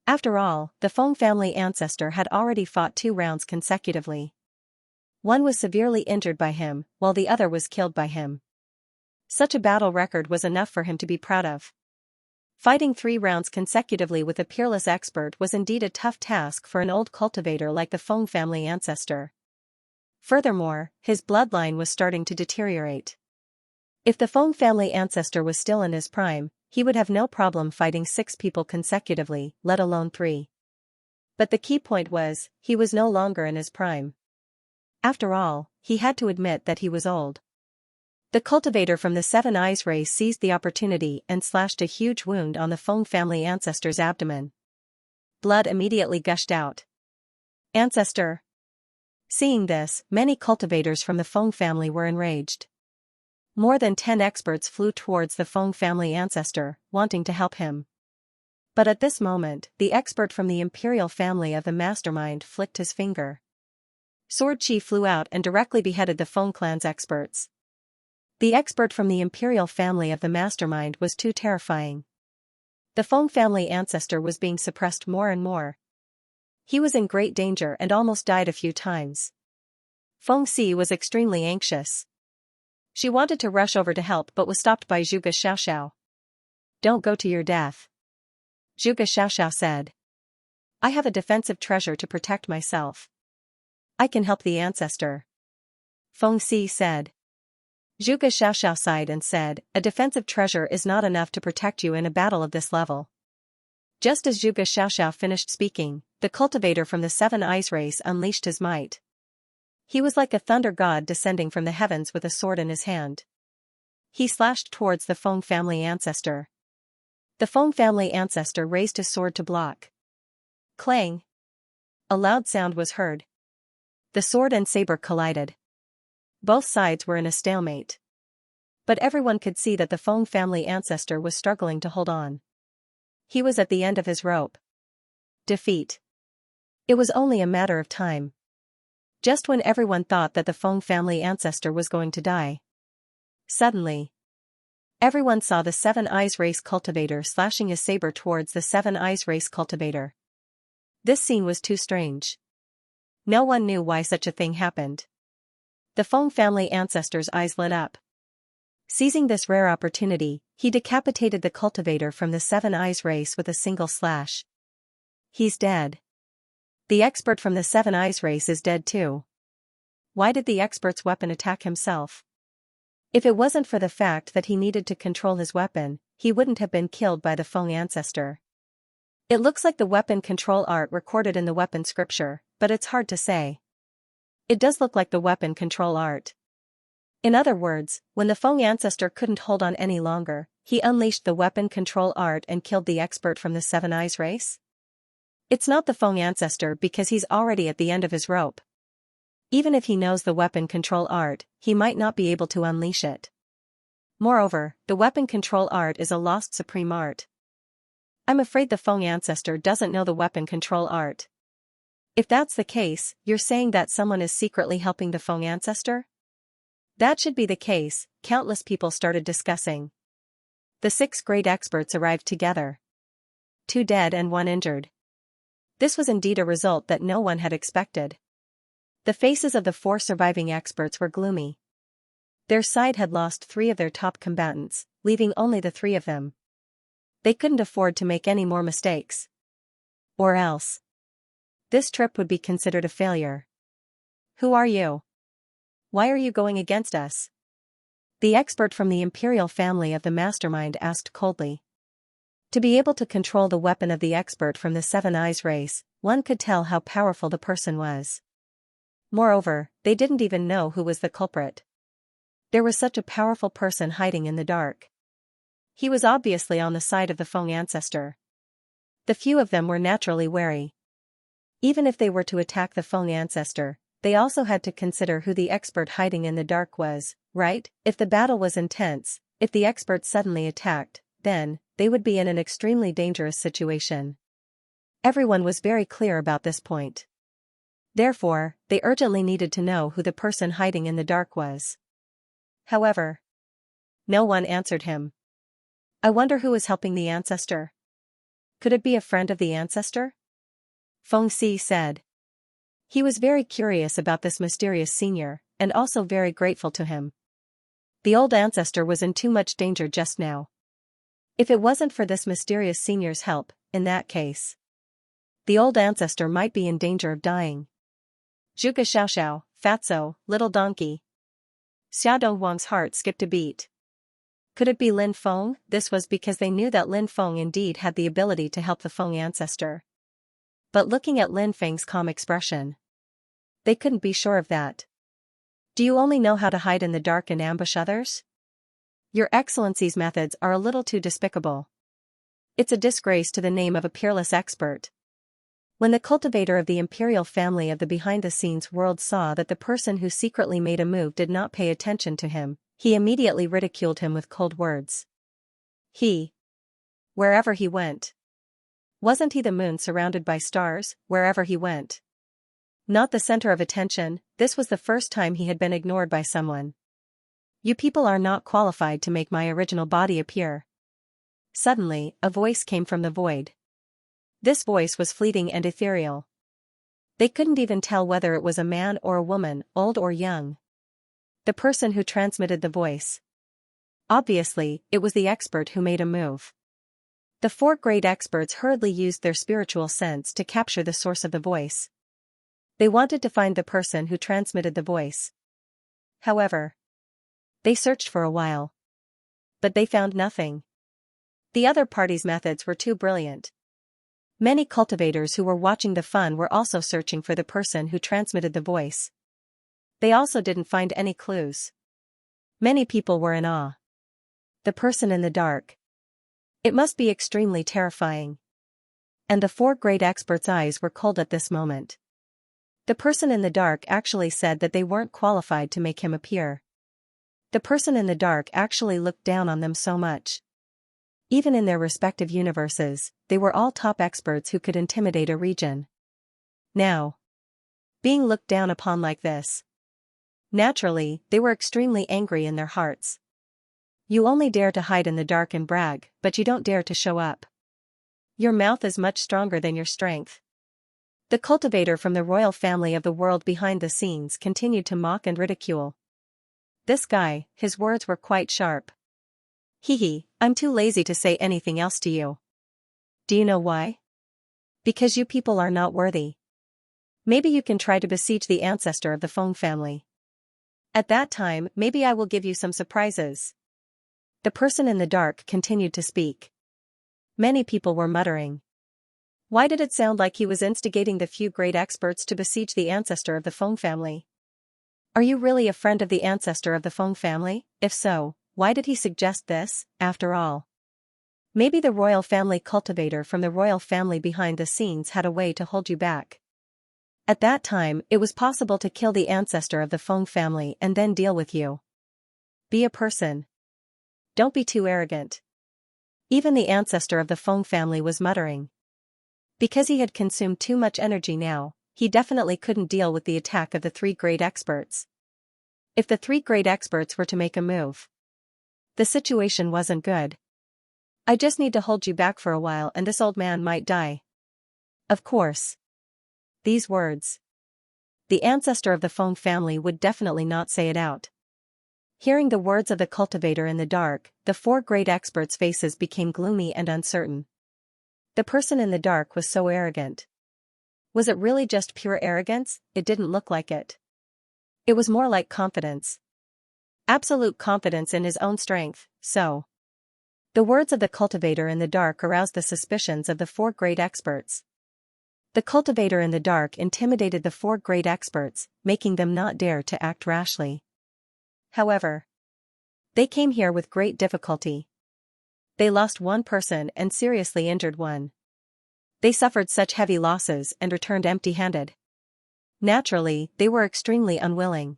After all, the Feng family ancestor had already fought 2 rounds consecutively. One was severely injured by him, while the other was killed by him. Such a battle record was enough for him to be proud of. Fighting 3 rounds consecutively with a peerless expert was indeed a tough task for an old cultivator like the Feng family ancestor. Furthermore, his bloodline was starting to deteriorate. If the Feng family ancestor was still in his prime, he would have no problem fighting 6 people consecutively, let alone 3. But the key point was, he was no longer in his prime. After all, he had to admit that he was old. The cultivator from the 7 Eyes race seized the opportunity and slashed a huge wound on the Feng family ancestor's abdomen. Blood immediately gushed out. "Ancestor!" Seeing this, many cultivators from the Feng family were enraged. More than 10 experts flew towards the Feng family ancestor, wanting to help him. But at this moment, the expert from the imperial family of the mastermind flicked his finger. Sword Chi flew out and directly beheaded the Feng clan's experts. The expert from the imperial family of the mastermind was too terrifying. The Feng family ancestor was being suppressed more and more. He was in great danger and almost died a few times. Feng Si was extremely anxious. She wanted to rush over to help but was stopped by Zhuge Xiaoxiao. "Don't go to your death," Zhuge Xiaoxiao said. "I have a defensive treasure to protect myself. I can help the ancestor," Feng Si said. Zhuge Xiaoxiao sighed and said, "A defensive treasure is not enough to protect you in a battle of this level." Just as Zhuge Xiaoxiao finished speaking, the cultivator from the 7 Eyes race unleashed his might. He was like a thunder god descending from the heavens with a sword in his hand. He slashed towards the Feng family ancestor. The Feng family ancestor raised his sword to block. Clang! A loud sound was heard. The sword and saber collided. Both sides were in a stalemate. But everyone could see that the Feng family ancestor was struggling to hold on. He was at the end of his rope. Defeat. It was only a matter of time. Just when everyone thought that the Feng family ancestor was going to die. Suddenly, everyone saw the 7 Eyes race cultivator slashing his saber towards the 7 Eyes race cultivator. This scene was too strange. No one knew why such a thing happened. The Feng family ancestor's eyes lit up. Seizing this rare opportunity, he decapitated the cultivator from the 7 Eyes race with a single slash. He's dead. The expert from the 7 Eyes race is dead too. Why did the expert's weapon attack himself? If it wasn't for the fact that he needed to control his weapon, he wouldn't have been killed by the Feng ancestor. It looks like the weapon control art recorded in the weapon scripture, but it's hard to say. It does look like the weapon control art. In other words, when the Feng ancestor couldn't hold on any longer, he unleashed the weapon control art and killed the expert from the 7 Eyes race? It's not the Feng ancestor because he's already at the end of his rope. Even if he knows the weapon control art, he might not be able to unleash it. Moreover, the weapon control art is a lost supreme art. I'm afraid the Feng ancestor doesn't know the weapon control art. If that's the case, you're saying that someone is secretly helping the Feng ancestor? That should be the case, countless people started discussing. The 6 great experts arrived together. 2 dead and 1 injured. This was indeed a result that no one had expected. The faces of the 4 surviving experts were gloomy. Their side had lost 3 of their top combatants, leaving only the 3 of them. They couldn't afford to make any more mistakes. Or else this trip would be considered a failure. Who are you? Why are you going against us? The expert from the imperial family of the mastermind asked coldly. To be able to control the weapon of the expert from the Seven Eyes race, one could tell how powerful the person was. Moreover, they didn't even know who was the culprit. There was such a powerful person hiding in the dark. He was obviously on the side of the Feng ancestor. The few of them were naturally wary. Even if they were to attack the Feng ancestor, they also had to consider who the expert hiding in the dark was, right? If the battle was intense, if the expert suddenly attacked, then they would be in an extremely dangerous situation. Everyone was very clear about this point. Therefore, they urgently needed to know who the person hiding in the dark was. However, no one answered him. I wonder who is helping the ancestor. Could it be a friend of the ancestor? Feng Si said. He was very curious about this mysterious senior, and also very grateful to him. The old ancestor was in too much danger just now. If it wasn't for this mysterious senior's help, in that case, the old ancestor might be in danger of dying. Zhuge Xiaoxiao, Fatso, little donkey. Xia Donghuang's heart skipped a beat. Could it be Lin Feng? This was because they knew that Lin Feng indeed had the ability to help the Feng ancestor. But looking at Lin Feng's calm expression, they couldn't be sure of that. Do you only know how to hide in the dark and ambush others? Your Excellency's methods are a little too despicable. It's a disgrace to the name of a peerless expert. When the cultivator of the imperial family of the behind-the-scenes world saw that the person who secretly made a move did not pay attention to him, he immediately ridiculed him with cold words. Wherever he went. Wasn't he the moon surrounded by stars, wherever he went? Not the center of attention, this was the first time he had been ignored by someone. You people are not qualified to make my original body appear. Suddenly, a voice came from the void. This voice was fleeting and ethereal. They couldn't even tell whether it was a man or a woman, old or young. The person who transmitted the voice. Obviously, it was the expert who made a move. The four great experts hurriedly used their spiritual sense to capture the source of the voice. They wanted to find the person who transmitted the voice. However, they searched for a while. But they found nothing. The other party's methods were too brilliant. Many cultivators who were watching the fun were also searching for the person who transmitted the voice. They also didn't find any clues. Many people were in awe. The person in the dark. It must be extremely terrifying. And the four great experts' eyes were cold at this moment. The person in the dark actually said that they weren't qualified to make him appear. The person in the dark actually looked down on them so much. Even in their respective universes, they were all top experts who could intimidate a region. Now, being looked down upon like this. Naturally, they were extremely angry in their hearts. You only dare to hide in the dark and brag, but you don't dare to show up. Your mouth is much stronger than your strength. The cultivator from the royal family of the world behind the scenes continued to mock and ridicule. This guy, his words were quite sharp. I'm too lazy to say anything else to you. Do you know why? Because you people are not worthy. Maybe you can try to besiege the ancestor of the Feng family. At that time, maybe I will give you some surprises. The person in the dark continued to speak. Many people were muttering. Why did it sound like he was instigating the few great experts to besiege the ancestor of the Feng family? Are you really a friend of the ancestor of the Feng family? If so, why did he suggest this, after all? Maybe the royal family cultivator from the royal family behind the scenes had a way to hold you back. At that time, it was possible to kill the ancestor of the Feng family and then deal with you. Be a person. Don't be too arrogant. Even the ancestor of the Feng family was muttering. Because he had consumed too much energy now, he definitely couldn't deal with the attack of the three great experts. If the three great experts were to make a move, the situation wasn't good. I just need to hold you back for a while and this old man might die. Of course. These words. The ancestor of the Feng family would definitely not say it out. Hearing the words of the cultivator in the dark, the four great experts' faces became gloomy and uncertain. The person in the dark was so arrogant. Was it really just pure arrogance? It didn't look like it. It was more like confidence. Absolute confidence in his own strength, so. The words of the cultivator in the dark aroused the suspicions of the four great experts. The cultivator in the dark intimidated the four great experts, making them not dare to act rashly. However, they came here with great difficulty. They lost one person and seriously injured one. They suffered such heavy losses and returned empty-handed. Naturally, they were extremely unwilling.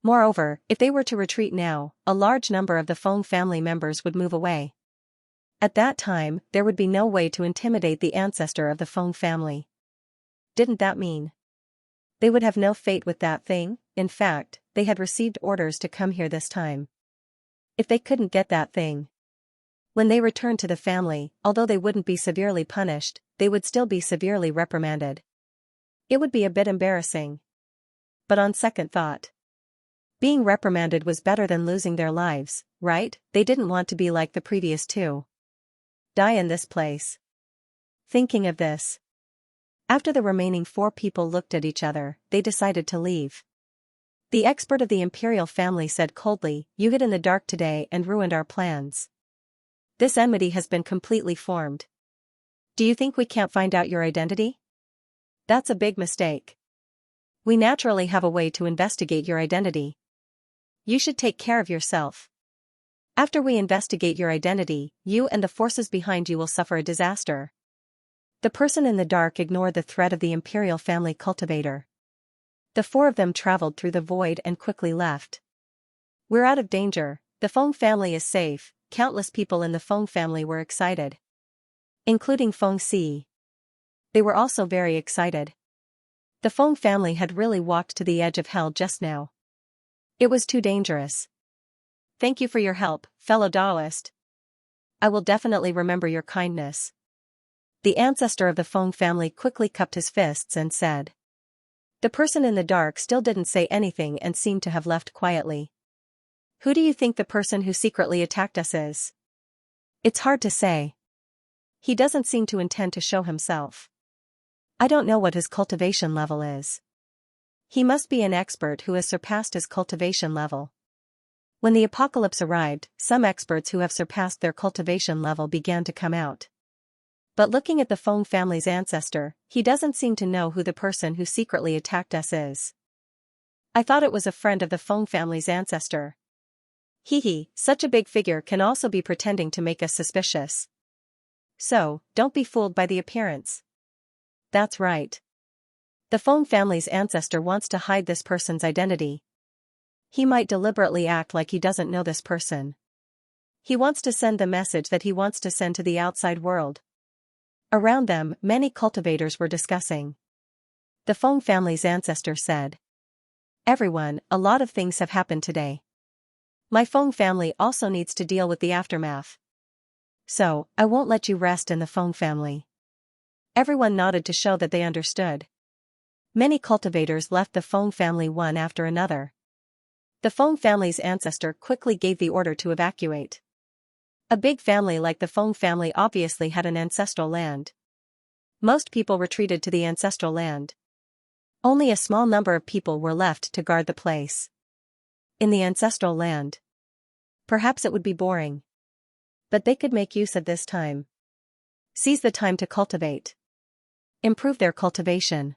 Moreover, if they were to retreat now, a large number of the Feng family members would move away. At that time, there would be no way to intimidate the ancestor of the Feng family. Didn't that mean they would have no fate with that thing? In fact, they had received orders to come here this time. If they couldn't get that thing, when they returned to the family, although they wouldn't be severely punished, they would still be severely reprimanded. It would be a bit embarrassing. But on second thought, being reprimanded was better than losing their lives, right? They didn't want to be like the previous two. Die in this place. Thinking of this, after the remaining four people looked at each other, they decided to leave. The expert of the imperial family said coldly, "You hid in the dark today and ruined our plans. This enmity has been completely formed. Do you think we can't find out your identity? That's a big mistake. We naturally have a way to investigate your identity. You should take care of yourself. After we investigate your identity, you and the forces behind you will suffer a disaster." The person in the dark ignored the threat of the imperial family cultivator. The four of them traveled through the void and quickly left. "We're out of danger, the Feng family is safe." Countless people in the Feng family were excited, including Feng Si. They were also very excited. The Feng family had really walked to the edge of hell just now. It was too dangerous. "Thank you for your help, fellow Taoist. I will definitely remember your kindness." The ancestor of the Feng family quickly cupped his fists and said. The person in the dark still didn't say anything and seemed to have left quietly. "Who do you think the person who secretly attacked us is?" "It's hard to say. He doesn't seem to intend to show himself. I don't know what his cultivation level is. He must be an expert who has surpassed his cultivation level." When the apocalypse arrived, some experts who have surpassed their cultivation level began to come out. But looking at the Feng family's ancestor, he doesn't seem to know who the person who secretly attacked us is. "I thought it was a friend of the Feng family's ancestor." Hee, such a big figure can also be pretending to make us suspicious. So, don't be fooled by the appearance. That's right. The Feng family's ancestor wants to hide this person's identity. He might deliberately act like he doesn't know this person. He wants to send the message that he wants to send to the outside world. Around them, many cultivators were discussing. The Feng family's ancestor said, "Everyone, a lot of things have happened today. My Feng family also needs to deal with the aftermath. So, I won't let you rest in the Feng family." Everyone nodded to show that they understood. Many cultivators left the Feng family one after another. The Feng family's ancestor quickly gave the order to evacuate. A big family like the Feng family obviously had an ancestral land. Most people retreated to the ancestral land. Only a small number of people were left to guard the place. In the ancestral land, perhaps it would be boring. But they could make use of this time. Seize the time to cultivate. Improve their cultivation.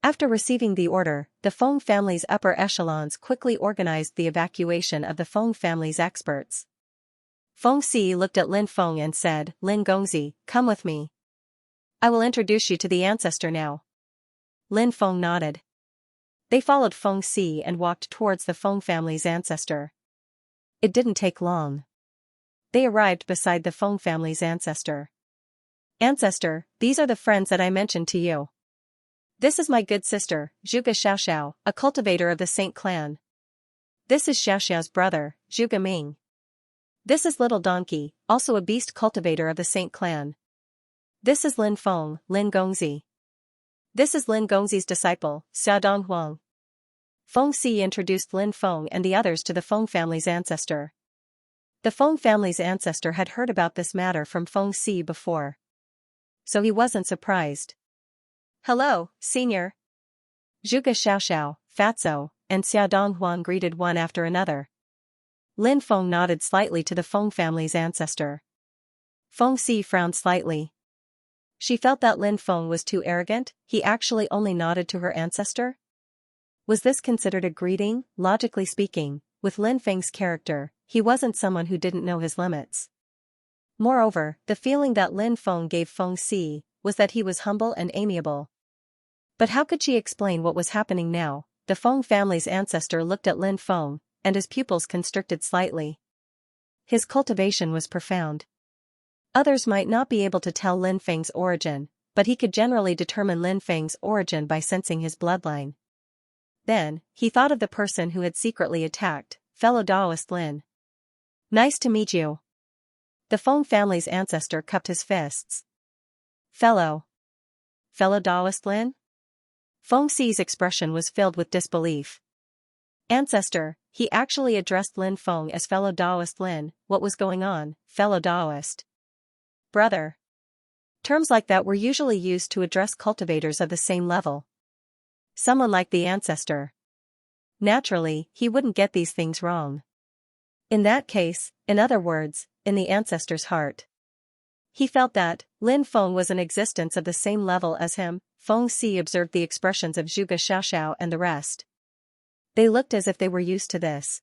After receiving the order, the Feng family's upper echelons quickly organized the evacuation of the Feng family's experts. Feng Si looked at Lin Feng and said, "Lin Gongzi, come with me. I will introduce you to the ancestor now." Lin Feng nodded. They followed Feng Si and walked towards the Feng family's ancestor. It didn't take long. They arrived beside the Feng family's ancestor. "Ancestor, these are the friends that I mentioned to you. This is my good sister, Zhuge Xiaoxiao, a cultivator of the Saint clan. This is Xiaoxiao's brother, Zhuge Ming. This is Little Donkey, also a beast cultivator of the Saint clan. This is Lin Feng, Lin Gongzi. This is Lin Gongzi's disciple, Xiaodong Huang." Feng Si introduced Lin Feng and the others to the Feng family's ancestor. The Feng family's ancestor had heard about this matter from Feng Si before, so he wasn't surprised. "Hello, senior." Zhuge Xiaoxiao, Fatso, and Xia Donghuang greeted one after another. Lin Feng nodded slightly to the Feng family's ancestor. Feng Si frowned slightly. She felt that Lin Feng was too arrogant. He actually only nodded to her ancestor? Was this considered a greeting? Logically speaking, with Lin Feng's character, he wasn't someone who didn't know his limits. Moreover, the feeling that Lin Feng gave Feng Si was that he was humble and amiable. But how could she explain what was happening now? The Feng family's ancestor looked at Lin Feng, and his pupils constricted slightly. His cultivation was profound. Others might not be able to tell Lin Feng's origin, but he could generally determine Lin Feng's origin by sensing his bloodline. Then, he thought of the person who had secretly attacked, fellow Taoist Lin. "Nice to meet you." The Feng family's ancestor cupped his fists. Fellow Taoist Lin?" Feng Si's expression was filled with disbelief. "Ancestor," he actually addressed Lin Feng as fellow Taoist Lin. What was going on, fellow Taoist? Brother. Terms like that were usually used to address cultivators of the same level. Someone like the ancestor. Naturally, he wouldn't get these things wrong. In that case, in other words, in the ancestor's heart, he felt that Lin Feng was an existence of the same level as him. Feng Si observed the expressions of Zhuge Xiaoxiao and the rest. They looked as if they were used to this.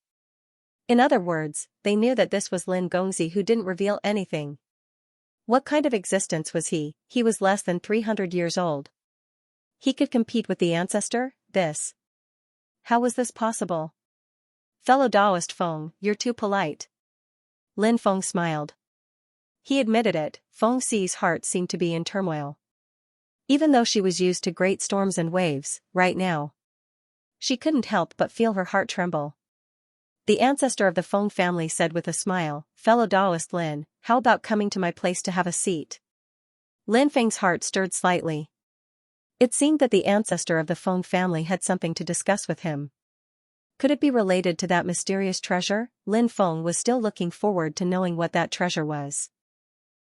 In other words, they knew that this was Lin Gongzi who didn't reveal anything. What kind of existence was he? He was less than 300 years old. He could compete with the ancestor? How was this possible? "Fellow Taoist Feng, you're too polite." Lin Feng smiled. He admitted it. Feng Si's heart seemed to be in turmoil. Even though she was used to great storms and waves, right now, she couldn't help but feel her heart tremble. The ancestor of the Feng family said with a smile, "Fellow Taoist Lin, how about coming to my place to have a seat?" Lin Feng's heart stirred slightly. It seemed that the ancestor of the Feng family had something to discuss with him. Could it be related to that mysterious treasure? Lin Feng was still looking forward to knowing what that treasure was.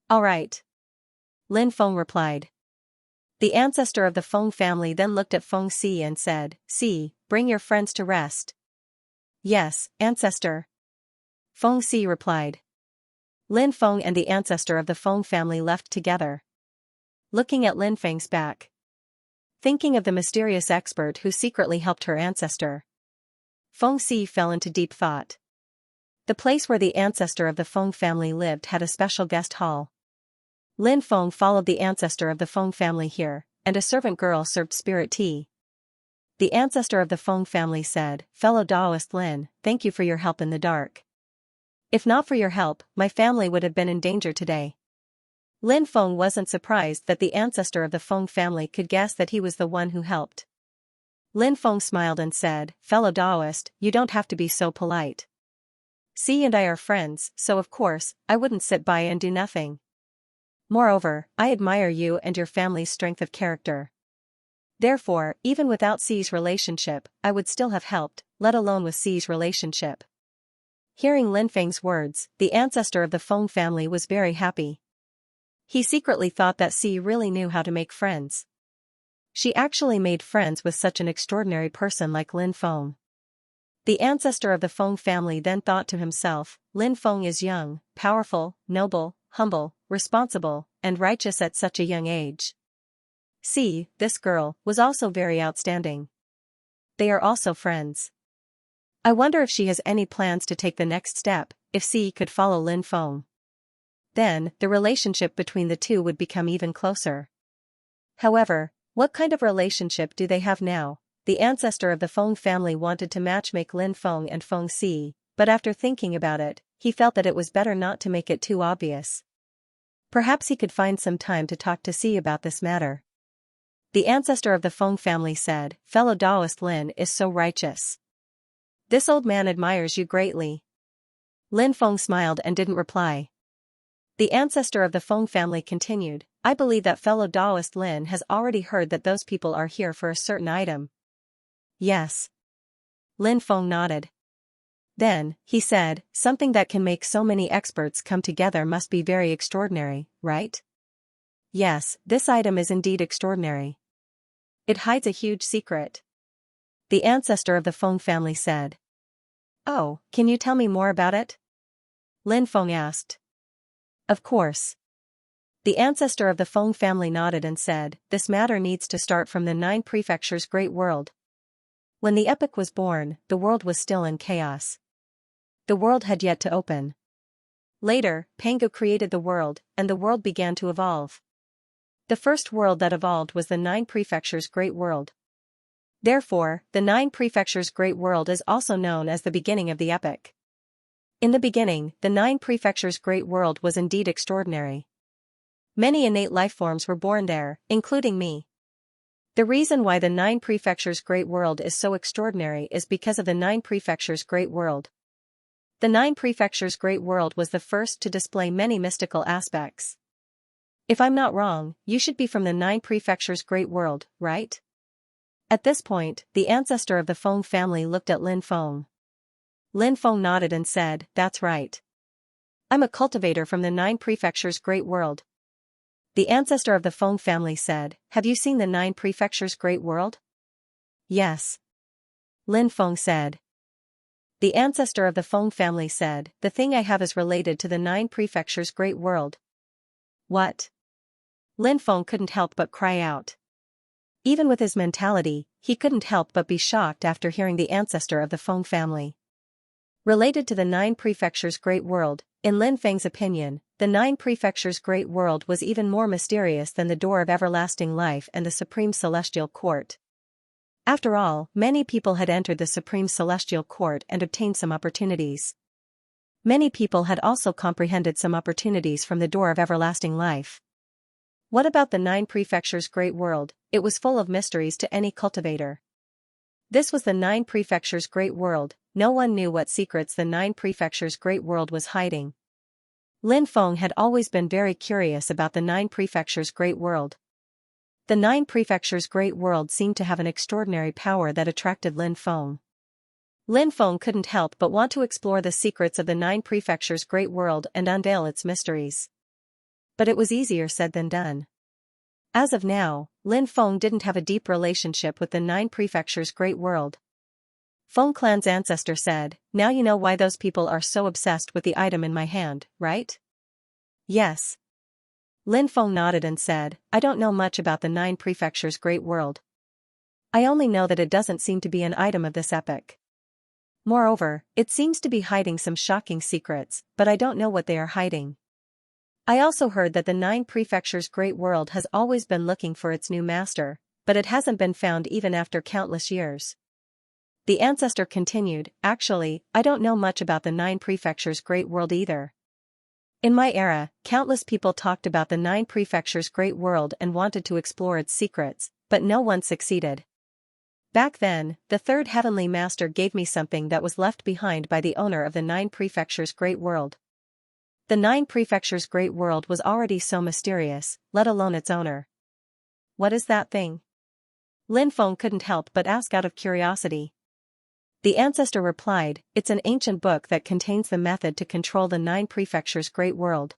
"All right," Lin Feng replied. The ancestor of the Feng family then looked at Feng Si and said, "Si, bring your friends to rest." "Yes, ancestor," Feng Si replied. Lin Feng and the ancestor of the Feng family left together. Looking at Lin Feng's back, thinking of the mysterious expert who secretly helped her ancestor, Feng Si fell into deep thought. The place where the ancestor of the Feng family lived had a special guest hall. Lin Feng followed the ancestor of the Feng family here, and a servant girl served spirit tea. The ancestor of the Feng family said, "Fellow Taoist Lin, thank you for your help in the dark. If not for your help, my family would have been in danger today." Lin Feng wasn't surprised that the ancestor of the Feng family could guess that he was the one who helped. Lin Feng smiled and said, "Fellow Taoist, you don't have to be so polite. Si and I are friends, so of course, I wouldn't sit by and do nothing. Moreover, I admire you and your family's strength of character. Therefore, even without Si's relationship, I would still have helped, let alone with Si's relationship." Hearing Lin Feng's words, the ancestor of the Feng family was very happy. He secretly thought that Si really knew how to make friends. She actually made friends with such an extraordinary person like Lin Feng. The ancestor of the Feng family then thought to himself, Lin Feng is young, powerful, noble, humble, responsible, and righteous at such a young age. Si, this girl, was also very outstanding. They are also friends. I wonder if she has any plans to take the next step. If Si could follow Lin Feng, then the relationship between the two would become even closer. However, what kind of relationship do they have now? The ancestor of the Feng family wanted to matchmake Lin Feng and Feng Si, but after thinking about it, he felt that it was better not to make it too obvious. Perhaps he could find some time to talk to Si about this matter. The ancestor of the Feng family said, "Fellow Taoist Lin is so righteous. This old man admires you greatly." Lin Feng smiled and didn't reply. The ancestor of the Feng family continued, "I believe that fellow Taoist Lin has already heard that those people are here for a certain item." "Yes." Lin Feng nodded. Then, he said, something that can make so many experts come together must be very extraordinary, right? Yes, this item is indeed extraordinary. It hides a huge secret. The ancestor of the Feng family said. Oh, can you tell me more about it? Lin Feng asked. Of course. The ancestor of the Feng family nodded and said, this matter needs to start from the 9 prefectures' great world. When the epoch was born, the world was still in chaos. The world had yet to open. Later, Pangu created the world, and the world began to evolve. The first world that evolved was the 9 prefectures' great world. Therefore, the 9 prefectures' great world is also known as the beginning of the epoch. In the beginning, the 9 prefectures' great world was indeed extraordinary. Many innate lifeforms were born there, including me. The reason why the 9 prefectures' great world is so extraordinary is because of the 9 prefectures' great world. The 9 prefectures' great world was the first to display many mystical aspects. If I'm not wrong, you should be from the 9 prefectures' great world, right? At this point, the ancestor of the Feng family looked at Lin Feng. Lin Feng nodded and said, that's right. I'm a cultivator from the 9 prefectures' great world. The ancestor of the Feng family said, have you seen the 9 prefectures' great world? Yes. Lin Feng said. The ancestor of the Feng family said, the thing I have is related to the 9 prefectures' great world. What? Lin Feng couldn't help but cry out. Even with his mentality, he couldn't help but be shocked after hearing the ancestor of the Feng family. Related to the 9 prefectures' great world, in Lin Feng's opinion, the 9 prefectures' great world was even more mysterious than the door of everlasting life and the Supreme Celestial Court. After all, many people had entered the Supreme Celestial Court and obtained some opportunities. Many people had also comprehended some opportunities from the door of everlasting life. What about the 9 prefectures' great world? It was full of mysteries to any cultivator. This was the 9 prefectures' great world. No one knew what secrets the 9 prefectures' great world was hiding. Lin Feng had always been very curious about the 9 prefectures' great world. The 9 prefectures' great world seemed to have an extraordinary power that attracted Lin Feng. Lin Feng couldn't help but want to explore the secrets of the 9 prefectures' great world and unveil its mysteries. But it was easier said than done. As of now, Lin Feng didn't have a deep relationship with the 9 prefectures' great world. Feng Clan's ancestor said, now you know why those people are so obsessed with the item in my hand, right? Yes. Lin Feng nodded and said, I don't know much about the 9 prefectures' great world. I only know that it doesn't seem to be an item of this epoch. Moreover, it seems to be hiding some shocking secrets, but I don't know what they are hiding. I also heard that the 9 prefectures' great world has always been looking for its new master, but it hasn't been found even after countless years. The ancestor continued, actually, I don't know much about the 9 prefectures' great world either. In my era, countless people talked about the 9 prefectures' great world and wanted to explore its secrets, but no one succeeded. Back then, the 3rd heavenly master gave me something that was left behind by the owner of the 9 prefectures' great world. The 9 prefectures' great world was already so mysterious, let alone its owner. What is that thing? Lin Feng couldn't help but ask out of curiosity. The ancestor replied, it's an ancient book that contains the method to control the 9 prefectures' great world.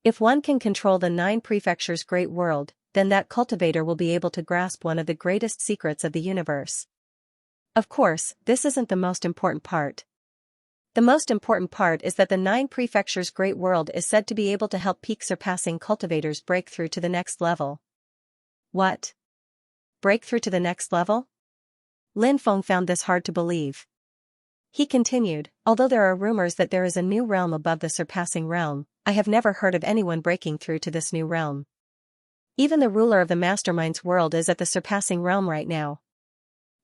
If one can control the 9 prefectures' great world, then that cultivator will be able to grasp one of the greatest secrets of the universe. Of course, this isn't the most important part. The most important part is that the 9 prefectures' great world is said to be able to help peak-surpassing cultivators break through to the next level. What? Break through to the next level? Lin Feng found this hard to believe. He continued, although there are rumors that there is a new realm above the surpassing realm, I have never heard of anyone breaking through to this new realm. Even the ruler of the mastermind's world is at the surpassing realm right now.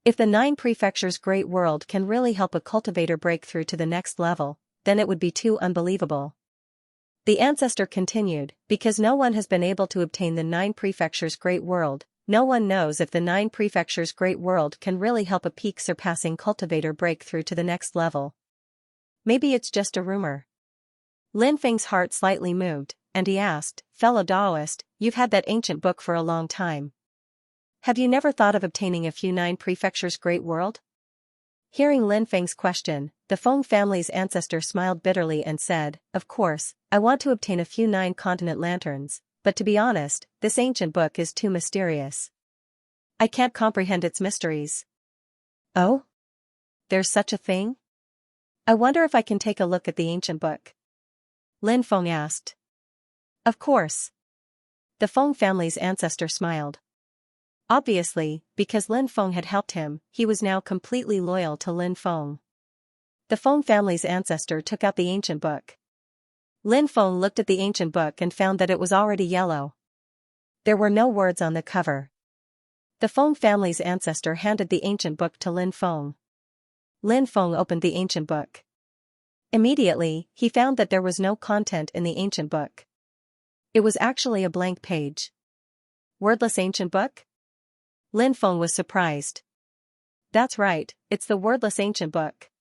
If the 9 prefectures' great world can really help a cultivator break through to the next level, then it would be too unbelievable. The ancestor continued, because no one has been able to obtain the 9 prefectures' great world, no one knows if the 9 prefectures' great world can really help a peak-surpassing cultivator break through to the next level. Maybe it's just a rumor. Lin Feng's heart slightly moved, and he asked, fellow Taoist, you've had that ancient book for a long time. Have you never thought of obtaining a few 9 prefectures' great world? Hearing Lin Feng's question, the Feng family's ancestor smiled bitterly and said, "Of course, I want to obtain a few nine-continent lanterns, but to be honest, this ancient book is too mysterious. I can't comprehend its mysteries." "Oh? There's such a thing? I wonder if I can take a look at the ancient book?" Lin Feng asked. "Of course." The Feng family's ancestor smiled. Obviously, because Lin Feng had helped him, he was now completely loyal to Lin Feng. The Feng family's ancestor took out the ancient book. Lin Feng looked at the ancient book and found that it was already yellow. There were no words on the cover. The Feng family's ancestor handed the ancient book to Lin Feng. Lin Feng opened the ancient book. Immediately, he found that there was no content in the ancient book. It was actually a blank page. Wordless ancient book? Lin Feng was surprised. That's right, it's the wordless ancient book.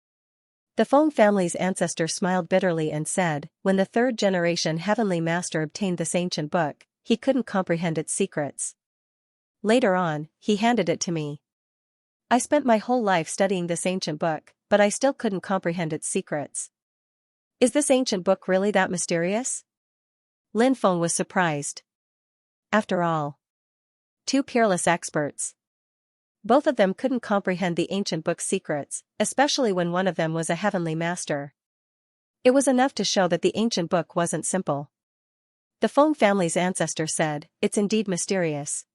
The Feng family's ancestor smiled bitterly and said, "When the third-generation heavenly master obtained this ancient book, he couldn't comprehend its secrets. Later on, he handed it to me. I spent my whole life studying this ancient book, but I still couldn't comprehend its secrets." Is this ancient book really that mysterious? Lin Feng was surprised. After all, two peerless experts. Both of them couldn't comprehend the ancient book's secrets, especially when one of them was a heavenly master. It was enough to show that the ancient book wasn't simple. The Feng family's ancestor said, "It's indeed mysterious.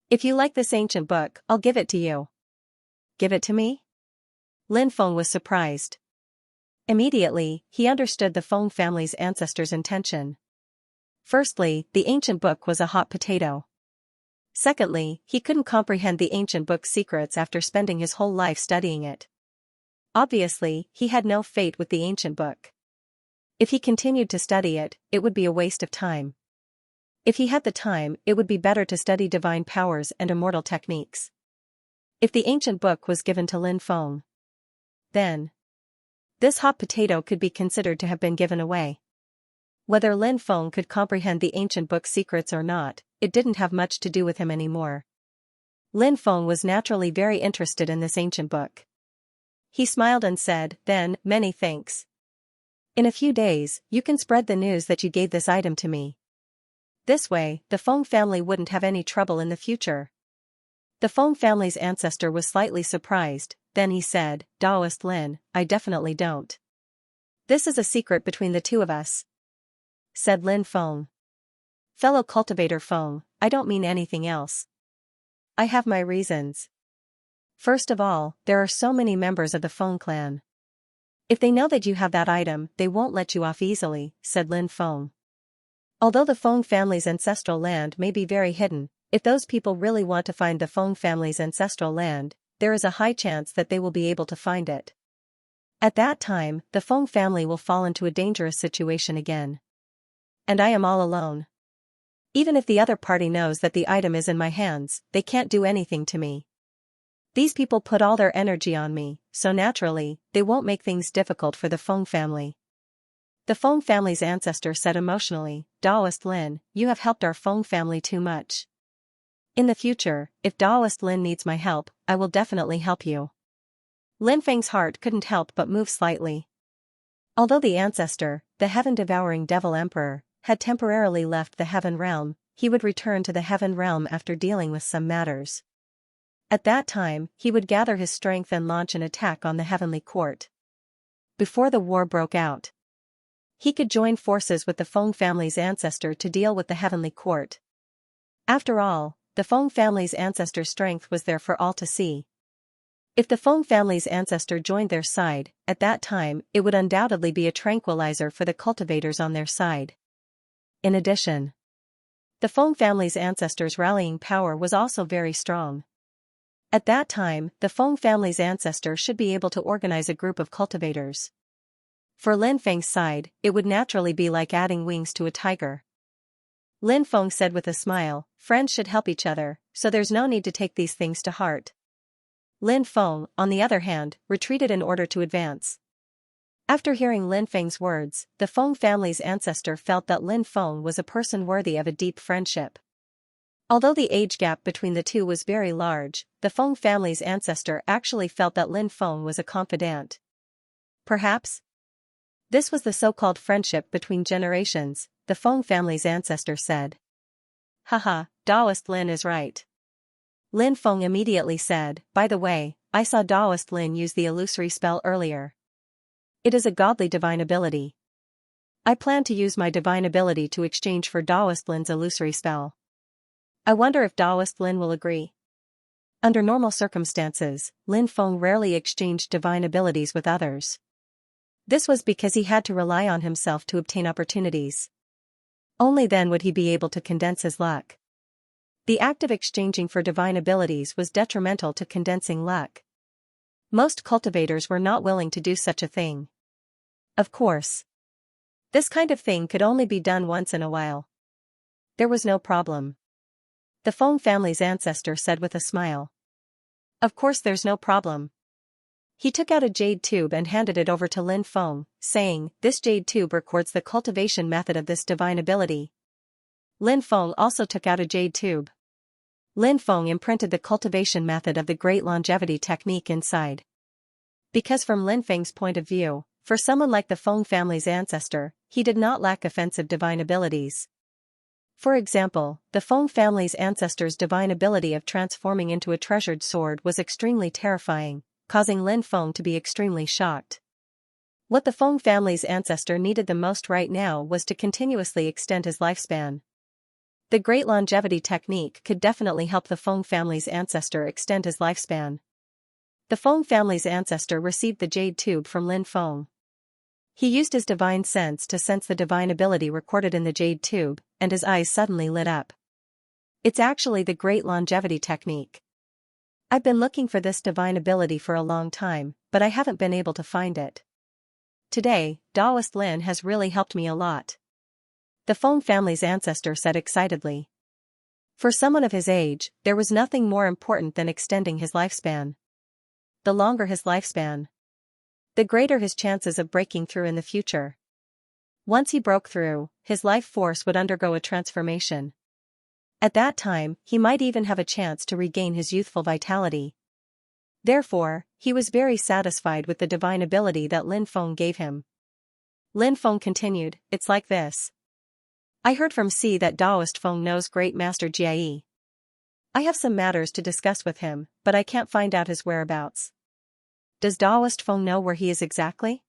If you like this ancient book, I'll give it to you." "Give it to me?" Lin Feng was surprised. Immediately, he understood the Feng family's ancestor's intention. Firstly, the ancient book was a hot potato. Secondly, he couldn't comprehend the ancient book's secrets after spending his whole life studying it. Obviously, he had no fate with the ancient book. If he continued to study it, it would be a waste of time. If he had the time, it would be better to study divine powers and immortal techniques. If the ancient book was given to Lin Feng, then this hot potato could be considered to have been given away. Whether Lin Feng could comprehend the ancient book's secrets or not, it didn't have much to do with him anymore. Lin Feng was naturally very interested in this ancient book. He smiled and said, "Then, many thanks. In a few days, you can spread the news that you gave this item to me. This way, the Feng family wouldn't have any trouble in the future." The Feng family's ancestor was slightly surprised, then he said, "Daoist Lin, I definitely don't." "This is a secret between the two of us," said Lin Feng. "Fellow cultivator Feng, I don't mean anything else. I have my reasons. First of all, there are so many members of the Feng clan. If they know that you have that item, they won't let you off easily," said Lin Feng. Although the Feng family's ancestral land may be very hidden, if those people really want to find the Feng family's ancestral land, there is a high chance that they will be able to find it. At that time, the Feng family will fall into a dangerous situation again. And I am all alone. Even if the other party knows that the item is in my hands, they can't do anything to me. These people put all their energy on me, so naturally, they won't make things difficult for the Feng family." The Feng family's ancestor said emotionally, "Daoist Lin, you have helped our Feng family too much. In the future, if Daoist Lin needs my help, I will definitely help you." Lin Feng's heart couldn't help but move slightly. Although the ancestor, the heaven-devouring devil emperor, had temporarily left the heaven realm, he would return to the heaven realm after dealing with some matters. At that time, he would gather his strength and launch an attack on the heavenly court. Before the war broke out, he could join forces with the Feng family's ancestor to deal with the heavenly court. After all, the Feng family's ancestor's strength was there for all to see. If the Feng family's ancestor joined their side, at that time, it would undoubtedly be a tranquilizer for the cultivators on their side. In addition, the Feng family's ancestors' rallying power was also very strong. At that time, the Feng family's ancestor should be able to organize a group of cultivators. For Lin Feng's side, it would naturally be like adding wings to a tiger. Lin Feng said with a smile, "Friends should help each other, so there's no need to take these things to heart." Lin Feng, on the other hand, retreated in order to advance. After hearing Lin Feng's words, the Feng family's ancestor felt that Lin Feng was a person worthy of a deep friendship. Although the age gap between the two was very large, the Feng family's ancestor actually felt that Lin Feng was a confidant. Perhaps this was the so-called friendship between generations, the Feng family's ancestor said. Haha, Daoist Lin is right. Lin Feng immediately said, by the way, I saw Daoist Lin use the illusory spell earlier. It is a godly divine ability. I plan to use my divine ability to exchange for Daoist Lin's illusory spell. I wonder if Daoist Lin will agree. Under normal circumstances, Lin Feng rarely exchanged divine abilities with others. This was because he had to rely on himself to obtain opportunities. Only then would he be able to condense his luck. The act of exchanging for divine abilities was detrimental to condensing luck. Most cultivators were not willing to do such a thing. Of course, this kind of thing could only be done once in a while. There was no problem. The Feng family's ancestor said with a smile. Of course there's no problem. He took out a jade tube and handed it over to Lin Feng, saying, this jade tube records the cultivation method of this divine ability. Lin Feng also took out a jade tube. Lin Feng imprinted the cultivation method of the great longevity technique inside. Because from Lin Feng's point of view, for someone like the Feng family's ancestor, he did not lack offensive divine abilities. For example, the Feng family's ancestor's divine ability of transforming into a treasured sword was extremely terrifying, causing Lin Feng to be extremely shocked. What the Feng family's ancestor needed the most right now was to continuously extend his lifespan. The great longevity technique could definitely help the Feng family's ancestor extend his lifespan. The Feng family's ancestor received the jade tube from Lin Feng. He used his divine sense to sense the divine ability recorded in the jade tube, and his eyes suddenly lit up. It's actually the great longevity technique. I've been looking for this divine ability for a long time, but I haven't been able to find it. Today, Daoist Lin has really helped me a lot. The Feng family's ancestor said excitedly. For someone of his age, there was nothing more important than extending his lifespan. The longer his lifespan, the greater his chances of breaking through in the future. Once he broke through, his life force would undergo a transformation. At that time, he might even have a chance to regain his youthful vitality. Therefore, he was very satisfied with the divine ability that Lin Feng gave him. Lin Feng continued, it's like this. I heard from C that Daoist Feng knows Great Master Jie. I have some matters to discuss with him, but I can't find out his whereabouts. Does Daoist Feng know where he is exactly?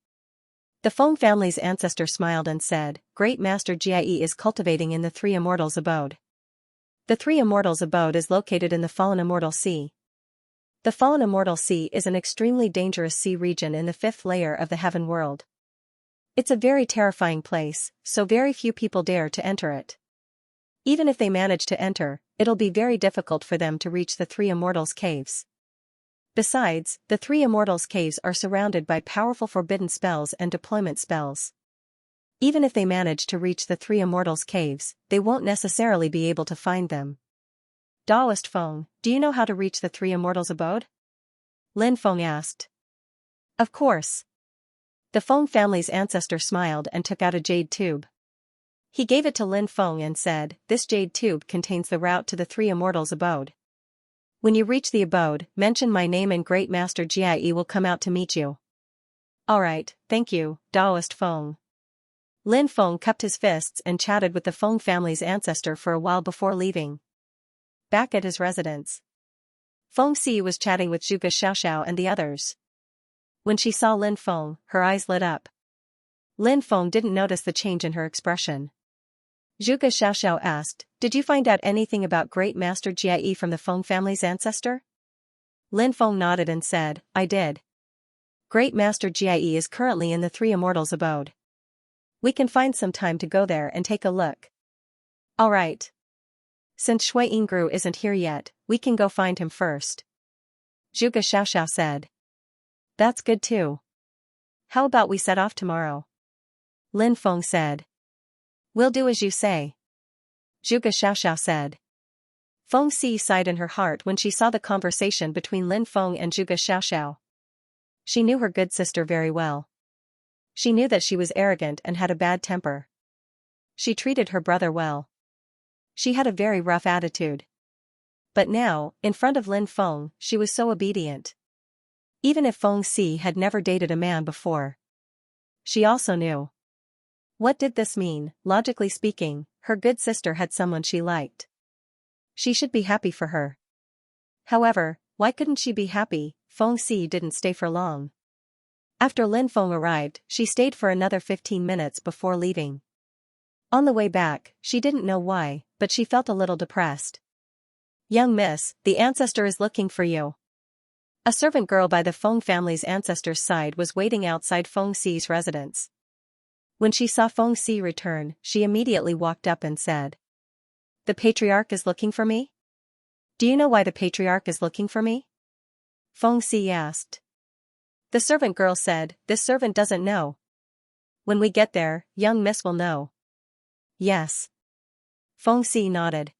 The Feng family's ancestor smiled and said, Great Master Jie is cultivating in the Three Immortals' abode. The Three Immortals' abode is located in the Fallen Immortal Sea. The Fallen Immortal Sea is an extremely dangerous sea region in the fifth layer of the heaven world. It's a very terrifying place, so very few people dare to enter it. Even if they manage to enter, it'll be very difficult for them to reach the Three Immortals' caves. Besides, the Three Immortals' caves are surrounded by powerful forbidden spells and deployment spells. Even if they manage to reach the Three Immortals' caves, they won't necessarily be able to find them. Daoist Feng, do you know how to reach the Three Immortals' abode? Lin Feng asked. Of course. The Feng family's ancestor smiled and took out a jade tube. He gave it to Lin Feng and said, this jade tube contains the route to the Three Immortals' abode. When you reach the abode, mention my name and Great Master Jie will come out to meet you. Alright, thank you, Daoist Feng. Lin Feng cupped his fists and chatted with the Feng family's ancestor for a while before leaving. Back at his residence, Feng Si was chatting with Zhuge Xiaoxiao and the others. When she saw Lin Feng, her eyes lit up. Lin Feng didn't notice the change in her expression. Zhuge Xiaoxiao asked, did you find out anything about Great Master Jie from the Feng family's ancestor? Lin Feng nodded and said, I did. Great Master Jie is currently in the Three Immortals' abode. We can find some time to go there and take a look. Alright. Since Shui Yingru isn't here yet, we can go find him first. Zhuge Xiaoxiao said. That's good too. How about we set off tomorrow? Lin Feng said. We'll do as you say. Zhuge Xiaoxiao said. Feng Si sighed in her heart when she saw the conversation between Lin Feng and Zhuge Xiaoxiao. She knew her good sister very well. She knew that she was arrogant and had a bad temper. She treated her brother well. she had a very rough attitude. But now, in front of Lin Feng, she was so obedient. Even if Feng Si had never dated a man before. She also knew. What did this mean? Logically speaking, her good sister had someone she liked. She should be happy for her. However, why couldn't she be happy? Feng Si didn't stay for long. After Lin Feng arrived, she stayed for another 15 minutes before leaving. On the way back, she didn't know why, but she felt a little depressed. Young miss, the ancestor is looking for you. A servant girl by the Feng family's ancestor's side was waiting outside Feng Si's residence. When she saw Feng Si return, she immediately walked up and said, "The patriarch is looking for me? Do you know why the patriarch is looking for me?" Feng Si asked. The servant girl said, "This servant doesn't know. When we get there, young miss will know." Yes. Feng Si nodded.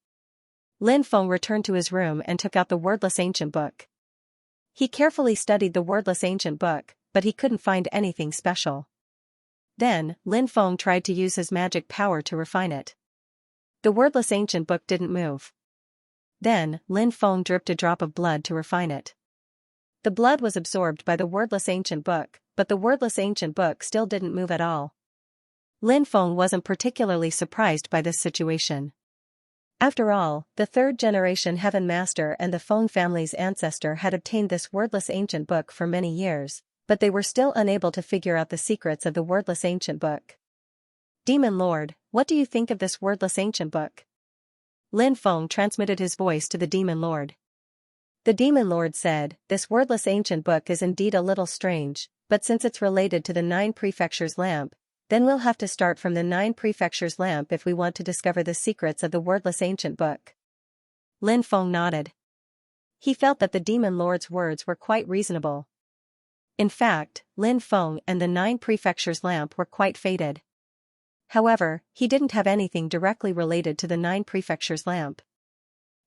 Lin Feng returned to his room and took out the wordless ancient book. He carefully studied the wordless ancient book, but he couldn't find anything special. Then, Lin Feng tried to use his magic power to refine it. The wordless ancient book didn't move. Then, Lin Feng dripped a drop of blood to refine it. The blood was absorbed by the wordless ancient book, but the wordless ancient book still didn't move at all. Lin Feng wasn't particularly surprised by this situation. After all, the third-generation Heaven Master and the Feng family's ancestor had obtained this wordless ancient book for many years, but they were still unable to figure out the secrets of the wordless ancient book. Demon Lord, what do you think of this wordless ancient book? Lin Feng transmitted his voice to the Demon Lord. The Demon Lord said, "This wordless ancient book is indeed a little strange, but since it's related to the 9 prefectures lamp, then we'll have to start from the 9 prefectures lamp if we want to discover the secrets of the wordless ancient book." Lin Feng nodded. He felt that the Demon Lord's words were quite reasonable. In fact, Lin Feng and the 9 prefectures lamp were quite fated. However, he didn't have anything directly related to the 9 prefectures lamp.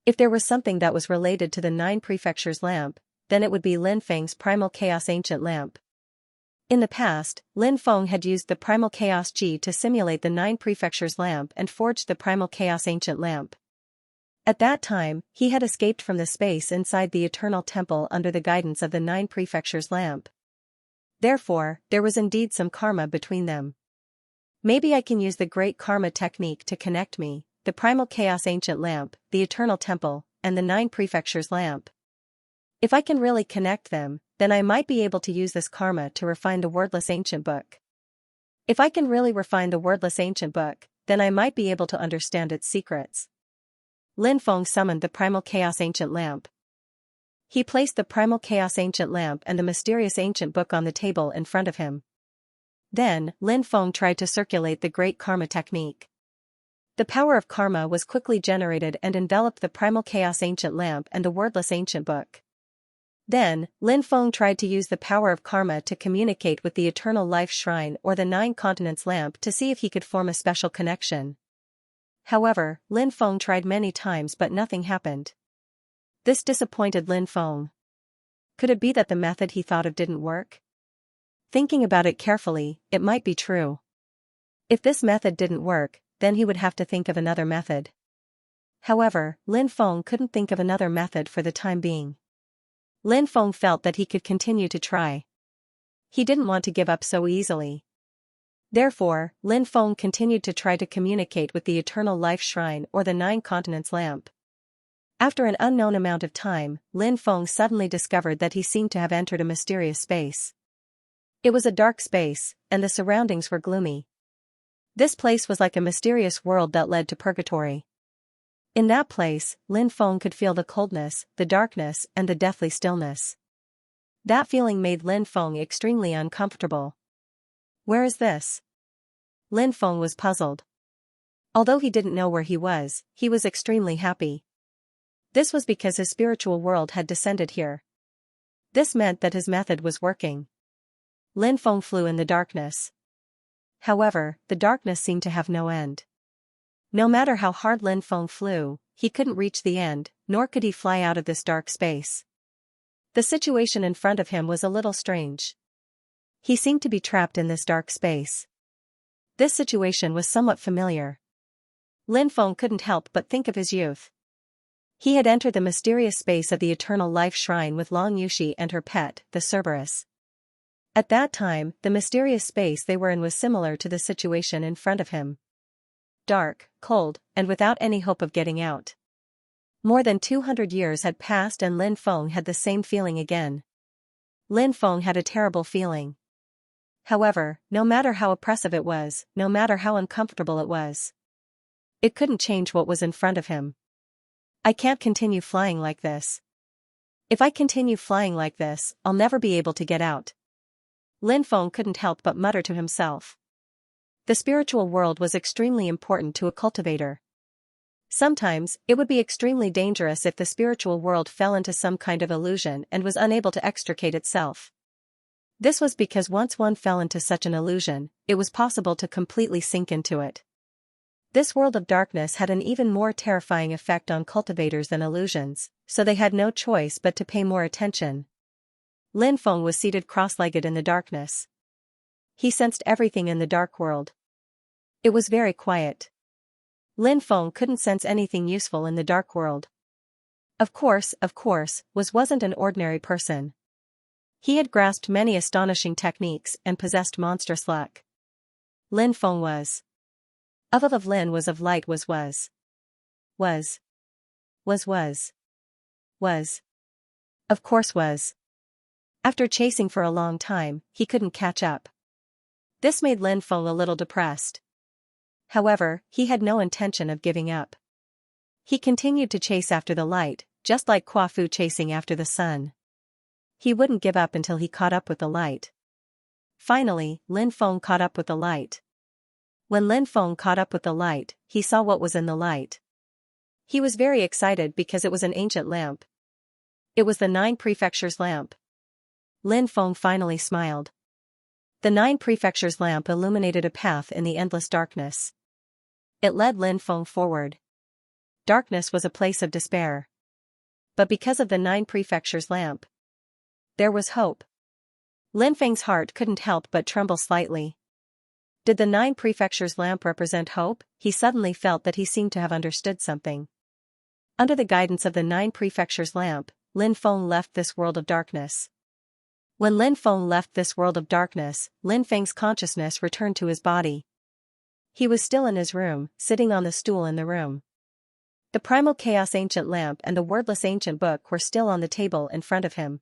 If there was something that was related to the 9 prefectures lamp, then it would be Lin Feng's primal chaos ancient lamp. In the past, Lin Feng had used the primal chaos Ji to simulate the 9 prefectures lamp and forged the primal chaos ancient lamp. At that time, he had escaped from the space inside the eternal temple under the guidance of the 9 prefectures lamp. Therefore, there was indeed some karma between them. Maybe I can use the great karma technique to connect me, the primal chaos ancient lamp, the eternal temple, and the 9 prefectures lamp. If I can really connect them, then I might be able to use this karma to refine the wordless ancient book. If I can really refine the wordless ancient book, then I might be able to understand its secrets. Lin Feng summoned the primal chaos ancient lamp. He placed the primal chaos ancient lamp and the mysterious ancient book on the table in front of him. Then, Lin Feng tried to circulate the great karma technique. The power of karma was quickly generated and enveloped the primal chaos ancient lamp and the wordless ancient book. Then, Lin Feng tried to use the power of karma to communicate with the Eternal Life Shrine or the 9 Continents lamp to see if he could form a special connection. However, Lin Feng tried many times but nothing happened. This disappointed Lin Feng. Could it be that the method he thought of didn't work? Thinking about it carefully, it might be true. If this method didn't work, then he would have to think of another method. However, Lin Feng couldn't think of another method for the time being. Lin Feng felt that he could continue to try. He didn't want to give up so easily. Therefore, Lin Feng continued to try to communicate with the Eternal Life Shrine or the 9 Continents lamp. After an unknown amount of time, Lin Feng suddenly discovered that he seemed to have entered a mysterious space. It was a dark space, and the surroundings were gloomy. This place was like a mysterious world that led to purgatory. In that place, Lin Feng could feel the coldness, the darkness, and the deathly stillness. That feeling made Lin Feng extremely uncomfortable. Where is this? Lin Feng was puzzled. Although he didn't know where he was extremely happy. This was because his spiritual world had descended here. This meant that his method was working. Lin Feng flew in the darkness. However, the darkness seemed to have no end. No matter how hard Lin Feng flew, he couldn't reach the end, nor could he fly out of this dark space. The situation in front of him was a little strange. He seemed to be trapped in this dark space. This situation was somewhat familiar. Lin Feng couldn't help but think of his youth. He had entered the mysterious space of the Eternal Life Shrine with Long Yushi and her pet, the Cerberus. At that time, the mysterious space they were in was similar to the situation in front of him. Dark, cold, and without any hope of getting out. More than 200 years had passed and Lin Feng had the same feeling again. Lin Feng had a terrible feeling. However, no matter how oppressive it was, no matter how uncomfortable it was, it couldn't change what was in front of him. I can't continue flying like this. If I continue flying like this, I'll never be able to get out. Lin Feng couldn't help but mutter to himself. The spiritual world was extremely important to a cultivator. Sometimes, it would be extremely dangerous if the spiritual world fell into some kind of illusion and was unable to extricate itself. This was because once one fell into such an illusion, it was possible to completely sink into it. This world of darkness had an even more terrifying effect on cultivators than illusions, so they had no choice but to pay more attention. Lin Feng was seated cross-legged in the darkness. He sensed everything in the dark world. It was very quiet. Lin Feng couldn't sense anything useful in the dark world. Of course, wasn't an ordinary person. He had grasped many astonishing techniques and possessed monstrous luck. Lin Feng was. Of Lin was of light was. Of course was. After chasing for a long time, he couldn't catch up. This made Lin Feng a little depressed. However, he had no intention of giving up. He continued to chase after the light, just like Kuo-fu chasing after the sun. He wouldn't give up until he caught up with the light. Finally, Lin Feng caught up with the light. When Lin Feng caught up with the light, he saw what was in the light. He was very excited because it was an ancient lamp. It was the 9 Prefectures lamp. Lin Feng finally smiled. The 9 Prefectures lamp illuminated a path in the endless darkness. It led Lin Feng forward. Darkness was a place of despair. But because of the 9 Prefectures lamp, there was hope. Lin Feng's heart couldn't help but tremble slightly. Did the 9 Prefectures lamp represent hope? He suddenly felt that he seemed to have understood something. Under the guidance of the 9 Prefectures lamp, Lin Feng left this world of darkness. When Lin Feng left this world of darkness, Lin Feng's consciousness returned to his body. He was still in his room, sitting on the stool in the room. The Primal Chaos Ancient Lamp and the Wordless Ancient Book were still on the table in front of him.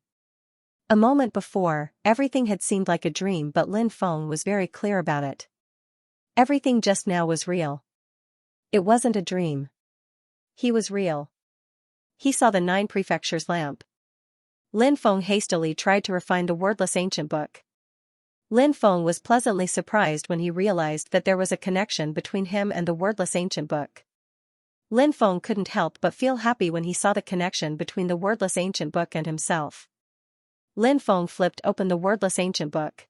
A moment before, everything had seemed like a dream, but Lin Feng was very clear about it. Everything just now was real. It wasn't a dream. He was real. He saw the 9 Prefectures lamp. Lin Feng hastily tried to refine the Wordless Ancient Book. Lin Feng was pleasantly surprised when he realized that there was a connection between him and the Wordless Ancient Book. Lin Feng couldn't help but feel happy when he saw the connection between the Wordless Ancient Book and himself. Lin Feng flipped open the Wordless Ancient Book.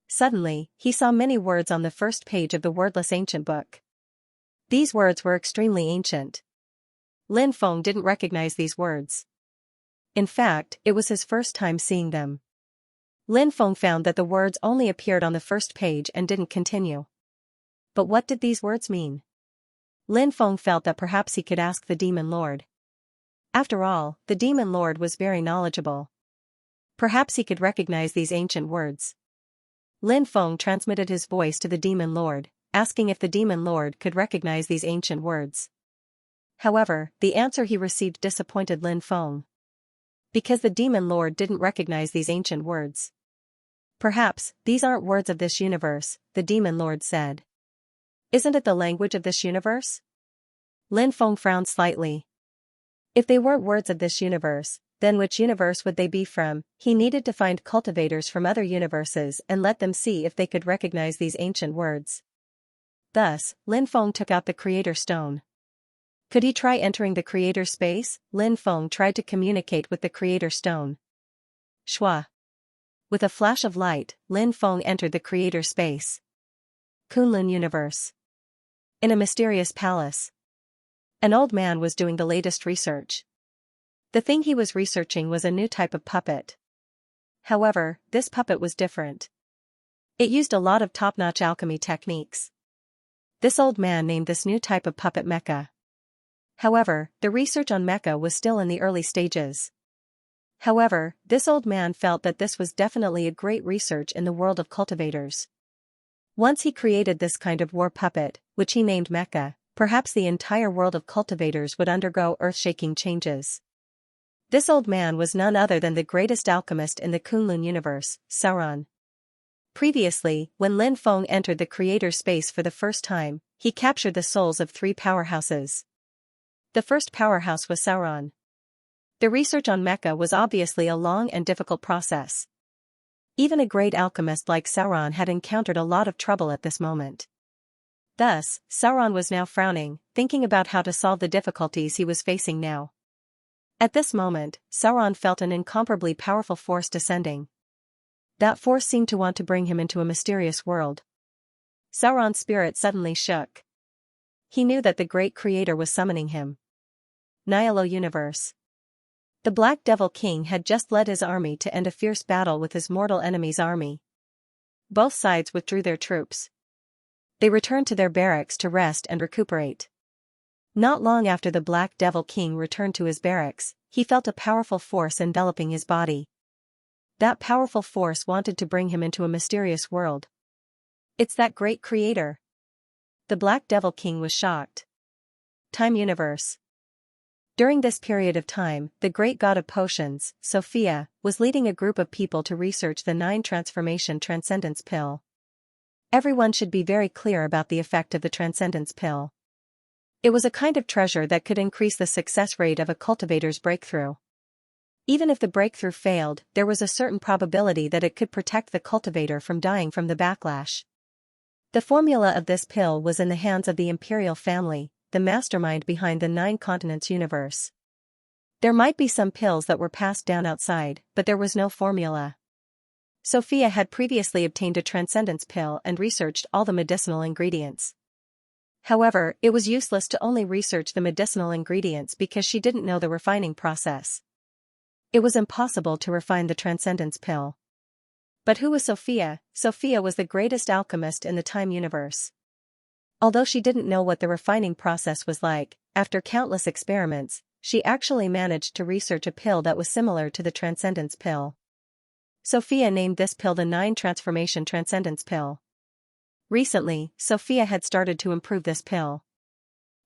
Suddenly, he saw many words on the first page of the Wordless Ancient Book. These words were extremely ancient. Lin Feng didn't recognize these words. In fact, it was his first time seeing them. Lin Feng found that the words only appeared on the first page and didn't continue. But what did these words mean? Lin Feng felt that perhaps he could ask the Demon Lord. After all, the Demon Lord was very knowledgeable. Perhaps he could recognize these ancient words. Lin Feng transmitted his voice to the Demon Lord, asking if the Demon Lord could recognize these ancient words. However, the answer he received disappointed Lin Feng. Because the Demon Lord didn't recognize these ancient words. Perhaps, these aren't words of this universe, the Demon Lord said. Isn't it the language of this universe? Lin Feng frowned slightly. If they weren't words of this universe, then which universe would they be from? He needed to find cultivators from other universes and let them see if they could recognize these ancient words. Thus, Lin Feng took out the Creator Stone. Could he try entering the Creator space? Lin Feng tried to communicate with the Creator Stone. Shwa. With a flash of light, Lin Feng entered the Creator space. Kunlun Universe. In a mysterious palace. An old man was doing the latest research. The thing he was researching was a new type of puppet. However, this puppet was different. It used a lot of top-notch alchemy techniques. This old man named this new type of puppet mecha. However, the research on mecha was still in the early stages. However, this old man felt that this was definitely a great research in the world of cultivators. Once he created this kind of war puppet, which he named mecha, perhaps the entire world of cultivators would undergo earth-shaking changes. This old man was none other than the greatest alchemist in the Kunlun universe, Sauron. Previously, when Lin Feng entered the creator's space for the first time, he captured the souls of 3 powerhouses. The first powerhouse was Sauron. The research on mecha was obviously a long and difficult process. Even a great alchemist like Sauron had encountered a lot of trouble at this moment. Thus, Sauron was now frowning, thinking about how to solve the difficulties he was facing now. At this moment, Sauron felt an incomparably powerful force descending. That force seemed to want to bring him into a mysterious world. Sauron's spirit suddenly shook. He knew that the great creator was summoning him. Nihilo Universe. The Black Devil King had just led his army to end a fierce battle with his mortal enemy's army. Both sides withdrew their troops. They returned to their barracks to rest and recuperate. Not long after the Black Devil King returned to his barracks, he felt a powerful force enveloping his body. That powerful force wanted to bring him into a mysterious world. It's that great creator. The Black Devil King was shocked. Time Universe. During this period of time, the great god of potions, Xianxia, was leading a group of people to research the 9 transformation transcendence pill. Everyone should be very clear about the effect of the transcendence pill. It was a kind of treasure that could increase the success rate of a cultivator's breakthrough. Even if the breakthrough failed, there was a certain probability that it could protect the cultivator from dying from the backlash. The formula of this pill was in the hands of the Imperial family, the mastermind behind the 9 continents universe. There might be some pills that were passed down outside, but there was no formula. Xianxia had previously obtained a transcendence pill and researched all the medicinal ingredients. However, it was useless to only research the medicinal ingredients because she didn't know the refining process. It was impossible to refine the transcendence pill. But who was Xianxia? Xianxia was the greatest alchemist in the time universe. Although she didn't know what the refining process was like, after countless experiments, she actually managed to research a pill that was similar to the transcendence pill. Xianxia named this pill the 9 transformation transcendence pill. Recently, Xianxia had started to improve this pill.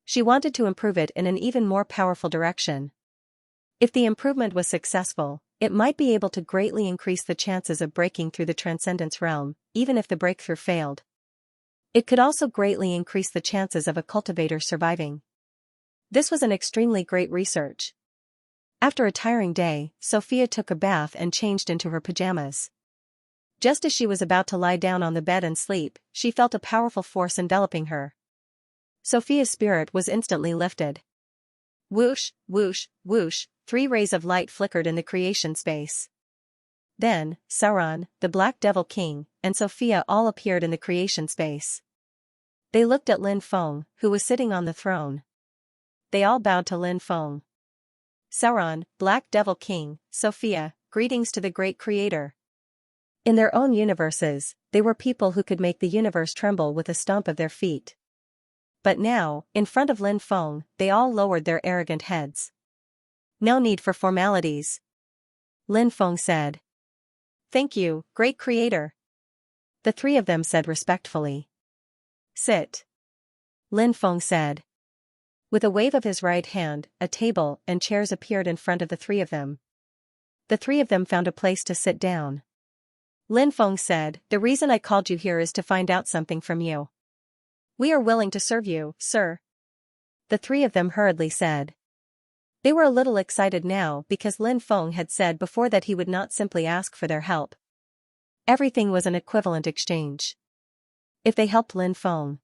She wanted to improve it in an even more powerful direction. If the improvement was successful, it might be able to greatly increase the chances of breaking through the transcendence realm, even if the breakthrough failed. It could also greatly increase the chances of a cultivator surviving. This was an extremely great research. After a tiring day, Xianxia took a bath and changed into her pajamas. Just as she was about to lie down on the bed and sleep, she felt a powerful force enveloping her. Xianxia's spirit was instantly lifted. Whoosh, whoosh, whoosh, 3 rays of light flickered in the creation space. Then, Sauron, the Black Devil King, and Xianxia all appeared in the creation space. They looked at Lin Feng, who was sitting on the throne. They all bowed to Lin Feng. Sauron, Black Devil King, Xianxia, greetings to the great creator. In their own universes, they were people who could make the universe tremble with a stomp of their feet. But now, in front of Lin Feng, they all lowered their arrogant heads. No need for formalities. Lin Feng said. Thank you, great creator. The 3 of them said respectfully. Sit. Lin Feng said. With a wave of his right hand, a table and chairs appeared in front of the 3 of them. The 3 of them found a place to sit down. Lin Feng said, the reason I called you here is to find out something from you. We are willing to serve you, sir. The 3 of them hurriedly said. They were a little excited now because Lin Feng had said before that he would not simply ask for their help. Everything was an equivalent exchange. If they helped Lin Feng,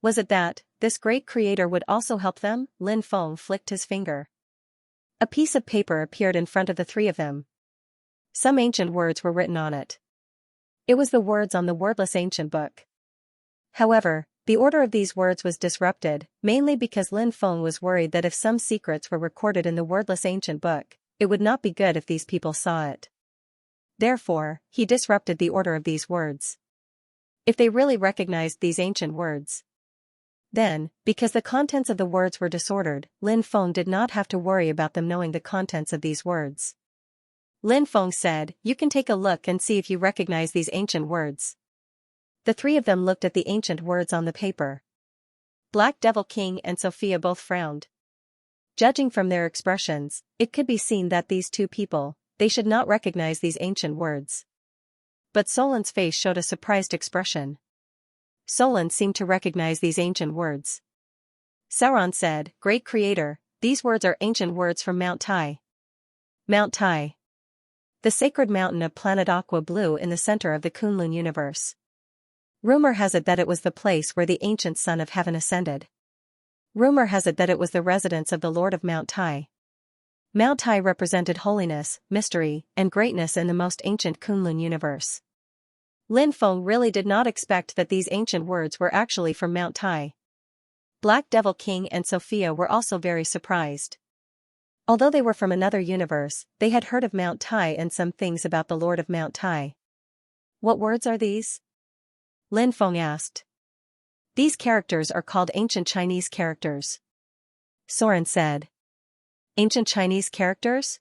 was it that this great creator would also help them? Lin Feng flicked his finger. A piece of paper appeared in front of the 3 of them. Some ancient words were written on it. It was the words on the wordless ancient book. However, the order of these words was disrupted, mainly because Lin Feng was worried that if some secrets were recorded in the wordless ancient book, it would not be good if these people saw it. Therefore, he disrupted the order of these words. If they really recognized these ancient words, Then, because the contents of the words were disordered, Lin Feng did not have to worry about them knowing the contents of these words. Lin Feng said, "You can take a look and see if you recognize these ancient words." The three of them looked at the ancient words on the paper. Black Devil King and Sophia both frowned. Judging from their expressions, it could be seen that these two people, they should not recognize these ancient words. But Solan's face showed a surprised expression. Solan seemed to recognize these ancient words. Sauron said, "Great Creator, these words are ancient words from Mount Tai. Mount Tai. The sacred mountain of planet Aqua Blue in the center of the Kunlun universe. Rumor has it that it was the place where the ancient Son of Heaven ascended. Rumor has it that it was the residence of the Lord of Mount Tai. Mount Tai represented holiness, mystery, and greatness in the most ancient Kunlun universe." Lin Feng really did not expect that these ancient words were actually from Mount Tai. Black Devil King and Sophia were also very surprised. Although they were from another universe, they had heard of Mount Tai and some things about the Lord of Mount Tai. "What words are these?" Lin Feng asked. "These characters are called ancient Chinese characters," Soren said. "Ancient Chinese characters?"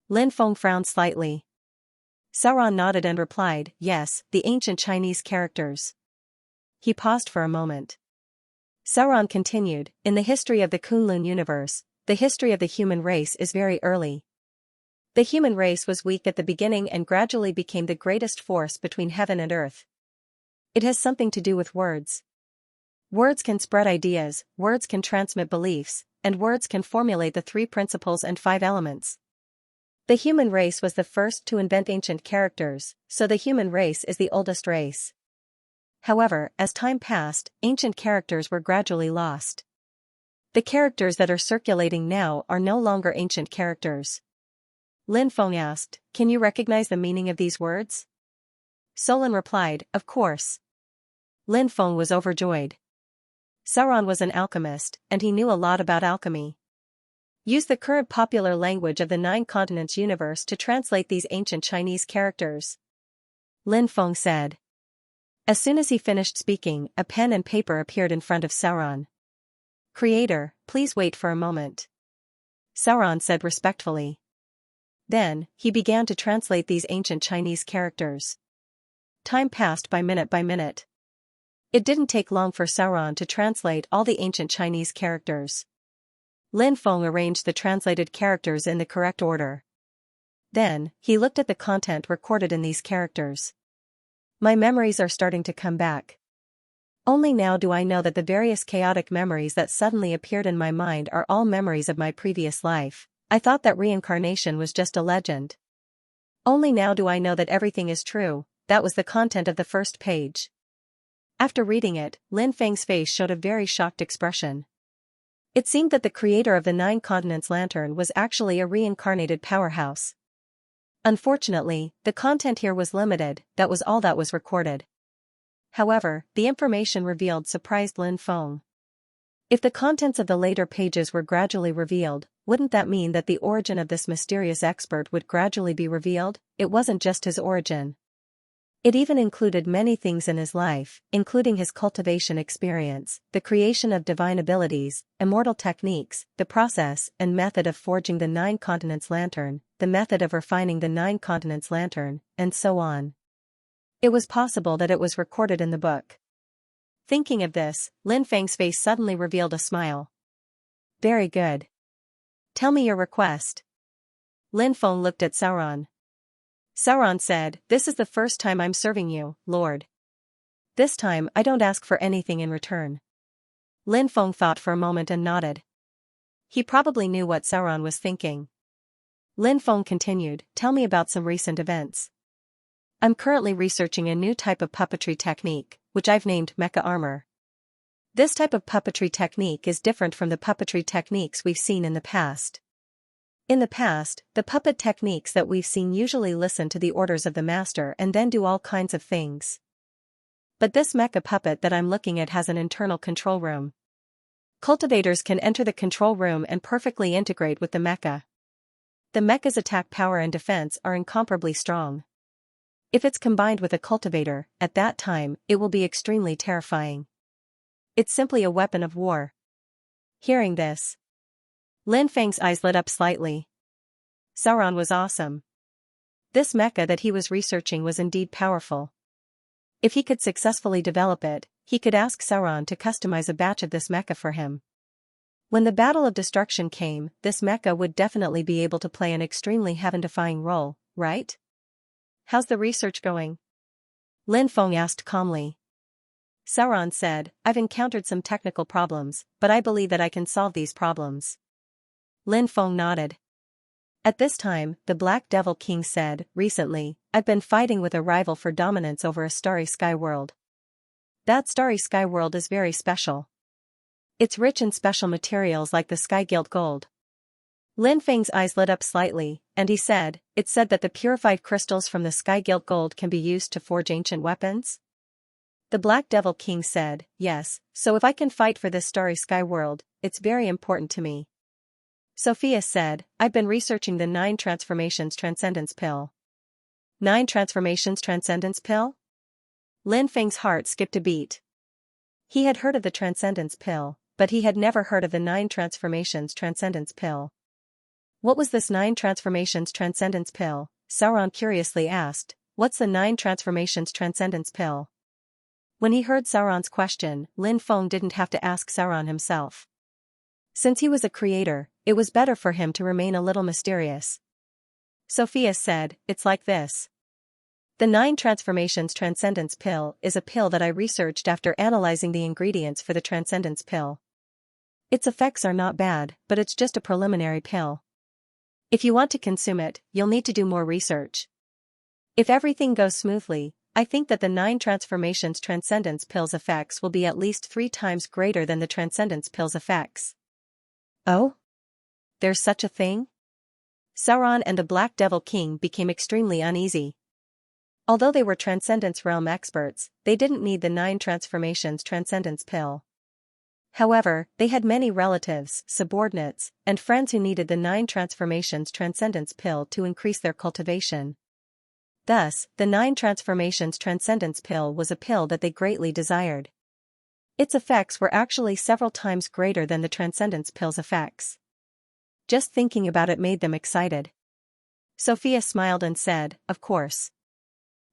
Lin Feng frowned slightly. Sauron nodded and replied, "Yes, the ancient Chinese characters." He paused for a moment. Sauron continued, "In the history of the Kunlun universe, the history of the human race is very early. The human race was weak at the beginning and gradually became the greatest force between heaven and earth. It has something to do with words. Words can spread ideas, words can transmit beliefs, and words can formulate the 3 principles and 5 elements. The human race was the first to invent ancient characters, so the human race is the oldest race. However, as time passed, ancient characters were gradually lost. The characters that are circulating now are no longer ancient characters." Lin Feng asked, "Can you recognize the meaning of these words?" Solan replied, "Of course." Lin Feng was overjoyed. Sauron was an alchemist, and he knew a lot about alchemy. Use the current popular language of the 9 continents universe to translate these ancient Chinese characters," Lin Feng said. As soon as he finished speaking, a pen and paper appeared in front of Sauron. "Creator, please wait for a moment," Sauron said respectfully. Then, he began to translate these ancient Chinese characters. Time passed by minute. It didn't take long for Sauron to translate all the ancient Chinese characters. Lin Feng arranged the translated characters in the correct order. Then, he looked at the content recorded in these characters. "My memories are starting to come back. Only now do I know that the various chaotic memories that suddenly appeared in my mind are all memories of my previous life. I thought that reincarnation was just a legend. Only now do I know that everything is true." That was the content of the first page. After reading it, Lin Feng's face showed a very shocked expression. It seemed that the creator of the 9 continents lantern was actually a reincarnated powerhouse. Unfortunately, the content here was limited, that was all that was recorded. However, the information revealed surprised Lin Feng. If the contents of the later pages were gradually revealed, wouldn't that mean that the origin of this mysterious expert would gradually be revealed? It wasn't just his origin. It even included many things in his life, including his cultivation experience, the creation of divine abilities, immortal techniques, the process and method of forging the 9 continents lantern, the method of refining the 9 continents lantern, and so on. It was possible that it was recorded in the book. Thinking of this, Lin Feng's face suddenly revealed a smile. "Very good. Tell me your request." Lin Feng looked at Sauron. Sauron said, "This is the first time I'm serving you, Lord. This time I don't ask for anything in return." Lin Feng thought for a moment and nodded. He probably knew what Sauron was thinking. Lin Feng continued, "Tell me about some recent events." "I'm currently researching a new type of puppetry technique, which I've named mecha armor. This type of puppetry technique is different from the puppetry techniques we've seen in the past. In the past, the puppet techniques that we've seen usually listen to the orders of the master and then do all kinds of things. But this mecha puppet that I'm looking at has an internal control room. Cultivators can enter the control room and perfectly integrate with the mecha. The mecha's attack power and defense are incomparably strong. If it's combined with a cultivator, at that time, it will be extremely terrifying. It's simply a weapon of war. Hearing this, Lin Feng's eyes lit up slightly. Sauron was awesome. This mecha that he was researching was indeed powerful. If he could successfully develop it, he could ask Sauron to customize a batch of this mecha for him. When the Battle of Destruction came, this mecha would definitely be able to play an extremely heaven-defying role, right? How's the research going? Lin Feng asked calmly. Sauron said, I've encountered some technical problems, but I believe that I can solve these problems. Lin Feng nodded. At this time, the Black Devil King said, recently, I've been fighting with a rival for dominance over a starry sky world. That starry sky world is very special. It's rich in special materials like the sky gilt gold. Lin Feng's eyes lit up slightly, and he said, it's said that the purified crystals from the sky gilt gold can be used to forge ancient weapons? The Black Devil King said, yes, so if I can fight for this starry sky world, it's very important to me. Sophia said, I've been researching the 9 Transformations Transcendence Pill. 9 Transformations Transcendence Pill? Lin Feng's heart skipped a beat. He had heard of the Transcendence Pill, but he had never heard of the 9 Transformations Transcendence Pill. What was this 9 Transformations Transcendence Pill? Sauron curiously asked, what's the 9 Transformations Transcendence Pill? When he heard Sauron's question, Lin Feng didn't have to ask Sauron himself. Since he was a creator, it was better for him to remain a little mysterious. Sophia said, it's like this. The 9 Transformations Transcendence Pill is a pill that I researched after analyzing the ingredients for the Transcendence Pill. Its effects are not bad, but it's just a preliminary pill. If you want to consume it, you'll need to do more research. If everything goes smoothly, I think that the 9 Transformations Transcendence Pill's effects will be at least 3 times greater than the Transcendence Pill's effects. Oh? There's such a thing? Sauron and the Black Devil King became extremely uneasy. Although they were Transcendence Realm experts, they didn't need the 9 Transformations Transcendence Pill. However, they had many relatives, subordinates, and friends who needed the 9 Transformations Transcendence Pill to increase their cultivation. Thus, the 9 Transformations Transcendence Pill was a pill that they greatly desired. Its effects were actually several times greater than the Transcendence Pill's effects. Just thinking about it made them excited. Sophia smiled and said, of course.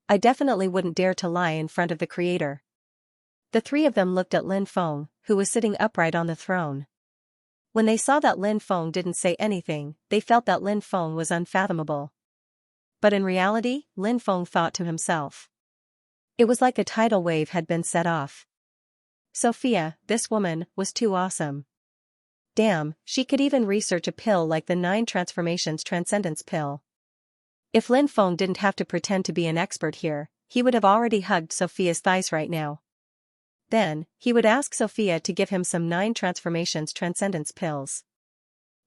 I definitely wouldn't dare to lie in front of the creator. The 3 of them looked at Lin Feng, who was sitting upright on the throne. When they saw that Lin Feng didn't say anything, they felt that Lin Feng was unfathomable. But in reality, Lin Feng thought to himself. It was like a tidal wave had been set off. Sophia, this woman, was too awesome. Damn, she could even research a pill like the 9 Transformations Transcendence Pill. If Lin Feng didn't have to pretend to be an expert here, he would have already hugged Sophia's thighs right now. Then, he would ask Sophia to give him some 9 Transformations Transcendence Pills.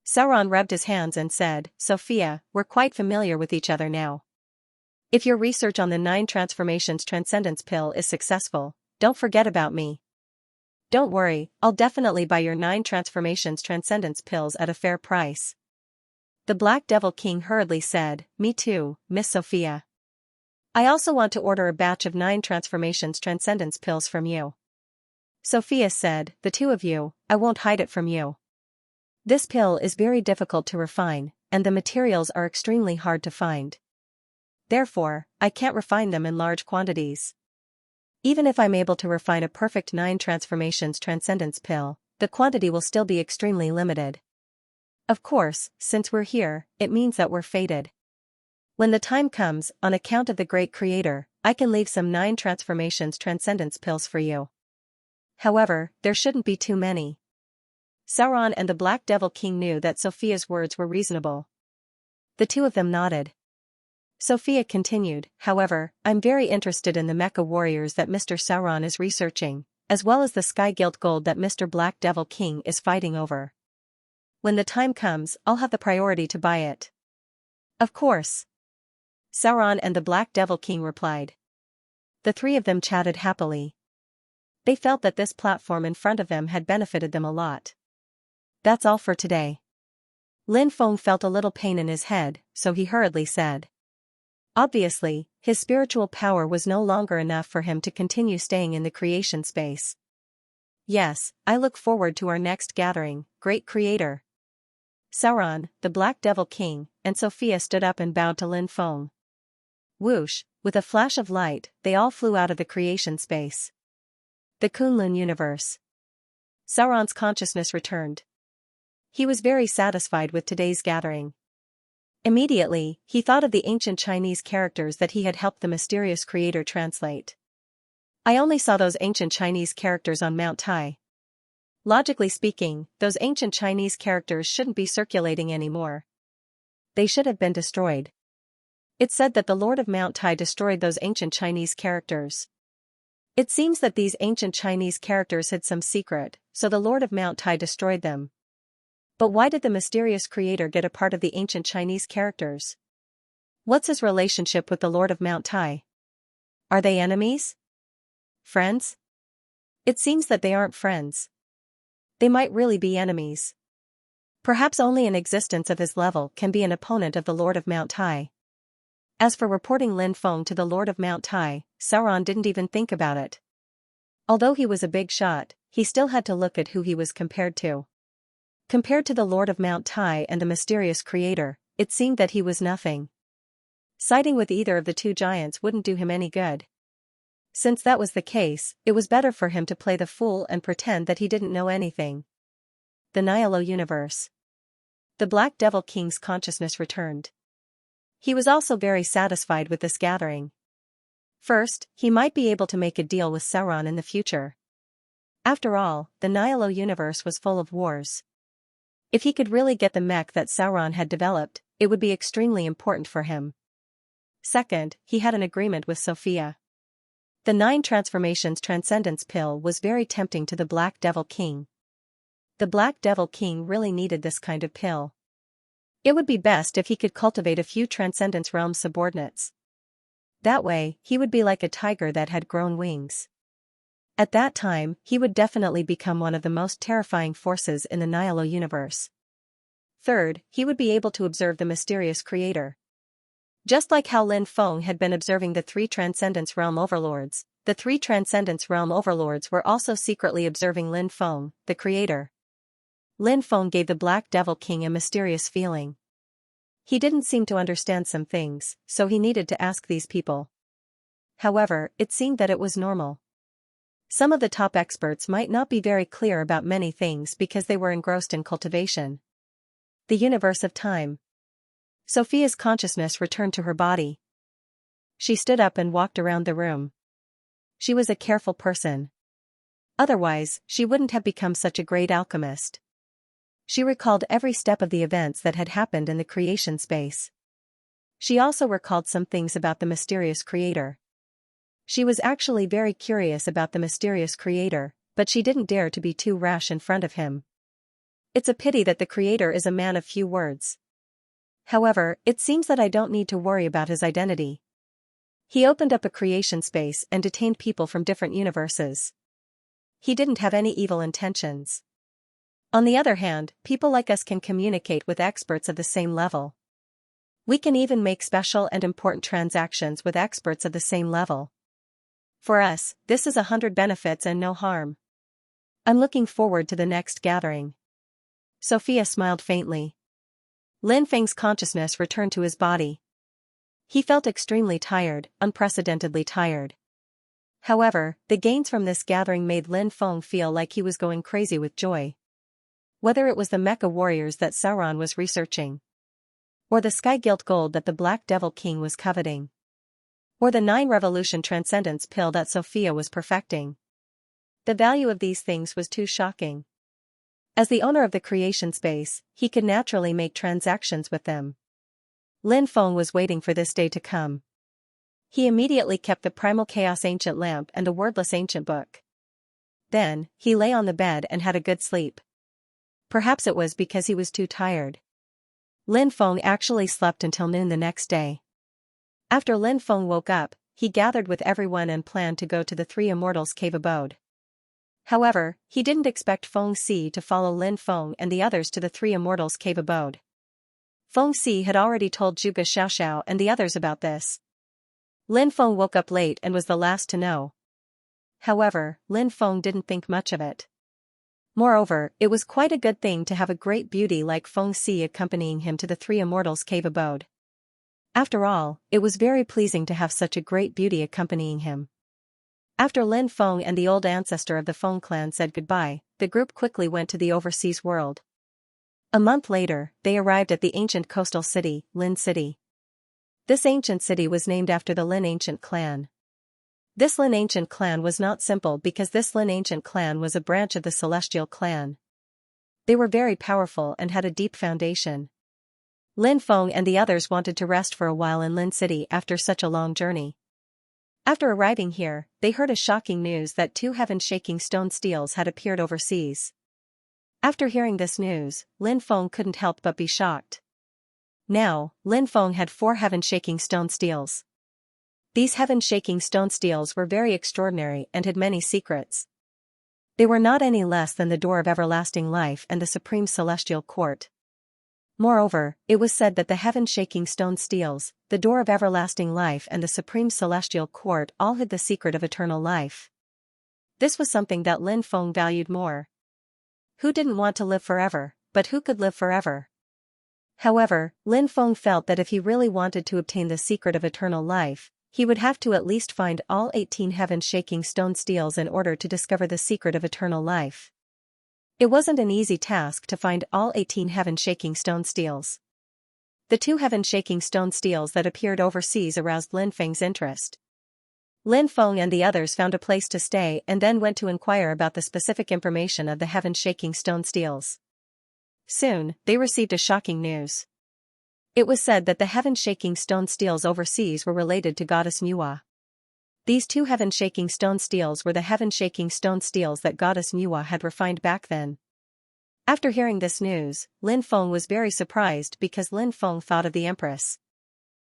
Sauron rubbed his hands and said, Sophia, we're quite familiar with each other now. If your research on the 9 Transformations Transcendence Pill is successful, don't forget about me. Don't worry, I'll definitely buy your 9 Transformations Transcendence Pills at a fair price. The Black Devil King hurriedly said, me too, Miss Sophia. I also want to order a batch of 9 Transformations Transcendence Pills from you. Sophia said, the 2 of you, I won't hide it from you. This pill is very difficult to refine, and the materials are extremely hard to find. Therefore, I can't refine them in large quantities. Even if I'm able to refine a perfect 9 Transformations Transcendence Pill, the quantity will still be extremely limited. Of course, since we're here, it means that we're fated. When the time comes, on account of the great creator, I can leave some 9 Transformations Transcendence Pills for you. However, there shouldn't be too many. Sauron and the Black Devil King knew that Sophia's words were reasonable. The 2 of them nodded. Sophia continued, however, I'm very interested in the mecha warriors that Mr. Sauron is researching, as well as the sky gilt gold that Mr. Black Devil King is fighting over. When the time comes, I'll have the priority to buy it. Of course. Sauron and the Black Devil King replied. The 3 of them chatted happily. They felt that this platform in front of them had benefited them a lot. That's all for today. Lin Feng felt a little pain in his head, so he hurriedly said. Obviously, his spiritual power was no longer enough for him to continue staying in the creation space. Yes, I look forward to our next gathering, great creator. Sauron, the Black Devil King, and Sophia stood up and bowed to Lin Feng. Whoosh, with a flash of light, they all flew out of the creation space. The Kunlun universe. Sauron's consciousness returned. He was very satisfied with today's gathering. Immediately, he thought of the ancient Chinese characters that he had helped the mysterious creator translate. I only saw those ancient Chinese characters on Mount Tai. Logically speaking, those ancient Chinese characters shouldn't be circulating anymore. They should have been destroyed. It's said that the Lord of Mount Tai destroyed those ancient Chinese characters. It seems that these ancient Chinese characters had some secret, so the Lord of Mount Tai destroyed them. But why did the mysterious creator get a part of the ancient Chinese characters? What's his relationship with the Lord of Mount Tai? Are they enemies? Friends? It seems that they aren't friends. They might really be enemies. Perhaps only an existence of his level can be an opponent of the Lord of Mount Tai. As for reporting Lin Feng to the Lord of Mount Tai, Sauron didn't even think about it. Although he was a big shot, he still had to look at who he was compared to. Compared to the Lord of Mount Tai and the mysterious creator, it seemed that he was nothing. Siding with either of the two giants wouldn't do him any good. Since that was the case, it was better for him to play the fool and pretend that he didn't know anything. The Nihilo universe. The Black Devil King's consciousness returned. He was also very satisfied with this gathering. First, he might be able to make a deal with Sauron in the future. After all, the Nihilo universe was full of wars. If he could really get the mech that Sauron had developed, it would be extremely important for him. Second, he had an agreement with Sophia. The 9 transformations transcendence pill was very tempting to the Black Devil King. The Black Devil King really needed this kind of pill. It would be best if he could cultivate a few Transcendence Realm subordinates. That way, he would be like a tiger that had grown wings. At that time, he would definitely become one of the most terrifying forces in the Nihilo universe. Third, he would be able to observe the mysterious creator. Just like how Lin Feng had been observing the 3 Transcendence Realm overlords, the 3 Transcendence Realm overlords were also secretly observing Lin Feng, the creator. Lin Feng gave the Black Devil King a mysterious feeling. He didn't seem to understand some things, so he needed to ask these people. However, it seemed that it was normal. Some of the top experts might not be very clear about many things because they were engrossed in cultivation. The universe of time. Sophia's consciousness returned to her body. She stood up and walked around the room. She was a careful person. Otherwise, she wouldn't have become such a great alchemist. She recalled every step of the events that had happened in the creation space. She also recalled some things about the mysterious creator. She was actually very curious about the mysterious creator, but she didn't dare to be too rash in front of him. It's a pity that the creator is a man of few words. However, it seems that I don't need to worry about his identity. He opened up a creation space and detained people from different universes. He didn't have any evil intentions. On the other hand, people like us can communicate with experts of the same level. We can even make special and important transactions with experts of the same level. For us, this is 100 benefits and no harm. I'm looking forward to the next gathering. Sophia smiled faintly. Lin Feng's consciousness returned to his body. He felt extremely tired, unprecedentedly tired. However, the gains from this gathering made Lin Feng feel like he was going crazy with joy. Whether it was the mecha warriors that Sauron was researching, or the sky gilt gold that the Black Devil King was coveting, or the 9 revolution transcendence pill that Sophia was perfecting. The value of these things was too shocking. As the owner of the creation space, he could naturally make transactions with them. Lin Feng was waiting for this day to come. He immediately kept the Primal Chaos Ancient Lamp and a Wordless Ancient Book. Then, he lay on the bed and had a good sleep. Perhaps it was because he was too tired. Lin Feng actually slept until noon the next day. After Lin Feng woke up, he gathered with everyone and planned to go to the 3 Immortals' cave abode. However, he didn't expect Feng Si to follow Lin Feng and the others to the 3 Immortals' cave abode. Feng Si had already told Zhuge Xiaoxiao and the others about this. Lin Feng woke up late and was the last to know. However, Lin Feng didn't think much of it. Moreover, it was quite a good thing to have a great beauty like Feng Si accompanying him to the three immortals' cave abode. After all, it was very pleasing to have such a great beauty accompanying him. After Lin Feng and the old ancestor of the Feng clan said goodbye, the group quickly went to the overseas world. A month later, they arrived at the ancient coastal city, Lin City. This ancient city was named after the Lin ancient clan. This Lin ancient clan was not simple because this Lin ancient clan was a branch of the celestial clan. They were very powerful and had a deep foundation. Lin Feng and the others wanted to rest for a while in Lin City after such a long journey. After arriving here, they heard a shocking news that 2 heaven-shaking stone steels had appeared overseas. After hearing this news, Lin Feng couldn't help but be shocked. Now, Lin Feng had 4 heaven-shaking stone steels. These heaven-shaking stone steels were very extraordinary and had many secrets. They were not any less than the door of everlasting life and the supreme celestial court. Moreover, it was said that the heaven-shaking stone steels, the door of everlasting life and the supreme celestial court all hid the secret of eternal life. This was something that Lin Feng valued more. Who didn't want to live forever, but who could live forever? However, Lin Feng felt that if he really wanted to obtain the secret of eternal life, he would have to at least find all 18 heaven-shaking stone steels in order to discover the secret of eternal life. It wasn't an easy task to find all 18 heaven-shaking stone steels. The 2 heaven-shaking stone steels that appeared overseas aroused Lin Feng's interest. Lin Feng and the others found a place to stay and then went to inquire about the specific information of the heaven-shaking stone steels. Soon, they received a shocking news. It was said that the heaven-shaking stone steels overseas were related to goddess Nuwa. These 2 heaven-shaking stone steels were the heaven-shaking stone steels that goddess Nuwa had refined back then. After hearing this news, Lin Feng was very surprised because Lin Feng thought of the Empress.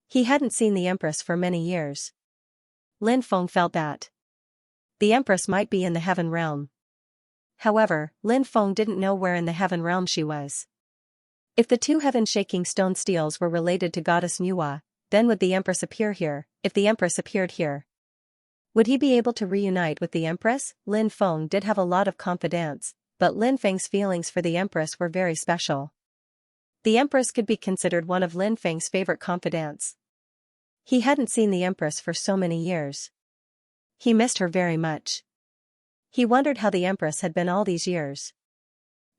He hadn't seen the Empress for many years. Lin Feng felt that the Empress might be in the heaven realm. However, Lin Feng didn't know where in the heaven realm she was. If the 2 heaven-shaking stone steels were related to goddess Nuwa, then would the Empress appear here? If the Empress appeared here, would he be able to reunite with the Empress? Lin Feng did have a lot of confidence, but Lin Feng's feelings for the Empress were very special. The Empress could be considered one of Lin Feng's favorite confidants. He hadn't seen the Empress for so many years. He missed her very much. He wondered how the Empress had been all these years.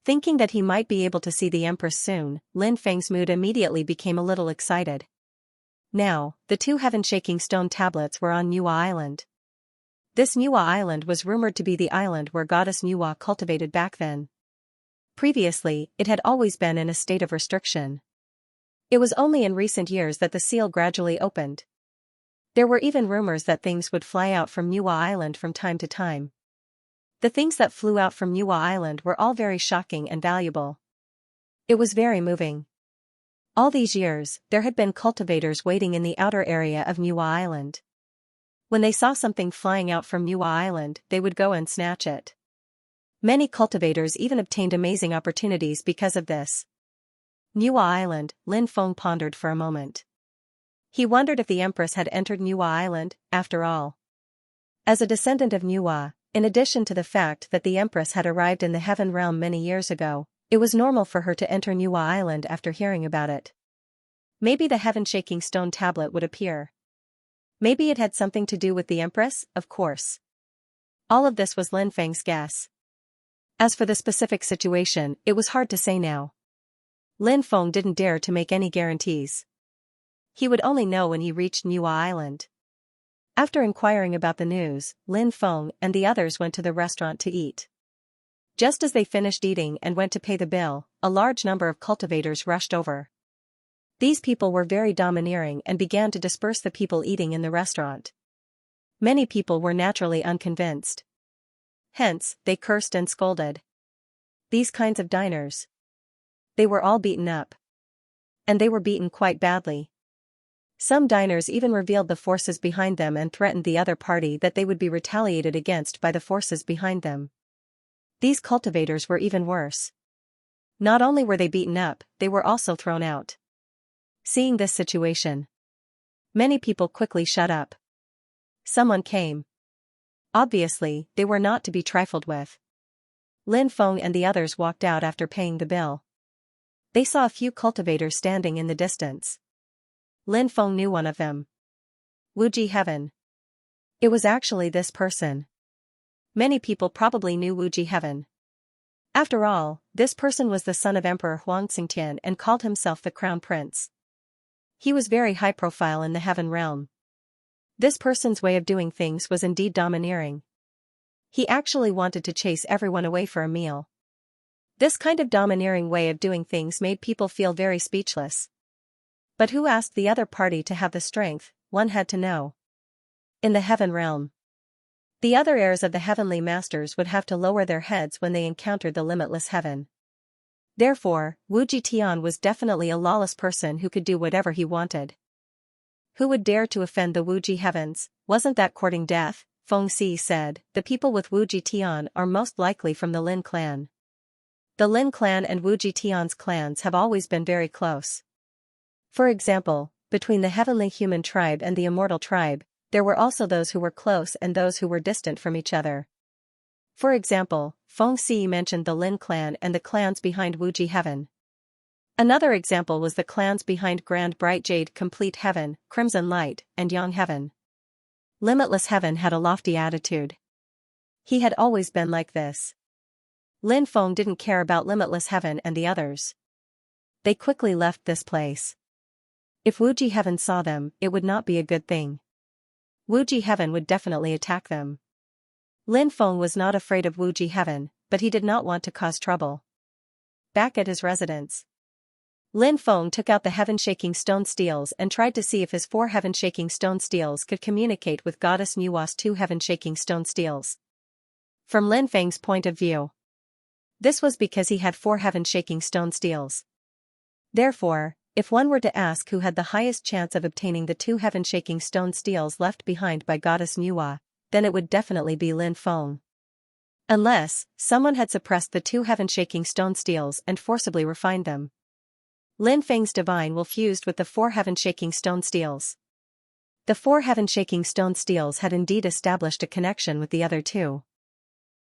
Thinking that he might be able to see the Empress soon, Lin Feng's mood immediately became a little excited. Now, the 2 heaven-shaking stone tablets were on Nuwa Island. This Nuwa Island was rumored to be the island where goddess Nuwa cultivated back then. Previously, it had always been in a state of restriction. It was only in recent years that the seal gradually opened. There were even rumors that things would fly out from Nuwa Island from time to time. The things that flew out from Nuwa Island were all very shocking and valuable. It was very moving. All these years, there had been cultivators waiting in the outer area of Nuwa Island. When they saw something flying out from Nuwa Island, they would go and snatch it. Many cultivators even obtained amazing opportunities because of this. Nuwa Island, Lin Feng pondered for a moment. He wondered if the Empress had entered Nuwa Island, after all. As a descendant of Nuwa, in addition to the fact that the Empress had arrived in the heaven realm many years ago, it was normal for her to enter Nuwa Island after hearing about it. Maybe the heaven-shaking stone tablet would appear. Maybe it had something to do with the Empress, of course. All of this was Lin Feng's guess. As for the specific situation, it was hard to say now. Lin Feng didn't dare to make any guarantees. He would only know when he reached Nuwa Island. After inquiring about the news, Lin Feng and the others went to the restaurant to eat. Just as they finished eating and went to pay the bill, a large number of cultivators rushed over. These people were very domineering and began to disperse the people eating in the restaurant. Many people were naturally unconvinced. Hence, they cursed and scolded. These kinds of diners. They were all beaten up. And they were beaten quite badly. Some diners even revealed the forces behind them and threatened the other party that they would be retaliated against by the forces behind them. These cultivators were even worse. Not only were they beaten up, they were also thrown out. Seeing this situation, many people quickly shut up. Someone came. Obviously, they were not to be trifled with. Lin Feng and the others walked out after paying the bill. They saw a few cultivators standing in the distance. Lin Feng knew one of them. Wuji Heaven. It was actually this person. Many people probably knew Wuji Heaven. After all, this person was the son of Emperor Huang Xingtian and called himself the Crown Prince. He was very high profile in the Heaven realm. This person's way of doing things was indeed domineering. He actually wanted to chase everyone away for a meal. This kind of domineering way of doing things made people feel very speechless. But who asked the other party to have the strength, one had to know. In the Heaven realm, the other heirs of the heavenly masters would have to lower their heads when they encountered the limitless heaven. Therefore, Wu Jitian was definitely a lawless person who could do whatever he wanted. Who would dare to offend the Wuji heavens? Wasn't that courting death? Feng Si said. The people with Wu Jitian are most likely from the Lin clan. The Lin clan and Wu Jitian's clans have always been very close. For example, between the heavenly human tribe and the immortal tribe, there were also those who were close and those who were distant from each other. For example, Feng Si mentioned the Lin clan and the clans behind Wuji Heaven. Another example was the clans behind Grand Bright Jade, Complete Heaven, Crimson Light, and Yang Heaven. Limitless Heaven had a lofty attitude. He had always been like this. Lin Feng didn't care about Limitless Heaven and the others. They quickly left this place. If Wuji Heaven saw them, it would not be a good thing. Wuji Heaven would definitely attack them. Lin Feng was not afraid of Wuji Heaven, but he did not want to cause trouble. Back at his residence, Lin Feng took out the heaven-shaking stone steels and tried to see if his 4 heaven-shaking stone steels could communicate with Goddess Nuwa's 2 heaven-shaking stone steels. From Lin Feng's point of view, this was because he had 4 heaven-shaking stone steels. Therefore, if one were to ask who had the highest chance of obtaining the 2 heaven-shaking stone steels left behind by Goddess Nuwa, then it would definitely be Lin Feng. Unless, someone had suppressed the 2 heaven-shaking stone steels and forcibly refined them. Lin Feng's divine will fused with the 4 heaven-shaking stone steels. The 4 heaven-shaking stone steels had indeed established a connection with the other 2.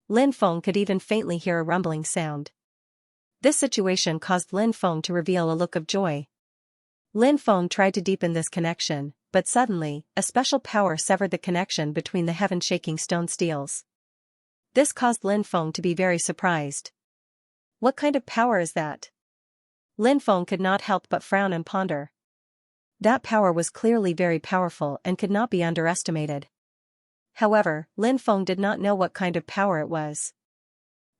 Lin Feng could even faintly hear a rumbling sound. This situation caused Lin Feng to reveal a look of joy. Lin Feng tried to deepen this connection, but suddenly, a special power severed the connection between the heaven-shaking stone steels. This caused Lin Feng to be very surprised. What kind of power is that? Lin Feng could not help but frown and ponder. That power was clearly very powerful and could not be underestimated. However, Lin Feng did not know what kind of power it was.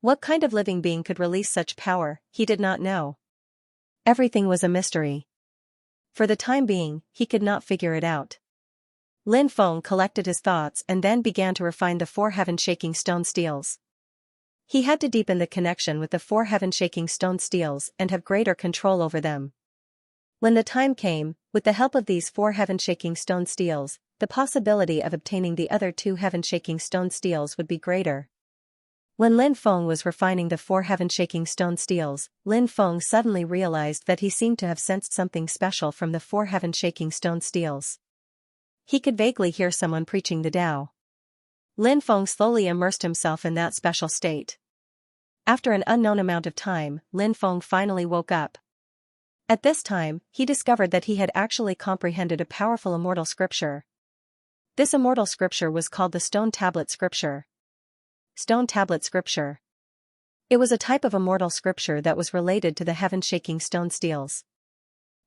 What kind of living being could release such power, he did not know. Everything was a mystery. For the time being, he could not figure it out. Lin Feng collected his thoughts and then began to refine the 4 heaven-shaking stone steels. He had to deepen the connection with the 4 heaven-shaking stone steels and have greater control over them. When the time came, with the help of these 4 heaven-shaking stone steels, the possibility of obtaining the other 2 heaven-shaking stone steels would be greater. When Lin Feng was refining the 4 heaven-shaking stone steels, Lin Feng suddenly realized that he seemed to have sensed something special from the 4 heaven-shaking stone steels. He could vaguely hear someone preaching the Tao. Lin Feng slowly immersed himself in that special state. After an unknown amount of time, Lin Feng finally woke up. At this time, he discovered that he had actually comprehended a powerful immortal scripture. This immortal scripture was called the Stone Tablet Scripture. Stone Tablet Scripture. It was a type of immortal scripture that was related to the heaven-shaking stone steels.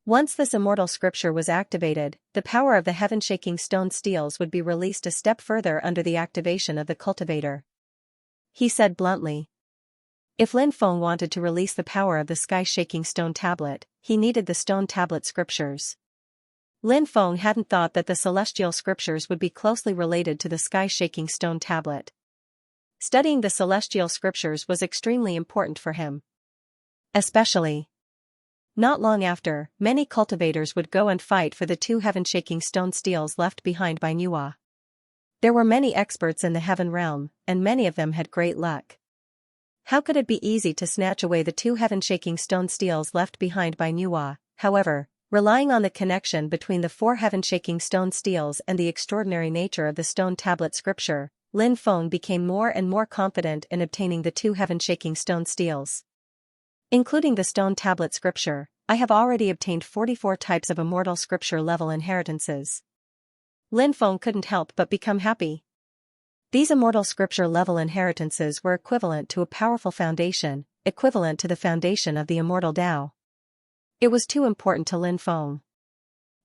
Once this immortal scripture was activated, the power of the heaven-shaking stone steels would be released a step further under the activation of the cultivator. He said bluntly. If Lin Feng wanted to release the power of the sky-shaking stone tablet, he needed the stone tablet scriptures. Lin Feng hadn't thought that the celestial scriptures would be closely related to the sky-shaking stone tablet. Studying the celestial scriptures was extremely important for him. Especially. Not long after, many cultivators would go and fight for the 2 heaven-shaking stone steels left behind by Nuwa. There were many experts in the heaven realm, and many of them had great luck. How could it be easy to snatch away the 2 heaven-shaking stone steels left behind by Nuwa? However, relying on the connection between the 4 heaven-shaking stone steels and the extraordinary nature of the stone tablet scripture, Lin Feng became more and more confident in obtaining the 2 heaven-shaking stone steels. Including the stone tablet scripture, I have already obtained 44 types of immortal scripture level inheritances. Lin Feng couldn't help but become happy. These immortal scripture level inheritances were equivalent to a powerful foundation, equivalent to the foundation of the immortal Tao. It was too important to Lin Feng.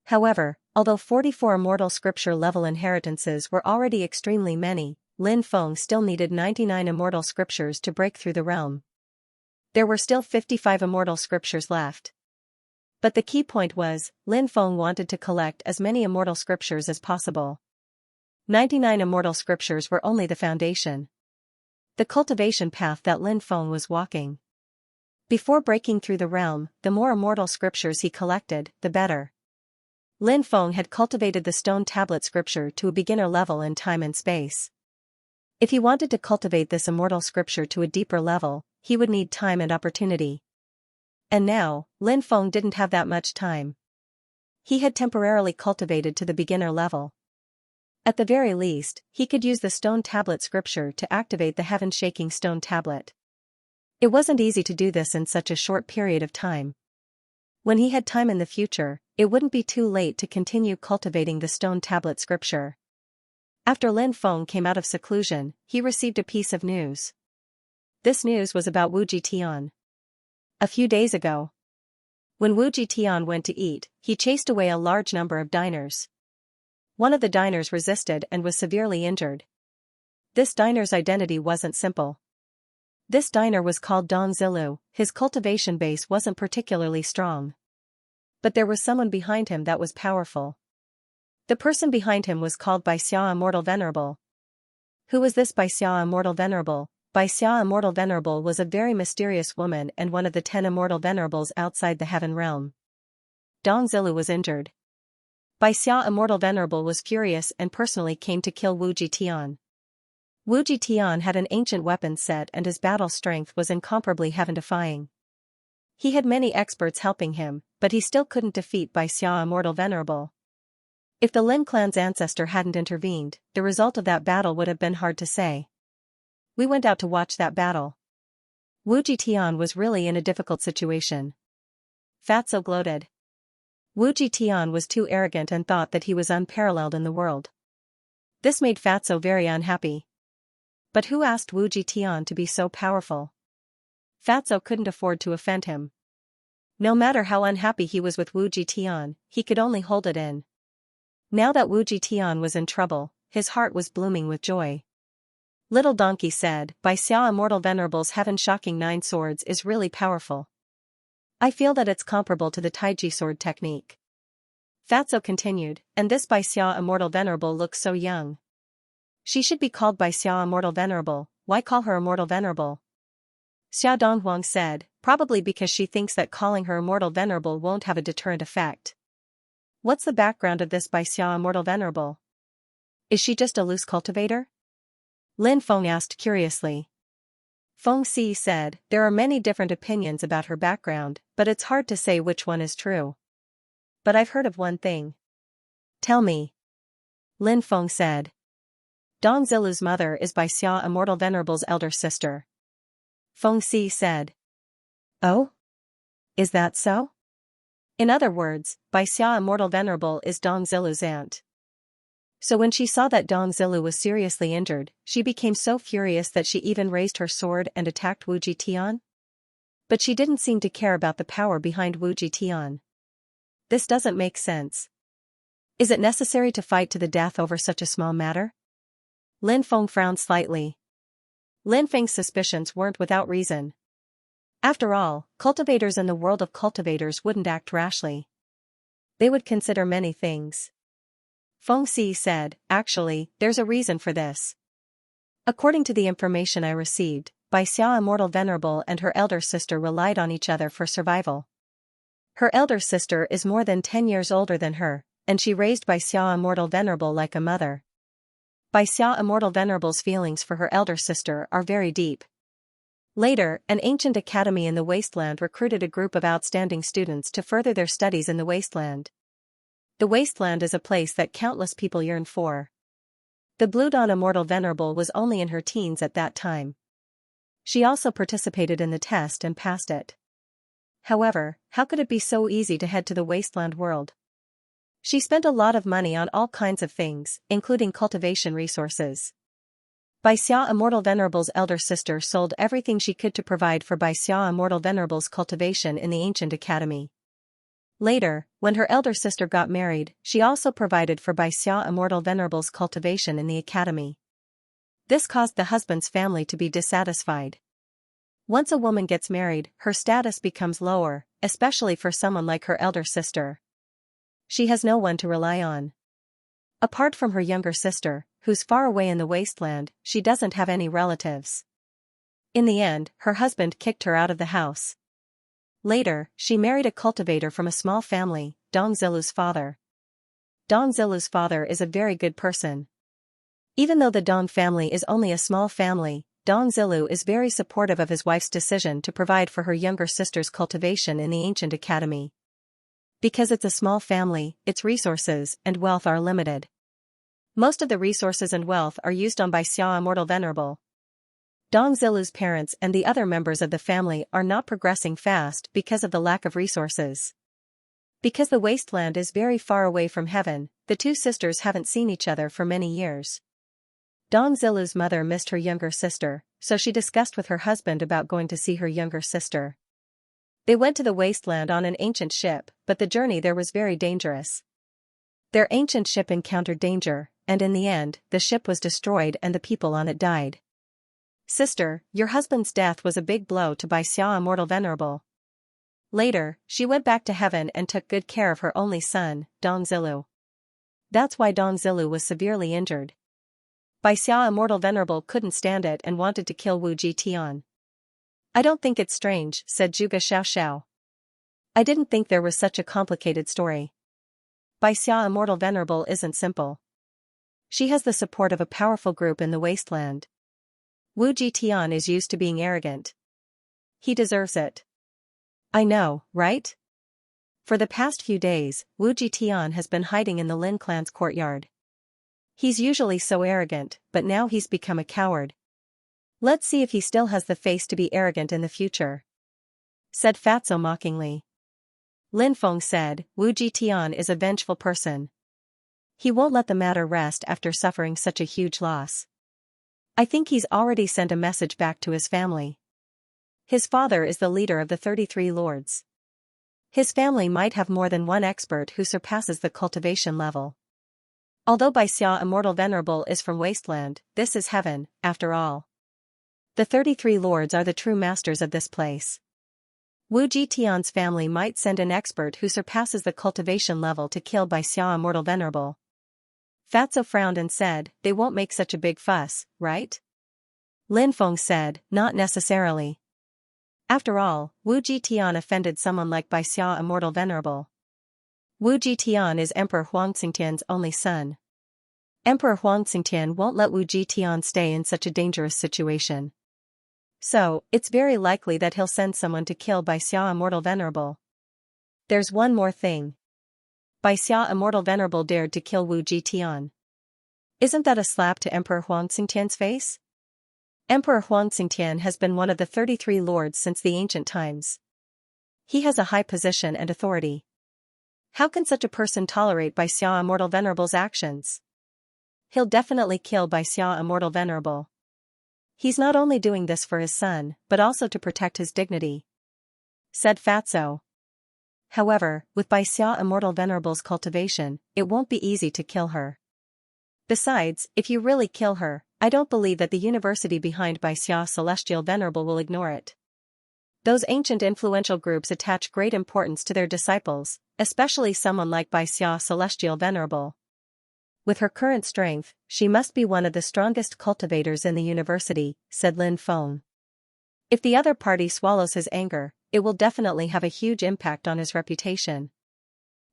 However, although 44 immortal scripture level inheritances were already extremely many, Lin Feng still needed 99 immortal scriptures to break through the realm. There were still 55 immortal scriptures left. But the key point was, Lin Feng wanted to collect as many immortal scriptures as possible. 99 immortal scriptures were only the foundation. The cultivation path that Lin Feng was walking. Before breaking through the realm, the more immortal scriptures he collected, the better. Lin Feng had cultivated the stone tablet scripture to a beginner level in time and space. If he wanted to cultivate this immortal scripture to a deeper level, he would need time and opportunity. And now, Lin Feng didn't have that much time. He had temporarily cultivated to the beginner level. At the very least, he could use the stone tablet scripture to activate the heaven-shaking stone tablet. It wasn't easy to do this in such a short period of time. When he had time in the future, it wouldn't be too late to continue cultivating the stone tablet scripture. After Lin Feng came out of seclusion, he received a piece of news. This news was about Wu Jitian. A few days ago, when Wu Jitian went to eat, he chased away a large number of diners. One of the diners resisted and was severely injured. This diner's identity wasn't simple. This diner was called Dong Zilu. His cultivation base wasn't particularly strong. But there was someone behind him that was powerful. The person behind him was called Xianxia Immortal Venerable. Who was this Xianxia Immortal Venerable? Xianxia Immortal Venerable was a very mysterious woman and one of the 10 Immortal Venerables outside the heaven realm. Dong Zilu was injured. Xianxia Immortal Venerable was furious and personally came to kill Wu Jitian. Wu Jitian had an ancient weapon set and his battle strength was incomparably heaven-defying. He had many experts helping him, but he still couldn't defeat Xianxia Immortal Venerable. If the Lin clan's ancestor hadn't intervened, the result of that battle would have been hard to say. We went out to watch that battle. Wu Jitian was really in a difficult situation. Fatso gloated. Wu Jitian was too arrogant and thought that he was unparalleled in the world. This made Fatso very unhappy. But who asked Wu Jitian to be so powerful? Fatso couldn't afford to offend him. No matter how unhappy he was with Wu Jitian, he could only hold it in. Now that Wu Jitian was in trouble, his heart was blooming with joy. Little Donkey said, Xianxia Immortal Venerable's heaven-shocking 9 swords is really powerful. I feel that it's comparable to the Taiji sword technique. Fatso continued, and this Xianxia Immortal Venerable looks so young. She should be called Xianxia Immortal Venerable. Why call her Immortal Venerable? Xia Donghuang said, probably because she thinks that calling her Immortal Venerable won't have a deterrent effect. What's the background of this Xianxia Immortal Venerable? Is she just a loose cultivator? Lin Feng asked curiously. Feng Si said, there are many different opinions about her background, but it's hard to say which one is true. But I've heard of one thing. Tell me. Lin Feng said. Dong Zilu's mother is Xianxia Immortal Venerable's elder sister. Feng Si said. Oh? Is that so? In other words, Xianxia Immortal Venerable is Dong Zilu's aunt. So when she saw that Dong Zilu was seriously injured, she became so furious that she even raised her sword and attacked Wu Jitian? But she didn't seem to care about the power behind Wu Jitian. This doesn't make sense. Is it necessary to fight to the death over such a small matter? Lin Feng frowned slightly. Lin Feng's suspicions weren't without reason. After all, cultivators in the world of cultivators wouldn't act rashly. They would consider many things. Feng Si said, actually, there's a reason for this. According to the information I received, Xianxia Immortal Venerable and her elder sister relied on each other for survival. Her elder sister is more than 10 years older than her, and she raised Xianxia Immortal Venerable like a mother. Xianxia Immortal Venerable's feelings for her elder sister are very deep. Later, an ancient academy in the wasteland recruited a group of outstanding students to further their studies in the wasteland. The wasteland is a place that countless people yearn for. The Blue Dawn Immortal Venerable was only in her teens at that time. She also participated in the test and passed it. However, how could it be so easy to head to the wasteland world? She spent a lot of money on all kinds of things, including cultivation resources. Baixia Immortal Venerable's elder sister sold everything she could to provide for Baixia Immortal Venerable's cultivation in the ancient academy. Later, when her elder sister got married, she also provided for Baixia Immortal Venerable's cultivation in the academy. This caused the husband's family to be dissatisfied. Once a woman gets married, her status becomes lower, especially for someone like her elder sister. She has no one to rely on. Apart from her younger sister, who's far away in the wasteland, she doesn't have any relatives. In the end, her husband kicked her out of the house. Later, she married a cultivator from a small family, Dong Zilu's father. Dong Zilu's father is a very good person. Even though the Dong family is only a small family, Dong Zilu is very supportive of his wife's decision to provide for her younger sister's cultivation in the ancient academy. Because it's a small family, its resources and wealth are limited. Most of the resources and wealth are used on Baixia Immortal Venerable. Dong Zilu's parents and the other members of the family are not progressing fast because of the lack of resources. Because the wasteland is very far away from heaven, the two sisters haven't seen each other for many years. Dong Zilu's mother missed her younger sister, so she discussed with her husband about going to see her younger sister. They went to the wasteland on an ancient ship, but the journey there was very dangerous. Their ancient ship encountered danger, and in the end, the ship was destroyed and the people on it died. Sister, your husband's death was a big blow to Baixia Immortal Venerable. Later, she went back to heaven and took good care of her only son, Dong Zilu. That's why Dong Zilu was severely injured. Baixia Immortal Venerable couldn't stand it and wanted to kill Wu Jitian. I don't think it's strange, said Zhuge Xiaoxiao. I didn't think there was such a complicated story. Baixia Immortal Venerable isn't simple. She has the support of a powerful group in the wasteland. Wu Jitian is used to being arrogant. He deserves it. I know, right? For the past few days, Wu Jitian has been hiding in the Lin clan's courtyard. He's usually so arrogant, but now he's become a coward. Let's see if he still has the face to be arrogant in the future, said Fatso mockingly. Lin Feng said, Wu Jitian is a vengeful person. He won't let the matter rest after suffering such a huge loss. I think he's already sent a message back to his family. His father is the leader of the 33 lords. His family might have more than one expert who surpasses the cultivation level. Although Baixia Immortal Venerable is from Wasteland, this is heaven, after all. The 33 lords are the true masters of this place. Wu Jitian's family might send an expert who surpasses the cultivation level to kill Baixia Immortal Venerable. Fatso frowned and said, they won't make such a big fuss, right? Lin Feng said, not necessarily. After all, Wu Jitian offended someone like Baixia Immortal Venerable. Wu Jitian is Emperor Huangxingtian's only son. Emperor Huangxingtian won't let Wu Jitian stay in such a dangerous situation. So, it's very likely that he'll send someone to kill Baixia Immortal Venerable. There's one more thing. Baixia Immortal Venerable dared to kill Wu Jitian. Isn't that a slap to Emperor Huangxingtian's face? Emperor Huangxingtian has been one of the 33 lords since the ancient times. He has a high position and authority. How can such a person tolerate Baixia Immortal Venerable's actions? He'll definitely kill Baixia Immortal Venerable. He's not only doing this for his son, but also to protect his dignity, said Fatso. However, with Baixia Immortal Venerable's cultivation, it won't be easy to kill her. Besides, if you really kill her, I don't believe that the university behind Baixia Celestial Venerable will ignore it. Those ancient influential groups attach great importance to their disciples, especially someone like Baixia Celestial Venerable. With her current strength, she must be one of the strongest cultivators in the university, said Lin Feng. If the other party swallows his anger, it will definitely have a huge impact on his reputation.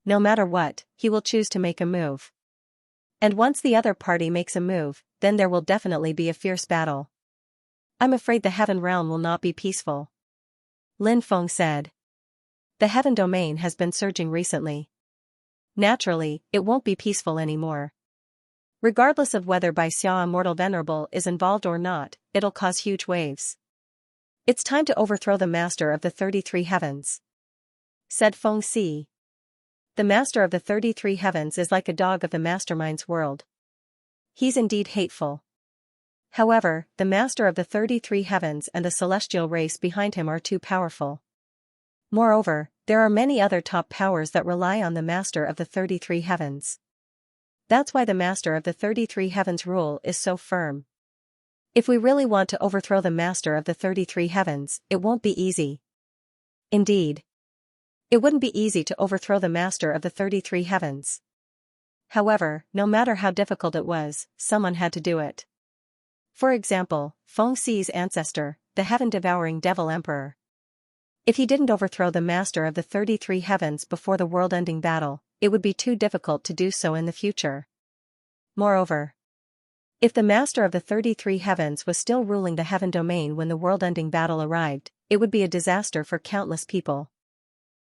No matter what, he will choose to make a move. And once the other party makes a move, then there will definitely be a fierce battle. I'm afraid the heaven realm will not be peaceful, Lin Feng said. The heaven domain has been surging recently. Naturally, it won't be peaceful anymore. Regardless of whether Bai Xia Immortal Venerable is involved or not, it'll cause huge waves. It's time to overthrow the Master of the 33 Heavens, said Feng Si. The Master of the 33 Heavens is like a dog of the Mastermind's world. He's indeed hateful. However, the Master of the 33 Heavens and the celestial race behind him are too powerful. Moreover, there are many other top powers that rely on the Master of the 33 Heavens. That's why the Master of the 33 Heavens rule is so firm. If we really want to overthrow the Master of the 33 Heavens, it won't be easy. Indeed, it wouldn't be easy to overthrow the Master of the 33 Heavens. However, no matter how difficult it was, someone had to do it. For example, Feng Si's ancestor, the heaven-devouring Devil Emperor. If he didn't overthrow the Master of the 33 Heavens before the world-ending battle, it would be too difficult to do so in the future. Moreover, if the Master of the 33 Heavens was still ruling the heaven domain when the world-ending battle arrived, it would be a disaster for countless people.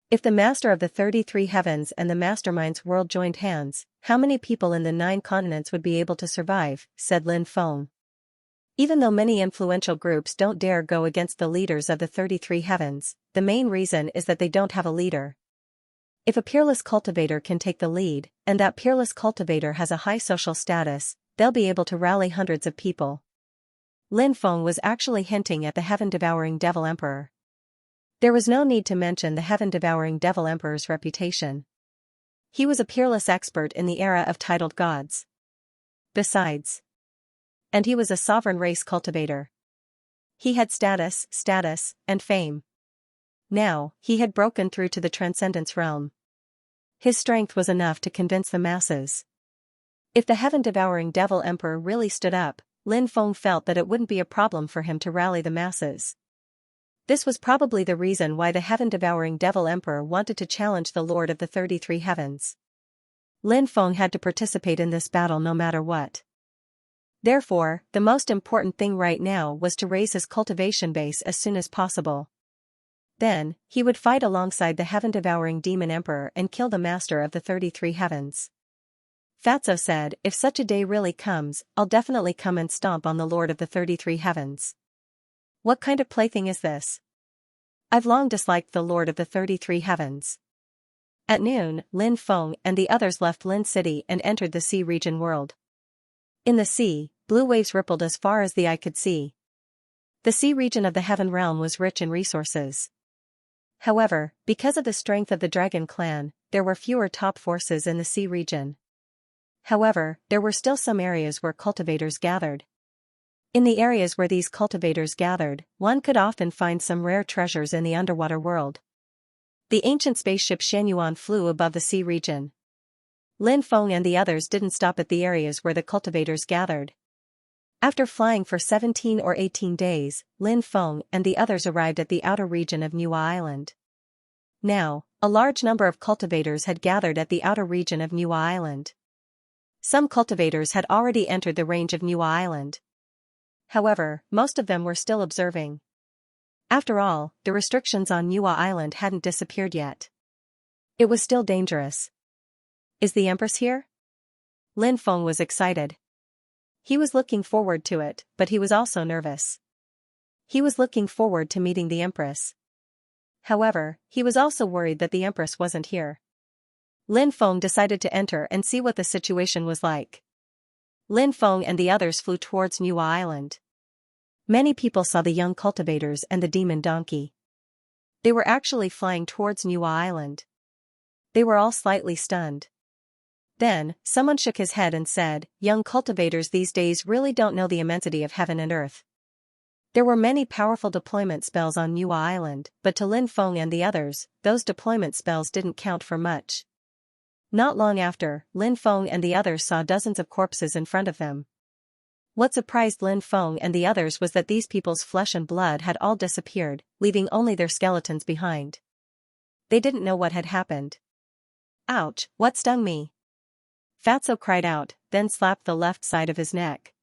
If the Master of the 33 Heavens and the Mastermind's world joined hands, how many people in the 9 continents would be able to survive, said Lin Feng. Even though many influential groups don't dare go against the leaders of the 33 Heavens, the main reason is that they don't have a leader. If a peerless cultivator can take the lead, and that peerless cultivator has a high social status, they'll be able to rally hundreds of people. Lin Feng was actually hinting at the heaven-devouring Devil Emperor. There was no need to mention the heaven-devouring Devil Emperor's reputation. He was a peerless expert in the era of titled gods. Besides, and he was a sovereign race cultivator. He had status, and fame. Now, he had broken through to the transcendence realm. His strength was enough to convince the masses. If the heaven-devouring Devil Emperor really stood up, Lin Feng felt that it wouldn't be a problem for him to rally the masses. This was probably the reason why the heaven-devouring Devil Emperor wanted to challenge the Lord of the 33 Heavens. Lin Feng had to participate in this battle no matter what. Therefore, the most important thing right now was to raise his cultivation base as soon as possible. Then, he would fight alongside the heaven-devouring Demon Emperor and kill the Master of the 33 Heavens. Fatso said, if such a day really comes, I'll definitely come and stomp on the Lord of the 33 Heavens. What kind of plaything is this? I've long disliked the Lord of the 33 Heavens. At noon, Lin Feng and the others left Lin City and entered the sea region world. In the sea, blue waves rippled as far as the eye could see. The sea region of the heaven realm was rich in resources. However, because of the strength of the dragon clan, there were fewer top forces in the sea region. However, there were still some areas where cultivators gathered. In the areas where these cultivators gathered, one could often find some rare treasures in the underwater world. The ancient spaceship Xianxia flew above the sea region. Lin Feng and the others didn't stop at the areas where the cultivators gathered. After flying for 17 or 18 days, Lin Feng and the others arrived at the outer region of Niwa Island. Now, a large number of cultivators had gathered at the outer region of Niwa Island. Some cultivators had already entered the range of Niwa Island. However, most of them were still observing. After all, the restrictions on Niwa Island hadn't disappeared yet. It was still dangerous. Is the Empress here? Lin Feng was excited. He was looking forward to it, but he was also nervous. He was looking forward to meeting the Empress. However, he was also worried that the Empress wasn't here. Lin Feng decided to enter and see what the situation was like. Lin Feng and the others flew towards Niwa Island. Many people saw the young cultivators and the demon donkey. They were actually flying towards Niwa Island. They were all slightly stunned. Then, someone shook his head and said, young cultivators these days really don't know the immensity of heaven and earth. There were many powerful deployment spells on Niwa Island, but to Lin Feng and the others, those deployment spells didn't count for much. Not long after, Lin Feng and the others saw dozens of corpses in front of them. What surprised Lin Feng and the others was that these people's flesh and blood had all disappeared, leaving only their skeletons behind. They didn't know what had happened. Ouch, what stung me? Fatso cried out, then slapped the left side of his neck.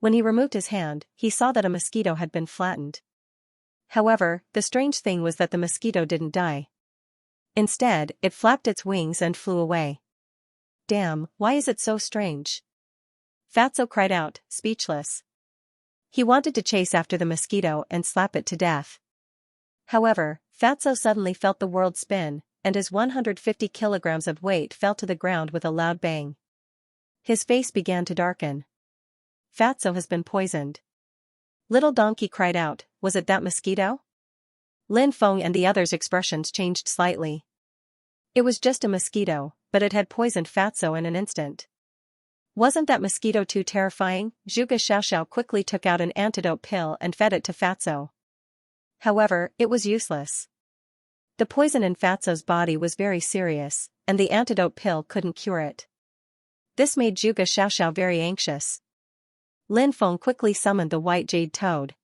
When he removed his hand, he saw that a mosquito had been flattened. However, the strange thing was that the mosquito didn't die. Instead, it flapped its wings and flew away. Damn, why is it so strange? Fatso cried out, speechless. He wanted to chase after the mosquito and slap it to death. However, Fatso suddenly felt the world spin, and his 150 kilograms of weight fell to the ground with a loud bang. His face began to darken. Fatso has been poisoned. Little Donkey cried out, was it that mosquito? Lin Feng and the others' expressions changed slightly. It was just a mosquito, but it had poisoned Fatso in an instant. Wasn't that mosquito too terrifying? Zhuge Xiaoxiao quickly took out an antidote pill and fed it to Fatso. However, it was useless. The poison in Fatso's body was very serious, and the antidote pill couldn't cure it. This made Zhuge Xiaoxiao very anxious. Lin Feng quickly summoned the white jade toad.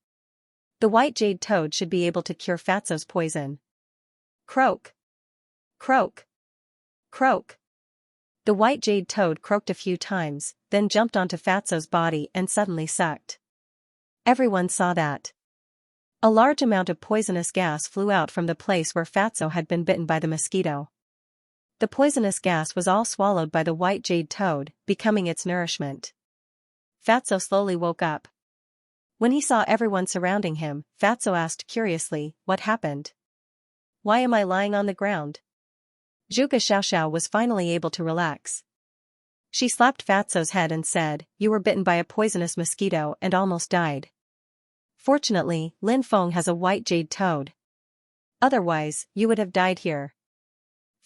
The white jade toad should be able to cure Fatso's poison. Croak! Croak! Croak! The white jade toad croaked a few times, then jumped onto Fatso's body and suddenly sucked. Everyone saw that. A large amount of poisonous gas flew out from the place where Fatso had been bitten by the mosquito. The poisonous gas was all swallowed by the white jade toad, becoming its nourishment. Fatso slowly woke up. When he saw everyone surrounding him, Fatso asked curiously, what happened? Why am I lying on the ground? Zhuge Xiaoxiao was finally able to relax. She slapped Fatso's head and said, you were bitten by a poisonous mosquito and almost died. Fortunately, Lin Feng has a white jade toad. Otherwise, you would have died here.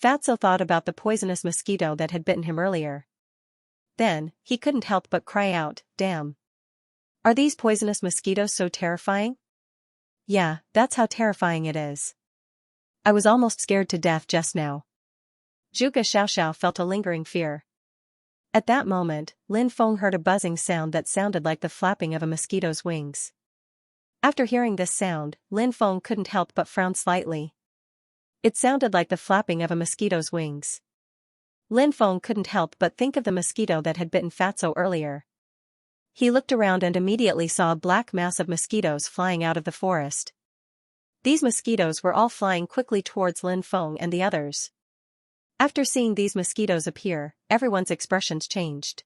Fatso thought about the poisonous mosquito that had bitten him earlier. Then, he couldn't help but cry out, damn. Are these poisonous mosquitoes so terrifying? Yeah, that's how terrifying it is. I was almost scared to death just now. Zhuge Xiaoxiao felt a lingering fear. At that moment, Lin Feng heard a buzzing sound that sounded like the flapping of a mosquito's wings. After hearing this sound, Lin Feng couldn't help but frown slightly. It sounded like the flapping of a mosquito's wings. Lin Feng couldn't help but think of the mosquito that had bitten Fatso earlier. He looked around and immediately saw a black mass of mosquitoes flying out of the forest. These mosquitoes were all flying quickly towards Lin Feng and the others. After seeing these mosquitoes appear, everyone's expressions changed.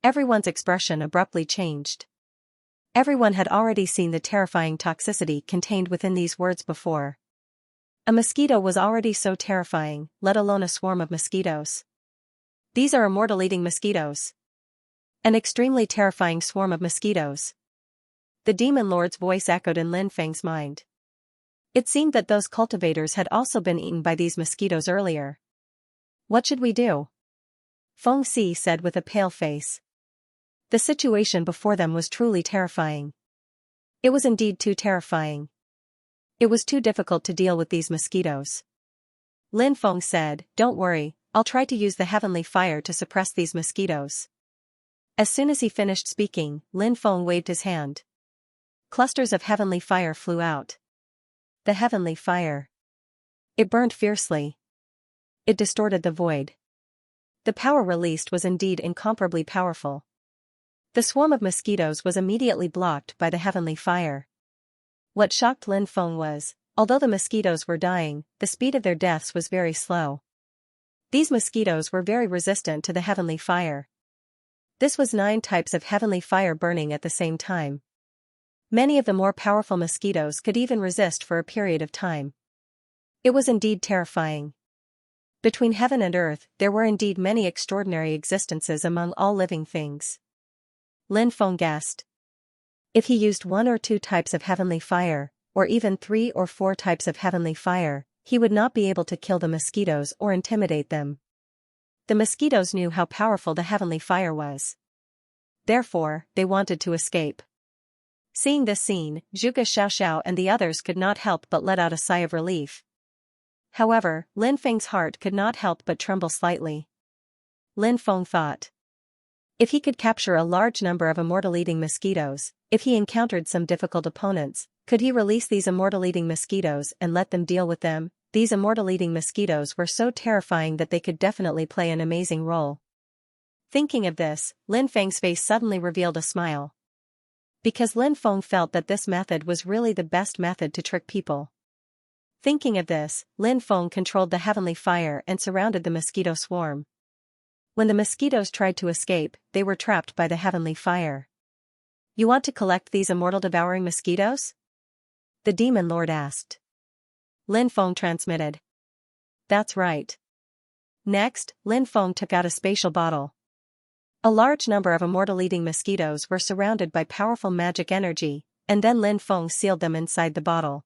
Everyone's expression abruptly changed. Everyone had already seen the terrifying toxicity contained within these words before. A mosquito was already so terrifying, let alone a swarm of mosquitoes. These are immortal-eating mosquitoes. An extremely terrifying swarm of mosquitoes. The demon lord's voice echoed in Lin Feng's mind. It seemed that those cultivators had also been eaten by these mosquitoes earlier. What should we do? Feng Si said with a pale face. The situation before them was truly terrifying. It was indeed too terrifying. It was too difficult to deal with these mosquitoes. Lin Feng said, don't worry, I'll try to use the heavenly fire to suppress these mosquitoes. As soon as he finished speaking, Lin Feng waved his hand. Clusters of heavenly fire flew out. The heavenly fire. It burned fiercely. It distorted the void. The power released was indeed incomparably powerful. The swarm of mosquitoes was immediately blocked by the heavenly fire. What shocked Lin Feng was, although the mosquitoes were dying, the speed of their deaths was very slow. These mosquitoes were very resistant to the heavenly fire. This was 9 types of heavenly fire burning at the same time. Many of the more powerful mosquitoes could even resist for a period of time. It was indeed terrifying. Between heaven and earth, there were indeed many extraordinary existences among all living things. Lin Feng guessed. If he used 1 or 2 types of heavenly fire, or even 3 or 4 types of heavenly fire, he would not be able to kill the mosquitoes or intimidate them. The mosquitoes knew how powerful the heavenly fire was. Therefore, they wanted to escape. Seeing this scene, Zhuge Xiaoxiao and the others could not help but let out a sigh of relief. However, Lin Feng's heart could not help but tremble slightly. Lin Feng thought. If he could capture a large number of immortal-eating mosquitoes, if he encountered some difficult opponents, could he release these immortal-eating mosquitoes and let them deal with them? These immortal-eating mosquitoes were so terrifying that they could definitely play an amazing role. Thinking of this, Lin Feng's face suddenly revealed a smile. Because Lin Feng felt that this method was really the best method to trick people. Thinking of this, Lin Feng controlled the heavenly fire and surrounded the mosquito swarm. When the mosquitoes tried to escape, they were trapped by the heavenly fire. You want to collect these immortal devouring mosquitoes? The demon lord asked. Lin Feng transmitted. That's right. Next, Lin Feng took out a spatial bottle. A large number of immortal-eating mosquitoes were surrounded by powerful magic energy, and then Lin Feng sealed them inside the bottle.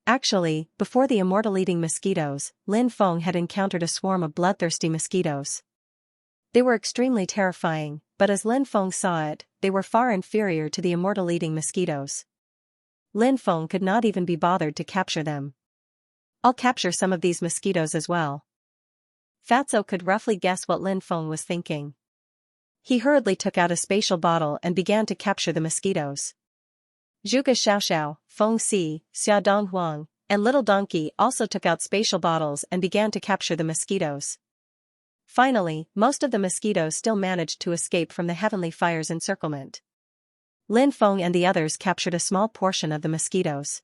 Actually, before the immortal-eating mosquitoes, Lin Feng had encountered a swarm of bloodthirsty mosquitoes. They were extremely terrifying, but as Lin Feng saw it, they were far inferior to the immortal-eating mosquitoes. Lin Feng could not even be bothered to capture them. I'll capture some of these mosquitoes as well. Fatso could roughly guess what Lin Feng was thinking. He hurriedly took out a spatial bottle and began to capture the mosquitoes. Zhuge Xiaoxiao, Feng Si, Xia Donghuang, and Little Donkey also took out spatial bottles and began to capture the mosquitoes. Finally, most of the mosquitoes still managed to escape from the heavenly fire's encirclement. Lin Feng and the others captured a small portion of the mosquitoes.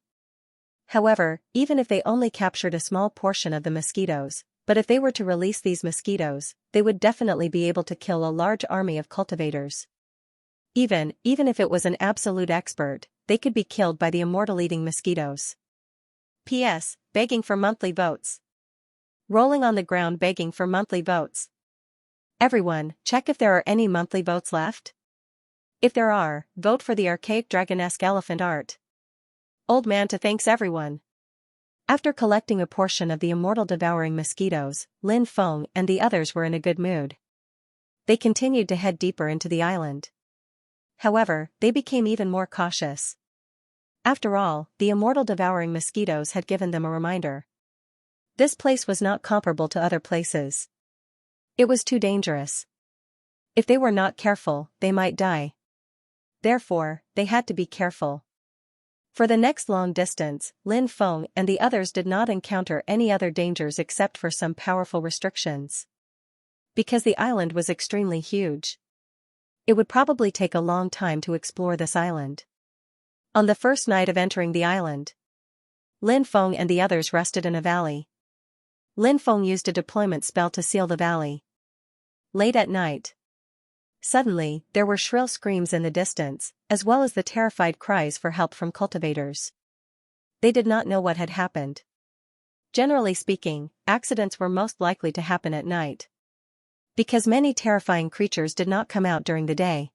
However, even if they only captured a small portion of the mosquitoes, but if they were to release these mosquitoes, they would definitely be able to kill a large army of cultivators. Even if it was an absolute expert, they could be killed by the immortal-eating mosquitoes. P.S. Begging for monthly votes. Rolling on the ground begging for monthly votes. Everyone, check if there are any monthly votes left. If there are, vote for the archaic dragonesque elephant art. Old Manta thanks everyone. After collecting a portion of the immortal devouring mosquitoes, Lin Feng and the others were in a good mood. They continued to head deeper into the island. However, they became even more cautious. After all, the immortal devouring mosquitoes had given them a reminder. This place was not comparable to other places. It was too dangerous. If they were not careful, they might die. Therefore, they had to be careful. For the next long distance, Lin Feng and the others did not encounter any other dangers except for some powerful restrictions. Because the island was extremely huge. It would probably take a long time to explore this island. On the first night of entering the island, Lin Feng and the others rested in a valley. Lin Feng used a deployment spell to seal the valley. Late at night. Suddenly, there were shrill screams in the distance, as well as the terrified cries for help from cultivators. They did not know what had happened. Generally speaking, accidents were most likely to happen at night. Because many terrifying creatures did not come out during the day.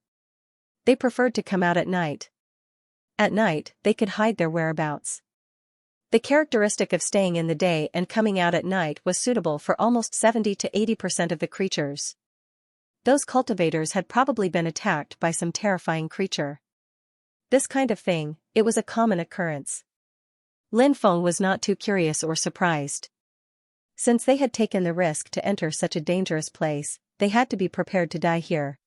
They preferred to come out at night. At night, they could hide their whereabouts. The characteristic of staying in the day and coming out at night was suitable for almost 70 to 80% of the creatures. Those cultivators had probably been attacked by some terrifying creature. This kind of thing, it was a common occurrence. Lin Feng was not too curious or surprised. Since they had taken the risk to enter such a dangerous place, they had to be prepared to die here.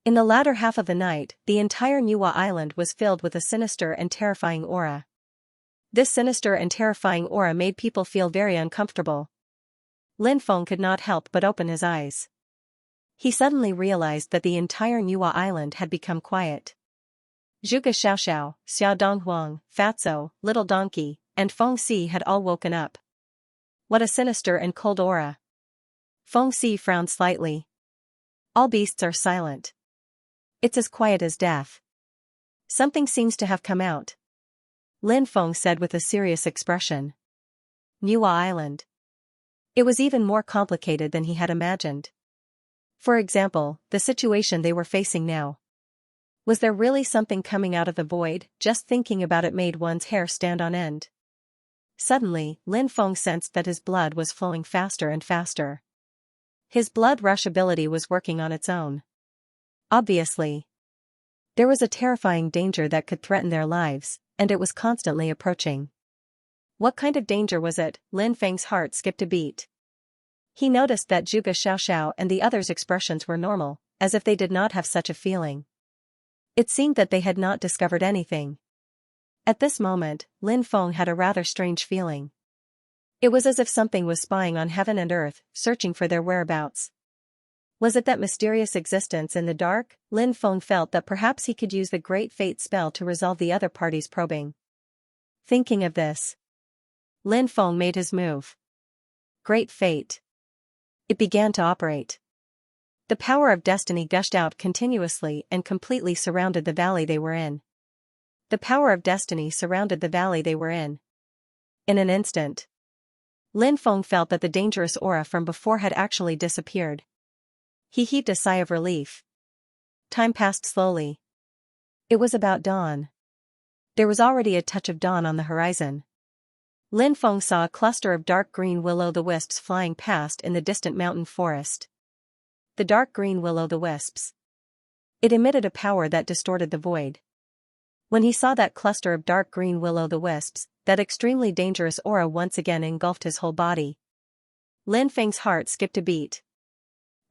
In the latter half of the night, the entire Niwa Island was filled with a sinister and terrifying aura. This sinister and terrifying aura made people feel very uncomfortable. Lin Feng could not help but open his eyes. He suddenly realized that the entire Niwa Island had become quiet. Zhuge Xiaoxiao, Xia Donghuang, Fatso, Little Donkey, and Feng Si had all woken up. What a sinister and cold aura. Feng Si frowned slightly. All beasts are silent. It's as quiet as death. Something seems to have come out. Lin Feng said with a serious expression. Niwa Island. It was even more complicated than he had imagined. For example, the situation they were facing now. Was there really something coming out of the void? Just thinking about it made one's hair stand on end. Suddenly, Lin Feng sensed that his blood was flowing faster and faster. His blood rush ability was working on its own. Obviously. There was a terrifying danger that could threaten their lives, and it was constantly approaching. What kind of danger was it? Lin Feng's heart skipped a beat. He noticed that Zhuge Xiaoxiao and the others' expressions were normal, as if they did not have such a feeling. It seemed that they had not discovered anything. At this moment, Lin Feng had a rather strange feeling. It was as if something was spying on heaven and earth, searching for their whereabouts. Was it that mysterious existence in the dark? Lin Feng felt that perhaps he could use the Great Fate spell to resolve the other party's probing. Thinking of this, Lin Feng made his move. Great Fate. It began to operate. The power of destiny gushed out continuously and completely surrounded the valley they were in. The power of destiny surrounded the valley they were in. In an instant, Lin Feng felt that the dangerous aura from before had actually disappeared. He heaved a sigh of relief. Time passed slowly. It was about dawn. There was already a touch of dawn on the horizon. Lin Feng saw a cluster of dark green will-o'-the-wisps flying past in the distant mountain forest. The dark green will-o'-the-wisps. It emitted a power that distorted the void. When he saw that cluster of dark green will-o'-the-wisps, that extremely dangerous aura once again engulfed his whole body. Lin Feng's heart skipped a beat.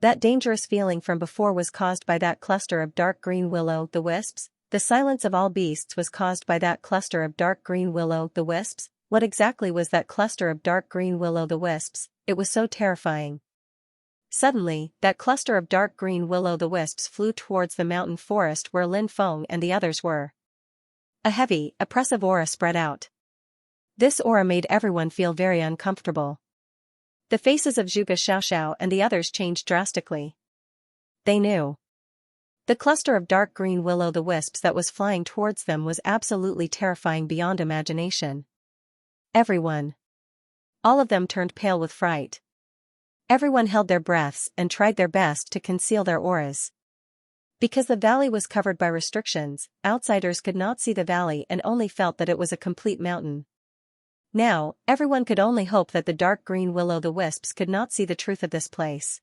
That dangerous feeling from before was caused by that cluster of dark green will-o'-the-wisps. The silence of all beasts was caused by that cluster of dark green will-o'-the-wisps. What exactly was that cluster of dark green will-o'-the-wisps? It was so terrifying. Suddenly, that cluster of dark green will-o'-the-wisps flew towards the mountain forest where Lin Feng and the others were. A heavy, oppressive aura spread out. This aura made everyone feel very uncomfortable. The faces of Zhuge Xiaoxiao and the others changed drastically. They knew. The cluster of dark green will-o'-the-wisps that was flying towards them was absolutely terrifying beyond imagination. Everyone. All of them turned pale with fright. Everyone held their breaths and tried their best to conceal their auras. Because the valley was covered by restrictions, outsiders could not see the valley and only felt that it was a complete mountain. Now, everyone could only hope that the dark green will-o'-the-wisps could not see the truth of this place.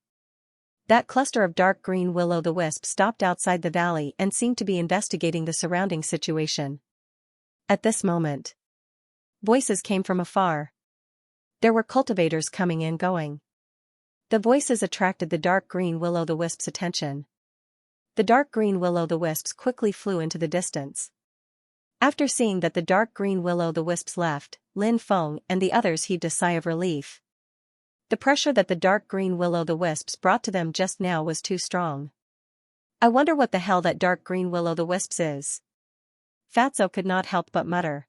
That cluster of dark green will-o'-the-wisp stopped outside the valley and seemed to be investigating the surrounding situation. At this moment, voices came from afar. There were cultivators coming and going. The voices attracted the dark green will-o'-the-wisp's attention. The dark green will-o'-the-wisps quickly flew into the distance. After seeing that the dark green will-o'-the-wisps left, Lin Feng and the others heaved a sigh of relief. The pressure that the dark green will-o'-the-wisps brought to them just now was too strong. I wonder what the hell that dark green will-o'-the-wisps is. Fatso could not help but mutter.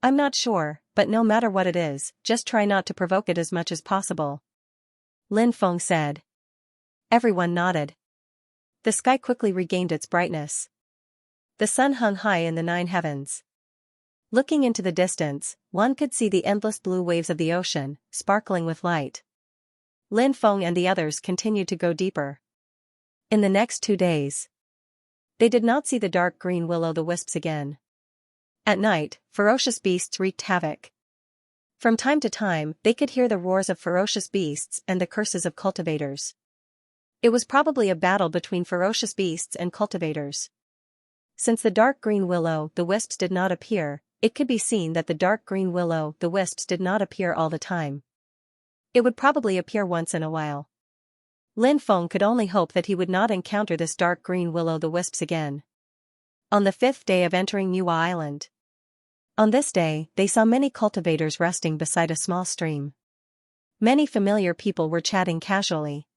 I'm not sure, but no matter what it is, just try not to provoke it as much as possible. Lin Feng said. Everyone nodded. The sky quickly regained its brightness. The sun hung high in the 9 heavens. Looking into the distance, one could see the endless blue waves of the ocean, sparkling with light. Lin Feng and the others continued to go deeper. In the next 2 days, they did not see the dark green will-o'-the-wisps again. At night, ferocious beasts wreaked havoc. From time to time, they could hear the roars of ferocious beasts and the curses of cultivators. It was probably a battle between ferocious beasts and cultivators. Since the dark green will-o'-the-wisps did not appear, it could be seen that the dark green will-o'-the-wisps did not appear all the time. It would probably appear once in a while. Lin Feng could only hope that he would not encounter this dark green will-o'-the-wisps again. On the 5th day of entering Niwa Island. On this day, they saw many cultivators resting beside a small stream. Many familiar people were chatting casually.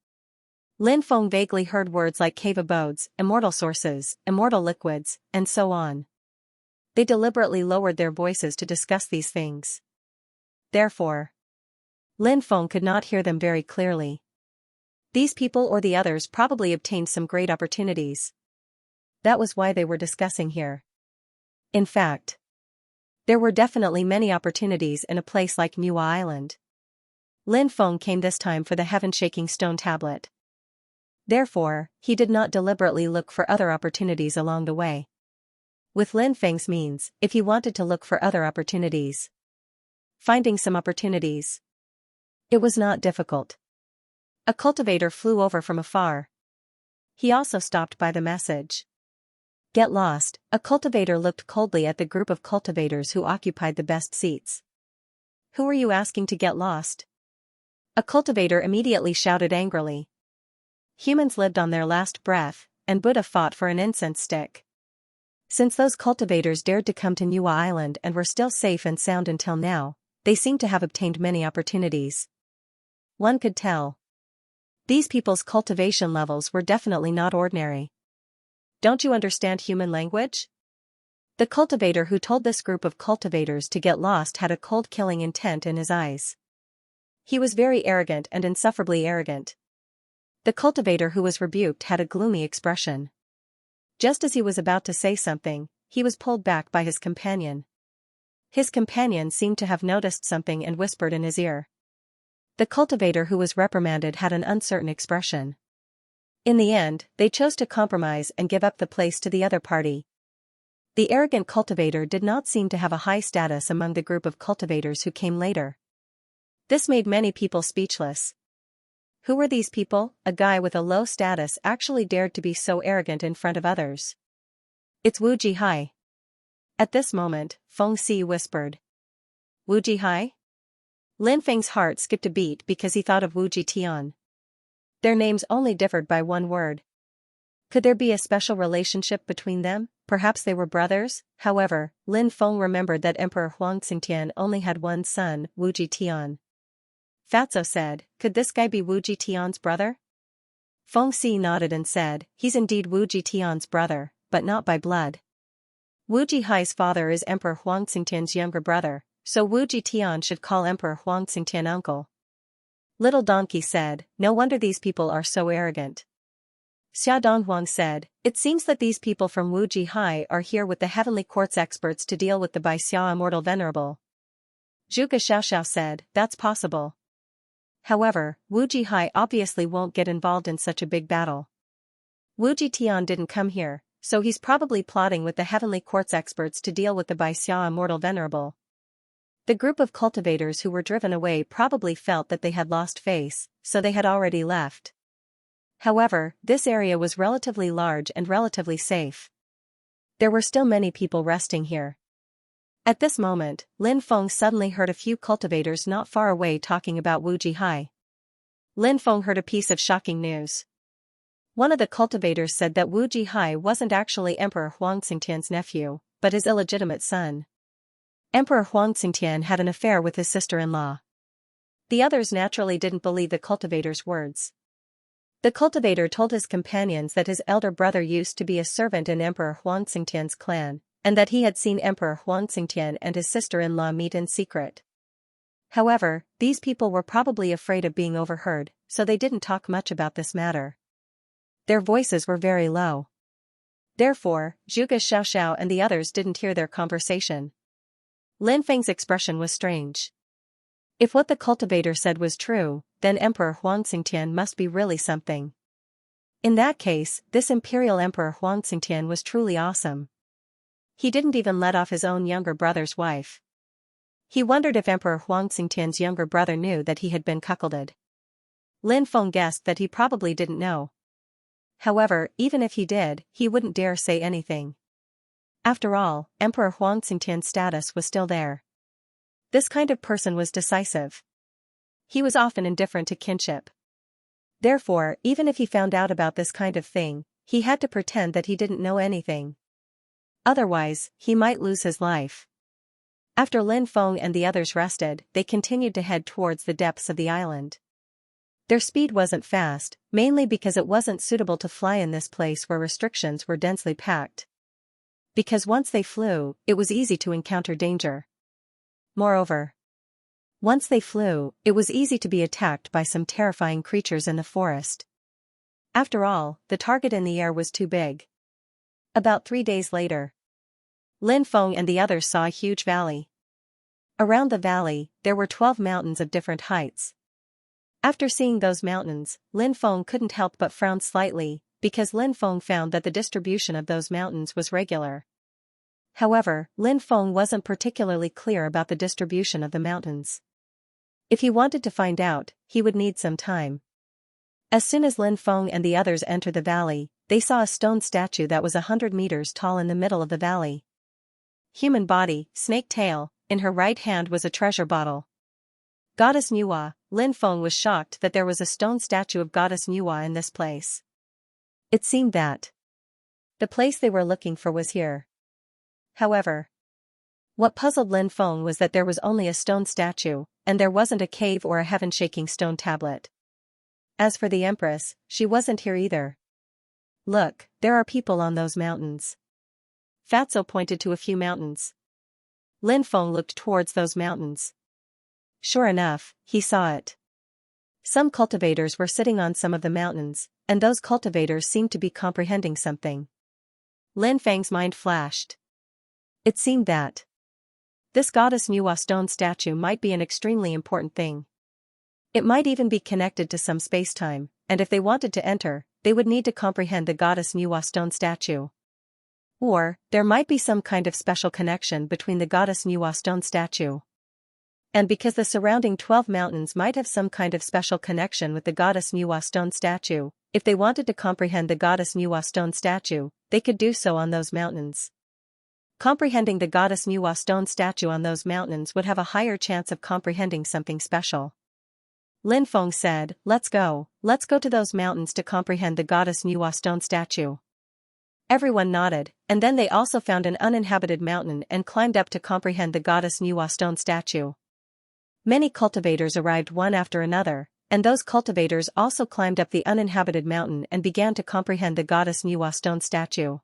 Lin Feng vaguely heard words like cave abodes, immortal sources, immortal liquids, and so on. They deliberately lowered their voices to discuss these things. Therefore, Lin Feng could not hear them very clearly. These people or the others probably obtained some great opportunities. That was why they were discussing here. In fact, there were definitely many opportunities in a place like Niwa Island. Lin Feng came this time for the heaven-shaking stone tablet. Therefore, he did not deliberately look for other opportunities along the way. With Lin Feng's means, if he wanted to look for other opportunities, finding some opportunities, it was not difficult. A cultivator flew over from afar. He also stopped by the message. Get lost. A cultivator looked coldly at the group of cultivators who occupied the best seats. Who are you asking to get lost? A cultivator immediately shouted angrily. Humans lived on their last breath, and Buddha fought for an incense stick. Since those cultivators dared to come to Niwa Island and were still safe and sound until now, they seemed to have obtained many opportunities. One could tell. These people's cultivation levels were definitely not ordinary. Don't you understand human language? The cultivator who told this group of cultivators to get lost had a cold killing intent in his eyes. He was very arrogant and insufferably arrogant. The cultivator who was rebuked had a gloomy expression. Just as he was about to say something, he was pulled back by his companion. His companion seemed to have noticed something and whispered in his ear. The cultivator who was reprimanded had an uncertain expression. In the end, they chose to compromise and give up the place to the other party. The arrogant cultivator did not seem to have a high status among the group of cultivators who came later. This made many people speechless. Who were these people? A guy with a low status actually dared to be so arrogant in front of others. It's Wu Jihai. At this moment, Feng Si whispered. Wu Jihai? Lin Feng's heart skipped a beat because he thought of Wu Jitian. Their names only differed by one word. Could there be a special relationship between them? Perhaps they were brothers? However, Lin Feng remembered that Emperor Huang Xingtian only had one son, Wu Jitian. Fatso said, could this guy be Wu Jitian's brother? Feng Si nodded and said, he's indeed Wu Jitian's brother, but not by blood. Wu Jihai's father is Emperor Huang Xingtian's younger brother, so Wu Jitian should call Emperor Huang Xingtian uncle. Little Donkey said, no wonder these people are so arrogant. Xia Donghuang said, it seems that these people from Wu Jihai are here with the heavenly court's experts to deal with the Bai Xia Immortal Venerable. Zhuge Xiaoxiao said, that's possible. However, Wu Jihai obviously won't get involved in such a big battle. Wu Jitian didn't come here, so he's probably plotting with the heavenly court's experts to deal with the Bai Xia Immortal Venerable. The group of cultivators who were driven away probably felt that they had lost face, so they had already left. However, this area was relatively large and relatively safe. There were still many people resting here. At this moment, Lin Feng suddenly heard a few cultivators not far away talking about Wu Jihai. Lin Feng heard a piece of shocking news. One of the cultivators said that Wu Jihai wasn't actually Emperor Huang Xingtian's nephew, but his illegitimate son. Emperor Huang Xingtian had an affair with his sister-in-law. The others naturally didn't believe the cultivator's words. The cultivator told his companions that his elder brother used to be a servant in Emperor Huang Xingtian's clan, and that he had seen Emperor Huang Xingtian and his sister-in-law meet in secret. However, these people were probably afraid of being overheard, so they didn't talk much about this matter. Their voices were very low. Therefore, Zhuge Xiaoxiao and the others didn't hear their conversation. Lin Feng's expression was strange. If what the cultivator said was true, then Emperor Huang Xingtian must be really something. In that case, this imperial Emperor Huang Xingtian was truly awesome. He didn't even let off his own younger brother's wife. He wondered if Emperor Huang Xingtian's younger brother knew that he had been cuckolded. Lin Feng guessed that he probably didn't know. However, even if he did, he wouldn't dare say anything. After all, Emperor Huang Xingtian's status was still there. This kind of person was decisive. He was often indifferent to kinship. Therefore, even if he found out about this kind of thing, he had to pretend that he didn't know anything. Otherwise, he might lose his life. After Lin Feng and the others rested, they continued to head towards the depths of the island. Their speed wasn't fast, mainly because it wasn't suitable to fly in this place where restrictions were densely packed. Because once they flew, it was easy to encounter danger. Moreover, once they flew, it was easy to be attacked by some terrifying creatures in the forest. After all, the target in the air was too big. About 3 days later, Lin Feng and the others saw a huge valley. Around the valley, there were 12 mountains of different heights. After seeing those mountains, Lin Feng couldn't help but frown slightly, because Lin Feng found that the distribution of those mountains was regular. However, Lin Feng wasn't particularly clear about the distribution of the mountains. If he wanted to find out, he would need some time. As soon as Lin Feng and the others entered the valley, they saw a stone statue that was 100 meters tall in the middle of the valley. Human body, snake tail, in her right hand was a treasure bottle. Goddess Nuwa. Lin Feng was shocked that there was a stone statue of Goddess Nuwa in this place. It seemed that the place they were looking for was here. However, what puzzled Lin Feng was that there was only a stone statue, and there wasn't a cave or a heaven-shaking stone tablet. As for the Empress, she wasn't here either. Look, there are people on those mountains. Fatso pointed to a few mountains. Lin Feng looked towards those mountains. Sure enough, he saw it. Some cultivators were sitting on some of the mountains, and those cultivators seemed to be comprehending something. Lin Feng's mind flashed. It seemed that this goddess Nuwa stone statue might be an extremely important thing. It might even be connected to some spacetime, and if they wanted to enter, they would need to comprehend the goddess Nuwa stone statue. Or, there might be some kind of special connection between the goddess Nuwa stone statue. And because the surrounding 12 mountains might have some kind of special connection with the goddess Nuwa stone statue, if they wanted to comprehend the goddess Nuwa stone statue, they could do so on those mountains. Comprehending the goddess Nuwa stone statue on those mountains would have a higher chance of comprehending something special. Lin Feng said, let's go to those mountains to comprehend the goddess Nuwa stone statue. Everyone nodded, and then they also found an uninhabited mountain and climbed up to comprehend the goddess Nuwa stone statue. Many cultivators arrived one after another, and those cultivators also climbed up the uninhabited mountain and began to comprehend the goddess Nuwa stone statue.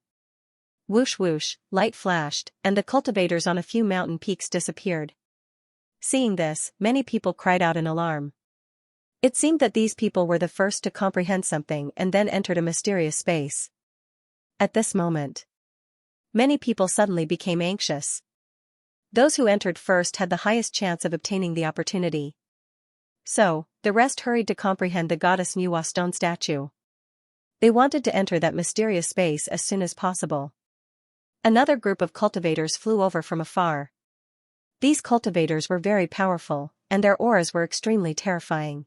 Whoosh whoosh, light flashed, and the cultivators on a few mountain peaks disappeared. Seeing this, many people cried out in alarm. It seemed that these people were the first to comprehend something and then entered a mysterious space. At this moment, many people suddenly became anxious. Those who entered first had the highest chance of obtaining the opportunity. So, the rest hurried to comprehend the goddess Nuwa stone statue. They wanted to enter that mysterious space as soon as possible. Another group of cultivators flew over from afar. These cultivators were very powerful, and their auras were extremely terrifying.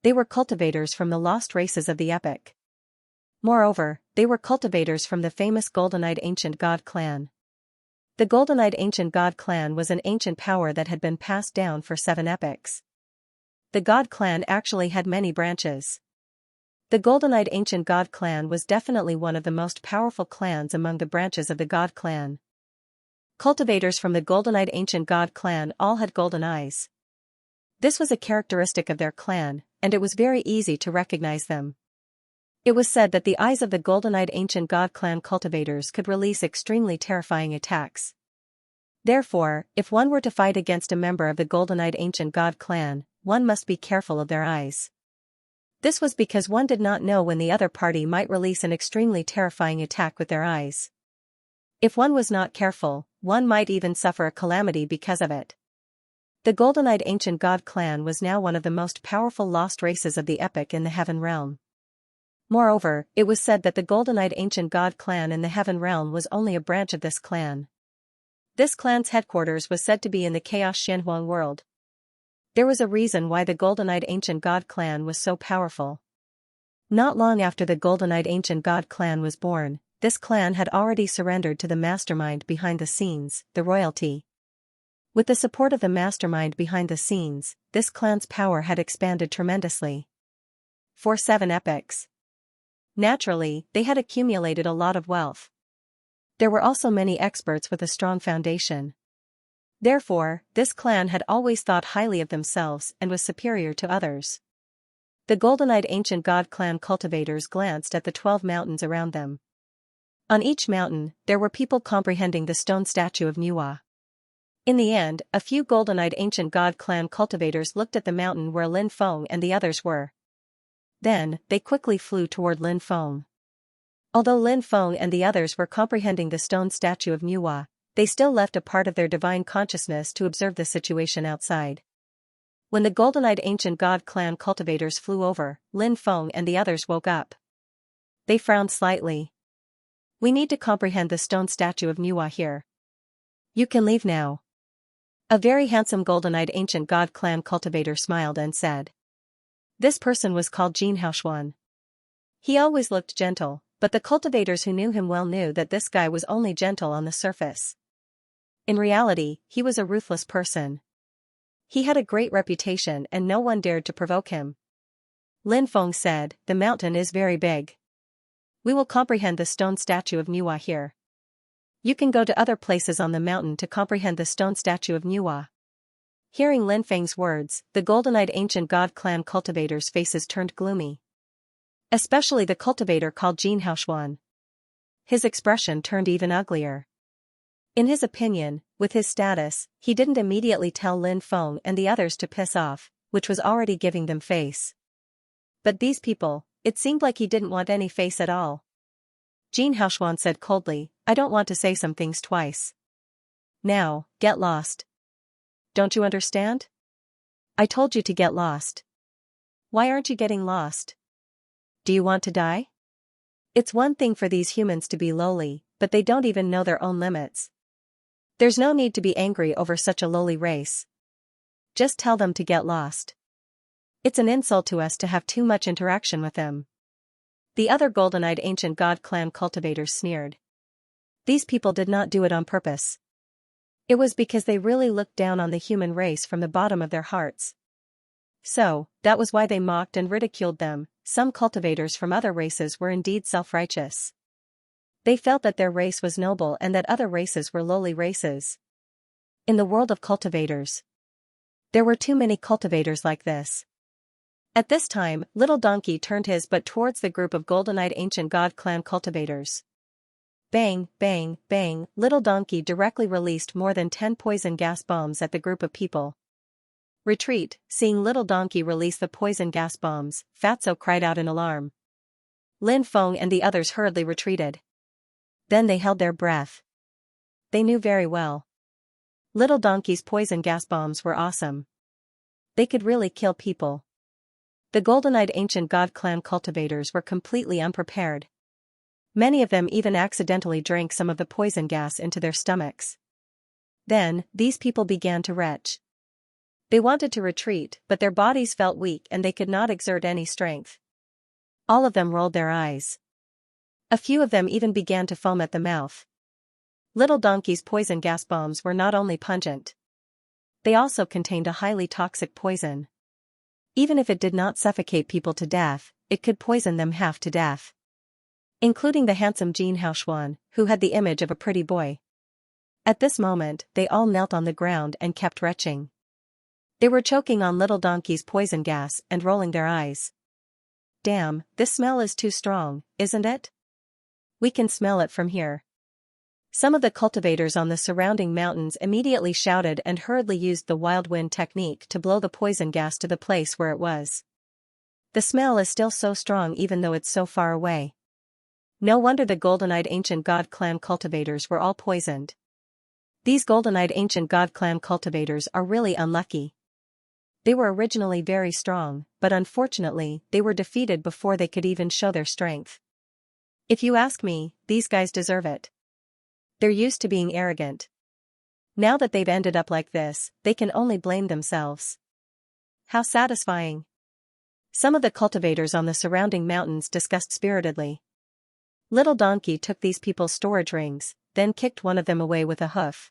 They were cultivators from the lost races of the epic. Moreover, they were cultivators from the famous Golden-Eyed Ancient God clan. The Golden-Eyed Ancient God clan was an ancient power that had been passed down for 7 epochs. The God clan actually had many branches. The Golden-Eyed Ancient God clan was definitely one of the most powerful clans among the branches of the God clan. Cultivators from the Golden-Eyed Ancient God clan all had golden eyes. This was a characteristic of their clan, and it was very easy to recognize them. It was said that the eyes of the Golden-Eyed Ancient God clan cultivators could release extremely terrifying attacks. Therefore, if one were to fight against a member of the Golden-Eyed Ancient God clan, one must be careful of their eyes. This was because one did not know when the other party might release an extremely terrifying attack with their eyes. If one was not careful, one might even suffer a calamity because of it. The Golden-Eyed Ancient God clan was now one of the most powerful lost races of the epic in the Heaven Realm. Moreover, it was said that the Golden-Eyed Ancient God clan in the Heaven Realm was only a branch of this clan. This clan's headquarters was said to be in the Chaos Shenhuang world. There was a reason why the Golden-Eyed Ancient God clan was so powerful. Not long after the Golden-Eyed Ancient God clan was born, this clan had already surrendered to the mastermind behind the scenes, the royalty. With the support of the mastermind behind the scenes, this clan's power had expanded tremendously. For 7 epochs. Naturally, they had accumulated a lot of wealth. There were also many experts with a strong foundation. Therefore, this clan had always thought highly of themselves and was superior to others. The Golden-Eyed Ancient God clan cultivators glanced at the 12 mountains around them. On each mountain, there were people comprehending the stone statue of Nuwa. In the end, a few Golden-Eyed Ancient God clan cultivators looked at the mountain where Lin Feng and the others were. Then, they quickly flew toward Lin Feng. Although Lin Feng and the others were comprehending the stone statue of Nuwa, they still left a part of their divine consciousness to observe the situation outside. When the Golden-Eyed Ancient God clan cultivators flew over, Lin Feng and the others woke up. They frowned slightly. We need to comprehend the stone statue of Nuwa here. You can leave now. A very handsome Golden-Eyed Ancient God clan cultivator smiled and said. This person was called Xianxia. He always looked gentle, but the cultivators who knew him well knew that this guy was only gentle on the surface. In reality, he was a ruthless person. He had a great reputation and no one dared to provoke him. Lin Feng said, the mountain is very big. We will comprehend the stone statue of Nuwa here. You can go to other places on the mountain to comprehend the stone statue of Nuwa. Hearing Lin Feng's words, the Golden-Eyed Ancient God clan cultivators' faces turned gloomy. Especially the cultivator called Xianxia. His expression turned even uglier. In his opinion, with his status, he didn't immediately tell Lin Feng and the others to piss off, which was already giving them face. But these people, it seemed like he didn't want any face at all. Xianxia said coldly, I don't want to say some things twice. Now, get lost. Don't you understand? I told you to get lost. Why aren't you getting lost? Do you want to die? It's one thing for these humans to be lowly, but they don't even know their own limits. There's no need to be angry over such a lowly race. Just tell them to get lost. It's an insult to us to have too much interaction with them. The other golden-eyed ancient god clan cultivators sneered. These people did not do it on purpose. It was because they really looked down on the human race from the bottom of their hearts. So, that was why they mocked and ridiculed them. Some cultivators from other races were indeed self-righteous. They felt that their race was noble and that other races were lowly races. In the world of cultivators, there were too many cultivators like this. At this time, Little Donkey turned his butt towards the group of golden-eyed ancient god clan cultivators. Bang, bang, bang, Little Donkey directly released more than 10 poison gas bombs at the group of people. Retreat, seeing Little Donkey release the poison gas bombs, Fatso cried out in alarm. Lin Feng and the others hurriedly retreated. Then they held their breath. They knew very well. Little Donkey's poison gas bombs were awesome. They could really kill people. The golden-eyed ancient god clan cultivators were completely unprepared. Many of them even accidentally drank some of the poison gas into their stomachs. Then, these people began to retch. They wanted to retreat, but their bodies felt weak and they could not exert any strength. All of them rolled their eyes. A few of them even began to foam at the mouth. Little Donkey's poison gas bombs were not only pungent. They also contained a highly toxic poison. Even if it did not suffocate people to death, it could poison them half to death. Including the handsome Xianxia, who had the image of a pretty boy. At this moment, they all knelt on the ground and kept retching. They were choking on Little Donkey's poison gas and rolling their eyes. Damn, this smell is too strong, isn't it? We can smell it from here. Some of the cultivators on the surrounding mountains immediately shouted and hurriedly used the wild wind technique to blow the poison gas to the place where it was. The smell is still so strong even though it's so far away. No wonder the golden-eyed ancient god clan cultivators were all poisoned. These golden-eyed ancient god clan cultivators are really unlucky. They were originally very strong, but unfortunately, they were defeated before they could even show their strength. If you ask me, these guys deserve it. They're used to being arrogant. Now that they've ended up like this, they can only blame themselves. How satisfying. Some of the cultivators on the surrounding mountains discussed spiritedly. Little Donkey took these people's storage rings, then kicked one of them away with a hoof.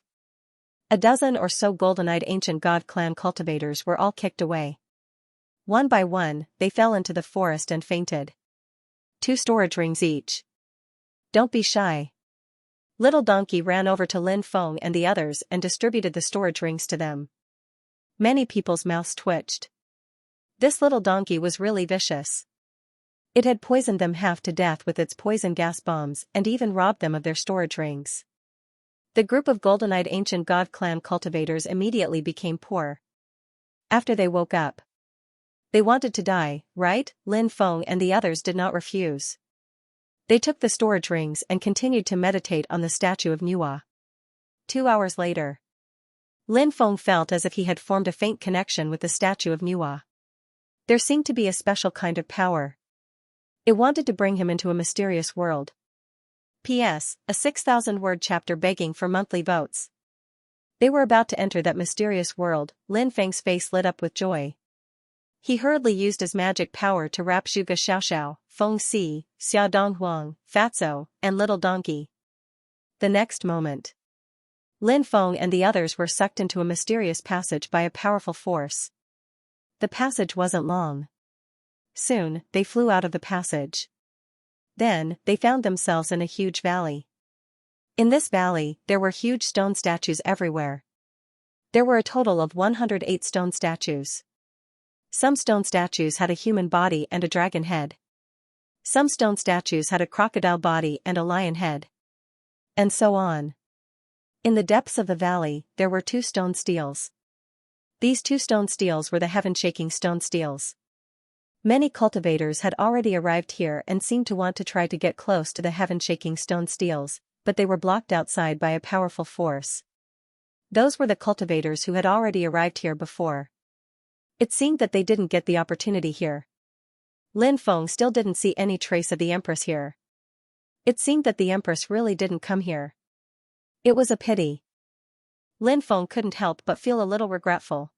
A dozen or so golden-eyed ancient god clan cultivators were all kicked away. One by one, they fell into the forest and fainted. 2 storage rings each. Don't be shy. Little Donkey ran over to Lin Feng and the others and distributed the storage rings to them. Many people's mouths twitched. This Little Donkey was really vicious. It had poisoned them half to death with its poison gas bombs and even robbed them of their storage rings. The group of golden-eyed ancient god clan cultivators immediately became poor. After they woke up, they wanted to die, right? Lin Feng and the others did not refuse. They took the storage rings and continued to meditate on the statue of Nuwa. 2 hours later, Lin Feng felt as if he had formed a faint connection with the statue of Nuwa. There seemed to be a special kind of power. It wanted to bring him into a mysterious world. P.S. A 6,000-word chapter begging for monthly votes. They were about to enter that mysterious world. Lin Feng's face lit up with joy. He hurriedly used his magic power to wrap Zhuge Xiaoxiao, Feng Si, Xia Donghuang, Fatso, and Little Donkey. The next moment, Lin Feng and the others were sucked into a mysterious passage by a powerful force. The passage wasn't long. Soon, they flew out of the passage. Then, they found themselves in a huge valley. In this valley, there were huge stone statues everywhere. There were a total of 108 stone statues. Some stone statues had a human body and a dragon head. Some stone statues had a crocodile body and a lion head. And so on. In the depths of the valley, there were 2 stone steles. These two stone steels were the heaven-shaking stone steels. Many cultivators had already arrived here and seemed to want to try to get close to the heaven-shaking stone steels, but they were blocked outside by a powerful force. Those were the cultivators who had already arrived here before. It seemed that they didn't get the opportunity here. Lin Feng still didn't see any trace of the Empress here. It seemed that the Empress really didn't come here. It was a pity. Lin Feng couldn't help but feel a little regretful.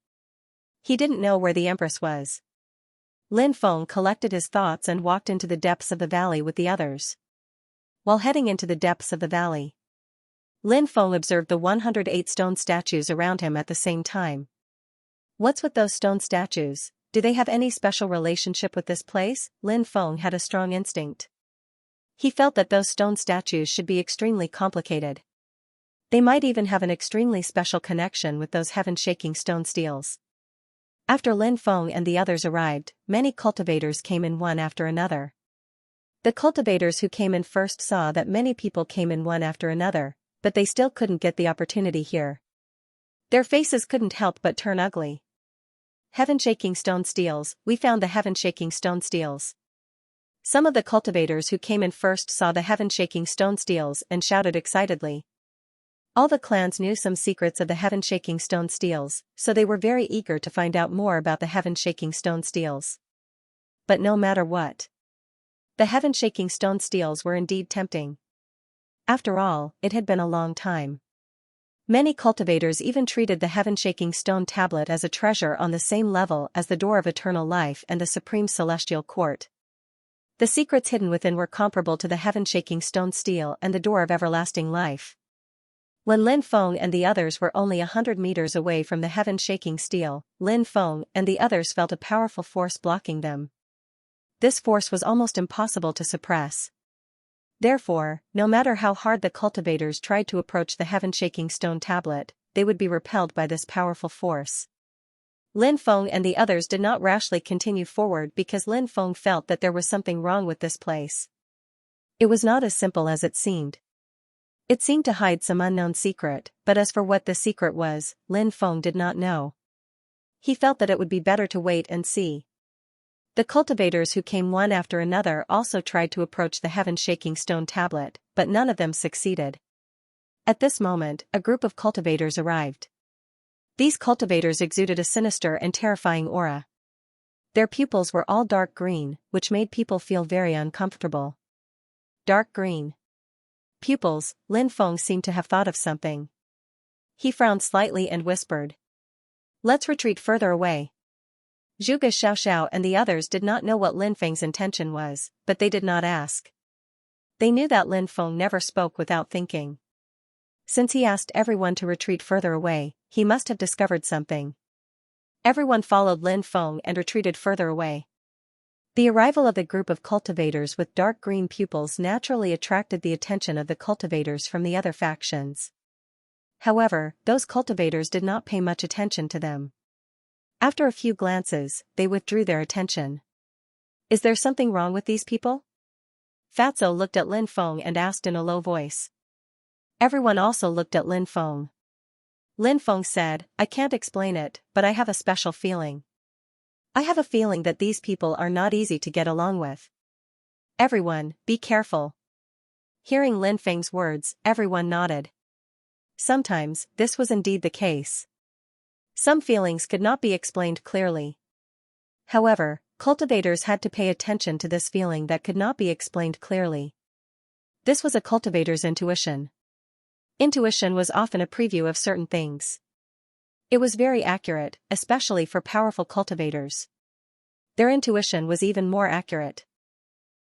He didn't know where the Empress was. Lin Feng collected his thoughts and walked into the depths of the valley with the others. While heading into the depths of the valley, Lin Feng observed the 108 stone statues around him at the same time. What's with those stone statues? Do they have any special relationship with this place? Lin Feng had a strong instinct. He felt that those stone statues should be extremely complicated. They might even have an extremely special connection with those heaven-shaking stone steels. After Lin Feng and the others arrived, many cultivators came in one after another. The cultivators who came in first saw that many people came in one after another, but they still couldn't get the opportunity here. Their faces couldn't help but turn ugly. Heaven-shaking stone steels, we found the heaven-shaking stone steels. Some of the cultivators who came in first saw the heaven-shaking stone steels and shouted excitedly. All the clans knew some secrets of the heaven-shaking stone steels, so they were very eager to find out more about the heaven-shaking stone steels. But no matter what, the heaven-shaking stone steels were indeed tempting. After all, it had been a long time. Many cultivators even treated the heaven-shaking stone tablet as a treasure on the same level as the door of eternal life and the supreme celestial court. The secrets hidden within were comparable to the heaven-shaking stone steel and the door of everlasting life. When Lin Feng and the others were only 100 meters away from the heaven-shaking steel, Lin Feng and the others felt a powerful force blocking them. This force was almost impossible to suppress. Therefore, no matter how hard the cultivators tried to approach the heaven-shaking stone tablet, they would be repelled by this powerful force. Lin Feng and the others did not rashly continue forward because Lin Feng felt that there was something wrong with this place. It was not as simple as it seemed. It seemed to hide some unknown secret, but as for what the secret was, Lin Feng did not know. He felt that it would be better to wait and see. The cultivators who came one after another also tried to approach the heaven-shaking stone tablet, but none of them succeeded. At this moment, a group of cultivators arrived. These cultivators exuded a sinister and terrifying aura. Their pupils were all dark green, which made people feel very uncomfortable. Dark green pupils, Lin Feng seemed to have thought of something. He frowned slightly and whispered, "Let's retreat further away." Zhuge Xiaoxiao and the others did not know what Lin Feng's intention was, but they did not ask. They knew that Lin Feng never spoke without thinking. Since he asked everyone to retreat further away, he must have discovered something. Everyone followed Lin Feng and retreated further away. The arrival of the group of cultivators with dark green pupils naturally attracted the attention of the cultivators from the other factions. However, those cultivators did not pay much attention to them. After a few glances, they withdrew their attention. Is there something wrong with these people? Fatso looked at Lin Feng and asked in a low voice. Everyone also looked at Lin Feng. Lin Feng said, "I can't explain it, but I have a special feeling. I have a feeling that these people are not easy to get along with. Everyone, be careful." Hearing Lin Feng's words, everyone nodded. Sometimes, this was indeed the case. Some feelings could not be explained clearly. However, cultivators had to pay attention to this feeling that could not be explained clearly. This was a cultivator's intuition. Intuition was often a preview of certain things. It was very accurate, especially for powerful cultivators. Their intuition was even more accurate.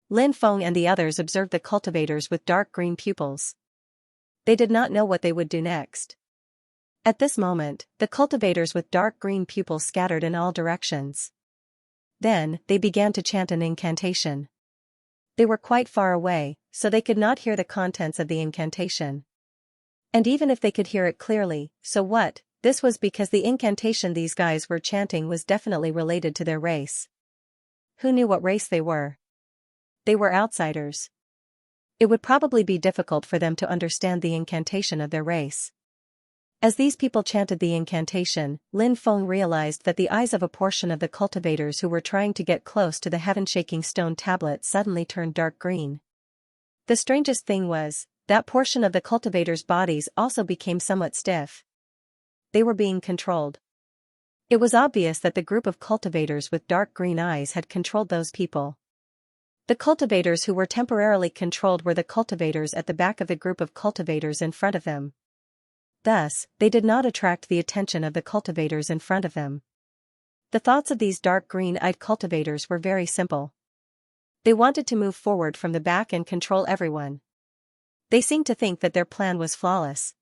Lin Feng and the others observed the cultivators with dark green pupils. They did not know what they would do next. At this moment, the cultivators with dark green pupils scattered in all directions. Then, they began to chant an incantation. They were quite far away, so they could not hear the contents of the incantation. And even if they could hear it clearly, so what? This was because the incantation these guys were chanting was definitely related to their race. Who knew what race they were? They were outsiders. It would probably be difficult for them to understand the incantation of their race. As these people chanted the incantation, Lin Feng realized that the eyes of a portion of the cultivators who were trying to get close to the heaven-shaking stone tablet suddenly turned dark green. The strangest thing was, that portion of the cultivators' bodies also became somewhat stiff. They were being controlled. It was obvious that the group of cultivators with dark green eyes had controlled those people. The cultivators who were temporarily controlled were the cultivators at the back of the group of cultivators in front of them. Thus, they did not attract the attention of the cultivators in front of them. The thoughts of these dark green-eyed cultivators were very simple. They wanted to move forward from the back and control everyone. They seemed to think that their plan was flawless.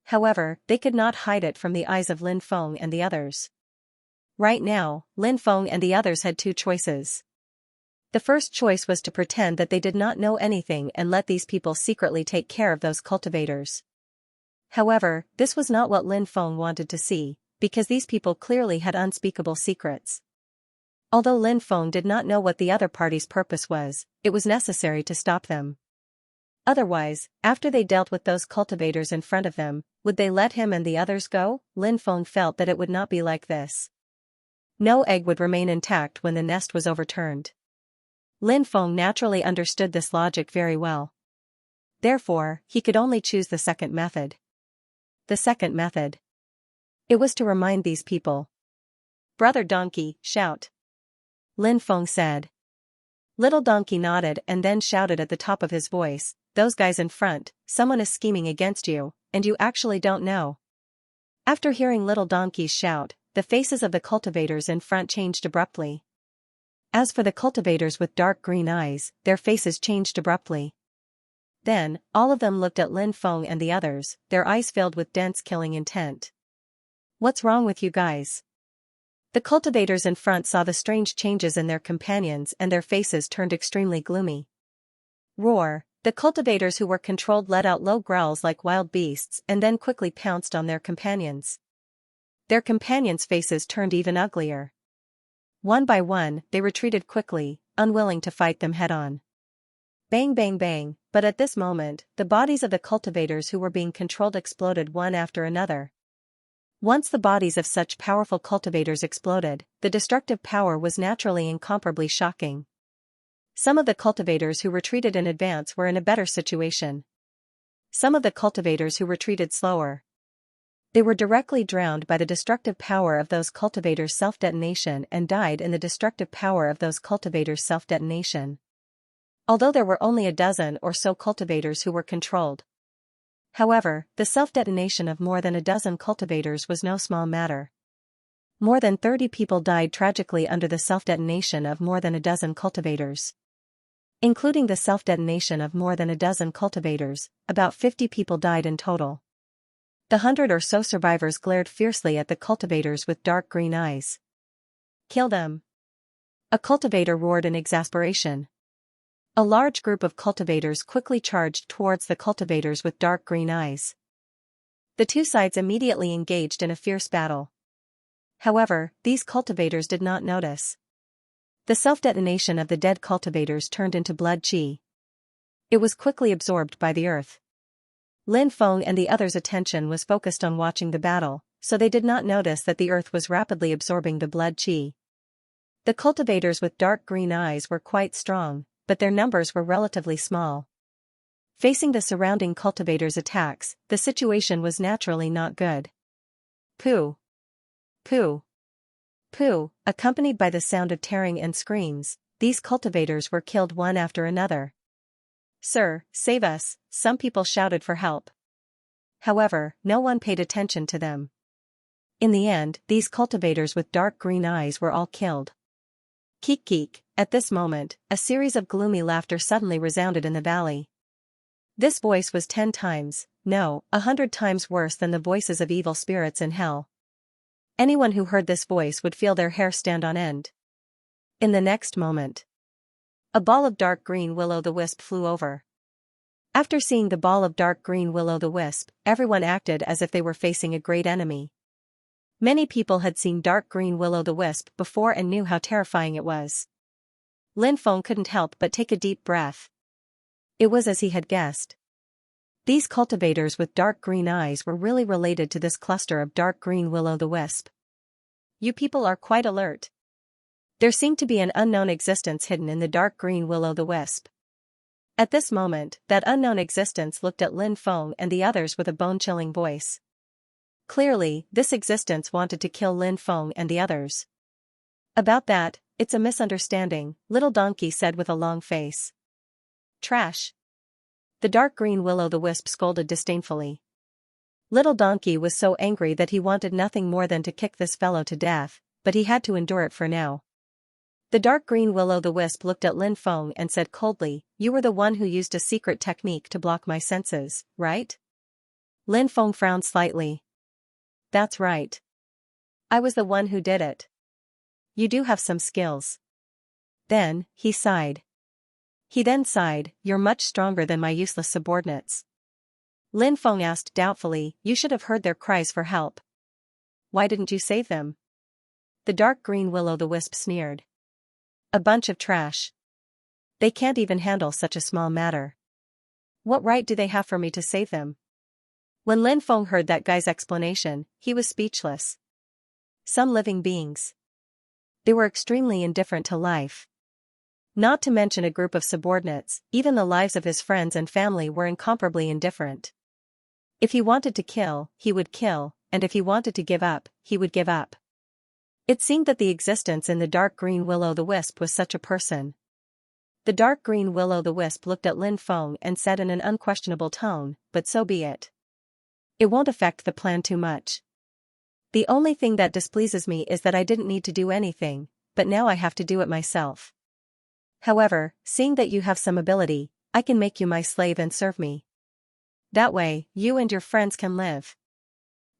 However, they could not hide it from the eyes of Lin Feng and the others. Right now, Lin Feng and the others had two choices. The first choice was to pretend that they did not know anything and let these people secretly take care of those cultivators. However, this was not what Lin Feng wanted to see, because these people clearly had unspeakable secrets. Although Lin Feng did not know what the other party's purpose was, it was necessary to stop them. Otherwise, after they dealt with those cultivators in front of them, would they let him and the others go? Lin Feng felt that it would not be like this. No egg would remain intact when the nest was overturned. Lin Feng naturally understood this logic very well. Therefore, he could only choose the second method. The second method. It was to remind these people. "Brother Donkey, shout," Lin Feng said. Little Donkey nodded and then shouted at the top of his voice, "Those guys in front, someone is scheming against you, and you actually don't know." After hearing Little Donkey's shout, the faces of the cultivators in front changed abruptly. As for the cultivators with dark green eyes, their faces changed abruptly. Then, all of them looked at Lin Feng and the others, their eyes filled with dense killing intent. "What's wrong with you guys?" The cultivators in front saw the strange changes in their companions and their faces turned extremely gloomy. Roar! The cultivators who were controlled let out low growls like wild beasts and then quickly pounced on their companions. Their companions' faces turned even uglier. One by one, they retreated quickly, unwilling to fight them head-on. Bang bang bang, but at this moment, the bodies of the cultivators who were being controlled exploded one after another. Once the bodies of such powerful cultivators exploded, the destructive power was naturally incomparably shocking. Some of the cultivators who retreated in advance were in a better situation. Some of the cultivators who retreated slower. They were directly drowned by the destructive power of those cultivators' self-detonation and died in the destructive power of those cultivators' self-detonation. Although there were only a dozen or so cultivators who were controlled. However, the self-detonation of more than a dozen cultivators was no small matter. More than 30 people died tragically under the self-detonation of more than a dozen cultivators. Including the self-detonation of more than a dozen cultivators, about 50 people died in total. The 100 or so survivors glared fiercely at the cultivators with dark green eyes. "Kill them!" A cultivator roared in exasperation. A large group of cultivators quickly charged towards the cultivators with dark green eyes. The two sides immediately engaged in a fierce battle. However, these cultivators did not notice. The self-detonation of the dead cultivators turned into blood qi. It was quickly absorbed by the earth. Lin Feng and the others' attention was focused on watching the battle, so they did not notice that the earth was rapidly absorbing the blood qi. The cultivators with dark green eyes were quite strong, but their numbers were relatively small. Facing the surrounding cultivators' attacks, the situation was naturally not good. Pooh! Pooh! Pooh! Accompanied by the sound of tearing and screams, these cultivators were killed one after another. "Sir, save us," some people shouted for help. However, no one paid attention to them. In the end, these cultivators with dark green eyes were all killed. Keek keek, at this moment, a series of gloomy laughter suddenly resounded in the valley. This voice was 10 times, no, 100 times worse than the voices of evil spirits in hell. Anyone who heard this voice would feel their hair stand on end. In the next moment, a ball of dark green will-o'-the-wisp flew over. After seeing the ball of dark green will-o'-the-wisp, everyone acted as if they were facing a great enemy. Many people had seen dark green will-o'-the-wisp before and knew how terrifying it was. Lin Feng couldn't help but take a deep breath. It was as he had guessed. These cultivators with dark green eyes were really related to this cluster of dark green will-o'-the-wisp. You people are quite alert. There seemed to be an unknown existence hidden in the dark green will-o'-the-wisp. At this moment, that unknown existence looked at Lin Feng and the others with a bone-chilling voice. Clearly, this existence wanted to kill Lin Feng and the others. About that, it's a misunderstanding, Little Donkey said with a long face. Trash. The dark green will-o'-the-wisp scolded disdainfully. Little Donkey was so angry that he wanted nothing more than to kick this fellow to death, but he had to endure it for now. The dark green will-o'-the-wisp looked at Lin Feng and said coldly, "You were the one who used a secret technique to block my senses, right?" Lin Feng frowned slightly. That's right. I was the one who did it. You do have some skills. Then, he sighed. He then sighed, "You're much stronger than my useless subordinates." Lin Feng asked doubtfully, "You should have heard their cries for help. Why didn't you save them?" The dark green will-o'-the-wisp sneered. A bunch of trash. They can't even handle such a small matter. What right do they have for me to save them? When Lin Feng heard that guy's explanation, he was speechless. Some living beings. They were extremely indifferent to life. Not to mention a group of subordinates, even the lives of his friends and family were incomparably indifferent. If he wanted to kill, he would kill, and if he wanted to give up, he would give up. It seemed that the existence in the dark green will-o'-the-wisp was such a person. The dark green will-o'-the-wisp looked at Lin Feng and said in an unquestionable tone, "But so be it. It won't affect the plan too much. The only thing that displeases me is that I didn't need to do anything, but now I have to do it myself. However, seeing that you have some ability, I can make you my slave and serve me. That way, you and your friends can live."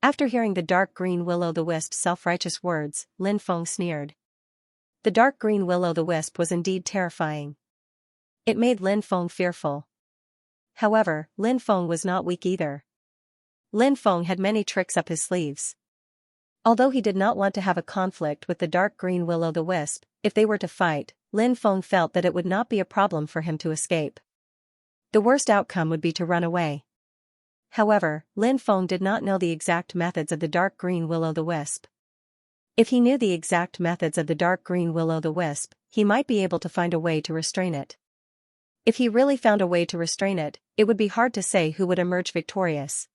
After hearing the dark green will-o'-the-wisp's self-righteous words, Lin Feng sneered. The dark green will-o'-the-wisp was indeed terrifying. It made Lin Feng fearful. However, Lin Feng was not weak either. Lin Feng had many tricks up his sleeves. Although he did not want to have a conflict with the dark green will-o'-the-wisp, if they were to fight, Lin Feng felt that it would not be a problem for him to escape. The worst outcome would be to run away. However, Lin Feng did not know the exact methods of the dark green will-o'-the-wisp. If he knew the exact methods of the dark green will-o'-the-wisp, he might be able to find a way to restrain it. If he really found a way to restrain it, it would be hard to say who would emerge victorious.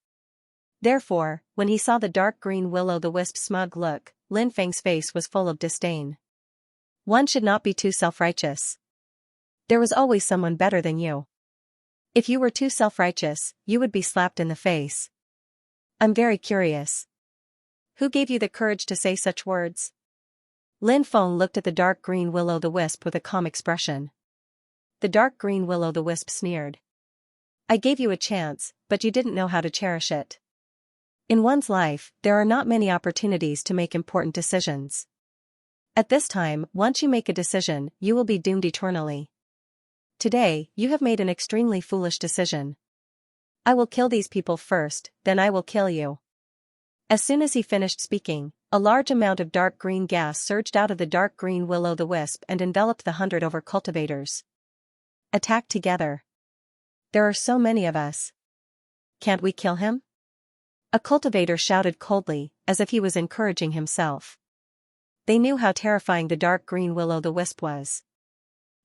Therefore, when he saw the dark green will-o'-the-wisp's smug look, Lin Feng's face was full of disdain. One should not be too self-righteous. There was always someone better than you. If you were too self-righteous, you would be slapped in the face. I'm very curious. Who gave you the courage to say such words? Lin Feng looked at the dark green will-o'-the-wisp with a calm expression. The dark green will-o'-the-wisp sneered. I gave you a chance, but you didn't know how to cherish it. In one's life, there are not many opportunities to make important decisions. At this time, once you make a decision, you will be doomed eternally. Today, you have made an extremely foolish decision. I will kill these people first, then I will kill you. As soon as he finished speaking, a large amount of dark green gas surged out of the dark green will-o'-the-wisp and enveloped the 100 over cultivators. Attack together. There are so many of us. Can't we kill him? A cultivator shouted coldly, as if he was encouraging himself. They knew how terrifying the dark green will-o'-the-wisp was.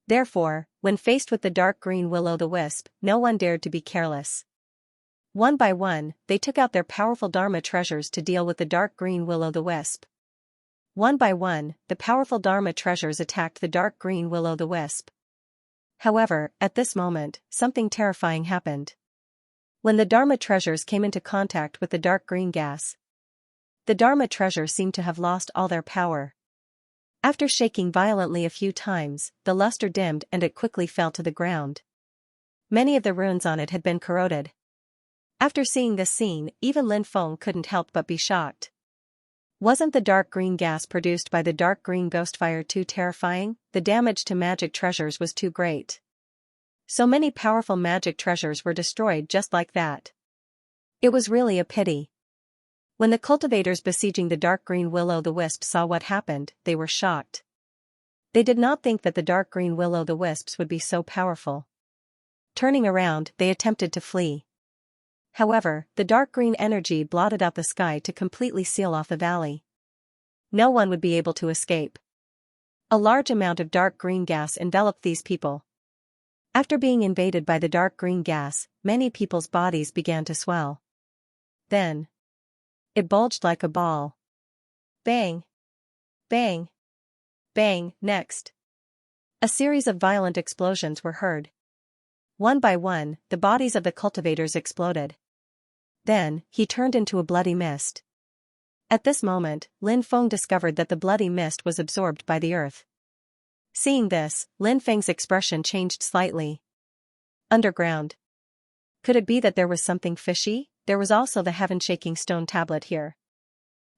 Therefore, when faced with the dark green will-o'-the-wisp, no one dared to be careless. One by one, they took out their powerful Dharma treasures to deal with the dark green will-o'-the-wisp. One by one, the powerful Dharma treasures attacked the dark green will-o'-the-wisp. However, at this moment, something terrifying happened. When the Dharma treasures came into contact with the dark green gas, the Dharma treasure seemed to have lost all their power. After shaking violently a few times, the luster dimmed and it quickly fell to the ground. Many of the runes on it had been corroded. After seeing this scene, even Lin Feng couldn't help but be shocked. Wasn't the dark green gas produced by the dark green ghost fire too terrifying? The damage to magic treasures was too great. So many powerful magic treasures were destroyed just like that. It was really a pity. When the cultivators besieging the dark green will-o'-the-wisp saw what happened, they were shocked. They did not think that the dark green will-o'-the-wisps would be so powerful. Turning around, they attempted to flee. However, the dark green energy blotted out the sky to completely seal off the valley. No one would be able to escape. A large amount of dark green gas enveloped these people. After being invaded by the dark green gas, many people's bodies began to swell. Then it bulged like a ball. Bang! Bang! Bang! Next, a series of violent explosions were heard. One by one, the bodies of the cultivators exploded. Then, he turned into a bloody mist. At this moment, Lin Feng discovered that the bloody mist was absorbed by the earth. Seeing this, Lin Feng's expression changed slightly. Underground. Could it be that there was something fishy? There was also the heaven-shaking stone tablet here.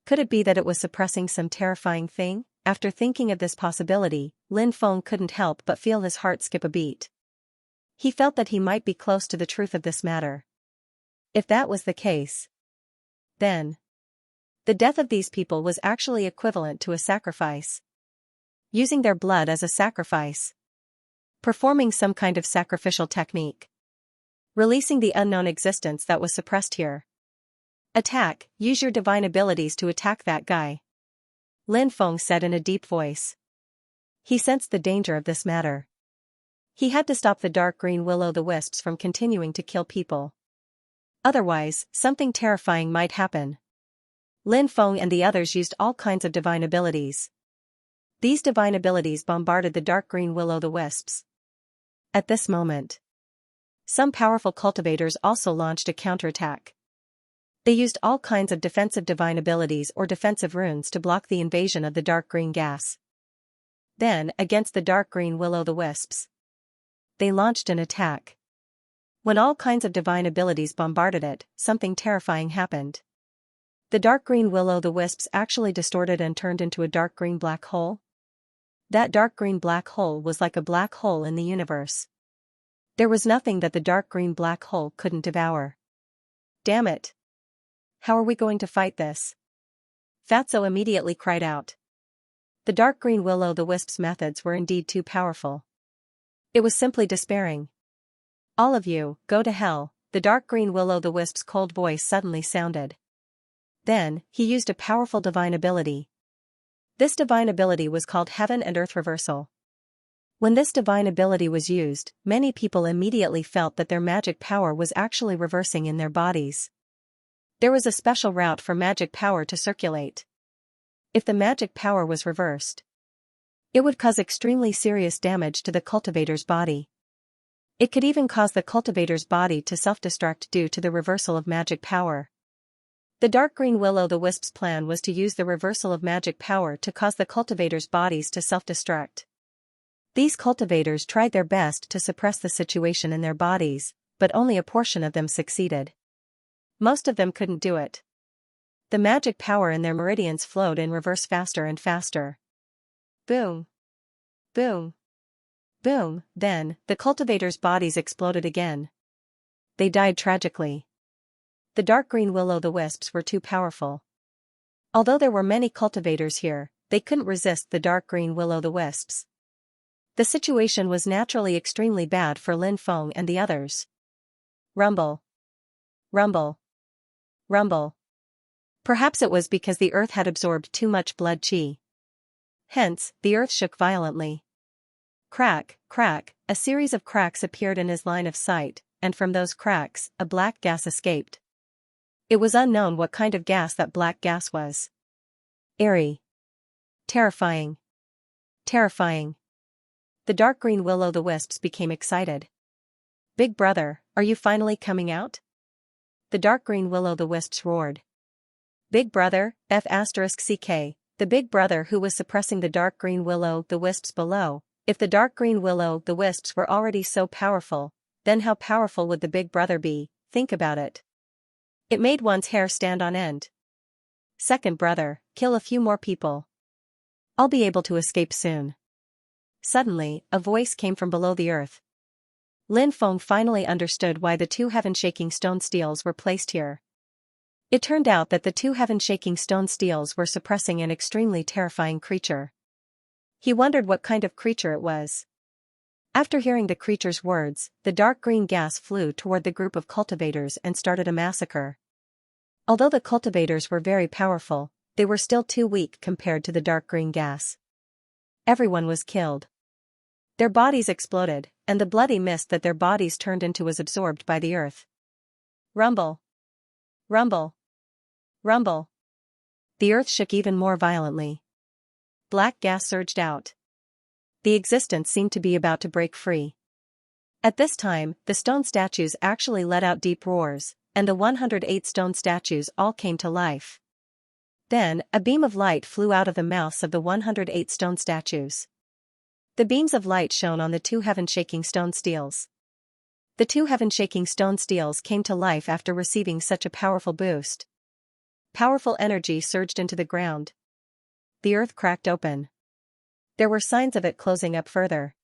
Could it be that it was suppressing some terrifying thing? After thinking of this possibility, Lin Feng couldn't help but feel his heart skip a beat. He felt that he might be close to the truth of this matter. If that was the case, then the death of these people was actually equivalent to a sacrifice. Using their blood as a sacrifice. Performing some kind of sacrificial technique. Releasing the unknown existence that was suppressed here. Attack, use your divine abilities to attack that guy. Lin Feng said in a deep voice. He sensed the danger of this matter. He had to stop the dark green will-o'-the-wisps from continuing to kill people. Otherwise, something terrifying might happen. Lin Feng and the others used all kinds of divine abilities. These divine abilities bombarded the dark green will-o'-the-wisps. At this moment, some powerful cultivators also launched a counterattack. They used all kinds of defensive divine abilities or defensive runes to block the invasion of the dark green gas. Then, against the dark green will-o'-the-wisps, they launched an attack. When all kinds of divine abilities bombarded it, something terrifying happened. The dark green will-o'-the-wisps actually distorted and turned into a dark green black hole. That dark green black hole was like a black hole in the universe. There was nothing that the dark green black hole couldn't devour. Damn it! How are we going to fight this? Fatso immediately cried out. The dark green will-o'-the-wisps' methods were indeed too powerful. It was simply despairing. All of you, go to hell, the dark green will-o'-the-wisp's cold voice suddenly sounded. Then, he used a powerful divine ability. This divine ability was called Heaven and Earth Reversal. When this divine ability was used, many people immediately felt that their magic power was actually reversing in their bodies. There was a special route for magic power to circulate. If the magic power was reversed, it would cause extremely serious damage to the cultivator's body. It could even cause the cultivator's body to self-destruct due to the reversal of magic power. The dark green will-o'-the-wisp's plan was to use the reversal of magic power to cause the cultivator's bodies to self-destruct. These cultivators tried their best to suppress the situation in their bodies, but only a portion of them succeeded. Most of them couldn't do it. The magic power in their meridians flowed in reverse faster and faster. Boom! Boom! Boom! Then, the cultivators' bodies exploded again. They died tragically. The dark green will-o'-the-wisps were too powerful. Although there were many cultivators here, they couldn't resist the dark green will-o'-the-wisps. The situation was naturally extremely bad for Lin Feng and the others. Rumble. Rumble. Rumble. Perhaps it was because the earth had absorbed too much blood qi. Hence, the earth shook violently. Crack, crack, a series of cracks appeared in his line of sight, and from those cracks, a black gas escaped. It was unknown what kind of gas that black gas was. Eerie. Terrifying. Terrifying. The dark green will-o'-the-wisps became excited. Big brother, are you finally coming out? The dark green will-o'-the-wisps roared. Big brother, F***CK, the big brother who was suppressing the dark green will-o'-the-wisps below. If the dark green will-o'-the-wisps were already so powerful, then how powerful would the big brother be? Think about it. It made one's hair stand on end. Second brother, kill a few more people. I'll be able to escape soon. Suddenly, a voice came from below the earth. Lin Feng finally understood why the two heaven-shaking stone steels were placed here. It turned out that the two heaven-shaking stone steels were suppressing an extremely terrifying creature. He wondered what kind of creature it was. After hearing the creature's words, the dark green gas flew toward the group of cultivators and started a massacre. Although the cultivators were very powerful, they were still too weak compared to the dark green gas. Everyone was killed. Their bodies exploded, and the bloody mist that their bodies turned into was absorbed by the earth. Rumble! Rumble! Rumble! The earth shook even more violently. Black gas surged out. The existence seemed to be about to break free. At this time, the stone statues actually let out deep roars, and the 108 stone statues all came to life. Then, a beam of light flew out of the mouths of the 108 stone statues. The beams of light shone on the two heaven-shaking stone steels. The two heaven-shaking stone steels came to life after receiving such a powerful boost. Powerful energy surged into the ground. The earth cracked open. There were signs of it closing up further.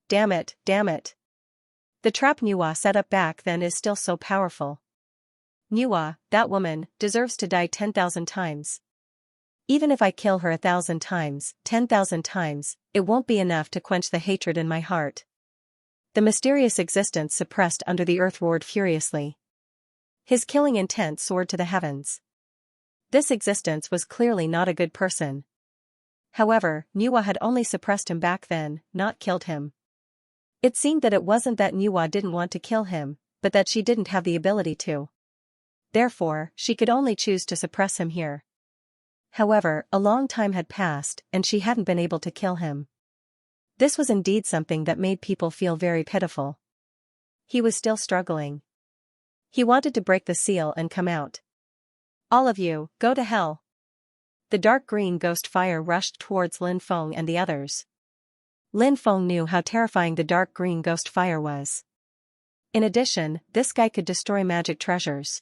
Damn it, damn it. The trap Nuwa set up back then is still so powerful. Nuwa, that woman, deserves to die 10,000 times. Even if I kill her 1,000 times, 10,000 times, it won't be enough to quench the hatred in my heart. The mysterious existence suppressed under the earth roared furiously. His killing intent soared to the heavens. This existence was clearly not a good person. However, Nuwa had only suppressed him back then, not killed him. It seemed that it wasn't that Nuwa didn't want to kill him, but that she didn't have the ability to. Therefore, she could only choose to suppress him here. However, a long time had passed, and she hadn't been able to kill him. This was indeed something that made people feel very pitiful. He was still struggling. He wanted to break the seal and come out. All of you, go to hell. The dark green ghost fire rushed towards Lin Feng and the others. Lin Feng knew how terrifying the dark green ghost fire was. In addition, this guy could destroy magic treasures.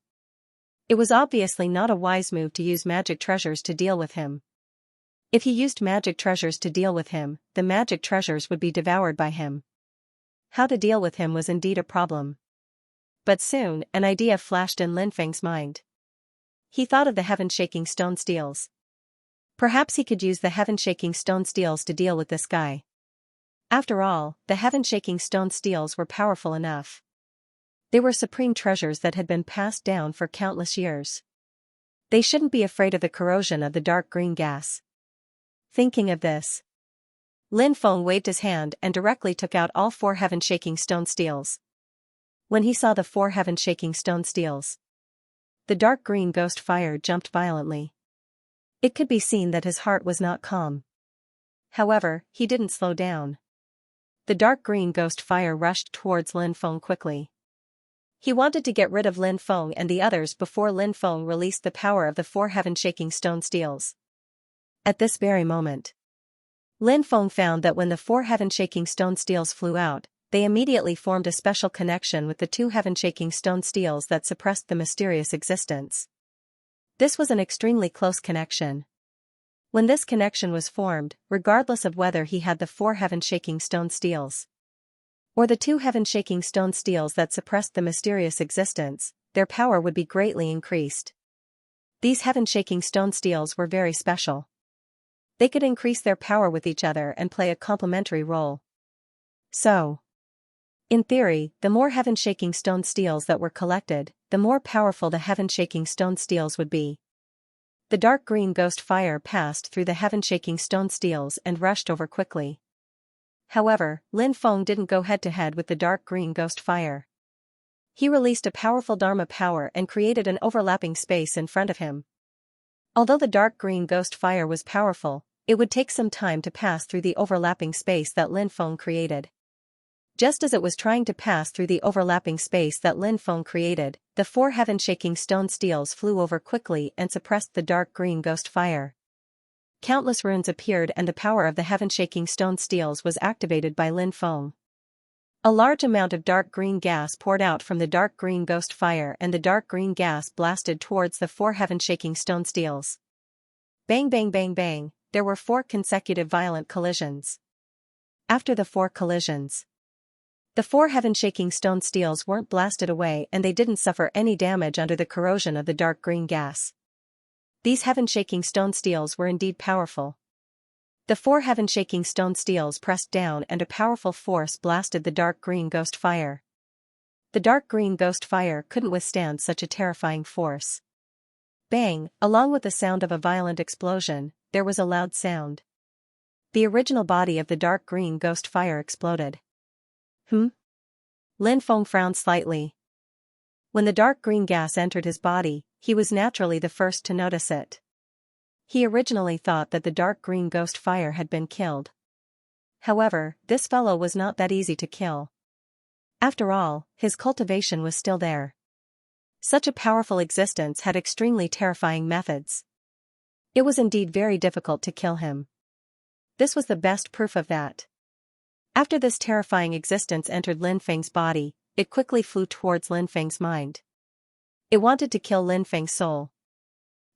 It was obviously not a wise move to use magic treasures to deal with him. If he used magic treasures to deal with him, the magic treasures would be devoured by him. How to deal with him was indeed a problem. But soon, an idea flashed in Lin Feng's mind. He thought of the heaven-shaking stone steels. Perhaps he could use the heaven-shaking stone steels to deal with this guy. After all, the heaven-shaking stone steels were powerful enough. They were supreme treasures that had been passed down for countless years. They shouldn't be afraid of the corrosion of the dark green gas. Thinking of this, Lin Feng waved his hand and directly took out all 4 heaven-shaking stone steels. When he saw the 4 heaven-shaking stone steels, the dark green ghost fire jumped violently. It could be seen that his heart was not calm. However, he didn't slow down. The dark green ghost fire rushed towards Lin Feng quickly. He wanted to get rid of Lin Feng and the others before Lin Feng released the power of the 4 heaven-shaking stone steels. At this very moment, Lin Feng found that when the 4 heaven-shaking stone steels flew out, they immediately formed a special connection with the 2 heaven-shaking stone steels that suppressed the mysterious existence. This was an extremely close connection. When this connection was formed, regardless of whether he had the 4 heaven-shaking stone steels or the 2 heaven-shaking stone steels that suppressed the mysterious existence, their power would be greatly increased. These heaven-shaking stone steels were very special. They could increase their power with each other and play a complementary role. So, in theory, the more heaven-shaking stone steels that were collected, the more powerful the heaven-shaking stone steels would be. The dark green ghost fire passed through the heaven-shaking stone steels and rushed over quickly. However, Lin Feng didn't go head-to-head with the dark green ghost fire. He released a powerful Dharma power and created an overlapping space in front of him. Although the dark green ghost fire was powerful, it would take some time to pass through the overlapping space that Lin Feng created. Just as it was trying to pass through the overlapping space that Lin Feng created, the 4 heaven-shaking stone steels flew over quickly and suppressed the dark green ghost fire. Countless runes appeared and the power of the heaven-shaking stone steels was activated by Lin Feng. A large amount of dark green gas poured out from the dark green ghost fire and the dark green gas blasted towards the 4 heaven-shaking stone steels. Bang bang bang bang, there were 4 consecutive violent collisions. After the 4 collisions, the 4 heaven-shaking stone steels weren't blasted away and they didn't suffer any damage under the corrosion of the dark green gas. These heaven-shaking stone steels were indeed powerful. The four heaven-shaking stone steels pressed down and a powerful force blasted the dark green ghost fire. The dark green ghost fire couldn't withstand such a terrifying force. Bang, along with the sound of a violent explosion, there was a loud sound. The original body of the dark green ghost fire exploded. Lin Feng frowned slightly. When the dark green gas entered his body, he was naturally the first to notice it. He originally thought that the dark green ghost fire had been killed. However, this fellow was not that easy to kill. After all, his cultivation was still there. Such a powerful existence had extremely terrifying methods. It was indeed very difficult to kill him. This was the best proof of that. After this terrifying existence entered Lin Feng's body, it quickly flew towards Lin Feng's mind. It wanted to kill Lin Feng's soul.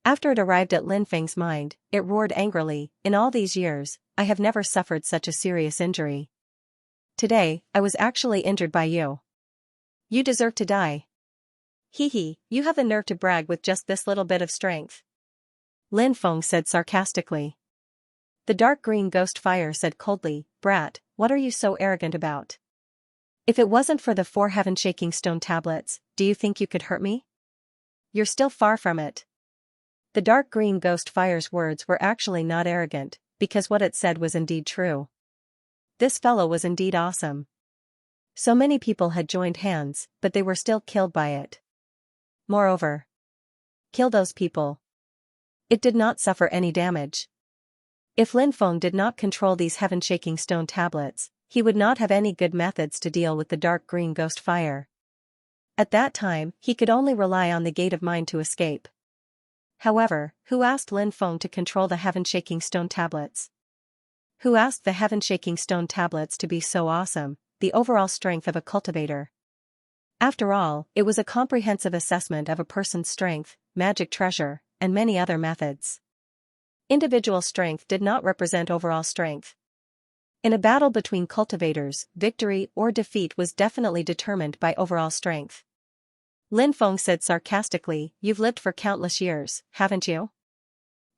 After it arrived at Lin Feng's mind, it roared angrily, "In all these years, I have never suffered such a serious injury. Today, I was actually injured by you. You deserve to die. Hee, you have the nerve to brag with just this little bit of strength," Lin Feng said sarcastically. The dark green ghost fire said coldly, "Brat, what are you so arrogant about? If it wasn't for the four heaven-shaking stone tablets, do you think you could hurt me? You're still far from it." The dark green ghost fire's words were actually not arrogant, because what it said was indeed true. This fellow was indeed awesome. So many people had joined hands, but they were still killed by it. Moreover, kill those people. It did not suffer any damage. If Lin Feng did not control these heaven-shaking stone tablets, he would not have any good methods to deal with the dark green ghost fire. At that time, he could only rely on the gate of mind to escape. However, who asked Lin Feng to control the heaven-shaking stone tablets? Who asked the heaven-shaking stone tablets to be so awesome, the overall strength of a cultivator? After all, it was a comprehensive assessment of a person's strength, magic treasure, and many other methods. Individual strength did not represent overall strength. In a battle between cultivators, victory or defeat was definitely determined by overall strength. Lin Feng said sarcastically, "You've lived for countless years, haven't you?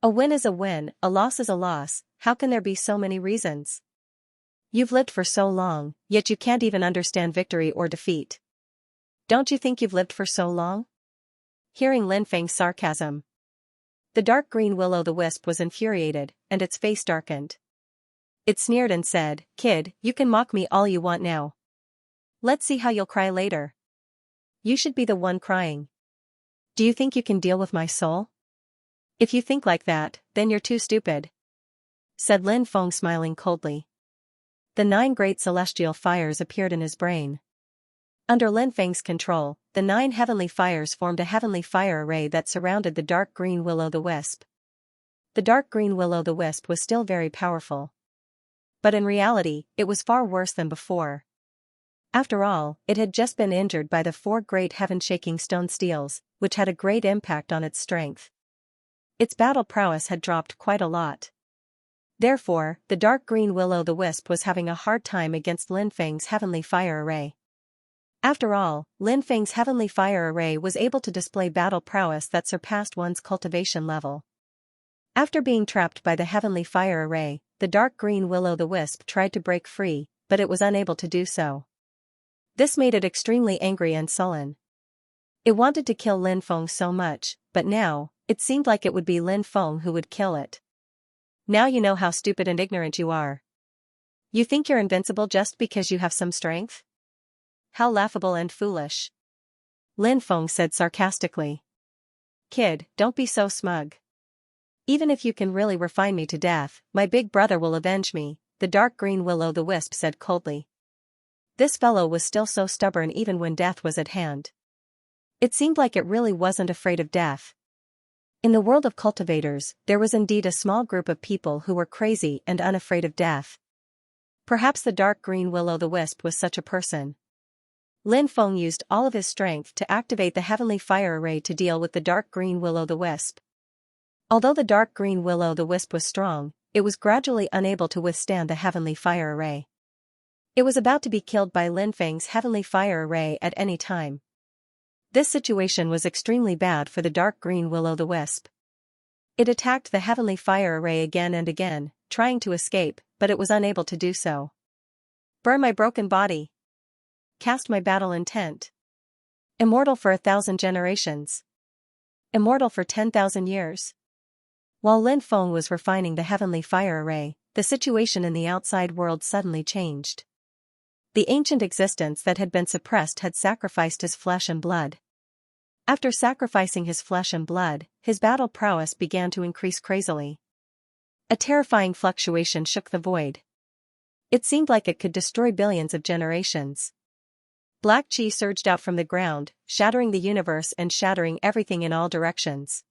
A win is a win, a loss is a loss, how can there be so many reasons? You've lived for so long, yet you can't even understand victory or defeat. Don't you think you've lived for so long?" Hearing Lin Feng's sarcasm, the dark green will-o'-the-wisp was infuriated, and its face darkened. It sneered and said, "Kid, you can mock me all you want now. Let's see how you'll cry later. You should be the one crying. Do you think you can deal with my soul? If you think like that, then you're too stupid," said Lin Feng smiling coldly. The 9 great celestial fires appeared in his brain. Under Lin Feng's control, the 9 heavenly fires formed a heavenly fire array that surrounded the dark green will-o'-the-wisp. The dark green will-o'-the-wisp was still very powerful. But in reality, it was far worse than before. After all, it had just been injured by the 4 great heaven-shaking stone steels, which had a great impact on its strength. Its battle prowess had dropped quite a lot. Therefore, the dark green will-o'-the-wisp was having a hard time against Lin Feng's heavenly fire array. After all, Lin Feng's heavenly fire array was able to display battle prowess that surpassed one's cultivation level. After being trapped by the heavenly fire array, the dark green will-o'-the-wisp tried to break free, but it was unable to do so. This made it extremely angry and sullen. It wanted to kill Lin Feng so much, but now, it seemed like it would be Lin Feng who would kill it. Now you know how stupid and ignorant you are. You think you're invincible just because you have some strength? How laughable and foolish," Lin Feng said sarcastically. "Kid, don't be so smug. Even if you can really refine me to death, my big brother will avenge me," the dark green will-o'-the-wisp said coldly. This fellow was still so stubborn even when death was at hand. It seemed like it really wasn't afraid of death. In the world of cultivators, there was indeed a small group of people who were crazy and unafraid of death. Perhaps the dark green will-o'-the-wisp was such a person. Lin Feng used all of his strength to activate the heavenly fire array to deal with the dark green will-o'-the-wisp. Although the dark green will-o'-the-wisp was strong, it was gradually unable to withstand the heavenly fire array. It was about to be killed by Lin Feng's heavenly fire array at any time. This situation was extremely bad for the dark green will-o'-the-wisp. It attacked the heavenly fire array again and again, trying to escape, but it was unable to do so. Burn my broken body. Cast my battle intent. Immortal for 1,000 generations. Immortal for 10,000 years. While Lin Feng was refining the heavenly fire array, the situation in the outside world suddenly changed. The ancient existence that had been suppressed had sacrificed his flesh and blood. After sacrificing his flesh and blood, his battle prowess began to increase crazily. A terrifying fluctuation shook the void. It seemed like it could destroy billions of generations. Black chi surged out from the ground, shattering the universe and shattering everything in all directions.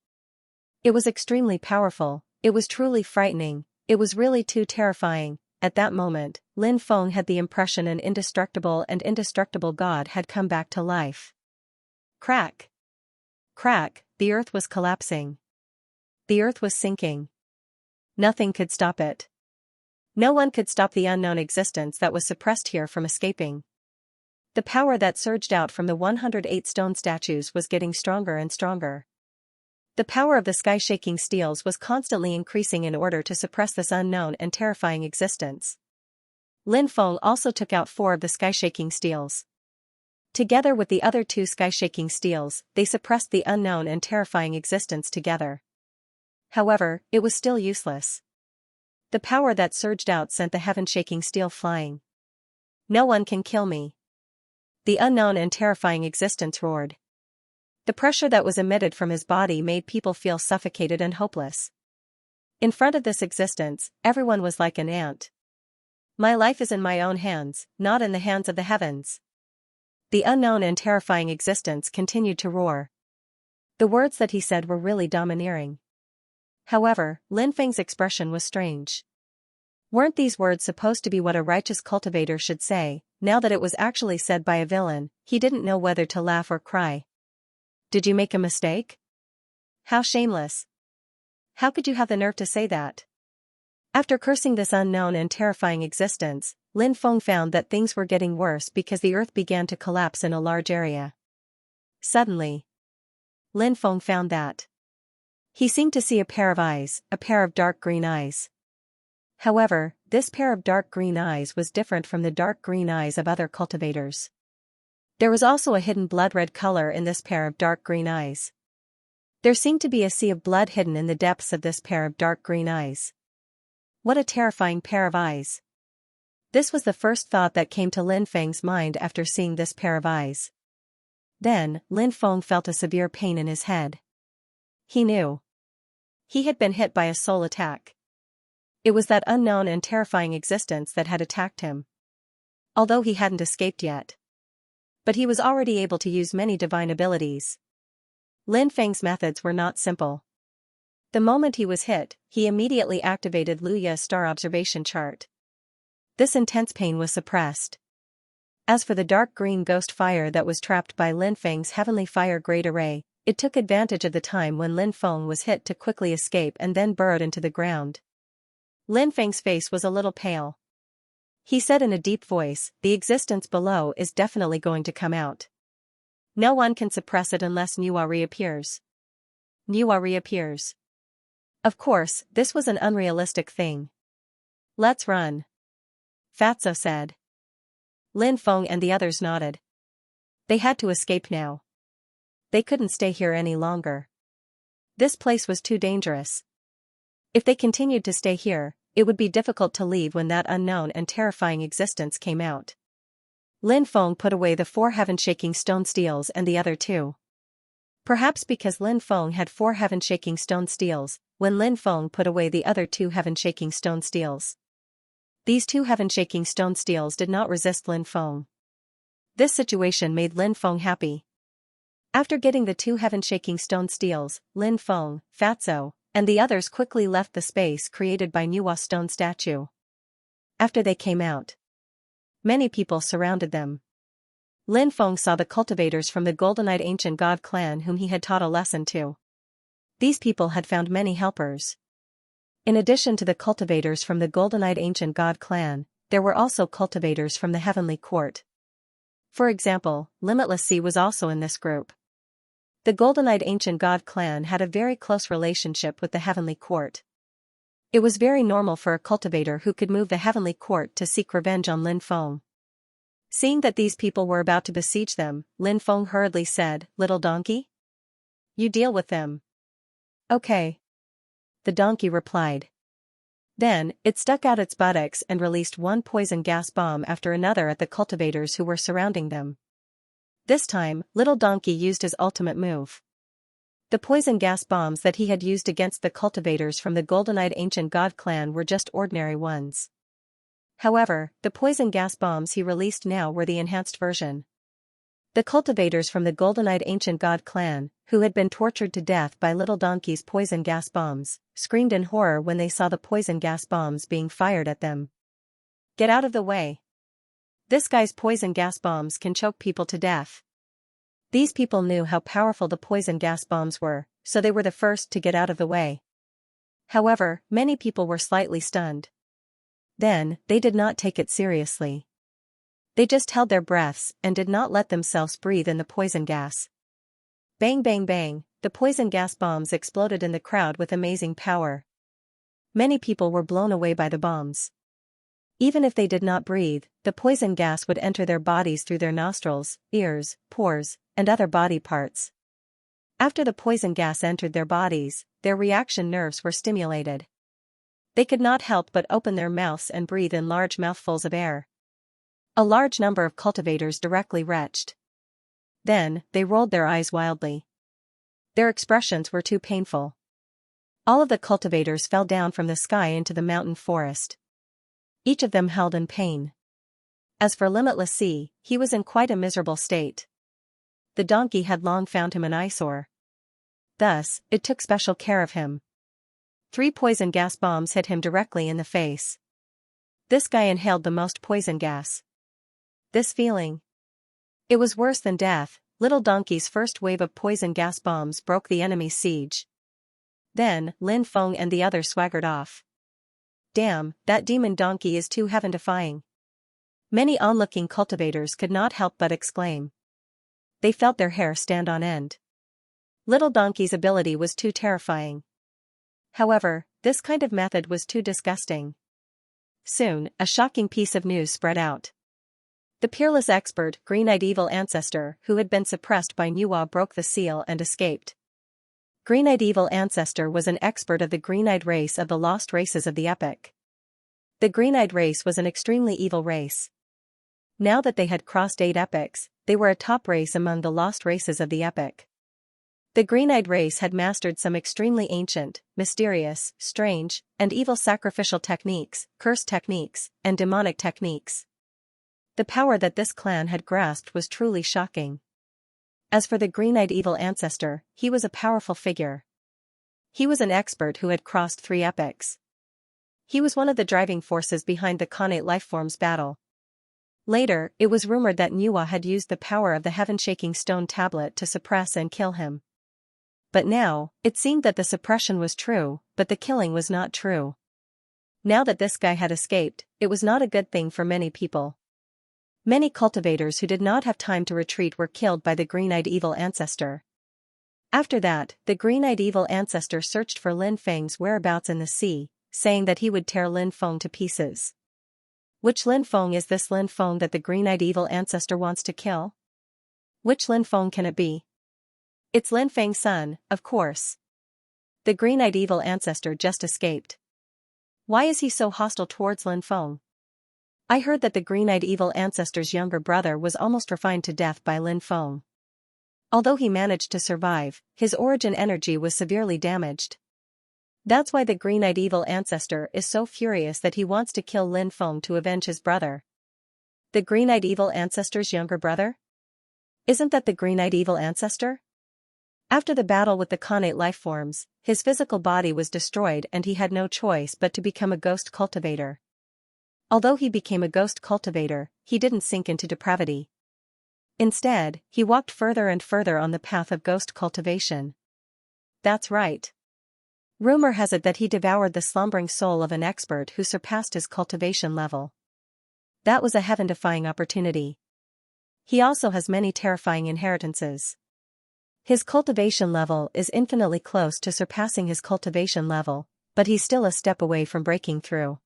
It was extremely powerful, it was truly frightening, it was really too terrifying. At that moment, Lin Feng had the impression an indestructible god had come back to life. Crack! Crack, the earth was collapsing. The earth was sinking. Nothing could stop it. No one could stop the unknown existence that was suppressed here from escaping. The power that surged out from the 108 stone statues was getting stronger and stronger. The power of the sky-shaking steels was constantly increasing in order to suppress this unknown and terrifying existence. Lin Feng also took out 4 of the sky-shaking steels. Together with the other 2 sky-shaking steels, they suppressed the unknown and terrifying existence together. However, it was still useless. The power that surged out sent the heaven-shaking steel flying. No one can kill me. The unknown and terrifying existence roared. The pressure that was emitted from his body made people feel suffocated and hopeless. In front of this existence, everyone was like an ant. My life is in my own hands, not in the hands of the heavens. The unknown and terrifying existence continued to roar. The words that he said were really domineering. However, Lin Feng's expression was strange. Weren't these words supposed to be what a righteous cultivator should say? Now that it was actually said by a villain, he didn't know whether to laugh or cry. Did you make a mistake? How shameless. How could you have the nerve to say that? After cursing this unknown and terrifying existence, Lin Feng found that things were getting worse because the earth began to collapse in a large area. Suddenly, Lin Feng found that he seemed to see a pair of eyes, a pair of dark green eyes. However, this pair of dark green eyes was different from the dark green eyes of other cultivators. There was also a hidden blood-red color in this pair of dark green eyes. There seemed to be a sea of blood hidden in the depths of this pair of dark green eyes. What a terrifying pair of eyes. This was the first thought that came to Lin Feng's mind after seeing this pair of eyes. Then, Lin Feng felt a severe pain in his head. He knew. He had been hit by a soul attack. It was that unknown and terrifying existence that had attacked him. Although he hadn't escaped yet. But he was already able to use many divine abilities. Lin Feng's methods were not simple. The moment he was hit, he immediately activated Luya's star observation chart. This intense pain was suppressed. As for the dark green ghost fire that was trapped by Lin Feng's heavenly fire grade array, it took advantage of the time when Lin Feng was hit to quickly escape and then burrowed into the ground. Lin Feng's face was a little pale. He said in a deep voice, "The existence below is definitely going to come out. No one can suppress it unless Nuwa reappears." Nuwa reappears. Of course, this was an unrealistic thing. "Let's run," Fatso said. Lin Feng and the others nodded. They had to escape now. They couldn't stay here any longer. This place was too dangerous. If they continued to stay here, it would be difficult to leave when that unknown and terrifying existence came out. Lin Feng put away the 4 heaven-shaking stone steels and the other 2. Perhaps because Lin Feng had 4 heaven-shaking stone steels, when Lin Feng put away the other 2 heaven-shaking stone steels. These 2 heaven-shaking stone steels did not resist Lin Feng. This situation made Lin Feng happy. After getting the 2 heaven-shaking stone steels, Lin Feng, Fatso, and the others quickly left the space created by Nuwa's stone statue. After they came out, many people surrounded them. Lin Feng saw the cultivators from the Golden-Eyed Ancient God clan whom he had taught a lesson to. These people had found many helpers. In addition to the cultivators from the Golden-Eyed Ancient God clan, there were also cultivators from the Heavenly Court. For example, Limitless Sea was also in this group. The Golden-Eyed Ancient God clan had a very close relationship with the Heavenly Court. It was very normal for a cultivator who could move the heavenly court to seek revenge on Lin Feng. Seeing that these people were about to besiege them, Lin Feng hurriedly said, "Little donkey? You deal with them." "Okay," the donkey replied. Then, it stuck out its buttocks and released one poison gas bomb after another at the cultivators who were surrounding them. This time, Little Donkey used his ultimate move. The poison gas bombs that he had used against the cultivators from the golden-eyed ancient god clan were just ordinary ones. However, the poison gas bombs he released now were the enhanced version. The cultivators from the golden-eyed ancient god clan, who had been tortured to death by Little Donkey's poison gas bombs, screamed in horror when they saw the poison gas bombs being fired at them. "Get out of the way. This guy's poison gas bombs can choke people to death." These people knew how powerful the poison gas bombs were, so they were the first to get out of the way. However, many people were slightly stunned. Then, they did not take it seriously. They just held their breaths and did not let themselves breathe in the poison gas. Bang bang bang, the poison gas bombs exploded in the crowd with amazing power. Many people were blown away by the bombs. Even if they did not breathe, the poison gas would enter their bodies through their nostrils, ears, pores, and other body parts. After the poison gas entered their bodies, their reaction nerves were stimulated. They could not help but open their mouths and breathe in large mouthfuls of air. A large number of cultivators directly retched. Then, they rolled their eyes wildly. Their expressions were too painful. All of the cultivators fell down from the sky into the mountain forest. Each of them held in pain. As for Limitless Sea, he was in quite a miserable state. The donkey had long found him an eyesore. Thus, it took special care of him. 3 poison gas bombs hit him directly in the face. This guy inhaled the most poison gas. This feeling. It was worse than death. Little Donkey's first wave of poison gas bombs broke the enemy's siege. Then, Lin Feng and the others swaggered off. "Damn, that demon donkey is too heaven-defying." Many onlooking cultivators could not help but exclaim. They felt their hair stand on end. Little Donkey's ability was too terrifying. However, this kind of method was too disgusting. Soon, a shocking piece of news spread out. The peerless expert, green-eyed evil ancestor, who had been suppressed by Nuwa, broke the seal and escaped. Green-eyed evil ancestor was an expert of the green-eyed race of the lost races of the epic. The green-eyed race was an extremely evil race. Now that they had crossed 8 epics, they were a top race among the lost races of the epic. The green-eyed race had mastered some extremely ancient, mysterious, strange, and evil sacrificial techniques, curse techniques, and demonic techniques. The power that this clan had grasped was truly shocking. As for the green-eyed evil ancestor, he was a powerful figure. He was an expert who had crossed 3 epics. He was one of the driving forces behind the Khanate Lifeforms battle. Later, it was rumored that Nuwa had used the power of the heaven-shaking stone tablet to suppress and kill him. But now, it seemed that the suppression was true, but the killing was not true. Now that this guy had escaped, it was not a good thing for many people. Many cultivators who did not have time to retreat were killed by the green-eyed evil ancestor. After that, the green-eyed evil ancestor searched for Lin Feng's whereabouts in the sea, saying that he would tear Lin Feng to pieces. Which Lin Feng is this Lin Feng that the green-eyed evil ancestor wants to kill? Which Lin Feng can it be? It's Lin Feng's son, of course. The green-eyed evil ancestor just escaped. Why is he so hostile towards Lin Feng? I heard that the green-eyed evil ancestor's younger brother was almost refined to death by Lin Feng. Although he managed to survive, his origin energy was severely damaged. That's why the green-eyed evil ancestor is so furious that he wants to kill Lin Feng to avenge his brother. The green-eyed evil ancestor's younger brother? Isn't that the green-eyed evil ancestor? After the battle with the Khanate lifeforms, his physical body was destroyed and he had no choice but to become a ghost cultivator. Although he became a ghost cultivator, he didn't sink into depravity. Instead, he walked further and further on the path of ghost cultivation. That's right. Rumor has it that he devoured the slumbering soul of an expert who surpassed his cultivation level. That was a heaven-defying opportunity. He also has many terrifying inheritances. His cultivation level is infinitely close to surpassing his cultivation level, But he's still a step away from breaking through.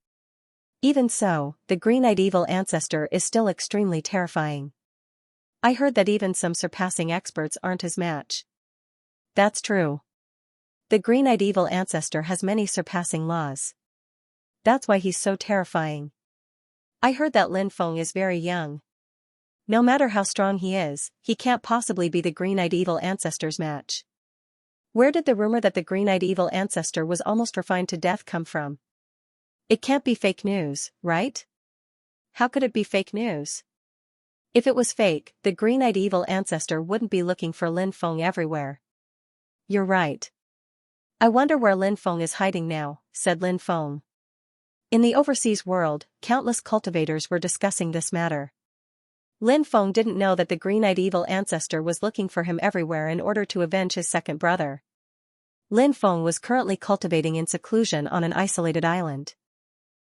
Even so, the green-eyed evil ancestor is still extremely terrifying. I heard that even some surpassing experts aren't his match. That's true. The green-eyed evil ancestor has many surpassing laws. That's why he's so terrifying. I heard that Lin Feng is very young. No matter how strong he is, he can't possibly be the green-eyed evil ancestor's match. Where did the rumor that the green-eyed evil ancestor was almost refined to death come from? It can't be fake news, right? How could it be fake news? If it was fake, the green-eyed evil ancestor wouldn't be looking for Lin Feng everywhere. You're right. I wonder where Lin Feng is hiding now, said Lin Feng. In the overseas world, countless cultivators were discussing this matter. Lin Feng didn't know that the green-eyed evil ancestor was looking for him everywhere in order to avenge his second brother. Lin Feng was currently cultivating in seclusion on an isolated island.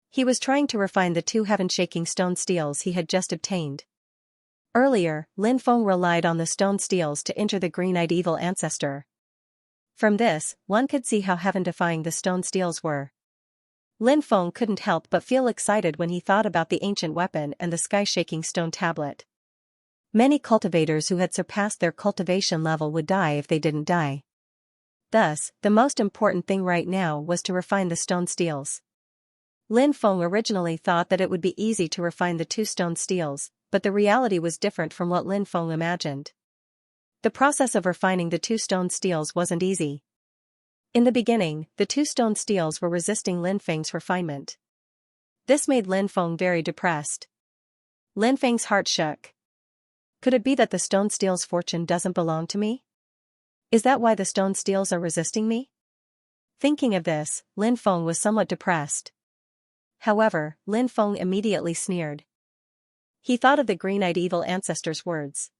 He was trying to refine the 2 heaven-shaking stone steels he had just obtained. Earlier, Lin Feng relied on the stone steels to injure the green-eyed evil ancestor. From this, one could see how heaven-defying the stone steels were. Lin Feng couldn't help but feel excited when he thought about the ancient weapon and the sky-shaking stone tablet. Many cultivators who had surpassed their cultivation level would die if they didn't die. Thus, the most important thing right now was to refine the stone steels. Lin Feng originally thought that it would be easy to refine the 2 stone steels, but the reality was different from what Lin Feng imagined. The process of refining the 2 stone steels wasn't easy. In the beginning, the 2 stone steels were resisting Lin Feng's refinement. This made Lin Feng very depressed. Lin Feng's heart shook. Could it be that the stone steel's fortune doesn't belong to me? Is that why the stone steels are resisting me? Thinking of this, Lin Feng was somewhat depressed. However, Lin Feng immediately sneered. He thought of the green-eyed evil ancestor's words.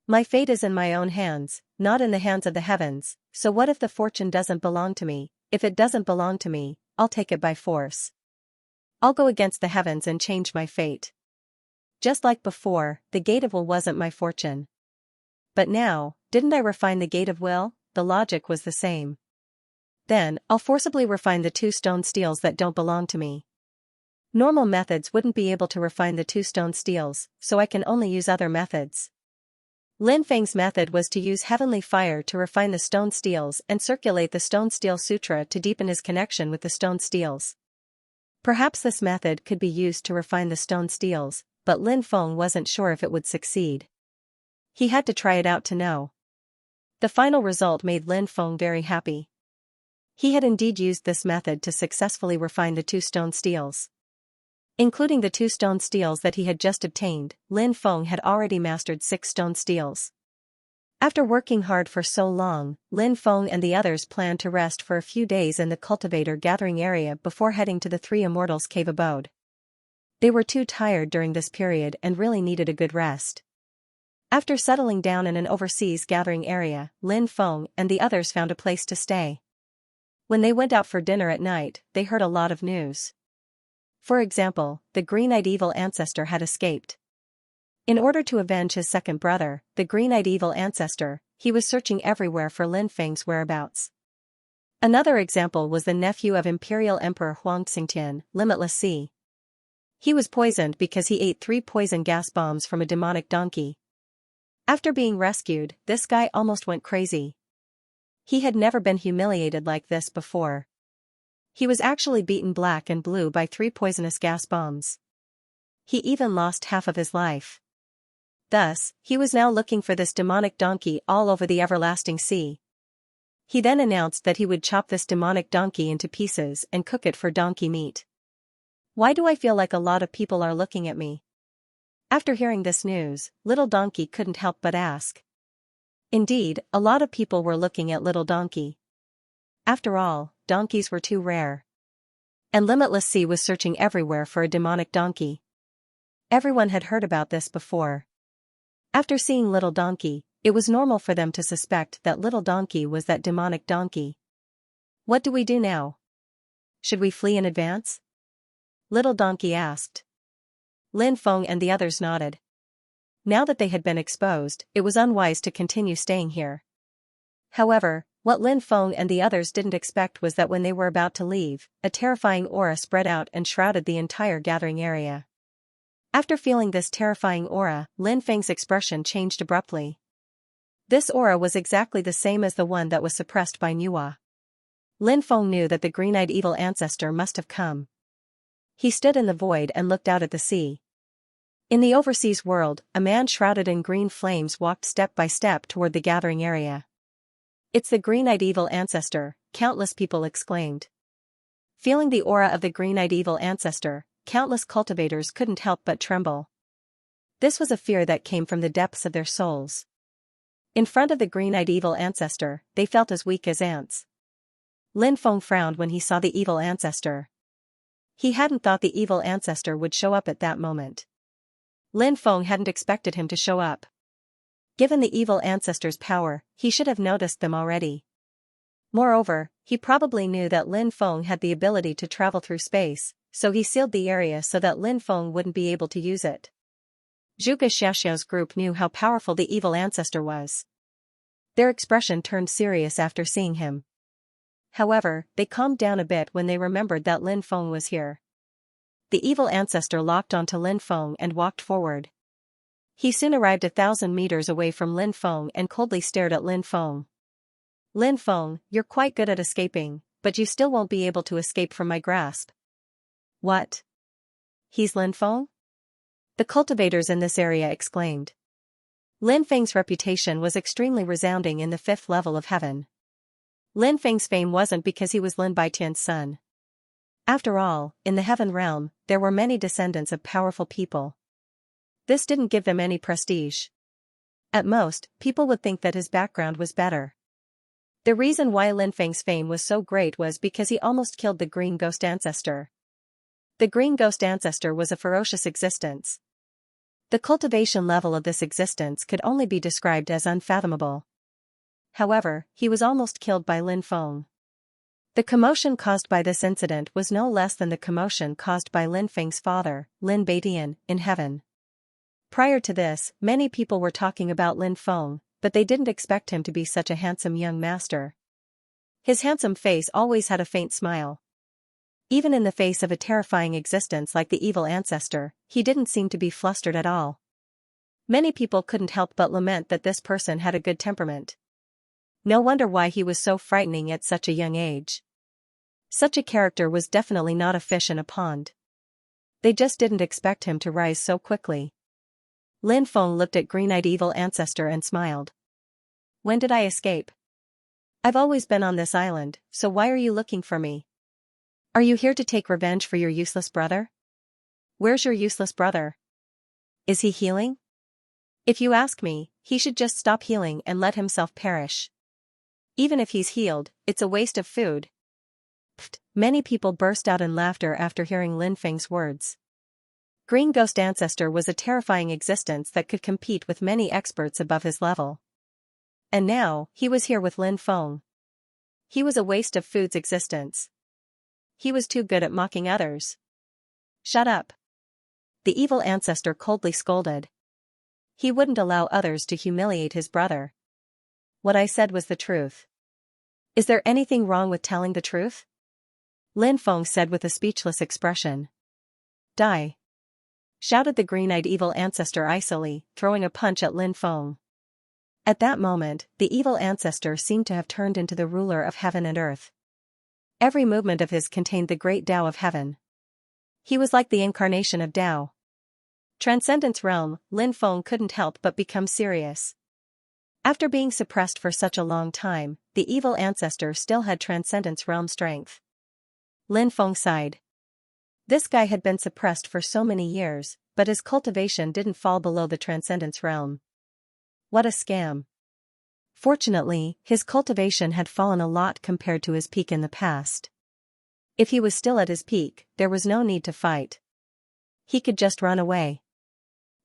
My fate is in my own hands, not in the hands of the heavens, so what if the fortune doesn't belong to me? If it doesn't belong to me, I'll take it by force. I'll go against the heavens and change my fate. Just like before, the gate of will wasn't my fortune. But now, didn't I refine the gate of will? The logic was the same. Then, I'll forcibly refine the 2 stone steels that don't belong to me. Normal methods wouldn't be able to refine the 2 stone steels, so I can only use other methods. Lin Feng's method was to use heavenly fire to refine the stone steels and circulate the stone steel sutra to deepen his connection with the stone steels. Perhaps this method could be used to refine the stone steels, but Lin Feng wasn't sure if it would succeed. He had to try it out to know. The final result made Lin Feng very happy. He had indeed used this method to successfully refine the 2 stone steels. Including the 2 stone steels that he had just obtained, Lin Feng had already mastered 6 stone steels. After working hard for so long, Lin Feng and the others planned to rest for a few days in the cultivator gathering area before heading to the 3 Immortals' cave abode. They were too tired during this period and really needed a good rest. After settling down in an overseas gathering area, Lin Feng and the others found a place to stay. When they went out for dinner at night, they heard a lot of news. For example, the green-eyed evil ancestor had escaped. In order to avenge his second brother, the green-eyed evil ancestor, he was searching everywhere for Lin Feng's whereabouts. Another example was the nephew of Imperial Emperor Xianxia, Limitless Sea. He was poisoned because he ate 3 poison gas bombs from a demonic donkey. After being rescued, this guy almost went crazy. He had never been humiliated like this before. He was actually beaten black and blue by 3 poisonous gas bombs. He even lost half of his life. Thus, he was now looking for this demonic donkey all over the everlasting sea. He then announced that he would chop this demonic donkey into pieces and cook it for donkey meat. Why do I feel like a lot of people are looking at me? After hearing this news, Little Donkey couldn't help but ask. Indeed, a lot of people were looking at Little Donkey. After all, donkeys were too rare. And Limitless Sea was searching everywhere for a demonic donkey. Everyone had heard about this before. After seeing Little Donkey, it was normal for them to suspect that Little Donkey was that demonic donkey. What do we do now? Should we flee in advance? Little Donkey asked. Lin Feng and the others nodded. Now that they had been exposed, it was unwise to continue staying here. However, What Lin Feng and the others didn't expect was that when they were about to leave, a terrifying aura spread out and shrouded the entire gathering area. After feeling this terrifying aura, Lin Feng's expression changed abruptly. This aura was exactly the same as the one that was suppressed by Nuwa. Lin Feng knew that the green-eyed evil ancestor must have come. He stood in the void and looked out at the sea. In the overseas world, a man shrouded in green flames walked step by step toward the gathering area. "It's the green-eyed evil ancestor," countless people exclaimed. Feeling the aura of the green-eyed evil ancestor, countless cultivators couldn't help but tremble. This was a fear that came from the depths of their souls. In front of the green-eyed evil ancestor, they felt as weak as ants. Lin Feng frowned when he saw the evil ancestor. He hadn't thought the evil ancestor would show up at that moment. Lin Feng hadn't expected him to show up. Given the evil ancestor's power, he should have noticed them already. Moreover, he probably knew that Lin Feng had the ability to travel through space, so he sealed the area so that Lin Feng wouldn't be able to use it. Zhuge Xiaoxiao's group knew how powerful the evil ancestor was. Their expression turned serious after seeing him. However, they calmed down a bit when they remembered that Lin Feng was here. The evil ancestor locked onto Lin Feng and walked forward. He soon arrived 1,000 meters away from Lin Feng and coldly stared at Lin Feng. "Lin Feng, you're quite good at escaping, but you still won't be able to escape from my grasp." "What? He's Lin Feng?" the cultivators in this area exclaimed. Lin Feng's reputation was extremely resounding in the 5th level of heaven. Lin Feng's fame wasn't because he was Lin Baitian's son. After all, in the heaven realm, there were many descendants of powerful people. This didn't give them any prestige. At most, people would think that his background was better. The reason why Lin Feng's fame was so great was because he almost killed the Green Ghost Ancestor. The Green Ghost Ancestor was a ferocious existence. The cultivation level of this existence could only be described as unfathomable. However, he was almost killed by Lin Feng. The commotion caused by this incident was no less than the commotion caused by Lin Feng's father, Lin Baitian, in heaven. Prior to this, many people were talking about Lin Feng, but they didn't expect him to be such a handsome young master. His handsome face always had a faint smile. Even in the face of a terrifying existence like the evil ancestor, he didn't seem to be flustered at all. Many people couldn't help but lament that this person had a good temperament. No wonder why he was so frightening at such a young age. Such a character was definitely not a fish in a pond. They just didn't expect him to rise so quickly. Lin Feng looked at green-eyed evil ancestor and smiled. "When did I escape? I've always been on this island, so why are you looking for me? Are you here to take revenge for your useless brother? Where's your useless brother? Is he healing? If you ask me, he should just stop healing and let himself perish. Even if he's healed, it's a waste of food." Pfft, many people burst out in laughter after hearing Lin Feng's words. Green Ghost Ancestor was a terrifying existence that could compete with many experts above his level. And now, he was here with Lin Feng. He was a waste of food's existence. He was too good at mocking others. "Shut up." The evil ancestor coldly scolded. He wouldn't allow others to humiliate his brother. "What I said was the truth. Is there anything wrong with telling the truth?" Lin Feng said with a speechless expression. "Die!" shouted the green-eyed evil ancestor icily, throwing a punch at Lin Feng. At that moment, the evil ancestor seemed to have turned into the ruler of heaven and earth. Every movement of his contained the great Tao of heaven. He was like the incarnation of Tao. Transcendence realm, Lin Feng couldn't help but become serious. After being suppressed for such a long time, the evil ancestor still had Transcendence realm strength. Lin Feng sighed. This guy had been suppressed for so many years, but his cultivation didn't fall below the Transcendence realm. What a scam. Fortunately, his cultivation had fallen a lot compared to his peak in the past. If he was still at his peak, there was no need to fight. He could just run away.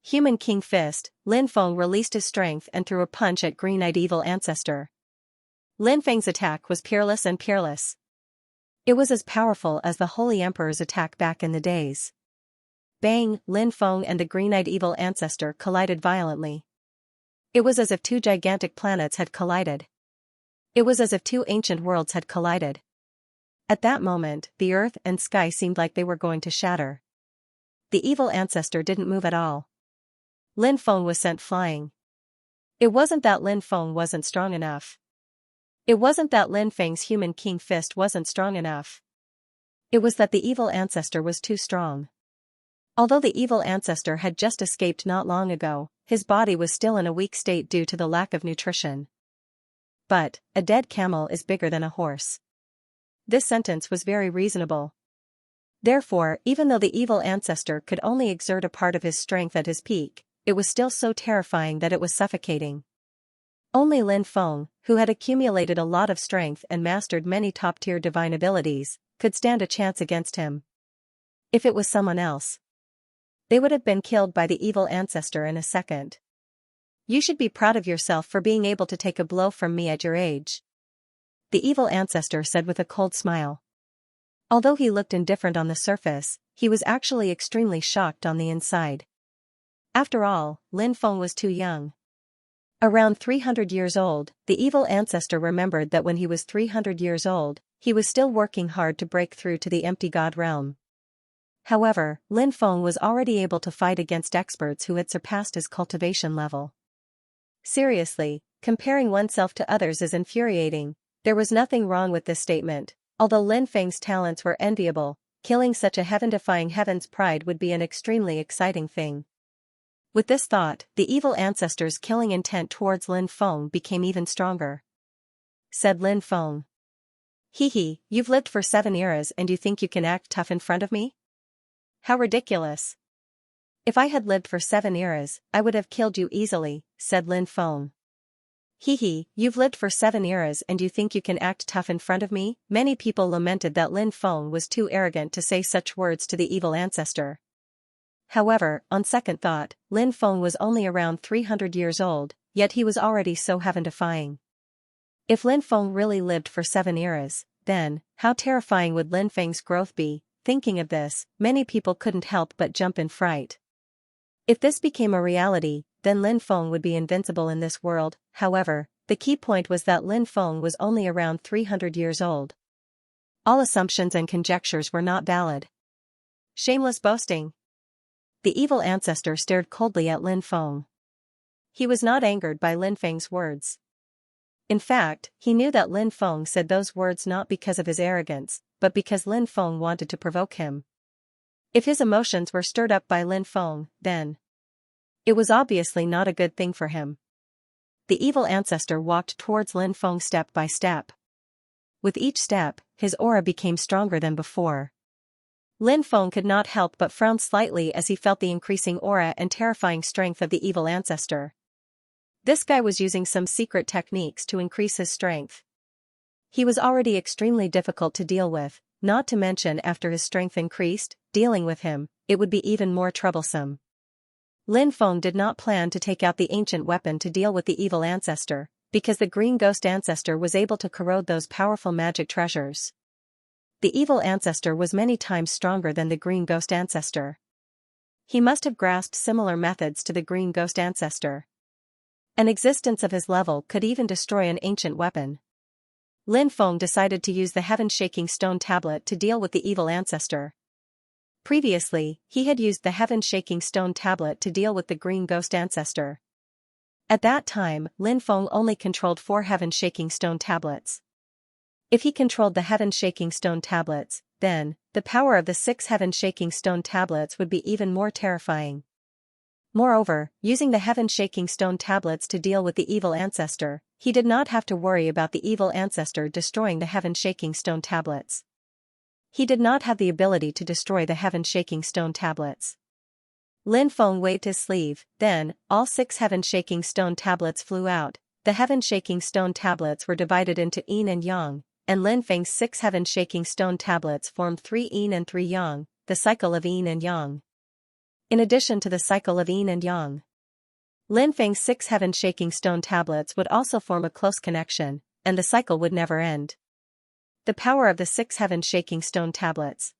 Human King Fist, Lin Feng released his strength and threw a punch at green-eyed evil ancestor. Lin Feng's attack was peerless and peerless. It was as powerful as the Holy Emperor's attack back in the days. Bang! Lin Feng and the green-eyed evil ancestor collided violently. It was as if two gigantic planets had collided. It was as if two ancient worlds had collided. At that moment, the earth and sky seemed like they were going to shatter. The evil ancestor didn't move at all. Lin Feng was sent flying. It wasn't that Lin Feng wasn't strong enough. It wasn't that Lin Feng's human king fist wasn't strong enough. It was that the evil ancestor was too strong. Although the evil ancestor had just escaped not long ago, his body was still in a weak state due to the lack of nutrition. But, a dead camel is bigger than a horse. This sentence was very reasonable. Therefore, even though the evil ancestor could only exert a part of his strength at his peak, it was still so terrifying that it was suffocating. Only Lin Feng, who had accumulated a lot of strength and mastered many top-tier divine abilities, could stand a chance against him. If it was someone else, they would have been killed by the evil ancestor in a second. You should be proud of yourself for being able to take a blow from me at your age, the evil ancestor said with a cold smile. Although he looked indifferent on the surface, he was actually extremely shocked on the inside. After all, Lin Feng was too young. Around 300 years old, the evil ancestor remembered that when he was 300 years old, he was still working hard to break through to the empty god realm. However, Lin Feng was already able to fight against experts who had surpassed his cultivation level. Seriously, comparing oneself to others is infuriating. There was nothing wrong with this statement. Although Lin Feng's talents were enviable, killing such a heaven-defying heaven's pride would be an extremely exciting thing. With this thought, the evil ancestor's killing intent towards Lin Feng became even stronger. Said Lin Feng. Hee, you've lived for 7 eras and you think you can act tough in front of me? How ridiculous. If I had lived for 7 eras, I would have killed you easily, said Lin Feng. Hee, you've lived for 7 eras and you think you can act tough in front of me? Many people lamented that Lin Feng was too arrogant to say such words to the evil ancestor. However, on second thought, Lin Feng was only around 300 years old, yet he was already so heaven-defying. If Lin Feng really lived for 7 eras, then, how terrifying would Lin Feng's growth be? Thinking of this, many people couldn't help but jump in fright. If this became a reality, then Lin Feng would be invincible in this world. However, the key point was that Lin Feng was only around 300 years old. All assumptions and conjectures were not valid. Shameless boasting. The evil ancestor stared coldly at Lin Feng. He was not angered by Lin Feng's words. In fact, he knew that Lin Feng said those words not because of his arrogance, but because Lin Feng wanted to provoke him. If his emotions were stirred up by Lin Feng, then it was obviously not a good thing for him. The evil ancestor walked towards Lin Feng step by step. With each step, his aura became stronger than before. Lin Feng could not help but frown slightly as he felt the increasing aura and terrifying strength of the evil ancestor. This guy was using some secret techniques to increase his strength. He was already extremely difficult to deal with, not to mention after his strength increased, dealing with him, it would be even more troublesome. Lin Feng did not plan to take out the ancient weapon to deal with the evil ancestor, because the green ghost ancestor was able to corrode those powerful magic treasures. The evil ancestor was many times stronger than the green ghost ancestor. He must have grasped similar methods to the green ghost ancestor. An existence of his level could even destroy an ancient weapon. Lin Feng decided to use the heaven-shaking stone tablet to deal with the evil ancestor. Previously, he had used the heaven-shaking stone tablet to deal with the green ghost ancestor. At that time, Lin Feng only controlled 4 heaven-shaking stone tablets. If he controlled the heaven-shaking stone tablets, then, the power of the 6 heaven-shaking stone tablets would be even more terrifying. Moreover, using the heaven-shaking stone tablets to deal with the evil ancestor, he did not have to worry about the evil ancestor destroying the heaven-shaking stone tablets. He did not have the ability to destroy the heaven-shaking stone tablets. Lin Feng waved his sleeve, then, all 6 heaven-shaking stone tablets flew out. The heaven-shaking stone tablets were divided into yin and yang, and Lin Feng's 6 heaven-shaking stone tablets formed 3 yin and 3 yang, the cycle of yin and yang. In addition to the cycle of yin and yang, Lin Feng's 6 heaven-shaking stone tablets would also form a close connection, and the cycle would never end. The power of the 6 heaven-shaking stone tablets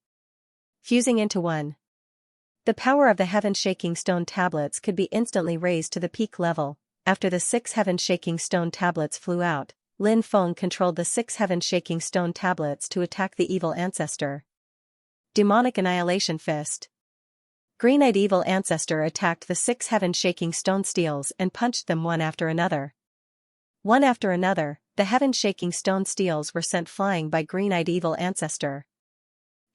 fusing into one. The power of the heaven-shaking stone tablets could be instantly raised to the peak level. After the 6 heaven-shaking stone tablets flew out, Lin Feng controlled the 6 heaven-shaking stone tablets to attack the evil ancestor. Demonic Annihilation Fist. Green-eyed evil ancestor attacked the 6 heaven-shaking stone steels and punched them one after another. One after another, the heaven-shaking stone steels were sent flying by green-eyed evil ancestor.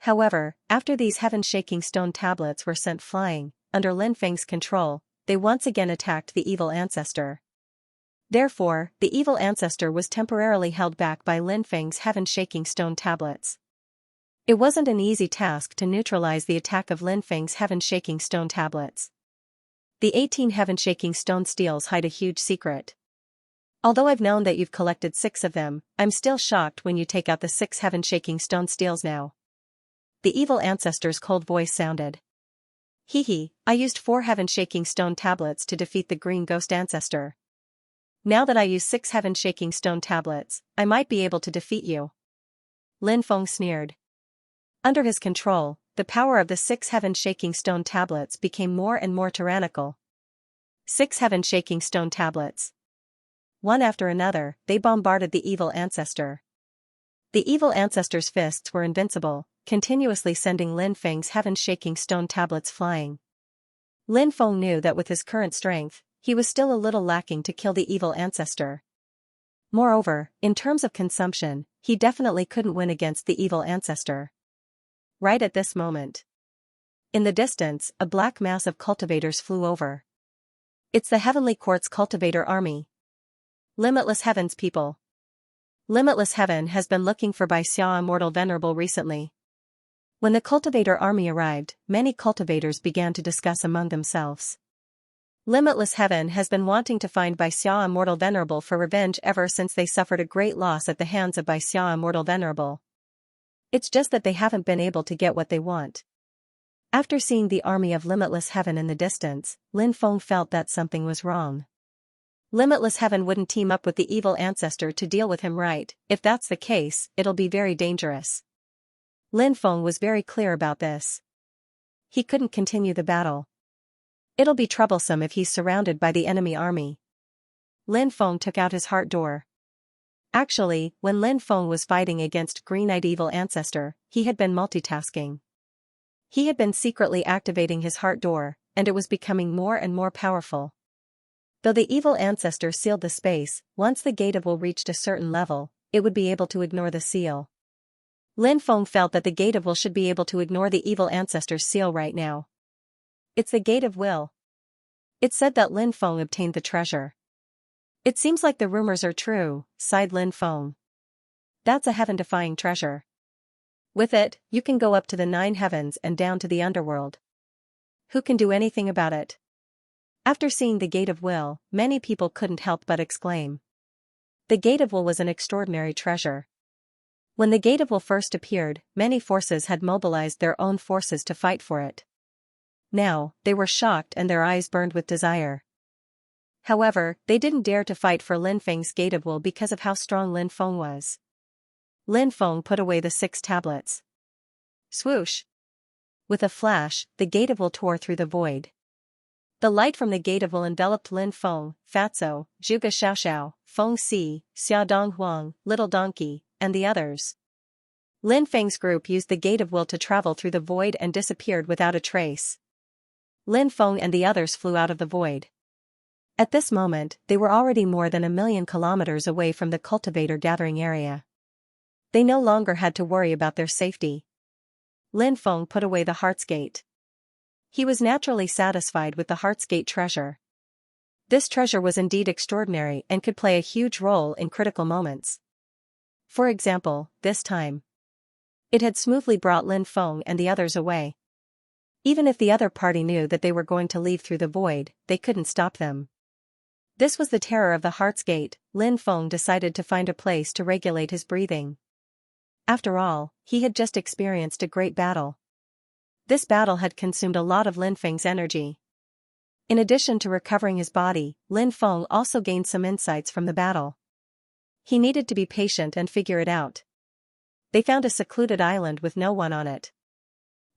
However, after these heaven-shaking stone tablets were sent flying, under Lin Feng's control, they once again attacked the evil ancestor. Therefore, the evil ancestor was temporarily held back by Lin Feng's heaven-shaking stone tablets. It wasn't an easy task to neutralize the attack of Lin Feng's heaven-shaking stone tablets. The 18 heaven-shaking stone steels hide a huge secret. Although I've known that you've collected 6 of them, I'm still shocked when you take out the 6 heaven-shaking stone steels now. The evil ancestor's cold voice sounded. Hee, I used 4 heaven-shaking stone tablets to defeat the green ghost ancestor. Now that I use 6 heaven-shaking stone tablets, I might be able to defeat you. Lin Feng sneered. Under his control, the power of the 6 heaven-shaking stone tablets became more and more tyrannical. 6 heaven-shaking stone tablets. One after another, they bombarded the evil ancestor. The evil ancestor's fists were invincible, continuously sending Lin Feng's heaven-shaking stone tablets flying. Lin Feng knew that with his current strength, he was still a little lacking to kill the evil ancestor. Moreover, in terms of consumption, he definitely couldn't win against the evil ancestor. Right at this moment. In the distance, a black mass of cultivators flew over. It's the Heavenly Quartz Cultivator Army. Limitless Heaven's people. Limitless Heaven has been looking for Xianxia Immortal Venerable recently. When the cultivator army arrived, many cultivators began to discuss among themselves. Limitless Heaven has been wanting to find Xianxia Immortal Venerable for revenge ever since they suffered a great loss at the hands of Xianxia Immortal Venerable. It's just that they haven't been able to get what they want. After seeing the army of Limitless Heaven in the distance, Lin Feng felt that something was wrong. Limitless Heaven wouldn't team up with the evil ancestor to deal with him, right? If that's the case, it'll be very dangerous. Lin Feng was very clear about this. He couldn't continue the battle. It'll be troublesome if he's surrounded by the enemy army. Lin Feng took out his heart door. Actually, when Lin Feng was fighting against green-eyed evil ancestor, he had been multitasking. He had been secretly activating his heart door, and it was becoming more and more powerful. Though the evil ancestor sealed the space, once the gate of will reached a certain level, it would be able to ignore the seal. Lin Feng felt that the gate of will should be able to ignore the evil ancestor's seal right now. It's the gate of will. It said that Lin Feng obtained the treasure. It seems like the rumors are true, sighed Lin Feng. That's a heaven-defying treasure. With it, you can go up to the 9 heavens and down to the underworld. Who can do anything about it? After seeing the Gate of Will, many people couldn't help but exclaim. The Gate of Will was an extraordinary treasure. When the Gate of Will first appeared, many forces had mobilized their own forces to fight for it. Now, they were shocked and their eyes burned with desire. However, they didn't dare to fight for Lin Feng's Gate of Will because of how strong Lin Feng was. Lin Feng put away the 6 tablets. Swoosh! With a flash, the Gate of Will tore through the void. The light from the Gate of Will enveloped Lin Feng, Fatso, Zhuge Xiaoxiao, Feng Si, Xiaodong Huang, Little Donkey, and the others. Lin Feng's group used the Gate of Will to travel through the void and disappeared without a trace. Lin Feng and the others flew out of the void. At this moment, they were already more than 1,000,000 kilometers away from the cultivator gathering area. They no longer had to worry about their safety. Lin Feng put away the Heart's Gate. He was naturally satisfied with the Heart's Gate treasure. This treasure was indeed extraordinary and could play a huge role in critical moments. For example, this time. It had smoothly brought Lin Feng and the others away. Even if the other party knew that they were going to leave through the void, they couldn't stop them. This was the terror of the Heart's Gate. Lin Feng decided to find a place to regulate his breathing. After all, he had just experienced a great battle. This battle had consumed a lot of Lin Feng's energy. In addition to recovering his body, Lin Feng also gained some insights from the battle. He needed to be patient and figure it out. They found a secluded island with no one on it.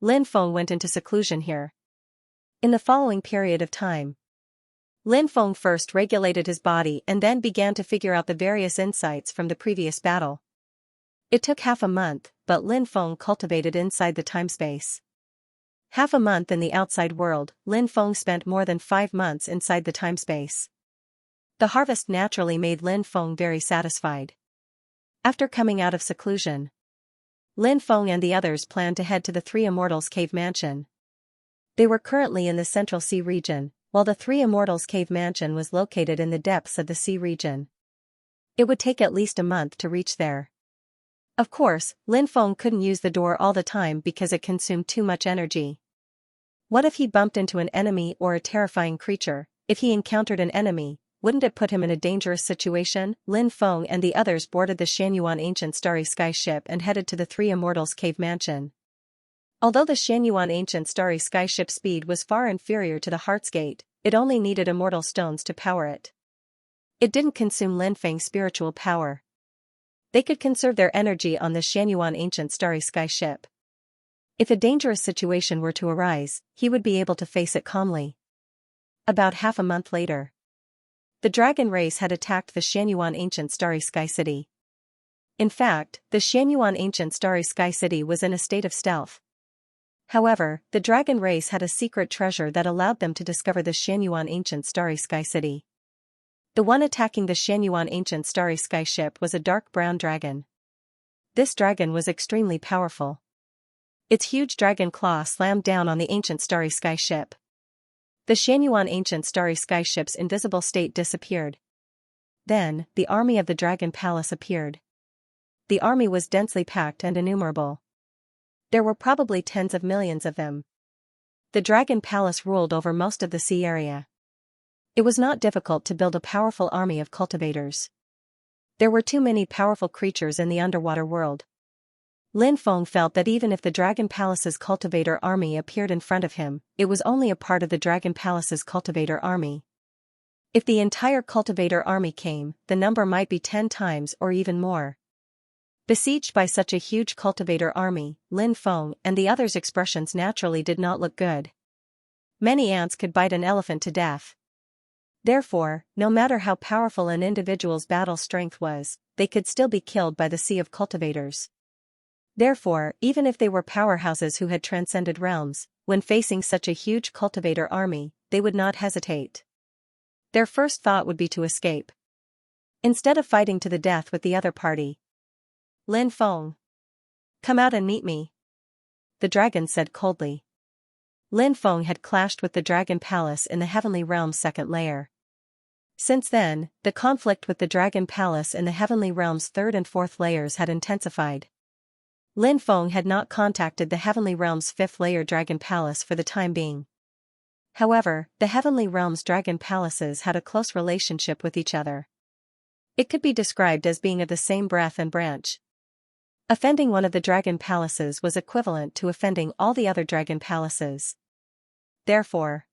Lin Feng went into seclusion here. In the following period of time, Lin Feng first regulated his body and then began to figure out the various insights from the previous battle. It took half a month, but Lin Feng cultivated inside the time-space. Half a month in the outside world, Lin Feng spent more than 5 months inside the time-space. The harvest naturally made Lin Feng very satisfied. After coming out of seclusion, Lin Feng and the others planned to head to the Three Immortals Cave Mansion. They were currently in the Central Sea region, while the Three Immortals Cave Mansion was located in the depths of the sea region. It would take at least a month to reach there. Of course, Lin Feng couldn't use the door all the time because it consumed too much energy. What if he bumped into an enemy or a terrifying creature? If he encountered an enemy, wouldn't it put him in a dangerous situation? Lin Feng and the others boarded the Xianxia Ancient Starry Sky ship and headed to the Three Immortals Cave Mansion. Although the Xianxia Ancient Starry Sky ship's speed was far inferior to the Heart's Gate, it only needed immortal stones to power it. It didn't consume Lin Feng's spiritual power. They could conserve their energy on the Xianxia Ancient Starry Sky ship. If a dangerous situation were to arise, he would be able to face it calmly. About half a month later, the dragon race had attacked the Xianxia Ancient Starry Sky City. In fact, the Xianxia Ancient Starry Sky City was in a state of stealth. However, the dragon race had a secret treasure that allowed them to discover the Xianxia Ancient Starry Sky City. The one attacking the Xianxia Ancient Starry Sky ship was a dark brown dragon. This dragon was extremely powerful. Its huge dragon claw slammed down on the Ancient Starry Sky ship. The Xianxia Ancient Starry Sky ship's invisible state disappeared. Then, the army of the Dragon Palace appeared. The army was densely packed and innumerable. There were probably tens of millions of them. The Dragon Palace ruled over most of the sea area. It was not difficult to build a powerful army of cultivators. There were too many powerful creatures in the underwater world. Lin Feng felt that even if the Dragon Palace's cultivator army appeared in front of him, it was only a part of the Dragon Palace's cultivator army. If the entire cultivator army came, the number might be 10 times or even more. Besieged by such a huge cultivator army, Lin Feng and the others' expressions naturally did not look good. Many ants could bite an elephant to death. Therefore, no matter how powerful an individual's battle strength was, they could still be killed by the sea of cultivators. Therefore, even if they were powerhouses who had transcended realms, when facing such a huge cultivator army, they would not hesitate. Their first thought would be to escape, instead of fighting to the death with the other party. Lin Feng, come out and meet me, the dragon said coldly. Lin Feng had clashed with the Dragon Palace in the Heavenly Realm's second layer. Since then, the conflict with the Dragon Palace in the Heavenly Realm's third and fourth layers had intensified. Lin Feng had not contacted the Heavenly Realm's fifth layer Dragon Palace for the time being. However, the Heavenly Realm's Dragon Palaces had a close relationship with each other. It could be described as being of the same breath and branch. Offending one of the Dragon Palaces was equivalent to offending all the other Dragon Palaces. Therefore,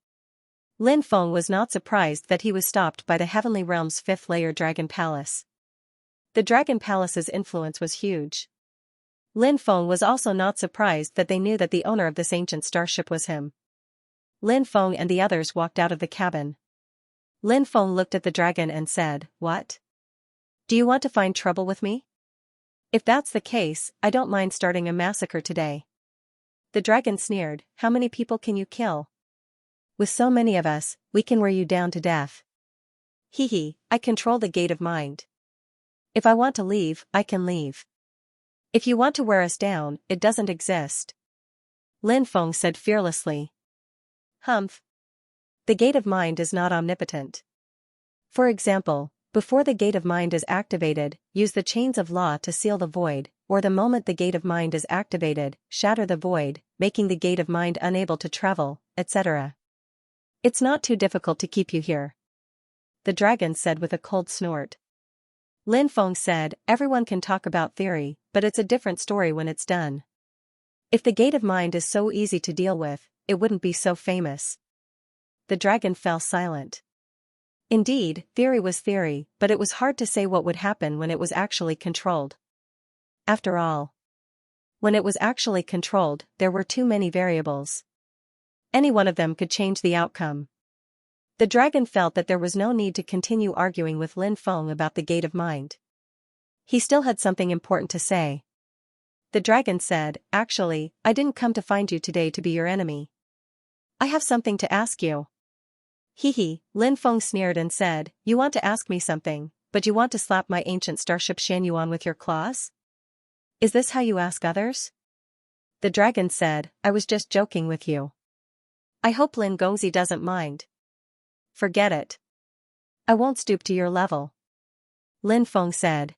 Lin Feng was not surprised that he was stopped by the Heavenly Realm's fifth layer Dragon Palace. The Dragon Palace's influence was huge. Lin Feng was also not surprised that they knew that the owner of this ancient starship was him. Lin Feng and the others walked out of the cabin. Lin Feng looked at the dragon and said, "What? Do you want to find trouble with me? If that's the case, I don't mind starting a massacre today." The dragon sneered, "How many people can you kill? With so many of us, we can wear you down to death. Hee, I control the gate of mind. If I want to leave, I can leave. If you want to wear us down, it doesn't exist." Lin Feng said fearlessly. "Humph. The gate of mind is not omnipotent. For example, before the gate of mind is activated, use the chains of law to seal the void, or the moment the gate of mind is activated, shatter the void, making the gate of mind unable to travel, etc. It's not too difficult to keep you here," the dragon said with a cold snort. Lin Feng said, "Everyone can talk about theory, but it's a different story when it's done. If the gate of mind is so easy to deal with, it wouldn't be so famous." The dragon fell silent. Indeed, theory was theory, but it was hard to say what would happen when it was actually controlled. After all, when it was actually controlled, there were too many variables. Any one of them could change the outcome. The dragon felt that there was no need to continue arguing with Lin Feng about the Gate of Mind. He still had something important to say. The dragon said, "Actually, I didn't come to find you today to be your enemy. I have something to ask you." Hee, Lin Feng sneered and said, "You want to ask me something, but you want to slap my ancient starship Xianyuan with your claws? Is this how you ask others?" The dragon said, "I was just joking with you. I hope Lin Gongzi doesn't mind." "Forget it. I won't stoop to your level," Lin Feng said.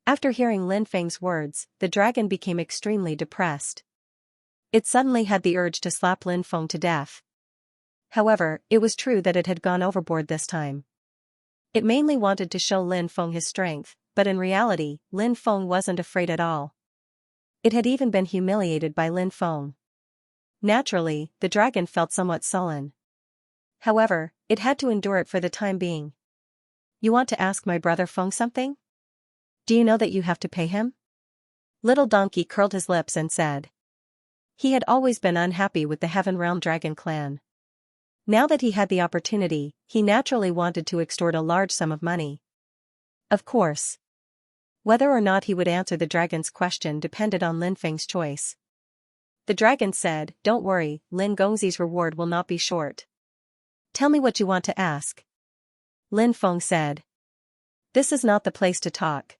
After hearing Lin Feng's words, the dragon became extremely depressed. It suddenly had the urge to slap Lin Feng to death. However, it was true that it had gone overboard this time. It mainly wanted to show Lin Feng his strength, but in reality, Lin Feng wasn't afraid at all. It had even been humiliated by Lin Feng. Naturally, the dragon felt somewhat sullen. However, it had to endure it for the time being. "You want to ask my brother Feng something? Do you know that you have to pay him?" Little Donkey curled his lips and said. He had always been unhappy with the Heaven Realm Dragon clan. Now that he had the opportunity, he naturally wanted to extort a large sum of money. Of course. Whether or not he would answer the dragon's question depended on Lin Feng's choice. The dragon said, "Don't worry, Lin Gongzi's reward will not be short. Tell me what you want to ask." Lin Feng said. "This is not the place to talk.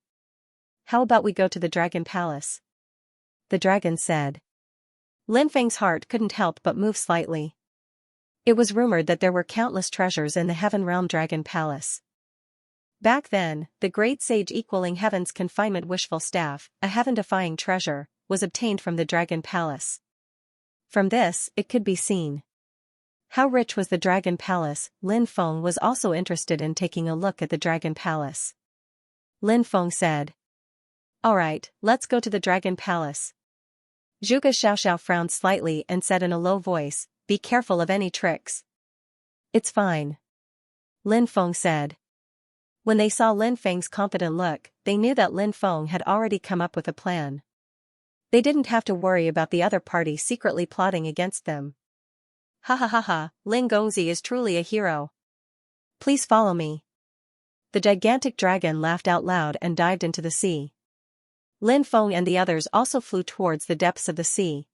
How about we go to the Dragon Palace?" The dragon said. Lin Feng's heart couldn't help but move slightly. It was rumored that there were countless treasures in the Heaven Realm Dragon Palace. Back then, the great sage equaling heaven's confinement wishful staff, a heaven-defying treasure, was obtained from the Dragon Palace. From this, it could be seen how rich was the Dragon Palace. Lin Feng was also interested in taking a look at the Dragon Palace. Lin Feng said. "Alright, let's go to the Dragon Palace." Zhuge Xiaoxiao frowned slightly and said in a low voice, "Be careful of any tricks." "It's fine," Lin Feng said. When they saw Lin Feng's confident look, they knew that Lin Feng had already come up with a plan. They didn't have to worry about the other party secretly plotting against them. "Ha ha ha ha, Lin Gongzi is truly a hero. Please follow me." The gigantic dragon laughed out loud and dived into the sea. Lin Feng and the others also flew towards the depths of the sea.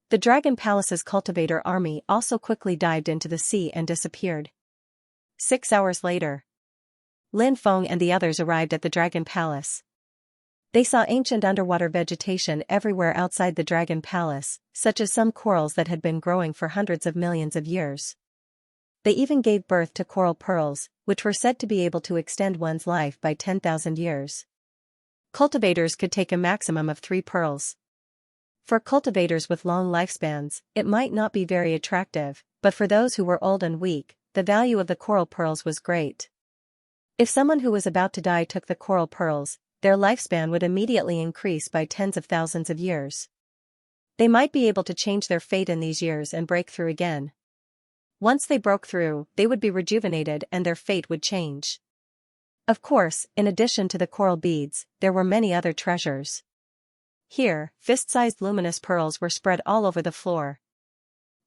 The Dragon Palace's cultivator army also quickly dived into the sea and disappeared. 6 hours later, Lin Feng and the others arrived at the Dragon Palace. They saw ancient underwater vegetation everywhere outside the Dragon Palace, such as some corals that had been growing for hundreds of millions of years. They even gave birth to coral pearls, which were said to be able to extend one's life by 10,000 years. Cultivators could take a maximum of 3 pearls. For cultivators with long lifespans, it might not be very attractive, but for those who were old and weak, the value of the coral pearls was great. If someone who was about to die took the coral pearls, their lifespan would immediately increase by tens of thousands of years. They might be able to change their fate in these years and break through again. Once they broke through, they would be rejuvenated and their fate would change. Of course, in addition to the coral beads, there were many other treasures. Here, fist-sized luminous pearls were spread all over the floor.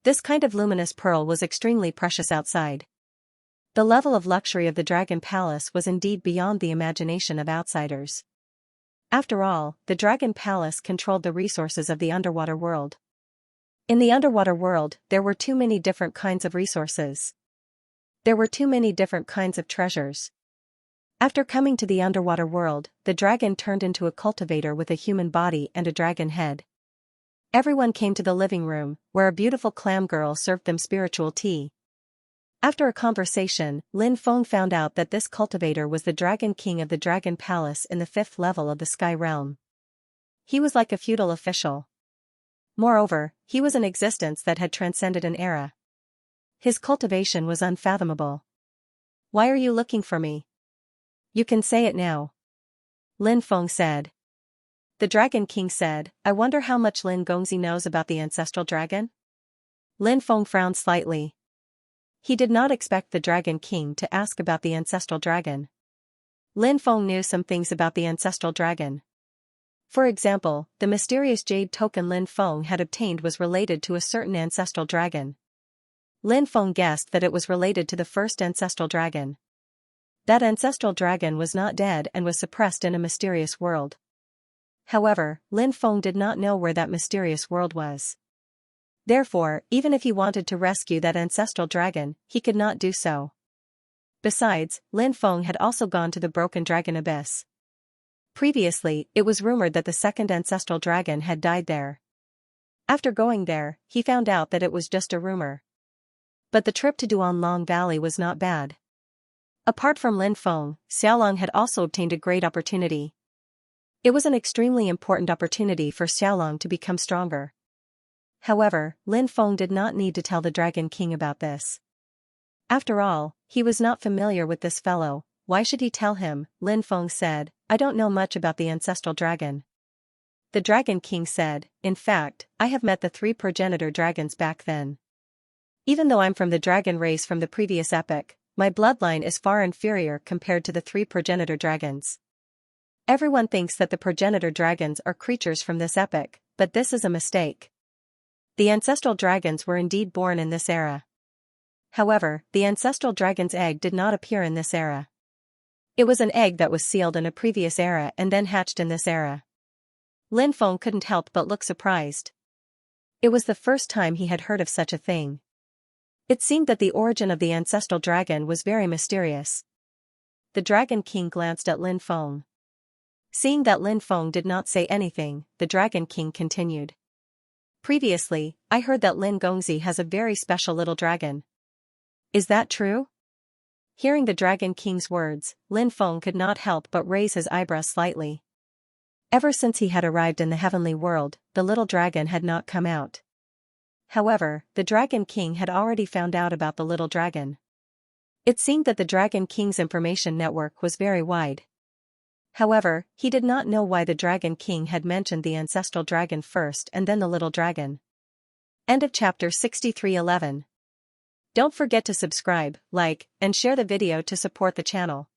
This kind of luminous pearl was extremely precious outside. The level of luxury of the Dragon Palace was indeed beyond the imagination of outsiders. After all, the Dragon Palace controlled the resources of the underwater world. In the underwater world, there were too many different kinds of resources. There were too many different kinds of treasures. After coming to the underwater world, the dragon turned into a cultivator with a human body and a dragon head. Everyone came to the living room, where a beautiful clam girl served them spiritual tea. After a conversation, Lin Feng found out that this cultivator was the Dragon King of the Dragon Palace in the 5th level of the Sky Realm. He was like a feudal official. Moreover, he was an existence that had transcended an era. His cultivation was unfathomable. "Why are you looking for me?" "You can say it now," Lin Feng said. The Dragon King said, "I wonder how much Lin Gongzi knows about the ancestral dragon?" Lin Feng frowned slightly. He did not expect the Dragon King to ask about the ancestral dragon. Lin Feng knew some things about the ancestral dragon. For example, the mysterious jade token Lin Feng had obtained was related to a certain ancestral dragon. Lin Feng guessed that it was related to the first ancestral dragon. That ancestral dragon was not dead and was suppressed in a mysterious world. However, Lin Feng did not know where that mysterious world was. Therefore, even if he wanted to rescue that ancestral dragon, he could not do so. Besides, Lin Feng had also gone to the Broken Dragon Abyss. Previously, it was rumored that the second ancestral dragon had died there. After going there, he found out that it was just a rumor. But the trip to Duanlong Valley was not bad. Apart from Lin Feng, Xiaolong had also obtained a great opportunity. It was an extremely important opportunity for Xiaolong to become stronger. However, Lin Feng did not need to tell the Dragon King about this. After all, he was not familiar with this fellow, why should he tell him? Lin Feng said, I don't know much about the ancestral dragon. The Dragon King said, in fact, I have met the 3 progenitor dragons back then. Even though I'm from the dragon race from the previous epoch, my bloodline is far inferior compared to the 3 progenitor dragons. Everyone thinks that the progenitor dragons are creatures from this epoch, but this is a mistake. The ancestral dragons were indeed born in this era. However, the ancestral dragon's egg did not appear in this era. It was an egg that was sealed in a previous era and then hatched in this era. Lin Feng couldn't help but look surprised. It was the first time he had heard of such a thing. It seemed that the origin of the ancestral dragon was very mysterious. The Dragon King glanced at Lin Feng. Seeing that Lin Feng did not say anything, the Dragon King continued. Previously, I heard that Lin Gongzi has a very special little dragon. Is that true? Hearing the Dragon King's words, Lin Feng could not help but raise his eyebrows slightly. Ever since he had arrived in the heavenly world, the little dragon had not come out. However, the Dragon King had already found out about the little dragon. It seemed that the Dragon King's information network was very wide. However, he did not know why the Dragon King had mentioned the ancestral dragon first and then the little dragon. End of chapter 63:11. Don't forget to subscribe, like, and share the video to support the channel.